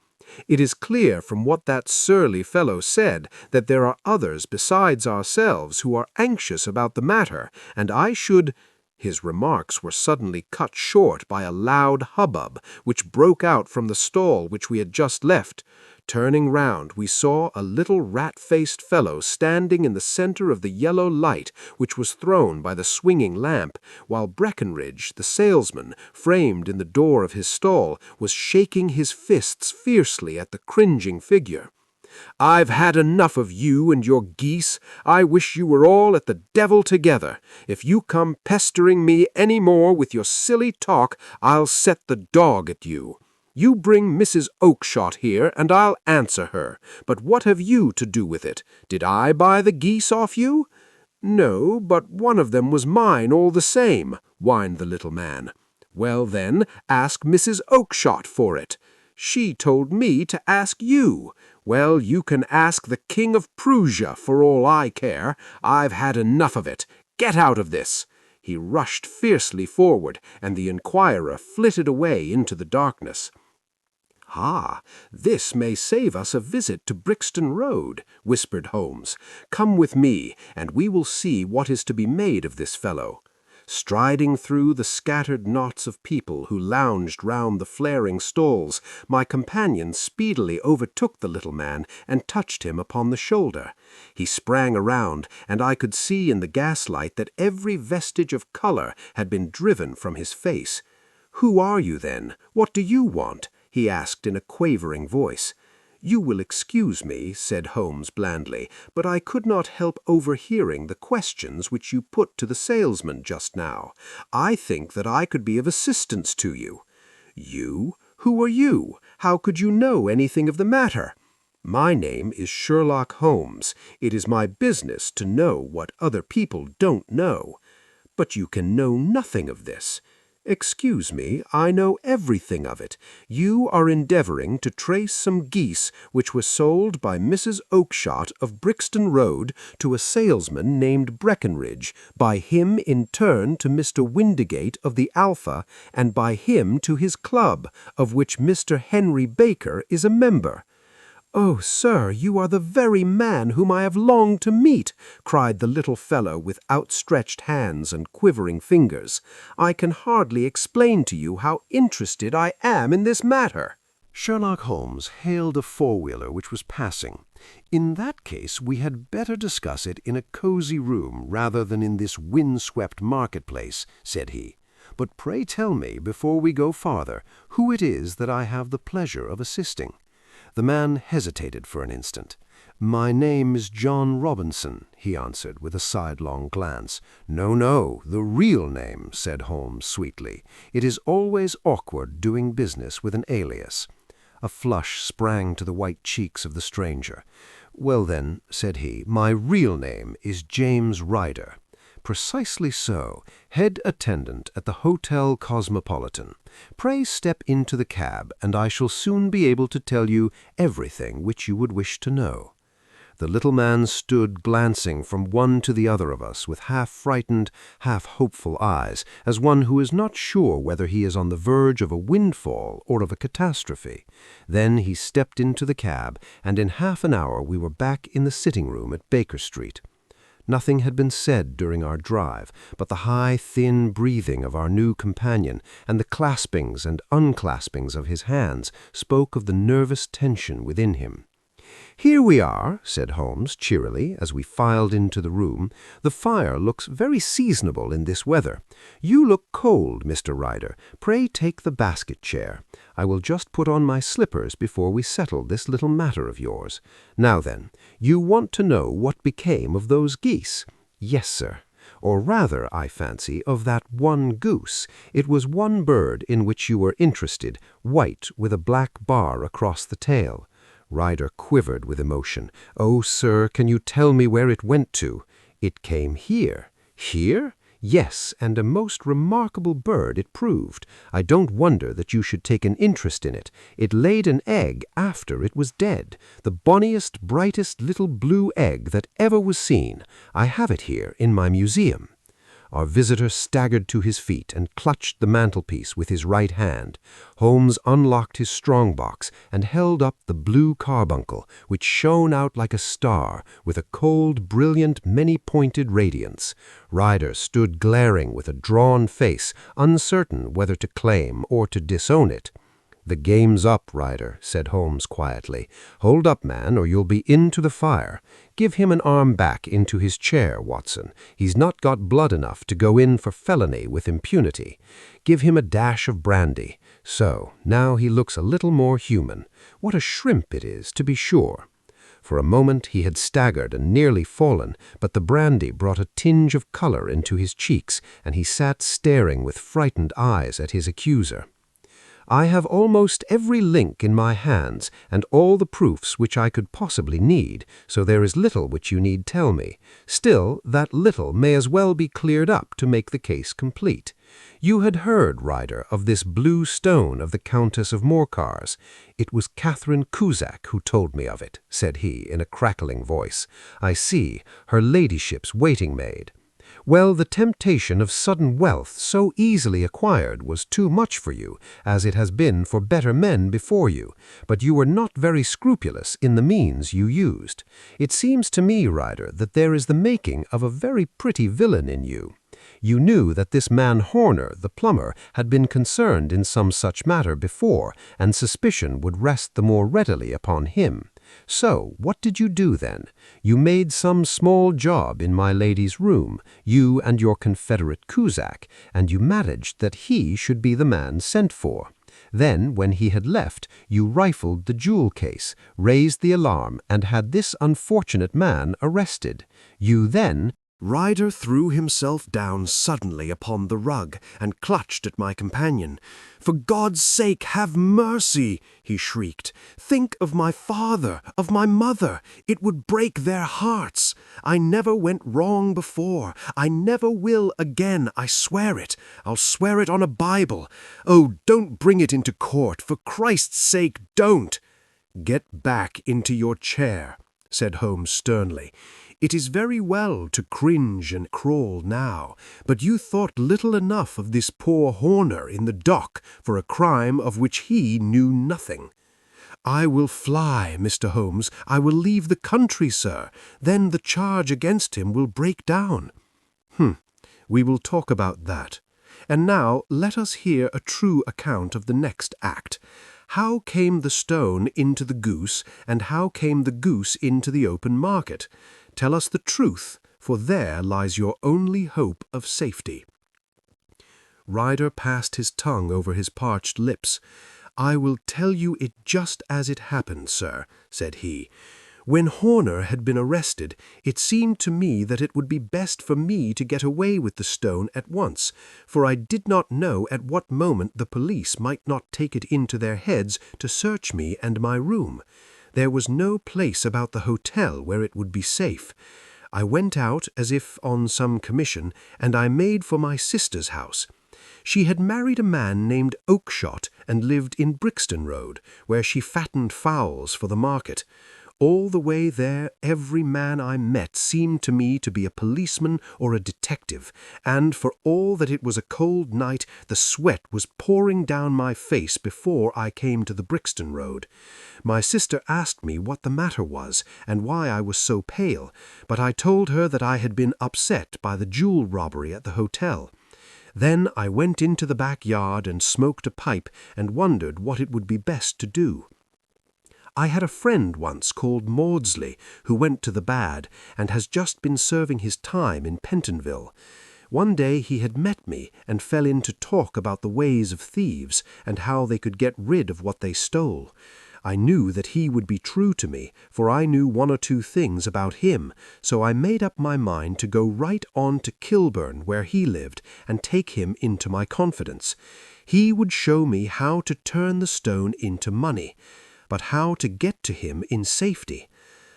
[SPEAKER 8] It is clear from what that surly fellow said that there are others besides ourselves who are anxious about the matter, and I should— His remarks were suddenly cut short by a loud hubbub, which broke out from the stall which we had just left. Turning round, we saw a little rat-faced fellow standing in the center of the yellow light which was thrown by the swinging lamp, while Breckenridge, the salesman, framed in the door of his stall, was shaking his fists fiercely at the cringing figure. I've had enough of you and your geese. I wish you were all at the devil together. If you come pestering me any more with your silly talk, I'll set the dog at you. You bring Mrs. Oakshott here, and I'll answer her. But what have you to do with it? Did I buy the geese off you? No, but one of them was mine all the same, whined the little man. Well, then, ask Mrs. Oakshott for it. She told me to ask you. Well, you can ask the King of Prussia for all I care. I've had enough of it. Get out of this. He rushed fiercely forward, and the inquirer flitted away into the darkness. "Ah, this may save us a visit to Brixton Road," whispered Holmes. "Come with me, and we will see what is to be made of this fellow."
[SPEAKER 1] Striding through the scattered knots of people who lounged round the flaring stalls, my companion speedily overtook the little man and touched him upon the shoulder. He sprang around, and I could see in the gaslight that every vestige of color had been driven from his face. "Who are you, then? What do you want?" he asked in a quavering voice. "You will excuse me," said Holmes blandly, "but I could not help overhearing the questions which you put to the salesman just now. I think that I could be of assistance to you." "You? Who are you? How could you know anything of the matter?" "My name is Sherlock Holmes. It is my business to know what other people don't know." "But you can know nothing of this." "Excuse me, I know everything of it. You are endeavoring to trace some geese which were sold by Mrs. Oakshott of Brixton Road to a salesman named Breckenridge, by him in turn to Mr. Windigate of the Alpha, and by him to his club, of which Mr. Henry Baker is a member." "Oh, sir, you are the very man whom I have longed to meet," cried the little fellow with outstretched hands and quivering fingers. "I can hardly explain to you how interested I am in this matter."
[SPEAKER 2] Sherlock Holmes hailed a four-wheeler which was passing. "In that case, we had better discuss it in a cozy room rather than in this wind-swept marketplace," said he. "But pray tell me, before we go farther, who it is that I have the pleasure of assisting." The man hesitated for an instant. "My name is John Robinson," he answered with a sidelong glance. "No, the real name," said Holmes sweetly. "It is always awkward doing business with an alias." A flush sprang to the white cheeks of the stranger. "Well then," said he, "my real name is James Ryder." "Precisely so, head attendant at the Hotel Cosmopolitan. Pray step into the cab, and I shall soon be able to tell you everything which you would wish to know." The little man stood glancing from one to the other of us with half-frightened, half-hopeful eyes, as one who is not sure whether he is on the verge of a windfall or of a catastrophe. Then he stepped into the cab, and in half an hour we were back in the sitting-room at Baker Street. Nothing had been said during our drive, but the high, thin breathing of our new companion and the claspings and unclaspings of his hands spoke of the nervous tension within him. "Here we are," said Holmes cheerily as we filed into the room. "The fire looks very seasonable in this weather. You look cold, Mr. Ryder. Pray take the basket chair. I will just put on my slippers before we settle this little matter of yours. Now then, you want to know what became of those geese?" "Yes, sir. Or rather, I fancy, of that one goose. It was one bird in which you were interested, white with a black bar across the tail." Ryder quivered with emotion. "Oh, sir, can you tell me where it went to?" "It came here." "Here?" "Yes, and a most remarkable bird it proved. I don't wonder that you should take an interest in it. It laid an egg after it was dead, the bonniest, brightest little blue egg that ever was seen. I have it here in my museum." Our visitor staggered to his feet and clutched the mantelpiece with his right hand. Holmes unlocked his strong-box and held up the Blue Carbuncle, which shone out like a star, with a cold, brilliant, many-pointed radiance. Ryder stood glaring with a drawn face, uncertain whether to claim or to disown it. "The game's up, Ryder," said Holmes quietly. "Hold up, man, or you'll be into the fire. Give him an arm back into his chair, Watson. He's not got blood enough to go in for felony with impunity. Give him a dash of brandy. So, now he looks a little more human. What a shrimp it is, to be sure." For a moment he had staggered and nearly fallen, but the brandy brought a tinge of color into his cheeks, and he sat staring with frightened eyes at his accuser. "I have almost every link in my hands, and all the proofs which I could possibly need, so there is little which you need tell me. Still, that little may as well be cleared up to make the case complete. You had heard, Ryder, of this blue stone of the Countess of Morcar's. It was Catherine Cusack who told me of it," said he in a crackling voice. "I see, her ladyship's waiting-maid. Well, the temptation of sudden wealth so easily acquired was too much for you, as it has been for better men before you, but you were not very scrupulous in the means you used. It seems to me, Ryder, that there is the making of a very pretty villain in you.
[SPEAKER 5] You knew that this man Horner, the plumber, had been concerned in some such matter before, and suspicion would rest the more readily upon him. So, what did you do then? You made some small job in my lady's room, you and your confederate Cusack, and you managed that he should be the man sent for. Then, when he had left, you rifled the jewel case, raised the alarm, and had this unfortunate man arrested. You then—
[SPEAKER 1] Ryder threw himself down suddenly upon the rug and clutched at my companion. "For God's sake, have mercy!" he shrieked. "Think of my father, of my mother. It would break their hearts. I never went wrong before. I never will again, I swear it. I'll swear it on a Bible. Oh, don't bring it into court. For Christ's sake, don't!" "Get back into your chair," said Holmes sternly. "It is very well to cringe and crawl now, but you thought little enough of this poor Horner in the dock for a crime of which he knew nothing." "I will fly, Mr. Holmes. I will leave the country, sir. Then the charge against him will break down." We will talk about that. And now let us hear a true account of the next act. How came the stone into the goose, and how came the goose into the open market? Tell us the truth, for there lies your only hope of safety." Ryder passed his tongue over his parched lips. "I will tell you it just as it happened, sir," said he. "When Horner had been arrested, it seemed to me that it would be best for me to get away with the stone at once, for I did not know at what moment the police might not take it into their heads to search me and my room. There was no place about the hotel where it would be safe. I went out as if on some commission, and I made for my sister's house. She had married a man named Oakshott and lived in Brixton Road, where she fattened fowls for the market. All the way there, every man I met seemed to me to be a policeman or a detective, and for all that it was a cold night, the sweat was pouring down my face before I came to the Brixton Road. My sister asked me what the matter was, and why I was so pale, but I told her that I had been upset by the jewel robbery at the hotel. Then I went into the backyard and smoked a pipe and wondered what it would be best to do. I had a friend once called Maudsley who went to the bad and has just been serving his time in Pentonville. One day he had met me and fell into talk about the ways of thieves and how they could get rid of what they stole. I knew that he would be true to me, for I knew one or two things about him, so I made up my mind to go right on to Kilburn, where he lived, and take him into my confidence. He would show me how to turn the stone into money, but how to get to him in safety.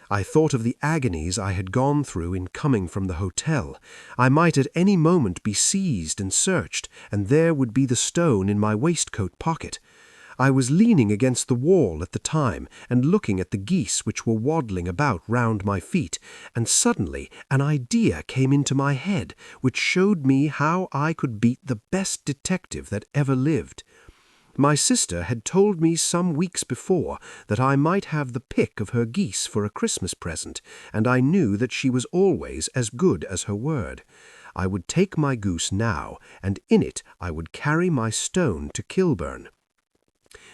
[SPEAKER 1] I thought of the agonies I had gone through in coming from the hotel. I might at any moment be seized and searched, and there would be the stone in my waistcoat pocket. I was leaning against the wall at the time and looking at the geese which were waddling about round my feet, and suddenly an idea came into my head which showed me how I could beat the best detective that ever lived. My sister had told me some weeks before that I might have the pick of her geese for a Christmas present, and I knew that she was always as good as her word. I would take my goose now, and in it I would carry my stone to Kilburn.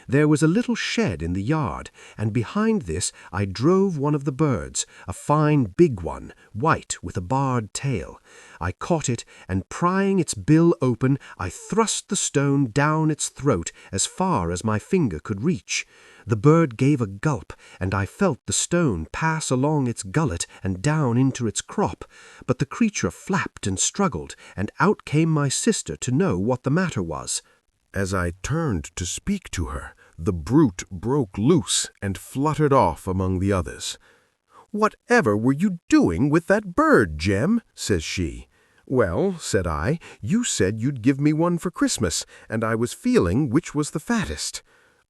[SPEAKER 1] There was a little shed in the yard, and behind this I drove one of the birds, a fine big one, white with a barred tail. I caught it, and prying its bill open, I thrust the stone down its throat as far as my finger could reach. The bird gave a gulp, and I felt the stone pass along its gullet and down into its crop, but the creature flapped and struggled, and out came my sister to know what the matter was.
[SPEAKER 7] As I turned to speak to her, the brute broke loose and fluttered off among the others. "Whatever were you doing with that bird, Jem?" says she. "Well," said I, "you said you'd give me one for Christmas, and I was feeling which was the fattest."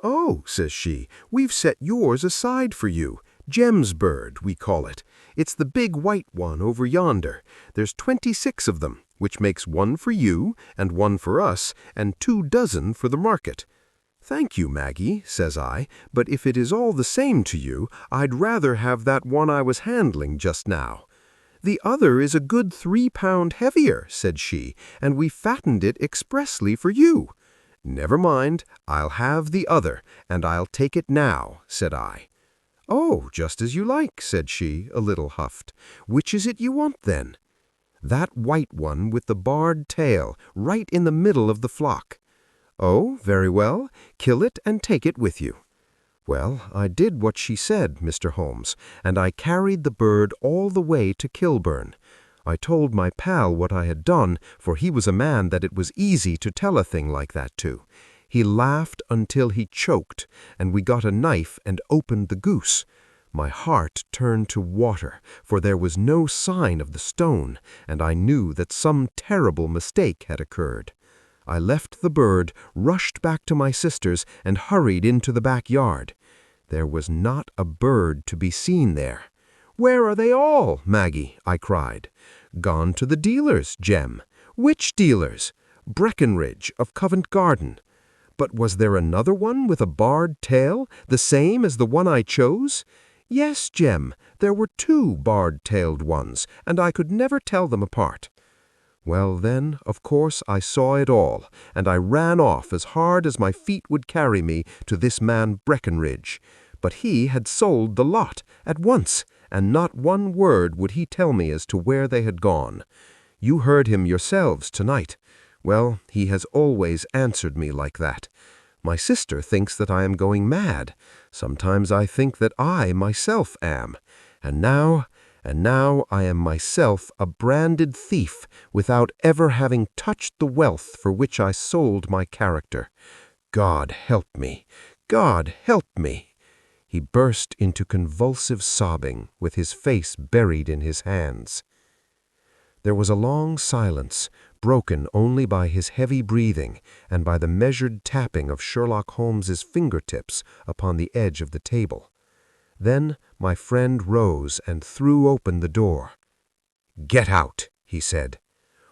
[SPEAKER 7] "Oh," says she, "we've set yours aside for you. Jem's bird, we call it. It's the big white one over yonder. There's 26 of them, which makes one for you, and one for us, and 24 for the market." "Thank you, Maggie," says I, "but if it is all the same to you, I'd rather have that one I was handling just now."
[SPEAKER 5] "The other is a good 3 pound heavier," said she, "and we fattened it expressly for you." "Never mind, I'll have the other, and I'll take it now," said I. "Oh, just as you like," said she, a little huffed. "Which is it you want, then?" "That white one with the barred tail, right in the middle of the flock." "Oh, very well. Kill it and take it with you." Well, I did what she said, Mr. Holmes, and I carried the bird all the way to Kilburn. I told my pal what I had done, for he was a man that it was easy to tell a thing like that to. He laughed until he choked, and we got a knife and opened the goose. My heart turned to water, for there was no sign of the stone, and I knew that some terrible mistake had occurred. I left the bird, rushed back to my sisters, and hurried into the backyard. There was not a bird to be seen there. "Where are they all, Maggie?" I cried. "Gone to the dealers, Jem." "Which dealers?" "Breckenridge, of Covent Garden." "But was there another one with a barred tail, the same as the one I chose?" "Yes, Jem, there were 2 barred-tailed ones, and I could never tell them apart." Well, then, of course, I saw it all, and I ran off as hard as my feet would carry me to this man Breckenridge. But he had sold the lot at once, and not one word would he tell me as to where they had gone. You heard him yourselves tonight. Well, he has always answered me like that. My sister thinks that I am going mad. Sometimes I think that I myself am. And now I am myself a branded thief without ever having touched the wealth for which I sold my character. God help me! God help me!" He burst into convulsive sobbing, with his face buried in his hands. There was a long silence, broken only by his heavy breathing and by the measured tapping of Sherlock Holmes's fingertips upon the edge of the table. Then my friend rose and threw open the door. "Get out," he said.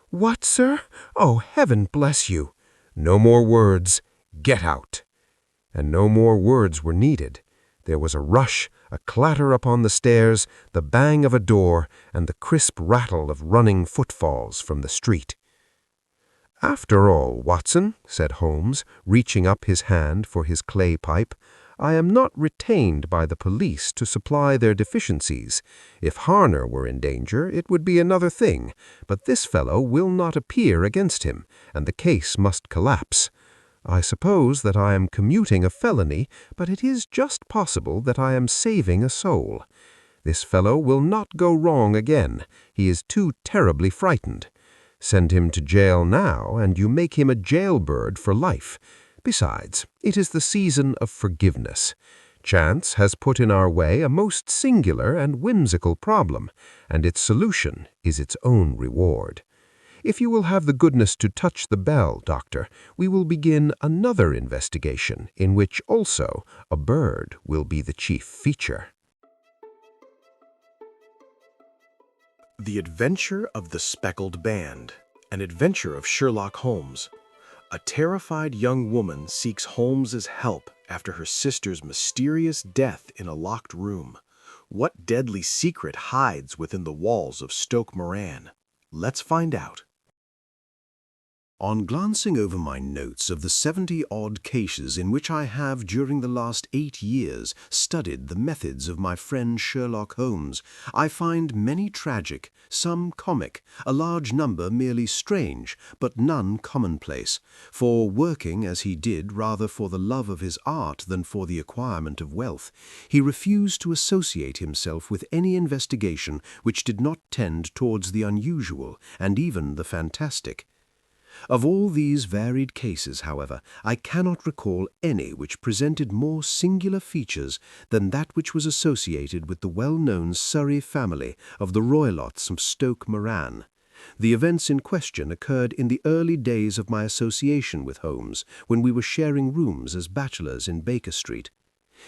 [SPEAKER 5] "What, sir? Oh, heaven bless you!" "No more words. Get out." And no more words were needed. There was a rush, a clatter upon the stairs, the bang of a door, and the crisp rattle of running footfalls from the street. "After all, Watson," said Holmes, reaching up his hand for his clay pipe, "I am not retained by the police to supply their deficiencies. If Harner were in danger, it would be another thing, but this fellow will not appear against him, and the case must collapse. I suppose that I am commuting a felony, but it is just possible that I am saving a soul. This fellow will not go wrong again. He is too terribly frightened. Send him to jail now, and you make him a jailbird for life. Besides, it is the season of forgiveness. Chance has put in our way a most singular and whimsical problem, and its solution is its own reward. If you will have the goodness to touch the bell, Doctor, we will begin another investigation in which also a bird will be the chief feature."
[SPEAKER 1] The Adventure of the Speckled Band, an adventure of Sherlock Holmes. A terrified young woman seeks Holmes's help after her sister's mysterious death in a locked room. What deadly secret hides within the walls of Stoke Moran? Let's find out. On glancing over my notes of the 70-odd cases in which I have during the last 8 years studied the methods of my friend Sherlock Holmes, I find many tragic, some comic, a large number merely strange, but none commonplace, for working as he did rather for the love of his art than for the acquirement of wealth, he refused to associate himself with any investigation which did not tend towards the unusual and even the fantastic. Of all these varied cases, however, I cannot recall any which presented more singular features than that which was associated with the well-known Surrey family of the Roylotts of Stoke Moran. The events in question occurred in the early days of my association with Holmes, when we were sharing rooms as bachelors in Baker Street.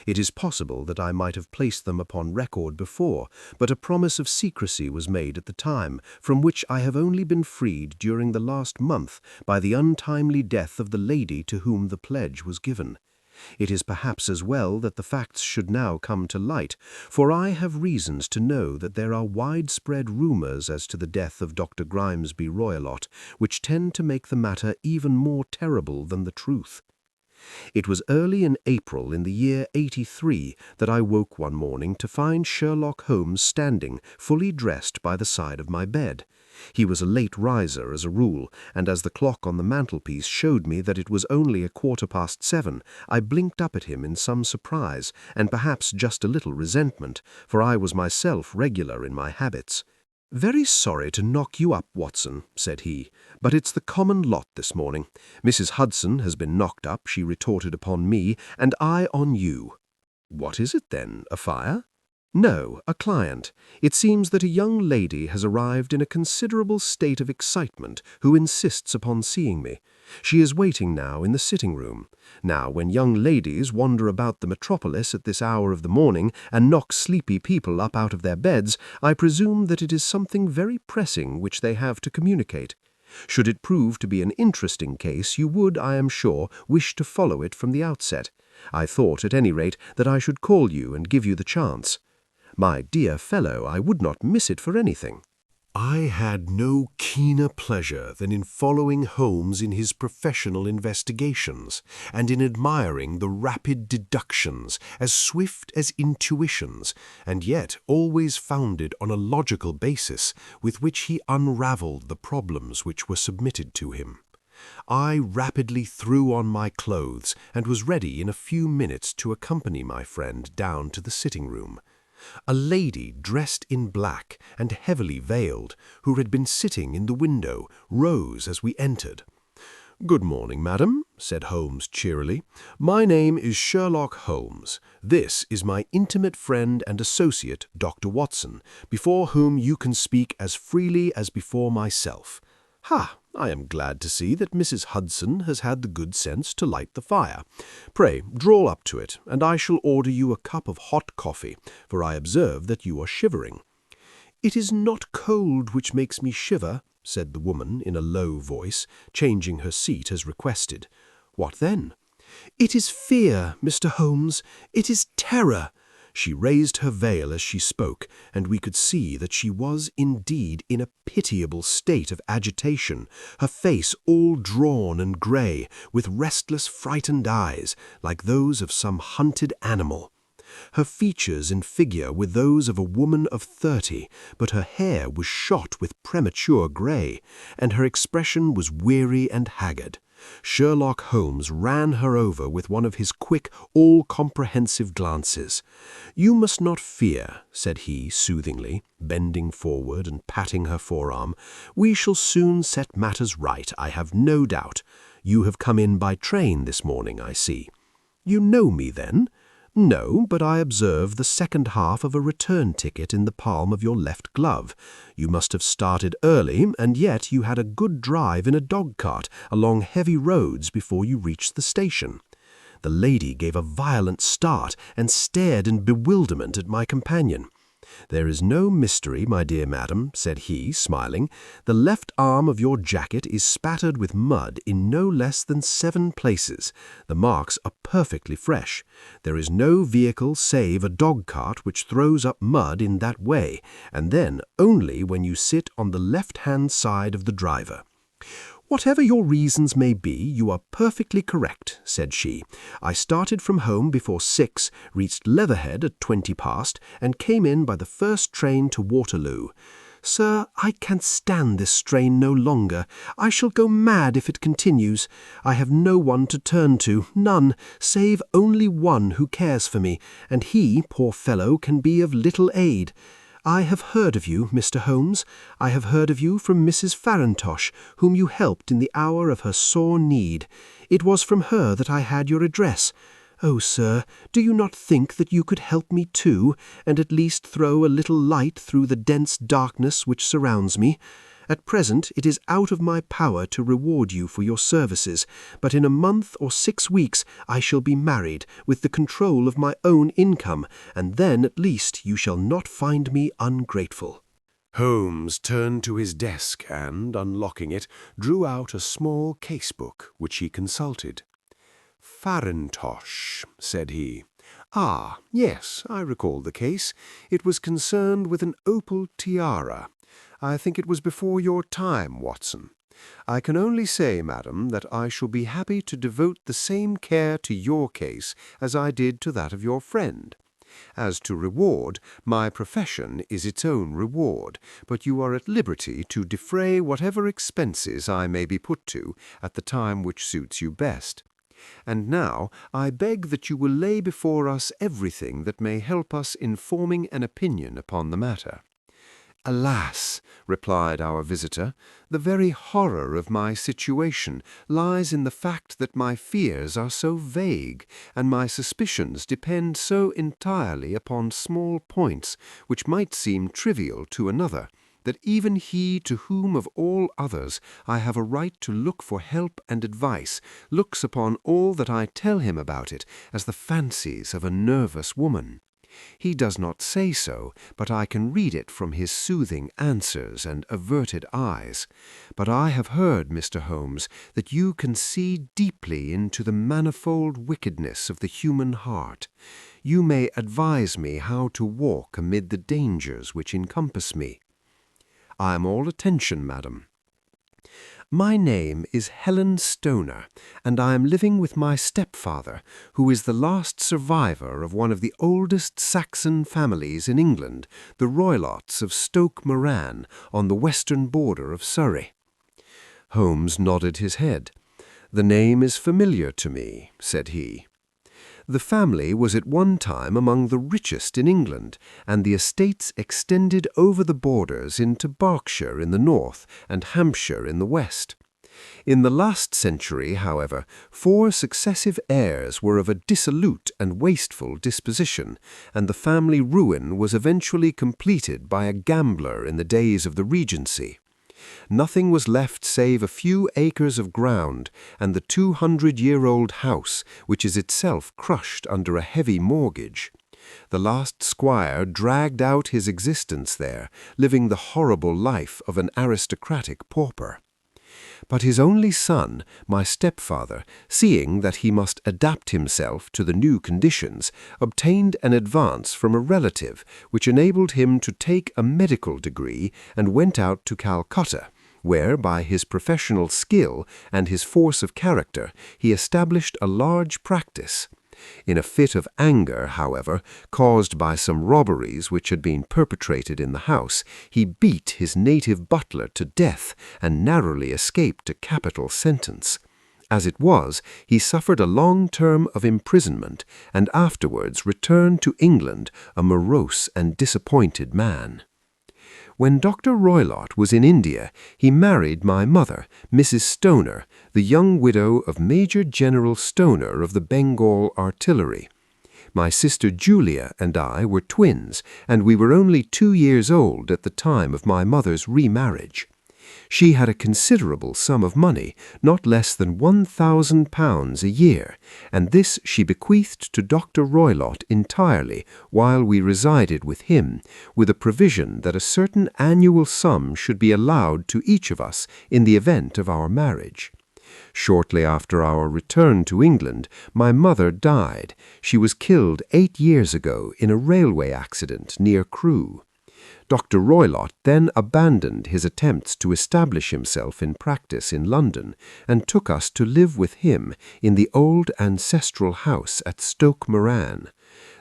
[SPEAKER 1] It is possible that I might have placed them upon record before, but a promise of secrecy was made at the time, from which I have only been freed during the last month by the untimely death of the lady to whom the pledge was given. It is perhaps as well that the facts should now come to light, for I have reasons to know that there are widespread rumours as to the death of Dr. Grimesby Roylott, which tend to make the matter even more terrible than the truth. It was early in April in the year 83 that I woke one morning to find Sherlock Holmes standing, fully dressed, by the side of my bed. He was a late riser as a rule, and as the clock on the mantelpiece showed me that it was only 7:15, I blinked up at him in some surprise, and perhaps just a little resentment, for I was myself regular in my habits. "Very sorry to knock you up, Watson," said he, "but it's the common lot this morning. Mrs. Hudson has been knocked up," she retorted, upon me, "and I on you." "What is it, then? A fire?" "No, a client. It seems that a young lady has arrived in a considerable state of excitement who insists upon seeing me. She is waiting now in the sitting-room. Now, when young ladies wander about the metropolis at this hour of the morning and knock sleepy people up out of their beds, I presume that it is something very pressing which they have to communicate. Should it prove to be an interesting case, you would, I am sure, wish to follow it from the outset. I thought, at any rate, that I should call you and give you the chance. My dear fellow, I would not miss it for anything."
[SPEAKER 7] I had no keener pleasure than in following Holmes in his professional investigations, and in admiring the rapid deductions, as swift as intuitions, and yet always founded on a logical basis, with which he unravelled the problems which were submitted to him. I rapidly threw on my clothes, and was ready in a few minutes to accompany my friend down to the sitting-room. A lady dressed in black and heavily veiled, who had been sitting in the window, rose as we entered. "Good morning, madam," said Holmes cheerily. "My name is Sherlock Holmes. This is my intimate friend and associate, Dr. Watson, before whom you can speak as freely as before myself. Ha! I am glad to see that Mrs. Hudson has had the good sense to light the fire. Pray, draw up to it, and I shall order you a cup of hot coffee, for I observe that you are shivering." "It is not cold which makes me shiver," said the woman in a low voice, changing her seat as requested. "What then?" "It is fear, Mr. Holmes. It is terror." She raised her veil as she spoke, and we could see that she was indeed in a pitiable state of agitation, her face all drawn and grey, with restless, frightened eyes, like those of some hunted animal. Her features and figure were those of a woman of 30, but her hair was shot with premature grey, and her expression was weary and haggard. Sherlock Holmes ran her over with one of his quick, all-comprehensive glances. "You must not fear," said he soothingly, bending forward and patting her forearm. "We shall soon set matters right, I have no doubt. You have come in by train this morning, I see. You know me, then?" "No, but I observe the second half of a return ticket in the palm of your left glove. You must have started early, and yet you had a good drive in a dog-cart along heavy roads before you reached the station." The lady gave a violent start and stared in bewilderment at my companion. "There is no mystery, my dear madam," said he, smiling. "The left arm of your jacket is spattered with mud in no less than 7 places. The marks are perfectly fresh. There is no vehicle save a dog-cart which throws up mud in that way, and then only when you sit on the left-hand side of the driver." "Whatever your reasons may be, you are perfectly correct," said she. "I started from home before 6, reached Leatherhead at 20 past, and came in by the first train to Waterloo. Sir, I can't stand this strain no longer. I shall go mad if it continues. I have no one to turn to, none, save only one who cares for me, and he, poor fellow, can be of little aid. I have heard of you, Mr. Holmes. I have heard of you from Mrs. Farintosh, whom you helped in the hour of her sore need. It was from her that I had your address. Oh, sir, do you not think that you could help me too, and at least throw a little light through the dense darkness which surrounds me? At present it is out of my power to reward you for your services, but in a month or 6 weeks I shall be married, with the control of my own income, and then at least you shall not find me ungrateful." Holmes turned to his desk and, unlocking it, drew out a small case-book which he consulted.
[SPEAKER 1] Farintosh," said he. "Ah, yes, I recall the case. It was concerned with an opal tiara. I think it was before your time, Watson. I can only say, madam, that I shall be happy to devote the same care to your case as I did to that of your friend. As to reward, my profession is its own reward, but you are at liberty to defray whatever expenses I may be put to at the time which suits you best. And now I beg that you will lay before us everything that may help us in forming an opinion upon the matter." "Alas," replied our visitor, "the very horror of my situation lies in the fact that my fears are so vague, and my suspicions depend so entirely upon small points which might seem trivial to another, that even he to whom of all others I have a right to look for help and advice looks upon all that I tell him about it as the fancies of a nervous woman. He does not say so, but I can read it from his soothing answers and averted eyes. But I have heard, Mr. Holmes, that you can see deeply into the manifold wickedness of the human heart. You may advise me how to walk amid the dangers which encompass me." "I am all attention, madam." "My name is Helen Stoner, and I am living with my stepfather, who is the last survivor of one of the oldest Saxon families in England, the Roylotts of Stoke Moran, on the western border of Surrey." Holmes nodded his head. "The name is familiar to me," said he. "The family was at one time among the richest in England, and the estates extended over the borders into Berkshire in the north and Hampshire in the west. In the last century, however, 4 successive heirs were of a dissolute and wasteful disposition, and the family ruin was eventually completed by a gambler in the days of the Regency. Nothing was left save a few acres of ground and the 200-year-old house, which is itself crushed under a heavy mortgage. The last squire dragged out his existence there, living the horrible life of an aristocratic pauper. But his only son, my stepfather, seeing that he must adapt himself to the new conditions, obtained an advance from a relative which enabled him to take a medical degree and went out to Calcutta, where, by his professional skill and his force of character, he established a large practice. In a fit of anger, however, caused by some robberies which had been perpetrated in the house, he beat his native butler to death and narrowly escaped a capital sentence. As it was, he suffered a long term of imprisonment and afterwards returned to England a morose and disappointed man. When Dr. Roylott was in India, he married my mother, Mrs. Stoner, the young widow of Major General Stoner of the Bengal Artillery. My sister Julia and I were twins, and we were only 2 years old at the time of my mother's remarriage. She had a considerable sum of money, not less than £1,000 a year, and this she bequeathed to Dr. Roylott entirely while we resided with him, with a provision that a certain annual sum should be allowed to each of us in the event of our marriage. Shortly after our return to England, my mother died. She was killed 8 years ago in a railway accident near Crewe. Dr. Roylott then abandoned his attempts to establish himself in practice in London and took us to live with him in the old ancestral house at Stoke Moran.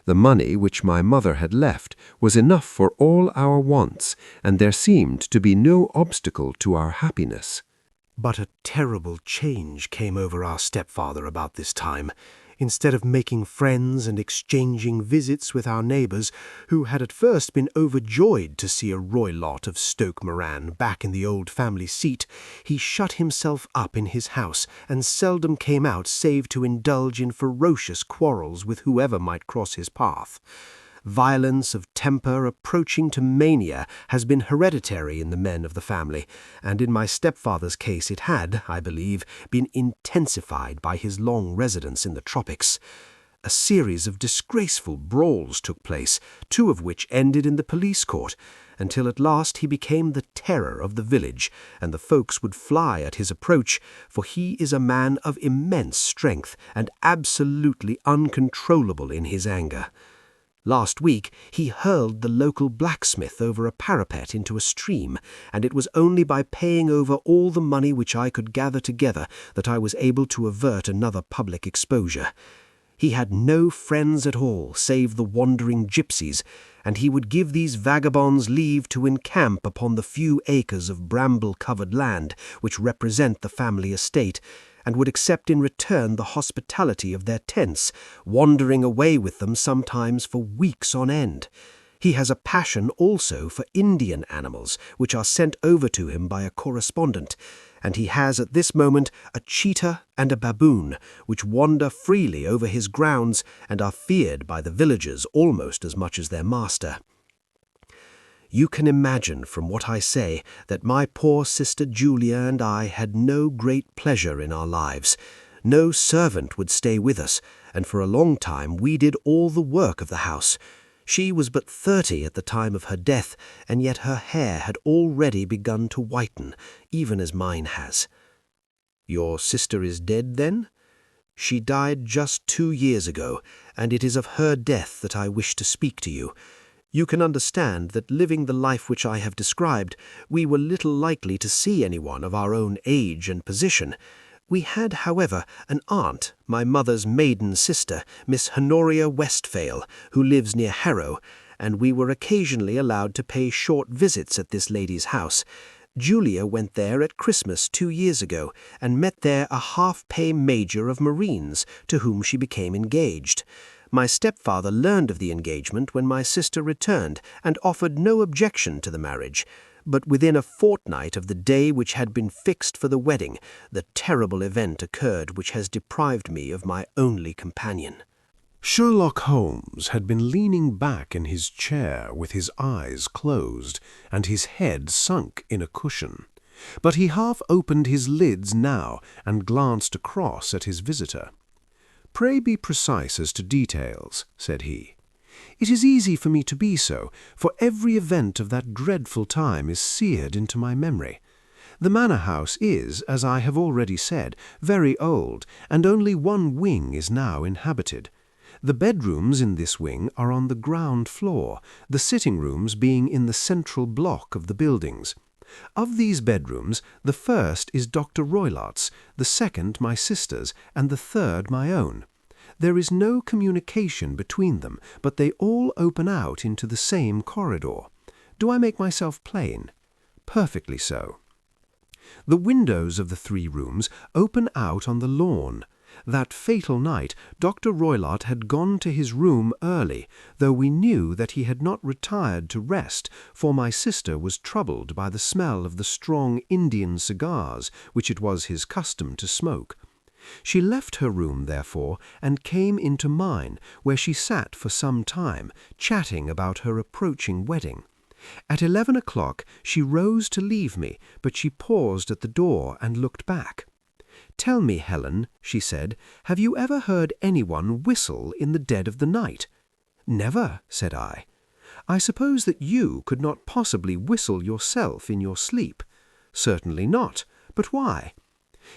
[SPEAKER 1] The money which my mother had left was enough for all our wants, and there seemed to be no obstacle to our happiness.
[SPEAKER 9] But a terrible change came over our stepfather about this time. Instead of making friends and exchanging visits with our neighbours, who had at first been overjoyed to see a Roylott of Stoke Moran back in the old family seat, he shut himself up in his house and seldom came out save to indulge in ferocious quarrels with whoever might cross his path. Violence of temper approaching to mania has been hereditary in the men of the family, and in my stepfather's case it had, I believe, been intensified by his long residence in the tropics. a series of disgraceful brawls took place, 2 of which ended in the police court, until at last he became the terror of the village, and the folks would fly at his approach, for he is a man of immense strength and absolutely uncontrollable in his anger. Last week he hurled the local blacksmith over a parapet into a stream, and it was only by paying over all the money which I could gather together that I was able to avert another public exposure. He had no friends at all, save the wandering gypsies, and he would give these vagabonds leave to encamp upon the few acres of bramble-covered land which represent the family estate, and would accept in return the hospitality of their tents, wandering away with them sometimes for weeks on end. He has a passion also for Indian animals, which are sent over to him by a correspondent, and he has at this moment a cheetah and a baboon, which wander freely over his grounds and are feared by the villagers almost as much as their master. You can imagine from what I say that my poor sister Julia and I had no great pleasure in our lives. No servant would stay with us, and for a long time we did all the work of the house. She was but 30 at the time of her death, and yet her hair had already begun to whiten, even as mine has. Your sister is dead, then? She died just 2 years ago, and it is of her death that I wish to speak to you. You can understand that living the life which I have described, we were little likely to see anyone of our own age and position. We had, however, an aunt, my mother's maiden sister, Miss Honoria Westphale, who lives near Harrow, and we were occasionally allowed to pay short visits at this lady's house. Julia went there at Christmas 2 years ago, and met there a half-pay major of Marines, to whom she became engaged. My stepfather learned of the engagement when my sister returned, and offered no objection to the marriage. But within a fortnight of the day which had been fixed for the wedding, the terrible event occurred which has deprived me of my only companion."
[SPEAKER 2] Sherlock Holmes had been leaning back in his chair with his eyes closed and his head sunk in a cushion. But he half opened his lids now and glanced across at his visitor. "Pray be precise as to details," said he. "It is easy for me to be so, for every event of that dreadful time is seared into my memory. The manor house is, as I have already said, very old, and only one wing is now inhabited. The bedrooms in this wing are on the ground floor, the sitting-rooms being in the central block of the buildings. Of these bedrooms, the first is Dr. Roylott's, the second my sister's, and the third my own. There is no communication between them, but they all open out into the same corridor. Do I make myself plain? Perfectly so. The windows of the 3 rooms open out on the lawn. That fatal night, Dr. Roylott had gone to his room early, though we knew that he had not retired to rest, for my sister was troubled by the smell of the strong Indian cigars which it was his custom to smoke. She left her room, therefore, and came into mine, where she sat for some time, chatting about her approaching wedding. At 11 o'clock she rose to leave me, but she paused at the door and looked back. "Tell me, Helen," she said, "have you ever heard anyone whistle in the dead of the night?" "Never," said I. "I suppose that you could not possibly whistle yourself in your sleep?" "Certainly not. But why?"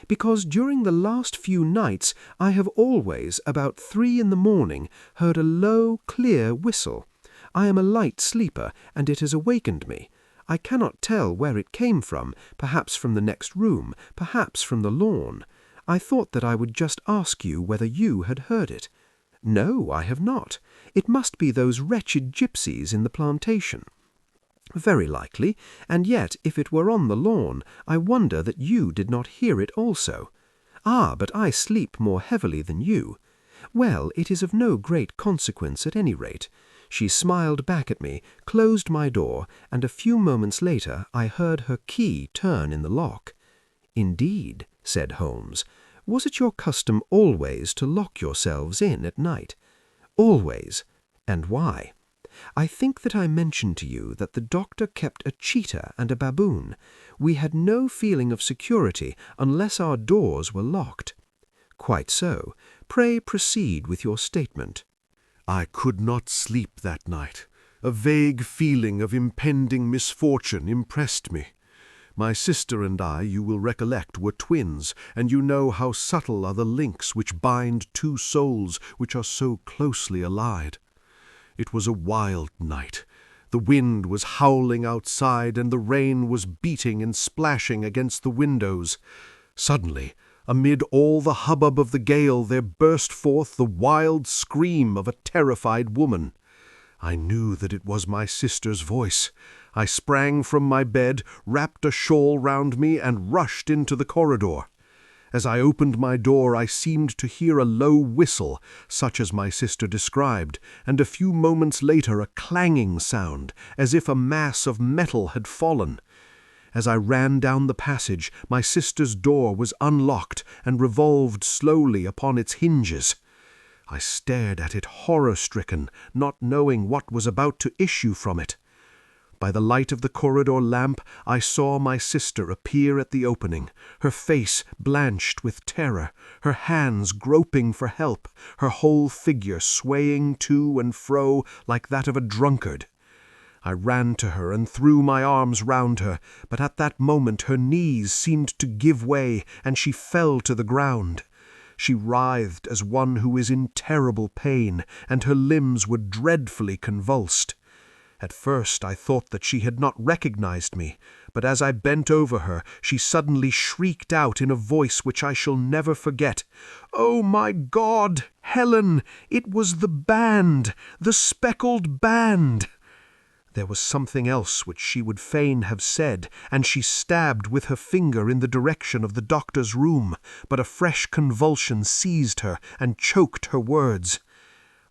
[SPEAKER 2] "Because during the last few nights I have always, about 3 in the morning, heard a low, clear whistle. I am a light sleeper, and it has awakened me. I cannot tell where it came from, perhaps from the next room, perhaps from the lawn. I thought that I would just ask you whether you had heard it." "No, I have not. It must be those wretched gypsies in the plantation." "Very likely, and yet if it were on the lawn, I wonder that you did not hear it also." "Ah, but I sleep more heavily than you." "Well, it is of no great consequence at any rate." She smiled back at me, closed my door, and a few moments later I heard her key turn in the lock. "Indeed," said Holmes. "Was it your custom always to lock yourselves in at night?" "Always." "And why?" "I think that I mentioned to you that the doctor kept a cheetah and a baboon. We had no feeling of security unless our doors were locked." "Quite so.
[SPEAKER 1] Pray proceed with your statement."
[SPEAKER 7] "I could not sleep that night. A vague feeling of impending misfortune impressed me. My sister and I, you will recollect, were twins, and you know how subtle are the links which bind two souls which are so closely allied. It was a wild night. The wind was howling outside, and the rain was beating and splashing against the windows. Suddenly, amid all the hubbub of the gale, there burst forth the wild scream of a terrified woman. I knew that it was my sister's voice. I sprang from my bed, wrapped a shawl round me, and rushed into the corridor. As I opened my door, I seemed to hear a low whistle, such as my sister described, and a few moments later a clanging sound, as if a mass of metal had fallen. As I ran down the passage, my sister's door was unlocked and revolved slowly upon its hinges. I stared at it horror-stricken, not knowing what was about to issue from it. By the light of the corridor lamp, I saw my sister appear at the opening, her face blanched with terror, her hands groping for help, her whole figure swaying to and fro like that of a drunkard. I ran to her and threw my arms round her, but at that moment her knees seemed to give way, and she fell to the ground. She writhed as one who is in terrible pain, and her limbs were dreadfully convulsed. At first I thought that she had not recognized me, but as I bent over her, she suddenly shrieked out in a voice which I shall never forget, "Oh, my God, Helen, it was the band, the Speckled Band!" There was something else which she would fain have said, and she stabbed with her finger in the direction of the doctor's room, but a fresh convulsion seized her and choked her words.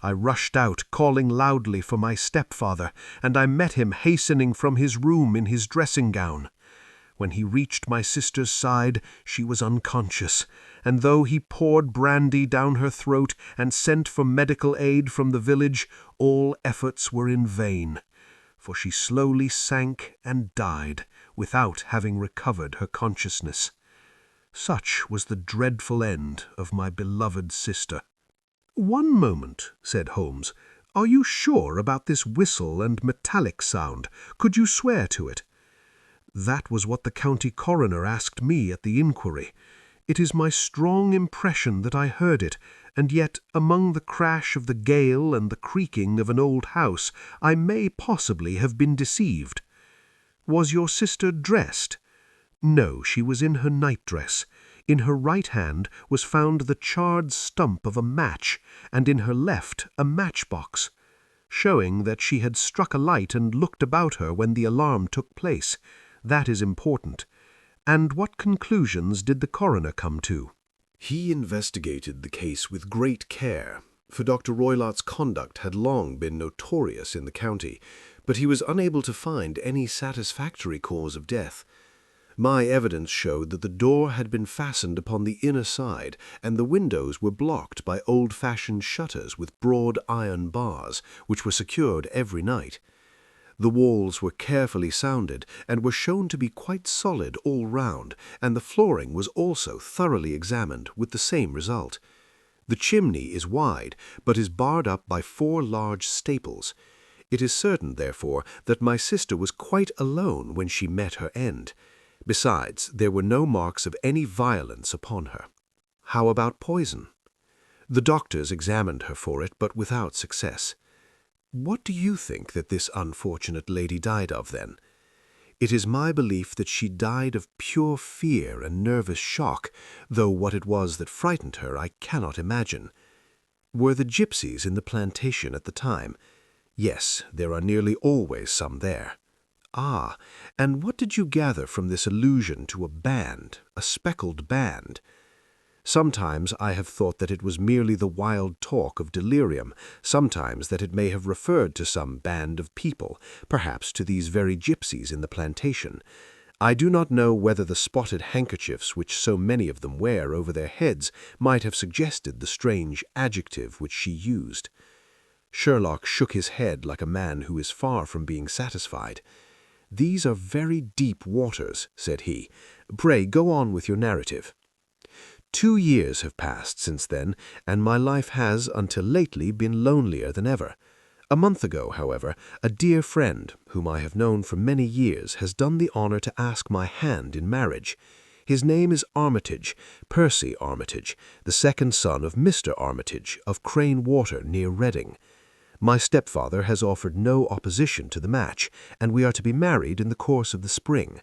[SPEAKER 7] I rushed out, calling loudly for my stepfather, and I met him hastening from his room in his dressing-gown. When he reached my sister's side, she was unconscious, and though he poured brandy down her throat and sent for medical aid from the village, all efforts were in vain, for she slowly sank and died without having recovered her consciousness. Such was the dreadful end of my beloved sister. "One moment," said Holmes. "Are you sure about this whistle and metallic sound? Could you swear to it?" "That was what the county coroner asked me at the inquiry. It is my strong impression that I heard it, and yet among the crash of the gale and the creaking of an old house I may possibly have been deceived." "Was your sister dressed?" "No, she was in her nightdress. In her right hand was found the charred stump of a match, and in her left a matchbox, showing that she had struck a light and looked about her when the alarm took place. That is important. And what conclusions did the coroner come to?"
[SPEAKER 1] He investigated the case with great care, for Dr. Roylott's conduct had long been notorious in the county, but he was unable to find any satisfactory cause of death. My evidence showed that the door had been fastened upon the inner side, and the windows were blocked by old-fashioned shutters with broad iron bars, which were secured every night. The walls were carefully sounded, and were shown to be quite solid all round, and the flooring was also thoroughly examined, with the same result. The chimney is wide, but is barred up by 4 large staples. It is certain, therefore, that my sister was quite alone when she met her end. Besides, there were no marks of any violence upon her. How about poison? The doctors examined her for it, but without success. What do you think that this unfortunate lady died of, then? It is my belief that she died of pure fear and nervous shock, though what it was that frightened her I cannot imagine. Were the gypsies in the plantation at the time? Yes, there are nearly always some there. Ah, and what did you gather from this allusion to a band, a speckled band? Sometimes I have thought that it was merely the wild talk of delirium, sometimes that it may have referred to some band of people, perhaps to these very gypsies in the plantation. I do not know whether the spotted handkerchiefs which so many of them wear over their heads might have suggested the strange adjective which she used. Sherlock shook his head like a man who is far from being satisfied. "These are very deep waters," said he. "Pray go on with your narrative." 2 years have passed since then, and my life has, until lately, been lonelier than ever. A month ago, however, a dear friend, whom I have known for many years, has done the honor to ask my hand in marriage. His name is Armitage, Percy Armitage, the second son of Mr. Armitage, of Crane Water, near Reading. My stepfather has offered no opposition to the match, and we are to be married in the course of the spring.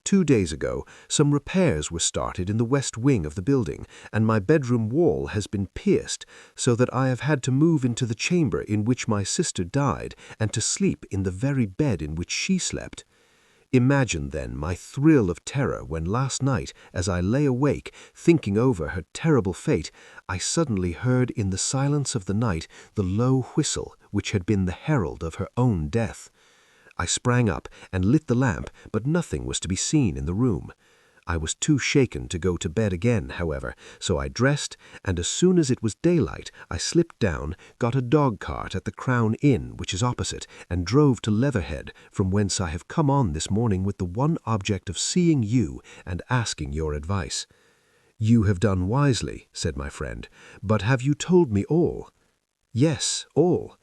[SPEAKER 1] 2 days ago, some repairs were started in the west wing of the building, and my bedroom wall has been pierced, so that I have had to move into the chamber in which my sister died, and to sleep in the very bed in which she slept. Imagine, then, my thrill of terror when last night, as I lay awake, thinking over her terrible fate, I suddenly heard in the silence of the night the low whistle which had been the herald of her own death. I sprang up and lit the lamp, but nothing was to be seen in the room. I was too shaken to go to bed again, however, so I dressed, and as soon as it was daylight, I slipped down, got a dog-cart at the Crown Inn, which is opposite, and drove to Leatherhead, from whence I have come on this morning with the one object of seeing you and asking your advice. "You have done wisely," said my friend, "but have you told me all?" "Yes, all."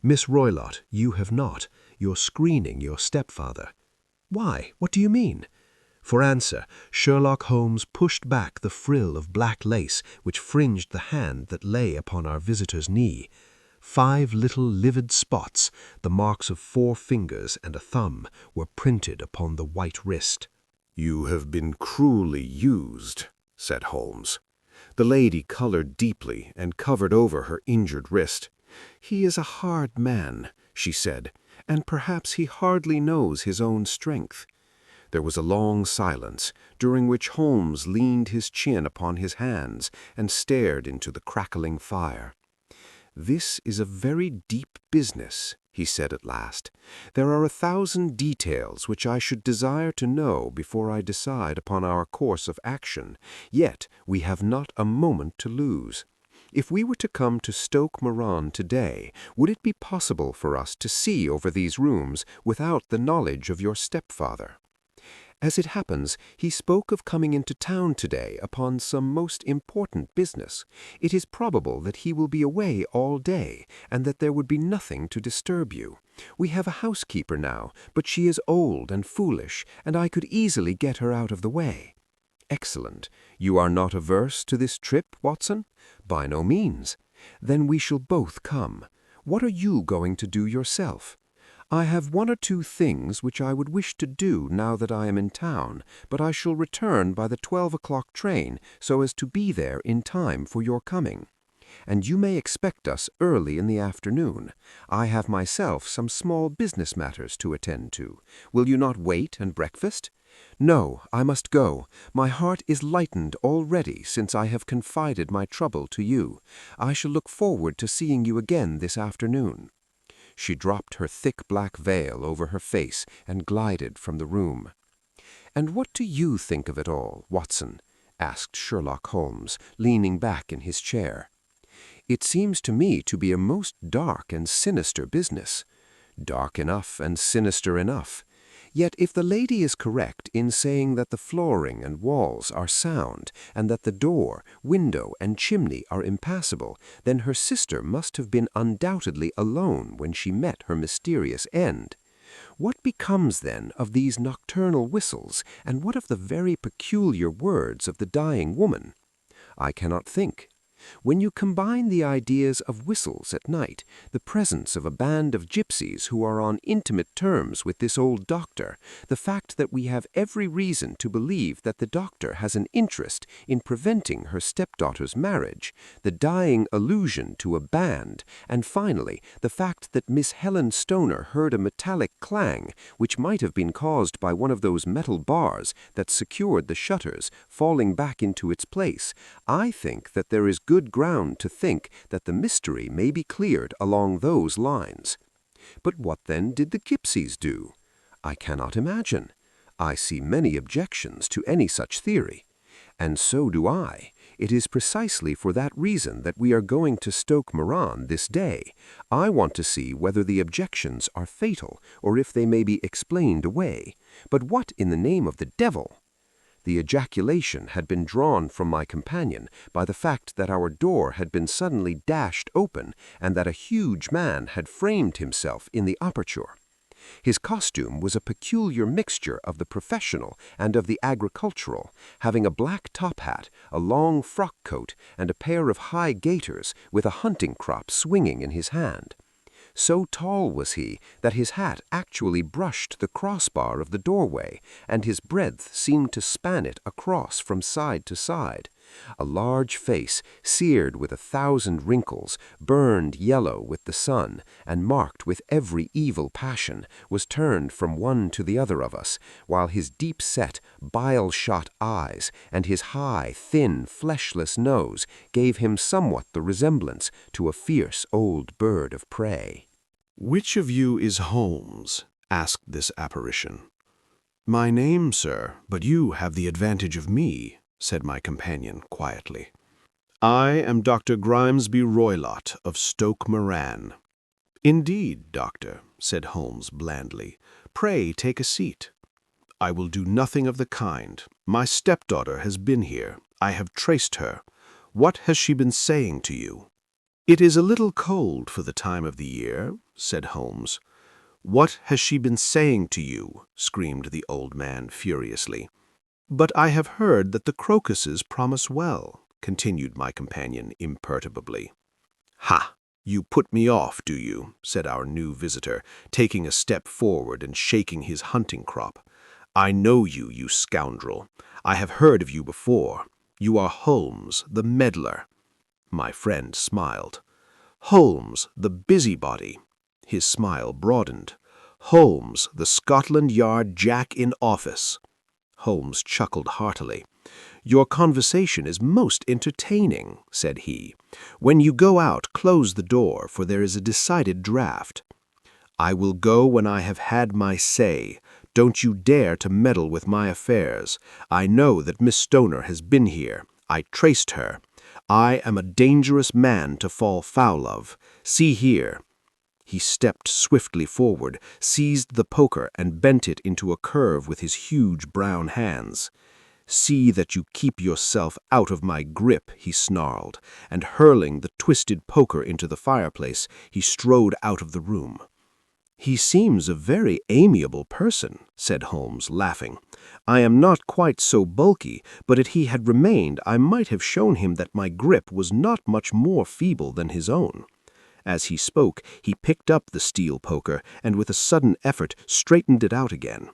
[SPEAKER 1] "Miss Roylott, you have not. You're screening your stepfather." "Why? What do you mean?" For answer, Sherlock Holmes pushed back the frill of black lace which fringed the hand that lay upon our visitor's knee. 5 little livid spots, the marks of 4 fingers and a thumb, were printed upon the white wrist.
[SPEAKER 8] "You have been cruelly used," said Holmes. The lady colored deeply and covered over her injured wrist. "He is a hard man," she said, "and perhaps he hardly knows his own strength." There was a long silence, during which Holmes leaned his chin upon his hands and stared into the crackling fire. "This is a very deep business," he said at last. "There are 1,000 details which I should desire to know before I decide upon our course of action, yet we have not a moment to lose. If we were to come to Stoke Moran today, would it be possible for us to see over these rooms without the knowledge of your stepfather? As it happens, he spoke of coming into town today upon some most important business. It is probable that he will be away all day, and that there would be nothing to disturb you. We have a housekeeper now, but she is old and foolish, and I could easily get her out of the way." "Excellent. You are not averse to this trip, Watson?" "By no means." "Then we shall both come. What are you going to do yourself?" "I have 1 or 2 things which I would wish to do now that I am in town, but I shall return by the 12 o'clock train so as to be there in time for your coming. And you may expect us early in the afternoon. I have myself some small business matters to attend to. Will you not wait and breakfast?" "No, I must go. My heart is lightened already since I have confided my trouble to you. I shall look forward to seeing you again this afternoon." She dropped her thick black veil over her face and glided from the room. "And what do you think of it all, Watson?" asked Sherlock Holmes, leaning back in his chair. "It seems to me to be a most dark and sinister business." "Dark enough and sinister enough. Yet if the lady is correct in saying that the flooring and walls are sound, and that the door, window, and chimney are impassable, then her sister must have been undoubtedly alone when she met her mysterious end. What becomes, then, of these nocturnal whistles, and what of the very peculiar words of the dying woman? I cannot think. When you combine the ideas of whistles at night, the presence of a band of gypsies who are on intimate terms with this old doctor, the fact that we have every reason to believe that the doctor has an interest in preventing her stepdaughter's marriage, the dying allusion to a band, and finally the fact that Miss Helen Stoner heard a metallic clang, which might have been caused by one of those metal bars that secured the shutters falling back into its place, I think that there is good ground to think that the mystery may be cleared along those lines. But what then did the gypsies do? I cannot imagine. I see many objections to any such theory. And so do I. It is precisely for that reason that we are going to Stoke Moran this day. I want to see whether the objections are fatal, or if they may be explained away. But what in the name of the devil?
[SPEAKER 5] The ejaculation had been drawn from my companion by the fact that our door had been suddenly dashed open and that a huge man had framed himself in the aperture. His costume was a peculiar mixture of the professional and of the agricultural, having a black top hat, a long frock coat, and a pair of high gaiters with a hunting crop swinging in his hand. So tall was he that his hat actually brushed the crossbar of the doorway, and his breadth seemed to span it across from side to side. A large face, seared with 1,000 wrinkles, burned yellow with the sun, and marked with every evil passion, was turned from one to the other of us, while his deep-set, bile-shot eyes and his high, thin, fleshless nose gave him somewhat the resemblance to a fierce old bird of prey.
[SPEAKER 2] "Which of you is Holmes?" asked this apparition. "My name, sir, but you have the advantage of me," said my companion quietly. "I am Dr. Grimesby Roylott of Stoke Moran." "Indeed, doctor," said Holmes blandly. "Pray take a seat." "I will do nothing of the kind. My stepdaughter has been here. I have traced her. What has she been saying to you?" "It is a little cold for the time of the year," said Holmes. "What has she been saying to you?" screamed the old man furiously. "But I have heard that the crocuses promise well," continued my companion imperturbably. "Ha! You put me off, do you?" said our new visitor, taking a step forward and shaking his hunting crop. "I know you, you scoundrel. I have heard of you before. You are Holmes, the meddler." My friend smiled. "Holmes, the busybody." His smile broadened. "Holmes, the Scotland Yard Jack in office." Holmes chuckled heartily. "Your conversation is most entertaining," said he. "When you go out, close the door, for there is a decided draught." "I will go when I have had my say. Don't you dare to meddle with my affairs. I know that Miss Stoner has been here. I traced her. I am a dangerous man to fall foul of. See here." He stepped swiftly forward, seized the poker, and bent it into a curve with his huge brown hands. "See that you keep yourself out of my grip," he snarled, and hurling the twisted poker into the fireplace, he strode out of the room. "He seems a very amiable person," said Holmes, laughing. "I am not quite so bulky, but if he had remained, I might have shown him that my grip was not much more feeble than his own." As he spoke, he picked up the steel poker and with a sudden effort straightened it out again.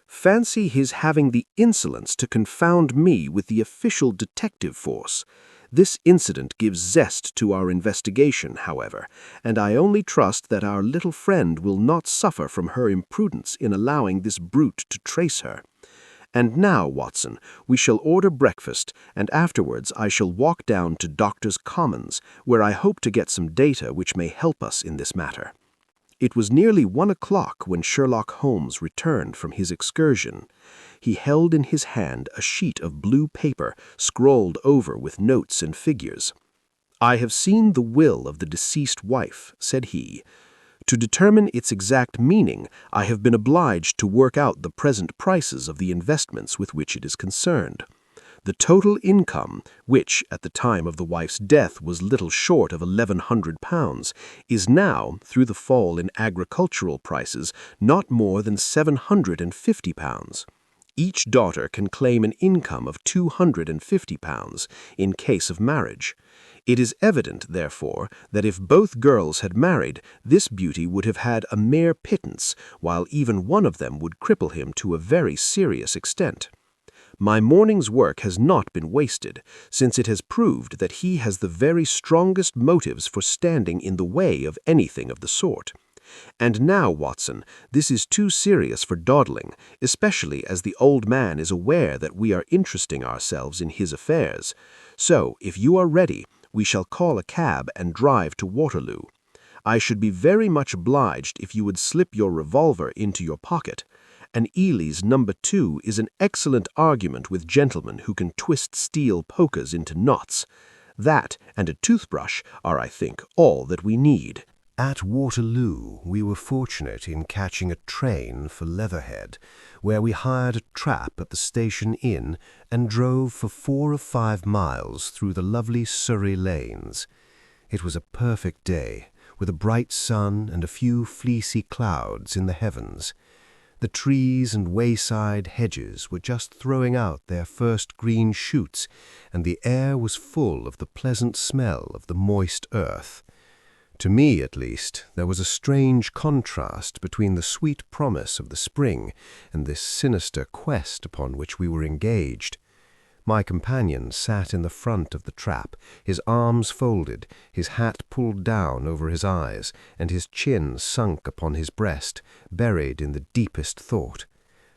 [SPEAKER 2] "Fancy his having the insolence to confound me with the official detective force. This incident gives zest to our investigation, however, and I only trust that our little friend will not suffer from her imprudence in allowing this brute to trace her. And now, Watson, we shall order breakfast, and afterwards I shall walk down to Doctors' Commons, where I hope to get some data which may help us in this matter." It was nearly 1 o'clock when Sherlock Holmes returned from his excursion. He held in his hand a sheet of blue paper scrawled over with notes and figures. "I have seen the will of the deceased wife," said he. "To determine its exact meaning, I have been obliged to work out the present prices of the investments with which it is concerned. The total income, which at the time of the wife's death was little short of £1,100, is now, through the fall in agricultural prices, not more than £750. Each daughter can claim an income of £250 in case of marriage. It is evident, therefore, that if both girls had married, this beauty would have had a mere pittance, while even one of them would cripple him to a very serious extent. My morning's work has not been wasted, since it has proved that he has the very strongest motives for standing in the way of anything of the sort. And now, Watson, this is too serious for dawdling, especially as the old man is aware that we are interesting ourselves in his affairs. So, if you are ready, we shall call a cab and drive to Waterloo. I should be very much obliged if you would slip your revolver into your pocket. An Ely's No. 2 is an excellent argument with gentlemen who can twist steel pokers into knots. That and a toothbrush are, I think, all that we need."
[SPEAKER 1] At Waterloo, we were fortunate in catching a train for Leatherhead, where we hired a trap at the station inn and drove for 4 or 5 miles through the lovely Surrey lanes. It was a perfect day, with a bright sun and a few fleecy clouds in the heavens. The trees and wayside hedges were just throwing out their first green shoots, and the air was full of the pleasant smell of the moist earth. To me, at least, there was a strange contrast between the sweet promise of the spring and this sinister quest upon which we were engaged. My companion sat in the front of the trap, his arms folded, his hat pulled down over his eyes, and his chin sunk upon his breast, buried in the deepest thought.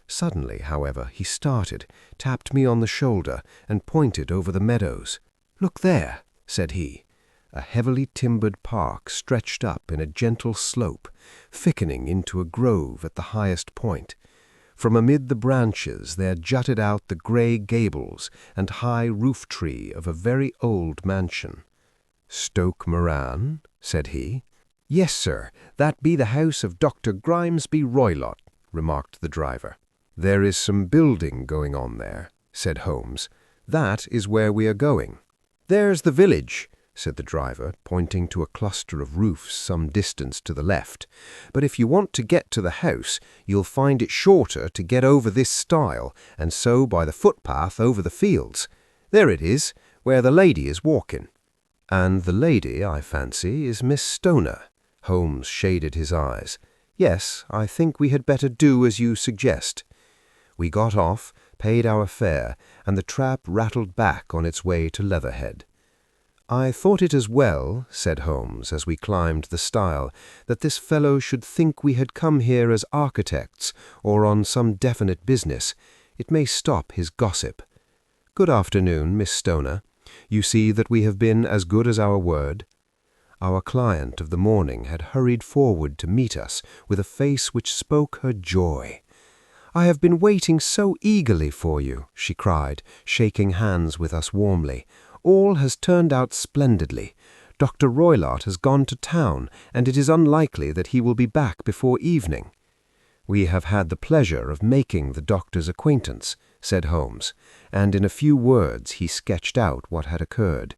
[SPEAKER 1] Suddenly, however, he started, tapped me on the shoulder, and pointed over the meadows. "Look there," said he. A heavily timbered park stretched up in a gentle slope, thickening into a grove at the highest point. From amid the branches there jutted out the grey gables and high roof-tree of a very old mansion. "Stoke Moran?" said he. "Yes, sir, that be the house of Dr. Grimesby Roylott," remarked the driver. "There is some building going on there," said Holmes. "That is where we are going." "There's the village," said the driver, pointing to a cluster of roofs some distance to the left. "But if you want to get to the house, you'll find it shorter to get over this stile, and so by the footpath over the fields. There it is, where the lady is walking." "And the lady, I fancy, is Miss Stoner." Holmes shaded his eyes. "Yes, I think we had better do as you suggest." We got off, paid our fare, and the trap rattled back on its way to Leatherhead. "I thought it as well," said Holmes, as we climbed the stile, "that this fellow should think we had come here as architects or on some definite business. It may stop his gossip. Good afternoon, Miss Stoner. You see that we have been as good as our word." Our client of the morning had hurried forward to meet us with a face which spoke her joy. "I have been waiting so eagerly for you," she cried, shaking hands with us warmly. "All has turned out splendidly. Dr. Roylott has gone to town, and it is unlikely that he will be back before evening." "We have had the pleasure of making the doctor's acquaintance," said Holmes, and in a few words he sketched out what had occurred.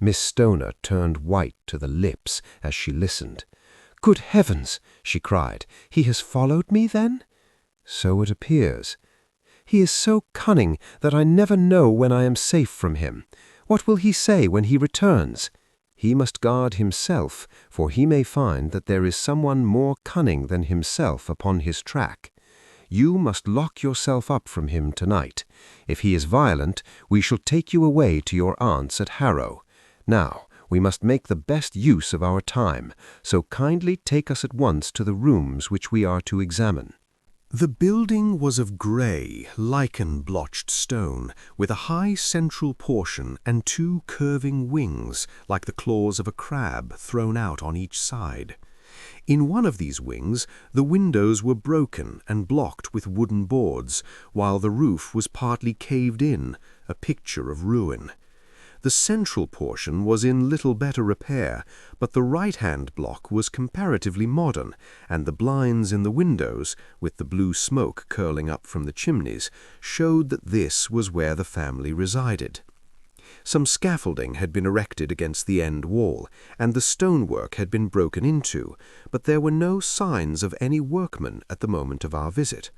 [SPEAKER 1] Miss Stoner turned white to the lips as she listened. "Good heavens!" she cried. "He has followed me, then?" "So it appears." "He is so cunning that I never know when I am safe from him. What will he say when he returns?" "He must guard himself, for he may find that there is someone more cunning than himself upon his track. You must lock yourself up from him tonight. If he is violent, we shall take you away to your aunt's at Harrow. Now, we must make the best use of our time, so kindly take us at once to the rooms which we are to examine."
[SPEAKER 8] The building was of grey, lichen-blotched stone, with a high central portion and 2 curving wings, like the claws of a crab, thrown out on each side. In one of these wings, the windows were broken and blocked with wooden boards, while the roof was partly caved in, a picture of ruin. The central portion was in little better repair, but the right-hand block was comparatively modern, and the blinds in the windows, with the blue smoke curling up from the chimneys, showed that this was where the family resided. Some scaffolding had been erected against the end wall, and the stonework had been broken into, but there were no signs of any workmen at the moment of our visit.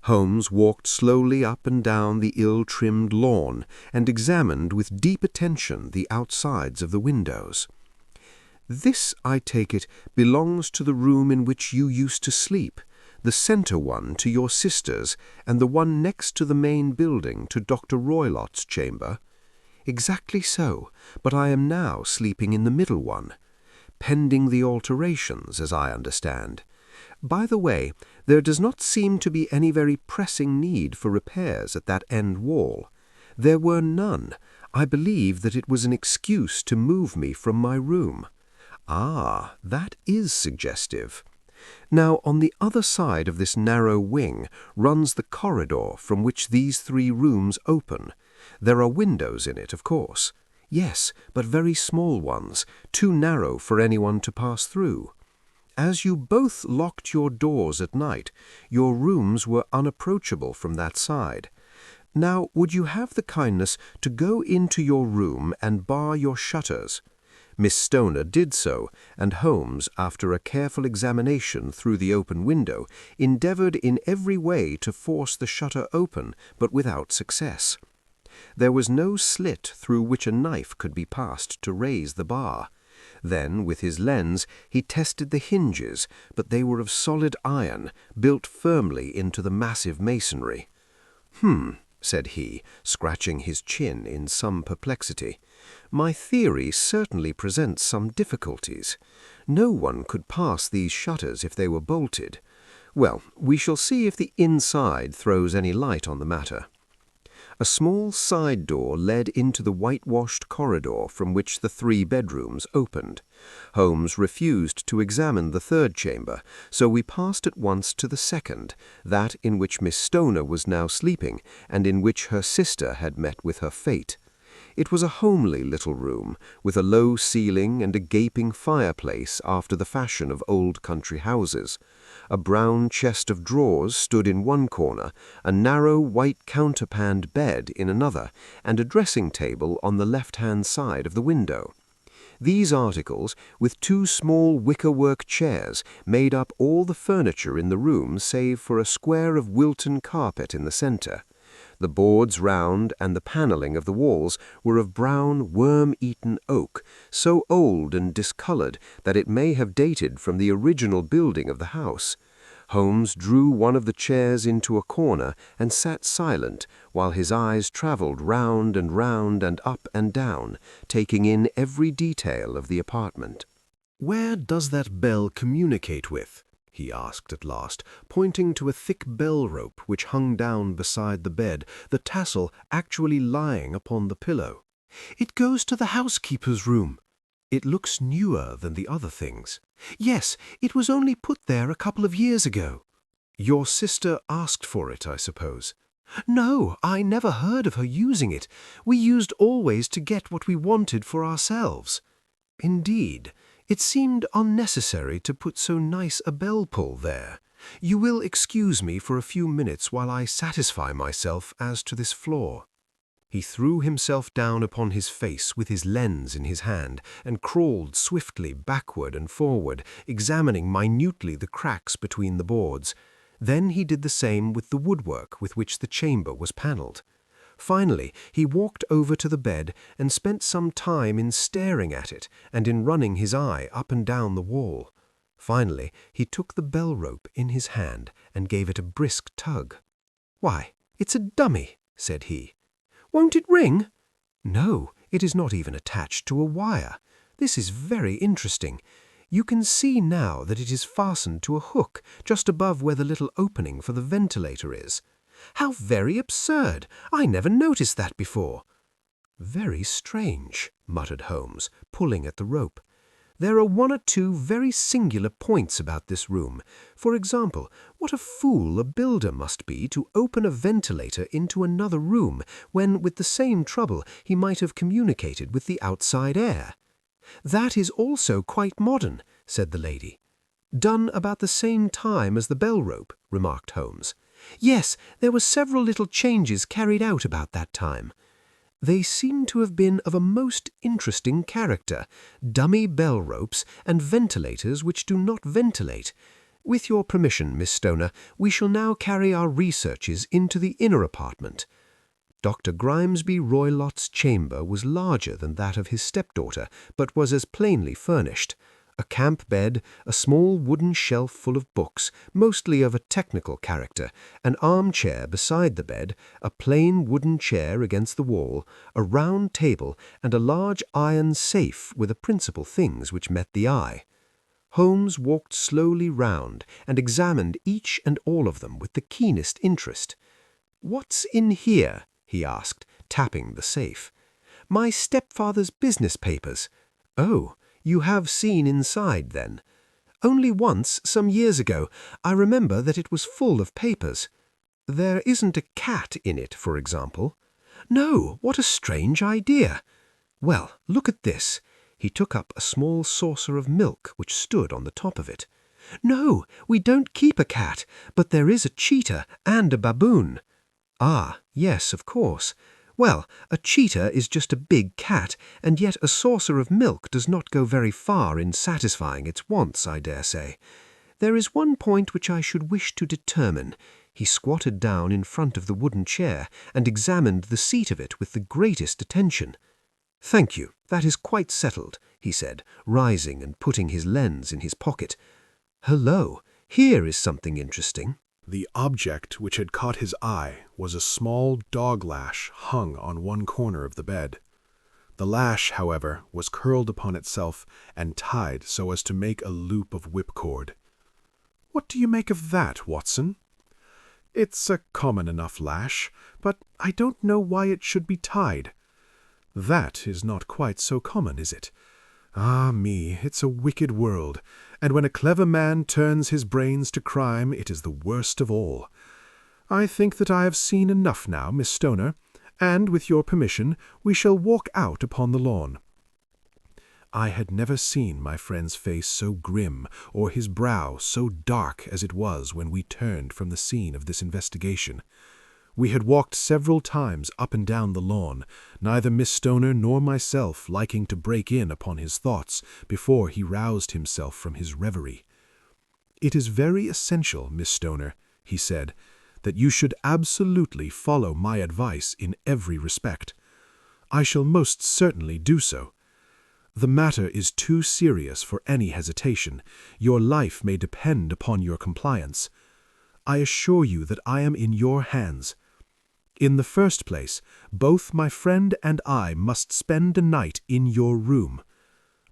[SPEAKER 8] Holmes walked slowly up and down the ill-trimmed lawn, and examined with deep attention the outsides of the windows. "This, I take it, belongs to the room in which you used to sleep, the centre one to your sister's, and the one next to the main building to Dr. Roylott's chamber?" "Exactly so, but I am now sleeping in the middle one. Pending the alterations, as I understand. By the way, there does not seem to be any very pressing need for repairs at that end wall. There were none. I believe that it was an excuse to move me from my room." "Ah, that is suggestive. Now, on the other side of this narrow wing runs the corridor from which these 3 rooms open. There are windows in it, of course." "Yes, but very small ones, too narrow for anyone to pass through.
[SPEAKER 1] as you both locked your doors at night, your rooms were unapproachable from that side. Now, would you have the kindness to go into your room and bar your shutters?" Miss Stoner did so, and Holmes, after a careful examination through the open window, endeavoured in every way to force the shutter open, but without success. There was no slit through which a knife could be passed to raise the bar. Then, with his lens, he tested the hinges, but they were of solid iron, built firmly into the massive masonry. Said he, scratching his chin in some perplexity. "My theory certainly presents some difficulties. No one could pass these shutters if they were bolted. Well, we shall see if the inside throws any light on the matter." A small side door led into the whitewashed corridor from which the 3 bedrooms opened. Holmes refused to examine the 3rd chamber, so we passed at once to the 2nd, that in which Miss Stoner was now sleeping, and in which her sister had met with her fate. It was a homely little room, with a low ceiling and a gaping fireplace after the fashion of old country houses. A brown chest of drawers stood in one corner, a narrow white counterpaned bed in another, and a dressing table on the left-hand side of the window. These articles, with 2 small wicker-work chairs, made up all the furniture in the room save for a square of Wilton carpet in the centre. The boards round and the panelling of the walls were of brown, worm-eaten oak, so old and discoloured that it may have dated from the original building of the house. Holmes drew one of the chairs into a corner and sat silent, while his eyes travelled round and up and down, taking in every detail of the apartment.
[SPEAKER 2] "Where does that bell communicate with?" he asked at last, pointing to a thick bell rope which hung down beside the bed, the tassel actually lying upon the pillow. "It goes to the housekeeper's room. It looks newer than the other things. Yes, it was only put there a couple of years ago." "Your sister asked for it, I suppose?" "No, I never heard of her using it. We used always to get what we wanted for ourselves." "Indeed. It seemed unnecessary to put so nice a bell-pull there. You will excuse me for a few minutes while I satisfy myself as to this floor." He threw himself down upon his face with his lens in his hand and crawled swiftly backward and forward, examining minutely the cracks between the boards. Then he did the same with the woodwork with which the chamber was panelled. Finally, he walked over to the bed and spent some time in staring at it and in running his eye up and down the wall. Finally, he took the bell rope in his hand and gave it a brisk tug. "Why, it's a dummy," said he. "Won't it ring?" "No, it is not even attached to a wire. This is very interesting. You can see now that it is fastened to a hook just above where the little opening for the ventilator is." "How very absurd! I never noticed that before." "Very strange," muttered Holmes, pulling at the rope. "There are 1 or 2 very singular points about this room. For example, what a fool a builder must be to open a ventilator into another room, when, with the same trouble, he might have communicated with the outside air." "That is also quite modern," said the lady. "Done about the same time as the bell rope," remarked Holmes. "Yes, there were several little changes carried out about that time. They seem to have been of a most interesting character, dummy bell ropes and ventilators which do not ventilate. With your permission, Miss Stoner, we shall now carry our researches into the inner apartment." Dr. Grimesby Roylott's chamber was larger than that of his stepdaughter, but was as plainly furnished. A camp bed, a small wooden shelf full of books, mostly of a technical character, an armchair beside the bed, a plain wooden chair against the wall, a round table, and a large iron safe were the principal things which met the eye. Holmes walked slowly round and examined each and all of them with the keenest interest. "What's in here?" he asked, tapping the safe. "My stepfather's business papers." "Oh, you have seen inside, then?" "Only once, some years ago. I remember that it was full of papers." "There isn't a cat in it, for example?" "No, what a strange idea." "Well, look at this." He took up a small saucer of milk which stood on the top of it.
[SPEAKER 9] "No, we don't keep a cat, but there is a cheetah and a baboon." "Ah, yes, of course. Well, a cheetah is just a big cat, and yet a saucer of milk does not go very far in satisfying its wants, I dare say. There is one point which I should wish to determine." He squatted down in front of the wooden chair and examined the seat of it with the greatest attention. "Thank you, that is quite settled," he said, rising and putting his lens in his pocket. "Hullo, here is something interesting."
[SPEAKER 2] The object which had caught his eye was a small dog lash hung on one corner of the bed. The lash, however, was curled upon itself and tied so as to make a loop of whipcord. "What do you make of that, Watson?" "It's a common enough lash, but I don't know why it should be tied." "That is not quite so common, is it? Ah me, it's a wicked world, and when a clever man turns his brains to crime, it is the worst of all. I think that I have seen enough now, Miss Stoner, and, with your permission, we shall walk out upon the lawn." I had never seen my friend's face so grim, or his brow so dark as it was when we turned from the scene of this investigation. We had walked several times up and down the lawn, neither Miss Stoner nor myself liking to break in upon his thoughts before he roused himself from his reverie. "It is very essential, Miss Stoner," he said, "that you should absolutely follow my advice in every respect. I shall most certainly do so. The matter is too serious for any hesitation. Your life may depend upon your compliance. I assure you that I am in your hands. In the first place, both my friend and I must spend a night in your room."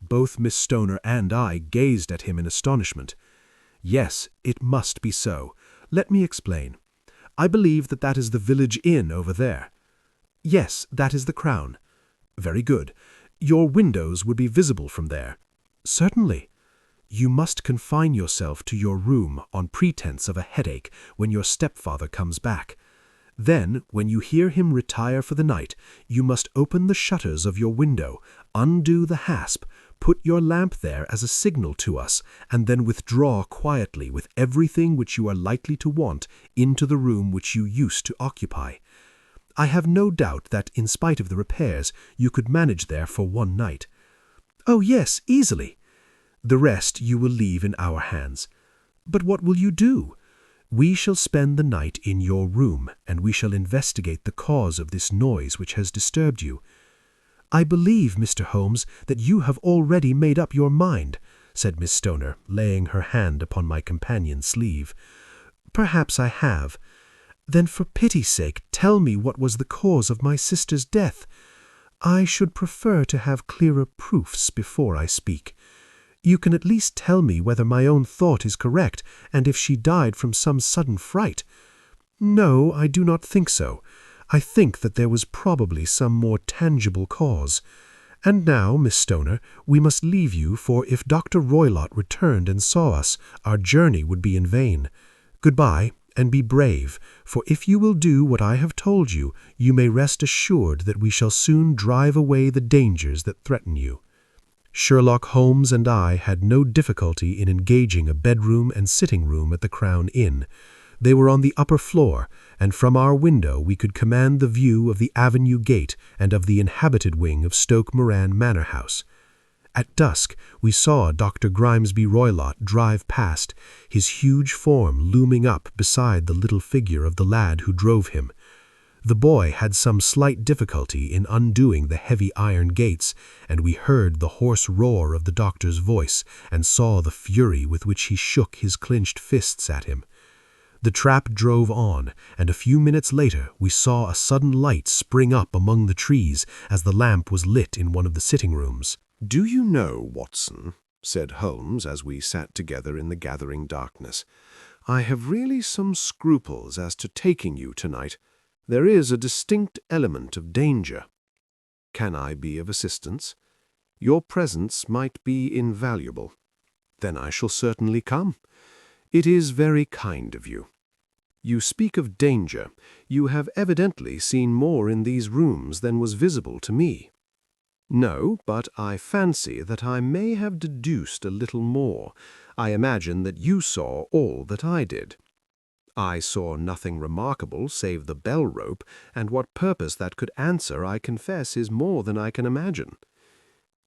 [SPEAKER 2] Both Miss Stoner and I gazed at him in astonishment. "Yes, it must be so. Let me explain. I believe that that is the village inn over there." "Yes, that is the Crown." "Very good. Your windows would be visible from there." "Certainly." "You must confine yourself to your room on pretense of a headache when your stepfather comes back. Then, when you hear him retire for the night, you must open the shutters of your window, undo the hasp, put your lamp there as a signal to us, and then withdraw quietly with everything which you are likely to want into the room which you used to occupy. I have no doubt that, in spite of the repairs, you could manage there for one night." "Oh, yes, easily." "The rest you will leave in our hands." "But what will you do?" "We shall spend the night in your room, and we shall investigate the cause of this noise which has disturbed you." "I believe, Mr. Holmes, that you have already made up your mind," said Miss Stoner, laying her hand upon my companion's sleeve. "Perhaps I have. Then for pity's sake tell me what was the cause of my sister's death. I should prefer to have clearer proofs before I speak. You can at least tell me whether my own thought is correct, and if she died from some sudden fright." "No, I do not think so. I think that there was probably some more tangible cause. And now, Miss Stoner, we must leave you, for if Dr. Roylott returned and saw us, our journey would be in vain. Goodbye, and be brave, for if you will do what I have told you, you may rest assured that we shall soon drive away the dangers that threaten you." Sherlock Holmes and I had no difficulty in engaging a bedroom and sitting-room at the Crown Inn. They were on the upper floor, and from our window we could command the view of the avenue gate and of the inhabited wing of Stoke Moran Manor House. At dusk we saw Dr. Grimesby Roylott drive past, his huge form looming up beside the little figure of the lad who drove him. The boy had some slight difficulty in undoing the heavy iron gates, and we heard the hoarse roar of the doctor's voice and saw the fury with which he shook his clenched fists at him. The trap drove on, and a few minutes later we saw a sudden light spring up among the trees as the lamp was lit in one of the sitting-rooms.
[SPEAKER 1] "Do you know, Watson," said Holmes as we sat together in the gathering darkness, "I have really some scruples as to taking you tonight. There is a distinct element of danger. Can I be of assistance? Your presence might be invaluable. Then I shall certainly come. It is very kind of you. You speak of danger. You have evidently seen more in these rooms than was visible to me." No, but I fancy that I may have deduced a little more. I imagine that you saw all that I did. I saw nothing remarkable save the bell rope, and what purpose that could answer, I confess, is more than I can imagine.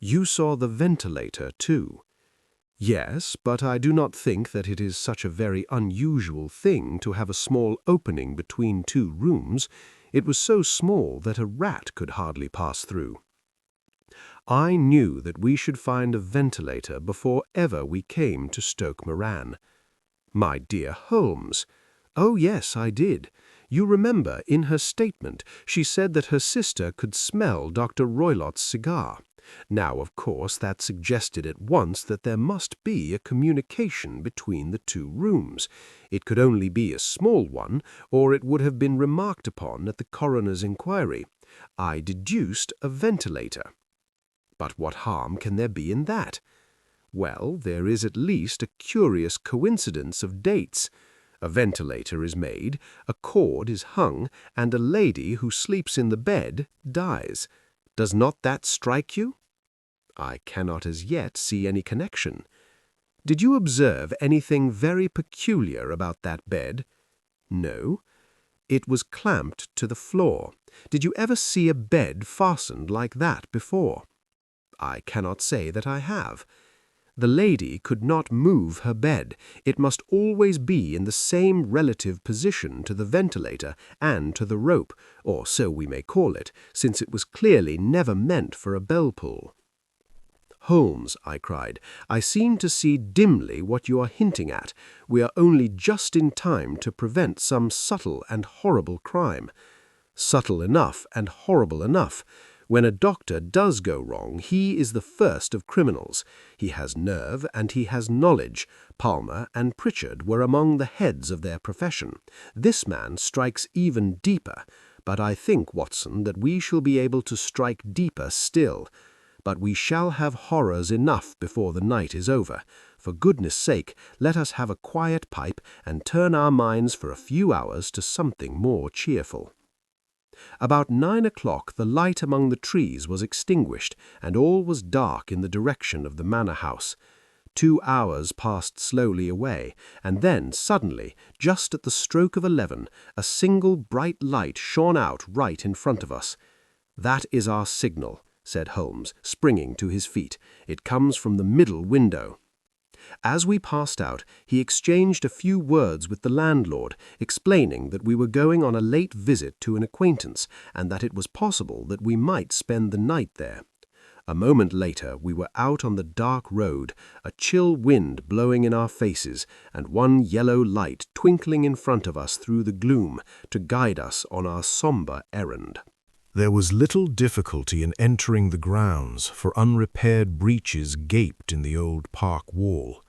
[SPEAKER 1] You saw the ventilator, too. Yes, but I do not think that it is such a very unusual thing to have a small opening between two rooms. It was so small that a rat could hardly pass through. I knew that we should find a ventilator before ever we came to Stoke Moran. My dear Holmes! Oh, yes, I did. You remember, in her statement, she said that her sister could smell Dr. Roylott's cigar. Now, of course, that suggested at once that there must be a communication between the two rooms. It could only be a small one, or it would have been remarked upon at the coroner's inquiry. I deduced a ventilator. But what harm can there be in that? Well, there is at least a curious coincidence of dates. A ventilator is made, a cord is hung, and a lady who sleeps in the bed dies. Does not that strike you? I cannot as yet see any connection. Did you observe anything very peculiar about that bed? No. It was clamped to the floor. Did you ever see a bed fastened like that before? I cannot say that I have. The lady could not move her bed. It must always be in the same relative position to the ventilator and to the rope, or so we may call it, since it was clearly never meant for a bell pull. Holmes, I cried, I seem to see dimly what you are hinting at. We are only just in time to prevent some subtle and horrible crime. Subtle enough and horrible enough. When a doctor does go wrong, he is the first of criminals. He has nerve and he has knowledge. Palmer and Pritchard were among the heads of their profession. This man strikes even deeper, but I think, Watson, that we shall be able to strike deeper still. But we shall have horrors enough before the night is over. For goodness' sake, let us have a quiet pipe and turn our minds for a few hours to something more cheerful. About 9 o'clock the light among the trees was extinguished, and all was dark in the direction of the manor house. 2 hours passed slowly away, and then, suddenly, just at the stroke of 11, a single bright light shone out right in front of us. "That is our signal," said Holmes, springing to his feet. "It comes from the middle window." As we passed out, he exchanged a few words with the landlord, explaining that we were going on a late visit to an acquaintance, and that it was possible that we might spend the night there. A moment later we were out on the dark road, a chill wind blowing in our faces, and one yellow light twinkling in front of us through the gloom to guide us on our sombre errand.
[SPEAKER 7] There was little difficulty in entering the grounds, for unrepaired breaches gaped in the old park wall.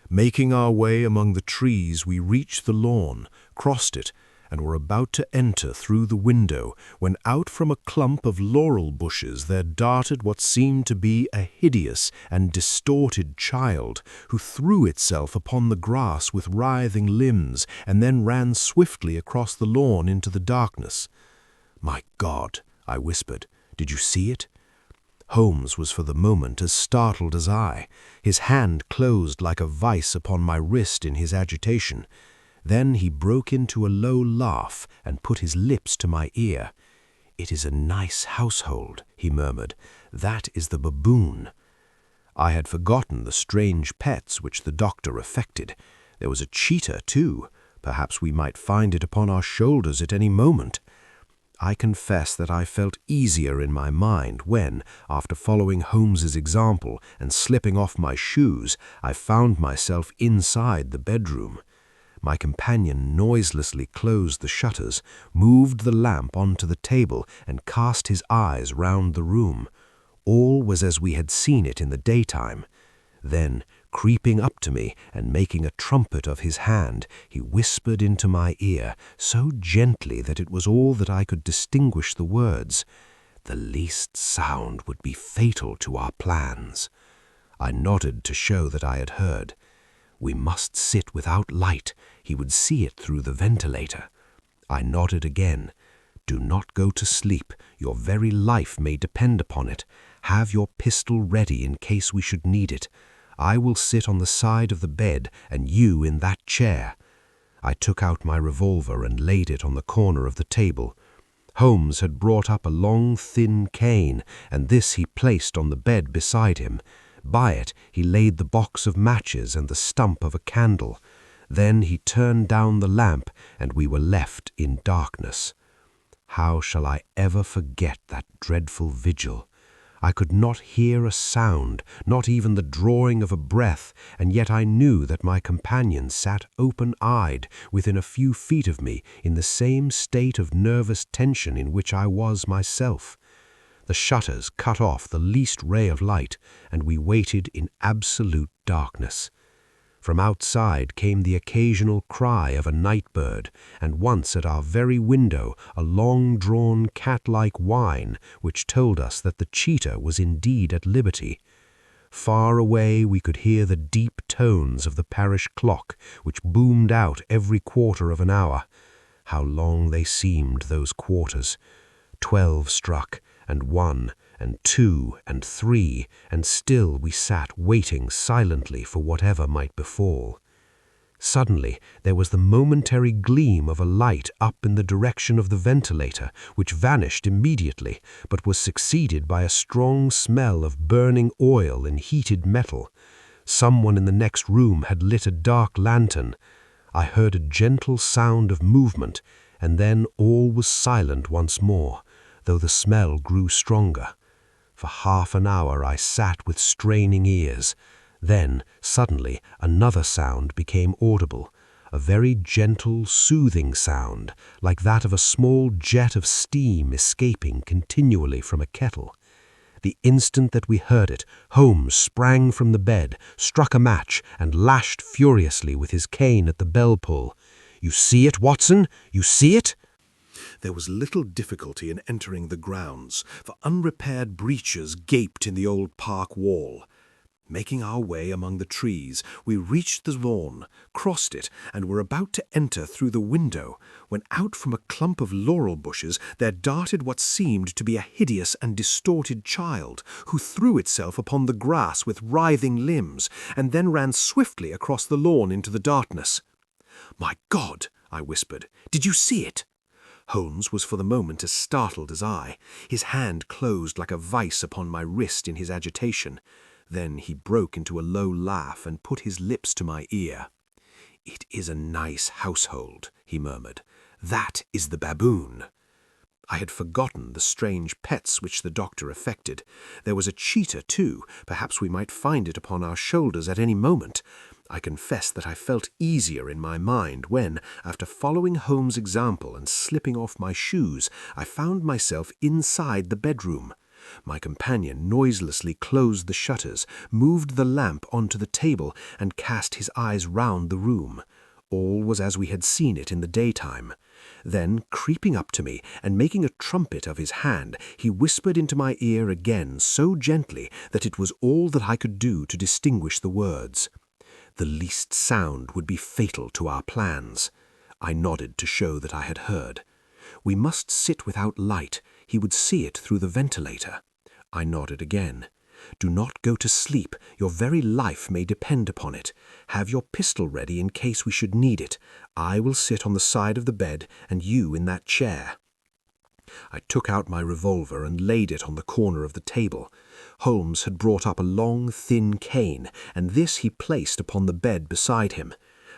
[SPEAKER 7] Making our way among the trees, we reached the lawn, crossed it, and were about to enter through the window, when out from a clump of laurel bushes there darted what seemed to be a hideous and distorted child, who threw itself upon the grass with writhing limbs, and then ran swiftly across the lawn into the darkness. "My God," I whispered, "did you see it?" Holmes was for the moment as startled as I. His hand closed like a vice upon my wrist in his agitation. Then he broke into a low laugh and put his lips to my ear. "It is a nice household," he murmured. "That is the baboon." I had forgotten the strange pets which the doctor affected. There was a cheetah, too. Perhaps we might find it upon our shoulders at any moment. I confess that I felt easier in my mind when, after following Holmes's example and slipping off my shoes, I found myself inside the bedroom. My companion noiselessly closed the shutters, moved the lamp onto the table, and cast his eyes round the room. All was as we had seen it in the daytime. Then, creeping up to me and making a trumpet of his hand, he whispered into my ear, so gently that it was all that I could distinguish the words, "The least sound would be fatal to our plans." I nodded to show that I had heard. "We must sit without light. He would see it through the ventilator." I nodded again. "Do not go to sleep. Your very life may depend upon it.
[SPEAKER 1] Have your pistol ready in case we should need it. I will sit on the side of the bed and you in that chair." I took out my revolver and laid it on the corner of the table. Holmes had brought up a long, thin cane, and this he placed on the bed beside him. By it he laid the box of matches and the stump of a candle. Then he turned down the lamp, and we were left in darkness. How shall I ever forget that dreadful vigil? I could not hear a sound, not even the drawing of a breath, and yet I knew that my companion sat open-eyed within a few feet of me in the same state of nervous tension in which I was myself. The shutters cut off the least ray of light, and we waited in absolute darkness. From outside came the occasional cry of a night bird, and once at our very window a long-drawn cat-like whine which told us that the cheetah was indeed at liberty. Far away we could hear the deep tones of the parish clock, which boomed out every quarter of an hour. How long they seemed, those quarters! 12 struck, and 1, and 2, and 3, and still we sat waiting silently for whatever might befall. Suddenly there was the momentary gleam of a light up in the direction of the ventilator, which vanished immediately, but was succeeded by a strong smell of burning oil and heated metal. Someone in the next room had lit a dark lantern. I heard a gentle sound of movement, and then all was silent once more, though the smell grew stronger. For half an hour I sat with straining ears. Then, suddenly, another sound became audible, a very gentle, soothing sound, like that of a small jet of steam escaping continually from a kettle. The instant that we heard it, Holmes sprang from the bed, struck a match, and lashed furiously with his cane at the bell-pull. "You see it, Watson? You see it?"
[SPEAKER 2] There was little difficulty in entering the grounds, for unrepaired breaches gaped in the old park wall. Making our way among the trees, we reached the lawn, crossed it, and were about to enter through the window, when out from a clump of laurel bushes there darted what seemed to be a hideous and distorted child, who threw itself upon the grass with writhing limbs, and then ran swiftly across the lawn into the darkness. "My God!" I whispered. "Did you see it?" Holmes was for the moment as startled as I. His hand closed like a vice upon my wrist in his agitation. Then he broke into a low laugh and put his lips to my ear. "It is a nice household," he murmured. "That is the baboon." I had forgotten the strange pets which the doctor affected. There was a cheetah, too. Perhaps we might find it upon our shoulders at any moment. I confess that I felt easier in my mind when, after following Holmes' example and slipping off my shoes, I found myself inside the bedroom. My companion noiselessly closed the shutters, moved the lamp onto the table, and cast his eyes round the room. All was as we had seen it in the daytime. Then, creeping up to me and making a trumpet of his hand, he whispered into my ear again so gently that it was all that I could do to distinguish the words. The least sound would be fatal to our plans. I nodded to show that I had heard. We must sit without light. He would see it through the ventilator. I nodded again. "Do not go to sleep. Your very life may depend upon it. Have your pistol ready in case we should need it. I will sit on the side of the bed, and you in that chair." I took out my revolver and laid it on the corner of the table. Holmes had brought up a long, thin cane, and this he placed upon the bed beside him.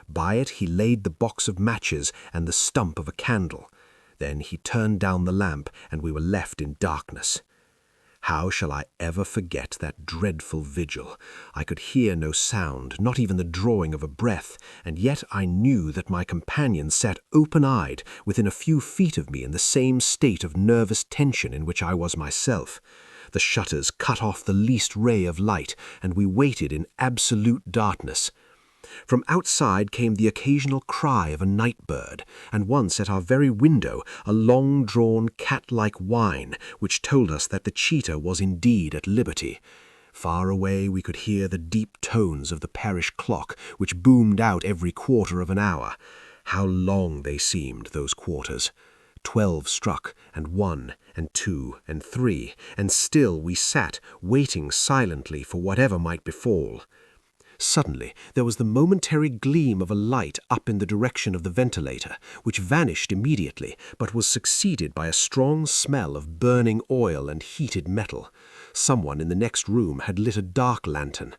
[SPEAKER 2] By it he laid the box of matches and the stump of a candle. Then he turned down the lamp, and we were left in darkness. How shall I ever forget that dreadful vigil? I could hear no sound, not even the drawing of a breath, and yet I knew that my companion sat open-eyed within a few feet of me in the same state of nervous tension in which I was myself. The shutters cut off the least ray of light, and we waited in absolute darkness. From outside came the occasional cry of a night bird, and once at our very window a long-drawn cat-like whine, which told us that the cheetah was indeed at liberty. Far away we could hear the deep tones of the parish clock, which boomed out every quarter of an hour. How long they seemed, those quarters!
[SPEAKER 1] 12 struck, and 1, and 2, and 3, and still we sat, waiting silently for whatever might befall. Suddenly there was the momentary gleam of a light up in the direction of the ventilator, which vanished immediately, but was succeeded by a strong smell of burning oil and heated metal. Someone in the next room had lit a dark lantern.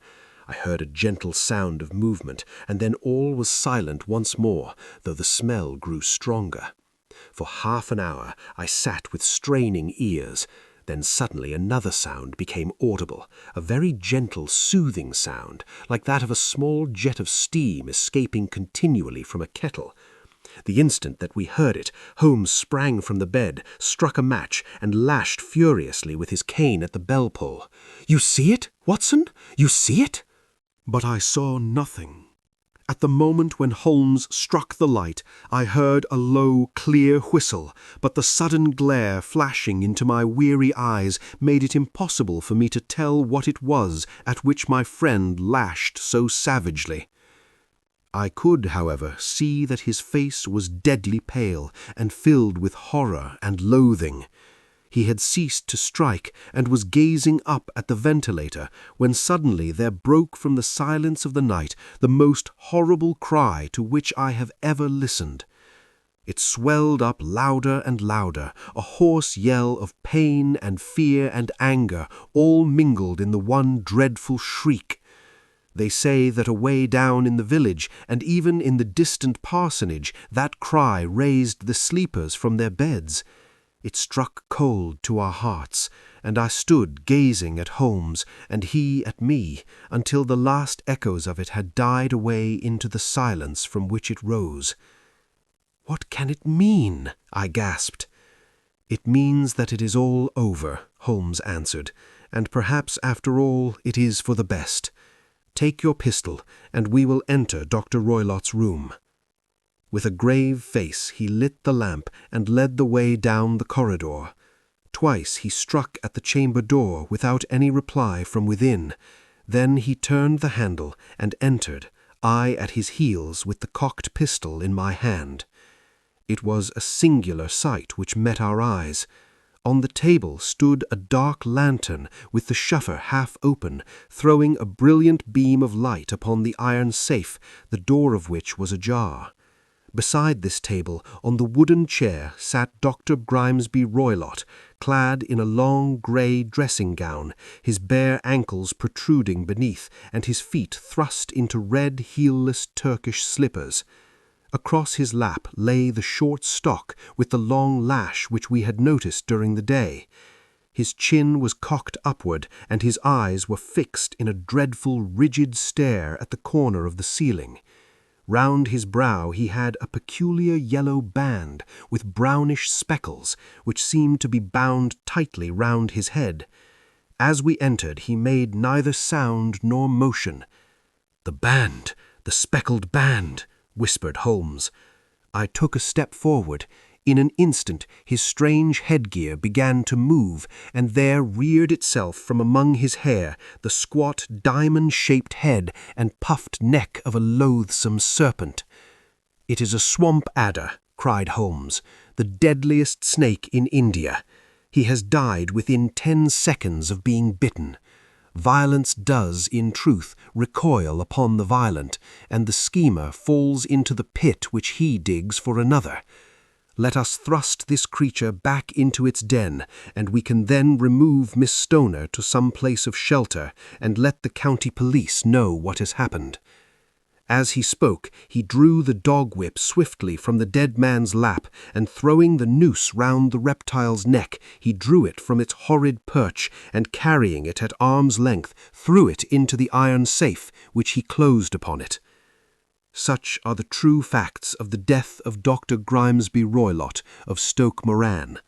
[SPEAKER 1] I heard a gentle sound of movement, and then all was silent once more, though the smell grew stronger. For half an hour I sat with straining ears. Then suddenly another sound became audible, a very gentle, soothing sound, like that of a small jet of steam escaping continually from a kettle. The instant that we heard it, Holmes sprang from the bed, struck a match, and lashed furiously with his cane at the bell-pull. "You see it, Watson? You see it?" But I saw nothing. At the moment when Holmes struck the light, I heard a low, clear whistle, but the sudden glare flashing into my weary eyes made it impossible for me to tell what it was at which my friend lashed so savagely. I could, however, see that his face was deadly pale and filled with horror and loathing. He had ceased to strike and was gazing up at the ventilator when suddenly there broke from the silence of the night the most horrible cry to which I have ever listened. It swelled up louder and louder, a hoarse yell of pain and fear and anger, all mingled in the one dreadful shriek. They say that away down in the village, and even in the distant parsonage, that cry raised the sleepers from their beds. It struck cold to our hearts, and I stood gazing at Holmes, and he at me, until the last echoes of it had died away into the silence from which it rose. "What can it mean?" I gasped. "It means that it is all over," Holmes answered, "and perhaps after all it is for the best. Take your pistol, and we will enter Dr. Roylott's room." With a grave face he lit the lamp and led the way down the corridor. Twice he struck at the chamber door without any reply from within. Then he turned the handle and entered, I at his heels with the cocked pistol in my hand. It was a singular sight which met our eyes. On the table stood a dark lantern with the shutter half open, throwing a brilliant beam of light upon the iron safe, the door of which was ajar. Beside this table, on the wooden chair, sat Dr. Grimesby Roylott, clad in a long grey dressing-gown, his bare ankles protruding beneath, and his feet thrust into red heelless Turkish slippers. Across his lap lay the short stock with the long lash which we had noticed during the day. His chin was cocked upward, and his eyes were fixed in a dreadful, rigid stare at the corner of the ceiling. Round his brow he had a peculiar yellow band with brownish speckles, which seemed to be bound tightly round his head. As we entered he made neither sound nor motion. "The band! The speckled band!" whispered Holmes. I took a step forward. In an instant his strange headgear began to move, and there reared itself from among his hair the squat diamond-shaped head and puffed neck of a loathsome serpent. "It is a swamp adder," cried Holmes, "the deadliest snake in India. He has died within 10 seconds of being bitten. Violence does, in truth, recoil upon the violent, and the schemer falls into the pit which he digs for another. Let us thrust this creature back into its den, and we can then remove Miss Stoner to some place of shelter, and let the county police know what has happened." As he spoke, he drew the dog-whip swiftly from the dead man's lap, and throwing the noose round the reptile's neck, he drew it from its horrid perch, and carrying it at arm's length, threw it into the iron safe, which he closed upon it. Such are the true facts of the death of Dr. Grimesby Roylott of Stoke Moran.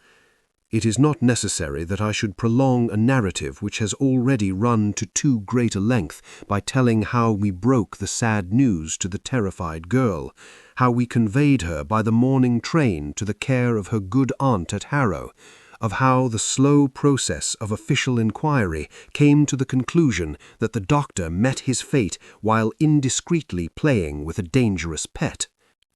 [SPEAKER 1] It is not necessary that I should prolong a narrative which has already run to too great a length by telling how we broke the sad news to the terrified girl, how we conveyed her by the morning train to the care of her good aunt at Harrow, of how the slow process of official inquiry came to the conclusion that the doctor met his fate while indiscreetly playing with a dangerous pet.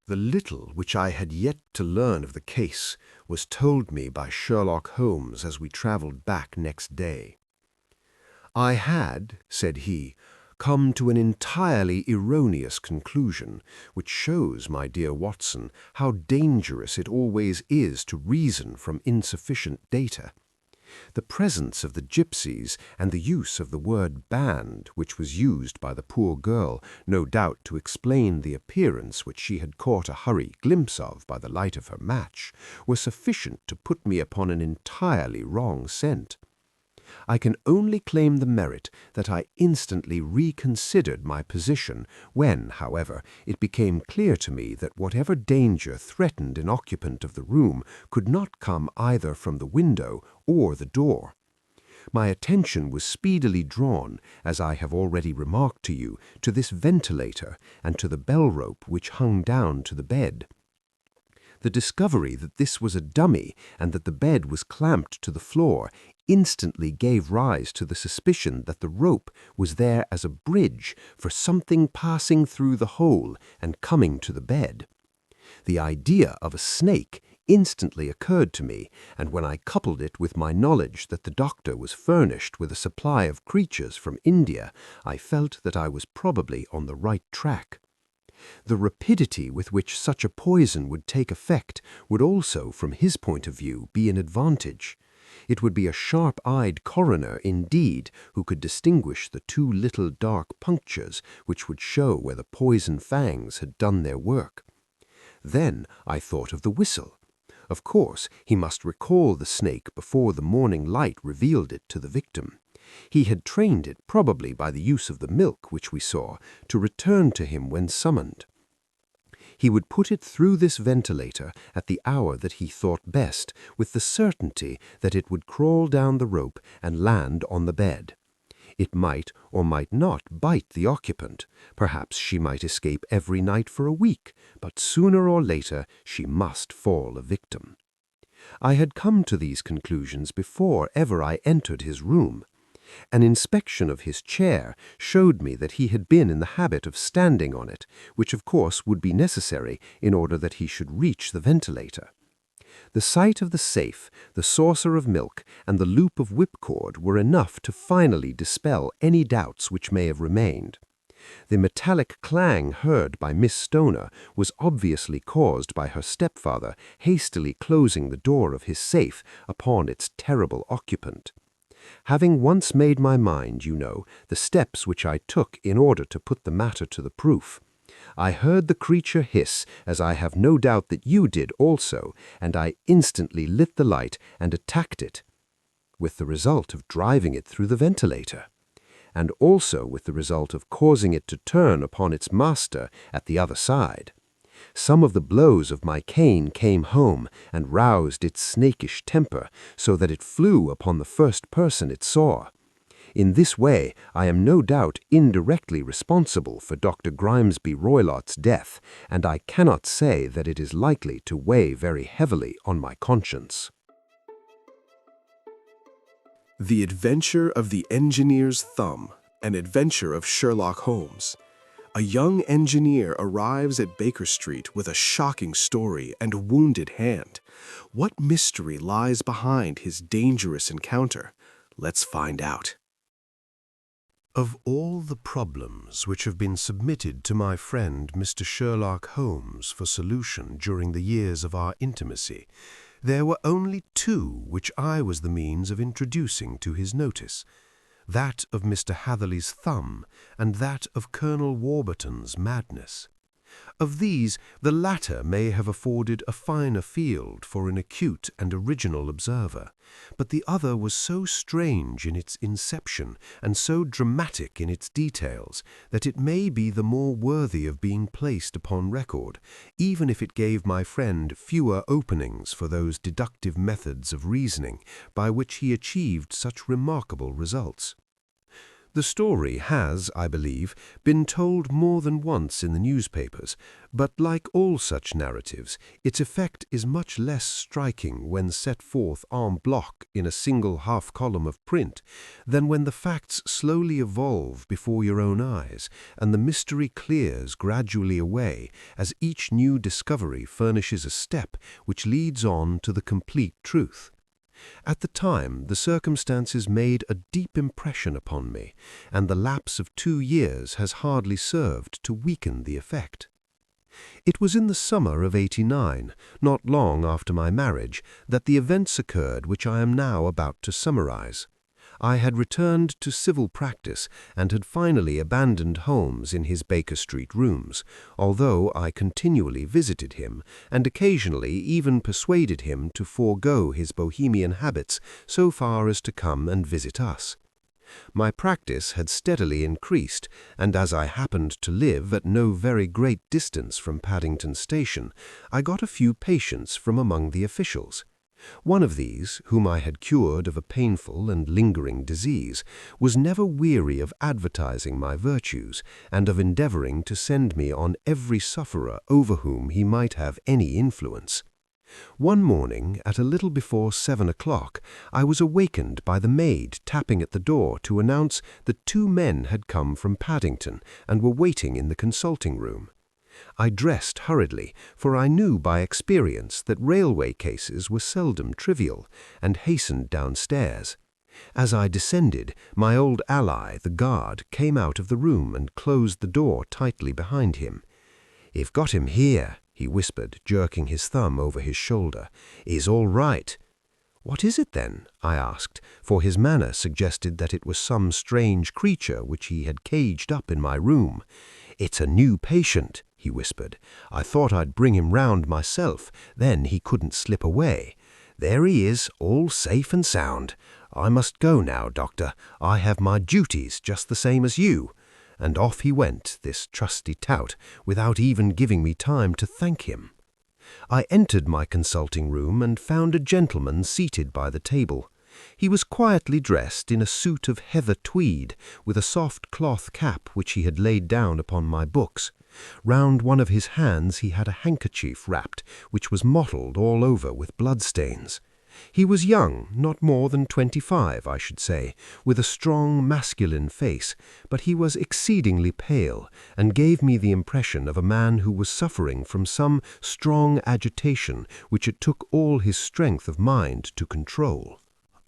[SPEAKER 1] The little which I had yet to learn of the case was told me by Sherlock Holmes as we traveled back next day. I had, said he, come to an entirely erroneous conclusion, which shows, my dear Watson, how dangerous it always is to reason from insufficient data. The presence of the gypsies and the use of the word band, which was used by the poor girl, no doubt to explain the appearance which she had caught a hurried glimpse of by the light of her match, were sufficient to put me upon an entirely wrong scent. I can only claim the merit that I instantly reconsidered my position when, however, it became clear to me that whatever danger threatened an occupant of the room could not come either from the window or the door. My attention was speedily drawn, as I have already remarked to you, to this ventilator and to the bell rope which hung down to the bed. The discovery that this was a dummy and that the bed was clamped to the floor instantly gave rise to the suspicion that the rope was there as a bridge for something passing through the hole and coming to the bed. The idea of a snake instantly occurred to me, and when I coupled it with my knowledge that the doctor was furnished with a supply of creatures from India, I felt that I was probably on the right track. The rapidity with which such a poison would take effect would also, from his point of view, be an advantage. It would be a sharp-eyed coroner, indeed, who could distinguish the two little dark punctures which would show where the poison fangs had done their work. Then I thought of the whistle. Of course, he must recall the snake before the morning light revealed it to the victim. He had trained it, probably by the use of the milk which we saw, to return to him when summoned. He would put it through this ventilator at the hour that he thought best, with the certainty that it would crawl down the rope and land on the bed. It might or might not bite the occupant. Perhaps she might escape every night for a week, but sooner or later she must fall a victim. I had come to these conclusions before ever I entered his room. An inspection of his chair showed me that he had been in the habit of standing on it, which of course would be necessary in order that he should reach the ventilator. The sight of the safe, the saucer of milk, and the loop of whipcord were enough to finally dispel any doubts which may have remained. The metallic clang heard by Miss Stoner was obviously caused by her stepfather hastily closing the door of his safe upon its terrible occupant. Having once made my mind, you know, the steps which I took in order to put the matter to the proof, I heard the creature hiss, as I have no doubt that you did also, and I instantly lit the light and attacked it, with the result of driving it through the ventilator, and also with the result of causing it to turn upon its master at the other side. Some of the blows of my cane came home and roused its snakish temper, so that it flew upon the first person it saw. In this way, I am no doubt indirectly responsible for Dr. Grimesby Roylott's death, and I cannot say that it is likely to weigh very heavily on my conscience.
[SPEAKER 8] The Adventure of the Engineer's Thumb, an adventure of Sherlock Holmes. A young engineer arrives at Baker Street with a shocking story and a wounded hand. What mystery lies behind his dangerous encounter? Let's find out.
[SPEAKER 7] Of all the problems which have been submitted to my friend Mr. Sherlock Holmes for solution during the years of our intimacy, there were only two which I was the means of introducing to his notice, that of Mr. Hatherley's thumb and that of Colonel Warburton's madness. Of these, the latter may have afforded a finer field for an acute and original observer, but the other was so strange in its inception and so dramatic in its details that it may be the more worthy of being placed upon record, even if it gave my friend fewer openings for those deductive methods of reasoning by which he achieved such remarkable results. The story has, I believe, been told more than once in the newspapers, but like all such narratives, its effect is much less striking when set forth en bloc in a single half-column of print than when the facts slowly evolve before your own eyes and the mystery clears gradually away as each new discovery furnishes a step which leads on to the complete truth. At the time, the circumstances made a deep impression upon me, and the lapse of 2 years has hardly served to weaken the effect. It was in the summer of '89, not long after my marriage, that the events occurred which I am now about to summarize. I had returned to civil practice and had finally abandoned Holmes in his Baker Street rooms, although I continually visited him and occasionally even persuaded him to forego his Bohemian habits so far as to come and visit us. My practice had steadily increased, and as I happened to live at no very great distance from Paddington Station, I got a few patients from among the officials. One of these, whom I had cured of a painful and lingering disease, was never weary of advertising my virtues and of endeavoring to send me on every sufferer over whom he might have any influence. One morning, at a little before 7 o'clock, I was awakened by the maid tapping at the door to announce that 2 men had come from Paddington and were waiting in the consulting room. I dressed hurriedly, for I knew by experience that railway cases were seldom trivial, and hastened downstairs. As I descended, my old ally, the guard, came out of the room and closed the door tightly behind him. "You've got him here," he whispered, jerking his thumb over his shoulder. "He's all right." "What is it, then?" I asked, for his manner suggested that it was some strange creature which he had caged up in my room. "It's a new patient," he whispered. "I thought I'd bring him round myself, then he couldn't slip away. There he is, all safe and sound. I must go now, Doctor. I have my duties just the same as you." And off he went, this trusty tout, without even giving me time to thank him. I entered my consulting room and found a gentleman seated by the table. He was quietly dressed in a suit of heather tweed, with a soft cloth cap which he had laid down upon my books. Round one of his hands he had a handkerchief wrapped, which was mottled all over with bloodstains. He was young, not more than 25, I should say, with a strong masculine face, but he was exceedingly pale, and gave me the impression of a man who was suffering from some strong agitation which it took all his strength of mind to control.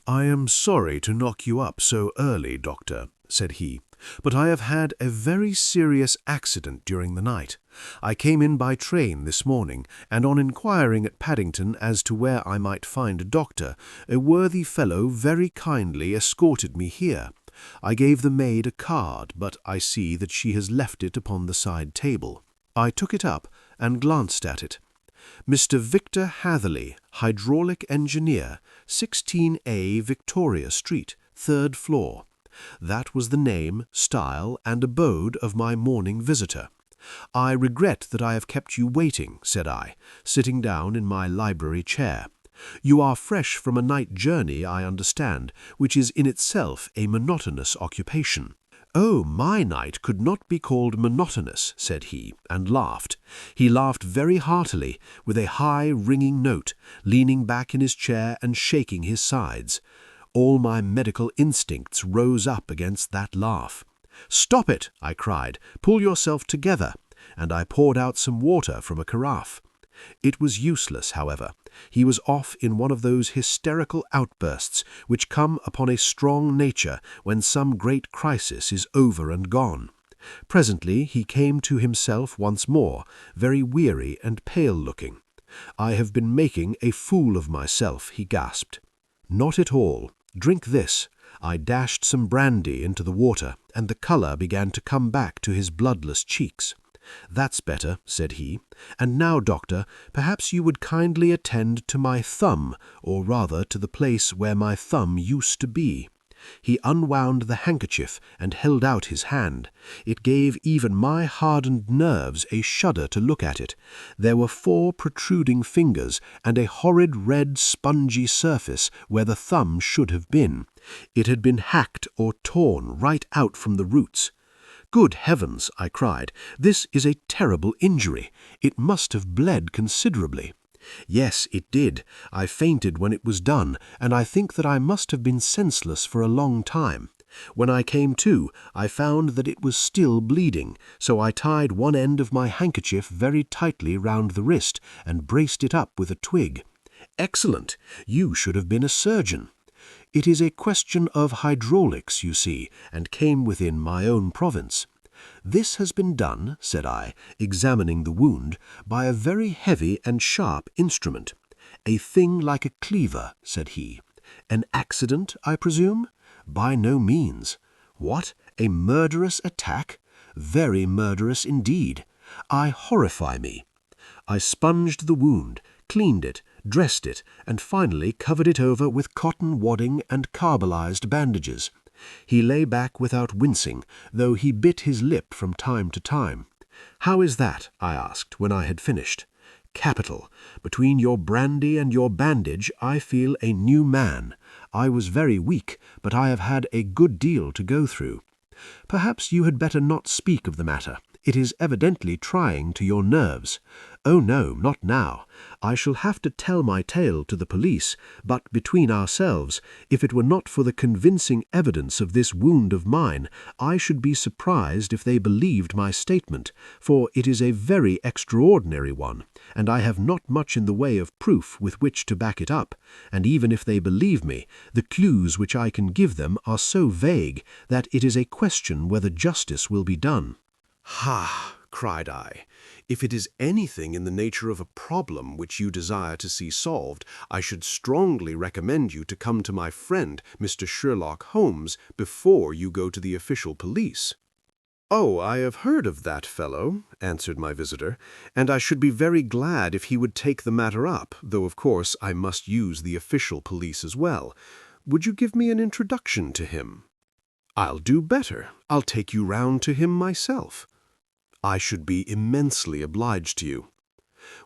[SPEAKER 8] "I am sorry to knock you up so early, Doctor," said he, "but I have had a very serious accident during the night. I came in by train this morning, and on inquiring at Paddington as to where I might find a doctor, a worthy fellow very kindly escorted me here. I gave the maid a card, but I see that she has left it upon the side table. I took it up and glanced at it. Mr. Victor Hatherley, hydraulic engineer, 16A Victoria Street, 3rd floor. That was the name, style, and abode of my morning visitor. "I regret that I have kept you waiting," said I, sitting down in my library chair. "You are fresh from a night journey, I understand, which is in itself a monotonous occupation." "Oh, my night could not be called monotonous," said he, and laughed. He laughed very heartily, with a high, ringing note, leaning back in his chair and shaking his sides. All my medical instincts rose up against that laugh. "Stop it!" I cried. "Pull yourself together," and I poured out some water from a carafe. It was useless, however. He was off in one of those hysterical outbursts which come upon a strong nature when some great crisis is over and gone. Presently he came to himself once more, very weary and pale-looking. "I have been making a fool of myself," he gasped. "Not at all. Drink this." I dashed some brandy into the water, and the colour began to come back to his bloodless cheeks. "That's better," said he. "And now, Doctor, perhaps you would kindly attend to my thumb, or rather to the place where my thumb used to be.
[SPEAKER 1] He unwound the handkerchief and held out his hand. It gave even my hardened nerves a shudder to look at it. There were 4 protruding fingers and a horrid red spongy surface where the thumb should have been. It had been hacked or torn right out from the roots. "Good heavens!" I cried. "This is a terrible injury. It must have bled considerably." "Yes, it did. I fainted when it was done, and I think that I must have been senseless for a long time. When I came to, I found that it was still bleeding, so I tied one end of my handkerchief very tightly round the wrist and braced it up with a twig." "Excellent! You should have been a surgeon." "It is a question of hydraulics, you see, and came within my own province. This has been done," said I, examining the wound, "by a very heavy and sharp instrument." "A thing like a cleaver," said he. "An accident, I presume?" "By no means." "What, a murderous attack?" "Very murderous indeed." "I horrify me." I sponged the wound, cleaned it, dressed it, and finally covered it over with cotton wadding and carbolized bandages. He lay back without wincing, though he bit his lip from time to time. "How is that?" I asked, when I had finished. "Capital. Between your brandy and your bandage I feel a new man. I was very weak, but I have had a good deal to go through." "Perhaps you had better not speak of the matter. It is evidently trying to your nerves." "Oh no, not now. I shall have to tell my tale to the police, but between ourselves, if it were not for the convincing evidence of this wound of mine, I should be surprised if they believed my statement, for it is a very extraordinary one, and I have not much in the way of proof with which to back it up, and even if they believe me, the clues which I can give them are so vague that it is a question whether justice will be done."
[SPEAKER 8] "Ha!" cried I. "If it is anything in the nature of a problem which you desire to see solved, I should strongly recommend you to come to my friend, Mr. Sherlock Holmes, before you go to the official police." "Oh, I have heard of that fellow," answered my visitor, "and I should be very glad if he would take the matter up, though of course I must use the official police as well. Would you give me an introduction to him?" "I'll do better. I'll take you round to him myself." "I should be immensely obliged to you."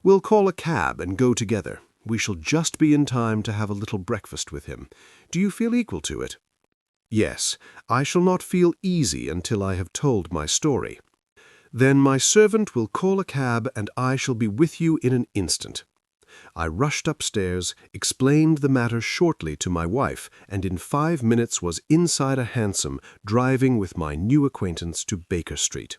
[SPEAKER 8] "We'll call a cab and go together. We shall just be in time to have a little breakfast with him. Do you feel equal to it?" "Yes, I shall not feel easy until I have told my story." "Then my servant will call a cab and I shall be with you in an instant." I rushed upstairs, explained the matter shortly to my wife, and in 5 minutes was inside a hansom, driving with my new acquaintance to Baker Street.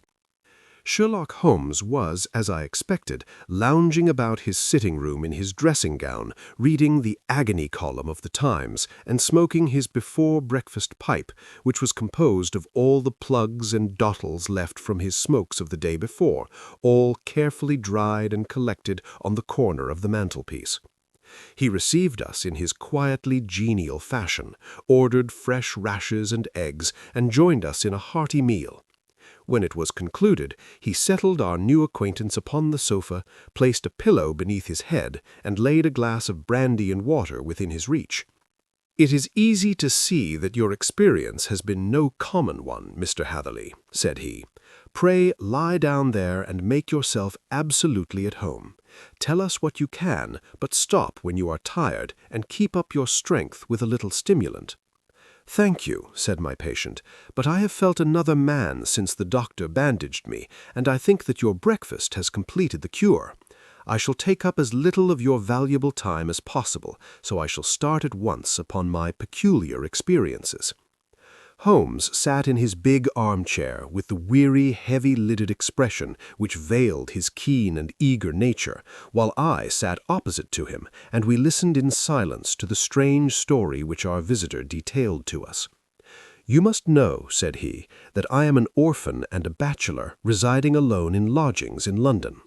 [SPEAKER 8] Sherlock Holmes was, as I expected, lounging about his sitting-room in his dressing-gown, reading the agony column of the Times, and smoking his before-breakfast pipe, which was composed of all the plugs and dottles left from his smokes of the day before, all carefully dried and collected on the corner of the mantelpiece. He received us in his quietly genial fashion, ordered fresh rashers and eggs, and joined us in a hearty meal. When it was concluded, he settled our new acquaintance upon the sofa, placed a pillow beneath his head, and laid a glass of brandy and water within his reach. "It is easy to see that your experience has been no common one, Mr. Hatherley," said he. "Pray lie down there and make yourself absolutely at home. Tell us what you can, but stop when you are tired, and keep up your strength with a little stimulant." "Thank you," said my patient, "but I have felt another man since the doctor bandaged me, and I think that your breakfast has completed the cure. I shall take up as little of your valuable time as possible, so I shall start at once upon my peculiar experiences." Holmes sat in his big armchair with the weary, heavy-lidded expression which veiled his keen and eager nature, while I sat opposite to him, and we listened in silence to the strange story which our visitor detailed to us. "You must know," said he, "that I am an orphan and a bachelor, residing alone in lodgings in London.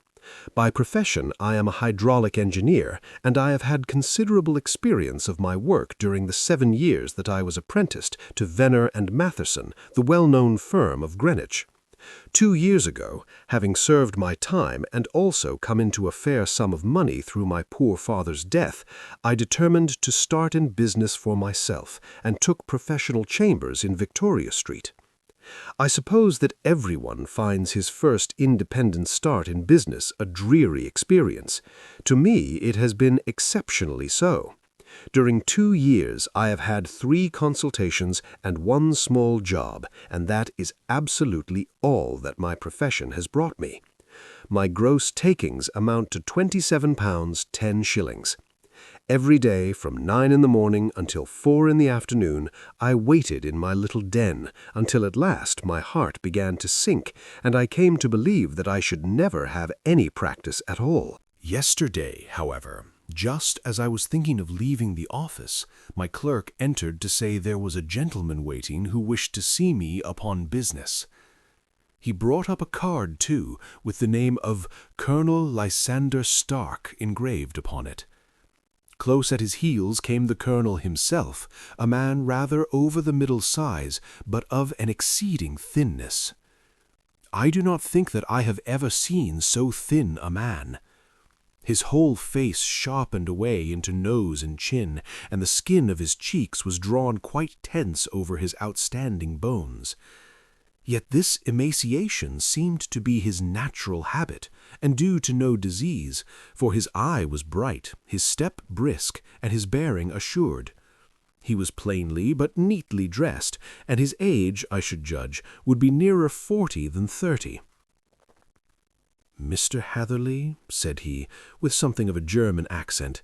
[SPEAKER 8] By profession I am a hydraulic engineer, and I have had considerable experience of my work during the 7 years that I was apprenticed to Venner and Matherson, the well-known firm of Greenwich.
[SPEAKER 1] 2 years ago, having served my time and also come into a fair sum of money through my poor father's death, I determined to start in business for myself and took professional chambers in Victoria Street. I suppose that everyone finds his first independent start in business a dreary experience. To me, it has been exceptionally so. During 2 years, I have had 3 consultations and 1 small job, and that is absolutely all that my profession has brought me. My gross takings amount to £27 10s. Every day from 9 in the morning until 4 in the afternoon, I waited in my little den until at last my heart began to sink, and I came to believe that I should never have any practice at all.
[SPEAKER 2] Yesterday, however, just as I was thinking of leaving the office, my clerk entered to say there was a gentleman waiting who wished to see me upon business. He brought up a card, too, with the name of Colonel Lysander Stark engraved upon it. Close at his heels came the colonel himself, a man rather over the middle size, but of an exceeding thinness. I do not think that I have ever seen so thin a man. His whole face sharpened away into nose and chin, and the skin of his cheeks was drawn quite tense over his outstanding bones. Yet this emaciation seemed to be his natural habit, and due to no disease, for his eye was bright, his step brisk, and his bearing assured. He was plainly but neatly dressed, and his age, I should judge, would be nearer 40 than 30. "Mr. Hatherley," said he, with something of a German accent,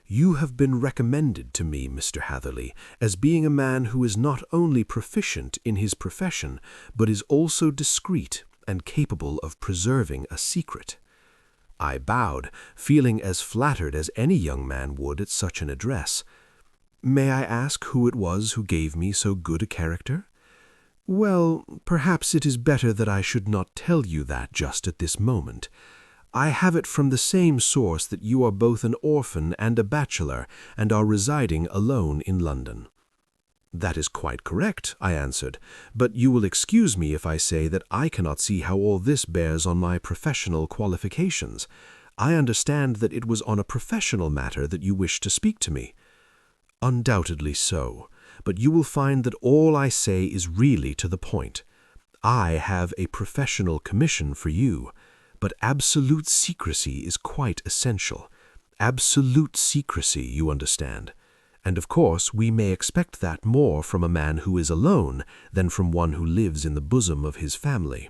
[SPEAKER 2] "you have been recommended to me, Mr. Hatherley, as being a man who is not only proficient in his profession, but is also discreet and capable of preserving a secret." I bowed, feeling as flattered as any young man would at such an address. "May I ask who it was who gave me so good a character?" "Well, perhaps it is better that I should not tell you that just at this moment. I have it from the same source that you are both an orphan and a bachelor, and are residing alone in London." "That is quite correct," I answered, "but you will excuse me if I say that I cannot see how all this bears on my professional qualifications. I understand that it was on a professional matter that you wished to speak to me." "Undoubtedly so. But you will find that all I say is really to the point. I have a professional commission for you, but absolute secrecy is quite essential. Absolute secrecy, you understand. And of course we may expect that more from a man who is alone than from one who lives in the bosom of his family."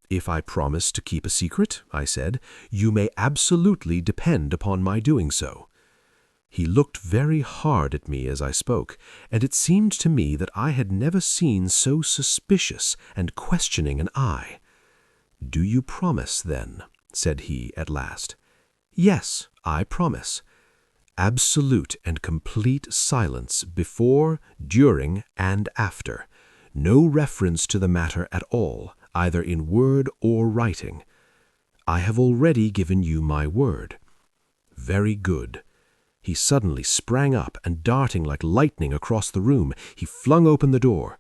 [SPEAKER 2] "If I promise to keep a secret," I said, "you may absolutely depend upon my doing so." He looked very hard at me as I spoke, and it seemed to me that I had never seen so suspicious and questioning an eye. "Do you promise, then?" said he at last. "Yes, I promise. Absolute and complete silence before, during, and after. No reference to the matter at all, either in word or writing. I have already given you my word." "Very good." He suddenly sprang up, and darting like lightning across the room, he flung open the door.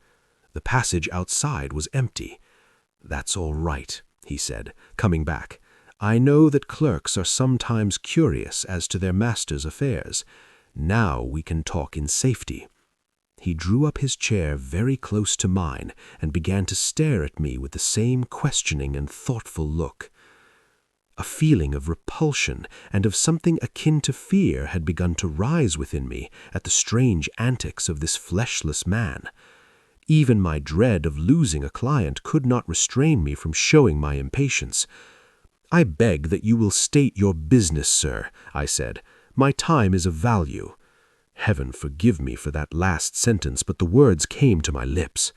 [SPEAKER 2] The passage outside was empty. "That's all right," he said, coming back. "I know that clerks are sometimes curious as to their master's affairs. Now we can talk in safety." He drew up his chair very close to mine, and began to stare at me with the same questioning and thoughtful look. A feeling of repulsion and of something akin to fear had begun to rise within me at the strange antics of this fleshless man. Even my dread of losing a client could not restrain me from showing my impatience. "I beg that you will state your business, sir," I said. "My time is of value." Heaven forgive me for that last sentence, but the words came to my lips.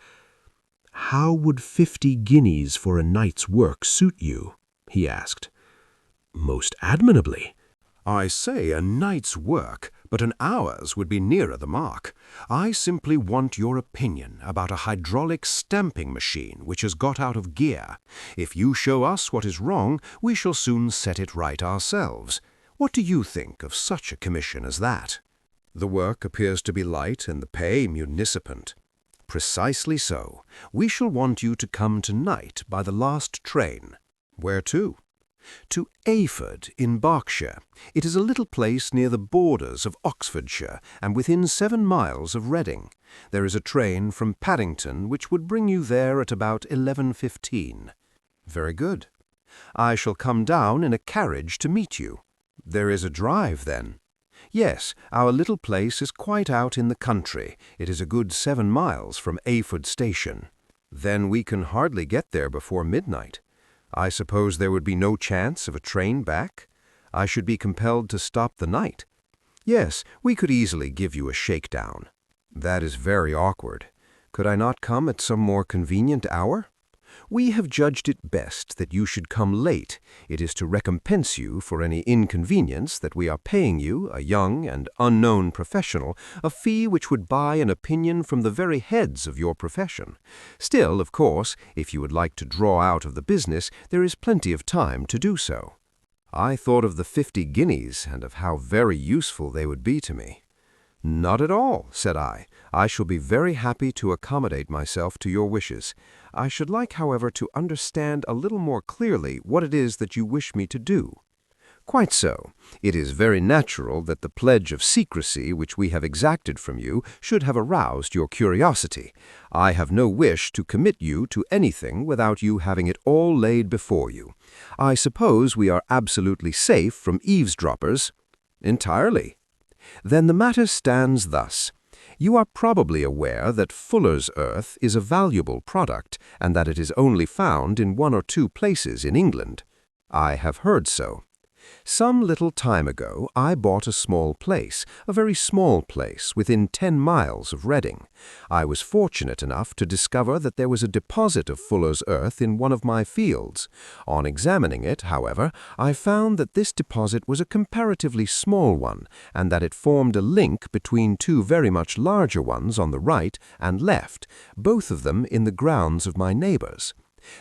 [SPEAKER 2] "How would 50 guineas for a night's work suit you?" he asked. "Most admirably."
[SPEAKER 10] "I say a night's work, but an hour's would be nearer the mark. I simply want your opinion about a hydraulic stamping machine which has got out of gear. If you show us what is wrong, we shall soon set it right ourselves. What do you think of such a commission as that? The work appears to be light and the pay munificent." Precisely so. We shall want you to come tonight by the last train. Where to? To Ayford in Berkshire. It is a little place near the borders of Oxfordshire and within 7 miles of Reading. There is a train from Paddington which would bring you there at about 11:15. Very good. I shall come down in a carriage to meet you. There is a drive, then? Yes, our little place is quite out in the country. It is a good 7 miles from Ayford Station. Then we can hardly get there before midnight. I suppose there would be no chance of a train back? I should be compelled to stop the night. Yes, we could easily give you a shakedown. That is very awkward. Could I not come at some more convenient hour? We have judged it best that you should come late. It is to recompense you for any inconvenience that we are paying you, a young and unknown professional, a fee which would buy an opinion from the very heads of your profession. Still, of course, if you would like to draw out of the business, there is plenty of time to do so. I thought of the 50 guineas and of how very useful they would be to me. Not at all, said I. I shall be very happy to accommodate myself to your wishes. I should like, however, to understand a little more clearly what it is that you wish me to do. Quite so. It is very natural that the pledge of secrecy which we have exacted from you should have aroused your curiosity. I have no wish to commit you to anything without you having it all laid before you. I suppose we are absolutely safe from eavesdroppers? Entirely. Then the matter stands thus. You are probably aware that fuller's earth is a valuable product and that it is only found in 1 or 2 places in England. I have heard so. Some little time ago I bought a small place, a very small place, within 10 miles of Reading. I was fortunate enough to discover that there was a deposit of fuller's earth in one of my fields. On examining it, however, I found that this deposit was a comparatively small one, and that it formed a link between 2 very much larger ones on the right and left, both of them in the grounds of my neighbors.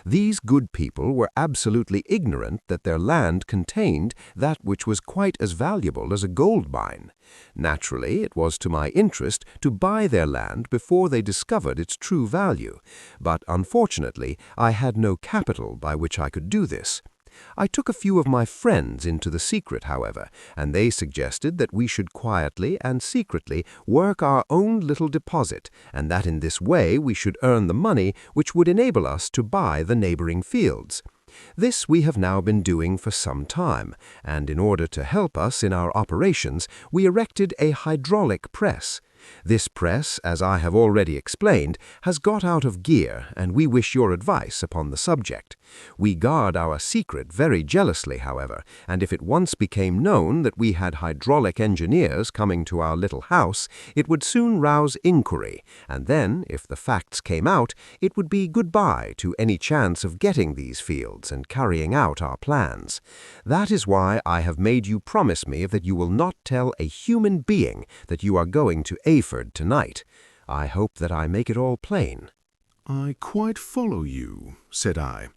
[SPEAKER 10] These good people were absolutely ignorant that their land contained that which was quite as valuable as a gold mine. Naturally, it was to my interest to buy their land before they discovered its true value, but unfortunately I had no capital by which I could do this. I took a few of my friends into the secret, however, and they suggested that we should quietly and secretly work our own little deposit, and that in this way we should earn the money which would enable us to buy the neighboring fields. This we have now been doing for some time, and in order to help us in our operations, we erected a hydraulic press. This press, as I have already explained, has got out of gear, and we wish your advice upon the subject. We guard our secret very jealously, however, and if it once became known that we had hydraulic engineers coming to our little house, it would soon rouse inquiry, and then, if the facts came out, it would be goodbye to any chance of getting these fields and carrying out our plans. That is why I have made you promise me that you will not tell a human being that you are going to Ayford tonight. I hope that I make it all plain.
[SPEAKER 2] I quite follow you, said I.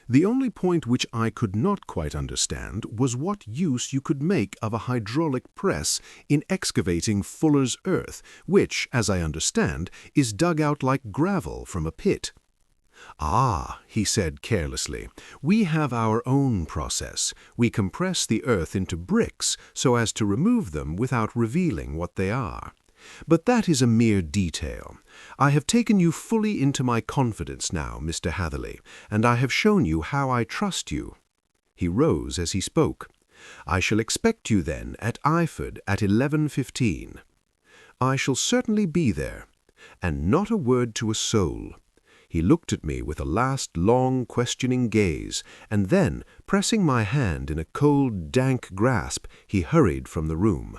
[SPEAKER 2] The only point which I could not quite understand was what use you could make of a hydraulic press in excavating fuller's earth, which, as I understand, is dug out like gravel from a pit. Ah, he said carelessly, we have our own process. We compress the earth into bricks so as to remove them without revealing what they are. But that is a mere detail. I have taken you fully into my confidence now, Mr. Hatherley, and I have shown you how I trust you. He rose as he spoke. I shall expect you then at Ayford at 11:15. I shall certainly be there, and not a word to a soul. He looked at me with a last long questioning gaze, and then, pressing my hand in a cold, dank grasp, he hurried from the room.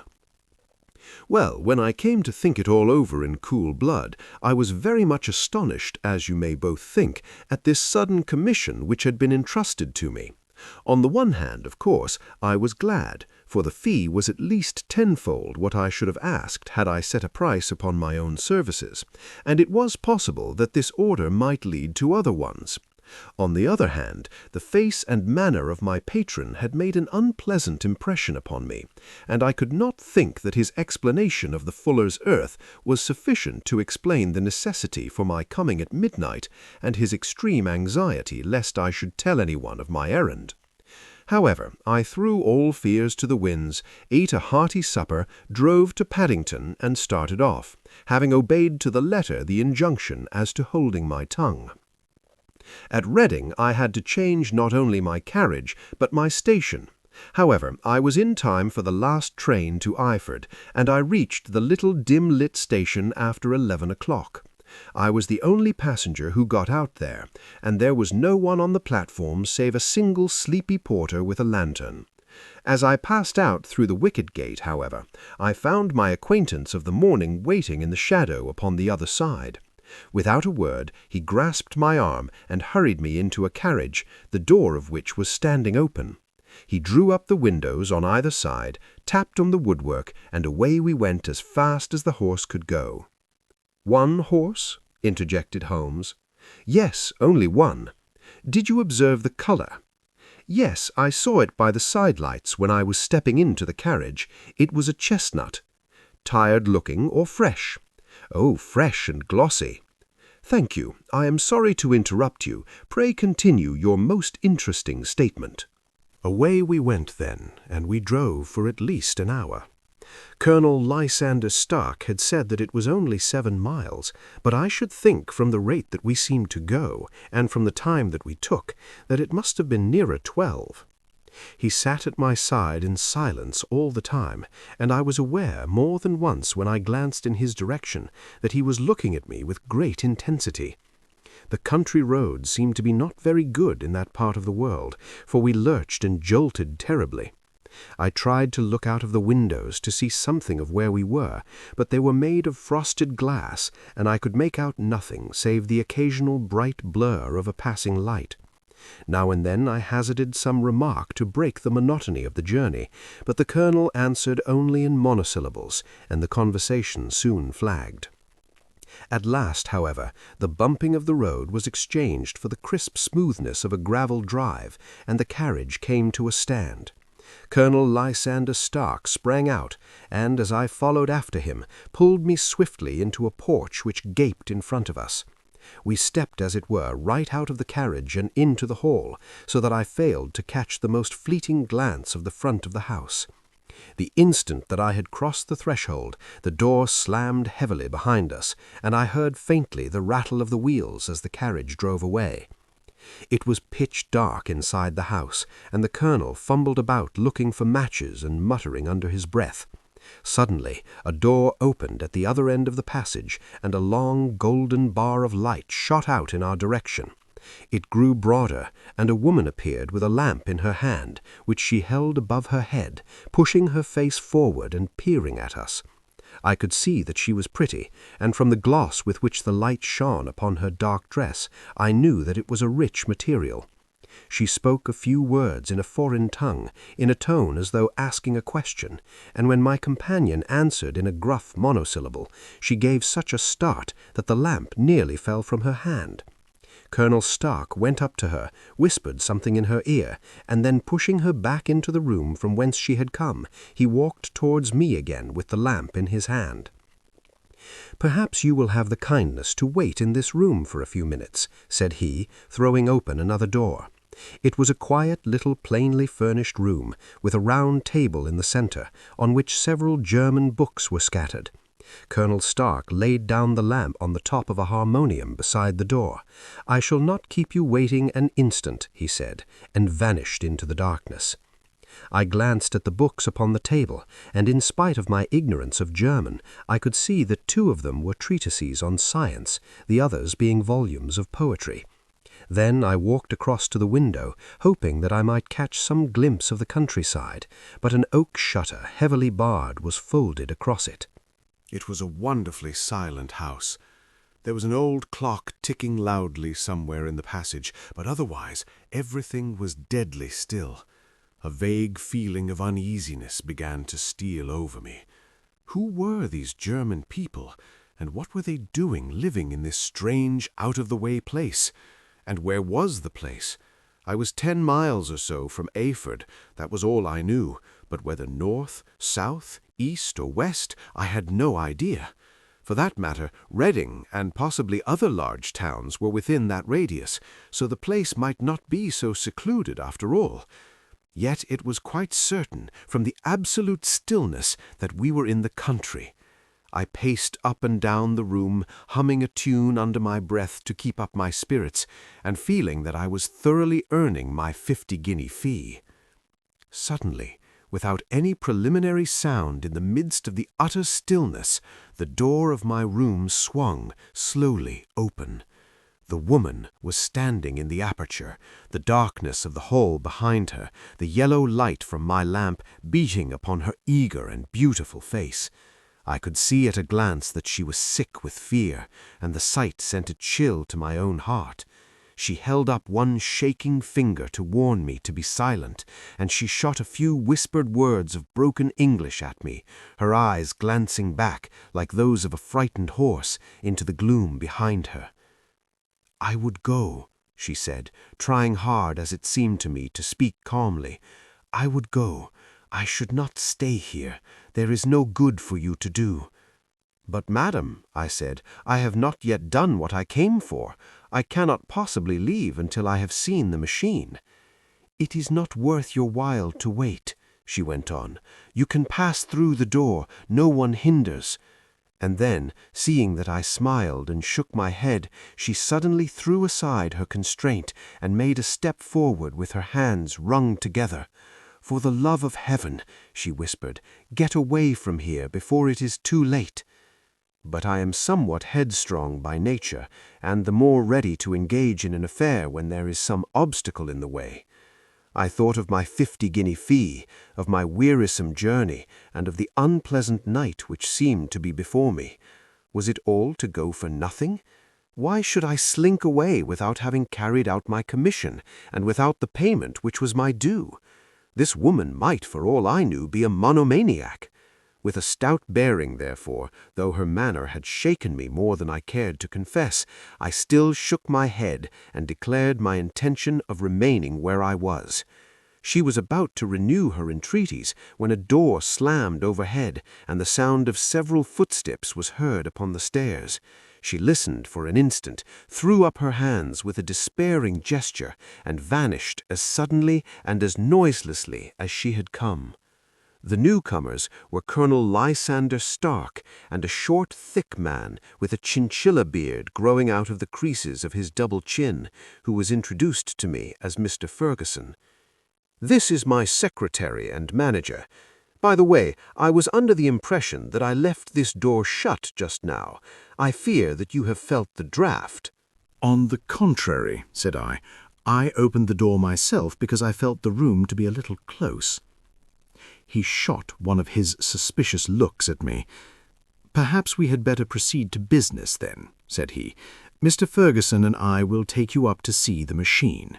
[SPEAKER 2] Well, when I came to think it all over in cool blood, I was very much astonished, as you may both think, at this sudden commission which had been entrusted to me. On the one hand, of course, I was glad, for the fee was at least tenfold what I should have asked had I set a price upon my own services, and it was possible that this order might lead to other ones.
[SPEAKER 1] On the other hand, the face and manner of my patron had made an unpleasant impression upon me, and I could not think that his explanation of the fuller's earth was sufficient to explain the necessity for my coming at midnight and his extreme anxiety lest I should tell anyone of my errand. However, I threw all fears to the winds, ate a hearty supper, drove to Paddington, and started off, having obeyed to the letter the injunction as to holding my tongue. At Reading I had to change not only my carriage, but my station. However, I was in time for the last train to Eyford, and I reached the little dim-lit station after 11 o'clock. I was the only passenger who got out there, and there was no one on the platform save a single sleepy porter with a lantern. As I passed out through the wicket gate, however, I found my acquaintance of the morning waiting in the shadow upon the other side. Without a word, he grasped my arm and hurried me into a carriage, the door of which was standing open. He drew up the windows on either side, tapped on the woodwork, and away we went as fast as the horse could go. "One horse?" interjected Holmes. "Yes, only one. Did you observe the colour?" "Yes, I saw it by the side-lights when I was stepping into the carriage. It was a chestnut." "Tired-looking or fresh?" "Oh, fresh and glossy." "Thank you. I am sorry to interrupt you. Pray continue your most interesting statement."
[SPEAKER 9] Away we went then, and we drove for at least an hour. Colonel Lysander Stark had said that it was only 7 miles, but I should think from the rate that we seemed to go, and from the time that we took, that it must have been nearer 12. He sat at my side in silence all the time, and I was aware more than once when I glanced in his direction that he was looking at me with great intensity. The country roads seemed to be not very good in that part of the world, for we lurched and jolted terribly. I tried to look out of the windows to see something of where we were, but they were made of frosted glass, and I could make out nothing save the occasional bright blur of a passing light. Now and then I hazarded some remark to break the monotony of the journey, but the colonel answered only in monosyllables, and the conversation soon flagged. At last, however, the bumping of the road was exchanged for the crisp smoothness of a gravel drive, and the carriage came to a stand. Colonel Lysander Stark sprang out, and, as I followed after him, pulled me swiftly into a porch which gaped in front of us. We stepped, as it were, right out of the carriage and into the hall, so that I failed to catch the most fleeting glance of the front of the house. The instant that I had crossed the threshold, the door slammed heavily behind us, and I heard faintly the rattle of the wheels as the carriage drove away. It was pitch dark inside the house, and the colonel fumbled about looking for matches and muttering under his breath. Suddenly, a door opened at the other end of the passage, and a long golden bar of light shot out in our direction. It grew broader, and a woman appeared with a lamp in her hand, which she held above her head, pushing her face forward and peering at us. I could see that she was pretty, and from the gloss with which the light shone upon her dark dress, I knew that it was a rich material. She spoke a few words in a foreign tongue, in a tone as though asking a question, and when my companion answered in a gruff monosyllable, she gave such a start that the lamp nearly fell from her hand. Colonel Stark went up to her, whispered something in her ear, and then pushing her back into the room from whence she had come, he walked towards me again with the lamp in his hand. "Perhaps you will have the kindness to wait in this room for a few minutes," said he, throwing open another door. It was a quiet little plainly furnished room, with a round table in the centre, on which several German books were scattered. Colonel Stark laid down the lamp on the top of a harmonium beside the door. "I shall not keep you waiting an instant," he said, and vanished into the darkness. I glanced at the books upon the table, and in spite of my ignorance of German, I could see that 2 of them were treatises on science, the others being volumes of poetry. Then I walked across to the window, hoping that I might catch some glimpse of the countryside, but an oak shutter, heavily barred, was folded across it.
[SPEAKER 8] It was a wonderfully silent house. There was an old clock ticking loudly somewhere in the passage, but otherwise everything was deadly still. A vague feeling of uneasiness began to steal over me. Who were these German people, and what were they doing living in this strange, out-of-the-way place?
[SPEAKER 1] And where was the place? I was 10 miles or so from Ayford, that was all I knew, but whether north, south, east, or west, I had no idea. For that matter, Reading and possibly other large towns were within that radius, so the place might not be so secluded after all. Yet it was quite certain, from the absolute stillness, that we were in the country. I paced up and down the room, humming a tune under my breath to keep up my spirits, and feeling that I was thoroughly earning my 50-guinea fee. Suddenly, without any preliminary sound, in the midst of the utter stillness, the door of my room swung slowly open. The woman was standing in the aperture, the darkness of the hall behind her, the yellow light from my lamp beating upon her eager and beautiful face. I could see at a glance that she was sick with fear, and the sight sent a chill to my own heart. She held up one shaking finger to warn me to be silent, and she shot a few whispered words of broken English at me, her eyes glancing back, like those of a frightened horse, into the gloom behind her. "I would go," she said, trying hard, as it seemed to me, to speak calmly. "I would go. I should not stay here. There is no good for you to do." "But, madam," I said, "I have not yet done what I came for. I cannot possibly leave until I have seen the machine." "It is not worth your while to wait," she went on. "You can pass through the door. No one hinders." And then, seeing that I smiled and shook my head, she suddenly threw aside her constraint and made a step forward with her hands wrung together. "For the love of heaven," she whispered, "get away from here before it is too late." But I am somewhat headstrong by nature, and the more ready to engage in an affair when there is some obstacle in the way. I thought of my 50-guinea fee, of my wearisome journey, and of the unpleasant night which seemed to be before me. Was it all to go for nothing? Why should I slink away without having carried out my commission, and without the payment which was my due? This woman might, for all I knew, be a monomaniac. With a stout bearing, therefore, though her manner had shaken me more than I cared to confess, I still shook my head and declared my intention of remaining where I was. She was about to renew her entreaties when a door slammed overhead, and the sound of several footsteps was heard upon the stairs. She listened for an instant, threw up her hands with a despairing gesture, and vanished as suddenly and as noiselessly as she had come. The newcomers were Colonel Lysander Stark and a short, thick man with a chinchilla beard growing out of the creases of his double chin, who was introduced to me as Mr. Ferguson. "This is my secretary and manager. By the way, I was under the impression that I left this door shut just now. I fear that you have felt the draught."
[SPEAKER 6] "On the contrary," said I opened the door myself because I felt the room to be a little close. He shot one of his suspicious looks at me. "Perhaps we had better proceed to business, then," said he. "Mr. Ferguson and I will take you up to see the machine.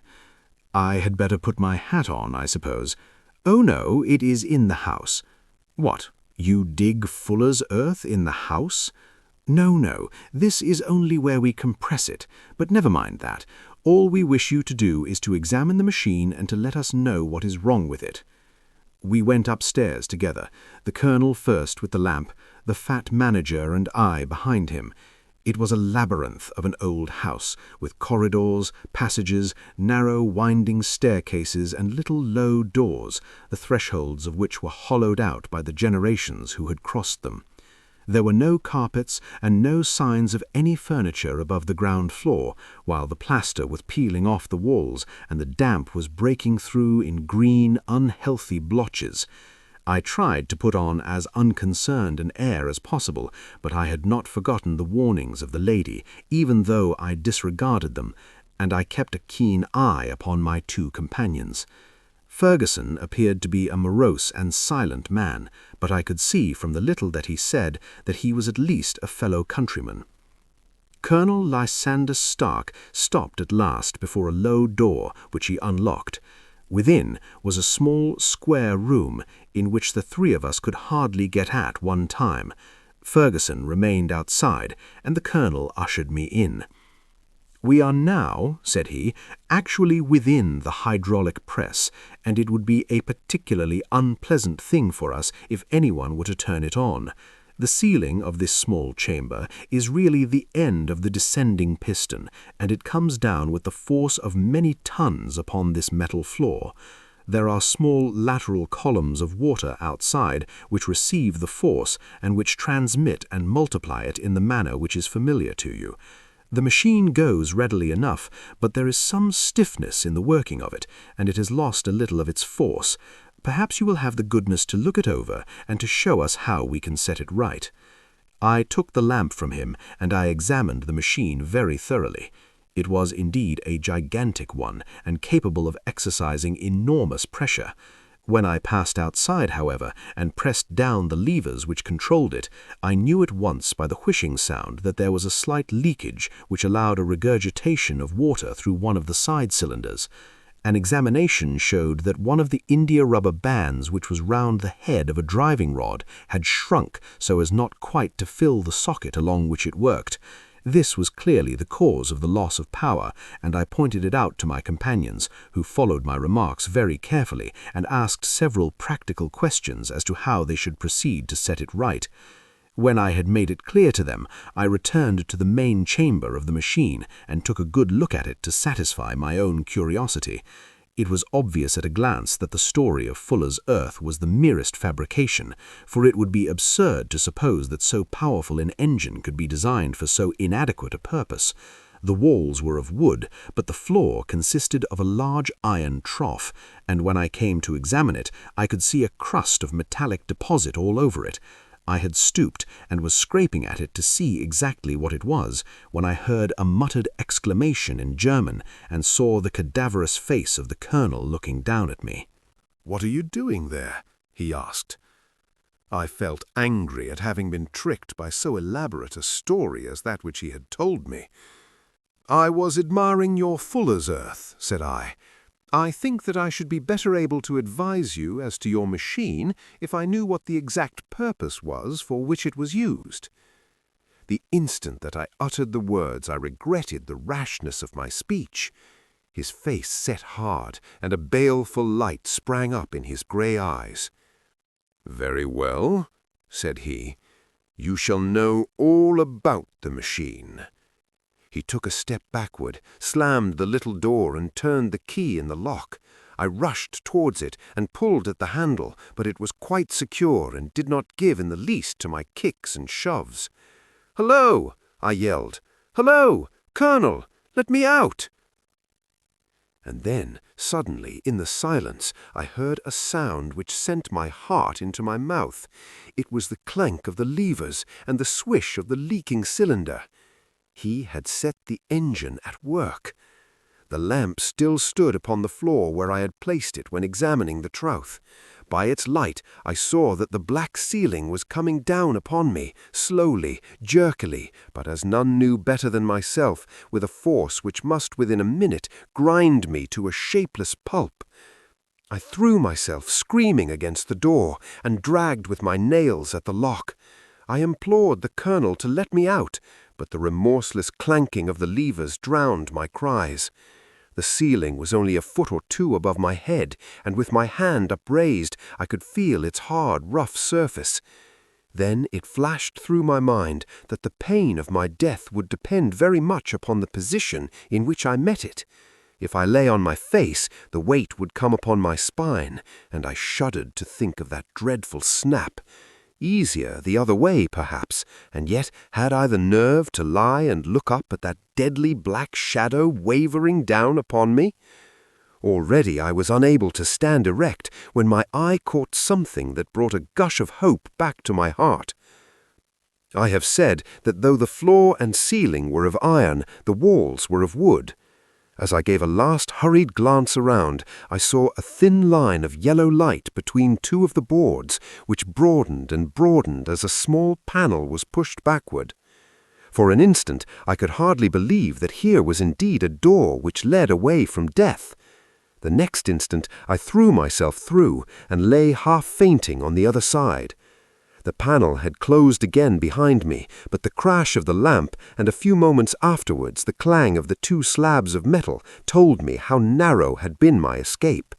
[SPEAKER 6] I had better put my hat on, I suppose. Oh, no, it is in the house. What, you dig fuller's earth in the house? No, this is only where we compress it, but never mind that. All we wish you to do is to examine the machine and to let us know what is wrong with it." We went upstairs together, the colonel first with the lamp, the fat manager and I behind him. It was a labyrinth of an old house, with corridors, passages, narrow winding staircases, and little low doors, the thresholds of which were hollowed out by the generations who had crossed them. There were no carpets and no signs of any furniture above the ground floor, while the plaster was peeling off the walls and the damp was breaking through in green, unhealthy blotches. I tried to put on as unconcerned an air as possible, but I had not forgotten the warnings of the lady, even though I disregarded them, and I kept a keen eye upon my two companions. Ferguson appeared to be a morose and silent man, but I could see from the little that he said that he was at least a fellow countryman. Colonel Lysander Stark stopped at last before a low door which he unlocked. Within was a small square room in which the three of us could hardly get at one time. Ferguson remained outside, and the colonel ushered me in.
[SPEAKER 9] "We are now," said he, "actually within the hydraulic press, and it would be a particularly unpleasant thing for us if anyone were to turn it on. The ceiling of this small chamber is really the end of the descending piston, and it comes down with the force of many tons upon this metal floor. There are small lateral columns of water outside which receive the force and which transmit and multiply it in the manner which is familiar to you. The machine goes readily enough, but there is some stiffness in the working of it, and it has lost a little of its force. Perhaps you will have the goodness to look it over and to show us how we can set it right." I took the lamp from him, and I examined the machine very thoroughly. It was indeed a gigantic one, and capable of exercising enormous pressure. When I passed outside, however, and pressed down the levers which controlled it, I knew at once by the whishing sound that there was a slight leakage which allowed a regurgitation of water through one of the side cylinders. An examination showed that one of the india-rubber bands which was round the head of a driving rod had shrunk so as not quite to fill the socket along which it worked. This was clearly the cause of the loss of power, and I pointed it out to my companions, who followed my remarks very carefully and asked several practical questions as to how they should proceed to set it right. When I had made it clear to them, I returned to the main chamber of the machine and took a good look at it to satisfy my own curiosity. It was obvious at a glance that the story of Fuller's earth was the merest fabrication, for it would be absurd to suppose that so powerful an engine could be designed for so inadequate a purpose. The walls were of wood, but the floor consisted of a large iron trough, and when I came to examine it, I could see a crust of metallic deposit all over it. I had stooped and was scraping at it to see exactly what it was, when I heard a muttered exclamation in German and saw the cadaverous face of the colonel looking down at me.
[SPEAKER 7] "What are you doing there?" he asked. I felt angry at having been tricked by so elaborate a story as that which he had told me. "I was admiring your Fuller's earth," said I. "I think that I should be better able to advise you as to your machine if I knew what the exact purpose was for which it was used." The instant that I uttered the words, I regretted the rashness of my speech. His face set hard, and a baleful light sprang up in his grey eyes. "Very well," said he. "You shall know all about the machine." He took a step backward, slammed the little door, and turned the key in the lock. I rushed towards it and pulled at the handle, but it was quite secure and did not give in the least to my kicks and shoves. "Hello!" I yelled. "Hello! Colonel! Let me out!" And then, suddenly, in the silence, I heard a sound which sent my heart into my mouth. It was the clank of the levers and the swish of the leaking cylinder. He had set the engine at work. The lamp still stood upon the floor where I had placed it when examining the troughs. By its light I saw that the black ceiling was coming down upon me, slowly, jerkily, but as none knew better than myself, with a force which must within a minute grind me to a shapeless pulp. I threw myself screaming against the door and dragged with my nails at the lock. I implored the colonel to let me out, but the remorseless clanking of the levers drowned my cries. The ceiling was only a foot or two above my head, and with my hand upraised I could feel its hard, rough surface. Then it flashed through my mind that the pain of my death would depend very much upon the position in which I met it. If I lay on my face, the weight would come upon my spine, and I shuddered to think of that dreadful snap. Easier the other way, perhaps, and yet had I the nerve to lie and look up at that deadly black shadow wavering down upon me? Already I was unable to stand erect when my eye caught something that brought a gush of hope back to my heart. I have said that though the floor and ceiling were of iron, the walls were of wood. As I gave a last hurried glance around, I saw a thin line of yellow light between two of the boards, which broadened and broadened as a small panel was pushed backward. For an instant I could hardly believe that here was indeed a door which led away from death. The next instant I threw myself through and lay half fainting on the other side.
[SPEAKER 5] The panel had closed again behind me, but the crash of the lamp and a few moments afterwards the clang of the 2 slabs of metal told me how narrow had been my escape.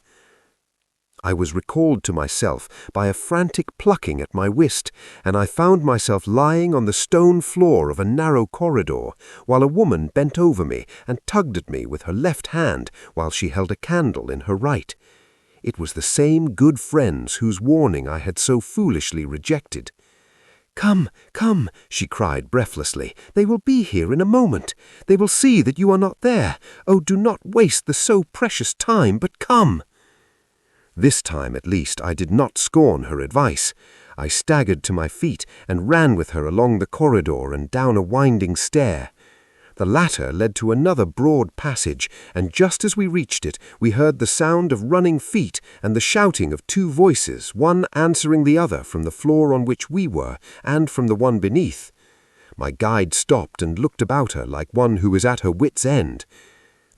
[SPEAKER 5] I was recalled to myself by a frantic plucking at my wrist, and I found myself lying on the stone floor of a narrow corridor, while a woman bent over me and tugged at me with her left hand while she held a candle in her right. It was the same good friends whose warning I had so foolishly rejected. "Come, come," she cried breathlessly. "They will be here in a moment. They will see that you are not there. Oh, do not waste the so precious time, but come." This time, at least, I did not scorn her advice. I staggered to my feet and ran with her along the corridor and down a winding stair. The latter led to another broad passage, and just as we reached it, we heard the sound of running feet and the shouting of 2 voices, one answering the other from the floor on which we were and from the one beneath. My guide stopped and looked about her like one who was at her wit's end.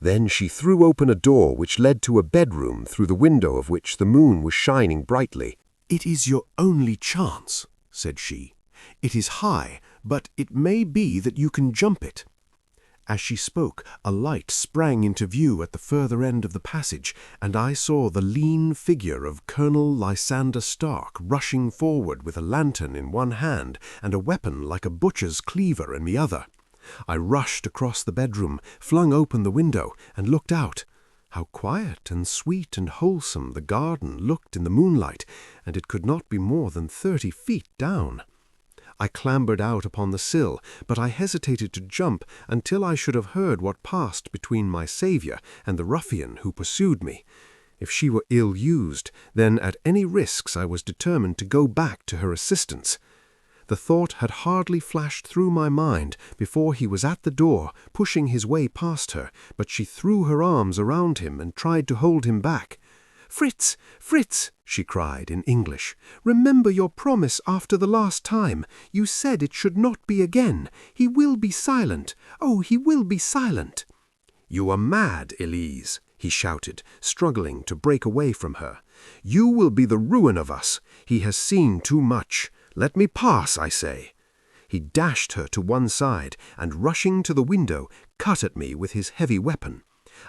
[SPEAKER 5] Then she threw open a door which led to a bedroom through the window of which the moon was shining brightly.
[SPEAKER 9] "It is your only chance," said she. "It is high, but it may be that you can jump it." As she spoke, a light sprang into view at the further end of the passage, and I saw the lean figure of Colonel Lysander Stark rushing forward with a lantern in one hand and a weapon like a butcher's cleaver in the other. I rushed across the bedroom, flung open the window, and looked out. How quiet and sweet and wholesome the garden looked in the moonlight, and it could not be more than 30 feet down. I clambered out upon the sill, but I hesitated to jump until I should have heard what passed between my saviour and the ruffian who pursued me. If she were ill-used, then at any risks I was determined to go back to her assistance. The thought had hardly flashed through my mind before he was at the door, pushing his way past her, but she threw her arms around him and tried to hold him back. "Fritz, Fritz," she cried in English, "remember your promise after the last time. You said it should not be again. He will be silent. Oh, he will be silent." "You are mad, Elise," he shouted, struggling to break away from her. "You will be the ruin of us. He has seen too much. Let me pass, I say." He dashed her to one side, and rushing to the window, cut at me with his heavy weapon.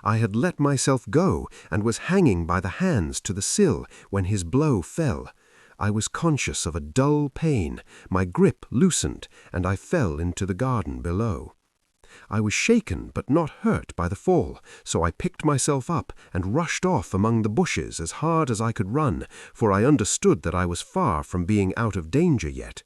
[SPEAKER 9] I had let myself go, and was hanging by the hands to the sill when his blow fell. I was conscious of a dull pain, my grip loosened, and I fell into the garden below. I was shaken but not hurt by the fall, so I picked myself up and rushed off among the bushes as hard as I could run, for I understood that I was far from being out of danger yet.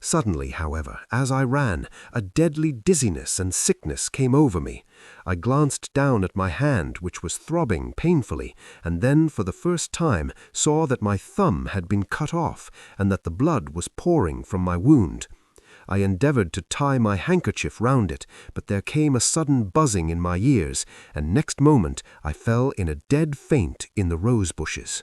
[SPEAKER 9] Suddenly, however, as I ran, a deadly dizziness and sickness came over me. I glanced down at my hand, which was throbbing painfully, and then for the first time saw that my thumb had been cut off and that the blood was pouring from my wound. I endeavored to tie my handkerchief round it, but there came a sudden buzzing in my ears, and next moment I fell in a dead faint in the rose bushes.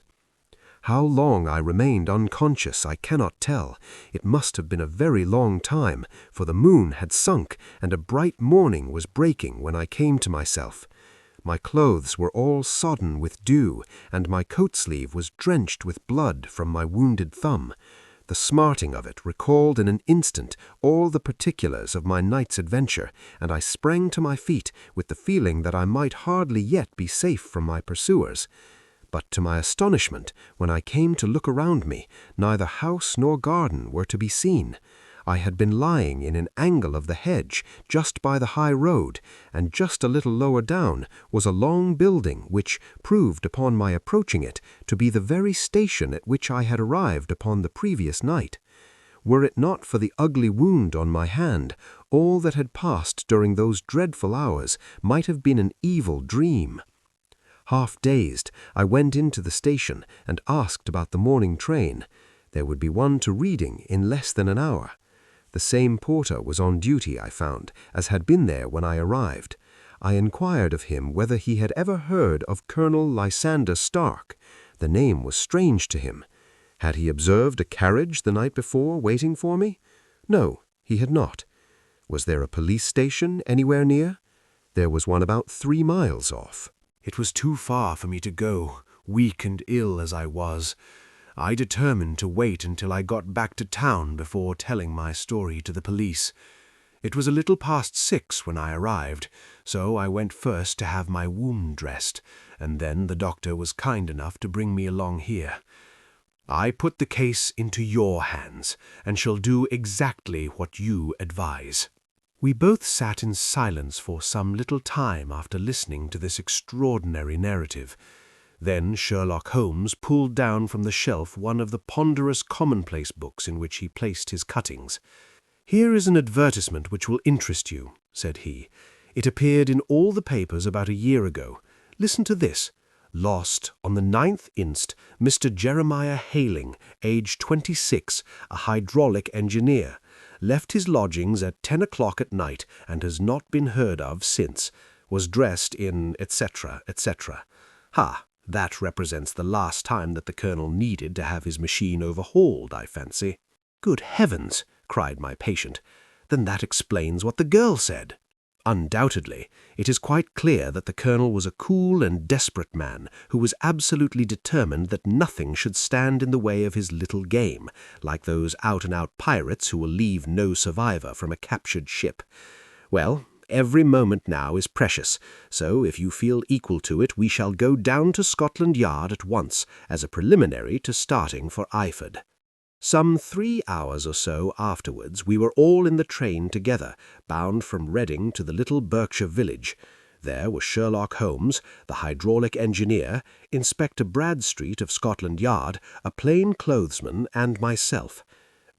[SPEAKER 9] How long I remained unconscious I cannot tell. It must have been a very long time, for the moon had sunk and a bright morning was breaking when I came to myself. My clothes were all sodden with dew, and my coat sleeve was drenched with blood from my wounded thumb. The smarting of it recalled in an instant all the particulars of my night's adventure, and I sprang to my feet with the feeling that I might hardly yet be safe from my pursuers. But to my astonishment, when I came to look around me, neither house nor garden were to be seen. I had been lying in an angle of the hedge, just by the high road, and just a little lower down was a long building which proved upon my approaching it to be the very station at which I had arrived upon the previous night. Were it not for the ugly wound on my hand, all that had passed during those dreadful hours might have been an evil dream. Half dazed, I went into the station and asked about the morning train. There would be one to Reading in less than an hour. The same porter was on duty, I found, as had been there when I arrived. I inquired of him whether he had ever heard of Colonel Lysander Stark. The name was strange to him. Had he observed a carriage the night before waiting for me? No, he had not. Was there a police station anywhere near? There was one about 3 miles off. It was too far for me to go, weak and ill as I was. I determined to wait until I got back to town before telling my story to the police. It was a little past 6 when I arrived, so I went first to have my wound dressed, and then the doctor was kind enough to bring me along here. I put the case into your hands, and shall do exactly what you advise." We both sat in silence for some little time after listening to this extraordinary narrative. Then Sherlock Holmes pulled down from the shelf one of the ponderous commonplace books in which he placed his cuttings. "Here is an advertisement which will interest you," said he. "It appeared in all the papers about a year ago. Listen to this. Lost on the 9th inst. Mr. Jeremiah Hayling, age 26, a hydraulic engineer. Left his lodgings at 10 o'clock at night and has not been heard of since. Was dressed in etc., etc. Ha! That represents the last time that the Colonel needed to have his machine overhauled, I fancy." "Good heavens!" cried my patient. "Then that explains what the girl said." "Undoubtedly. It is quite clear that the Colonel was a cool and desperate man who was absolutely determined that nothing should stand in the way of his little game, like those out-and-out pirates who will leave no survivor from a captured ship. Well, every moment now is precious, so if you feel equal to it we shall go down to Scotland Yard at once as a preliminary to starting for Eyford." Some 3 hours or so afterwards we were all in the train together, bound from Reading to the little Berkshire village. There were Sherlock Holmes, the hydraulic engineer, Inspector Bradstreet of Scotland Yard, a plain clothesman, and myself.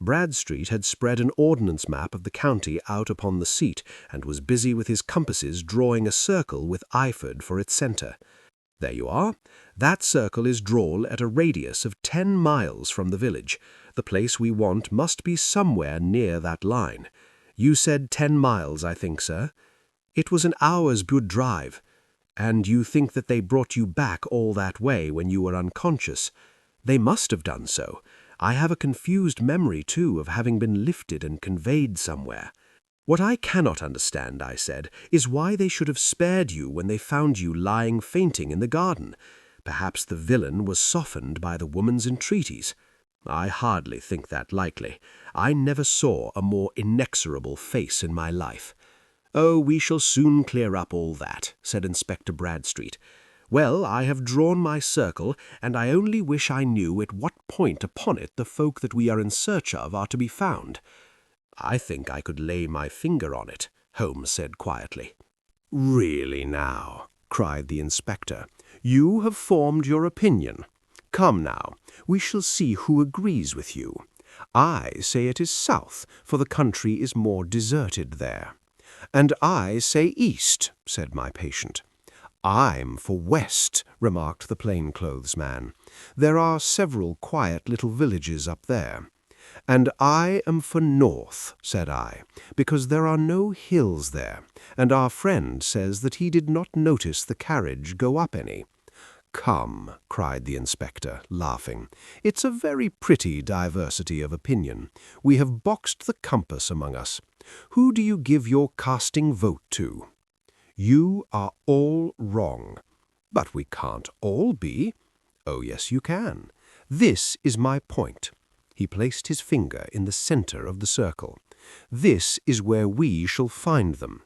[SPEAKER 9] Bradstreet had spread an ordnance map of the county out upon the seat, and was busy with his compasses drawing a circle with Eyford for its centre. There you are. That circle is drawn at a radius of 10 miles from the village. The place we want must be somewhere near that line. You said 10 miles, I think, sir. It was an hour's good drive. And you think that they brought you back all that way when you were unconscious? They must have done so. I have a confused memory, too, of having been lifted and conveyed somewhere. What I cannot understand, I said, is why they should have spared you when they found you lying fainting in the garden. Perhaps the villain was softened by the woman's entreaties. I hardly think that likely. I never saw a more inexorable face in my life. "Oh, we shall soon clear up all that," said Inspector Bradstreet. "Well, I have drawn my circle, and I only wish I knew at what point upon it the folk that we are in search of are to be found." "I think I could lay my finger on it," Holmes said quietly. "Really now," cried the inspector, "you have formed your opinion. Come now, we shall see who agrees with you. I say it is south, for the country is more deserted there." "And I say east," said my patient. "I'm for west," remarked the plainclothes man. "There are several quiet little villages up there." "And I am for north," said I, "because there are no hills there, and our friend says that he did not notice the carriage go up any." "Come," cried the inspector, laughing, "it's a very pretty diversity of opinion. We have boxed the compass among us. Who do you give your casting vote to?" "You are all wrong." "But we can't all be." "Oh, yes, you can. This is my point." He placed his finger in the center of the circle. "This is where we shall find them."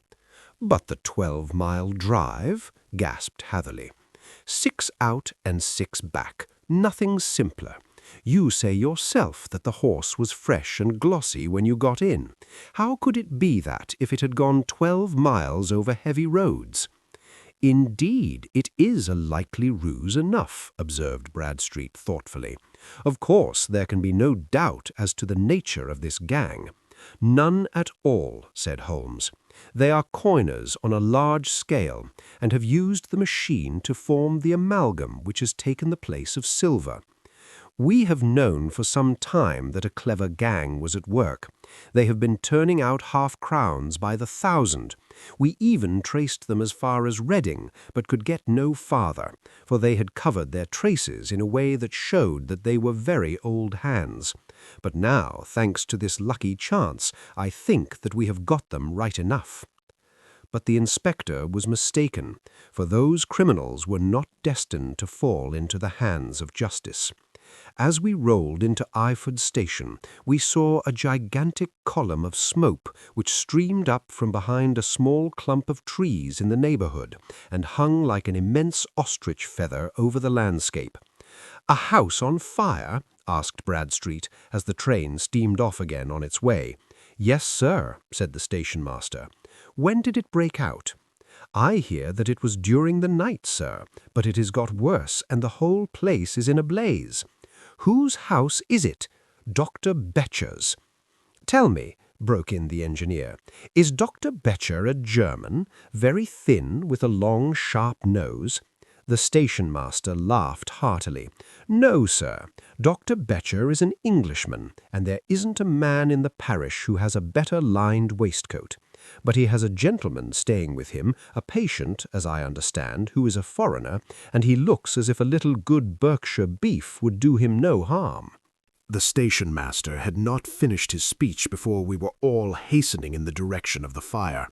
[SPEAKER 9] "But the 12-mile drive?" gasped Hatherley. 6 out and 6 back. Nothing simpler. You say yourself that the horse was fresh and glossy when you got in. How could it be that if it had gone 12 miles over heavy roads? "Indeed, it is a likely ruse enough," observed Bradstreet thoughtfully. "Of course, there can be no doubt as to the nature of this gang." "None at all," said Holmes. "They are coiners on a large scale, and have used the machine to form the amalgam which has taken the place of silver. We have known for some time that a clever gang was at work. They have been turning out half-crowns by the thousand. We even traced them as far as Reading, but could get no farther, for they had covered their traces in a way that showed that they were very old hands. But now, thanks to this lucky chance, I think that we have got them right enough." But the inspector was mistaken, for those criminals were not destined to fall into the hands of justice.
[SPEAKER 1] As we rolled into Eyford Station, we saw a gigantic column of smoke which streamed up from behind a small clump of trees in the neighborhood and hung like an immense ostrich feather over the landscape. "A house on fire?" asked Bradstreet, as the train steamed off again on its way. "Yes, sir," said the station-master. "When did it break out?" "I hear that it was during the night, sir, but it has got worse, and the whole place is in a blaze." "Whose house is it?" "Dr. Becher's." "Tell me," broke in the engineer, "is Dr. Becher a German, very thin, with a long, sharp nose?" The station-master laughed heartily. "No, sir. Dr. Becher is an Englishman, and there isn't a man in the parish who has a better lined waistcoat. But he has a gentleman staying with him, a patient, as I understand, who is a foreigner, and he looks as if a little good Berkshire beef would do him no harm."
[SPEAKER 2] The station-master had not finished his speech before we were all hastening in the direction of the fire.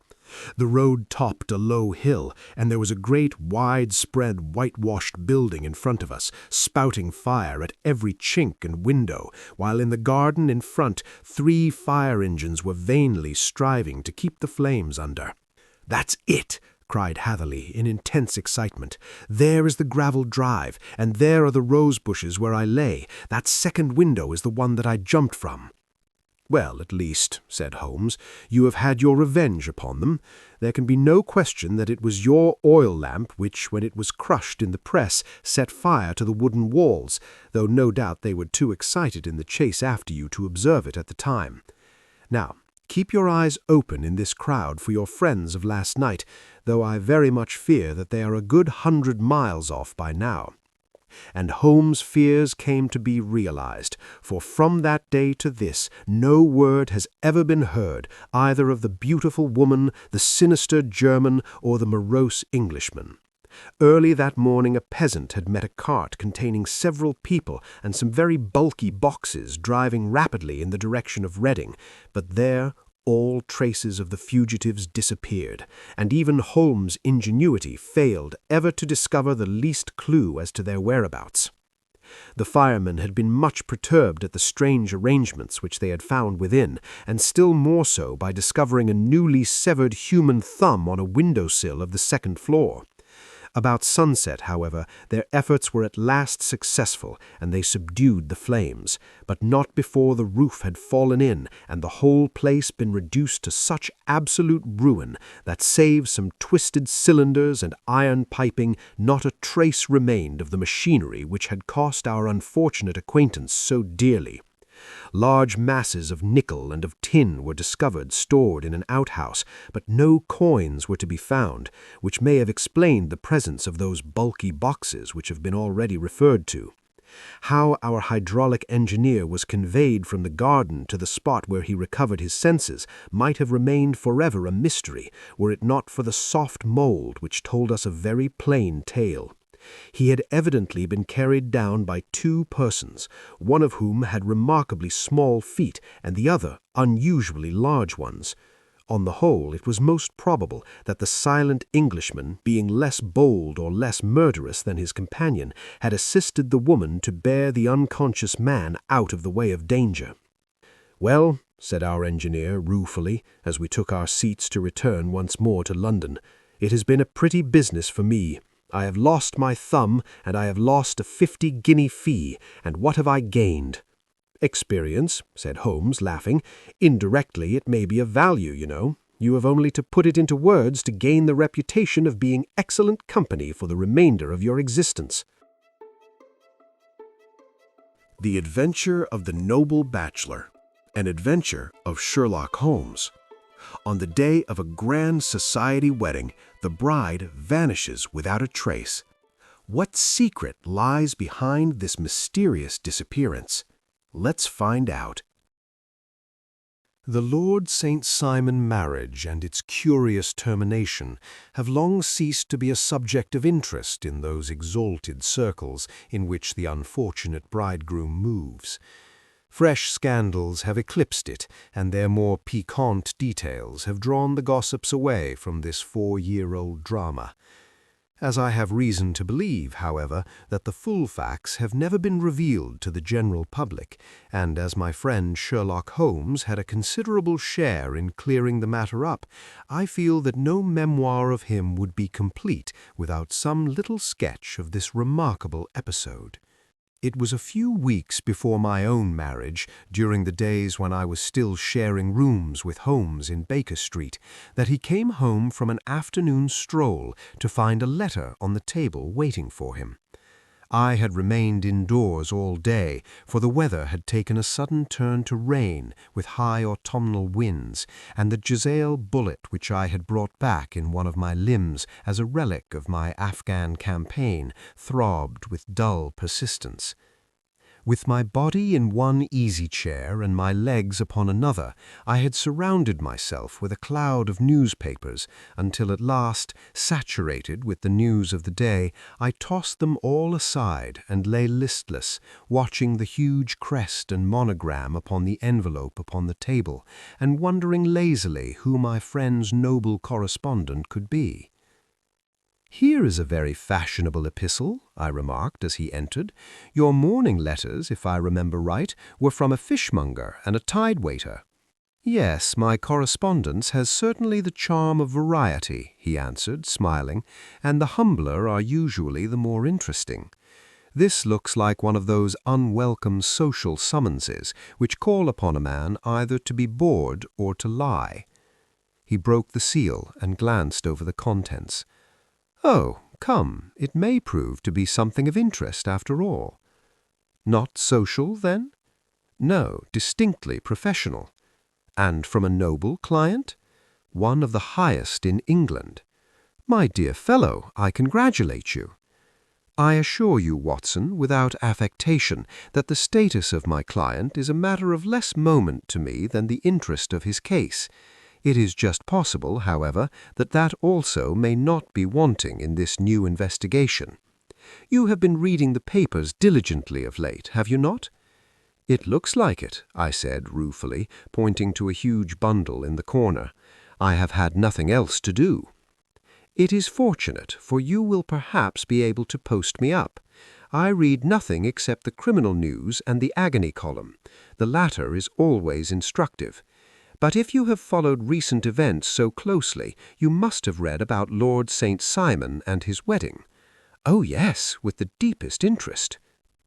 [SPEAKER 2] The road topped a low hill, and there was a great widespread whitewashed building in front of us, spouting fire at every chink and window, while in the garden in front 3 fire engines were vainly striving to keep the flames under. "That's it!" cried Hatherley in intense excitement. "There is the gravel drive, and there are the rose bushes where I lay. That second window is the one that I jumped from." "Well, at least," said Holmes, "you have had your revenge upon them. There can be no question that it was your oil lamp which, when it was crushed in the press, set fire to the wooden walls, though no doubt they were too excited in the chase after you to observe it at the time. Now, keep your eyes open in this crowd for your friends of last night, though I very much fear that they are a good 100 miles off by now." And Holmes' fears came to be realized, for from that day to this no word has ever been heard either of the beautiful woman, the sinister German, or the morose Englishman. Early that morning a peasant had met a cart containing several people and some very bulky boxes driving rapidly in the direction of Reading, but there all traces of the fugitives disappeared, and even Holmes' ingenuity failed ever to discover the least clue as to their whereabouts. The firemen had been much perturbed at the strange arrangements which they had found within, and still more so by discovering a newly severed human thumb on a window-sill of the second floor. About sunset, however, their efforts were at last successful, and they subdued the flames, but not before the roof had fallen in and the whole place been reduced to such absolute ruin that, save some twisted cylinders and iron piping, not a trace remained of the machinery which had cost our unfortunate acquaintance so dearly. Large masses of nickel and of tin were discovered stored in an outhouse, but no coins were to be found, which may have explained the presence of those bulky boxes which have been already referred to. How our hydraulic engineer was conveyed from the garden to the spot where he recovered his senses might have remained forever a mystery, were it not for the soft mold which told us a very plain tale. He had evidently been carried down by 2 persons, one of whom had remarkably small feet and the other unusually large ones. On the whole, it was most probable that the silent Englishman, being less bold or less murderous than his companion, had assisted the woman to bear the unconscious man out of the way of danger. "Well," said our engineer ruefully, as we took our seats to return once more to London, "it has been a pretty business for me. I have lost my thumb, and I have lost a 50-guinea fee, and what have I gained?" "Experience," said Holmes, laughing. "Indirectly it may be of value, you know. You have only to put it into words to gain the reputation of being excellent company for the remainder of your existence." The Adventure of the Noble Bachelor, an Adventure of Sherlock Holmes. On the day of a grand society wedding, the bride vanishes without a trace. What secret lies behind this mysterious disappearance? Let's find out.
[SPEAKER 1] The Lord St. Simon marriage and its curious termination have long ceased to be a subject of interest in those exalted circles in which the unfortunate bridegroom moves. Fresh scandals have eclipsed it, and their more piquant details have drawn the gossips away from this 4-year-old drama.
[SPEAKER 9] As I have reason to believe, however, that the full facts have never been revealed to the general public, and as my friend Sherlock Holmes had a considerable share in clearing the matter up, I feel that no memoir of him would be complete without some little sketch of this remarkable episode. It was a few weeks before my own marriage, during the days when I was still sharing rooms with Holmes in Baker Street, that he came home from an afternoon stroll to find a letter on the table waiting for him. I had remained indoors all day, for the weather had taken a sudden turn to rain with high autumnal winds, and the Jezail bullet which I had brought back in one of my limbs as a relic of my Afghan campaign throbbed with dull persistence. With my body in one easy chair and my legs upon another, I had surrounded myself with a cloud of newspapers until at last, saturated with the news of the day, I tossed them all aside and lay listless, watching the huge crest and monogram upon the envelope upon the table, and wondering lazily who my friend's noble correspondent could be. "Here is a very fashionable epistle," I remarked as he entered. "Your morning letters, if I remember right, were from a fishmonger and a tide-waiter." "Yes, my correspondence has certainly the charm of variety," he answered, smiling, "and the humbler are usually the more interesting. This looks like one of those unwelcome social summonses which call upon a man either to be bored or to lie." He broke the seal and glanced over the contents. "Oh, come, it may prove to be something of interest after all." "Not social, then?" "No, distinctly professional." "And from a noble client?" "One of the highest in England." "My dear fellow, I congratulate you." "I assure you, Watson, without affectation, that the status of my client is a matter of less moment to me than the interest of his case. It is just possible, however, that that also may not be wanting in this new investigation. You have been reading the papers diligently of late, have you not?" "It looks like it," I said ruefully, pointing to a huge bundle in the corner. "I have had nothing else to do." "It is fortunate, for you will perhaps be able to post me up. I read nothing except the criminal news and the agony column. The latter is always instructive. But if you have followed recent events so closely, you must have read about Lord St. Simon and his wedding." "Oh, yes, with the deepest interest."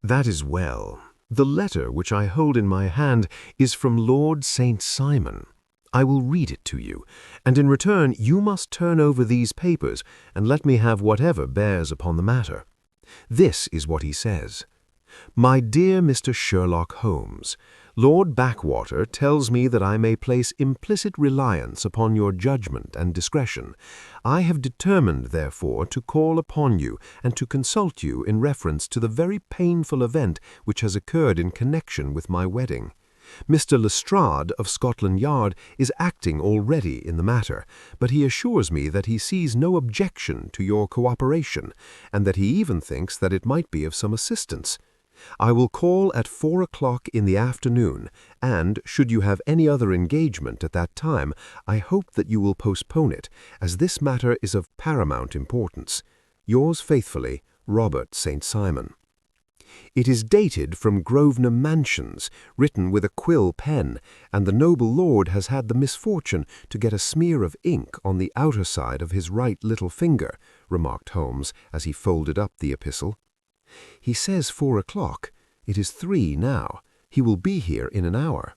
[SPEAKER 9] "That is well. The letter which I hold in my hand is from Lord St. Simon. I will read it to you, and in return you must turn over these papers and let me have whatever bears upon the matter. This is what he says. My dear Mr. Sherlock Holmes, Lord Backwater tells me that I may place implicit reliance upon your judgment and discretion. I have determined, therefore, to call upon you and to consult you in reference to the very painful event which has occurred in connection with my wedding. Mr. Lestrade of Scotland Yard is acting already in the matter, but he assures me that he sees no objection to your cooperation, and that he even thinks that it might be of some assistance. I will call at 4 o'clock in the afternoon, and, should you have any other engagement at that time, I hope that you will postpone it, as this matter is of paramount importance. Yours faithfully, Robert St. Simon. It is dated from Grosvenor Mansions, written with a quill pen, and the noble lord has had the misfortune to get a smear of ink on the outer side of his right little finger, remarked Holmes, as he folded up the epistle. He says 4 o'clock. It is 3 now. He will be here in an hour.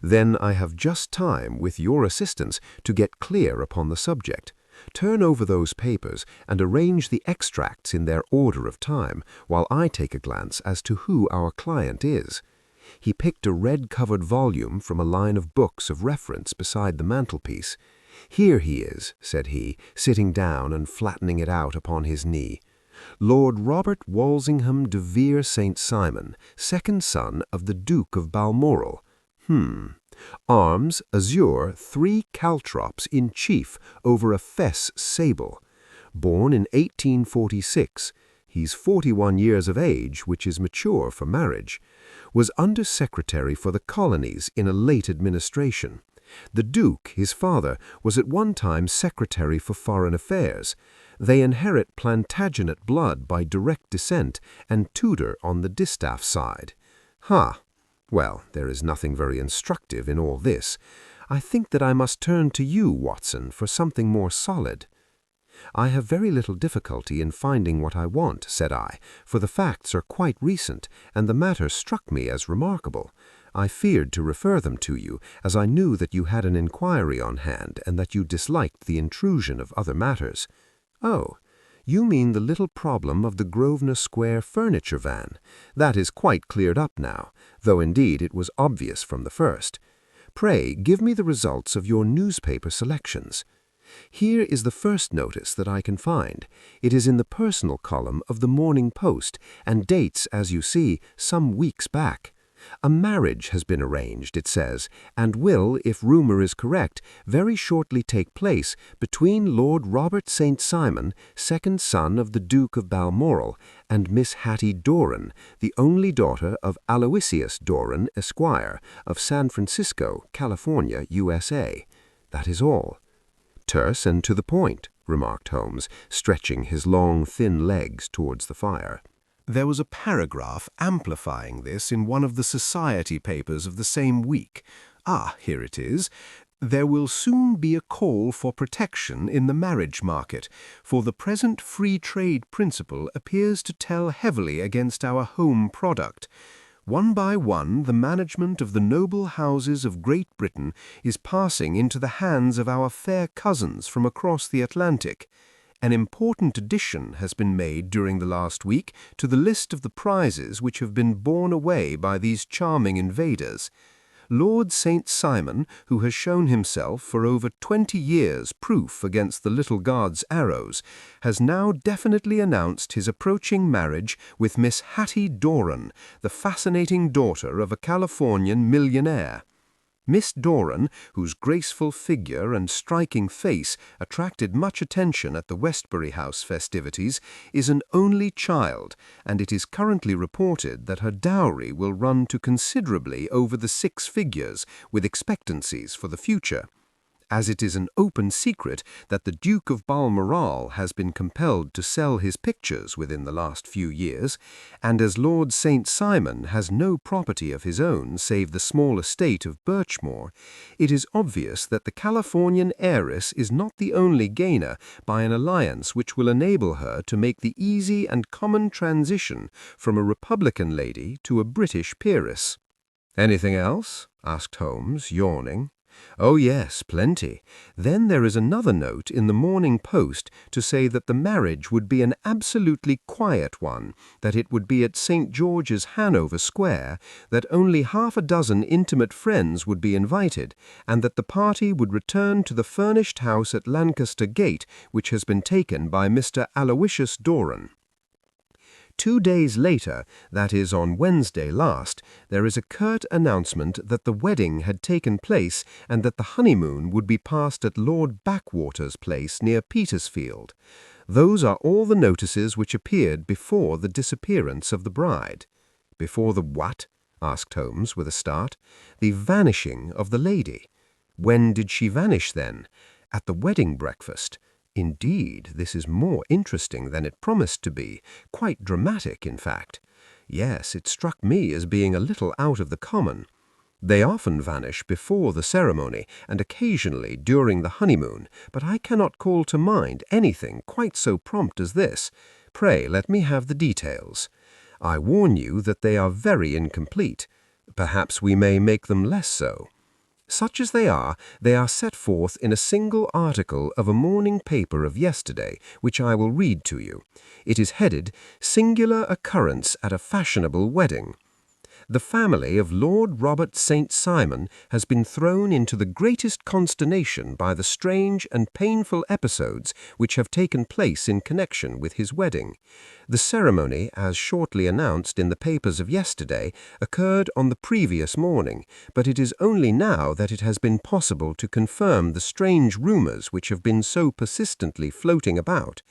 [SPEAKER 9] Then I have just time, with your assistance, to get clear upon the subject. Turn over those papers and arrange the extracts in their order of time, while I take a glance as to who our client is. He picked a red-covered volume from a line of books of reference beside the mantelpiece. "Here he is," said he, sitting down and flattening it out upon his knee. "Lord Robert Walsingham de Vere St. Simon, second son of the Duke of Balmoral. Arms, azure, 3 caltrops in chief over a fess sable. Born in 1846. He's 41 years of age, which is mature for marriage. Was Under Secretary for the Colonies in a late administration.
[SPEAKER 5] The Duke, his father, was at one time Secretary for Foreign Affairs. They inherit Plantagenet blood by direct descent and Tudor on the distaff side. Well, there is nothing very instructive in all this. I think that I must turn to you, Watson, for something more solid. I have very little difficulty in finding what I want, said I, for the facts are quite recent, and the matter struck me as remarkable. I feared to refer them to you, as I knew that you had an inquiry on hand, and that you disliked the intrusion of other matters. Oh, you mean the little problem of the Grosvenor Square furniture van. That is quite cleared up now, though indeed it was obvious from the first. Pray give me the results of your newspaper selections. Here is the first notice that I can find. It is in the personal column of the Morning Post, and dates, as you see, some weeks back. A marriage has been arranged, it says, and will, if rumour is correct, very shortly take place between Lord Robert St. Simon, second son of the Duke of Balmoral, and Miss Hattie Doran, the only daughter of Aloysius Doran, Esquire, of San Francisco, California, USA. That is all. Terse and to the point, remarked Holmes, stretching his long, thin legs towards the fire.
[SPEAKER 8] There was a paragraph amplifying this in one of the society papers of the same week. Here it is. There will soon be a call for protection in the marriage market, for the present free trade principle appears to tell heavily against our home product. One by one, the management of the noble houses of Great Britain is passing into the hands of our fair cousins from across the Atlantic. An important addition has been made during the last week to the list of the prizes which have been borne away by these charming invaders. Lord St. Simon, who has shown himself for over 20 years proof against the little god's arrows, has now definitely announced his approaching marriage with Miss Hattie Doran, the fascinating daughter of a Californian millionaire. Miss Doran, whose graceful figure and striking face attracted much attention at the Westbury House festivities, is an only child, and it is currently reported that her dowry will run to considerably over the 6 figures, with expectancies for the future. As it is an open secret that the Duke of Balmoral has been compelled to sell his pictures within the last few years, and as Lord St. Simon has no property of his own save the small estate of Birchmoor, it is obvious that the Californian heiress is not the only gainer by an alliance which will enable her to make the easy and common transition from a Republican lady to a British peeress. "Anything else?" asked Holmes, yawning. "Oh yes, plenty. Then there is another note in the Morning Post to say that the marriage would be an absolutely quiet one, that it would be at St. George's, Hanover Square, that only half a dozen intimate friends would be invited, and that the party would return to the furnished house at Lancaster Gate, which has been taken by Mr. Aloysius Doran. 2 days later, that is on Wednesday last, there is a curt announcement that the wedding had taken place and that the honeymoon would be passed at Lord Backwater's place near Petersfield. Those are all the notices which appeared before the disappearance of the bride." "Before the what?" asked Holmes with a start. "The vanishing of the lady. When did she vanish, then?" "At the wedding breakfast." "Indeed, this is more interesting than it promised to be, quite dramatic, in fact." "Yes, it struck me as being a little out of the common. They often vanish before the ceremony, and occasionally during the honeymoon, but I cannot call to mind anything quite so prompt as this. Pray let me have the details. I warn you that they are very incomplete. Perhaps we may make them less so. Such as they are set forth in a single article of a morning paper of yesterday, which I will read to you. It is headed, "Singular Occurrence at a Fashionable Wedding." The family of Lord Robert St. Simon has been thrown into the greatest consternation by the strange and painful episodes which have taken place in connection with his wedding. The ceremony, as shortly announced in the papers of yesterday, occurred on the previous morning, but it is only now that it has been possible to confirm the strange rumours which have been so persistently floating about.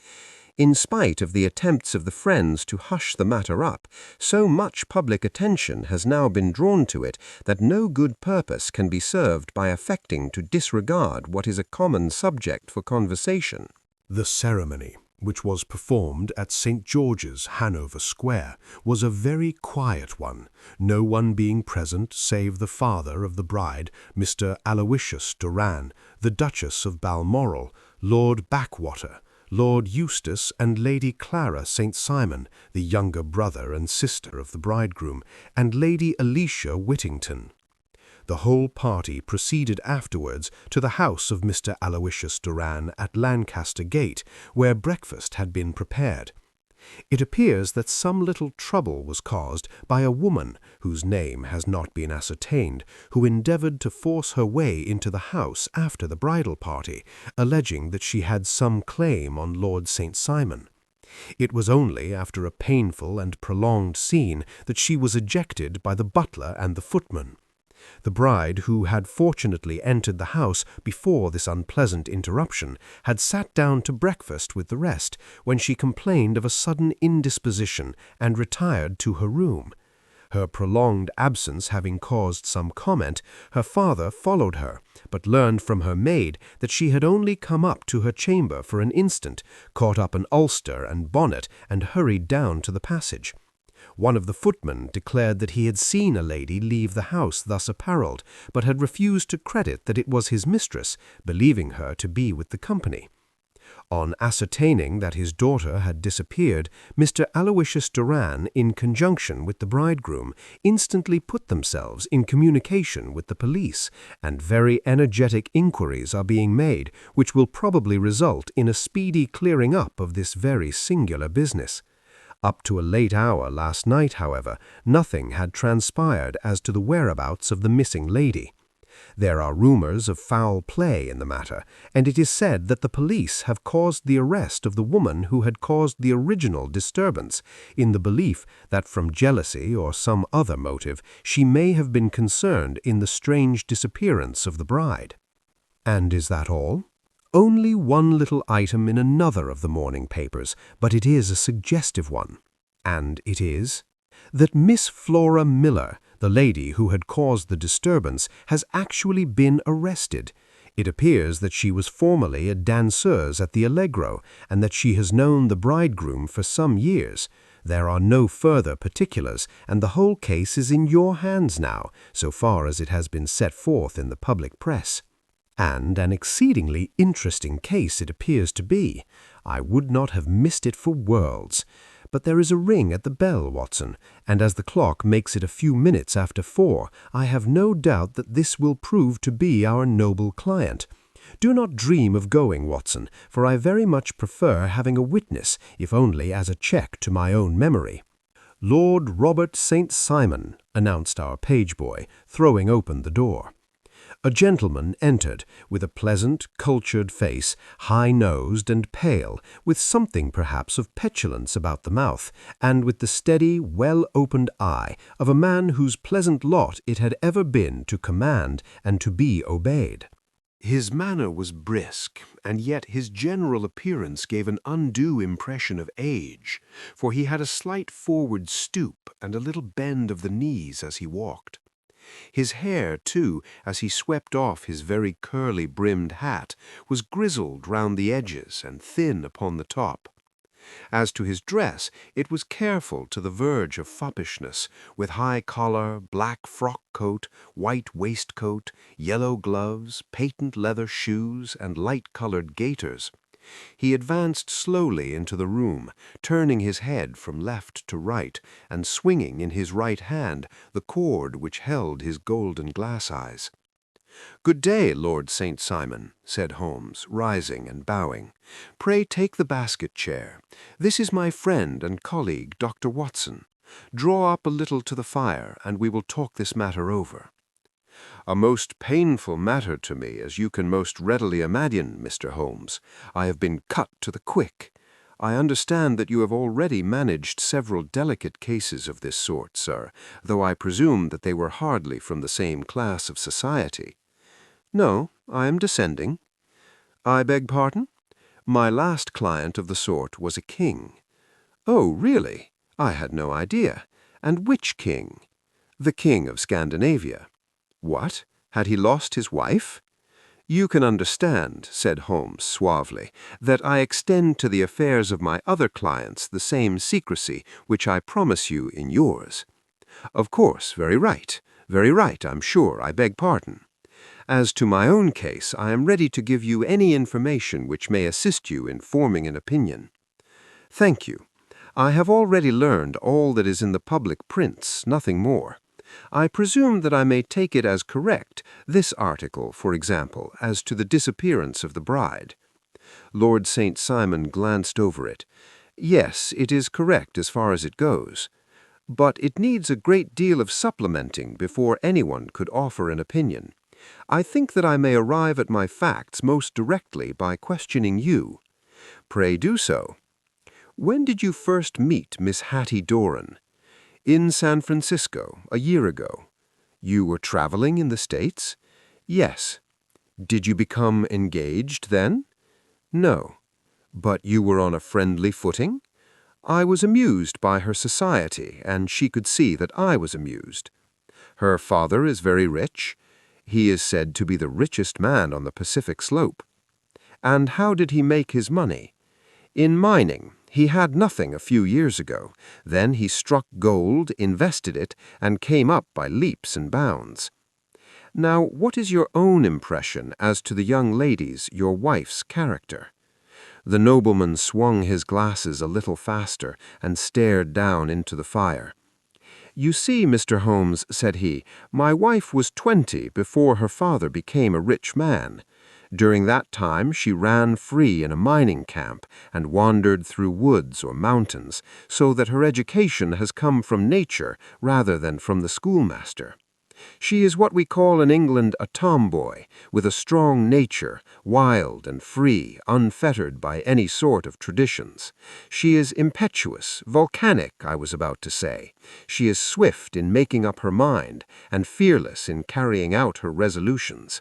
[SPEAKER 5] In spite of the attempts of the friends to hush the matter up, so much public attention has now been drawn to it that no good purpose can be served by affecting to disregard what is a common subject for conversation.
[SPEAKER 9] The ceremony, which was performed at St. George's, Hanover Square, was a very quiet one, no one being present save the father of the bride, Mr. Aloysius Doran, the Duchess of Balmoral, Lord Backwater, Lord Eustace and Lady Clara St. Simon, the younger brother and sister of the bridegroom, and Lady Alicia Whittington. The whole party proceeded afterwards to the house of Mr. Aloysius Doran at Lancaster Gate, where breakfast had been prepared. It appears that some little trouble was caused by a woman, whose name has not been ascertained, who endeavoured to force her way into the house after the bridal party, alleging that she had some claim on Lord St. Simon. It was only after a painful and prolonged scene that she was ejected by the butler and the footman. The bride, who had fortunately entered the house before this unpleasant interruption, had sat down to breakfast with the rest, when she complained of a sudden indisposition and retired to her room. Her prolonged absence having caused some comment, her father followed her, but learned from her maid that she had only come up to her chamber for an instant, caught up an ulster and bonnet, and hurried down to the passage. One of the footmen declared that he had seen a lady leave the house thus apparelled, but had refused to credit that it was his mistress, believing her to be with the company. On ascertaining that his daughter had disappeared, Mr. Aloysius Doran, in conjunction with the bridegroom, instantly put themselves in communication with the police, and very energetic inquiries are being made, which will probably result in a speedy clearing up of this very singular business. Up to a late hour last night, however, nothing had transpired as to the whereabouts of the missing lady. There are rumors of foul play in the matter, and it is said that the police have caused the arrest of the woman who had caused the original disturbance, in the belief that from jealousy or some other motive she may have been concerned in the strange disappearance of the bride. And is that all? Only one little item in another of the morning papers, but it is a suggestive one. And it is that Miss Flora Miller, the lady who had caused the disturbance, has actually been arrested. It appears that she was formerly a danseuse at the Allegro, and that she has known the bridegroom for some years. There are no further particulars, and the whole case is in your hands now, so far as it has been set forth in the public press. And an exceedingly interesting case it appears to be. I would not have missed it for worlds. But there is a ring at the bell, Watson, and as the clock makes it a few minutes after 4, I have no doubt that this will prove to be our noble client. Do not dream of going, Watson, for I very much prefer having a witness, if only as a check to my own memory. Lord Robert St. Simon, announced our page-boy, throwing open the door. A gentleman entered, with a pleasant, cultured face, high-nosed and pale, with something perhaps of petulance about the mouth, and with the steady, well-opened eye of a man whose pleasant lot it had ever been to command and to be obeyed.
[SPEAKER 1] His manner was brisk, and yet his general appearance gave an undue impression of age, for he had a slight forward stoop and a little bend of the knees as he walked. His hair, too, as he swept off his very curly-brimmed hat, was grizzled round the edges and thin upon the top. As to his dress, it was careful to the verge of foppishness, with high collar, black frock coat, white waistcoat, yellow gloves, patent leather shoes, and light-colored gaiters. He advanced slowly into the room, turning his head from left to right, and swinging in his right hand the cord which held his golden glass-eyes. "Good day, Lord St. Simon," said Holmes, rising and bowing. "Pray take the basket-chair. This is my friend and colleague, Dr. Watson. Draw up a little to the fire, and we will talk this matter over." "A most painful matter to me, as you can most readily imagine, Mr. Holmes. I have been cut to the quick. I understand that you have already managed several delicate cases of this sort, sir, though I presume that they were hardly from the same class of society." "No, I am descending." "I beg pardon?"
[SPEAKER 5] My last client of the sort was a king." "Oh, really? I had no idea. And which king?" "The king of Scandinavia." "What? Had he lost his wife?" "You can understand," said Holmes suavely, "that I extend to the affairs of my other clients the same secrecy which I promise you in yours." "Of course, very right, I'm sure, I beg pardon. As to my own case, I am ready to give you any information which may assist you in forming an opinion." "Thank you. I have already learned all that is in the public prints, nothing more. I presume that I may take it as correct, this article, for example, as to the disappearance of the bride." Lord St. Simon glanced over it. "Yes, it is correct as far as it goes. But it needs a great deal of supplementing before anyone could offer an opinion. I think that I may arrive at my facts most directly by questioning you." "Pray do so." "When did you first meet Miss Hattie Doran?" "In San Francisco, a year ago." "You were traveling in the States?" "Yes." "Did you become engaged then?" "No." "But you were on a friendly footing?" "I was amused by her society, and she could see that I was amused." "Her father is very rich?" "He is said to be the richest man on the Pacific slope." "And how did he make his money?" "In mining. He had nothing a few years ago. Then he struck gold, invested it, and came up by leaps and bounds." "Now, what is your own impression as to the young lady's, your wife's, character?" The nobleman swung his glasses a little faster and stared down into the fire. "You see, Mr. Holmes," said he, "my wife was 20 before her father became a rich man. During that time she ran free in a mining camp and wandered through woods or mountains, so that her education has come from nature rather than from the schoolmaster. She is what we call in England a tomboy, with a strong nature, wild and free, unfettered by any sort of traditions. She is impetuous, volcanic, I was about to say. She is swift in making up her mind, and fearless in carrying out her resolutions.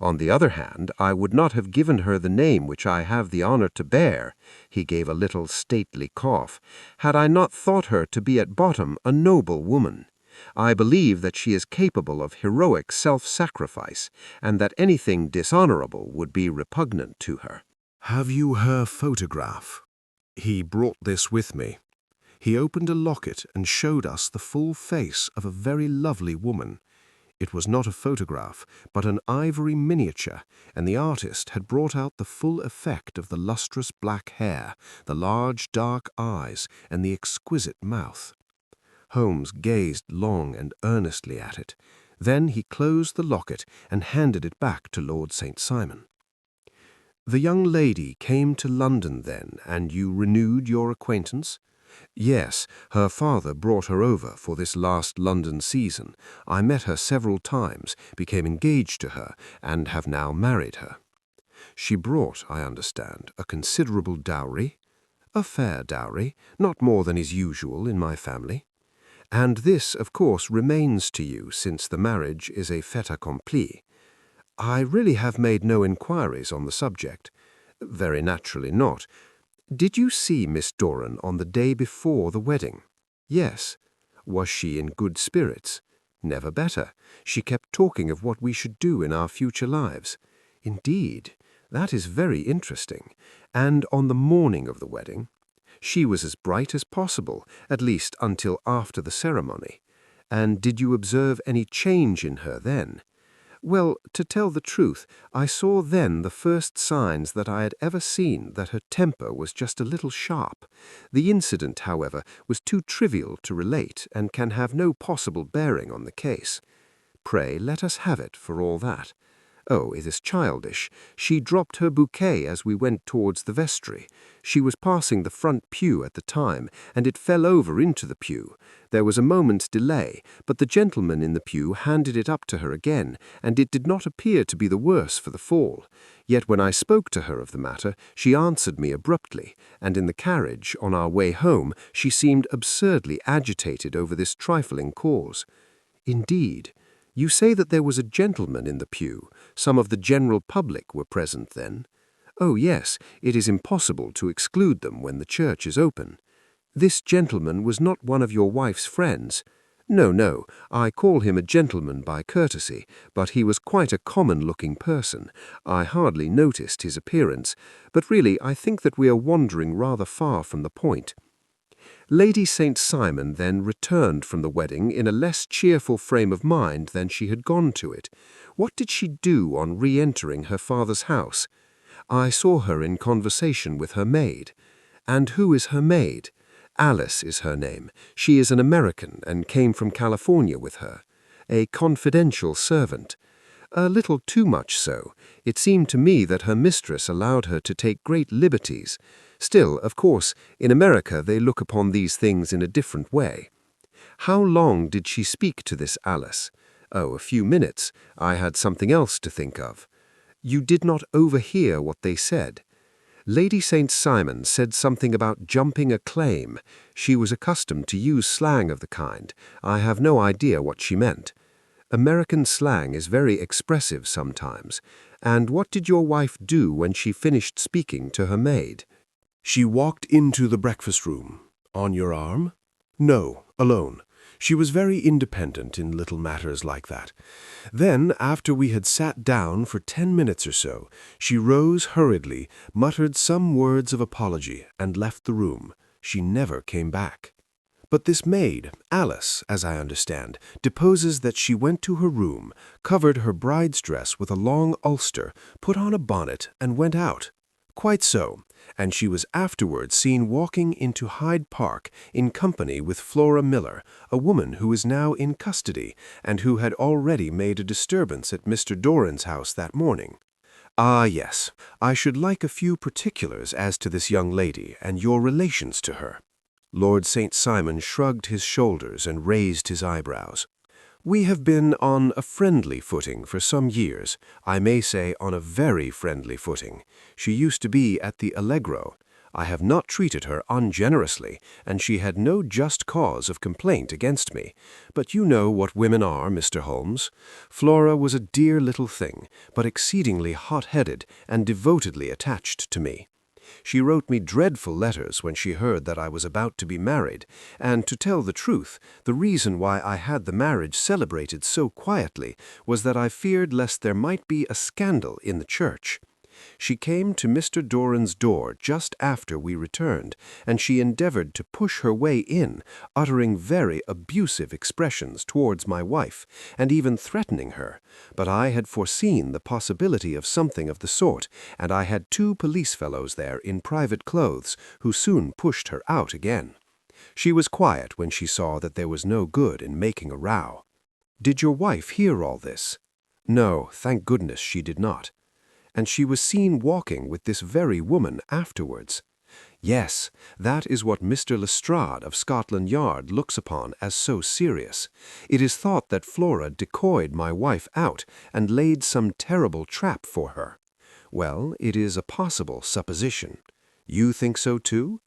[SPEAKER 5] On the other hand, I would not have given her the name which I have the honor to bear," he gave a little stately cough, "had I not thought her to be at bottom a noble woman. I believe that she is capable of heroic self-sacrifice, and that anything dishonorable would be repugnant to her."
[SPEAKER 10] "Have you her photograph?" "He brought this with me." He opened a locket and showed us the full face of a very lovely woman. It was not a photograph, but an ivory miniature, and the artist had brought out the full effect of the lustrous black hair, the large dark eyes, and the exquisite mouth. Holmes gazed long and earnestly at it. Then he closed the locket and handed it back to Lord St. Simon. "The young lady came to London then, and you renewed your acquaintance?" "Yes, her father brought her over for this last London season. I met her several times, became engaged to her, and have now married her." "She brought, I understand, a considerable dowry?" "A fair dowry, not more than is usual in my family." "And this, of course, remains to you, since the marriage is a fait accompli." "I really have made no inquiries on the subject." "Very naturally not. Did you see Miss Doran on the day before the wedding?" "Yes." "Was she in good spirits?" "Never better. She kept talking of what we should do in our future lives." "Indeed? That is very interesting. And on the morning of the wedding?" "She was as bright as possible, at least until after the ceremony." "And did you observe any change in her then?" "Well, to tell the truth, I saw then the first signs that I had ever seen that her temper was just a little sharp. The incident, however, was too trivial to relate, and can have no possible bearing on the case." "Pray, let us have it for all that." "Oh, it is childish. She dropped her bouquet as we went towards the vestry. She was passing the front pew at the time, and it fell over into the pew. There was a moment's delay, but the gentleman in the pew handed it up to her again, and it did not appear to be the worse for the fall. Yet when I spoke to her of the matter, she answered me abruptly, and in the carriage, on our way home, she seemed absurdly agitated over this trifling cause." "Indeed? You say that there was a gentleman in the pew. Some of the general public were present then?"
[SPEAKER 5] Oh yes, it is impossible to exclude them when the church is open. This gentleman was not one of your wife's friends. No, no, I call him a gentleman by courtesy, but he was quite a common-looking person. I hardly noticed his appearance, but really I think that we are wandering rather far from the point. Lady St. Simon then returned from the wedding in a less cheerful frame of mind than she had gone to it. What did she do on re-entering her father's house? I saw her in conversation with her maid. And who is her maid? Alice is her name. She is an American and came from California with her. A confidential servant. A little too much so. It seemed to me that her mistress allowed her to take great liberties. Still, of course, in America they look upon these things in a different way. How long did she speak to this Alice? Oh, a few minutes. I had something else to think of. You did not overhear what they said. Lady St. Simon said something about jumping a claim. She was accustomed to use slang of the kind. I have no idea what she meant. American slang is very expressive sometimes. And what did your wife do when she finished speaking to her maid?
[SPEAKER 8] She walked into the breakfast room. On your arm? No, alone. She was very independent in little matters like that. Then, after we had sat down for 10 minutes or so, she rose hurriedly, muttered some words of apology, and left the room. She never came back. But this maid, Alice, as I understand, deposes that she went to her room, covered her bride's dress with a long ulster, put on a bonnet, and went out. Quite so, and she was afterwards seen walking into Hyde Park in company with Flora Miller, a woman who is now in custody, and who had already made a disturbance at Mr. Doran's house that morning. Ah, yes, I should like a few particulars as to this young lady and your relations to her. Lord St. Simon shrugged his shoulders and raised his eyebrows. We have been on a friendly footing for some years, I may say on a very friendly footing. She used to be at the Allegro. I have not treated her ungenerously, and she had no just cause of complaint against me. But you know what women are, Mr. Holmes. Flora was a dear little thing, but exceedingly hot-headed and devotedly attached to me. She wrote me dreadful letters when she heard that I was about to be married, and to tell the truth, the reason why I had the marriage celebrated so quietly was that I feared lest there might be a scandal in the church. She came to Mr. Doran's door just after we returned, and she endeavored to push her way in, uttering very abusive expressions towards my wife, and even threatening her. But I had foreseen the possibility of something of the sort, and I had 2 police fellows there in private clothes, who soon pushed her out again. She was quiet when she saw that there was no good in making a row. Did your wife hear all this? No, thank goodness she did not. And she was seen walking with this very woman afterwards. Yes, that is what Mr. Lestrade of Scotland Yard looks upon as so serious. It is thought that Flora decoyed my wife out and laid some terrible trap for her. Well, it is a possible supposition. You think so too?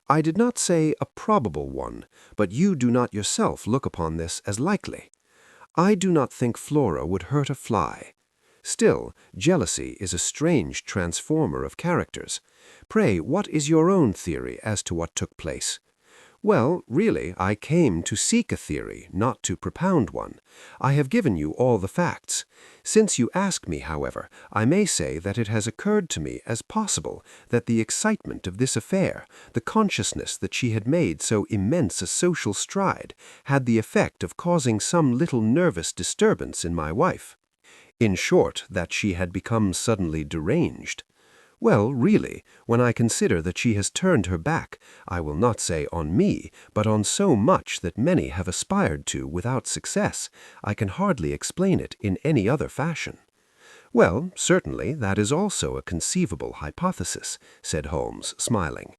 [SPEAKER 8] I did not say a probable one, but you do not yourself look upon this as likely. I do not think Flora would hurt a fly. Still, jealousy is a strange transformer of characters. Pray, what is your own theory as to what took place? Well, really, I came to seek a theory, not to propound one. I have given you all the facts. Since you ask me, however, I may say that it has occurred to me as possible that the excitement of this affair, the consciousness that she had made so immense a social stride, had the effect of causing some little nervous disturbance in my wife. In short, that she had become suddenly deranged. Well, really, when I consider that she has turned her back, I will not say on me, but on so much that many have aspired to without success, I can hardly explain it in any other fashion. Well, certainly, that is also a conceivable hypothesis, said Holmes, smiling.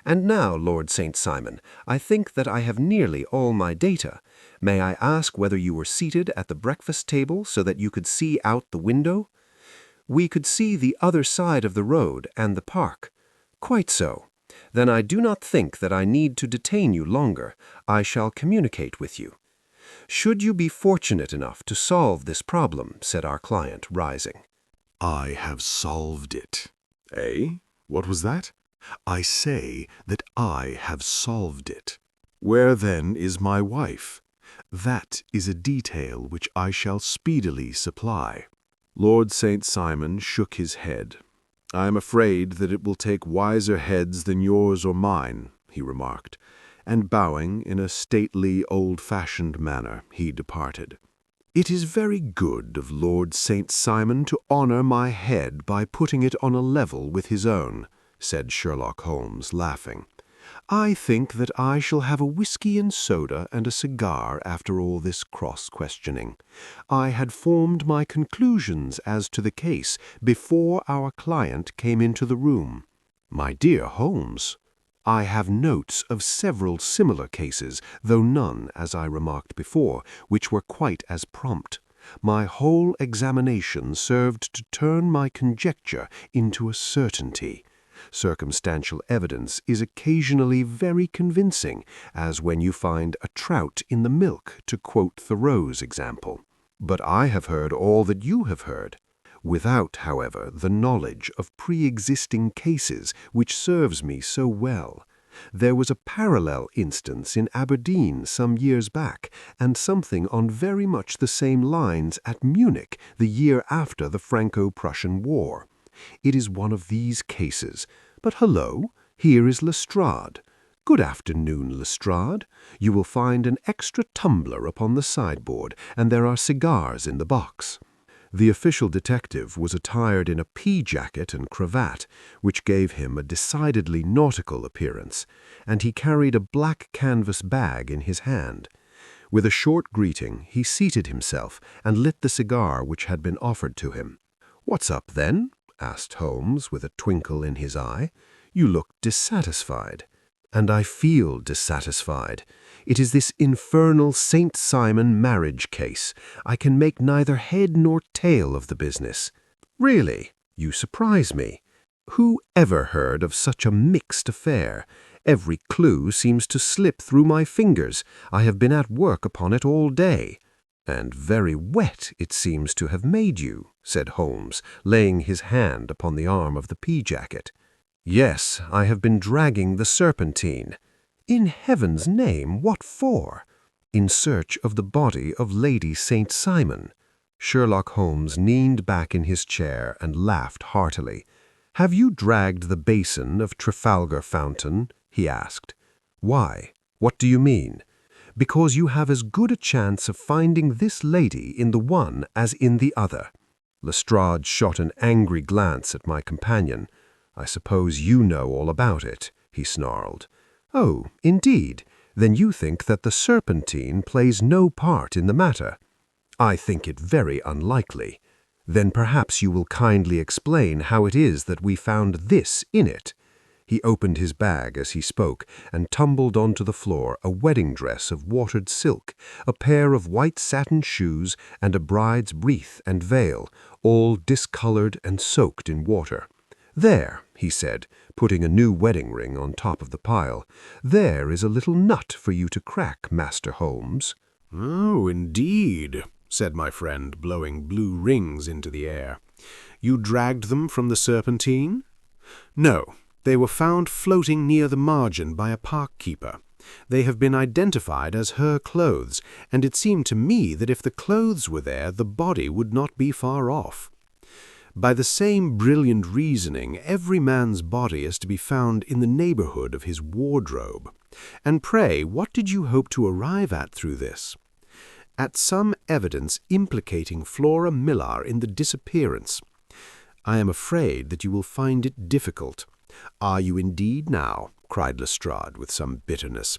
[SPEAKER 8] And now, Lord St. Simon, I think that I have nearly all my data. May I ask whether you were seated at the breakfast table so that you could see out the window? We could see the other side of the road and the park. Quite so. Then I do not think that I need to detain you longer. I shall communicate with you. Should you be fortunate enough to solve this problem, said our client, rising. I have solved it. Eh? What was that? I say that I have solved it. Where then is my wife? That is a detail which I shall speedily supply. Lord St. Simon shook his head. I am afraid that it will take wiser heads than yours or mine, he remarked, and bowing in a stately, old-fashioned manner, he departed. It is very good of Lord St. Simon to honor my head by putting it on a level with his own, said Sherlock Holmes, laughing. I think that I shall have a whiskey and soda and a cigar after all this cross-questioning. I had formed my conclusions as to the case before our client came into the room. My dear Holmes, I have notes of several similar cases, though none, as I remarked before, which were quite as prompt. My whole examination served to turn my conjecture into a certainty. Circumstantial evidence is occasionally very convincing, as when you find a trout in the milk, to quote Thoreau's example. But I have heard all that you have heard, without, however, the knowledge of pre-existing cases which serves me so well. There was a parallel instance in Aberdeen some years back, and something on very much the same lines at Munich the year after the Franco-Prussian War. It is one of these cases. But hullo, here is Lestrade. Good afternoon, Lestrade. You will find an extra tumbler upon the sideboard, and there are cigars in the box. The official detective was attired in a pea-jacket and cravat, which gave him a decidedly nautical appearance, and he carried a black canvas bag in his hand. With a short greeting, he seated himself and lit the cigar which had been offered to him. "What's up, then?" asked Holmes, with a twinkle in his eye. "You look dissatisfied." "And I feel dissatisfied. It is this infernal St. Simon marriage case. I can make neither head nor tail of the business." "Really? You surprise me. Who ever heard of such a mixed affair? Every clue seems to slip through my fingers. I have been at work upon it all day." "And very wet it seems to have made you," said Holmes, laying his hand upon the arm of the pea-jacket. "Yes, I have been dragging the Serpentine." "In heaven's name, what for?" "In search of the body of Lady St. Simon." Sherlock Holmes leaned back in his chair and laughed heartily. "Have you dragged the basin of Trafalgar Fountain?" he asked. "Why? What do you mean?" "Because you have as good a chance of finding this lady in the one as in the other." Lestrade shot an angry glance at my companion. "I suppose you know all about it," he snarled. "Oh, indeed? Then you think that the Serpentine plays no part in the matter?" "I think it very unlikely." "Then perhaps you will kindly explain how it is that we found this in it." He opened his bag as he spoke and tumbled onto the floor a wedding dress of watered silk, a pair of white satin shoes, and a bride's wreath and veil, all discolored and soaked in water. "There," he said, putting a new wedding ring on top of the pile. "There is a little nut for you to crack, Master Holmes."
[SPEAKER 9] "Oh, indeed," said my friend, blowing blue rings into the air. "You dragged them from the Serpentine?" "No. They were found floating near the margin by a park-keeper. They have been identified as her clothes, and it seemed to me that if the clothes were there, the body would not be far off. By the same brilliant reasoning, every man's body is to be found in the neighborhood of his wardrobe. And pray, what did you hope to arrive at through this?" "At some evidence implicating Flora Millar in the disappearance." "I am afraid that you will find it difficult." "Are you indeed now?" cried Lestrade with some bitterness.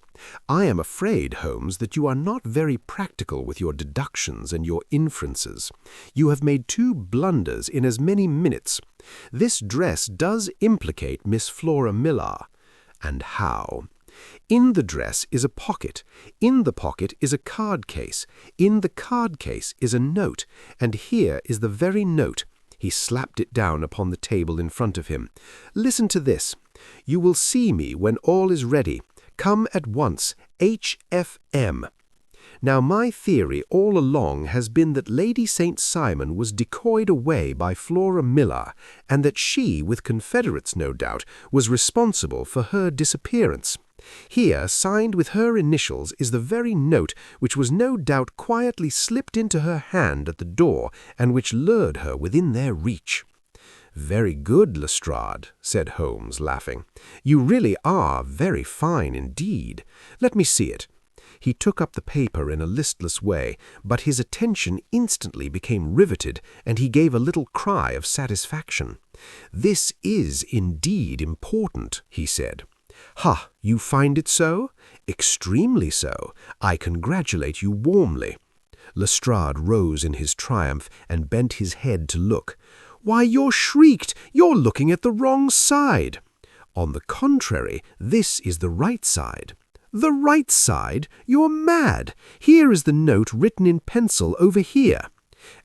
[SPEAKER 9] "I am afraid, Holmes, that you are not very practical with your deductions and your inferences. You have made 2 blunders in as many minutes. This dress does implicate Miss Flora Millar." "And how?" "In the dress is a pocket. In the pocket is a card case. In the card case is a note. And here is the very note." He slapped it down upon the table in front of him. "Listen to this. You will see me when all is ready. Come at once. H.F.M."
[SPEAKER 1] Now, my theory all along has been that Lady St. Simon was decoyed away by Flora Miller, and that she, with confederates no doubt, was responsible for her disappearance. Here, signed with her initials, is the very note which was no doubt quietly slipped into her hand at the door, and which lured her within their reach." "Very good, Lestrade," said Holmes, laughing. "You really are very fine indeed. Let me see it." He took up the paper in a listless way, but his attention instantly became riveted, and he gave a little cry of satisfaction. "This is indeed important," he said. "Ha, you find it so? Extremely so. I congratulate you warmly." Lestrade rose in his triumph and bent his head to look. "Why, you're shrieked! You're looking at the wrong side." "On the contrary, this is the right side." "The right side? You're mad! Here is the note written in pencil over here."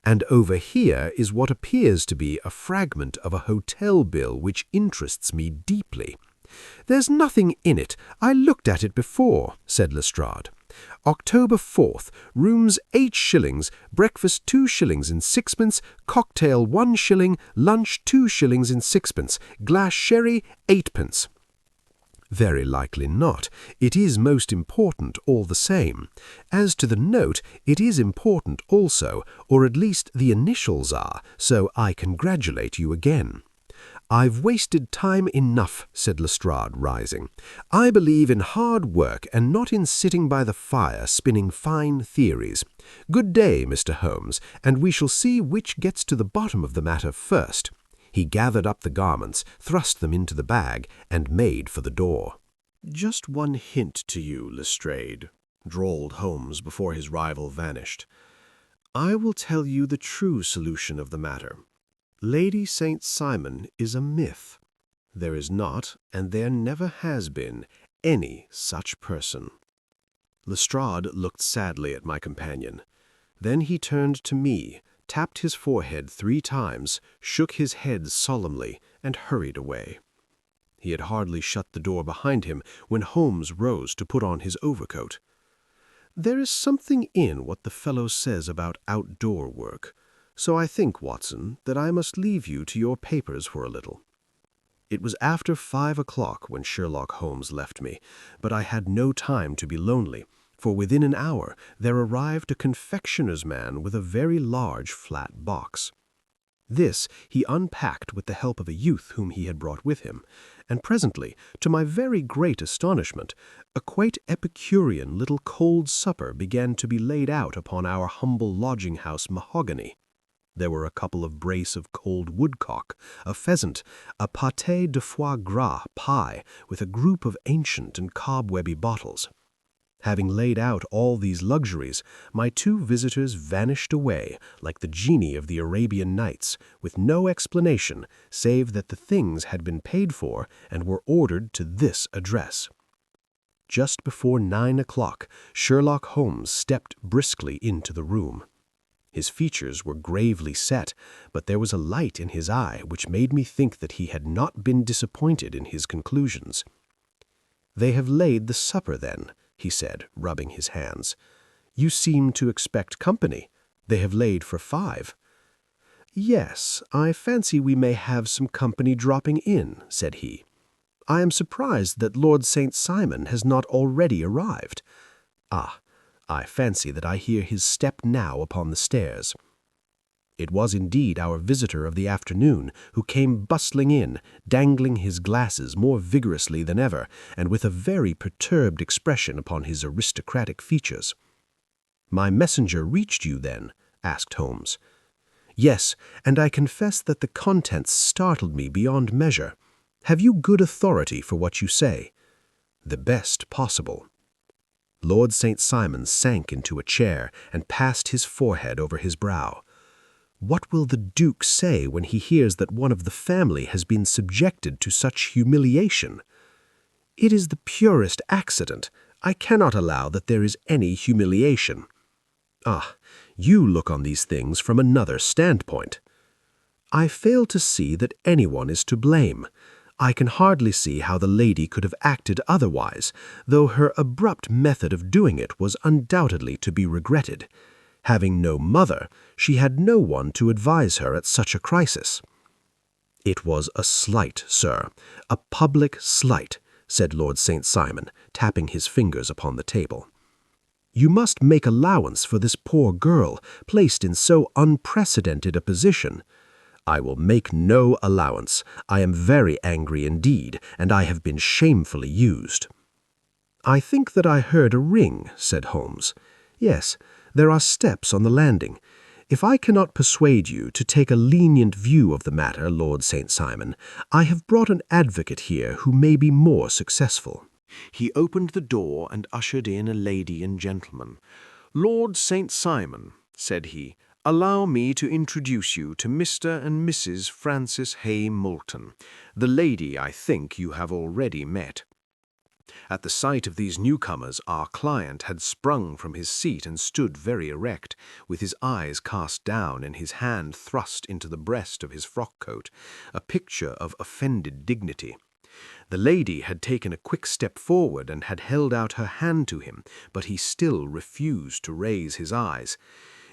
[SPEAKER 1] "And over here is what appears to be a fragment of a hotel bill which interests me deeply." "There's nothing in it. I looked at it before," said Lestrade. "October 4th, rooms 8 shillings, breakfast 2 shillings and 6pence, cocktail 1 shilling, lunch 2 shillings and 6pence, glass sherry 8pence. "Very likely not. It is most important all the same. As to the note, it is important also, or at least the initials are, so I congratulate you again." "I've wasted time enough," said Lestrade, rising. "I believe in hard work and not in sitting by the fire spinning fine theories. Good day, Mr. Holmes, and we shall see which gets to the bottom of the matter first." He gathered up the garments, thrust them into the bag, and made for the door.
[SPEAKER 8] "Just one hint to you, Lestrade," drawled Holmes before his rival vanished. "I will tell you the true solution of the matter. Lady St. Simon is a myth. There is not, and there never has been, any such person." Lestrade looked sadly at my companion. Then he turned to me, tapped his forehead 3 times, shook his head solemnly, and hurried away. He had hardly shut the door behind him when Holmes rose to put on his overcoat. "There is something in what the fellow says about outdoor work, so I think, Watson, that I must leave you to your papers for a little." It was after 5 o'clock when Sherlock Holmes left me, but I had no time to be lonely, for within an hour there arrived a confectioner's man with a very large flat box. This he unpacked with the help of a youth whom he had brought with him, and presently, to my very great astonishment, a quite Epicurean little cold supper began to be laid out upon our humble lodging-house mahogany. There were a couple of brace of cold woodcock, a pheasant, a pâté de foie gras pie with a group of ancient and cobwebby bottles. Having laid out all these luxuries, my 2 visitors vanished away like the genii of the Arabian Nights, with no explanation save that the things had been paid for and were ordered to this address. Just before 9 o'clock, Sherlock Holmes stepped briskly into the room. His features were gravely set, but there was a light in his eye which made me think that he had not been disappointed in his conclusions. "They have laid the supper, then," he said, rubbing his hands. "You seem to expect company. They have laid for 5. "Yes, I fancy we may have some company dropping in," said he. "I am surprised that Lord St. Simon has not already arrived. Ah, I fancy that I hear his step now upon the stairs." It was indeed our visitor of the afternoon who came bustling in, dangling his glasses more vigorously than ever, and with a very perturbed expression upon his aristocratic features. "My messenger reached you, then?" asked Holmes. "Yes, and I confess that the contents startled me beyond measure. Have you good authority for what you say?" "The best possible." Lord St. Simon sank into a chair and passed his forehead over his brow. "What will the Duke say when he hears that one of the family has been subjected to such humiliation?" "It is the purest accident. I cannot allow that there is any humiliation." "Ah, you look on these things from another standpoint." "I fail to see that anyone is to blame.
[SPEAKER 9] I can hardly see how the lady could have acted otherwise, though her abrupt method of doing it was undoubtedly to be regretted. Having no mother, she had no one to advise her at such a crisis. "It was a slight, sir, a public slight," said Lord St. Simon, tapping his fingers upon the table. "You must make allowance for this poor girl, placed in so unprecedented a position." "I will make no allowance. I am very angry indeed, and I have been shamefully used." "I think that I heard a ring," said Holmes. "Yes, there are steps on the landing. If I cannot persuade you to take a lenient view of the matter, Lord St. Simon, I have brought an advocate here who may be more successful."
[SPEAKER 8] He opened the door and ushered in a lady and gentleman. "Lord St. Simon," said he, "allow me to introduce you to Mr. and Mrs. Francis Hay Moulton. The lady, I think, you have already met." At the sight of these newcomers, our client had sprung from his seat and stood very erect, with his eyes cast down and his hand thrust into the breast of his frock-coat, a picture of offended dignity. The lady had taken a quick step forward and had held out her hand to him, but he still refused to raise his eyes.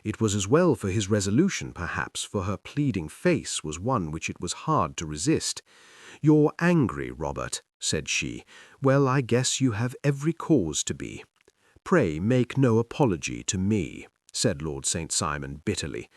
[SPEAKER 8] It was as well for his resolution, perhaps, for her pleading face was one which it was hard to resist. "You're angry, Robert," said she. "Well, I guess you have every cause to be." "Pray make no apology to me," said Lord St. Simon bitterly.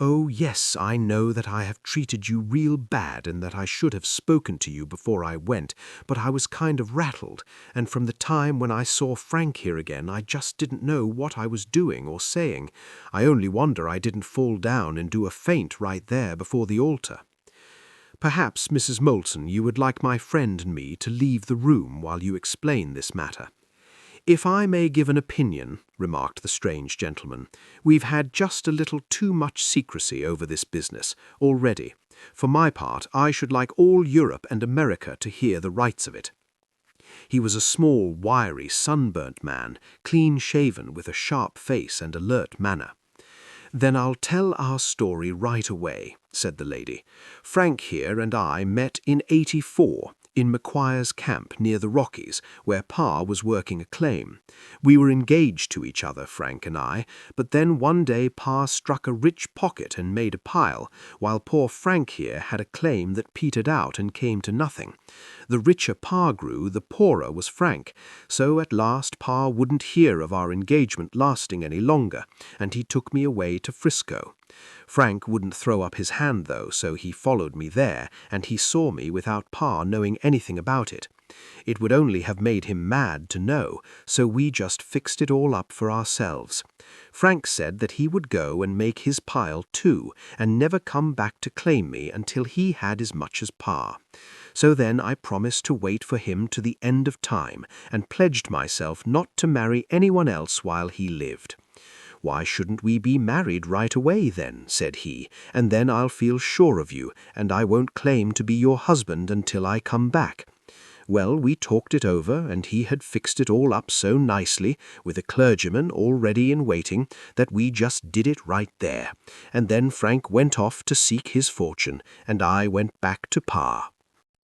[SPEAKER 8] "Oh, yes, I know that I have treated you real bad and that I should have spoken to you before I went, but I was kind of rattled, and from the time when I saw Frank here again I just didn't know what I was doing or saying. I only wonder I didn't fall down and do a faint right there before the altar. Perhaps, Mrs. Moulton, you would like my friend and me to leave the room while you explain this matter." "If I may give an opinion," remarked the strange gentleman, "we've had just a little too much secrecy over this business already. For my part, I should like all Europe and America to hear the rights of it." He was a small, wiry, sunburnt man, clean-shaven, with a sharp face and alert manner. "Then I'll tell our story right away," said the lady. "Frank here and I met in '84, in Macquire's camp near the Rockies, where Pa was working a claim. We were engaged to each other, Frank and I, but then one day Pa struck a rich pocket and made a pile, while poor Frank here had a claim that petered out and came to nothing. The richer Pa grew, the poorer was Frank, so at last Pa wouldn't hear of our engagement lasting any longer, and he took me away to Frisco. Frank wouldn't throw up his hand, though, so he followed me there, and he saw me without Pa knowing anything about it. It would only have made him mad to know, so we just fixed it all up for ourselves. Frank said that he would go and make his pile too, and never come back to claim me until he had as much as Pa. So then I promised to wait for him to the end of time, and pledged myself not to marry anyone else while he lived. "Why shouldn't we be married right away then?" said he, "and then I'll feel sure of you, and I won't claim to be your husband until I come back." Well, we talked it over, and he had fixed it all up so nicely, with a clergyman already in waiting, that we just did it right there. And then Frank went off to seek his fortune, and I went back to Pa.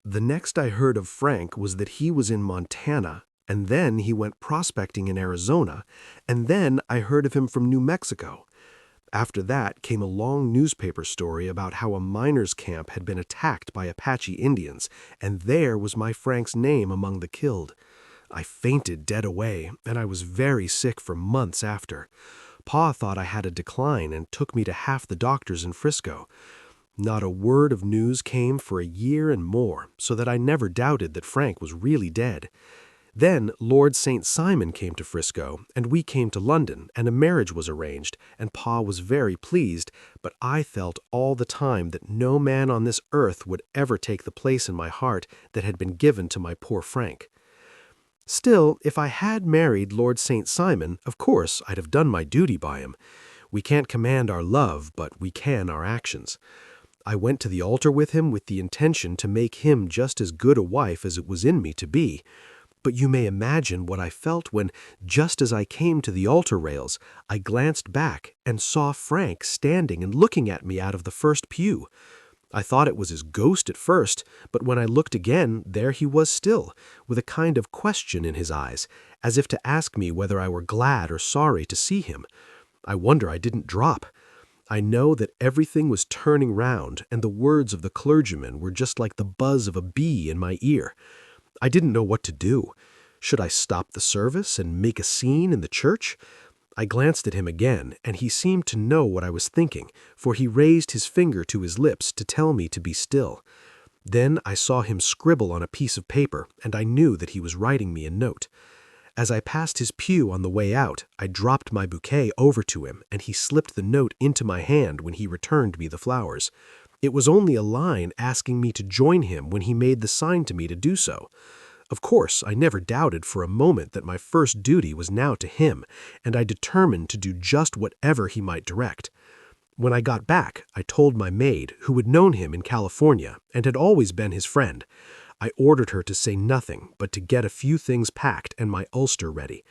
[SPEAKER 8] The next I heard of Frank was that he was in Montana, and then he went prospecting in Arizona, and then I heard of him from New Mexico. After that came a long newspaper story about how a miners' camp had been attacked by Apache Indians, and there was my Frank's name among the killed. I fainted dead away, and I was very sick for months after. Pa thought I had a decline and took me to half the doctors in Frisco. Not a word of news came for a year and more, so that I never doubted that Frank was really dead. Then Lord St. Simon came to Frisco, and we came to London, and a marriage was arranged, and Pa was very pleased, but I felt all the time that no man on this earth would ever take the place in my heart that had been given to my poor Frank. Still, if I had married Lord St. Simon, of course I'd have done my duty by him. We can't command our love, but we can our actions. I went to the altar with him with the intention to make him just as good a wife as it was in me to be. But you may imagine what I felt when, just as I came to the altar rails, I glanced back and saw Frank standing and looking at me out of the first pew.
[SPEAKER 9] I thought it was his ghost at first, but when I looked again, there he was still, with a kind of question in his eyes, as if to ask me whether I were glad or sorry to see him. I wonder I didn't drop. I know that everything was turning round, and the words of the clergyman were just like the buzz of a bee in my ear. I didn't know what to do. Should I stop the service and make a scene in the church? I glanced at him again, and he seemed to know what I was thinking, for he raised his finger to his lips to tell me to be still. Then I saw him scribble on a piece of paper, and I knew that he was writing me a note. As I passed his pew on the way out, I dropped my bouquet over to him, and he slipped the note into my hand when he returned me the flowers. It was only a line asking me to join him when he made the sign to me to do so. Of course, I never doubted for a moment that my first duty was now to him, and I determined to do just whatever he might direct. When I got back, I told my maid, who had known him in California and had always been his friend. I ordered her to say nothing, but to get a few things packed and my ulster ready.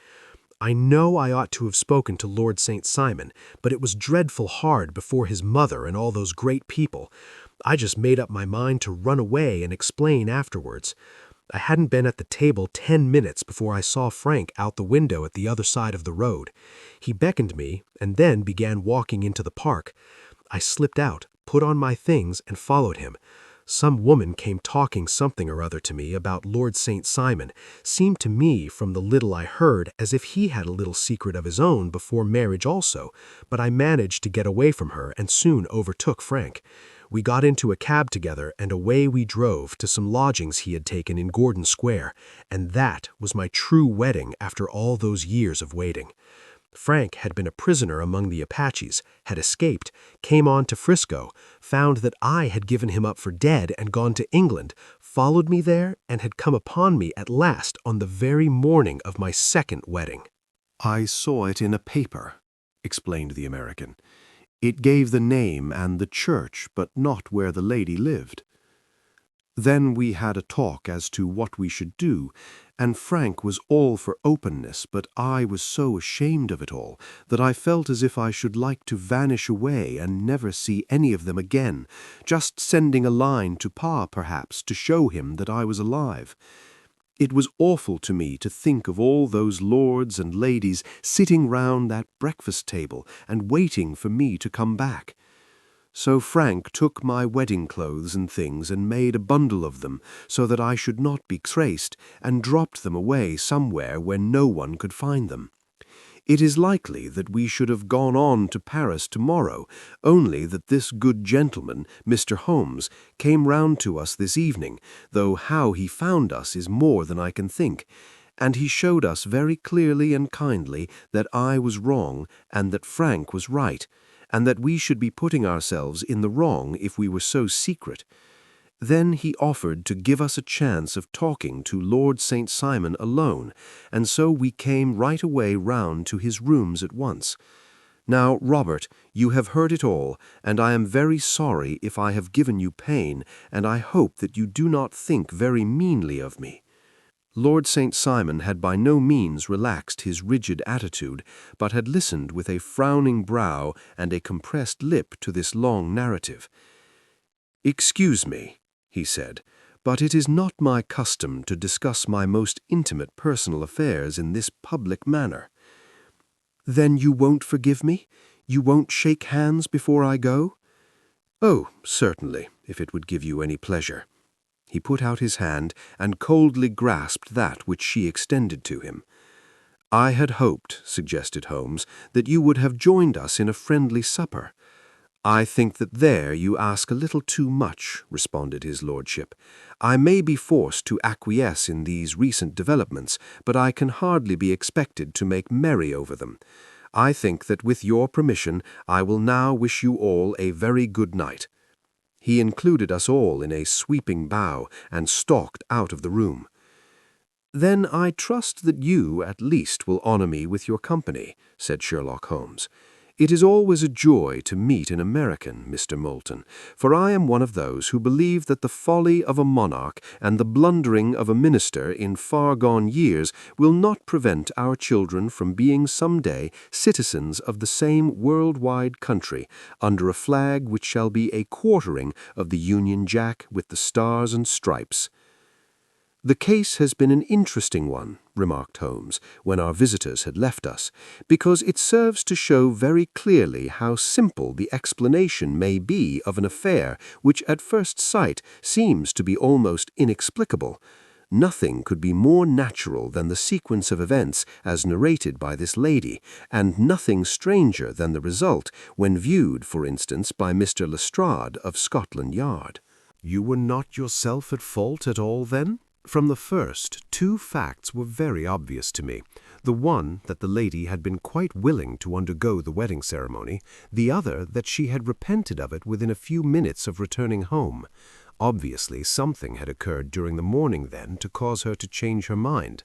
[SPEAKER 9] I know I ought to have spoken to Lord St. Simon, but it was dreadful hard before his mother and all those great people. I just made up my mind to run away and explain afterwards. I hadn't been at the table 10 minutes before I saw Frank out the window at the other side of the road. He beckoned me and then began walking into the park. I slipped out, put on my things, and followed him. Some woman came talking something or other to me about Lord St. Simon. Seemed to me, from the little I heard, as if he had a little secret of his own before marriage also, but I managed to get away from her and soon overtook Frank. We got into a cab together, and away we drove to some lodgings he had taken in Gordon Square, and that was my true wedding after all those years of waiting. Frank had been a prisoner among the Apaches, had escaped, came on to Frisco, found that I had given him up for dead and gone to England, followed me there, and had come upon me at last on the very morning of my second wedding.
[SPEAKER 8] "I saw it in a paper," explained the American. "It gave the name and the church, but not where the lady lived. Then we had a talk as to what we should do, and Frank was all for openness, but I was so ashamed of it all that I felt as if I should like to vanish away and never see any of them again, just sending a line to Pa, perhaps, to show him that I was alive. It was awful to me to think of all those lords and ladies sitting round that breakfast table and waiting for me to come back. So Frank took my wedding clothes and things and made a bundle of them so that I should not be traced, and dropped them away somewhere where no one could find them. It is likely that we should have gone on to Paris tomorrow, only that this good gentleman, Mr. Holmes, came round to us this evening, though how he found us is more than I can think, and he showed us very clearly and kindly that I was wrong and that Frank was right, and that we should be putting ourselves in the wrong if we were so secret. Then he offered to give us a chance of talking to Lord St. Simon alone, and so we came right away round to his rooms at once. Now, Robert, you have heard it all, and I am very sorry if I have given you pain, and I hope that you do not think very meanly of me." Lord St. Simon had by no means relaxed his rigid attitude, but had listened with a frowning brow and a compressed lip to this long narrative. "Excuse me," he said, "but it is not my custom to discuss my most intimate personal affairs in this public manner." "Then you won't forgive me? You won't shake hands before I go?" "Oh, certainly, if it would give you any pleasure." He put out his hand and coldly grasped that which she extended to him. "I had hoped," suggested Holmes, "that you would have joined us in a friendly supper." "I think that there you ask a little too much," responded his lordship. "I may be forced to acquiesce in these recent developments, but I can hardly be expected to make merry over them. I think that with your permission I will now wish you all a very good night." He included us all in a sweeping bow and stalked out of the room. "Then I trust that you, at least, will honor me with your company," said Sherlock Holmes.
[SPEAKER 1] It is always a joy to meet an American, Mr. Moulton, for I am one of those who believe that the folly of a monarch and the blundering of a minister in far-gone years will not prevent our children from being some day citizens of the same world-wide country, under a flag which shall be a quartering of the Union Jack with the stars and stripes. "The case has been an interesting one," remarked Holmes, when our visitors had left us, "because it serves to show very clearly how simple the explanation may be of an affair which at first sight seems to be almost inexplicable. Nothing could be more natural than the sequence of events as narrated by this lady, and nothing stranger than the result when viewed, for instance, by Mr. Lestrade of Scotland Yard."
[SPEAKER 10] You were not yourself at fault at all, then? From the first, two facts were very obvious to me. The one, that the lady had been quite willing to undergo the wedding ceremony. The other, that she had repented of it within a few minutes of returning home. Obviously, something had occurred during the morning, then, to cause her to change her mind.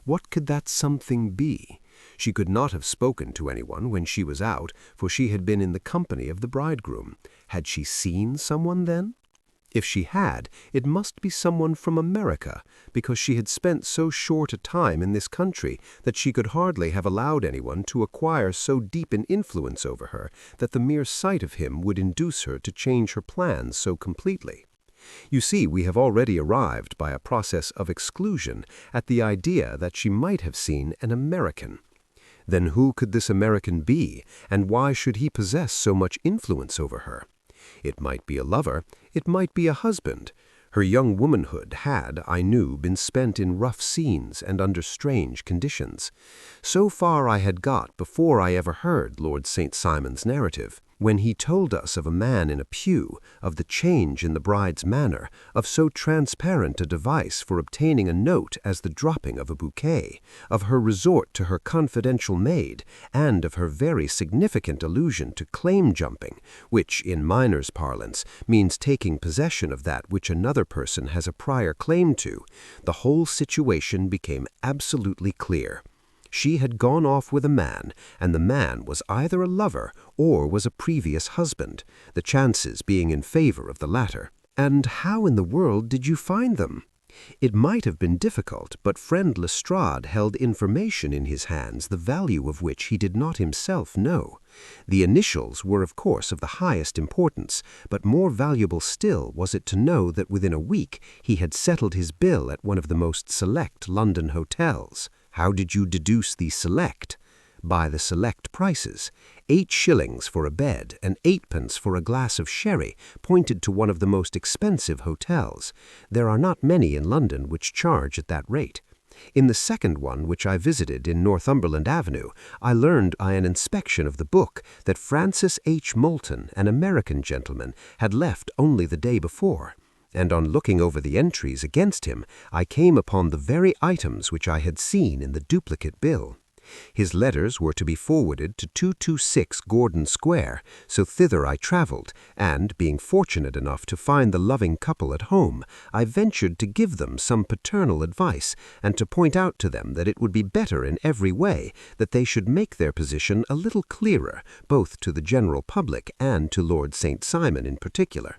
[SPEAKER 10] What could that something be? She could not have spoken to anyone when she was out, for she had been in the company of the bridegroom. Had she seen someone, then? If she had, it must be someone from America, because she had spent so short a time in this country that she could hardly have allowed anyone to acquire so deep an influence over her that the mere sight of him would induce her to change her plans so completely. You see, we have already arrived, by a process of exclusion, at the idea that she might have seen an American. Then who could this American be, and why should he possess so much influence over her? It might be a lover, it might be a husband. Her young womanhood had, I knew, been spent in rough scenes and under strange conditions. So far I had got before I ever heard Lord St. Simon's narrative, when he told us of a man in a pew, of the change in the bride's manner, of so transparent a device for obtaining a note as the dropping of a bouquet, of her resort to her confidential maid, and of her very significant allusion to claim-jumping, which, in miners' parlance, means taking possession of that which another person has a prior claim to. The whole situation became absolutely clear. She had gone off with a man, and the man was either a lover or was a previous husband, the chances being in favor of the latter. And how in the world did you find them? It might have been difficult, but friend Lestrade held information in his hands the value of which he did not himself know. The initials were of course of the highest importance, but more valuable still was it to know that within a week he had settled his bill at one of the most select London hotels. How did you deduce the select? By the select prices. 8 shillings for a bed and 8 pence for a glass of sherry pointed to one of the most expensive hotels. There are not many in London which charge at that rate. In the second one, which I visited in Northumberland Avenue, I learned by an inspection of the book that Francis H. Moulton, an American gentleman, had left only the day before. And on looking over the entries against him, I came upon the very items which I had seen in the duplicate bill. His letters were to be forwarded to 226 Gordon Square, so thither I travelled, and, being fortunate enough to find the loving couple at home, I ventured to give them some paternal advice, and to point out to them that it would be better in every way that they should make their position a little clearer, both to the general public and to Lord St. Simon in particular.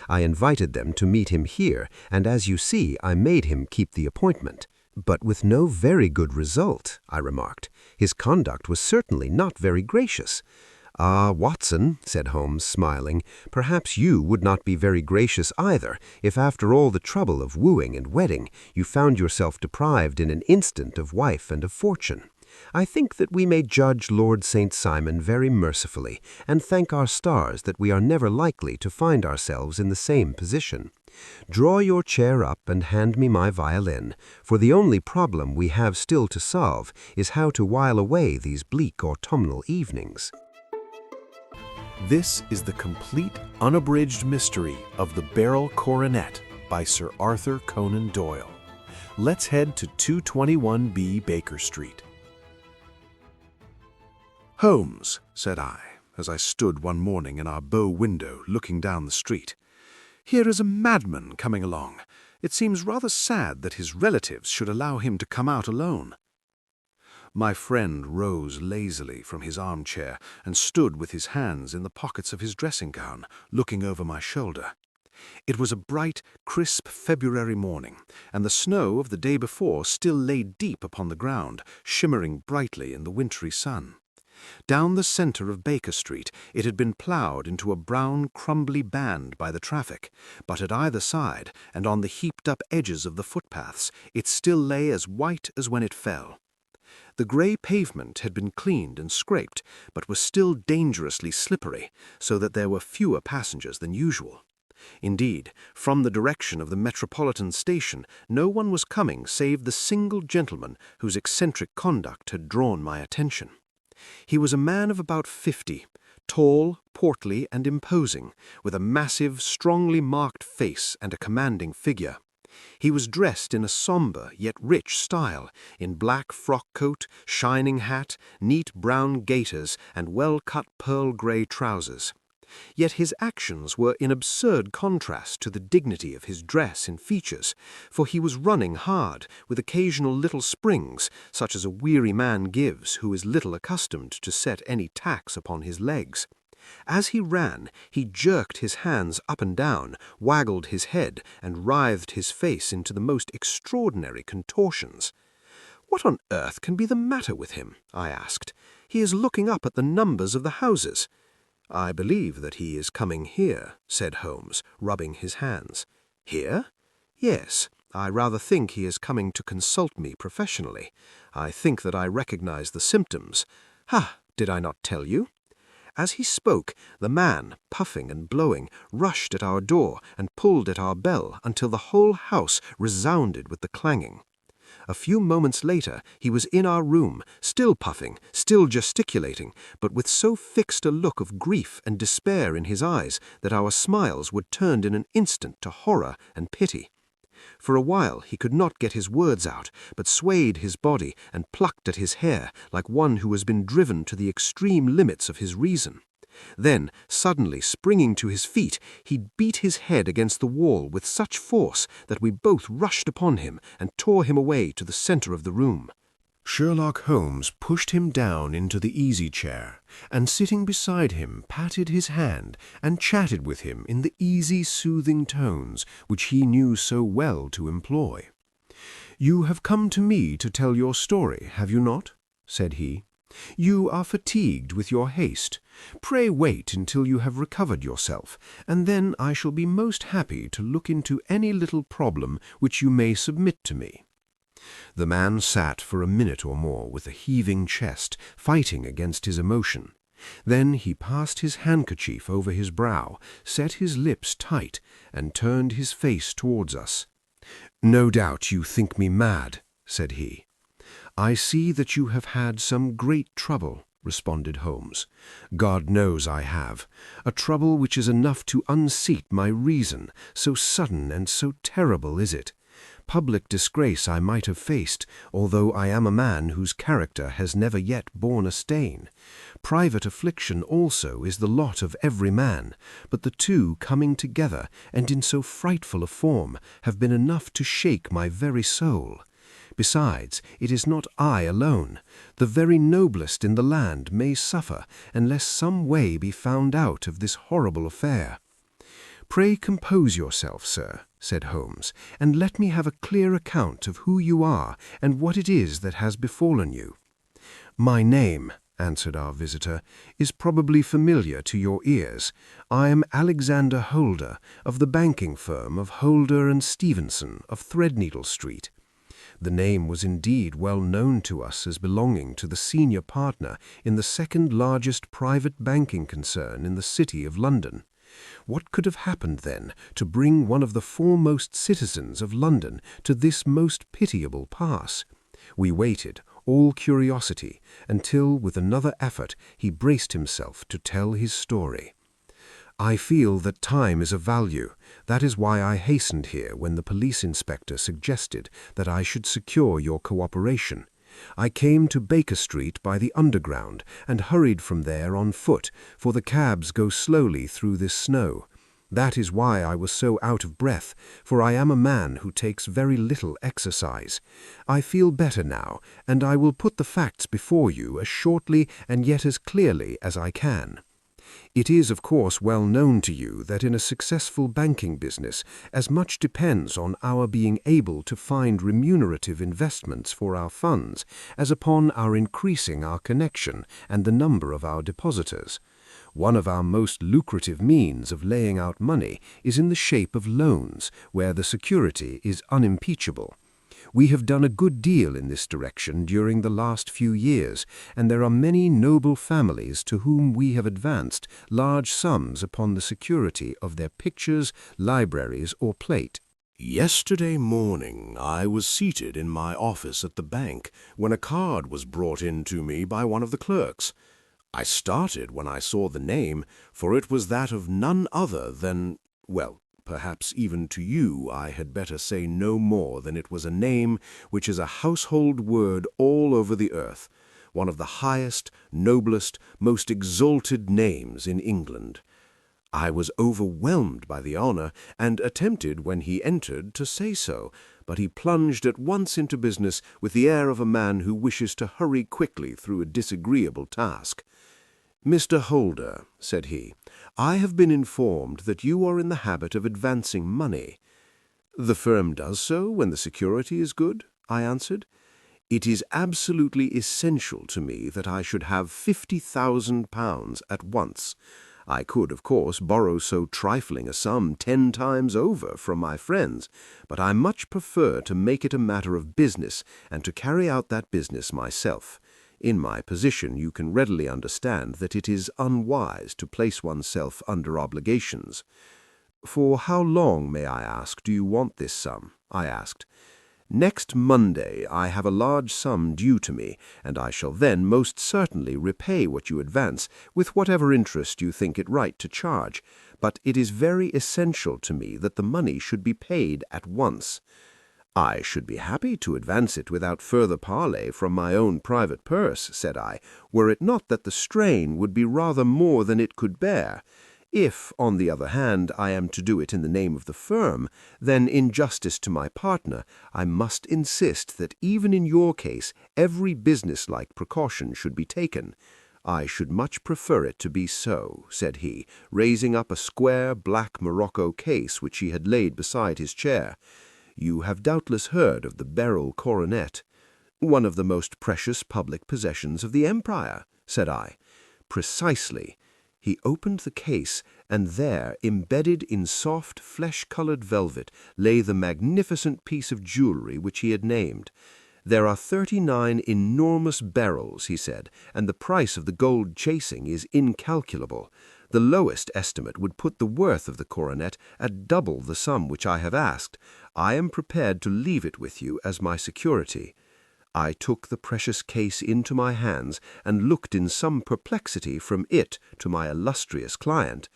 [SPEAKER 10] I invited them to meet him here, and as you see, I made him keep the appointment. But with no very good result, I remarked. His conduct was certainly not very gracious. "Ah, Watson," said Holmes, smiling, "perhaps you would not be very gracious either, if after all the trouble of wooing and wedding, you found yourself deprived in an instant of wife and of fortune. I think that we may judge Lord St. Simon very mercifully, and thank our stars that we are never likely to find ourselves in the same position. Draw your chair up and hand me my violin, for the only problem we have still to solve is how to while away these bleak autumnal evenings."
[SPEAKER 1] This is the complete, unabridged mystery of the Beryl Coronet by Sir Arthur Conan Doyle. Let's head to 221B Baker Street.
[SPEAKER 6] "Holmes," said I, as I stood one morning in our bow window looking down the street, "here is a madman coming along. It seems rather sad that his relatives should allow him to come out alone."
[SPEAKER 8] My friend rose lazily from his armchair and stood with his hands in the pockets of his dressing gown, looking over my shoulder. It was a bright, crisp February morning, and the snow of the day before still lay deep upon the ground, shimmering brightly in the wintry sun. Down the center of Baker Street it had been ploughed into a brown, crumbly band by the traffic, but at either side, and on the heaped-up edges of the footpaths, it still lay as white as when it fell. The grey pavement had been cleaned and scraped, but was still dangerously slippery, so that there were fewer passengers than usual. Indeed, from the direction of the Metropolitan Station, no one was coming save the single gentleman whose eccentric conduct had drawn my attention. He was a man of about 50, tall, portly, and imposing, with a massive, strongly marked face and a commanding figure. He was dressed in a sombre yet rich style, in black frock coat, shining hat, neat brown gaiters, and well-cut pearl-grey trousers. Yet his actions were in absurd contrast to the dignity of his dress and features, for he was running hard, with occasional little springs, such as a weary man gives who is little accustomed to set any tax upon his legs. As he ran, he jerked his hands up and down, waggled his head, and writhed his face into the most extraordinary contortions. "What on earth can be the matter with him?" I asked. "He is looking up at the numbers of the houses." "I believe that he is coming here," said Holmes, rubbing his hands. "Here?" "Yes. I rather think he is coming to consult me professionally. I think that I recognize the symptoms. Ha! Did I not tell you?" As he spoke, the man, puffing and blowing, rushed at our door and pulled at our bell until the whole house resounded with the clanging. A few moments later he was in our room, still puffing, still gesticulating, but with so fixed a look of grief and despair in his eyes that our smiles were turned in an instant to horror and pity. For a while he could not get his words out, but swayed his body and plucked at his hair like one who has been driven to the extreme limits of his reason. Then, suddenly springing to his feet, he beat his head against the wall with such force that we both rushed upon him and tore him away to the center of the room.
[SPEAKER 10] Sherlock Holmes pushed him down into the easy-chair, and sitting beside him patted his hand and chatted with him in the easy, soothing tones which he knew so well to employ. "You have come to me to tell your story, have you not?" said he. "You are fatigued with your haste. Pray wait until you have recovered yourself, and then I shall be most happy to look into any little problem which you may submit to me." The man sat for a minute or more with a heaving chest, fighting against his emotion. Then he passed his handkerchief over his brow, set his lips tight, and turned his face towards us. "No doubt you think me mad," said he. "I see that you have had some great trouble," responded Holmes. "God knows I have. A trouble which is enough to unseat my reason, so sudden and so terrible is it. Public disgrace I might have faced, although I am a man whose character has never yet borne a stain. Private affliction also is the lot of every man, but the two coming together, and in so frightful a form, have been enough to shake my very soul. Besides, it is not I alone. The very noblest in the land may suffer, unless some way be found out of this horrible affair." "Pray compose yourself, sir," said Holmes, "and let me have a clear account of who you are and what it is that has befallen you." "My name," answered our visitor, "is probably familiar to your ears. I am Alexander Holder, of the banking firm of Holder and Stevenson, of Threadneedle Street." The name was indeed well known to us as belonging to the senior partner in the second largest private banking concern in the city of London. What could have happened, then, to bring one of the foremost citizens of London to this most pitiable pass? We waited, all curiosity, until, with another effort, he braced himself to tell his story. "I feel that time is of value. That is why I hastened here when the police inspector suggested that I should secure your cooperation. I came to Baker Street by the Underground and hurried from there on foot, for the cabs go slowly through this snow.
[SPEAKER 1] That is why I was so out of breath, for I am a man who takes very little exercise. I feel better now, and I will put the facts before you as shortly and yet as clearly as I can. It is, of course, well known to you that in a successful banking business, as much depends on our being able to find remunerative investments for our funds as upon our increasing our connection and the number of our depositors. One of our most lucrative means of laying out money is in the shape of loans, where the security is unimpeachable. We have done a good deal in this direction during the last few years, and there are many noble families to whom we have advanced large sums upon the security of their pictures, libraries, or plate.
[SPEAKER 7] Yesterday morning I was seated in my office at the bank when a card was brought in to me by one of the clerks. I started when I saw the name, for it was that of none other than, well, perhaps even to you I had better say no more than it was a name which is a household word all over the earth, one of the highest, noblest, most exalted names in England. I was overwhelmed by the honor, and attempted when he entered to say so, but he plunged at once into business with the air of a man who wishes to hurry quickly through a disagreeable task. "Mr. Holder," said he, "I have been informed that you are in the habit of advancing money." "The firm does so when the security is good," I answered. "It is absolutely essential to me that I should have £50,000 at once. I could, of course, borrow so trifling a sum 10 times over from my friends, but I much prefer to make it a matter of business and to carry out that business myself. In my position you can readily understand that it is unwise to place oneself under obligations." "For how long, may I ask, do you want this sum?" I asked. "Next Monday I have a large sum due to me, and I shall then most certainly repay what you advance, with whatever interest you think it right to charge, but it is very essential to me that the money should be paid at once." "I should be happy to advance it without further parley from my own private purse," said I, "were it not that the strain would be rather more than it could bear. If, on the other hand, I am to do it in the name of the firm, then in justice to my partner, I must insist that even in your case every business-like precaution should be taken." "I should much prefer it to be so," said he, raising up a square black morocco case which he had laid beside his chair. "You have doubtless heard of the Beryl Coronet." "One of the most precious public possessions of the empire," said I. "Precisely." He opened the case, and there, embedded in soft, flesh-colored velvet, lay the magnificent piece of jewelry which he had named. "There are 39 enormous beryls," he said, "and the price of the gold chasing is incalculable. The lowest estimate would put the worth of the coronet at double the sum which I have asked. I am prepared to leave it with you as my security." I took the precious case into my hands and looked in some perplexity from it to my illustrious client.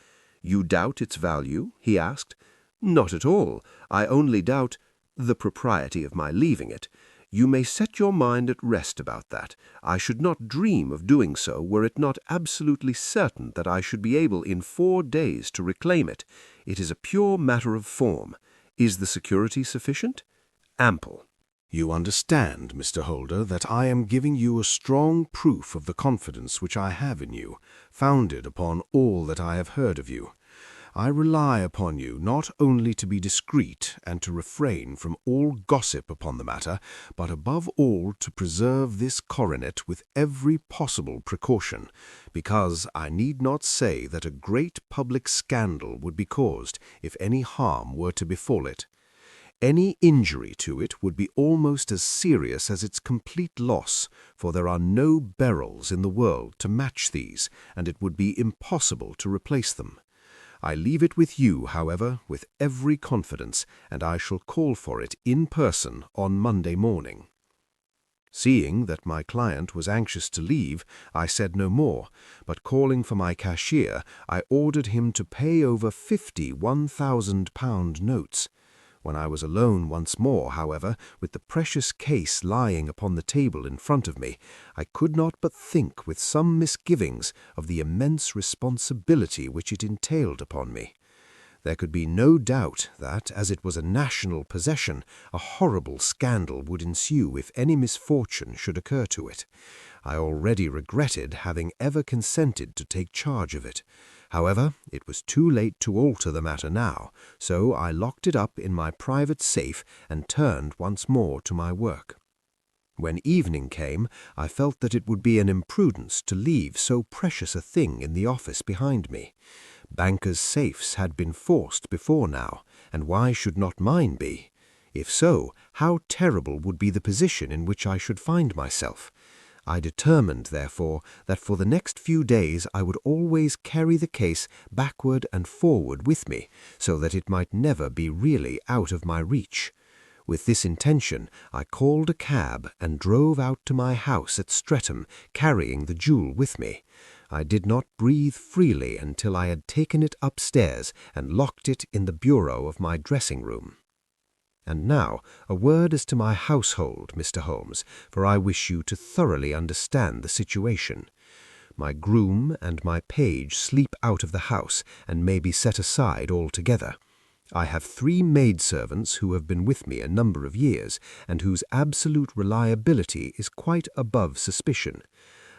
[SPEAKER 7] "You doubt its value?" he asked. "Not at all. I only doubt the propriety of my leaving it. You may set your mind at rest about that. I should not dream of doing so were it not absolutely certain that I should be able in 4 days to reclaim it. It is a pure matter of form. Is the security sufficient?" "Ample." You understand, Mr. Holder, that I am giving you a strong proof of the confidence which I have in you, founded upon all that I have heard of you. I rely upon you not only to be discreet and to refrain from all gossip upon the matter, but above all to preserve this coronet with every possible precaution, because I need not say that a great public scandal would be caused if any harm were to befall it. Any injury to it would be almost as serious as its complete loss, for there are no beryls in the world to match these, and it would be impossible to replace them. I leave it with you, however, with every confidence, and I shall call for it in person on Monday morning." Seeing that my client was anxious to leave, I said no more, but calling for my cashier, I ordered him to pay over 50 £1,000 notes. When I was alone once more, however, with the precious case lying upon the table in front of me, I could not but think with some misgivings of the immense responsibility which it entailed upon me.
[SPEAKER 10] There could be no doubt that, as it was a national possession, a horrible scandal would ensue if any misfortune should occur to it. I already regretted having ever consented to take charge of it. However, it was too late to alter the matter now, so I locked it up in my private safe and turned once more to my work. When evening came, I felt that it would be an imprudence to leave so precious a thing in the office behind me. Bankers' safes had been forced before now, and why should not mine be? If so, how terrible would be the position in which I should find myself? I determined, therefore, that for the next few days I would always carry the case backward and forward with me, so that it might never be really out of my reach. With this intention, I called a cab and drove out to my house at Streatham, carrying the jewel with me. I did not breathe freely until I had taken it upstairs and locked it in the bureau of my dressing-room. And now a word as to my household, Mr. Holmes, for I wish you to thoroughly understand the situation. My groom and my page sleep out of the house and may be set aside altogether. I have 3 maidservants who have been with me a number of years, and whose absolute reliability is quite above suspicion.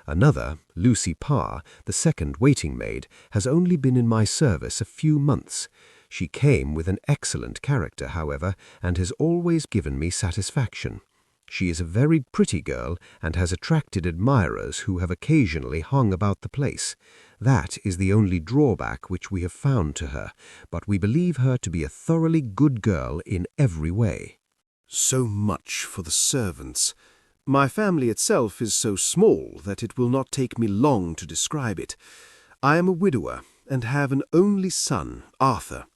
[SPEAKER 10] Another, Lucy Parr, the second waiting-maid, has only been in my service a few months. She came with an excellent character, however, and has always given me satisfaction. She is a very pretty girl, and has attracted admirers who have occasionally hung about the place. That is the only drawback which we have found to her, but we believe her to be a thoroughly good girl in every way.
[SPEAKER 1] So much for the servants. My family itself is so small that it will not take me long to describe it. I am a widower, and have an only son, Arthur.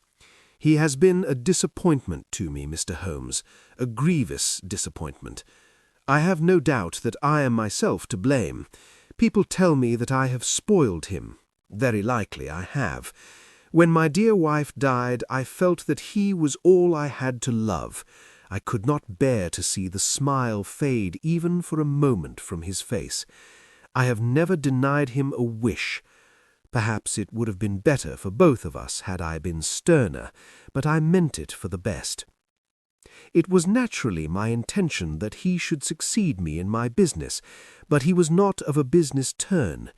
[SPEAKER 1] He has been a disappointment to me, Mr. Holmes, a grievous disappointment. I have no doubt that I am myself to blame. People tell me that I have spoiled him. Very likely I have. When my dear wife died, I felt that he was all I had to love. I could not bear to see the smile fade even for a moment from his face. I have never denied him a wish. Perhaps it would have been better for both of us had I been sterner, but I meant it for the best. It was naturally my intention that he should succeed me in my business, but he was not of a business turn.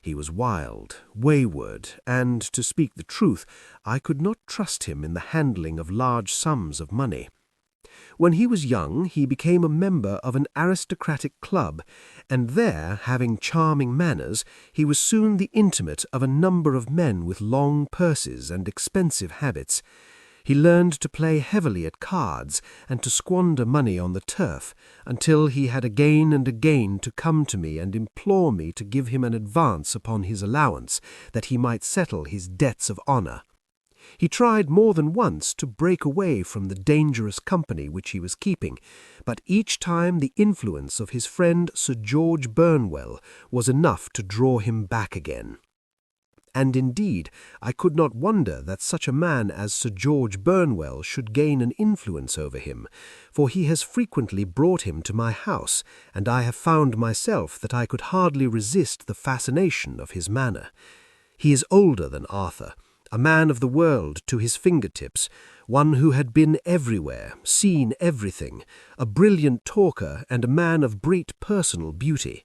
[SPEAKER 1] He was wild, wayward, and, to speak the truth, I could not trust him in the handling of large sums of money. When he was young, he became a member of an aristocratic club, and there, having charming manners, he was soon the intimate of a number of men with long purses and expensive habits. He learned to play heavily at cards and to squander money on the turf, until he had again and again to come to me and implore me to give him an advance upon his allowance, that he might settle his debts of honour. He tried more than once to break away from the dangerous company which he was keeping, but each time the influence of his friend Sir George Burnwell was enough to draw him back again. And indeed, I could not wonder that such a man as Sir George Burnwell should gain an influence over him, for he has frequently brought him to my house, and I have found myself that I could hardly resist the fascination of his manner. He is older than Arthur, a man of the world to his fingertips, one who had been everywhere, seen everything, a brilliant talker and a man of great personal beauty.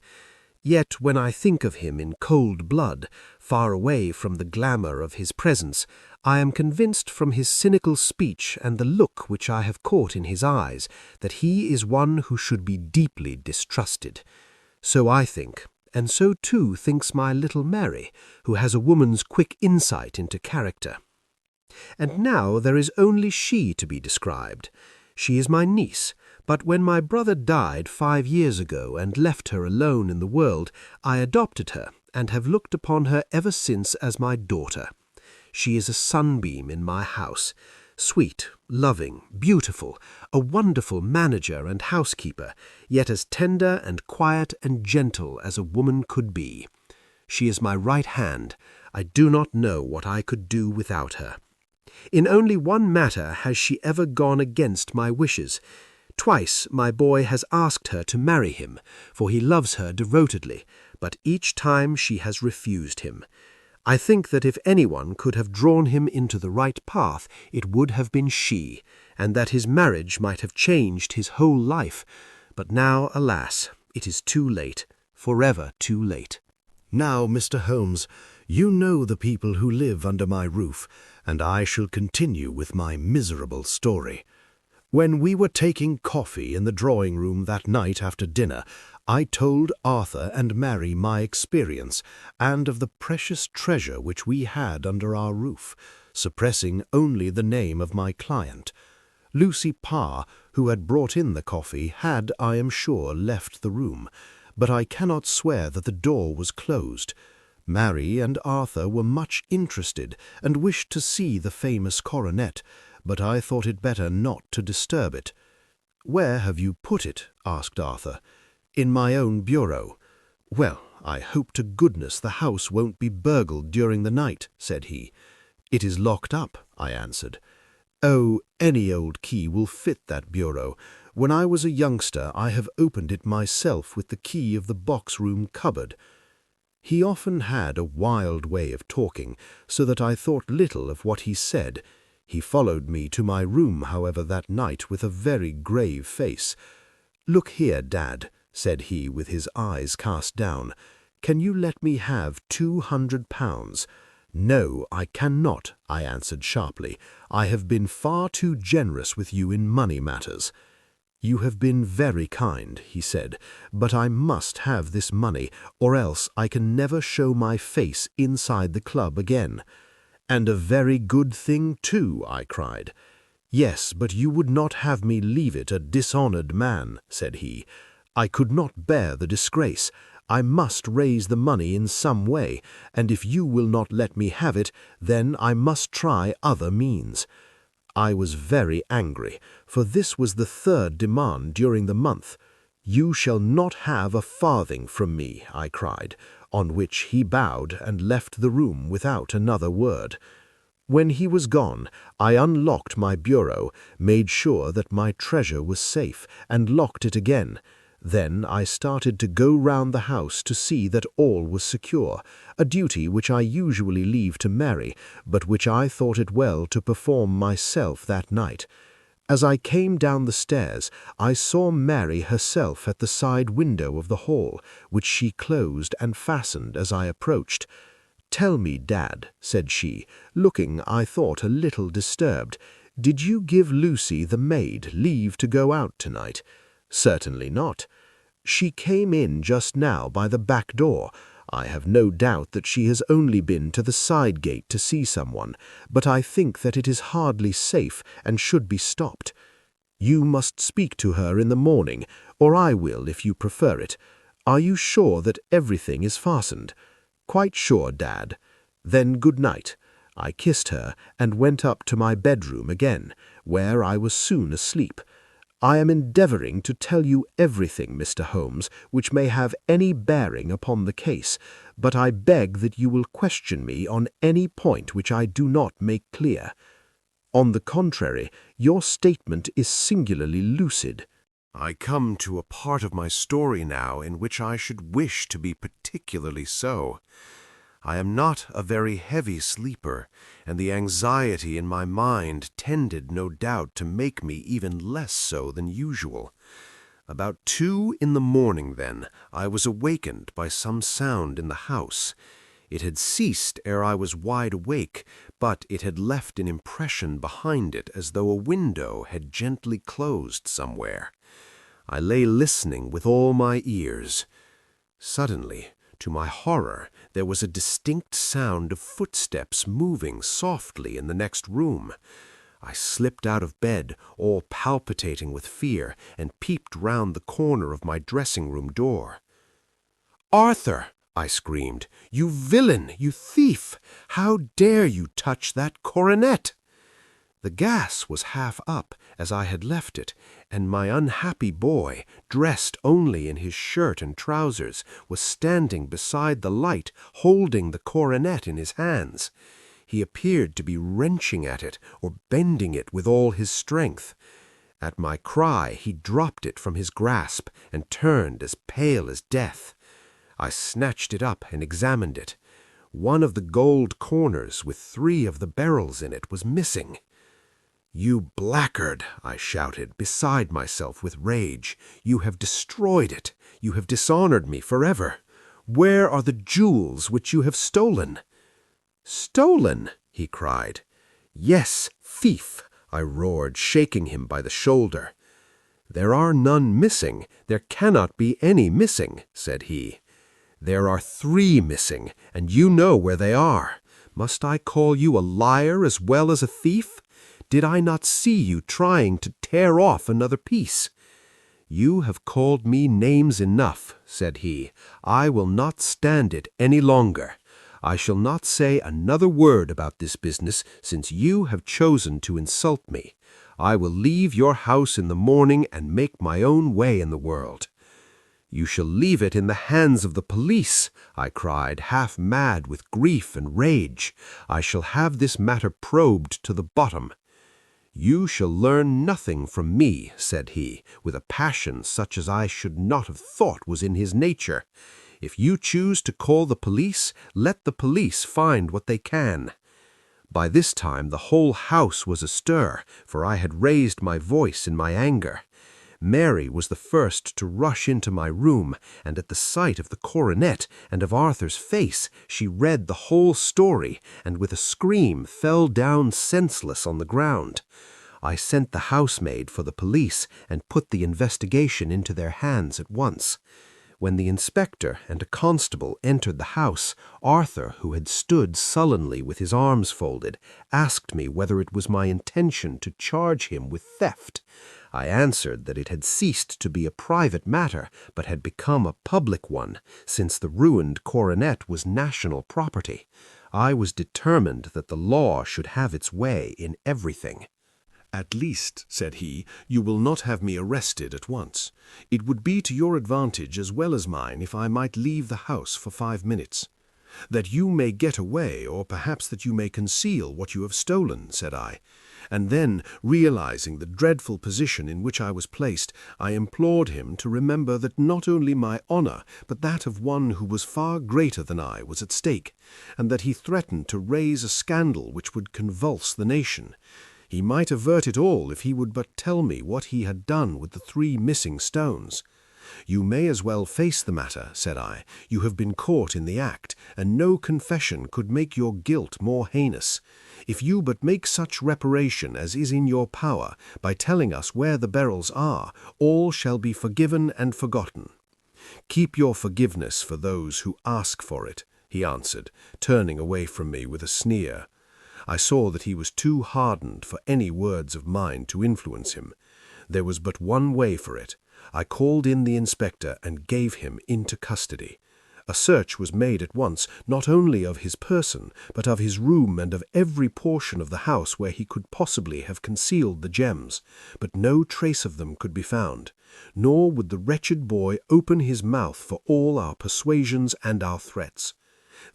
[SPEAKER 1] Yet when I think of him in cold blood, far away from the glamour of his presence, I am convinced from his cynical speech and the look which I have caught in his eyes that he is one who should be deeply distrusted. So I think, and so too thinks my little Mary, who has a woman's quick insight into character. And now there is only she to be described. She is my niece, but when my brother died 5 years ago and left her alone in the world, I adopted her and have looked upon her ever since as my daughter. She is a sunbeam in my house, sweet, loving, beautiful, a wonderful manager and housekeeper, yet as tender and quiet and gentle as a woman could be. She is my right hand. I do not know what I could do without her. In only one matter has she ever gone against my wishes. Twice my boy has asked her to marry him, for he loves her devotedly, but each time she has refused him.
[SPEAKER 9] I think that if anyone could have drawn him into the right path, it would have been she, and that his marriage might have changed his whole life. But now, alas, it is too late, forever too late. Now, Mr. Holmes, you know the people who live under my roof, and I shall continue with my miserable story. When we were taking coffee in the drawing-room that night after dinner, I told Arthur and Mary my experience, and of the precious treasure which we had under our roof, suppressing only the name of my client. Lucy Parr, who had brought in the coffee, had, I am sure, left the room, but I cannot swear that the door was closed. Mary and Arthur were much interested, and wished to see the famous coronet, but I thought it better not to disturb it. "Where have you put it?" asked Arthur. "In my own bureau." "Well, I hope to goodness the house won't be burgled during the night," said he. "It is locked up," I answered. "Oh, any old key will fit that bureau. When I was a youngster I have opened it myself with the key of the box-room cupboard." He often had a wild way of talking, so that I thought little of what he said. He followed me to my room, however, that night with a very grave face. "Look here, Dad," said he with his eyes cast down. "Can you let me have £200? "No, I cannot," I answered sharply. "I have been far too generous with you in money matters." "You have been very kind," he said, "but I must have this money, or else I can never show my face inside the club again." "And a very good thing, too," I cried. "Yes, but you would not have me leave it a dishonored man," said he. "I could not bear the disgrace. I must raise the money in some way, and if you will not let me have it, then I must try other means." I was very angry, for this was the third demand during the month. "You shall not have a farthing from me," I cried, on which he bowed and left the room without another word. When he was gone, I unlocked my bureau, made sure that my treasure was safe, and locked it again. Then I started to go round the house to see that all was secure, a duty which I usually leave to Mary, but which I thought it well to perform myself that night. As I came down the stairs, I saw Mary herself at the side window of the hall, which she closed and fastened as I approached. "Tell me, Dad," said she, looking, I thought, a little disturbed, "did you give Lucy, the maid, leave to go out tonight?" "Certainly not." "She came in just now by the back door. I have no doubt that she has only been to the side gate to see someone, but I think that it is hardly safe and should be stopped. You must speak to her in the morning, or I will if you prefer it. Are you sure that everything is fastened?" "Quite sure, Dad." "Then good night." I kissed her and went up to my bedroom again, where I was soon asleep. I am endeavouring to tell you everything, Mr. Holmes, which may have any bearing upon the case, but I beg that you will question me on any point which I do not make clear. On the contrary, your statement is singularly lucid.
[SPEAKER 10] I come to a part of my story now in which I should wish to be particularly so. I am not a very heavy sleeper, and the anxiety in my mind tended, no doubt, to make me even less so than usual. About 2 in the morning, then, I was awakened by some sound in the house. It had ceased ere I was wide awake, but it had left an impression behind it as though a window had gently closed somewhere. I lay listening with all my ears. Suddenly, to my horror, there was a distinct sound of footsteps moving softly in the next room. I slipped out of bed, all palpitating with fear, and peeped round the corner of my dressing-room door. "Arthur!" I screamed. "You villain! You thief! How dare you touch that coronet?" The gas was half up, as I had left it, and my unhappy boy, dressed only in his shirt and trousers, was standing beside the light, holding the coronet in his hands. He appeared to be wrenching at it, or bending it with all his strength. At my cry he dropped it from his grasp, and turned as pale as death. I snatched it up and examined it. One of the gold corners with 3 of the beryls in it was missing. "You blackguard!" I shouted, beside myself with rage. "You have destroyed it. You have dishonored me forever. Where are the jewels which you have stolen?" "Stolen?" he cried. "Yes, thief!" I roared, shaking him by the shoulder. "There are none missing. There cannot be any missing," said he. "There are 3 missing, and you know where they are. Must I call you a liar as well as a thief? Did I not see you trying to tear off another piece?" "You have called me names enough," said he. "I will not stand it any longer. I shall not say another word about this business, since you have chosen to insult me. I will leave your house in the morning and make my own way in the world." "You shall leave it in the hands of the police," I cried, half mad with grief and rage. "I shall have this matter probed to the bottom." "You shall learn nothing from me," said he, with a passion such as I should not have thought was in his nature. "If you choose to call the police, let the police find what they can." By this time the whole house was astir, for I had raised my voice in my anger. Mary was the first to rush into my room, and at the sight of the coronet and of Arthur's face, she read the whole story, and with a scream fell down senseless on the ground. I sent the housemaid for the police, and put the investigation into their hands at once. When the inspector and a constable entered the house, Arthur, who had stood sullenly with his arms folded, asked me whether it was my intention to charge him with theft. I answered that it had ceased to be a private matter, but had become a public one, since the ruined coronet was national property. I was determined that the law should have its way in everything.
[SPEAKER 8] "At least," said he, "you will not have me arrested at once. It would be to your advantage as well as mine if I might leave the house for 5 minutes. That you may get away, or perhaps that you may conceal what you have stolen," said I. And then, realizing the dreadful position in which I was placed, I implored him to remember that not only my honor, but that of one who was far greater than I, was at stake, and that he threatened to raise a scandal which would convulse the nation. He might avert it all if he would but tell me what he had done with the 3 missing stones. "You may as well face the matter," said I. "You have been caught in the act, and no confession could make your guilt more heinous. If you but make such reparation as is in your power, by telling us where the beryls are, all shall be forgiven and forgotten." "Keep your forgiveness for those who ask for it," he answered, turning away from me with a sneer. I saw that he was too hardened for any words of mine to influence him. There was but one way for it. I called in the inspector and gave him into custody. A search was made at once, not only of his person, but of his room and of every portion of the house where he could possibly have concealed the gems, but no trace of them could be found, nor would the wretched boy open his mouth for all our persuasions and our threats.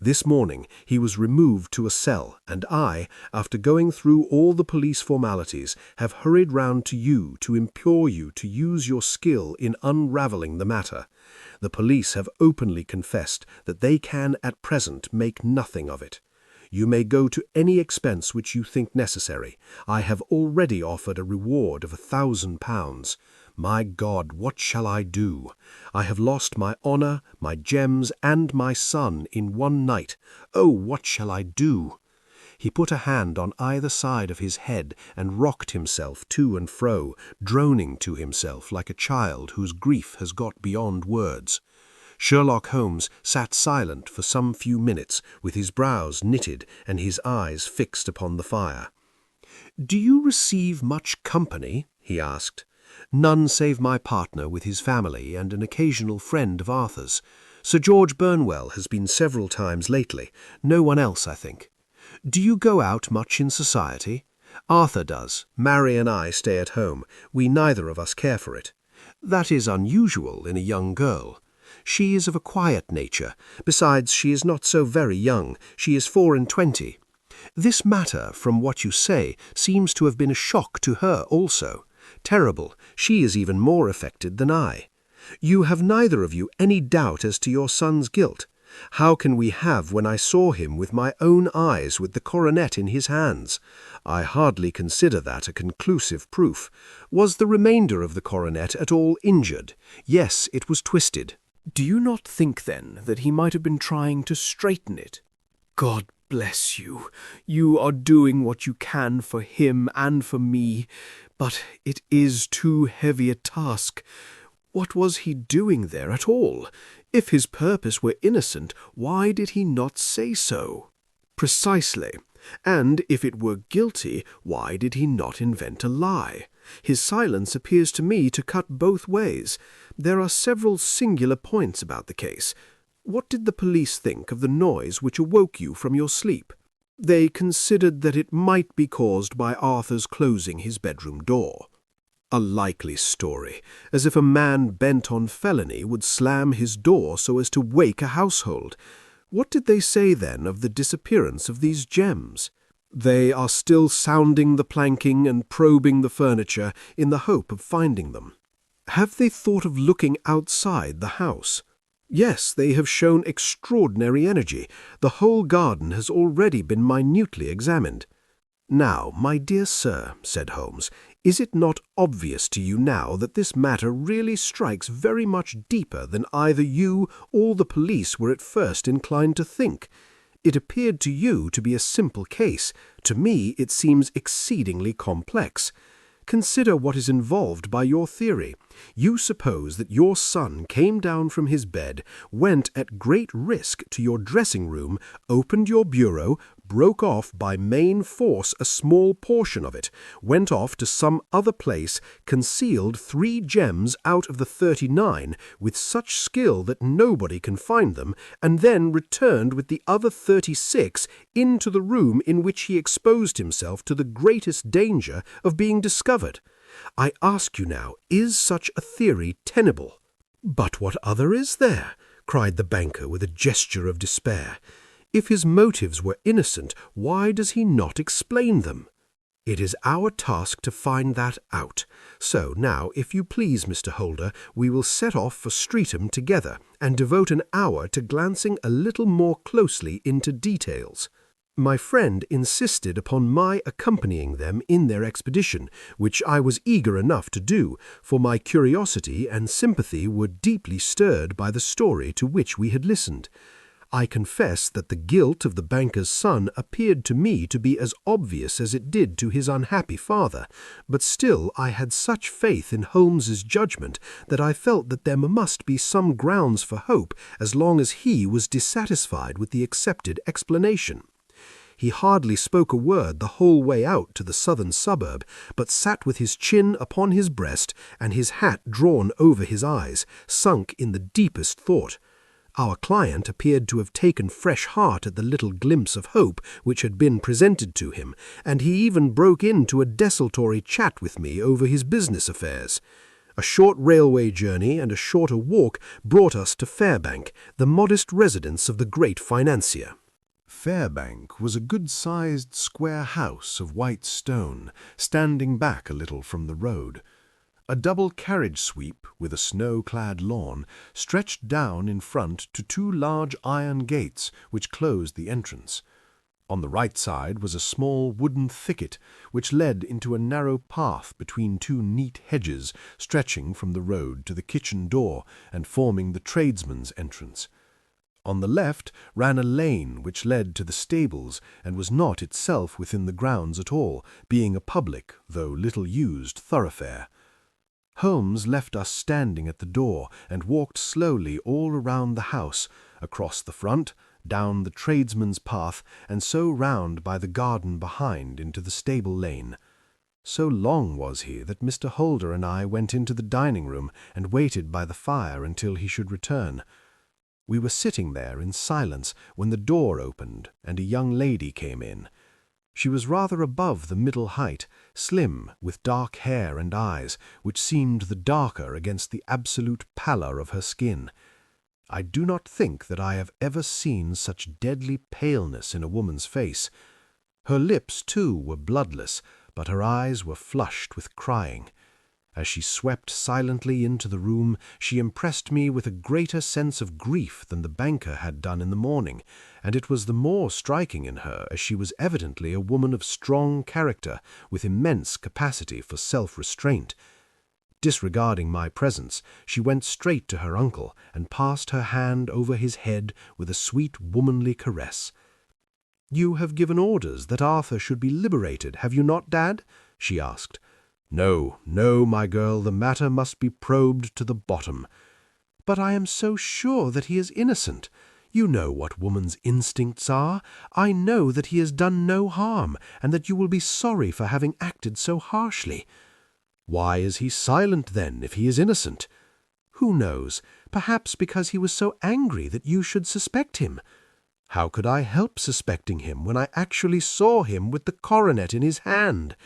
[SPEAKER 8] This morning he was removed to a cell, and I, after going through all the police formalities, have hurried round to you to implore you to use your skill in unravelling the matter. The police have openly confessed that they can at present make nothing of it. You may go to any expense which you think necessary. I have already offered a reward of £1,000. My God, what shall I do? I have lost my honor, my gems, and my son in one night. Oh, what shall I do?" He put a hand on either side of his head and rocked himself to and fro, droning to himself like a child whose grief has got beyond words. Sherlock Holmes sat silent for some few minutes, with his brows knitted and his eyes fixed upon the fire. "Do you receive much company?" he asked. "None save my partner with his family and an occasional friend of Arthur's. Sir George Burnwell has been several times lately. No one else, I think. Do you go out much in society? Arthur does. Mary and I stay at home. We neither of us care for it. That is unusual in a young girl. She is of a quiet nature. Besides, she is not so very young. She is 24. This matter, from what you say, seems to have been a shock to her also. Terrible. She is even more affected than I. You have neither of you any doubt as to your son's guilt.
[SPEAKER 1] How can we have when I saw him with my own eyes with the coronet in his hands? I hardly consider that a conclusive proof. Was the remainder of the coronet at all injured? Yes, it was twisted.
[SPEAKER 8] Do you not think, then, that he might have been trying to straighten it? God bless you. You are doing what you can for him and for me, but it is too heavy a task. What was he doing there at all? If his purpose were innocent, why did he not say so? Precisely. And if it were guilty, why did he not invent a lie? His silence appears to me to cut both ways. There are several singular points about the case. What did the police think of the noise which awoke you from your sleep? They considered that it might be caused by Arthur's closing his bedroom door. A likely story, as if a man bent on felony would slam his door so as to wake a household. What did they say then of the disappearance of these gems? They are still sounding the planking and probing the furniture in the hope of finding them. Have they thought of looking outside the house? Yes, they have shown extraordinary energy. The whole garden has already been minutely examined. Now, my dear sir, said Holmes, is it not obvious to you now that this matter really strikes very much deeper than either you or the police were at first inclined to think? It appeared to you to be a simple case. To me it seems exceedingly complex. Consider what is involved by your theory. You suppose that your son came down from his bed, went at great risk to your dressing-room, opened your bureau, broke off by main force a small portion of it, went off to some other place, concealed 3 gems out of the 39 with such skill that nobody can find them, and then returned with the other 36 into the room in which he exposed himself to the greatest danger of being discovered. I ask you now, is such a theory tenable? But what other is there? Cried the banker with a gesture of despair. If his motives were innocent, why does he not explain them? It is our task to find that out. So now, if you please, Mr. Holder, we will set off for Streatham together and devote an hour to glancing a little more closely into details. My friend insisted upon my accompanying them in their expedition, which I was eager enough to do, for my curiosity and sympathy were deeply stirred by the story to which we had listened. I confess that the guilt of the banker's son appeared to me to be as obvious as it did to his unhappy father, but still I had such faith in Holmes's judgment that I felt that there must be some grounds for hope as long as he was dissatisfied with the accepted explanation. He hardly spoke a word the whole way out to the southern suburb, but sat with his chin upon his breast and his hat drawn over his eyes, sunk in the deepest thought. Our client appeared to have taken fresh heart at the little glimpse of hope which had been presented to him, and he even broke into a desultory chat with me over his business affairs. A short railway journey and a shorter walk brought us to Fairbank, the modest residence of the great financier. Fairbank was a good-sized square house of white stone, standing back a little from the road. A double carriage sweep with a snow-clad lawn stretched down in front to 2 large iron gates which closed the entrance. On the right side was a small wooden thicket which led into a narrow path between 2 neat hedges stretching from the road to the kitchen door and forming the tradesman's entrance. On the left ran a lane which led to the stables and was not itself within the grounds at all, being a public, though little used, thoroughfare. Holmes left us standing at the door and walked slowly all around the house, across the front, down the tradesman's path, and so round by the garden behind into the stable lane. So long was he that Mr. Holder and I went into the dining-room and waited by the fire until he should return. We were sitting there in silence when the door opened and a young lady came in. She was rather above the middle height, slim, with dark hair and eyes, which seemed the darker against the absolute pallor of her skin. I do not think that I have ever seen such deadly paleness in a woman's face. Her lips, too, were bloodless, but her eyes were flushed with crying.
[SPEAKER 1] As she swept silently into the room, she impressed me with a greater sense of grief than the banker had done in the morning, and it was the more striking in her as she was evidently a woman of strong character, with immense capacity for self-restraint. Disregarding my presence, she went straight to her uncle and passed her hand over his head with a sweet womanly caress. "You have given orders that Arthur should be liberated, have you not, Dad?" she asked. "No, no, my girl, the matter must be probed to the bottom." "But I am so sure that he is innocent. You know what woman's instincts are. I know that he has done no harm, and that you will be sorry for having acted so harshly." "Why is he silent, then, if he is innocent?" "Who knows? Perhaps because he was so angry that you should suspect him." "How could I help suspecting him when I actually saw him with the coronet in his hand?"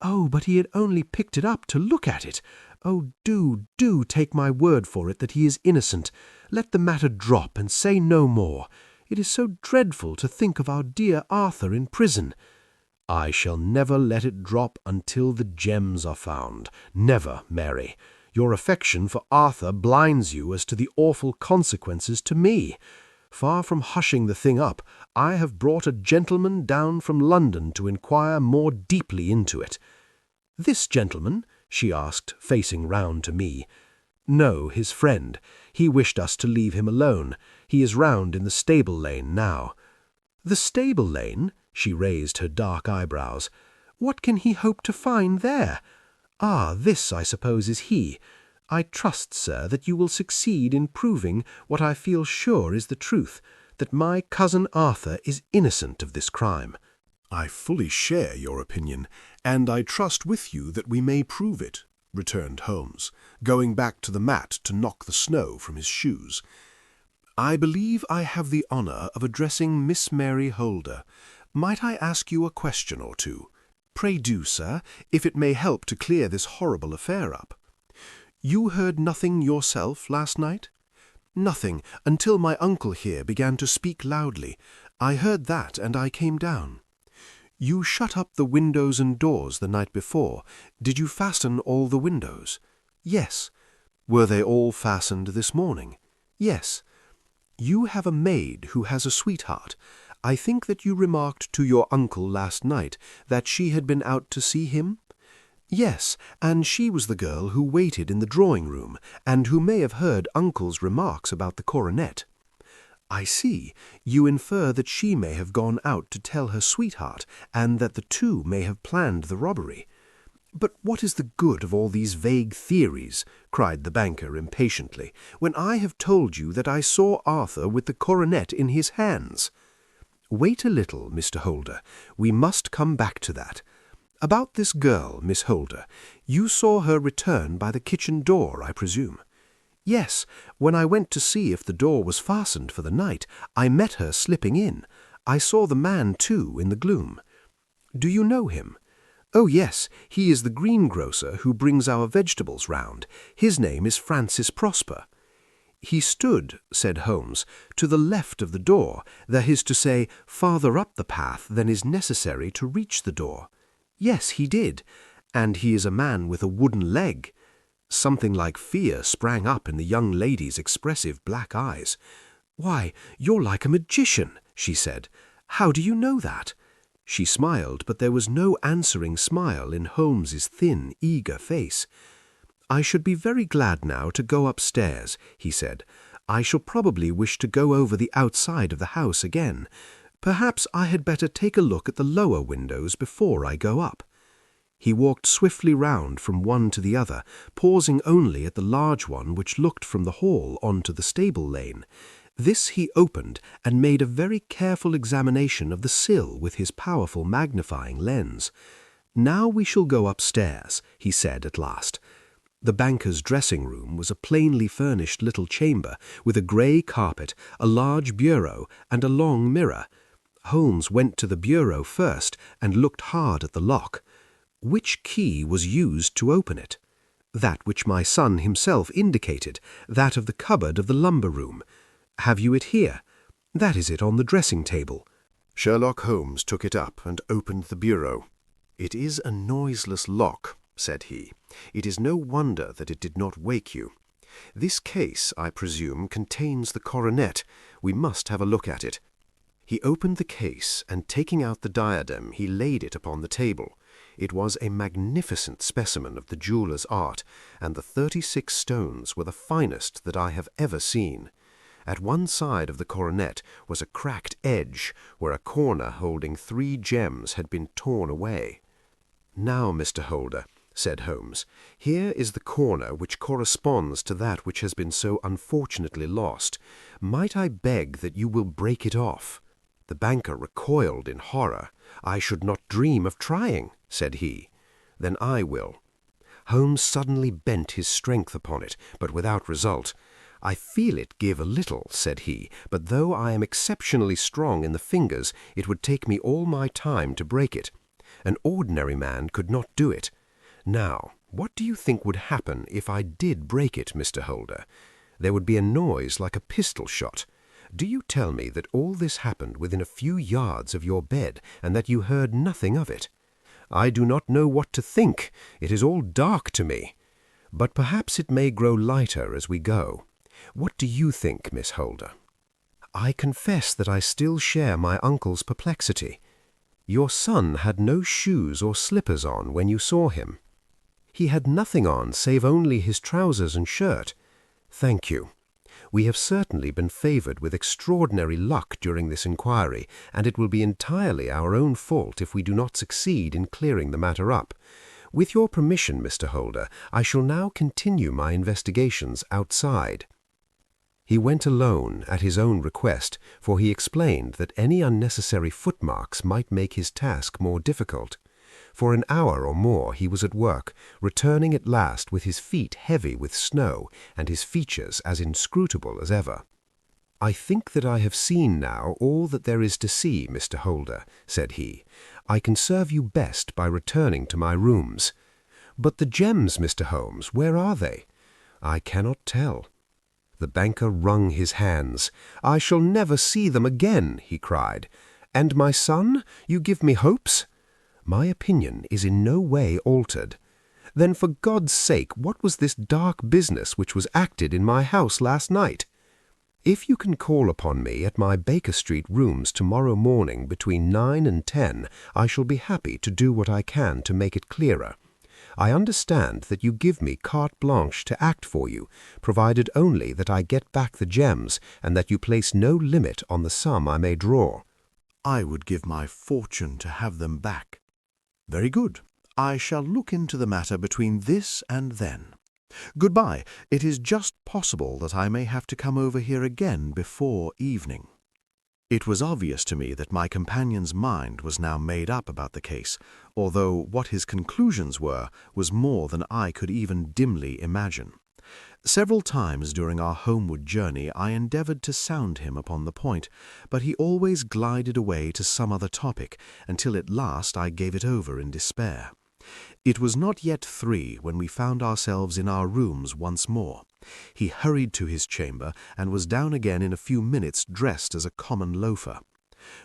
[SPEAKER 1] "Oh, but he had only picked it up to look at it. Oh, do take my word for it that he is innocent. Let the matter drop and say no more. It is so dreadful to think of our dear Arthur in prison." "I shall never let it drop until the gems are found. Never, Mary. Your affection for Arthur blinds you as to the awful consequences to me. Far from hushing the thing up, I have brought a gentleman down from London to inquire more deeply into it." "This gentleman?" she asked, facing round to me. "No, his friend. He wished us to leave him alone. He is round in the stable lane now." "The stable lane?" She raised her dark eyebrows. "What can he hope to find there? Ah, this, I suppose, is he. I trust, sir, that you will succeed in proving what I feel sure is the truth, that my cousin Arthur is innocent of this crime."
[SPEAKER 2] "I fully share your opinion, and I trust with you that we may prove it," returned Holmes, going back to the mat to knock the snow from his shoes. "I believe I have the honor of addressing Miss Mary Holder. Might I ask you a question or two? Pray do, sir, if it may help to clear this horrible affair up. You heard nothing yourself last night?" "Nothing, until my uncle here began to speak loudly. I heard that, and I came down." "You shut up the windows and doors the night before. Did you fasten all the windows?" "Yes." "Were they all fastened this morning?" "Yes." "You have a maid who has a sweetheart. I think that you remarked to your uncle last night that she had been out to see him?" "Yes, and she was the girl who waited in the drawing-room, and who may have heard uncle's remarks about the coronet." "I see. You infer that she may have gone out to tell her sweetheart, and that the two may have planned the robbery." "But what is the good of all these vague theories?" cried the banker impatiently, "when I have told you that I saw Arthur with the coronet in his hands?" "Wait a little, Mr. Holder. We must come back to that. About this girl, Miss Holder. You saw her return by the kitchen door, I presume?" "Yes. When I went to see if the door was fastened for the night, I met her slipping in. I saw the man, too, in the gloom." "Do you know him?" "Oh, yes. He is the greengrocer who brings our vegetables round. His name is Francis Prosper." "He stood," said Holmes, "to the left of the door, that is to say, farther up the path than is necessary to reach the door." "Yes, he did. And he is a man with a wooden leg." Something like fear sprang up in the young lady's expressive black eyes. "Why, you're like a magician," she said. "How do you know that?" She smiled, but there was no answering smile in Holmes's thin, eager face. "I should be very glad now to go upstairs," he said. "I shall probably wish to go over the outside of the house again. Perhaps I had better take a look at the lower windows before I go up." He walked swiftly round from one to the other, pausing only at the large one which looked from the hall onto the stable lane. This he opened and made a very careful examination of the sill with his powerful magnifying lens. "Now we shall go upstairs," he said at last. The banker's dressing-room was a plainly furnished little chamber with a grey carpet, a large bureau, and a long mirror. Holmes went to the bureau first and looked hard at the lock. Which key was used to open it? That which my son himself indicated, that of the cupboard of the lumber-room. Have you it here? That is it on the dressing-table. Sherlock Holmes took it up and opened the bureau. It is a noiseless lock,
[SPEAKER 1] said he. "It is no wonder that it did not wake you. This case, I presume, contains the coronet. We must have a look at it." He opened the case, and taking out the diadem, he laid it upon the table. It was a magnificent specimen of the jeweller's art, and the 36 stones were the finest that I have ever seen. At one side of the coronet was a cracked edge, where a corner holding 3 gems had been torn away. "Now, Mr. Holder," said Holmes, "here is the corner which corresponds to that which has been so unfortunately lost. Might I beg that you will break it off?" The banker recoiled in horror. "I should not dream of trying," said he. "Then I will." Holmes suddenly bent his strength upon it, but without result. "I feel it give a little," said he, "but though I am exceptionally strong in the fingers, it would take me all my time to break it. An ordinary man could not do it. Now, what do you think would happen if I did break it, Mr. Holder? There would be a noise like a pistol shot. Do you tell me that all this happened within a few yards of your bed, and that you heard nothing of it? I do not know what to think. It is all dark to me. But perhaps it may grow lighter as we go. What do you think, Miss Holder?" "I confess that I still share my uncle's perplexity. Your son had no shoes or slippers on when you saw him." "He had nothing on save only his trousers and shirt." "Thank you. We have certainly been favored with extraordinary luck during this inquiry, and it will be entirely our own fault if we do not succeed in clearing the matter up. With your permission, Mr. Holder, I shall now continue my investigations outside." He went alone at his own request, for he explained that any unnecessary footmarks might make his task more difficult. For an hour or more he was at work, returning at last with his feet heavy with snow and his features as inscrutable as ever. "I think that I have seen now all that there is to see, Mr. Holder," said he. "I can serve you best by returning to my rooms." "But the gems, Mr. Holmes, where are they?" "I cannot tell." The banker wrung his hands. "I shall never see them again," he cried. "And my son? You give me hopes?" "My opinion is in no way altered." "Then for God's sake, what was this dark business which was acted in my house last night?" "If you can call upon me at my Baker Street rooms tomorrow morning between 9 and 10, I shall be happy to do what I can to make it clearer. I understand that you give me carte blanche to act for you, provided only that I get back the gems and that you place no limit on the sum I may draw."
[SPEAKER 8] "I would give my fortune to have them back." "Very good. I shall look into the matter between this and then. Goodbye. It is just possible that I may have to come over here again before evening." It was obvious to me that my companion's mind was now made up about the case, although what his conclusions were was more than I could even dimly imagine. Several times during our homeward journey I endeavored to sound him upon the point, but he always glided away to some other topic, until at last I gave it over in despair. It was not yet 3 when we found ourselves in our rooms once more. He hurried to his chamber, and was down again in a few minutes dressed as a common loafer.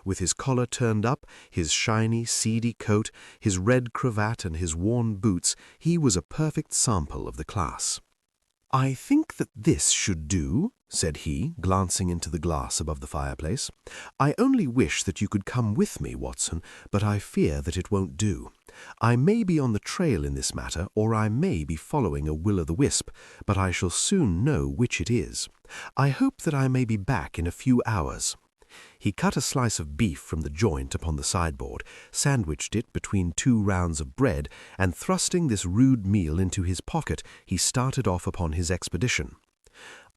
[SPEAKER 8] With his collar turned up, his shiny, seedy coat, his red cravat, and his worn boots, he was a perfect sample of the class. "I think that this should do," said he, glancing into the glass above the fireplace. "I only wish that you could come with me, Watson, but I fear that it won't do. I may be on the trail in this matter, or I may be following a will-o'-the-wisp, but I shall soon know which it is. I hope that I may be back in a few hours." He cut a slice of beef from the joint upon the sideboard, sandwiched it between 2 rounds of bread, and thrusting this rude meal into his pocket, he started off upon his expedition.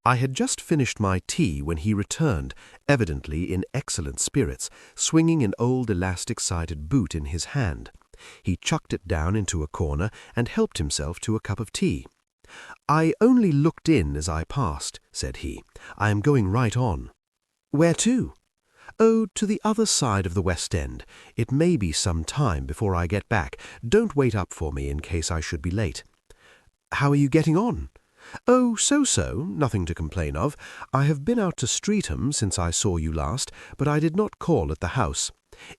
[SPEAKER 8] I had just finished my tea when he returned, evidently in excellent spirits, swinging an old elastic-sided boot in his hand. He chucked it down into a corner and helped himself to a cup of tea. "I only looked in as I passed," said he. "I am going right on." "Where to?" "Oh, to the other side of the West End. It may be some time before I get back. Don't wait up for me in case I should be late." "How are you getting on?" "Oh, so-so, nothing to complain of. I have been out to Streatham since I saw you last, but I did not call at the house.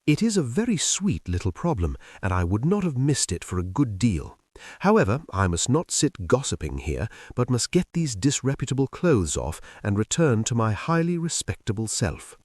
[SPEAKER 8] It is a very sweet little problem, and I would not have missed it for a good deal.
[SPEAKER 1] However, I must not sit gossiping here, but must get these disreputable clothes off and return to my highly respectable self."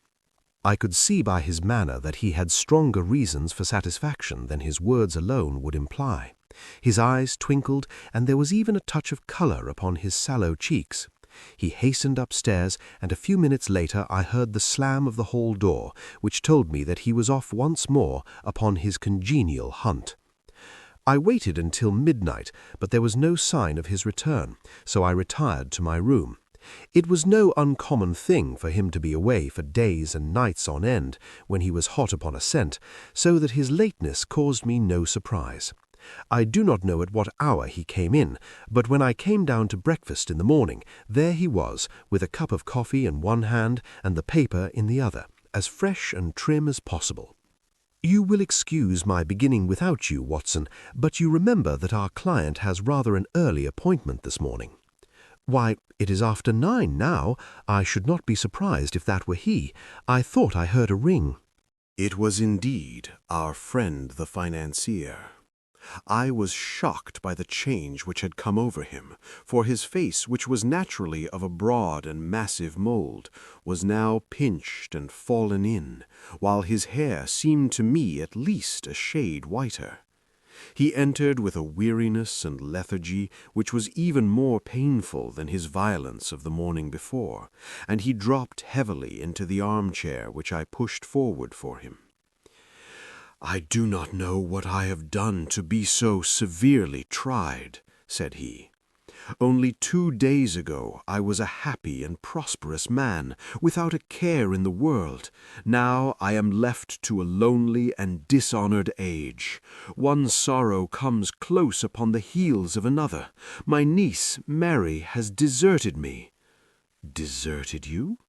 [SPEAKER 1] I could see by his manner that he had stronger reasons for satisfaction than his words alone would imply. His eyes twinkled, and there was even a touch of color upon his sallow cheeks. He hastened upstairs, and a few minutes later I heard the slam of the hall door, which told me that he was off once more upon his congenial hunt. I waited until midnight, but there was no sign of his return, so I retired to my room. It was no uncommon thing for him to be away for days and nights on end when he was hot upon a scent, so that his lateness caused me no surprise. I do not know at what hour he came in, but when I came down to breakfast in the morning, there he was, with a cup of coffee in one hand and the paper in the other, as fresh and trim as possible. "You will excuse my beginning without you, Watson, but you remember that our client has rather an early appointment this morning." "Why, it is after 9 now. I should not be surprised if that were he. I thought I heard a ring."
[SPEAKER 8] It was indeed our friend the financier. I was shocked by the change which had come over him, for his face, which was naturally of a broad and massive mold, was now pinched and fallen in, while his hair seemed to me at least a shade whiter. He entered with a weariness and lethargy which was even more painful than his violence of the morning before, and he dropped heavily into the armchair which I pushed forward for him. "I do not know what I have done to be so severely tried," said he. "Only 2 days ago I was a happy and prosperous man, without a care in the world. Now I am left to a lonely and dishonored age. One sorrow comes close upon the heels of another. My niece, Mary, has deserted me." "Deserted you?"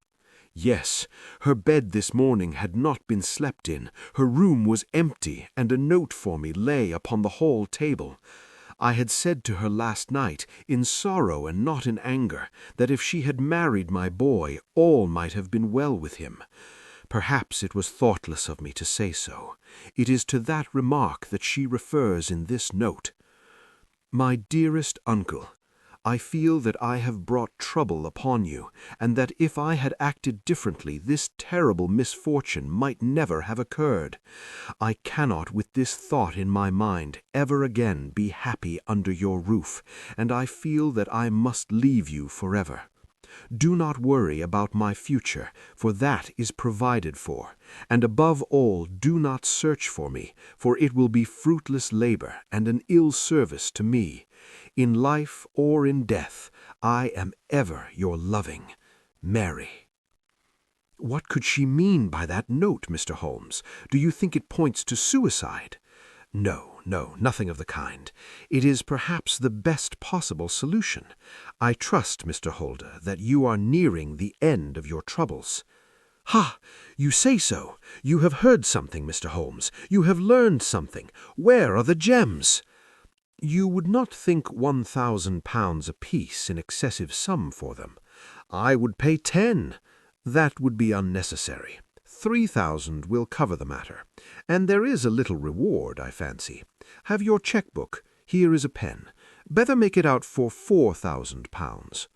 [SPEAKER 8] "Yes, her bed this morning had not been slept in, her room was empty, and a note for me lay upon the hall table. I had said to her last night, in sorrow and not in anger, that if she had married my boy, all might have been well with him. Perhaps it was thoughtless of me to say so. It is to that remark that she refers in this note. My dearest uncle, I feel that I have brought trouble upon you, and that if I had acted differently, this terrible misfortune might never have occurred. I cannot, with this thought in my mind, ever again be happy under your roof, and I feel that I must leave you forever. Do not worry about my future, for that is provided for, and above all do not search for me, for it will be fruitless labor and an ill service to me. In life or in death, I am ever your loving Mary." What could she mean by that note, Mr. Holmes? Do you think it points to suicide? No, nothing of the kind. It is perhaps the best possible solution. I trust, Mr. Holder, that you are nearing the end of your troubles. "Ha! You say so. You have heard something, Mr. Holmes. You have learned something. Where are the gems?" "You would not think £1,000 apiece an excessive sum for them. I would pay 10. That would be unnecessary. 3,000 will cover the matter. And there is a little reward, I fancy. Have your cheque-book. Here is a pen. Better make it out for £4,000.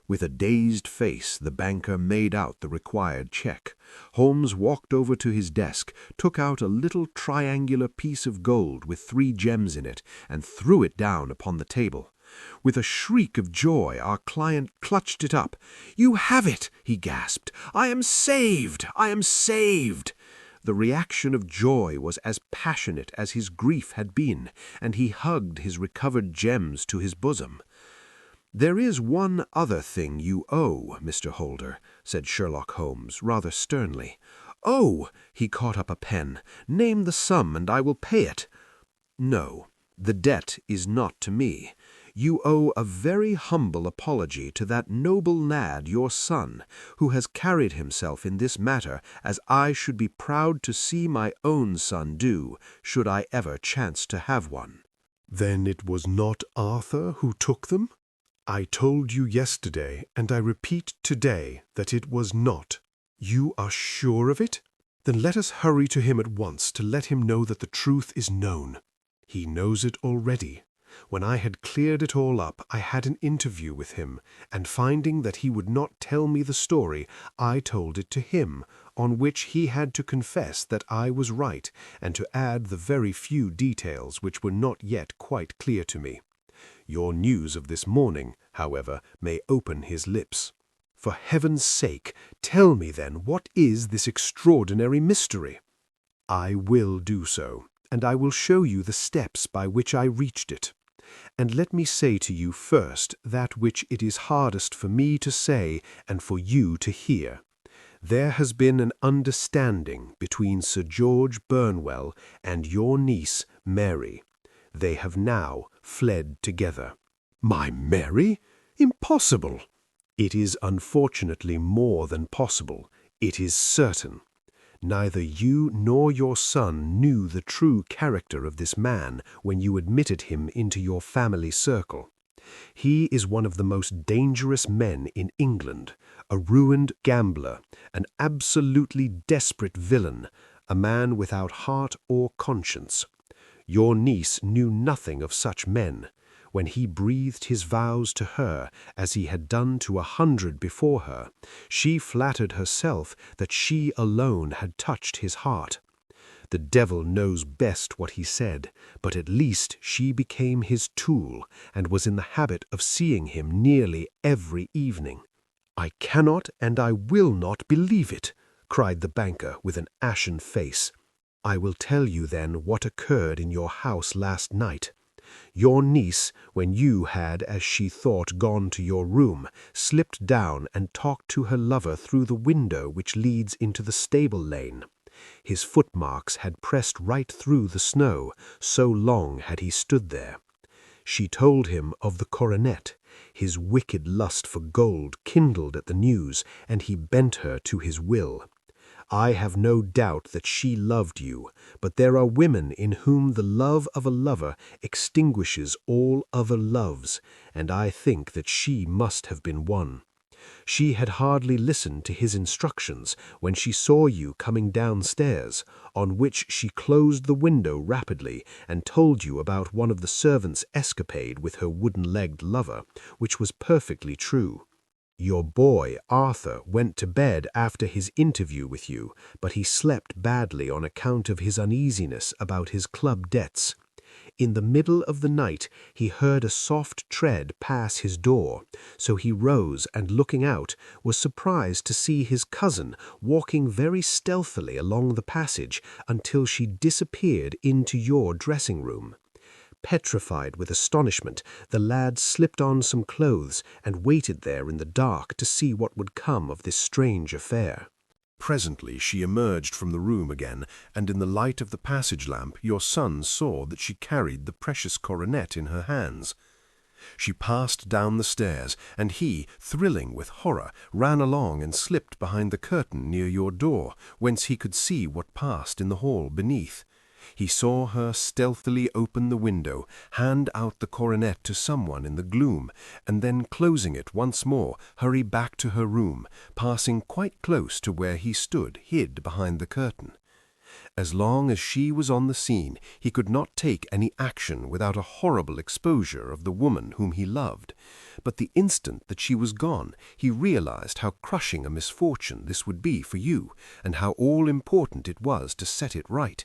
[SPEAKER 8] With a dazed face, the banker made out the required cheque. Holmes walked over to his desk, took out a little triangular piece of gold with 3 gems in it, and threw it down upon the table. With a shriek of joy, our client clutched it up. "You have it!" he gasped. "I am saved! I am saved!" The reaction of joy was as passionate as his grief had been, and he hugged his recovered gems to his bosom. "There is one other thing you owe, Mr. Holder," said Sherlock Holmes, rather sternly. "Oh!" He caught up a pen. "Name the sum, and I will pay it." "No, the debt is not to me. You owe a very humble apology to that noble lad, your son, who has carried himself in this matter as I should be proud to see my own son do, should I ever chance to have one."
[SPEAKER 7] Then it was not Arthur who took them? I told you yesterday, and I repeat today, that it was not. You are sure of it? Then let us hurry to him at once to let him know that the truth is known. He knows it already.
[SPEAKER 9] When I had cleared it all up, I had an interview with him, and finding that he would not tell me the story, I told it to him, on which he had to confess that I was right, and to add the very few details which were not yet quite clear to me. Your news of this morning, however, may open his lips. For heaven's sake, tell me then what is this extraordinary mystery? I will do so, and I will show you the steps by which I reached it. And let me say to you first that which it is hardest for me to say and for you to hear. There has been an understanding between Sir George Burnwell and your niece, Mary. They have now fled together. My Mary? Impossible! It is unfortunately more than possible. It is certain. Neither you nor your son knew the true character of this man when you admitted him into your family circle. He is one of the most dangerous men in England, a ruined gambler, an absolutely desperate villain, a man without heart or conscience. Your niece knew nothing of such men. When he breathed his vows to her, as he had done to 100 before her, she flattered herself that she alone had touched his heart. The devil knows best what he said, but at least she became his tool, and was in the habit of seeing him nearly every evening. I cannot and I will not believe it, cried the banker with an ashen face. I will tell you then what occurred in your house last night. Your niece, when you had, as she thought, gone to your room, slipped down and talked to her lover through the window which leads into the stable lane. His footmarks had pressed right through the snow, so long had he stood there. She told him of the coronet. His wicked lust for gold kindled at the news, and he bent her to his will. I have no doubt that she loved you, but there are women in whom the love of a lover extinguishes all other loves, and I think that she must have been one. She had hardly listened to his instructions when she saw you coming downstairs, on which she closed the window rapidly and told you about one of the servants' escapade with her wooden-legged lover, which was perfectly true. Your boy, Arthur, went to bed after his interview with you, but he slept badly on account of his uneasiness about his club debts. In the middle of the night he heard a soft tread pass his door, so he rose and, looking out, was surprised to see his cousin walking very stealthily along the passage until she disappeared into your dressing-room. Petrified with astonishment, the lad slipped on some clothes and waited there in the dark to see what would come of this strange affair.
[SPEAKER 2] Presently she emerged from the room again, and in the light of the passage lamp your son saw that she carried the precious coronet in her hands. She passed down the stairs, and he, thrilling with horror, ran along and slipped behind the curtain near your door, whence he could see what passed in the hall beneath. He saw her stealthily open the window, hand out the coronet to someone in the gloom, and then, closing it once more, hurry back to her room, passing quite close to where he stood hid behind the curtain. As long as she was on the scene, he could not take any action without a horrible exposure of the woman whom he loved. But the instant that she was gone, he realized how crushing a misfortune this would be for you, and how all-important it was to set it right.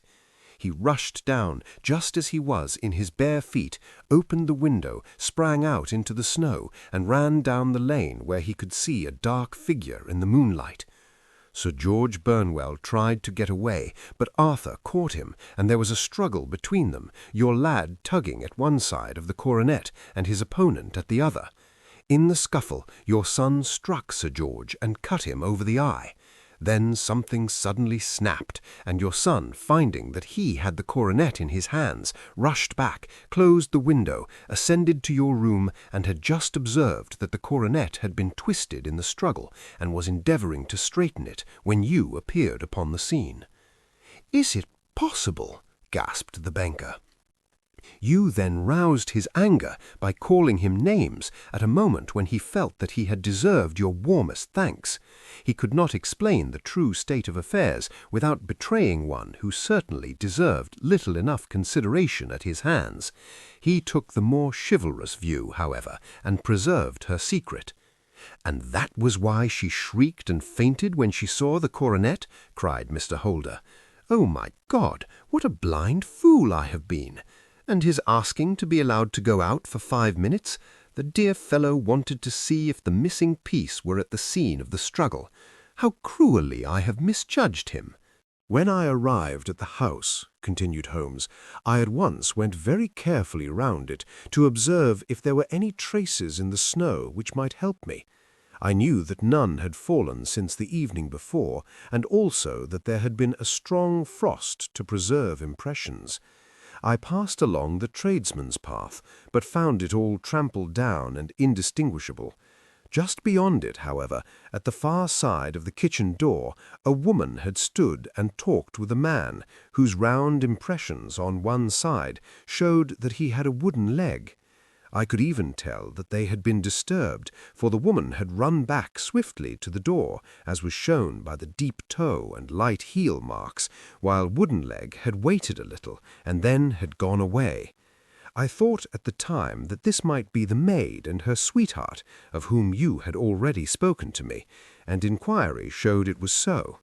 [SPEAKER 2] He rushed down, just as he was, in his bare feet, opened the window, sprang out into the snow, and ran down the lane where he could see a dark figure in the moonlight. Sir George Burnwell tried to get away, but Arthur caught him, and there was a struggle between them, your lad tugging at one side of the coronet and his opponent at the other. In the scuffle, your son struck Sir George and cut him over the eye. Then something suddenly snapped, and your son, finding that he had the coronet in his hands, rushed back, closed the window, ascended to your room, and had just observed that the coronet had been twisted in the struggle, and was endeavouring to straighten it, when you appeared upon the scene. "Is it possible?" gasped the banker.
[SPEAKER 1] You then roused his anger by calling him names at a moment when he felt that he had deserved your warmest thanks. He could not explain the true state of affairs without betraying one who certainly deserved little enough consideration at his hands. He took the more chivalrous view, however, and preserved her secret. "And that was why she shrieked and fainted when she saw the coronet?" cried Mr. Holder. "Oh, my God, what a blind fool I have been! And his asking to be allowed to go out for 5 minutes? The dear fellow wanted to see if the missing piece were at the scene of the struggle. How cruelly I have misjudged him!"
[SPEAKER 10] "When I arrived at the house," continued Holmes, "I at once went very carefully round it to observe if there were any traces in the snow which might help me. I knew that none had fallen since the evening before, and also that there had been a strong frost to preserve impressions. I passed along the tradesman's path, but found it all trampled down and indistinguishable. Just beyond it, however, at the far side of the kitchen door, a woman had stood and talked with a man, whose round impressions on one side showed that he had a wooden leg. I could even tell that they had been disturbed, for the woman had run back swiftly to the door, as was shown by the deep toe and light heel marks, while Woodenleg had waited a little and then had gone away. I thought at the time that this might be the maid and her sweetheart, of whom you had already spoken to me, and inquiry showed it was so.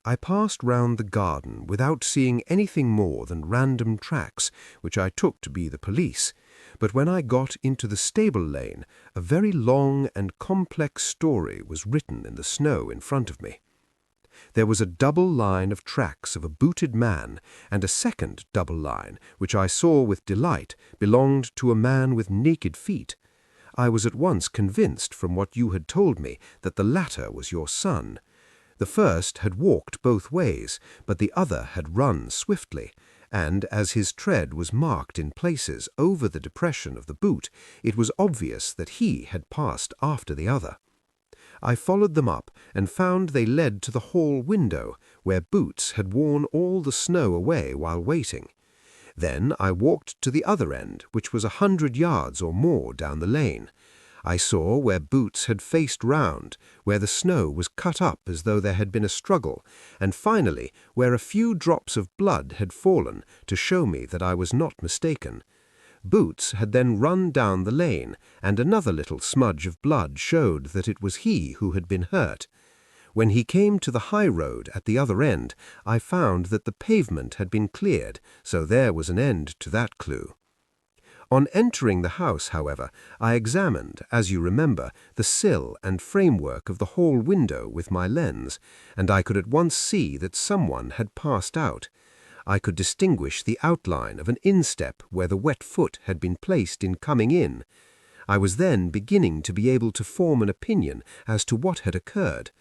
[SPEAKER 10] I passed round the garden without seeing anything more than random tracks, which I took to be the police, but when I got into the stable lane, a very long and complex story was written in the snow in front of me. There was a double line of tracks of a booted man, and a second double line, which I saw with delight, belonged to a man with naked feet. I was at once convinced from what you had told me that the latter was your son. The first had walked both ways, but the other had run swiftly, and as his tread was marked in places over the depression of the boot, it was obvious that he had passed after the other. I followed them up and found they led to the hall window, where Boots had worn all the snow away while waiting. Then I walked to the other end, which was 100 yards or more down the lane. I saw where Boots had faced round, where the snow was cut up as though there had been a struggle, and finally where a few drops of blood had fallen to show me that I was not mistaken. Boots had then run down the lane, and another little smudge of blood showed that it was he who had been hurt. When he came to the high road at the other end, I found that the pavement had been cleared, so there was an end to that clue. On entering the house, however, I examined, as you remember, the sill and framework of the hall window with my lens, and I could at once see that someone had passed out. I could distinguish the outline of an instep where the wet foot had been placed in coming in. I was then beginning to be able to form an opinion as to what had occurred.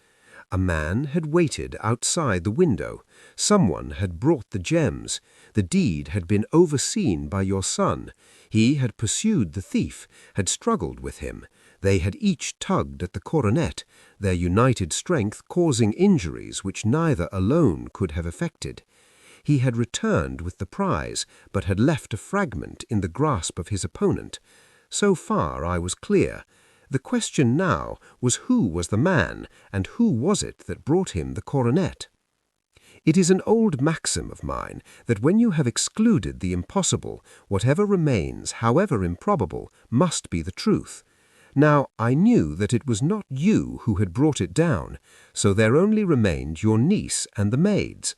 [SPEAKER 10] A man had waited outside the window. Someone had brought the gems. The deed had been overseen by your son. He had pursued the thief, had struggled with him. They had each tugged at the coronet, their united strength causing injuries which neither alone could have effected. He had returned with the prize, but had left a fragment in the grasp of his opponent. So far I was clear. The question now was who was the man, and who was it that brought him the coronet? It is an old maxim of mine that when you have excluded the impossible, whatever remains, however improbable, must be the truth. Now, I knew that it was not you who had brought it down, so there only remained your niece and the maids.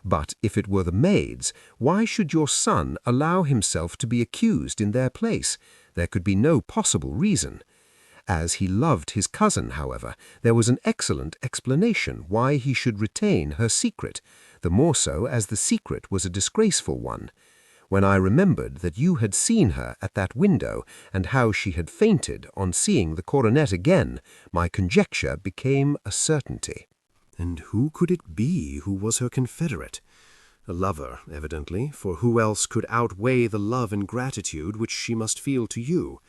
[SPEAKER 10] But if it were the maids, why should your son allow himself to be accused in their place? There could be no possible reason. As he loved his cousin, however, there was an excellent explanation why he should retain her secret, the more so as the secret was a disgraceful one. When I remembered that you had seen her at that window, and how she had fainted on seeing the coronet again, my conjecture became a certainty.
[SPEAKER 1] And who could it be who was her confederate? A lover, evidently, for who else could outweigh the love and gratitude which she must feel to you?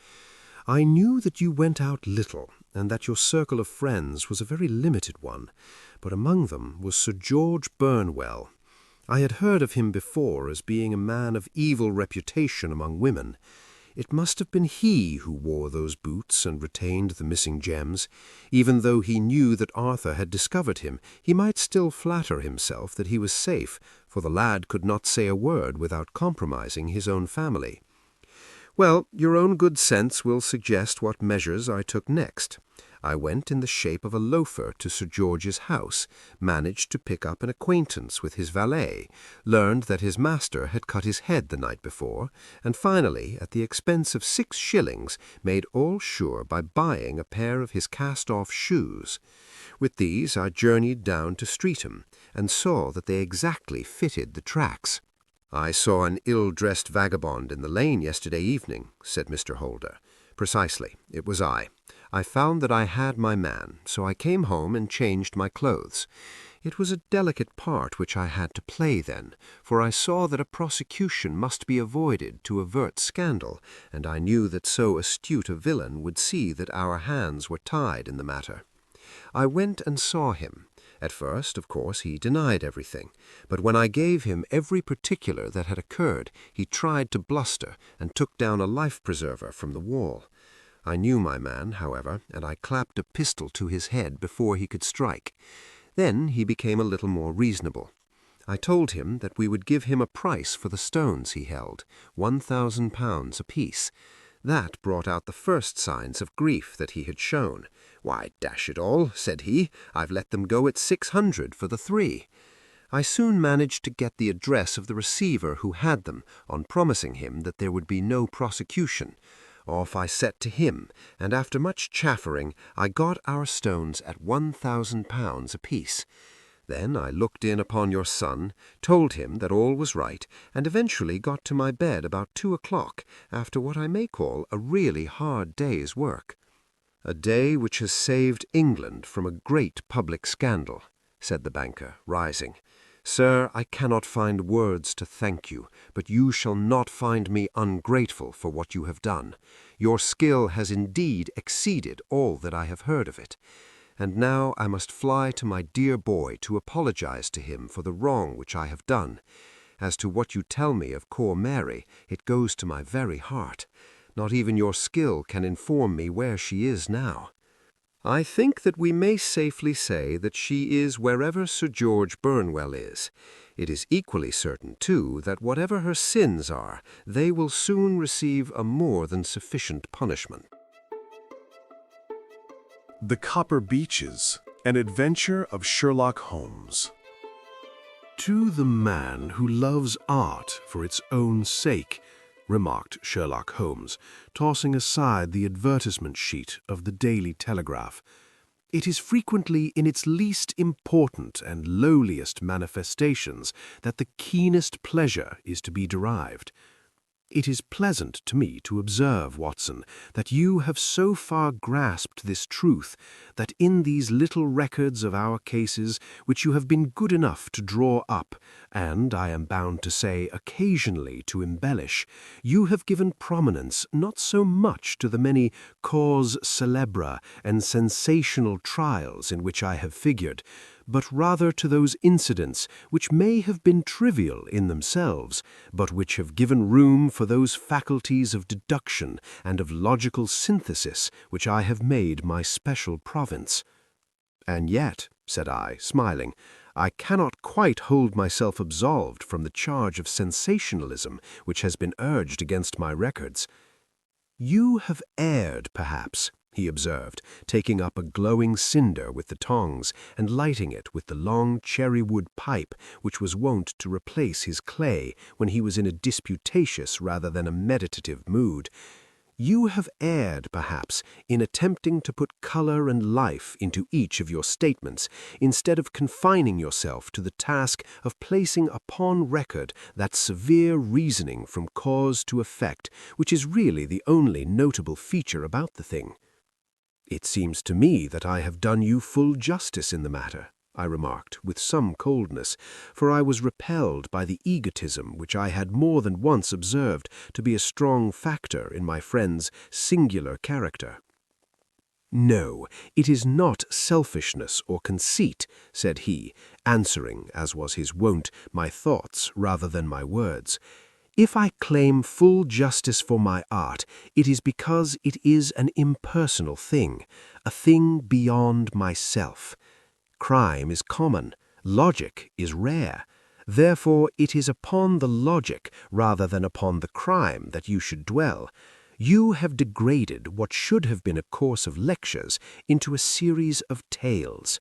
[SPEAKER 1] I knew that you went out little, and that your circle of friends was a very limited one, but among them was Sir George Burnwell. I had heard of him before as being a man of evil reputation among women. It must have been he who wore those boots and retained the missing gems. Even though he knew that Arthur had discovered him, he might still flatter himself that he was safe, for the lad could not say a word without compromising his own family. Well, your own good sense will suggest what measures I took next. I went in the shape of a loafer to Sir George's house, managed to pick up an acquaintance with his valet, learned that his master had cut his head the night before, and finally, at the expense of 6 shillings, made all sure by buying a pair of his cast-off shoes. With these I journeyed down to Streatham, and saw that they exactly fitted the tracks. "I saw an ill-dressed vagabond in the lane yesterday evening," said Mr. Holder. "Precisely, it was I. I found that I had my man, so I came home and changed my clothes. It was a delicate part which I had to play then, for I saw that a prosecution must be avoided to avert scandal, and I knew that so astute a villain would see that our hands were tied in the matter. I went and saw him. At first, of course, he denied everything, but when I gave him every particular that had occurred, he tried to bluster and took down a life-preserver from the wall. I knew my man, however, and I clapped a pistol to his head before he could strike. Then he became a little more reasonable. I told him that we would give him a price for the stones he held, £1,000 apiece. That brought out the first signs of grief that he had shown. "Why, dash it all," said he, "I've let them go at 600 for the 3. I soon managed to get the address of the receiver who had them, on promising him that there would be no prosecution. Off I set to him, and after much chaffering, I got our stones at £1,000 apiece. Then I looked in upon your son, told him that all was right, and eventually got to my bed about 2 o'clock, after what I may call a really hard day's work." "A day which has saved England from a great public scandal," said the banker, rising. "Sir, I cannot find words to thank you, but you shall not find me ungrateful for what you have done. Your skill has indeed exceeded all that I have heard of it. And now I must fly to my dear boy to apologize to him for the wrong which I have done. As to what you tell me of poor Mary, it goes to my very heart. Not even your skill can inform me where she is now. I think that we may safely say that she is wherever Sir George Burnwell is. It is equally certain, too, that whatever her sins are, they will soon receive a more than sufficient punishment."
[SPEAKER 2] The Copper Beeches, an adventure of Sherlock Holmes. "To the man who loves art for its own sake," remarked Sherlock Holmes, tossing aside the advertisement sheet of the Daily Telegraph, "it is frequently in its least important and lowliest manifestations that the keenest pleasure is to be derived. It is pleasant to me to observe, Watson, that you have so far grasped this truth, that in these little records of our cases, which you have been good enough to draw up, and, I am bound to say, occasionally to embellish, you have given prominence not so much to the many cause célèbres and sensational trials in which I have figured, but rather to those incidents which may have been trivial in themselves, but which have given room for those faculties of deduction and of logical synthesis which I have made my special province." "And yet," said I, smiling, "I cannot quite hold myself absolved from the charge of sensationalism which has been urged against my records." "You have erred, perhaps," he observed, taking up a glowing cinder with the tongs and lighting it with the long cherry-wood pipe which was wont to replace his clay when he was in a disputatious rather than a meditative mood. "You have erred, perhaps, in attempting to put color and life into each of your statements, instead of confining yourself to the task of placing upon record that severe reasoning from cause to effect, which is really the only notable feature about the thing." "It seems to me that I have done you full justice in the matter," I remarked with some coldness, for I was repelled by the egotism which I had more than once observed to be a strong factor in my friend's singular character.
[SPEAKER 1] "No, it is not selfishness or conceit," said he, answering, as was his wont, my thoughts rather than my words. "If I claim full justice for my art, it is because it is an impersonal thing, a thing beyond myself. Crime is common, logic is rare. Therefore it is upon the logic rather than upon the crime that you should dwell. You have degraded what should have been a course of lectures into a series of tales."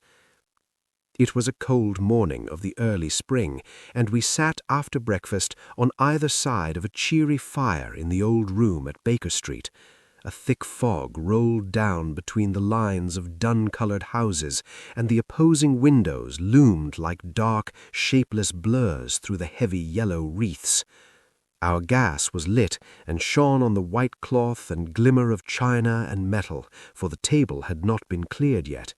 [SPEAKER 1] It was a cold morning of the early spring, and we sat after breakfast on either side of a cheery fire in the old room at Baker Street. A thick fog rolled down between the lines of dun-colored houses, and the opposing windows loomed like dark, shapeless blurs through the heavy yellow wreaths. Our gas was lit and shone on the white cloth and glimmer of china and metal, for the table had not been cleared yet.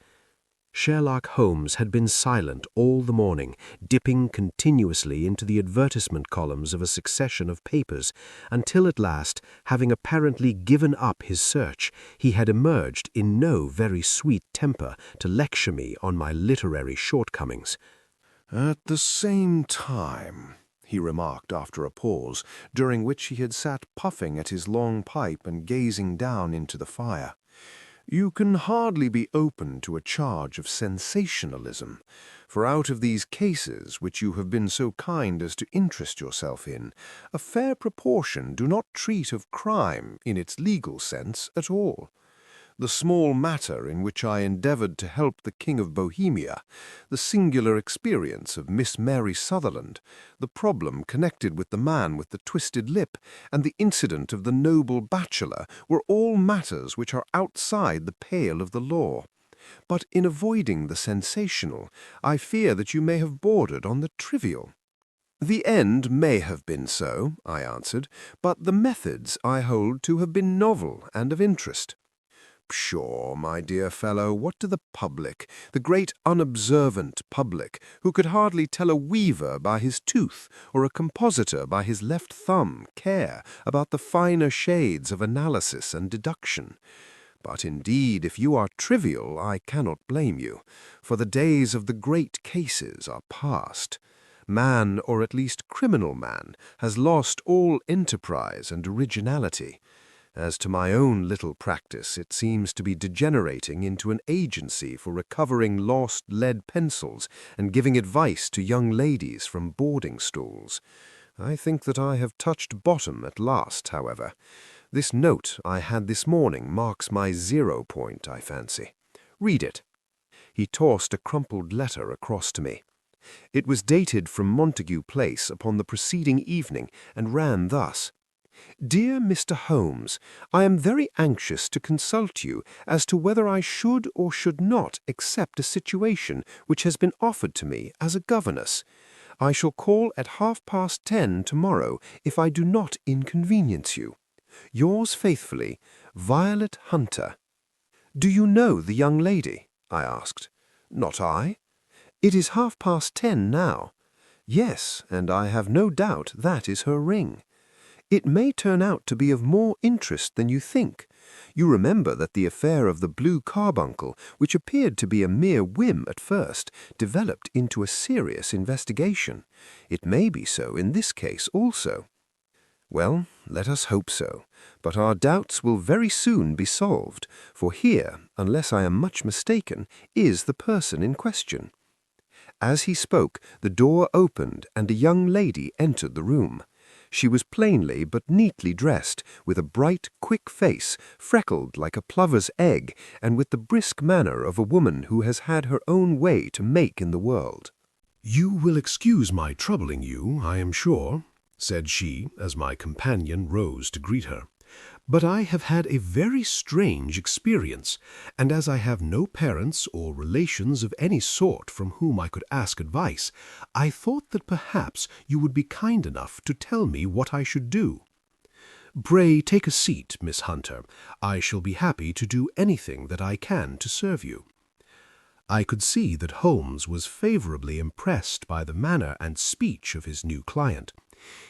[SPEAKER 1] Sherlock Holmes had been silent all the morning, dipping continuously into the advertisement columns of a succession of papers, until at last, having apparently given up his search, he had emerged in no very sweet temper to lecture me on my literary shortcomings.
[SPEAKER 8] "At the same time," he remarked after a pause, during which he had sat puffing at his long pipe and gazing down into the fire, "you can hardly be open to a charge of sensationalism, for out of these cases which you have been so kind as to interest yourself in, a fair proportion do not treat of crime in its legal sense at all. The small matter in which I endeavoured to help the King of Bohemia, the singular experience of Miss Mary Sutherland, the problem connected with the man with the twisted lip, and the incident of the Noble Bachelor were all matters which are outside the pale of the law. But in avoiding the sensational, I fear that you may have bordered on the trivial." "The end may have been so," I answered, "but the methods I hold to have been novel and of interest." "Pshaw, my dear fellow, what do the public, the great unobservant public, who could hardly tell a weaver by his tooth or a compositor by his left thumb, care about the finer shades of analysis and deduction? But indeed, if you are trivial, I cannot blame you, for the days of the great cases are past. Man, or at least criminal man, has lost all enterprise and originality. As to my own little practice, it seems to be degenerating into an agency for recovering lost lead pencils and giving advice to young ladies from boarding schools. I think that I have touched bottom at last, however. This note I had this morning marks my 0 point, I fancy. Read it." He tossed a crumpled letter across to me. It was dated from Montague Place upon the preceding evening, and ran thus: "Dear Mr. Holmes, I am very anxious to consult you as to whether I should or should not accept a situation which has been offered to me as a governess. I shall call at 10:30 tomorrow if I do not inconvenience you. Yours faithfully, Violet Hunter." "Do you know the young lady?" I asked. "Not I." "It is 10:30 now." "Yes, and I have no doubt that is her ring." "It may turn out to be of more interest than you think. You remember that the affair of the Blue Carbuncle, which appeared to be a mere whim at first, developed into a serious investigation. It may be so in this case also." "Well, let us hope so, but our doubts will very soon be solved, for here, unless I am much mistaken, is the person in question." As he spoke, the door opened and a young lady entered the room. She was plainly but neatly dressed, with a bright, quick face, freckled like a plover's egg, and with the brisk manner of a woman who has had her own way to make in the world.
[SPEAKER 7] "You will excuse my troubling you, I am sure," said she, as my companion rose to greet her. "But I have had a very strange experience, and as I have no parents or relations of any sort from whom I could ask advice, I thought that perhaps you would be kind enough to tell me what I should do. Pray take a seat, Miss Hunter. I shall be happy to do anything that I can to serve you." I could see that Holmes was favorably impressed by the manner and speech of his new client.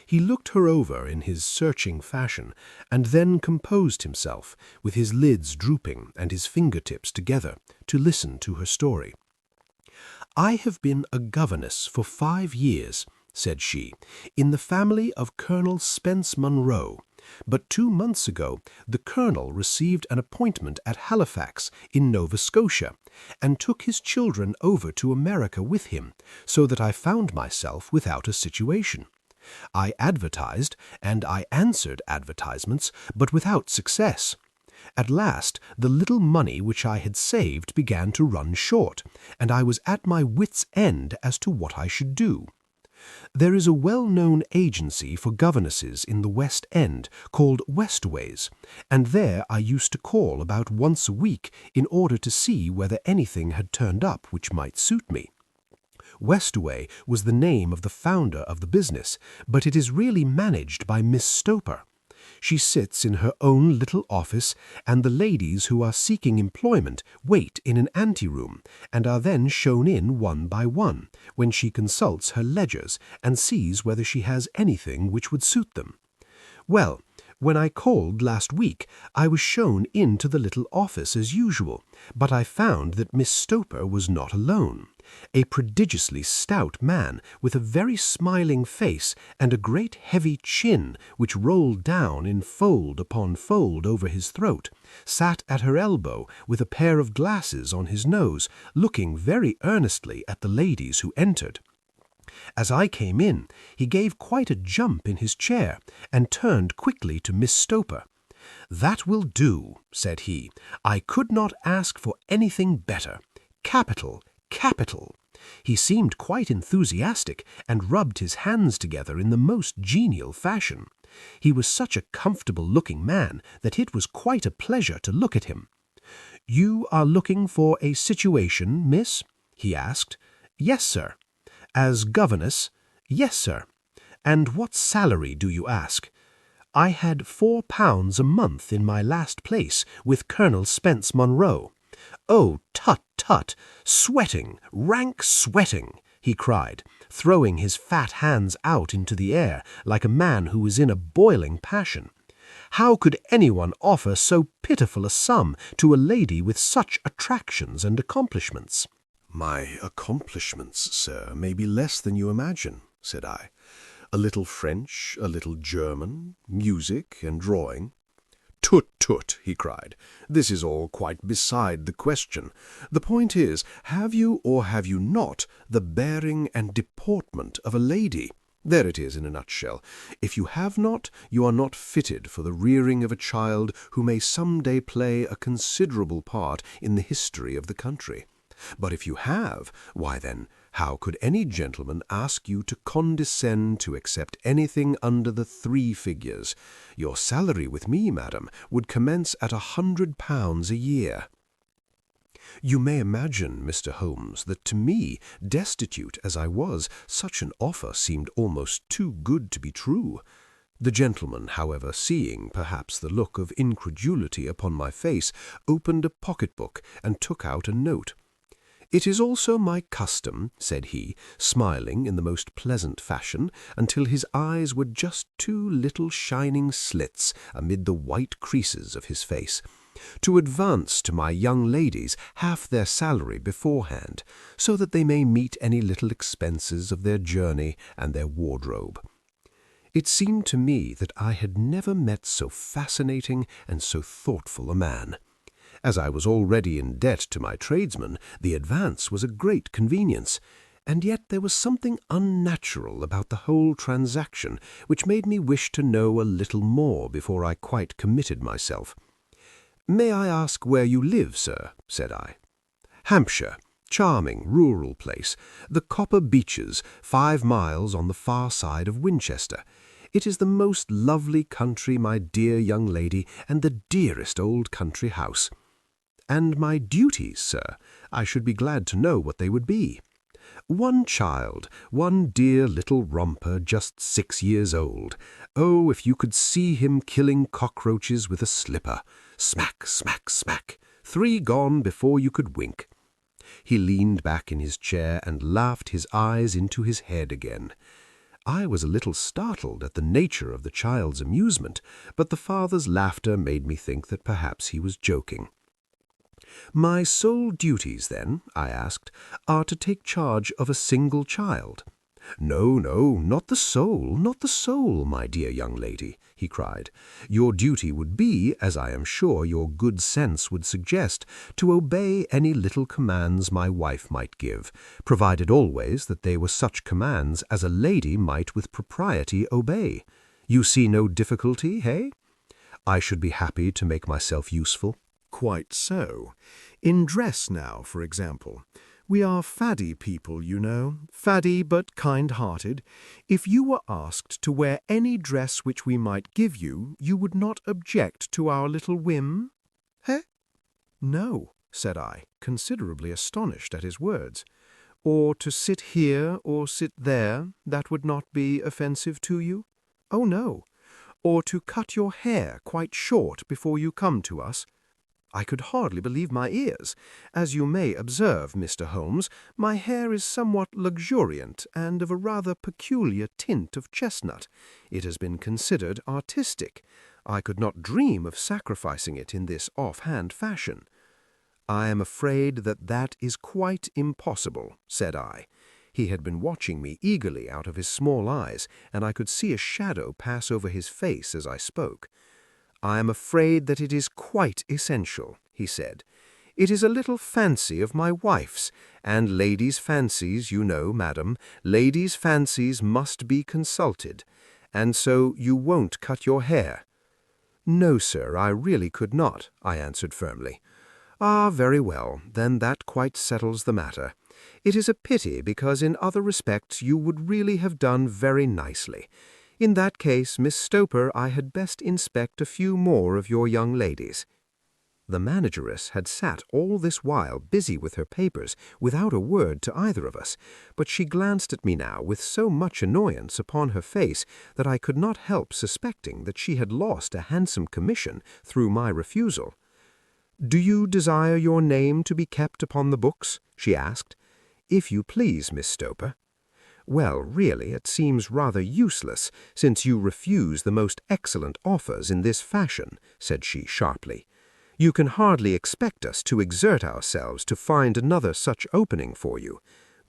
[SPEAKER 2] He looked her over in his searching fashion, and then composed himself, with his lids drooping and his fingertips together, to listen to her story. "I have been a governess for 5 years," said she, "in the family of Colonel Spence Munro, but 2 months ago the colonel received an appointment at Halifax in Nova Scotia, and took his children over to America with him, so that I found myself without a situation. I advertised, and I answered advertisements, but without success. At last the little money which I had saved began to run short, and I was at my wits' end as to what I should do. There is a well-known agency for governesses in the West End called Westways, and there I used to call about once a week in order to see whether anything had turned up which might suit me. Westaway was the name of the founder of the business, but it is really managed by Miss Stoper. She sits in her own little office, and the ladies who are seeking employment wait in an anteroom, and are then shown in one by one, when she consults her ledgers and sees whether she has anything which would suit them. Well, when I called last week, I was shown into the little office as usual, but I found that Miss Stoper was not alone. A prodigiously stout man, with a very smiling face and a great heavy chin which rolled down in fold upon fold over his throat, sat at her elbow with a pair of glasses on his nose, looking very earnestly at the ladies who entered. As I came in, he gave quite a jump in his chair, and turned quickly to Miss Stoper. "That will do," said he. "I could not ask for anything better. Capital, capital." He seemed quite enthusiastic, and rubbed his hands together in the most genial fashion. He was such a comfortable-looking man that it was quite a pleasure to look at him. "You are looking for a situation, miss?" he asked. "Yes, sir." "As governess?" "Yes, sir." "And what salary do you ask?" "I had £4 a month in my last place with Colonel Spence Munro." "Oh, tut, tut! Sweating, rank sweating!" he cried, throwing his fat hands out into the air like a man who was in a boiling passion. "How could anyone offer so pitiful a sum to a lady with such attractions and accomplishments?" "My accomplishments, sir, may be less than you imagine," said I. "A little French, a little German, music and drawing." "Tut, tut!" he cried. "This is all quite beside the question. The point is, have you or have you not the bearing and deportment of a lady? There it is in a nutshell. If you have not, you are not fitted for the rearing of a child who may some day play a considerable part in the history of the country. But if you have, why then, how could any gentleman ask you to condescend to accept anything under the 3 figures? Your salary with me, madam, would commence at £100 a year." You may imagine, Mr. Holmes, that to me, destitute as I was, such an offer seemed almost too good to be true. The gentleman, however, seeing, perhaps, the look of incredulity upon my face, opened a pocket-book and took out a note. "It is also my custom," said he, smiling in the most pleasant fashion, until his eyes were just 2 little shining slits amid the white creases of his face, "to advance to my young ladies half their salary beforehand, so that they may meet any little expenses of their journey and their wardrobe." It seemed to me that I had never met so fascinating and so thoughtful a man. As I was already in debt to my tradesman, the advance was a great convenience, and yet there was something unnatural about the whole transaction which made me wish to know a little more before I quite committed myself. "May I ask where you live, sir?" said I. "Hampshire. Charming, rural place. The Copper Beeches, 5 miles on the far side of Winchester. It is the most lovely country, my dear young lady, and the dearest old country house." "And my duties, sir? I should be glad to know what they would be." "One child, one dear little romper, just 6 years old. Oh, if you could see him killing cockroaches with a slipper! Smack, smack, smack! 3 gone before you could wink." He leaned back in his chair and laughed his eyes into his head again.
[SPEAKER 1] I was a little startled at the nature of the child's amusement, but the father's laughter made me think that perhaps he was joking. "My sole duties, then," I asked, "are to take charge of a single child." "No, no, not the sole, not the sole, my dear young lady," he cried. "Your duty would be, as I am sure your good sense would suggest, to obey any little commands my wife might give, provided always that they were such commands as a lady might with propriety obey. You see no difficulty, hey? I should be happy to make myself useful."
[SPEAKER 2] Quite so. In dress now, for example. We are faddy people, you know, faddy but kind-hearted. If you were asked to wear any dress which we might give you, you would not object to our little whim? Eh? No, said I, considerably astonished at his words. Or to sit here or sit there, that would not be offensive to you? Oh, no. Or to cut your hair quite short before you come to us? I could hardly believe my ears. As you may observe, Mr. Holmes, my hair is somewhat luxuriant and of a rather peculiar tint of chestnut. It has been considered artistic. I could not dream of sacrificing it in this off-hand fashion. "I am afraid that is quite impossible," said I. He had been watching me eagerly out of his small eyes, and I could see a shadow pass over his face as I spoke. "I am afraid that it is quite essential," he said. "It is a little fancy of my wife's, and ladies' fancies, you know, madam, ladies' fancies must be consulted. And so you won't cut your hair?" "No, sir, I really could not," I answered firmly. "Ah, very well, then that quite settles the matter. It is a pity, because in other respects you would really have done very nicely. In that case, Miss Stoper, I had best inspect a few more of your young ladies." The manageress had sat all this while busy with her papers, without a word to either of us, but she glanced at me now with so much annoyance upon her face that I could not help suspecting that she had lost a handsome commission through my refusal. "Do you desire your name to be kept upon the books?" she asked. "If you please, Miss Stoper." "Well, really, it seems rather useless, since you refuse the most excellent offers in this fashion," said she sharply. "You can hardly expect us to exert ourselves to find another such opening for you.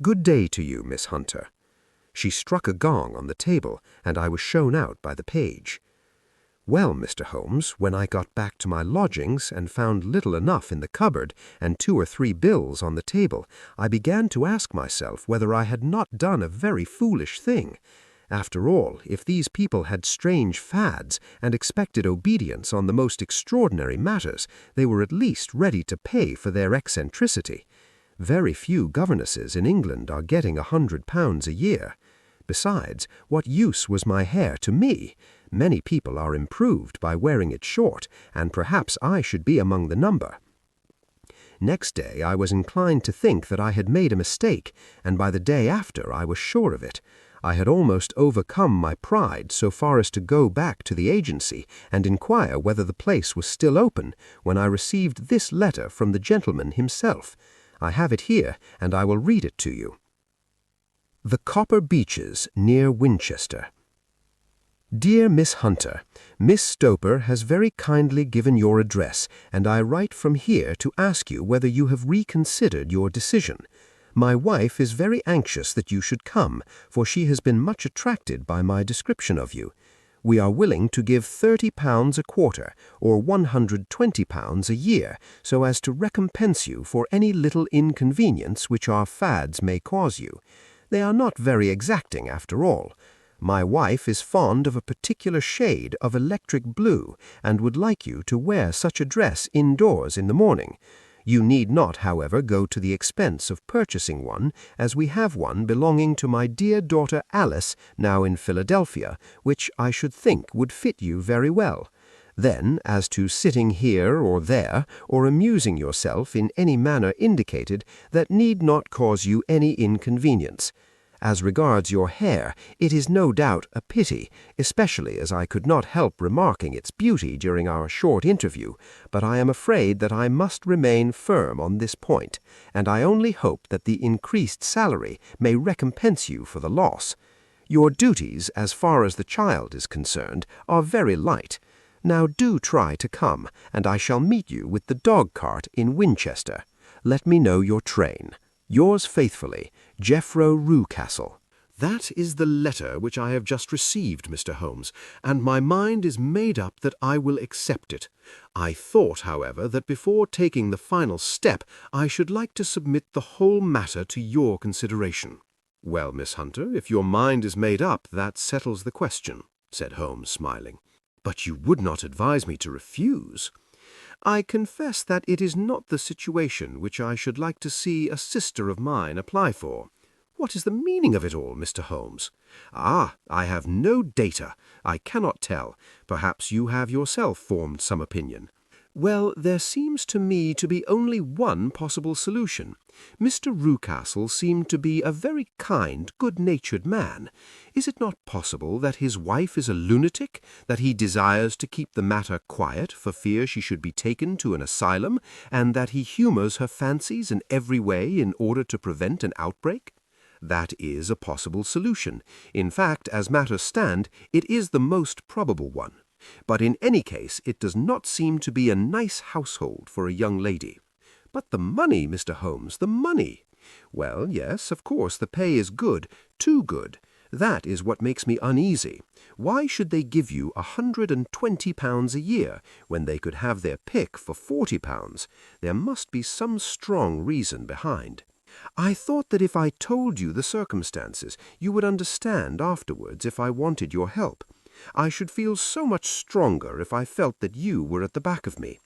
[SPEAKER 2] Good day to you, Miss Hunter." She struck a gong on the table, and I was shown out by the page. Well, Mr. Holmes, when I got back to my lodgings and found little enough in the cupboard and 2 or 3 bills on the table, I began to ask myself whether I had not done a very foolish thing. After all, if these people had strange fads and expected obedience on the most extraordinary matters, they were at least ready to pay for their eccentricity. Very few governesses in England are getting £100 a year. Besides, what use was my hair to me? Many people are improved by wearing it short, and perhaps I should be among the number. Next day I was inclined to think that I had made a mistake, and by the day after I was sure of it. I had almost overcome my pride so far as to go back to the agency and inquire whether the place was still open, when I received this letter from the gentleman himself. I have it here, and I will read it to you. "The Copper Beeches, near Winchester. Dear Miss Hunter, Miss Stoper has very kindly given your address, and I write from here to ask you whether you have reconsidered your decision. My wife is very anxious that you should come, for she has been much attracted by my description of you. We are willing to give £30 a quarter, or £120 a year, so as to recompense you for any little inconvenience which our fads may cause you. They are not very exacting after all. My wife is fond of a particular shade of electric blue, and would like you to wear such a dress indoors in the morning. You need not, however, go to the expense of purchasing one, as we have one belonging to my dear daughter Alice, now in Philadelphia, which I should think would fit you very well. Then, as to sitting here or there, or amusing yourself in any manner indicated, that need not cause you any inconvenience. As regards your hair, it is no doubt a pity, especially as I could not help remarking its beauty during our short interview, but I am afraid that I must remain firm on this point, and I only hope that the increased salary may recompense you for the loss.
[SPEAKER 1] Your duties, as far as the child is concerned, are very light. Now do try to come, and I shall meet you with the dog-cart in Winchester. Let me know your train. Yours faithfully, Jeffro Rucastle." "That is the letter which I have just received, Mr. Holmes, and my mind is made up that I will accept it. I thought, however, that before taking the final step, I should like to submit the whole matter to your consideration." "Well, Miss Hunter, if your mind is made up, that settles the question," said Holmes, smiling. "But you would not advise me to refuse?" "I confess that it is not the situation which I should like to see a sister of mine apply for. What is the meaning of it all, Mr. Holmes?" "Ah, I have no data. I cannot tell. Perhaps you have yourself formed some opinion." "Well, there seems to me to be only one possible solution. Mr. Rucastle seemed to be a very kind, good-natured man. Is it not possible that his wife is a lunatic, that he desires to keep the matter quiet for fear she should be taken to an asylum, and that he humors her fancies in every way in order to prevent an outbreak? That is a possible solution. In fact, as matters stand, it is the most probable one. But in any case, it does not seem to be a nice household for a young lady." "But the money, Mr. Holmes, the money." "Well, yes, of course, the pay is good, too good. That is what makes me uneasy. Why should they give you £120 a year, when they could have their pick for £40? There must be some strong reason behind." "I thought that if I told you the circumstances, you would understand afterwards if I wanted your help. I should feel so much stronger if I felt that you were at the back of me.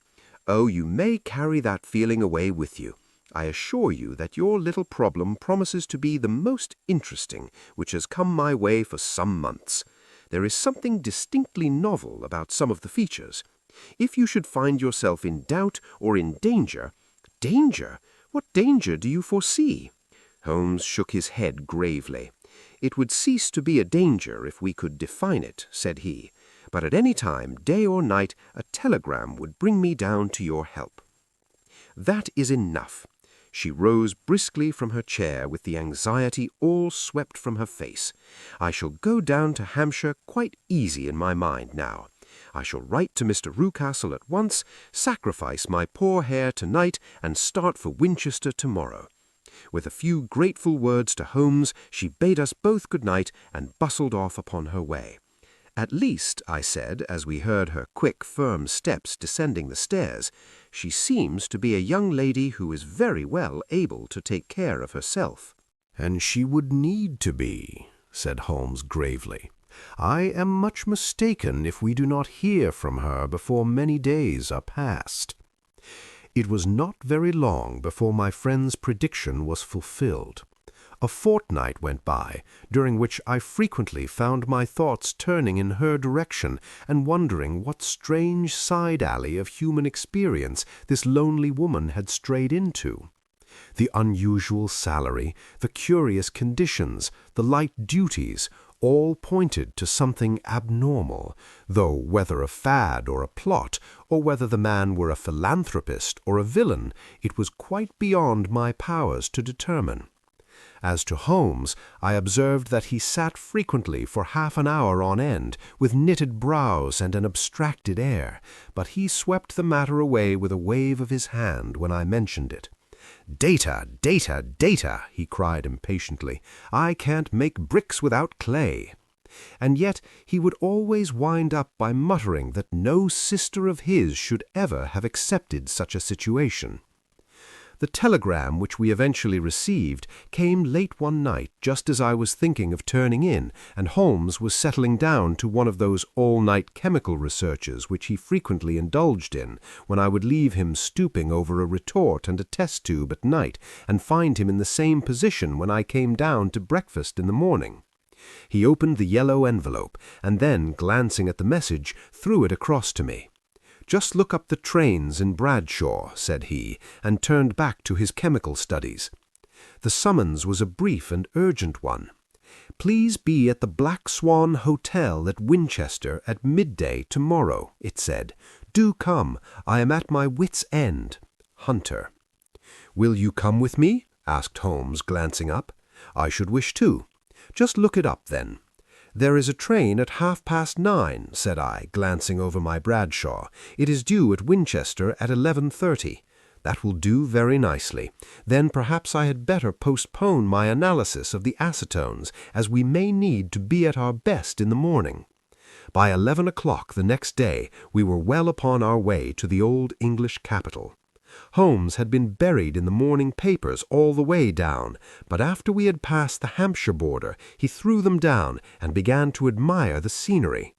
[SPEAKER 1] Oh, you may carry that feeling away with you. I assure you that your little problem promises to be the most interesting which has come my way for some months. There is something distinctly novel about some of the features. If you should find yourself in doubt or in danger—" "Danger? What danger do you foresee?" Holmes shook his head gravely. "It would cease to be a danger if we could define it," said he. "But at any time, day or night, a telegram would bring me down to your help. That is enough." She rose briskly from her chair with the anxiety all swept from her face. "I shall go down to Hampshire quite easy in my mind now. I shall write to Mr. Rucastle at once, sacrifice my poor hair tonight, and start for Winchester tomorrow." With a few grateful words to Holmes, she bade us both good night and bustled off upon her way. "At least," I said, as we heard her quick, firm steps descending the stairs, "she seems to be a young lady who is very well able to take care of herself."
[SPEAKER 10] "And she would need to be," said Holmes gravely. "I am much mistaken if we do not hear from her before many days are past." It was not very long before my friend's prediction was fulfilled. A fortnight went by, during which I frequently found my thoughts turning in her direction and wondering what strange side-alley of human experience this lonely woman had strayed into. The unusual salary, the curious conditions, the light duties, all pointed to something abnormal, though whether a fad or a plot, or whether the man were a philanthropist or a villain, it was quite beyond my powers to determine. As to Holmes, I observed that he sat frequently for half an hour on end, with knitted brows and an abstracted air, but he swept the matter away with a wave of his hand when I mentioned it. "Data, data, data," he cried impatiently. "I can't make bricks without clay." And yet he would always wind up by muttering that no sister of his should ever have accepted such a situation. The telegram which we eventually received came late one night, just as I was thinking of turning in, and Holmes was settling down to one of those all-night chemical researches which he frequently indulged in, when I would leave him stooping over a retort and a test tube at night, and find him in the same position when I came down to breakfast in the morning. He opened the yellow envelope, and then, glancing at the message, threw it across to me. "Just look up the trains in Bradshaw," said he, and turned back to his chemical studies. The summons was a brief and urgent one. "Please be at the Black Swan Hotel at Winchester at midday tomorrow," it said. "Do come. I am at my wits' end. Hunter." "Will you come with me?" asked Holmes, glancing up. "I should wish to. Just look it up, then.
[SPEAKER 1] "There is a train at 9:30, said I, glancing over my Bradshaw. "It is due at Winchester at 11:30. "That will do very nicely. Then perhaps I had better postpone my analysis of the acetones, as we may need to be at our best in the morning." By 11 o'clock the next day we were well upon our way to the old English capital. Holmes had been buried in the morning papers all the way down, but after we had passed the Hampshire border he threw them down and began to admire the scenery.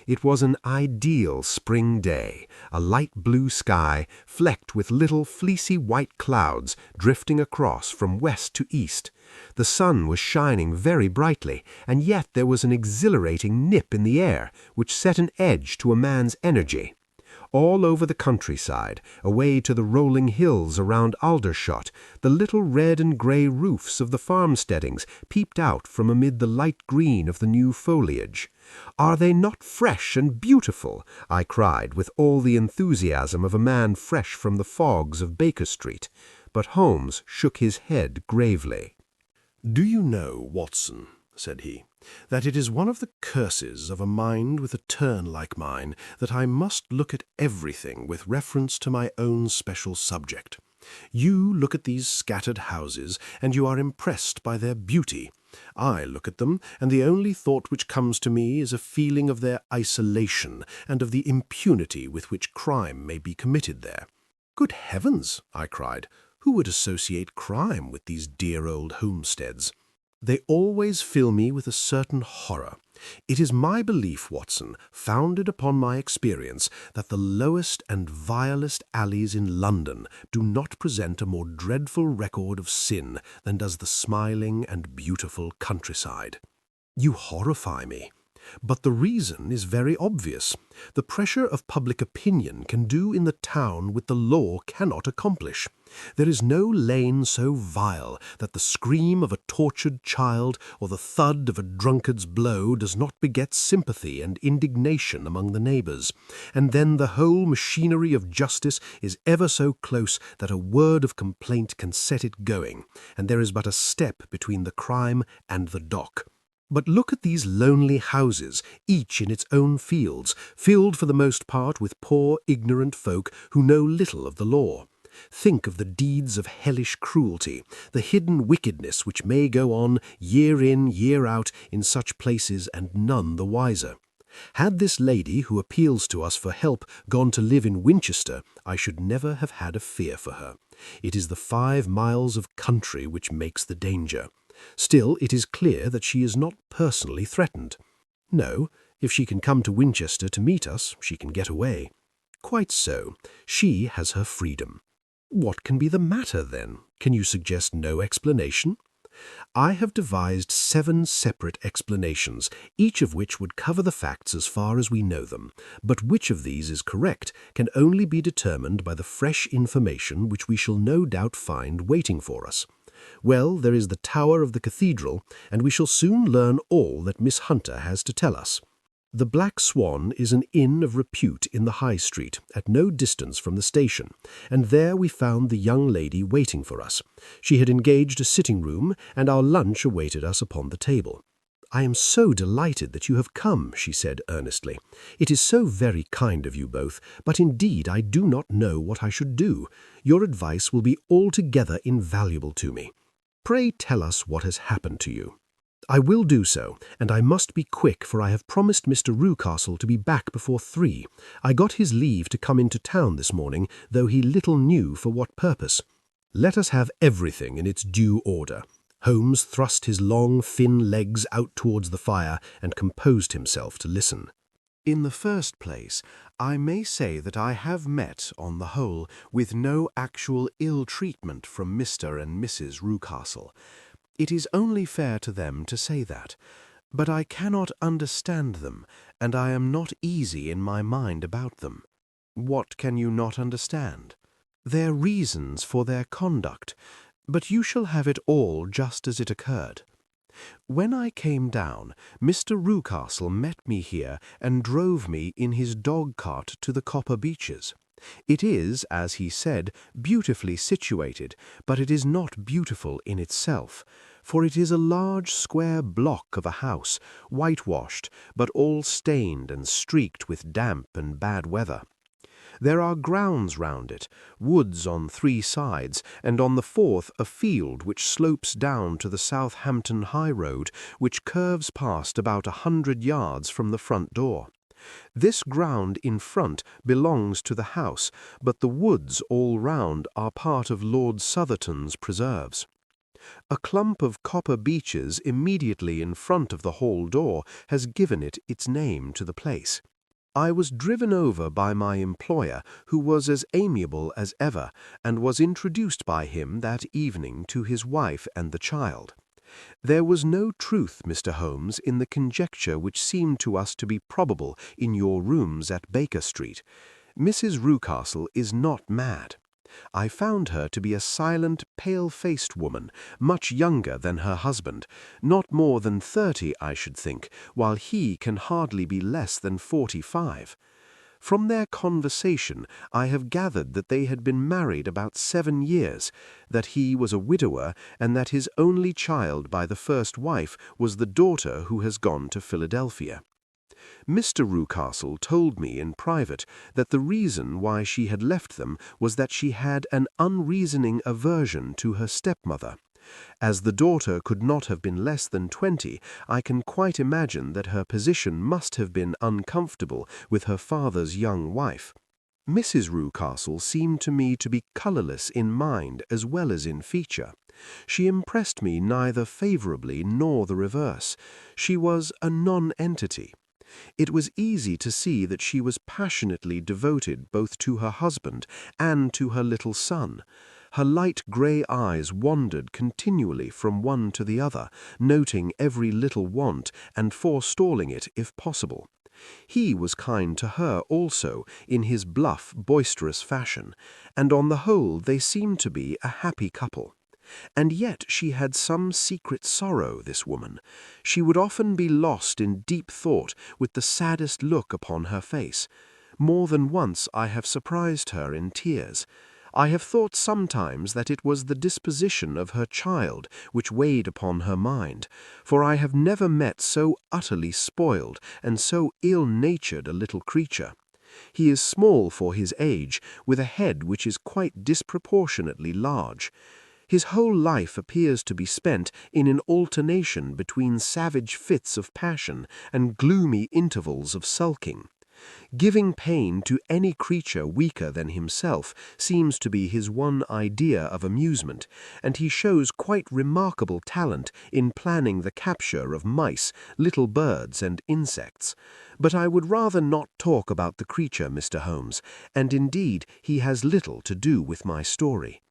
[SPEAKER 1] It was an ideal spring day, a light blue sky flecked with little fleecy white clouds drifting across from west to east. The sun was shining very brightly, and yet there was an exhilarating nip in the air which set an edge to a man's energy. All over the countryside, away to the rolling hills around Aldershot, the little red and grey roofs of the farmsteadings peeped out from amid the light green of the new foliage. "Are they not fresh and beautiful?" I cried with all the enthusiasm of a man fresh from the fogs of Baker Street. But Holmes shook his head gravely.
[SPEAKER 9] "Do you know, Watson," said he, "that it is one of the curses of a mind with a turn like mine that I must look at everything with reference to my own special subject. You look at these scattered houses, and you are impressed by their beauty. I look at them, and the only thought which comes to me is a feeling of their isolation and of the impunity with which crime may be committed there." "Good heavens!" I cried. "Who would associate crime with these dear old homesteads?" "They always fill me with a certain horror. It is my belief, Watson, founded upon my experience, that the lowest and vilest alleys in London do not present a more dreadful record of sin than does the smiling and beautiful countryside." "You horrify me. But the reason is very obvious. The pressure of public opinion can do in the town what the law cannot accomplish. There is no lane so vile that the scream of a tortured child or the thud of a drunkard's blow does not beget sympathy and indignation among the neighbours, and then the whole machinery of justice is ever so close that a word of complaint can set it going, and there is but a step between the crime and the dock. But look at these lonely houses, each in its own fields, filled for the most part with poor ignorant folk who know little of the law. Think of the deeds of hellish cruelty, the hidden wickedness which may go on year in, year out in such places, and none the wiser. Had this lady who appeals to us for help gone to live in Winchester, I should never have had a fear for her. It is the 5 miles of country which makes the danger. Still, it is clear that she is not personally threatened. No, if she can come to Winchester to meet us, she can get away. Quite so. She has her freedom. What can be the matter, then? Can you suggest no explanation? I have devised 7 separate explanations, each of which would cover the facts as far as we know them, but which of these is correct can only be determined by the fresh information which we shall no doubt find waiting for us. Well, there is the tower of the cathedral, and we shall soon learn all that Miss Hunter has to tell us. The Black Swan is an inn of repute in the High Street, at no distance from the station, and there we found the young lady waiting for us. She had engaged a sitting-room, and our lunch awaited us upon the table. "I am so delighted that you have come," she said earnestly. "It is so very kind of you both, but indeed I do not know what I should do. Your advice will be altogether invaluable to me. Pray tell us what has happened to you." "I will do so, and I must be quick, for I have promised Mr. Rucastle to be back before 3. I got his leave to come into town this morning, though he little knew for what purpose." "Let us have everything in its due order." Holmes thrust his long, thin legs out towards the fire and composed himself to listen. "In the first place, I may say that I have met, on the whole, with no actual ill treatment from Mr. and Mrs. Rucastle. It is only fair to them to say that. But I cannot understand them, and I am not easy in my mind about them." "What can you not understand?" "Their reasons for their conduct. But you shall have it all just as it occurred. When I came down, Mr. Rucastle met me here and drove me in his dog-cart to the Copper Beeches. It is, as he said, beautifully situated, but it is not beautiful in itself.
[SPEAKER 1] for it is a large square block of a house, whitewashed, but all stained and streaked with damp and bad weather. There are grounds round it, woods on 3 sides, and on the 4th a field which slopes down to the Southampton high road, which curves past about 100 yards from the front door. This ground in front belongs to the house, but the woods all round are part of Lord Southerton's preserves. A clump of copper beeches immediately in front of the hall door has given it its name to the place. I was driven over by my employer, who was as amiable as ever, and was introduced by him that evening to his wife and the child. There was no truth, Mr. Holmes, in the conjecture which seemed to us to be probable in your rooms at Baker Street. Mrs. Rucastle is not mad. I found her to be a silent, pale-faced woman, much younger than her husband, not more than 30, I should think, while he can hardly be less than 45. From their conversation I have gathered that they had been married about 7 years, that he was a widower, and that his only child by the first wife was the daughter who has gone to Philadelphia. Mr. Rucastle told me in private that the reason why she had left them was that she had an unreasoning aversion to her stepmother. As the daughter could not have been less than 20, I can quite imagine that her position must have been uncomfortable with her father's young wife. Mrs. Rucastle seemed to me to be colourless in mind as well as in feature. She impressed me neither favourably nor the reverse. She was a non-entity. It was easy to see that she was passionately devoted both to her husband and to her little son. Her light grey eyes wandered continually from one to the other, noting every little want and forestalling it if possible. He was kind to her also, in his bluff, boisterous fashion, and on the whole they seemed to be a happy couple. And yet she had some secret sorrow, this woman. She would often be lost in deep thought with the saddest look upon her face. More than once I have surprised her in tears. I have thought sometimes that it was the disposition of her child which weighed upon her mind, for I have never met so utterly spoiled and so ill-natured a little creature. He is small for his age, with a head which is quite disproportionately large. His whole life appears to be spent in an alternation between savage fits of passion and gloomy intervals of sulking. Giving pain to any creature weaker than himself seems to be his one idea of amusement, and he shows quite remarkable talent in planning the capture of mice, little birds, and insects. But I would rather not talk about the creature, Mr. Holmes, and indeed he has little to do with my story.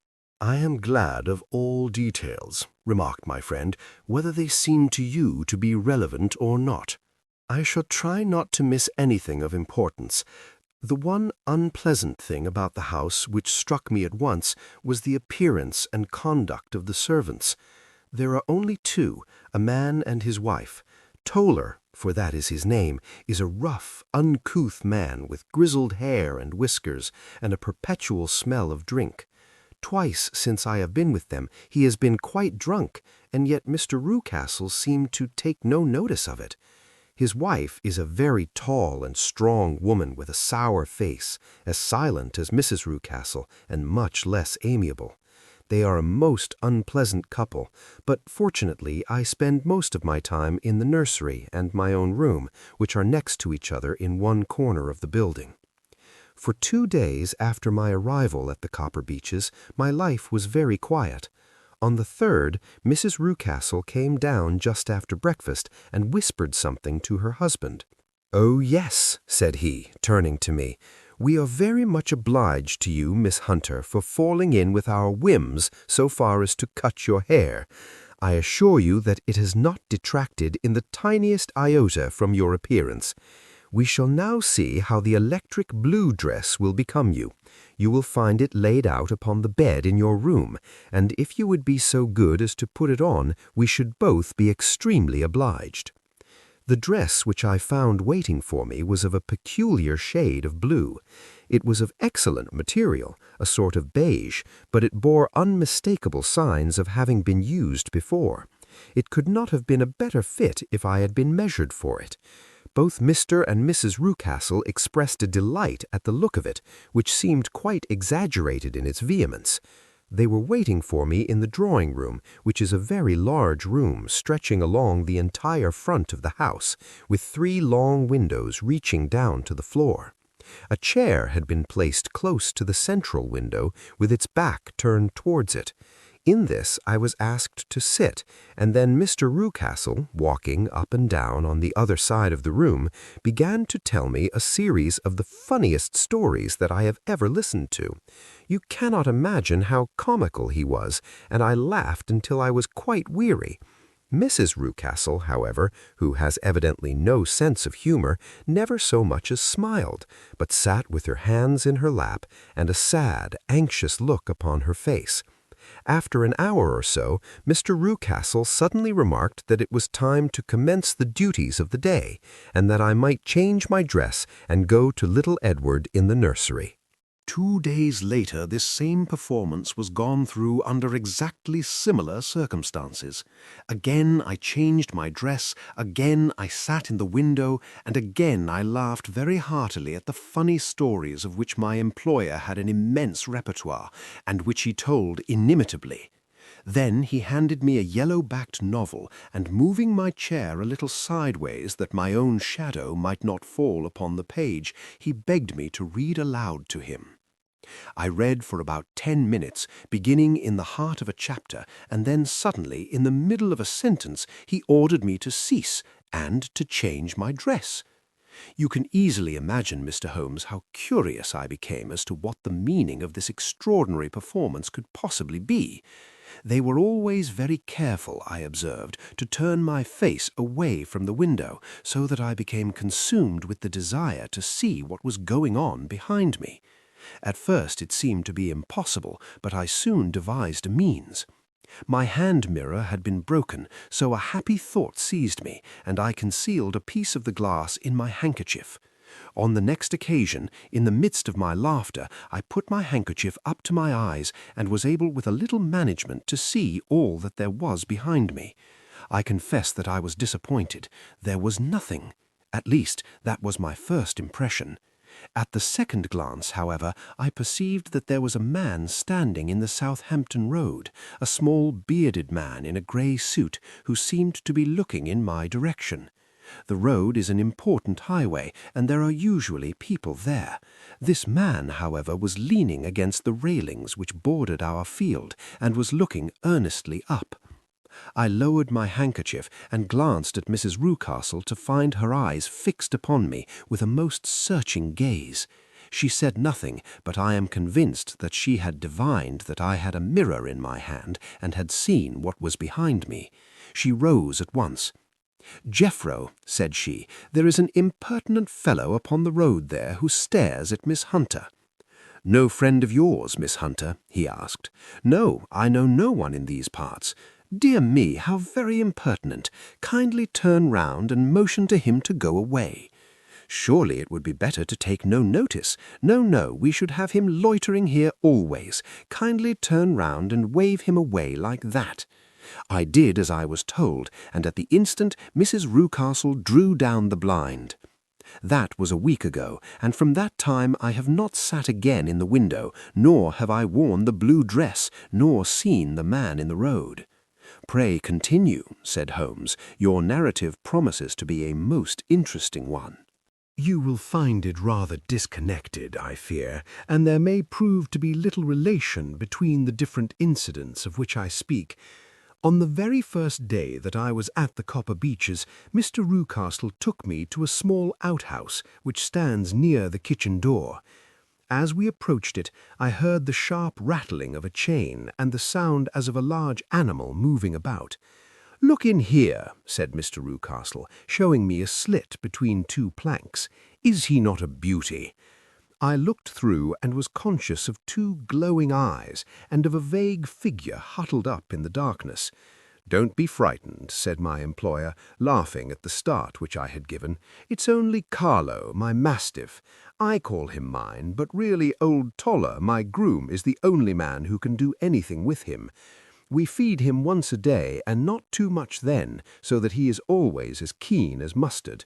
[SPEAKER 9] "I am glad of all details," remarked my friend, "whether they seem to you to be relevant or not. I shall try not to miss anything of importance. The one unpleasant thing about the house which struck me at once was the appearance and conduct of the servants. There are only 2, a man and his wife. Toller, for that is his name, is a rough, uncouth man with grizzled hair and whiskers, and a perpetual smell of drink. Twice since I have been with them he has been quite drunk, and yet Mr. Rucastle seemed to take no notice of it. His wife is a very tall and strong woman with a sour face, as silent as Mrs. Rucastle, and much less amiable. They are a most unpleasant couple, but fortunately I spend most of my time in the nursery and my own room, which are next to each other in one corner of the building. For 2 days after my arrival at the Copper Beeches, my life was very quiet. On the 3rd, Mrs. Rucastle came down just after breakfast and whispered something to her husband. "Oh, yes," said he, turning to me, "we are very much obliged to you, Miss Hunter, for falling in with our whims so far as to cut your hair. I assure you that it has not detracted in the tiniest iota from your appearance. We shall now see how the electric blue dress will become you. You will find it laid out upon the bed in your room, and if you would be so good as to put it on, we should both be extremely obliged." The dress which I found waiting for me was of a peculiar shade of blue. It was of excellent material, a sort of beige, but it bore unmistakable signs of having been used before.
[SPEAKER 5] It could not have been a better fit if I had been measured for it. Both Mr. and Mrs. Rucastle expressed a delight at the look of it, which seemed quite exaggerated in its vehemence. They were waiting for me in the drawing-room, which is a very large room stretching along the entire front of the house, with 3 long windows reaching down to the floor. A chair had been placed close to the central window, with its back turned towards it. In this I was asked to sit, and then Mr. Rucastle, walking up and down on the other side of the room, began to tell me a series of the funniest stories that I have ever listened to. You cannot imagine how comical he was, and I laughed until I was quite weary. Mrs. Rucastle, however, who has evidently no sense of humor, never so much as smiled, but sat with her hands in her lap and a sad, anxious look upon her face. After an hour or so, Mr. Rucastle suddenly remarked that it was time to commence the duties of the day, and that I might change my dress and go to little Edward in the nursery.
[SPEAKER 9] 2 days later, this same performance was gone through under exactly similar circumstances. Again I changed my dress, again I sat in the window, and again I laughed very heartily at the funny stories of which my employer had an immense repertoire, and which he told inimitably. Then he handed me a yellow-backed novel, and moving my chair a little sideways that my own shadow might not fall upon the page, he begged me to read aloud to him. I read for about 10 minutes, beginning in the heart of a chapter, and then suddenly, in the middle of a sentence, he ordered me to cease and to change my dress. You can easily imagine, Mr. Holmes, how curious I became as to what the meaning of this extraordinary performance could possibly be. They were always very careful, I observed, to turn my face away from the window, so that I became consumed with the desire to see what was going on behind me. At first it seemed to be impossible, but I soon devised a means. My hand mirror had been broken, so a happy thought seized me, and I concealed a piece of the glass in my handkerchief. On the next occasion, in the midst of my laughter, I put my handkerchief up to my eyes, and was able with a little management to see all that there was behind me. I confess that I was disappointed. There was nothing. At least, that was my first impression. At the second glance, however, I perceived that there was a man standing in the Southampton Road, a small bearded man in a grey suit, who seemed to be looking in my direction. The road is an important highway, and there are usually people there. This man, however, was leaning against the railings which bordered our field, and was looking earnestly up. I lowered my handkerchief and glanced at Mrs. Rucastle to find her eyes fixed upon me with a most searching gaze. She said nothing, but I am convinced that she had divined that I had a mirror in my hand and had seen what was behind me. She rose at once. "Jeffro," said she, "there is an impertinent fellow upon the road there who stares at Miss Hunter." "No friend of yours, Miss Hunter?" he asked. "No, I know no one in these parts." "Dear me, how very impertinent! Kindly turn round and motion to him to go away." "Surely it would be better to take no notice. No, no, we should have him loitering here always. Kindly turn round and wave him away like that." I did as I was told, and at the instant Mrs. Rucastle drew down the blind. That was a week ago, and from that time I have not sat again in the window, nor have I worn the blue dress, nor seen the man in the road. "Pray continue," said Holmes. "Your narrative promises to be a most interesting one."
[SPEAKER 7] You will find it rather disconnected, I fear, and there may prove to be little relation between the different incidents of which I speak. On the very first day that I was at the Copper Beeches, Mr. Rucastle took me to a small outhouse which stands near the kitchen door. As we approached it, I heard the sharp rattling of a chain and the sound as of a large animal moving about. "Look in here," said Mr. Rucastle, showing me a slit between 2 planks. "Is he not a beauty?" I looked through and was conscious of 2 glowing eyes and of a vague figure huddled up in the darkness. "Don't be frightened," said my employer, laughing at the start which I had given. "It's only Carlo, my mastiff. I call him mine, but really old Toller, my groom, is the only man who can do anything with him.
[SPEAKER 1] We feed him once a day, and not too much then, so that he is always as keen as mustard.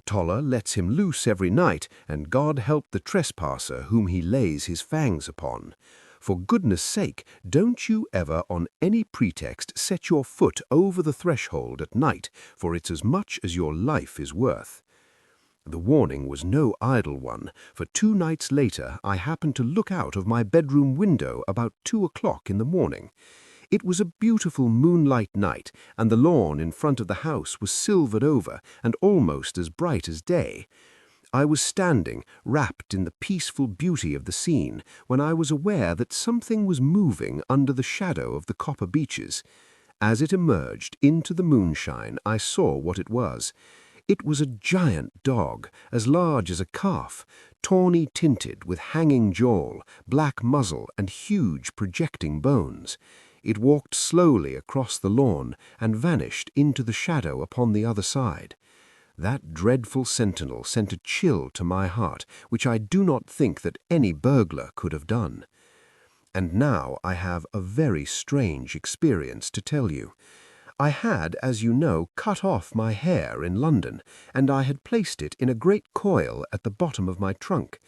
[SPEAKER 1] Toller lets him loose every night, and God help the trespasser whom he lays his fangs upon. For goodness sake, don't you ever on any pretext set your foot over the threshold at night, for it's as much as your life is worth. The warning was no idle one, for 2 nights later I happened to look out of my bedroom window about 2 o'clock in the morning. It was a beautiful moonlight night, and the lawn in front of the house was silvered over and almost as bright as day. I was standing, wrapped in the peaceful beauty of the scene, when I was aware that something was moving under the shadow of the Copper Beeches. As it emerged into the moonshine, I saw what it was. It was a giant dog, as large as a calf, tawny tinted with hanging jaw, black muzzle, and huge projecting bones. It walked slowly across the lawn and vanished into the shadow upon the other side. That dreadful sentinel sent a chill to my heart, which I do not think that any burglar could have done. And now I have a very strange experience to tell you. I had, as you know, cut off my hair in London, and I had placed it in a great coil at the bottom of my trunk.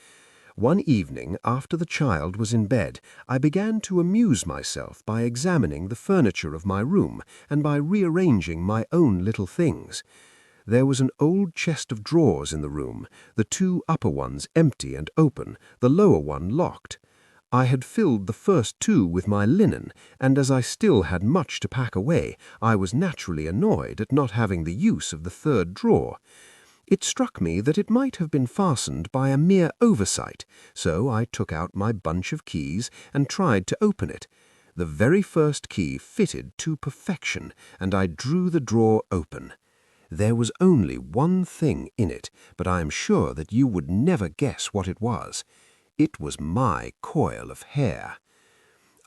[SPEAKER 1] One evening, after the child was in bed, I began to amuse myself by examining the furniture of my room and by rearranging my own little things. There was an old chest of drawers in the room, the 2 upper ones empty and open, the lower one locked. I had filled the first 2 with my linen, and as I still had much to pack away, I was naturally annoyed at not having the use of the 3rd drawer. It struck me that it might have been fastened by a mere oversight, so I took out my bunch of keys and tried to open it. The very first key fitted to perfection, and I drew the drawer open. There was only one thing in it, but I am sure that you would never guess what it was. It was my coil of hair.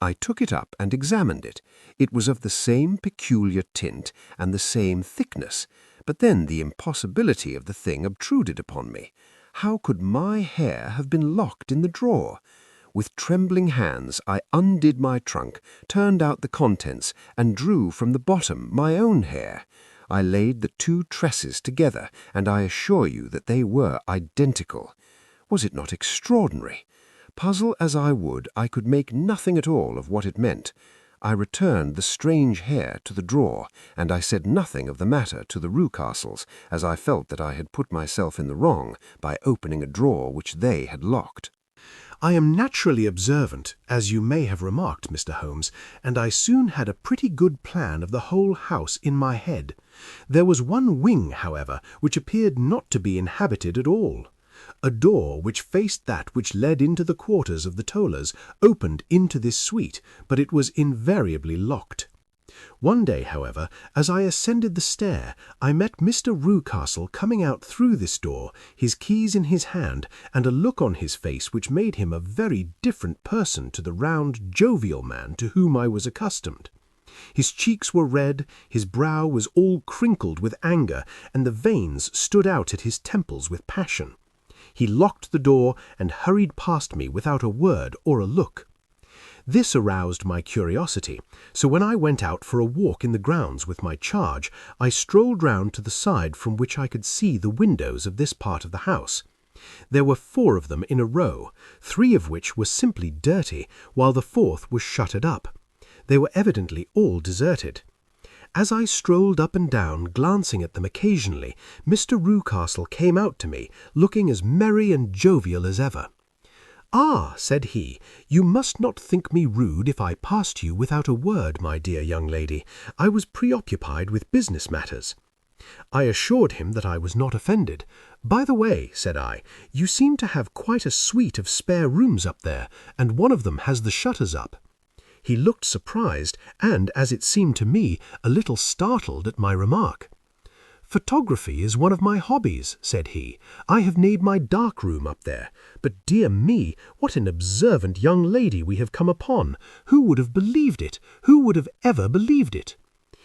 [SPEAKER 1] I took it up and examined it. It was of the same peculiar tint and the same thickness, but then the impossibility of the thing obtruded upon me. How could my hair have been locked in the drawer? With trembling hands I undid my trunk, turned out the contents, and drew from the bottom my own hair. I laid the 2 tresses together, and I assure you that they were identical. Was it not extraordinary? Puzzle as I would, I could make nothing at all of what it meant. I returned the strange hair to the drawer, and I said nothing of the matter to the Rucastles, as I felt that I had put myself in the wrong by opening a drawer which they had locked.
[SPEAKER 9] I am naturally observant, as you may have remarked, Mr. Holmes, and I soon had a pretty good plan of the whole house in my head. There was one wing, however, which appeared not to be inhabited at all. A door which faced that which led into the quarters of the Tollers opened into this suite, but it was invariably locked. One day, however, as I ascended the stair, I met Mr. Rucastle coming out through this door, his keys in his hand, and a look on his face which made him a very different person to the round, jovial man to whom I was accustomed. His cheeks were red, his brow was all crinkled with anger, and the veins stood out at his temples with passion. He locked the door and hurried past me without a word or a look. This aroused my curiosity, so when I went out for a walk in the grounds with my charge, I strolled round to the side from which I could see the windows of this part of the house. There were 4 of them in a row, 3 of which were simply dirty, while the 4th was shuttered up. They were evidently all deserted. As I strolled up and down, glancing at them occasionally, Mr. Rucastle came out to me, looking as merry and jovial as ever. "Ah," said he, "you must not think me rude if I passed you without a word, my dear young lady. I was preoccupied with business matters." I assured him that I was not offended. "By the way," said I, "you seem to have quite a suite of spare rooms up there, and one of them has the shutters up." He looked surprised and, as it seemed to me, a little startled at my remark. "Photography is one of my hobbies," said he. "I have made my dark room up there. But dear me, what an observant young lady we have come upon! Who would have believed it? Who would have ever believed it?"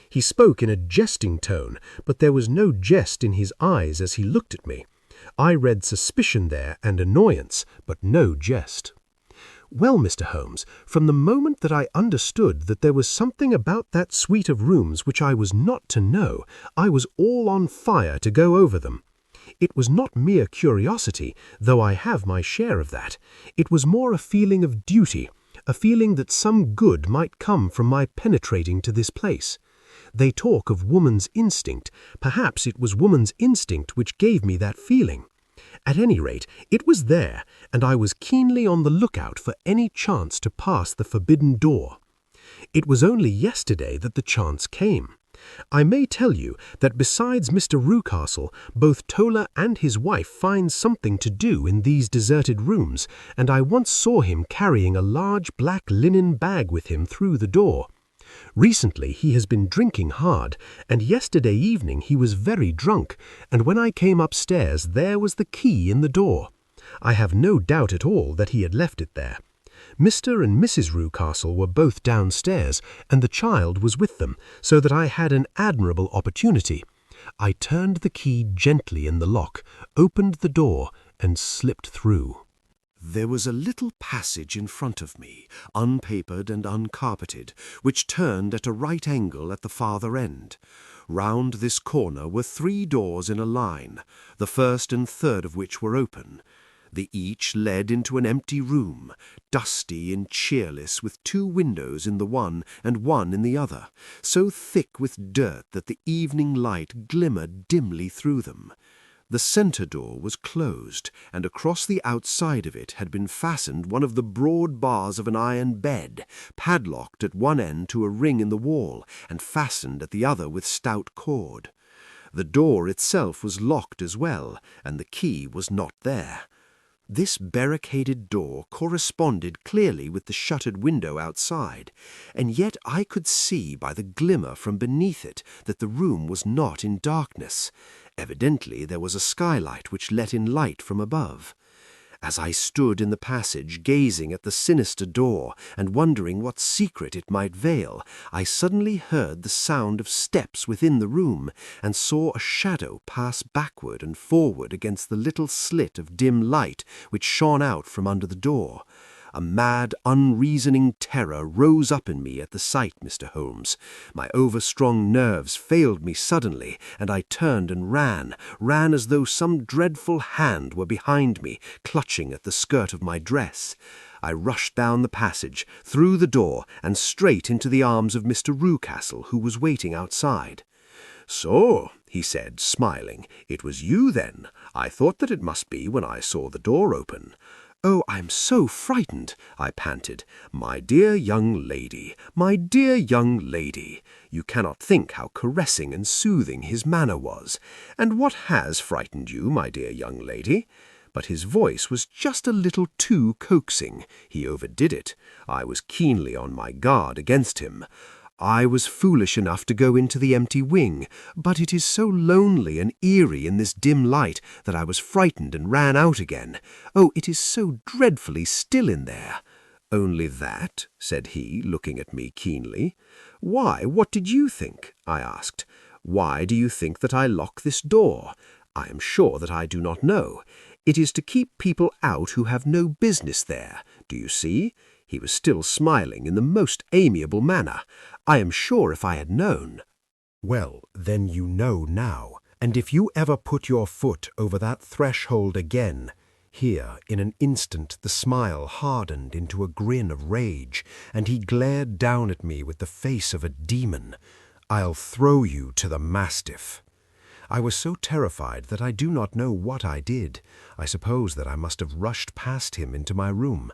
[SPEAKER 9] He spoke in a jesting tone, but there was no jest in his eyes as he looked at me. I read suspicion there and annoyance, but no jest. Well, Mr. Holmes, from the moment that I understood that there was something about that suite of rooms which I was not to know, I was all on fire to go over them. It was not mere curiosity, though I have my share of that. It was more a feeling of duty, a feeling that some good might come from my penetrating to this place. They talk of woman's instinct. Perhaps it was woman's instinct which gave me that feeling. At any rate, it was there, and I was keenly on the lookout for any chance to pass the forbidden door. It was only yesterday that the chance came. I may tell you that besides Mr. Rucastle, both Toller and his wife find something to do in these deserted rooms, and I once saw him carrying a large black linen bag with him through the door. Recently he has been drinking hard, and yesterday evening he was very drunk, and when I came upstairs there was the key in the door. I have no doubt at all that he had left it there. Mr. and Mrs. Rucastle were both downstairs, and the child was with them, so that I had an admirable opportunity. I turned the key gently in the lock, opened the door, and slipped through.
[SPEAKER 1] There was a little passage in front of me, unpapered and uncarpeted, which turned at a right angle at the farther end. Round this corner were 3 doors in a line, the first and third of which were open. They each led into an empty room, dusty and cheerless, with 2 windows in the one and one in the other, so thick with dirt that the evening light glimmered dimly through them. The centre door was closed, and across the outside of it had been fastened one of the broad bars of an iron bed, padlocked at one end to a ring in the wall, and fastened at the other with stout cord. The door itself was locked as well, and the key was not there. This barricaded door corresponded clearly with the shuttered window outside, and yet I could see by the glimmer from beneath it that the room was not in darkness. Evidently there was a skylight which let in light from above. As I stood in the passage gazing at the sinister door and wondering what secret it might veil, I suddenly heard the sound of steps within the room and saw a shadow pass backward and forward against the little slit of dim light which shone out from under the door. A mad, unreasoning terror rose up in me at the sight, Mr. Holmes. My overstrung nerves failed me suddenly, and I turned and ran as though some dreadful hand were behind me, clutching at the skirt of my dress. I rushed down the passage, through the door, and straight into the arms of Mr. Rucastle, who was waiting outside. "So," he said, smiling, "it was you, then? I thought that it must be when I saw the door open." "Oh, I'm so frightened," I panted. "My dear young lady, my dear young lady." You cannot think how caressing and soothing his manner was. "And what has frightened you, my dear young lady?" But his voice was just a little too coaxing. He overdid it. I was keenly on my guard against him. "I was foolish enough to go into the empty wing, but it is so lonely and eerie in this dim light that I was frightened and ran out again. Oh, it is so dreadfully still in there." "Only that?" said he, looking at me keenly. "Why, what did you think?" I asked. "Why do you think that I lock this door? I am sure that I do not know. It is to keep people out who have no business there. Do you see?" He was still smiling in the most amiable manner. "I am sure if I had known—"
[SPEAKER 9] "Well, then you know now, and if you ever put your foot over that threshold again—" Here, in an instant, the smile hardened into a grin of rage, and he glared down at me with the face of a demon. "I'll throw you to the mastiff." I was so terrified that I do not know what I did. I suppose that I must have rushed past him into my room.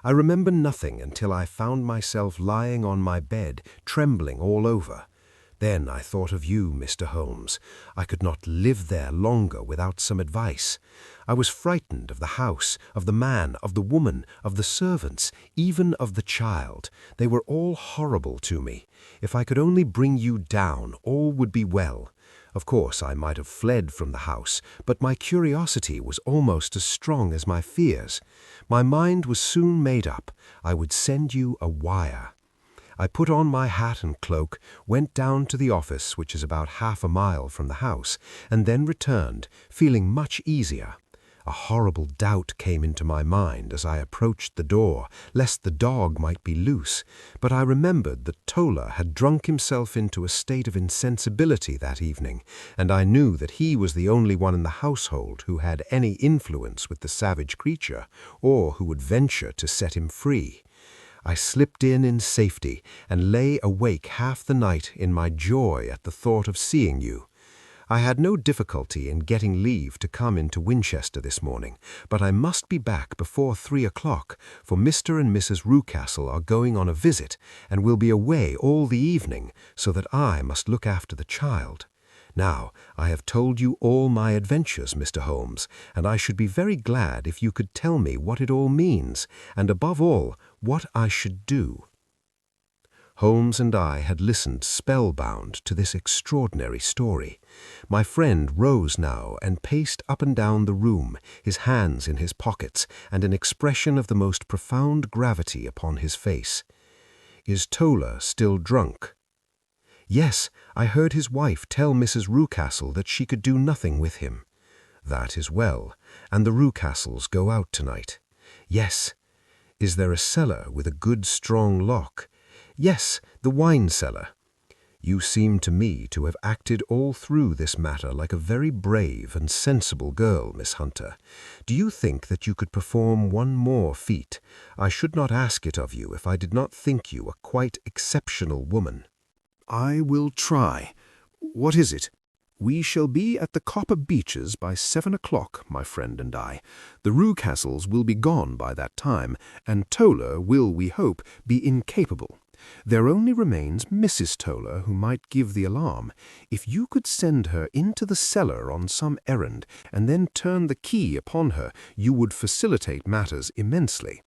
[SPEAKER 9] I remember nothing until I found myself lying on my bed, trembling all over. Then I thought of you, Mr. Holmes. I could not live there longer without some advice. I was frightened of the house, of the man, of the woman, of the servants, even of the child. They were all horrible to me. If I could only bring you down, all would be well. Of course, I might have fled from the house, but my curiosity was almost as strong as my fears. My mind was soon made up. I would send you a wire. I put on my hat and cloak, went down to the office, which is about half a mile from the house, and then returned, feeling much easier.
[SPEAKER 7] A horrible doubt came into my mind as I approached the door, lest the dog might be loose, but I remembered that Tola had drunk himself into a state of insensibility that evening, and I knew that he was the only one in the household who had any influence with the savage creature, or who would venture to set him free. I slipped in safety and lay awake half the night in my joy at the thought of seeing you. I had no difficulty in getting leave to come into Winchester this morning, but I must be back before 3 o'clock, for Mr. and Mrs. Rucastle are going on a visit and will be away all the evening, so that I must look after the child. Now, I have told you all my adventures, Mr. Holmes, and I should be very glad if you could tell me what it all means, and above all, what I should do. Holmes and I had listened spellbound to this extraordinary story. My friend rose now and paced up and down the room, his hands in his pockets, and an expression of the most profound gravity upon his face. "Is Tola still drunk?" "Yes, I heard his wife tell Mrs. Rucastle that she could do nothing with him." "That is well. And the Rucastles go out tonight?" "Yes." "Is there a cellar with a good strong lock?" "Yes, the wine cellar." "You seem to me to have acted all through this matter like a very brave and sensible girl, Miss Hunter. Do you think that you could perform one more feat? I should not ask it of you if I did not think you a quite exceptional woman."
[SPEAKER 8] I will try. What is it? We shall be at the Copper Beeches by 7 o'clock, my friend and I. The Rucastles will be gone by that time, and Tola will, we hope, be incapable. There only remains Mrs. Tola, who might give the alarm. If you could send her into the cellar on some errand, and then turn the key upon her, you would facilitate matters immensely.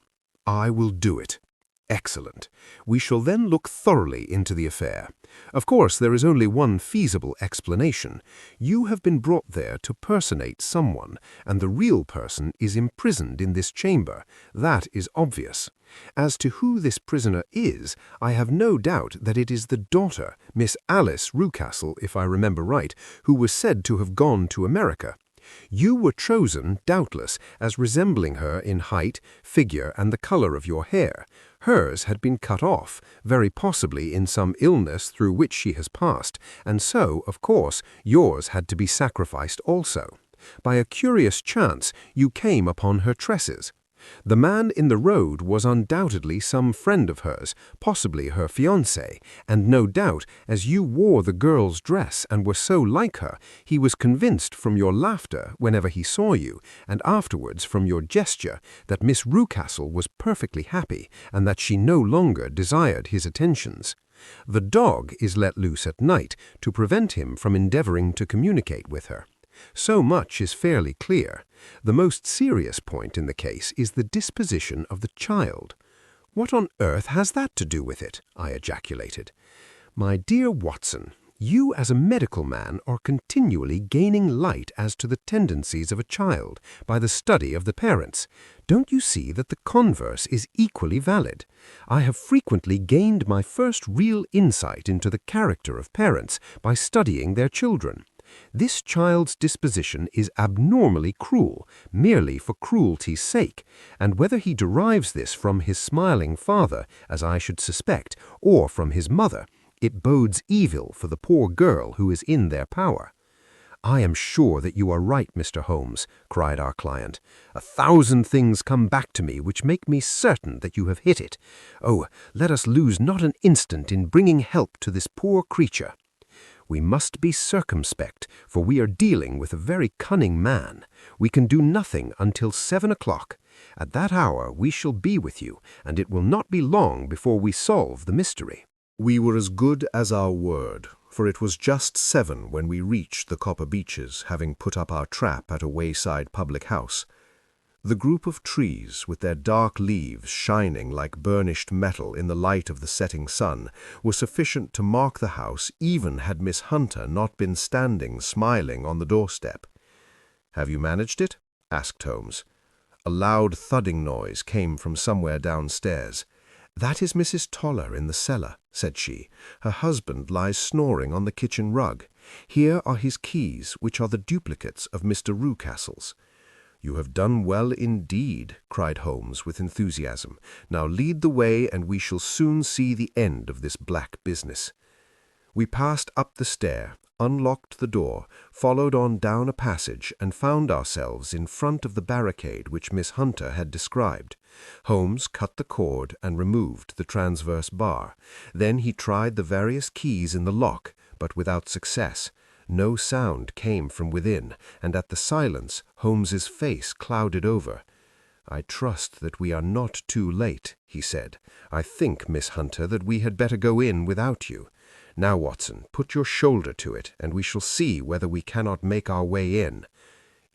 [SPEAKER 8] I will do it. Excellent. We shall then look thoroughly into the affair. Of course, there is only one feasible explanation. You have been brought there to personate someone, and the real person is imprisoned in this chamber. That is obvious. As to who this prisoner is, I have no doubt that it is the daughter, Miss Alice Rucastle, if I remember right, who was said to have gone to America. You were chosen, doubtless, as resembling her in height, figure, and the color of your hair. Hers had been cut off, very possibly in some illness through which she has passed, and so, of course, yours had to be sacrificed also. By a curious chance, you came upon her tresses. The man in the road was undoubtedly some friend of hers, possibly her fiancé, and no doubt, as you wore the girl's dress and were so like her, he was convinced from your laughter whenever he saw you, and afterwards from your gesture, that Miss Rucastle was perfectly happy, and that she no longer desired his attentions. The dog is let loose at night to prevent him from endeavoring to communicate with her. So much is fairly clear. The most serious point in the case is the disposition of the child. "What on earth has that to do with it?" I ejaculated. "My dear Watson, you as a medical man are continually gaining light as to the tendencies of a child by the study of the parents. Don't you see that the converse is equally valid? I have frequently gained my first real insight into the character of parents by studying their children. This child's disposition is abnormally cruel, merely for cruelty's sake, and whether he derives this from his smiling father, as I should suspect, or from his mother, it bodes evil for the poor girl who is in their power." "I am sure that you are right, Mr. Holmes," cried our client. "1,000 things come back to me which make me certain that you have hit it. Oh, let us lose not an instant in bringing help to this poor creature. We must be circumspect, for we are dealing with a very cunning man. We can do nothing until 7 o'clock. At that hour we shall be with you, and it will not be long before we solve the mystery."
[SPEAKER 1] We were as good as our word, for it was just 7 when we reached the Copper Beeches, having put up our trap at a wayside public house. The group of trees, with their dark leaves shining like burnished metal in the light of the setting sun, were sufficient to mark the house even had Miss Hunter not been standing smiling on the doorstep. "Have you managed it?" asked Holmes. A loud thudding noise came from somewhere downstairs. "That is Mrs. Toller in the cellar," said she. "Her husband lies snoring on the kitchen rug. Here are his keys, which are the duplicates of Mr. Rucastle's.
[SPEAKER 5] "You have done well indeed," cried Holmes with enthusiasm. "Now lead the way, and we shall soon see the end of this black business." We passed up the stair, unlocked the door, followed on down a passage, and found ourselves in front of the barricade which Miss Hunter had described. Holmes cut the cord and removed the transverse bar. Then he tried the various keys in the lock, but without success. No sound came from within, and at the silence Holmes's face clouded over. "I trust that we are not too late," he said. "I think, Miss Hunter, that we had better go in without you. Now, Watson, put your shoulder to it, and we shall see whether we cannot make our way in."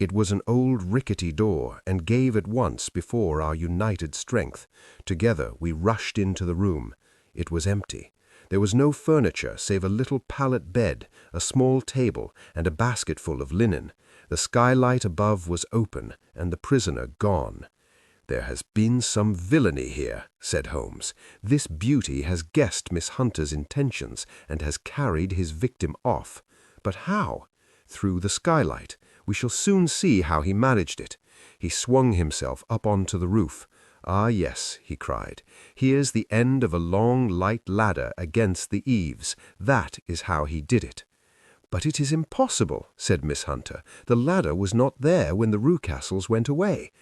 [SPEAKER 5] It was an old rickety door, and gave at once before our united strength. Together we rushed into the room. It was empty. There was no furniture save a little pallet bed, a small table, and a basketful of linen. The skylight above was open, and the prisoner gone. "There has been some villainy here," said Holmes. "This beauty has guessed Miss Hunter's intentions and has carried his victim off. But how? Through the skylight. We shall soon see how he managed it." He swung himself up onto the roof. "Ah, yes," he cried. "Here's the end of a long, light ladder against the eaves. That is how he did it." "But it is impossible," said Miss Hunter. "The ladder was not there when the Rucastles went away."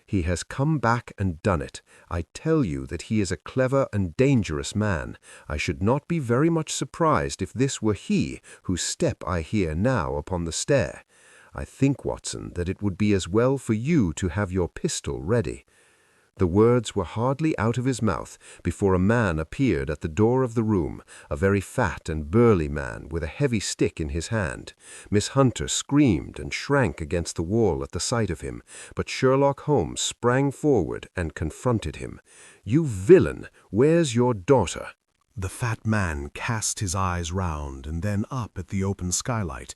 [SPEAKER 5] "He has come back and done it. I tell you that he is a clever and dangerous man. I should not be very much surprised if this were he whose step I hear now upon the stair. I think, Watson, that it would be as well for you to have your pistol ready." The words were hardly out of his mouth before a man appeared at the door of the room, a very fat and burly man with a heavy stick in his hand. Miss Hunter screamed and shrank against the wall at the sight of him, but Sherlock Holmes sprang forward and confronted him. "You villain! Where's your daughter?"
[SPEAKER 2] The fat man cast his eyes round and then up at the open skylight.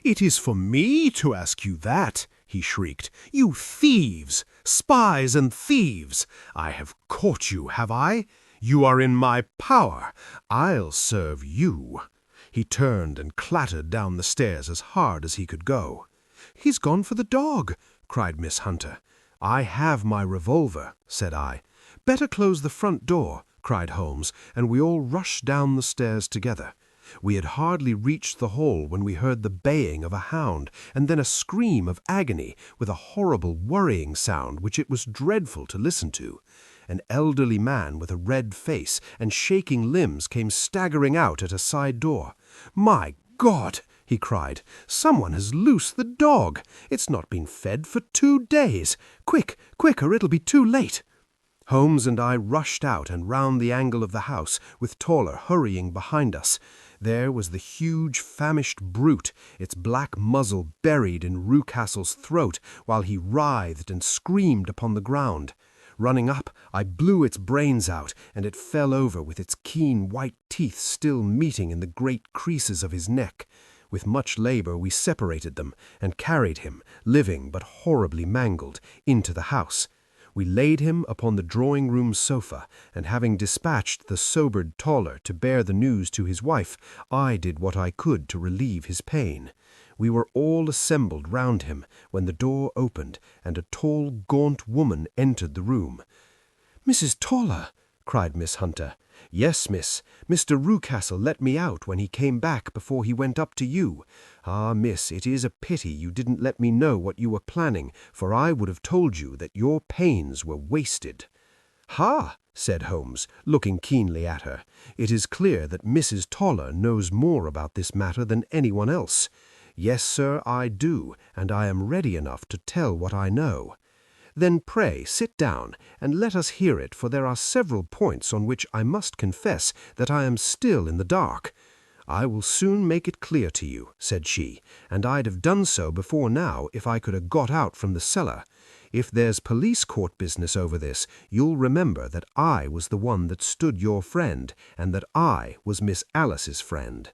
[SPEAKER 2] "It is for me to ask you that," he shrieked. "You thieves! Spies and thieves! I have caught you, have I? You are in my power. I'll serve you." He turned and clattered down the stairs as hard as he could go. "He's gone for the dog," cried Miss Hunter. "I have my revolver," said I. "Better close the front door," cried Holmes, and we all rushed down the stairs together. We had hardly reached the hall when we heard the baying of a hound, and then a scream of agony, with a horrible worrying sound which it was dreadful to listen to. An elderly man with a red face and shaking limbs came staggering out at a side door. "My God!" he cried. "Someone has loosed the dog. It's not been fed for 2 days. Quick, quick, or it'll be too late." Holmes and I rushed out and round the angle of the house, with Toller hurrying behind us. There was the huge, famished brute, its black muzzle buried in Rucastle's throat, while he writhed and screamed upon the ground. Running up, I blew its brains out, and it fell over with its keen white teeth still meeting in the great creases of his neck. With much labor we separated them, and carried him, living but horribly mangled, into the house. We laid him upon the drawing-room sofa, and having dispatched the sobered Toller to bear the news to his wife, I did what I could to relieve his pain. We were all assembled round him when the door opened, and a tall, gaunt woman entered the room. "Mrs. Toller!" cried Miss Hunter. "Yes, miss. Mr. Rucastle let me out when he came back before he went up to you. Ah, miss, it is a pity you didn't let me know what you were planning, for I would have told you that your pains were wasted." "Ha!" said Holmes, looking keenly at her. "It is clear that Mrs. Toller knows more about this matter than anyone else. Yes, sir, I do, and I am ready enough to tell what I know." "Then pray sit down, and let us hear it, for there are several points on which I must confess that I am still in the dark." "I will soon make it clear to you," said she, "and I'd have done so before now if I could have got out from the cellar. If there's police court business over this, you'll remember that I was the one that stood your friend, and that I was Miss Alice's friend."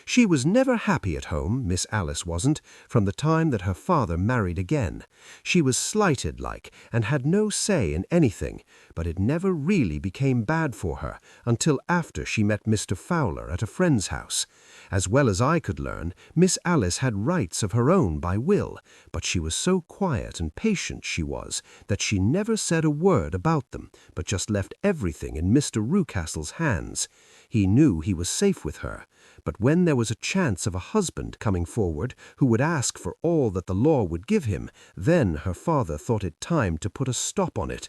[SPEAKER 1] She was never happy at home, Miss Alice wasn't, from the time that her father married again. She was slighted like, and had no say in anything, but it never really became bad for her until after she met Mr. Fowler at a friend's house. As well as I could learn, Miss Alice had rights of her own by will, but she was so quiet and patient, she was, that she never said a word about them, but just left everything in Mr. Rucastle's hands. He knew he was safe with her, but when there was a chance of a husband coming forward who would ask for all that the law would give him, then her father thought it time to put a stop on it.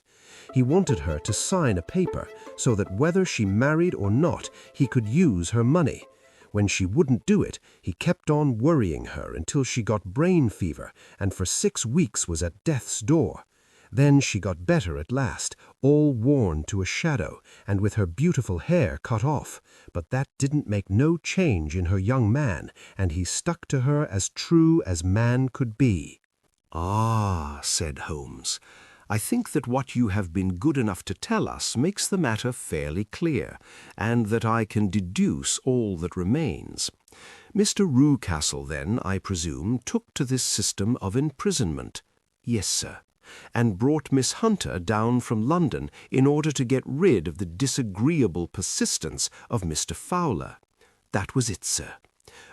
[SPEAKER 1] He wanted her to sign a paper so that whether she married or not, he could use her money. When she wouldn't do it, he kept on worrying her until she got brain fever and for 6 weeks was at death's door. Then she got better at last, all worn to a shadow, and with her beautiful hair cut off, but that didn't make no change in her young man, and he stuck to her as true as man could be.
[SPEAKER 10] "Ah," said Holmes, "I think that what you have been good enough to tell us makes the matter fairly clear, and that I can deduce all that remains. Mr. Rucastle, then, I presume, took to this system of imprisonment." "Yes, sir." "And brought Miss Hunter down from London in order to get rid of the disagreeable persistence of Mr. Fowler." "That was it, sir."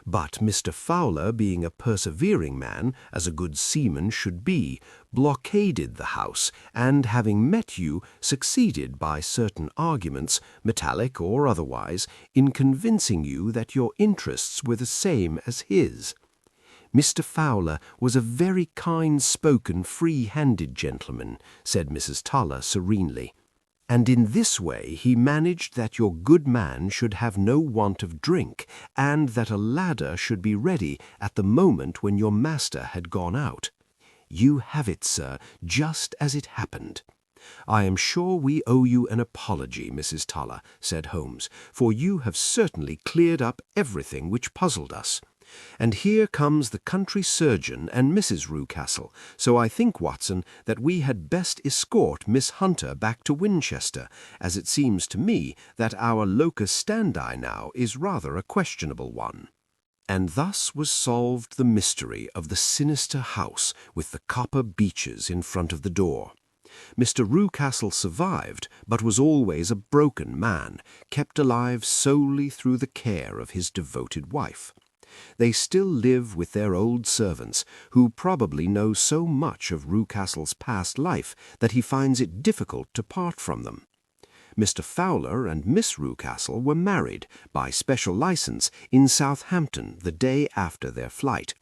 [SPEAKER 10] But Mr. Fowler, being a persevering man, as a good seaman should be, blockaded the house, and having met you, succeeded by certain arguments, metallic or otherwise, in convincing you that your interests were the same as his. "Mr. Fowler was a very kind-spoken, free-handed gentleman," said Mrs. Toller serenely, "and in this way he managed that your good man should have no want of drink, and that a ladder should be ready at the moment when your master had gone out. You have it, sir, just as it happened." "I am sure we owe you an apology, Mrs. Toller," said Holmes, "for you have certainly cleared up everything which puzzled us. And here comes the country surgeon and Mrs. Rucastle, so I think, Watson, that we had best escort Miss Hunter back to Winchester, as it seems to me that our locus standi now is rather a questionable one." And thus was solved the mystery of the sinister house with the copper beeches in front of the door. Mr. Rucastle survived, but was always a broken man, kept alive solely through the care of his devoted wife. They still live with their old servants, who probably know so much of Rucastle's past life that he finds it difficult to part from them. Mr. Fowler and Miss Rucastle were married, by special license, in Southampton the day after their flight,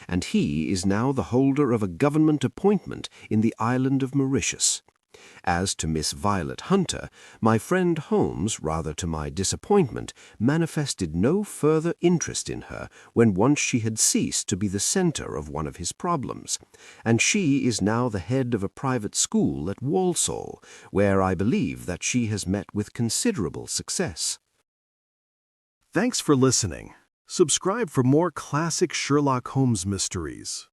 [SPEAKER 10] and he is now the holder of a government appointment in the island of Mauritius. As to Miss Violet Hunter, my friend Holmes, rather to my disappointment, manifested no further interest in her when once she had ceased to be the centre of one of his problems, and she is now the head of a private school at Walsall, where I believe that she has met with considerable success.
[SPEAKER 2] Thanks for listening. Subscribe for more classic Sherlock Holmes mysteries.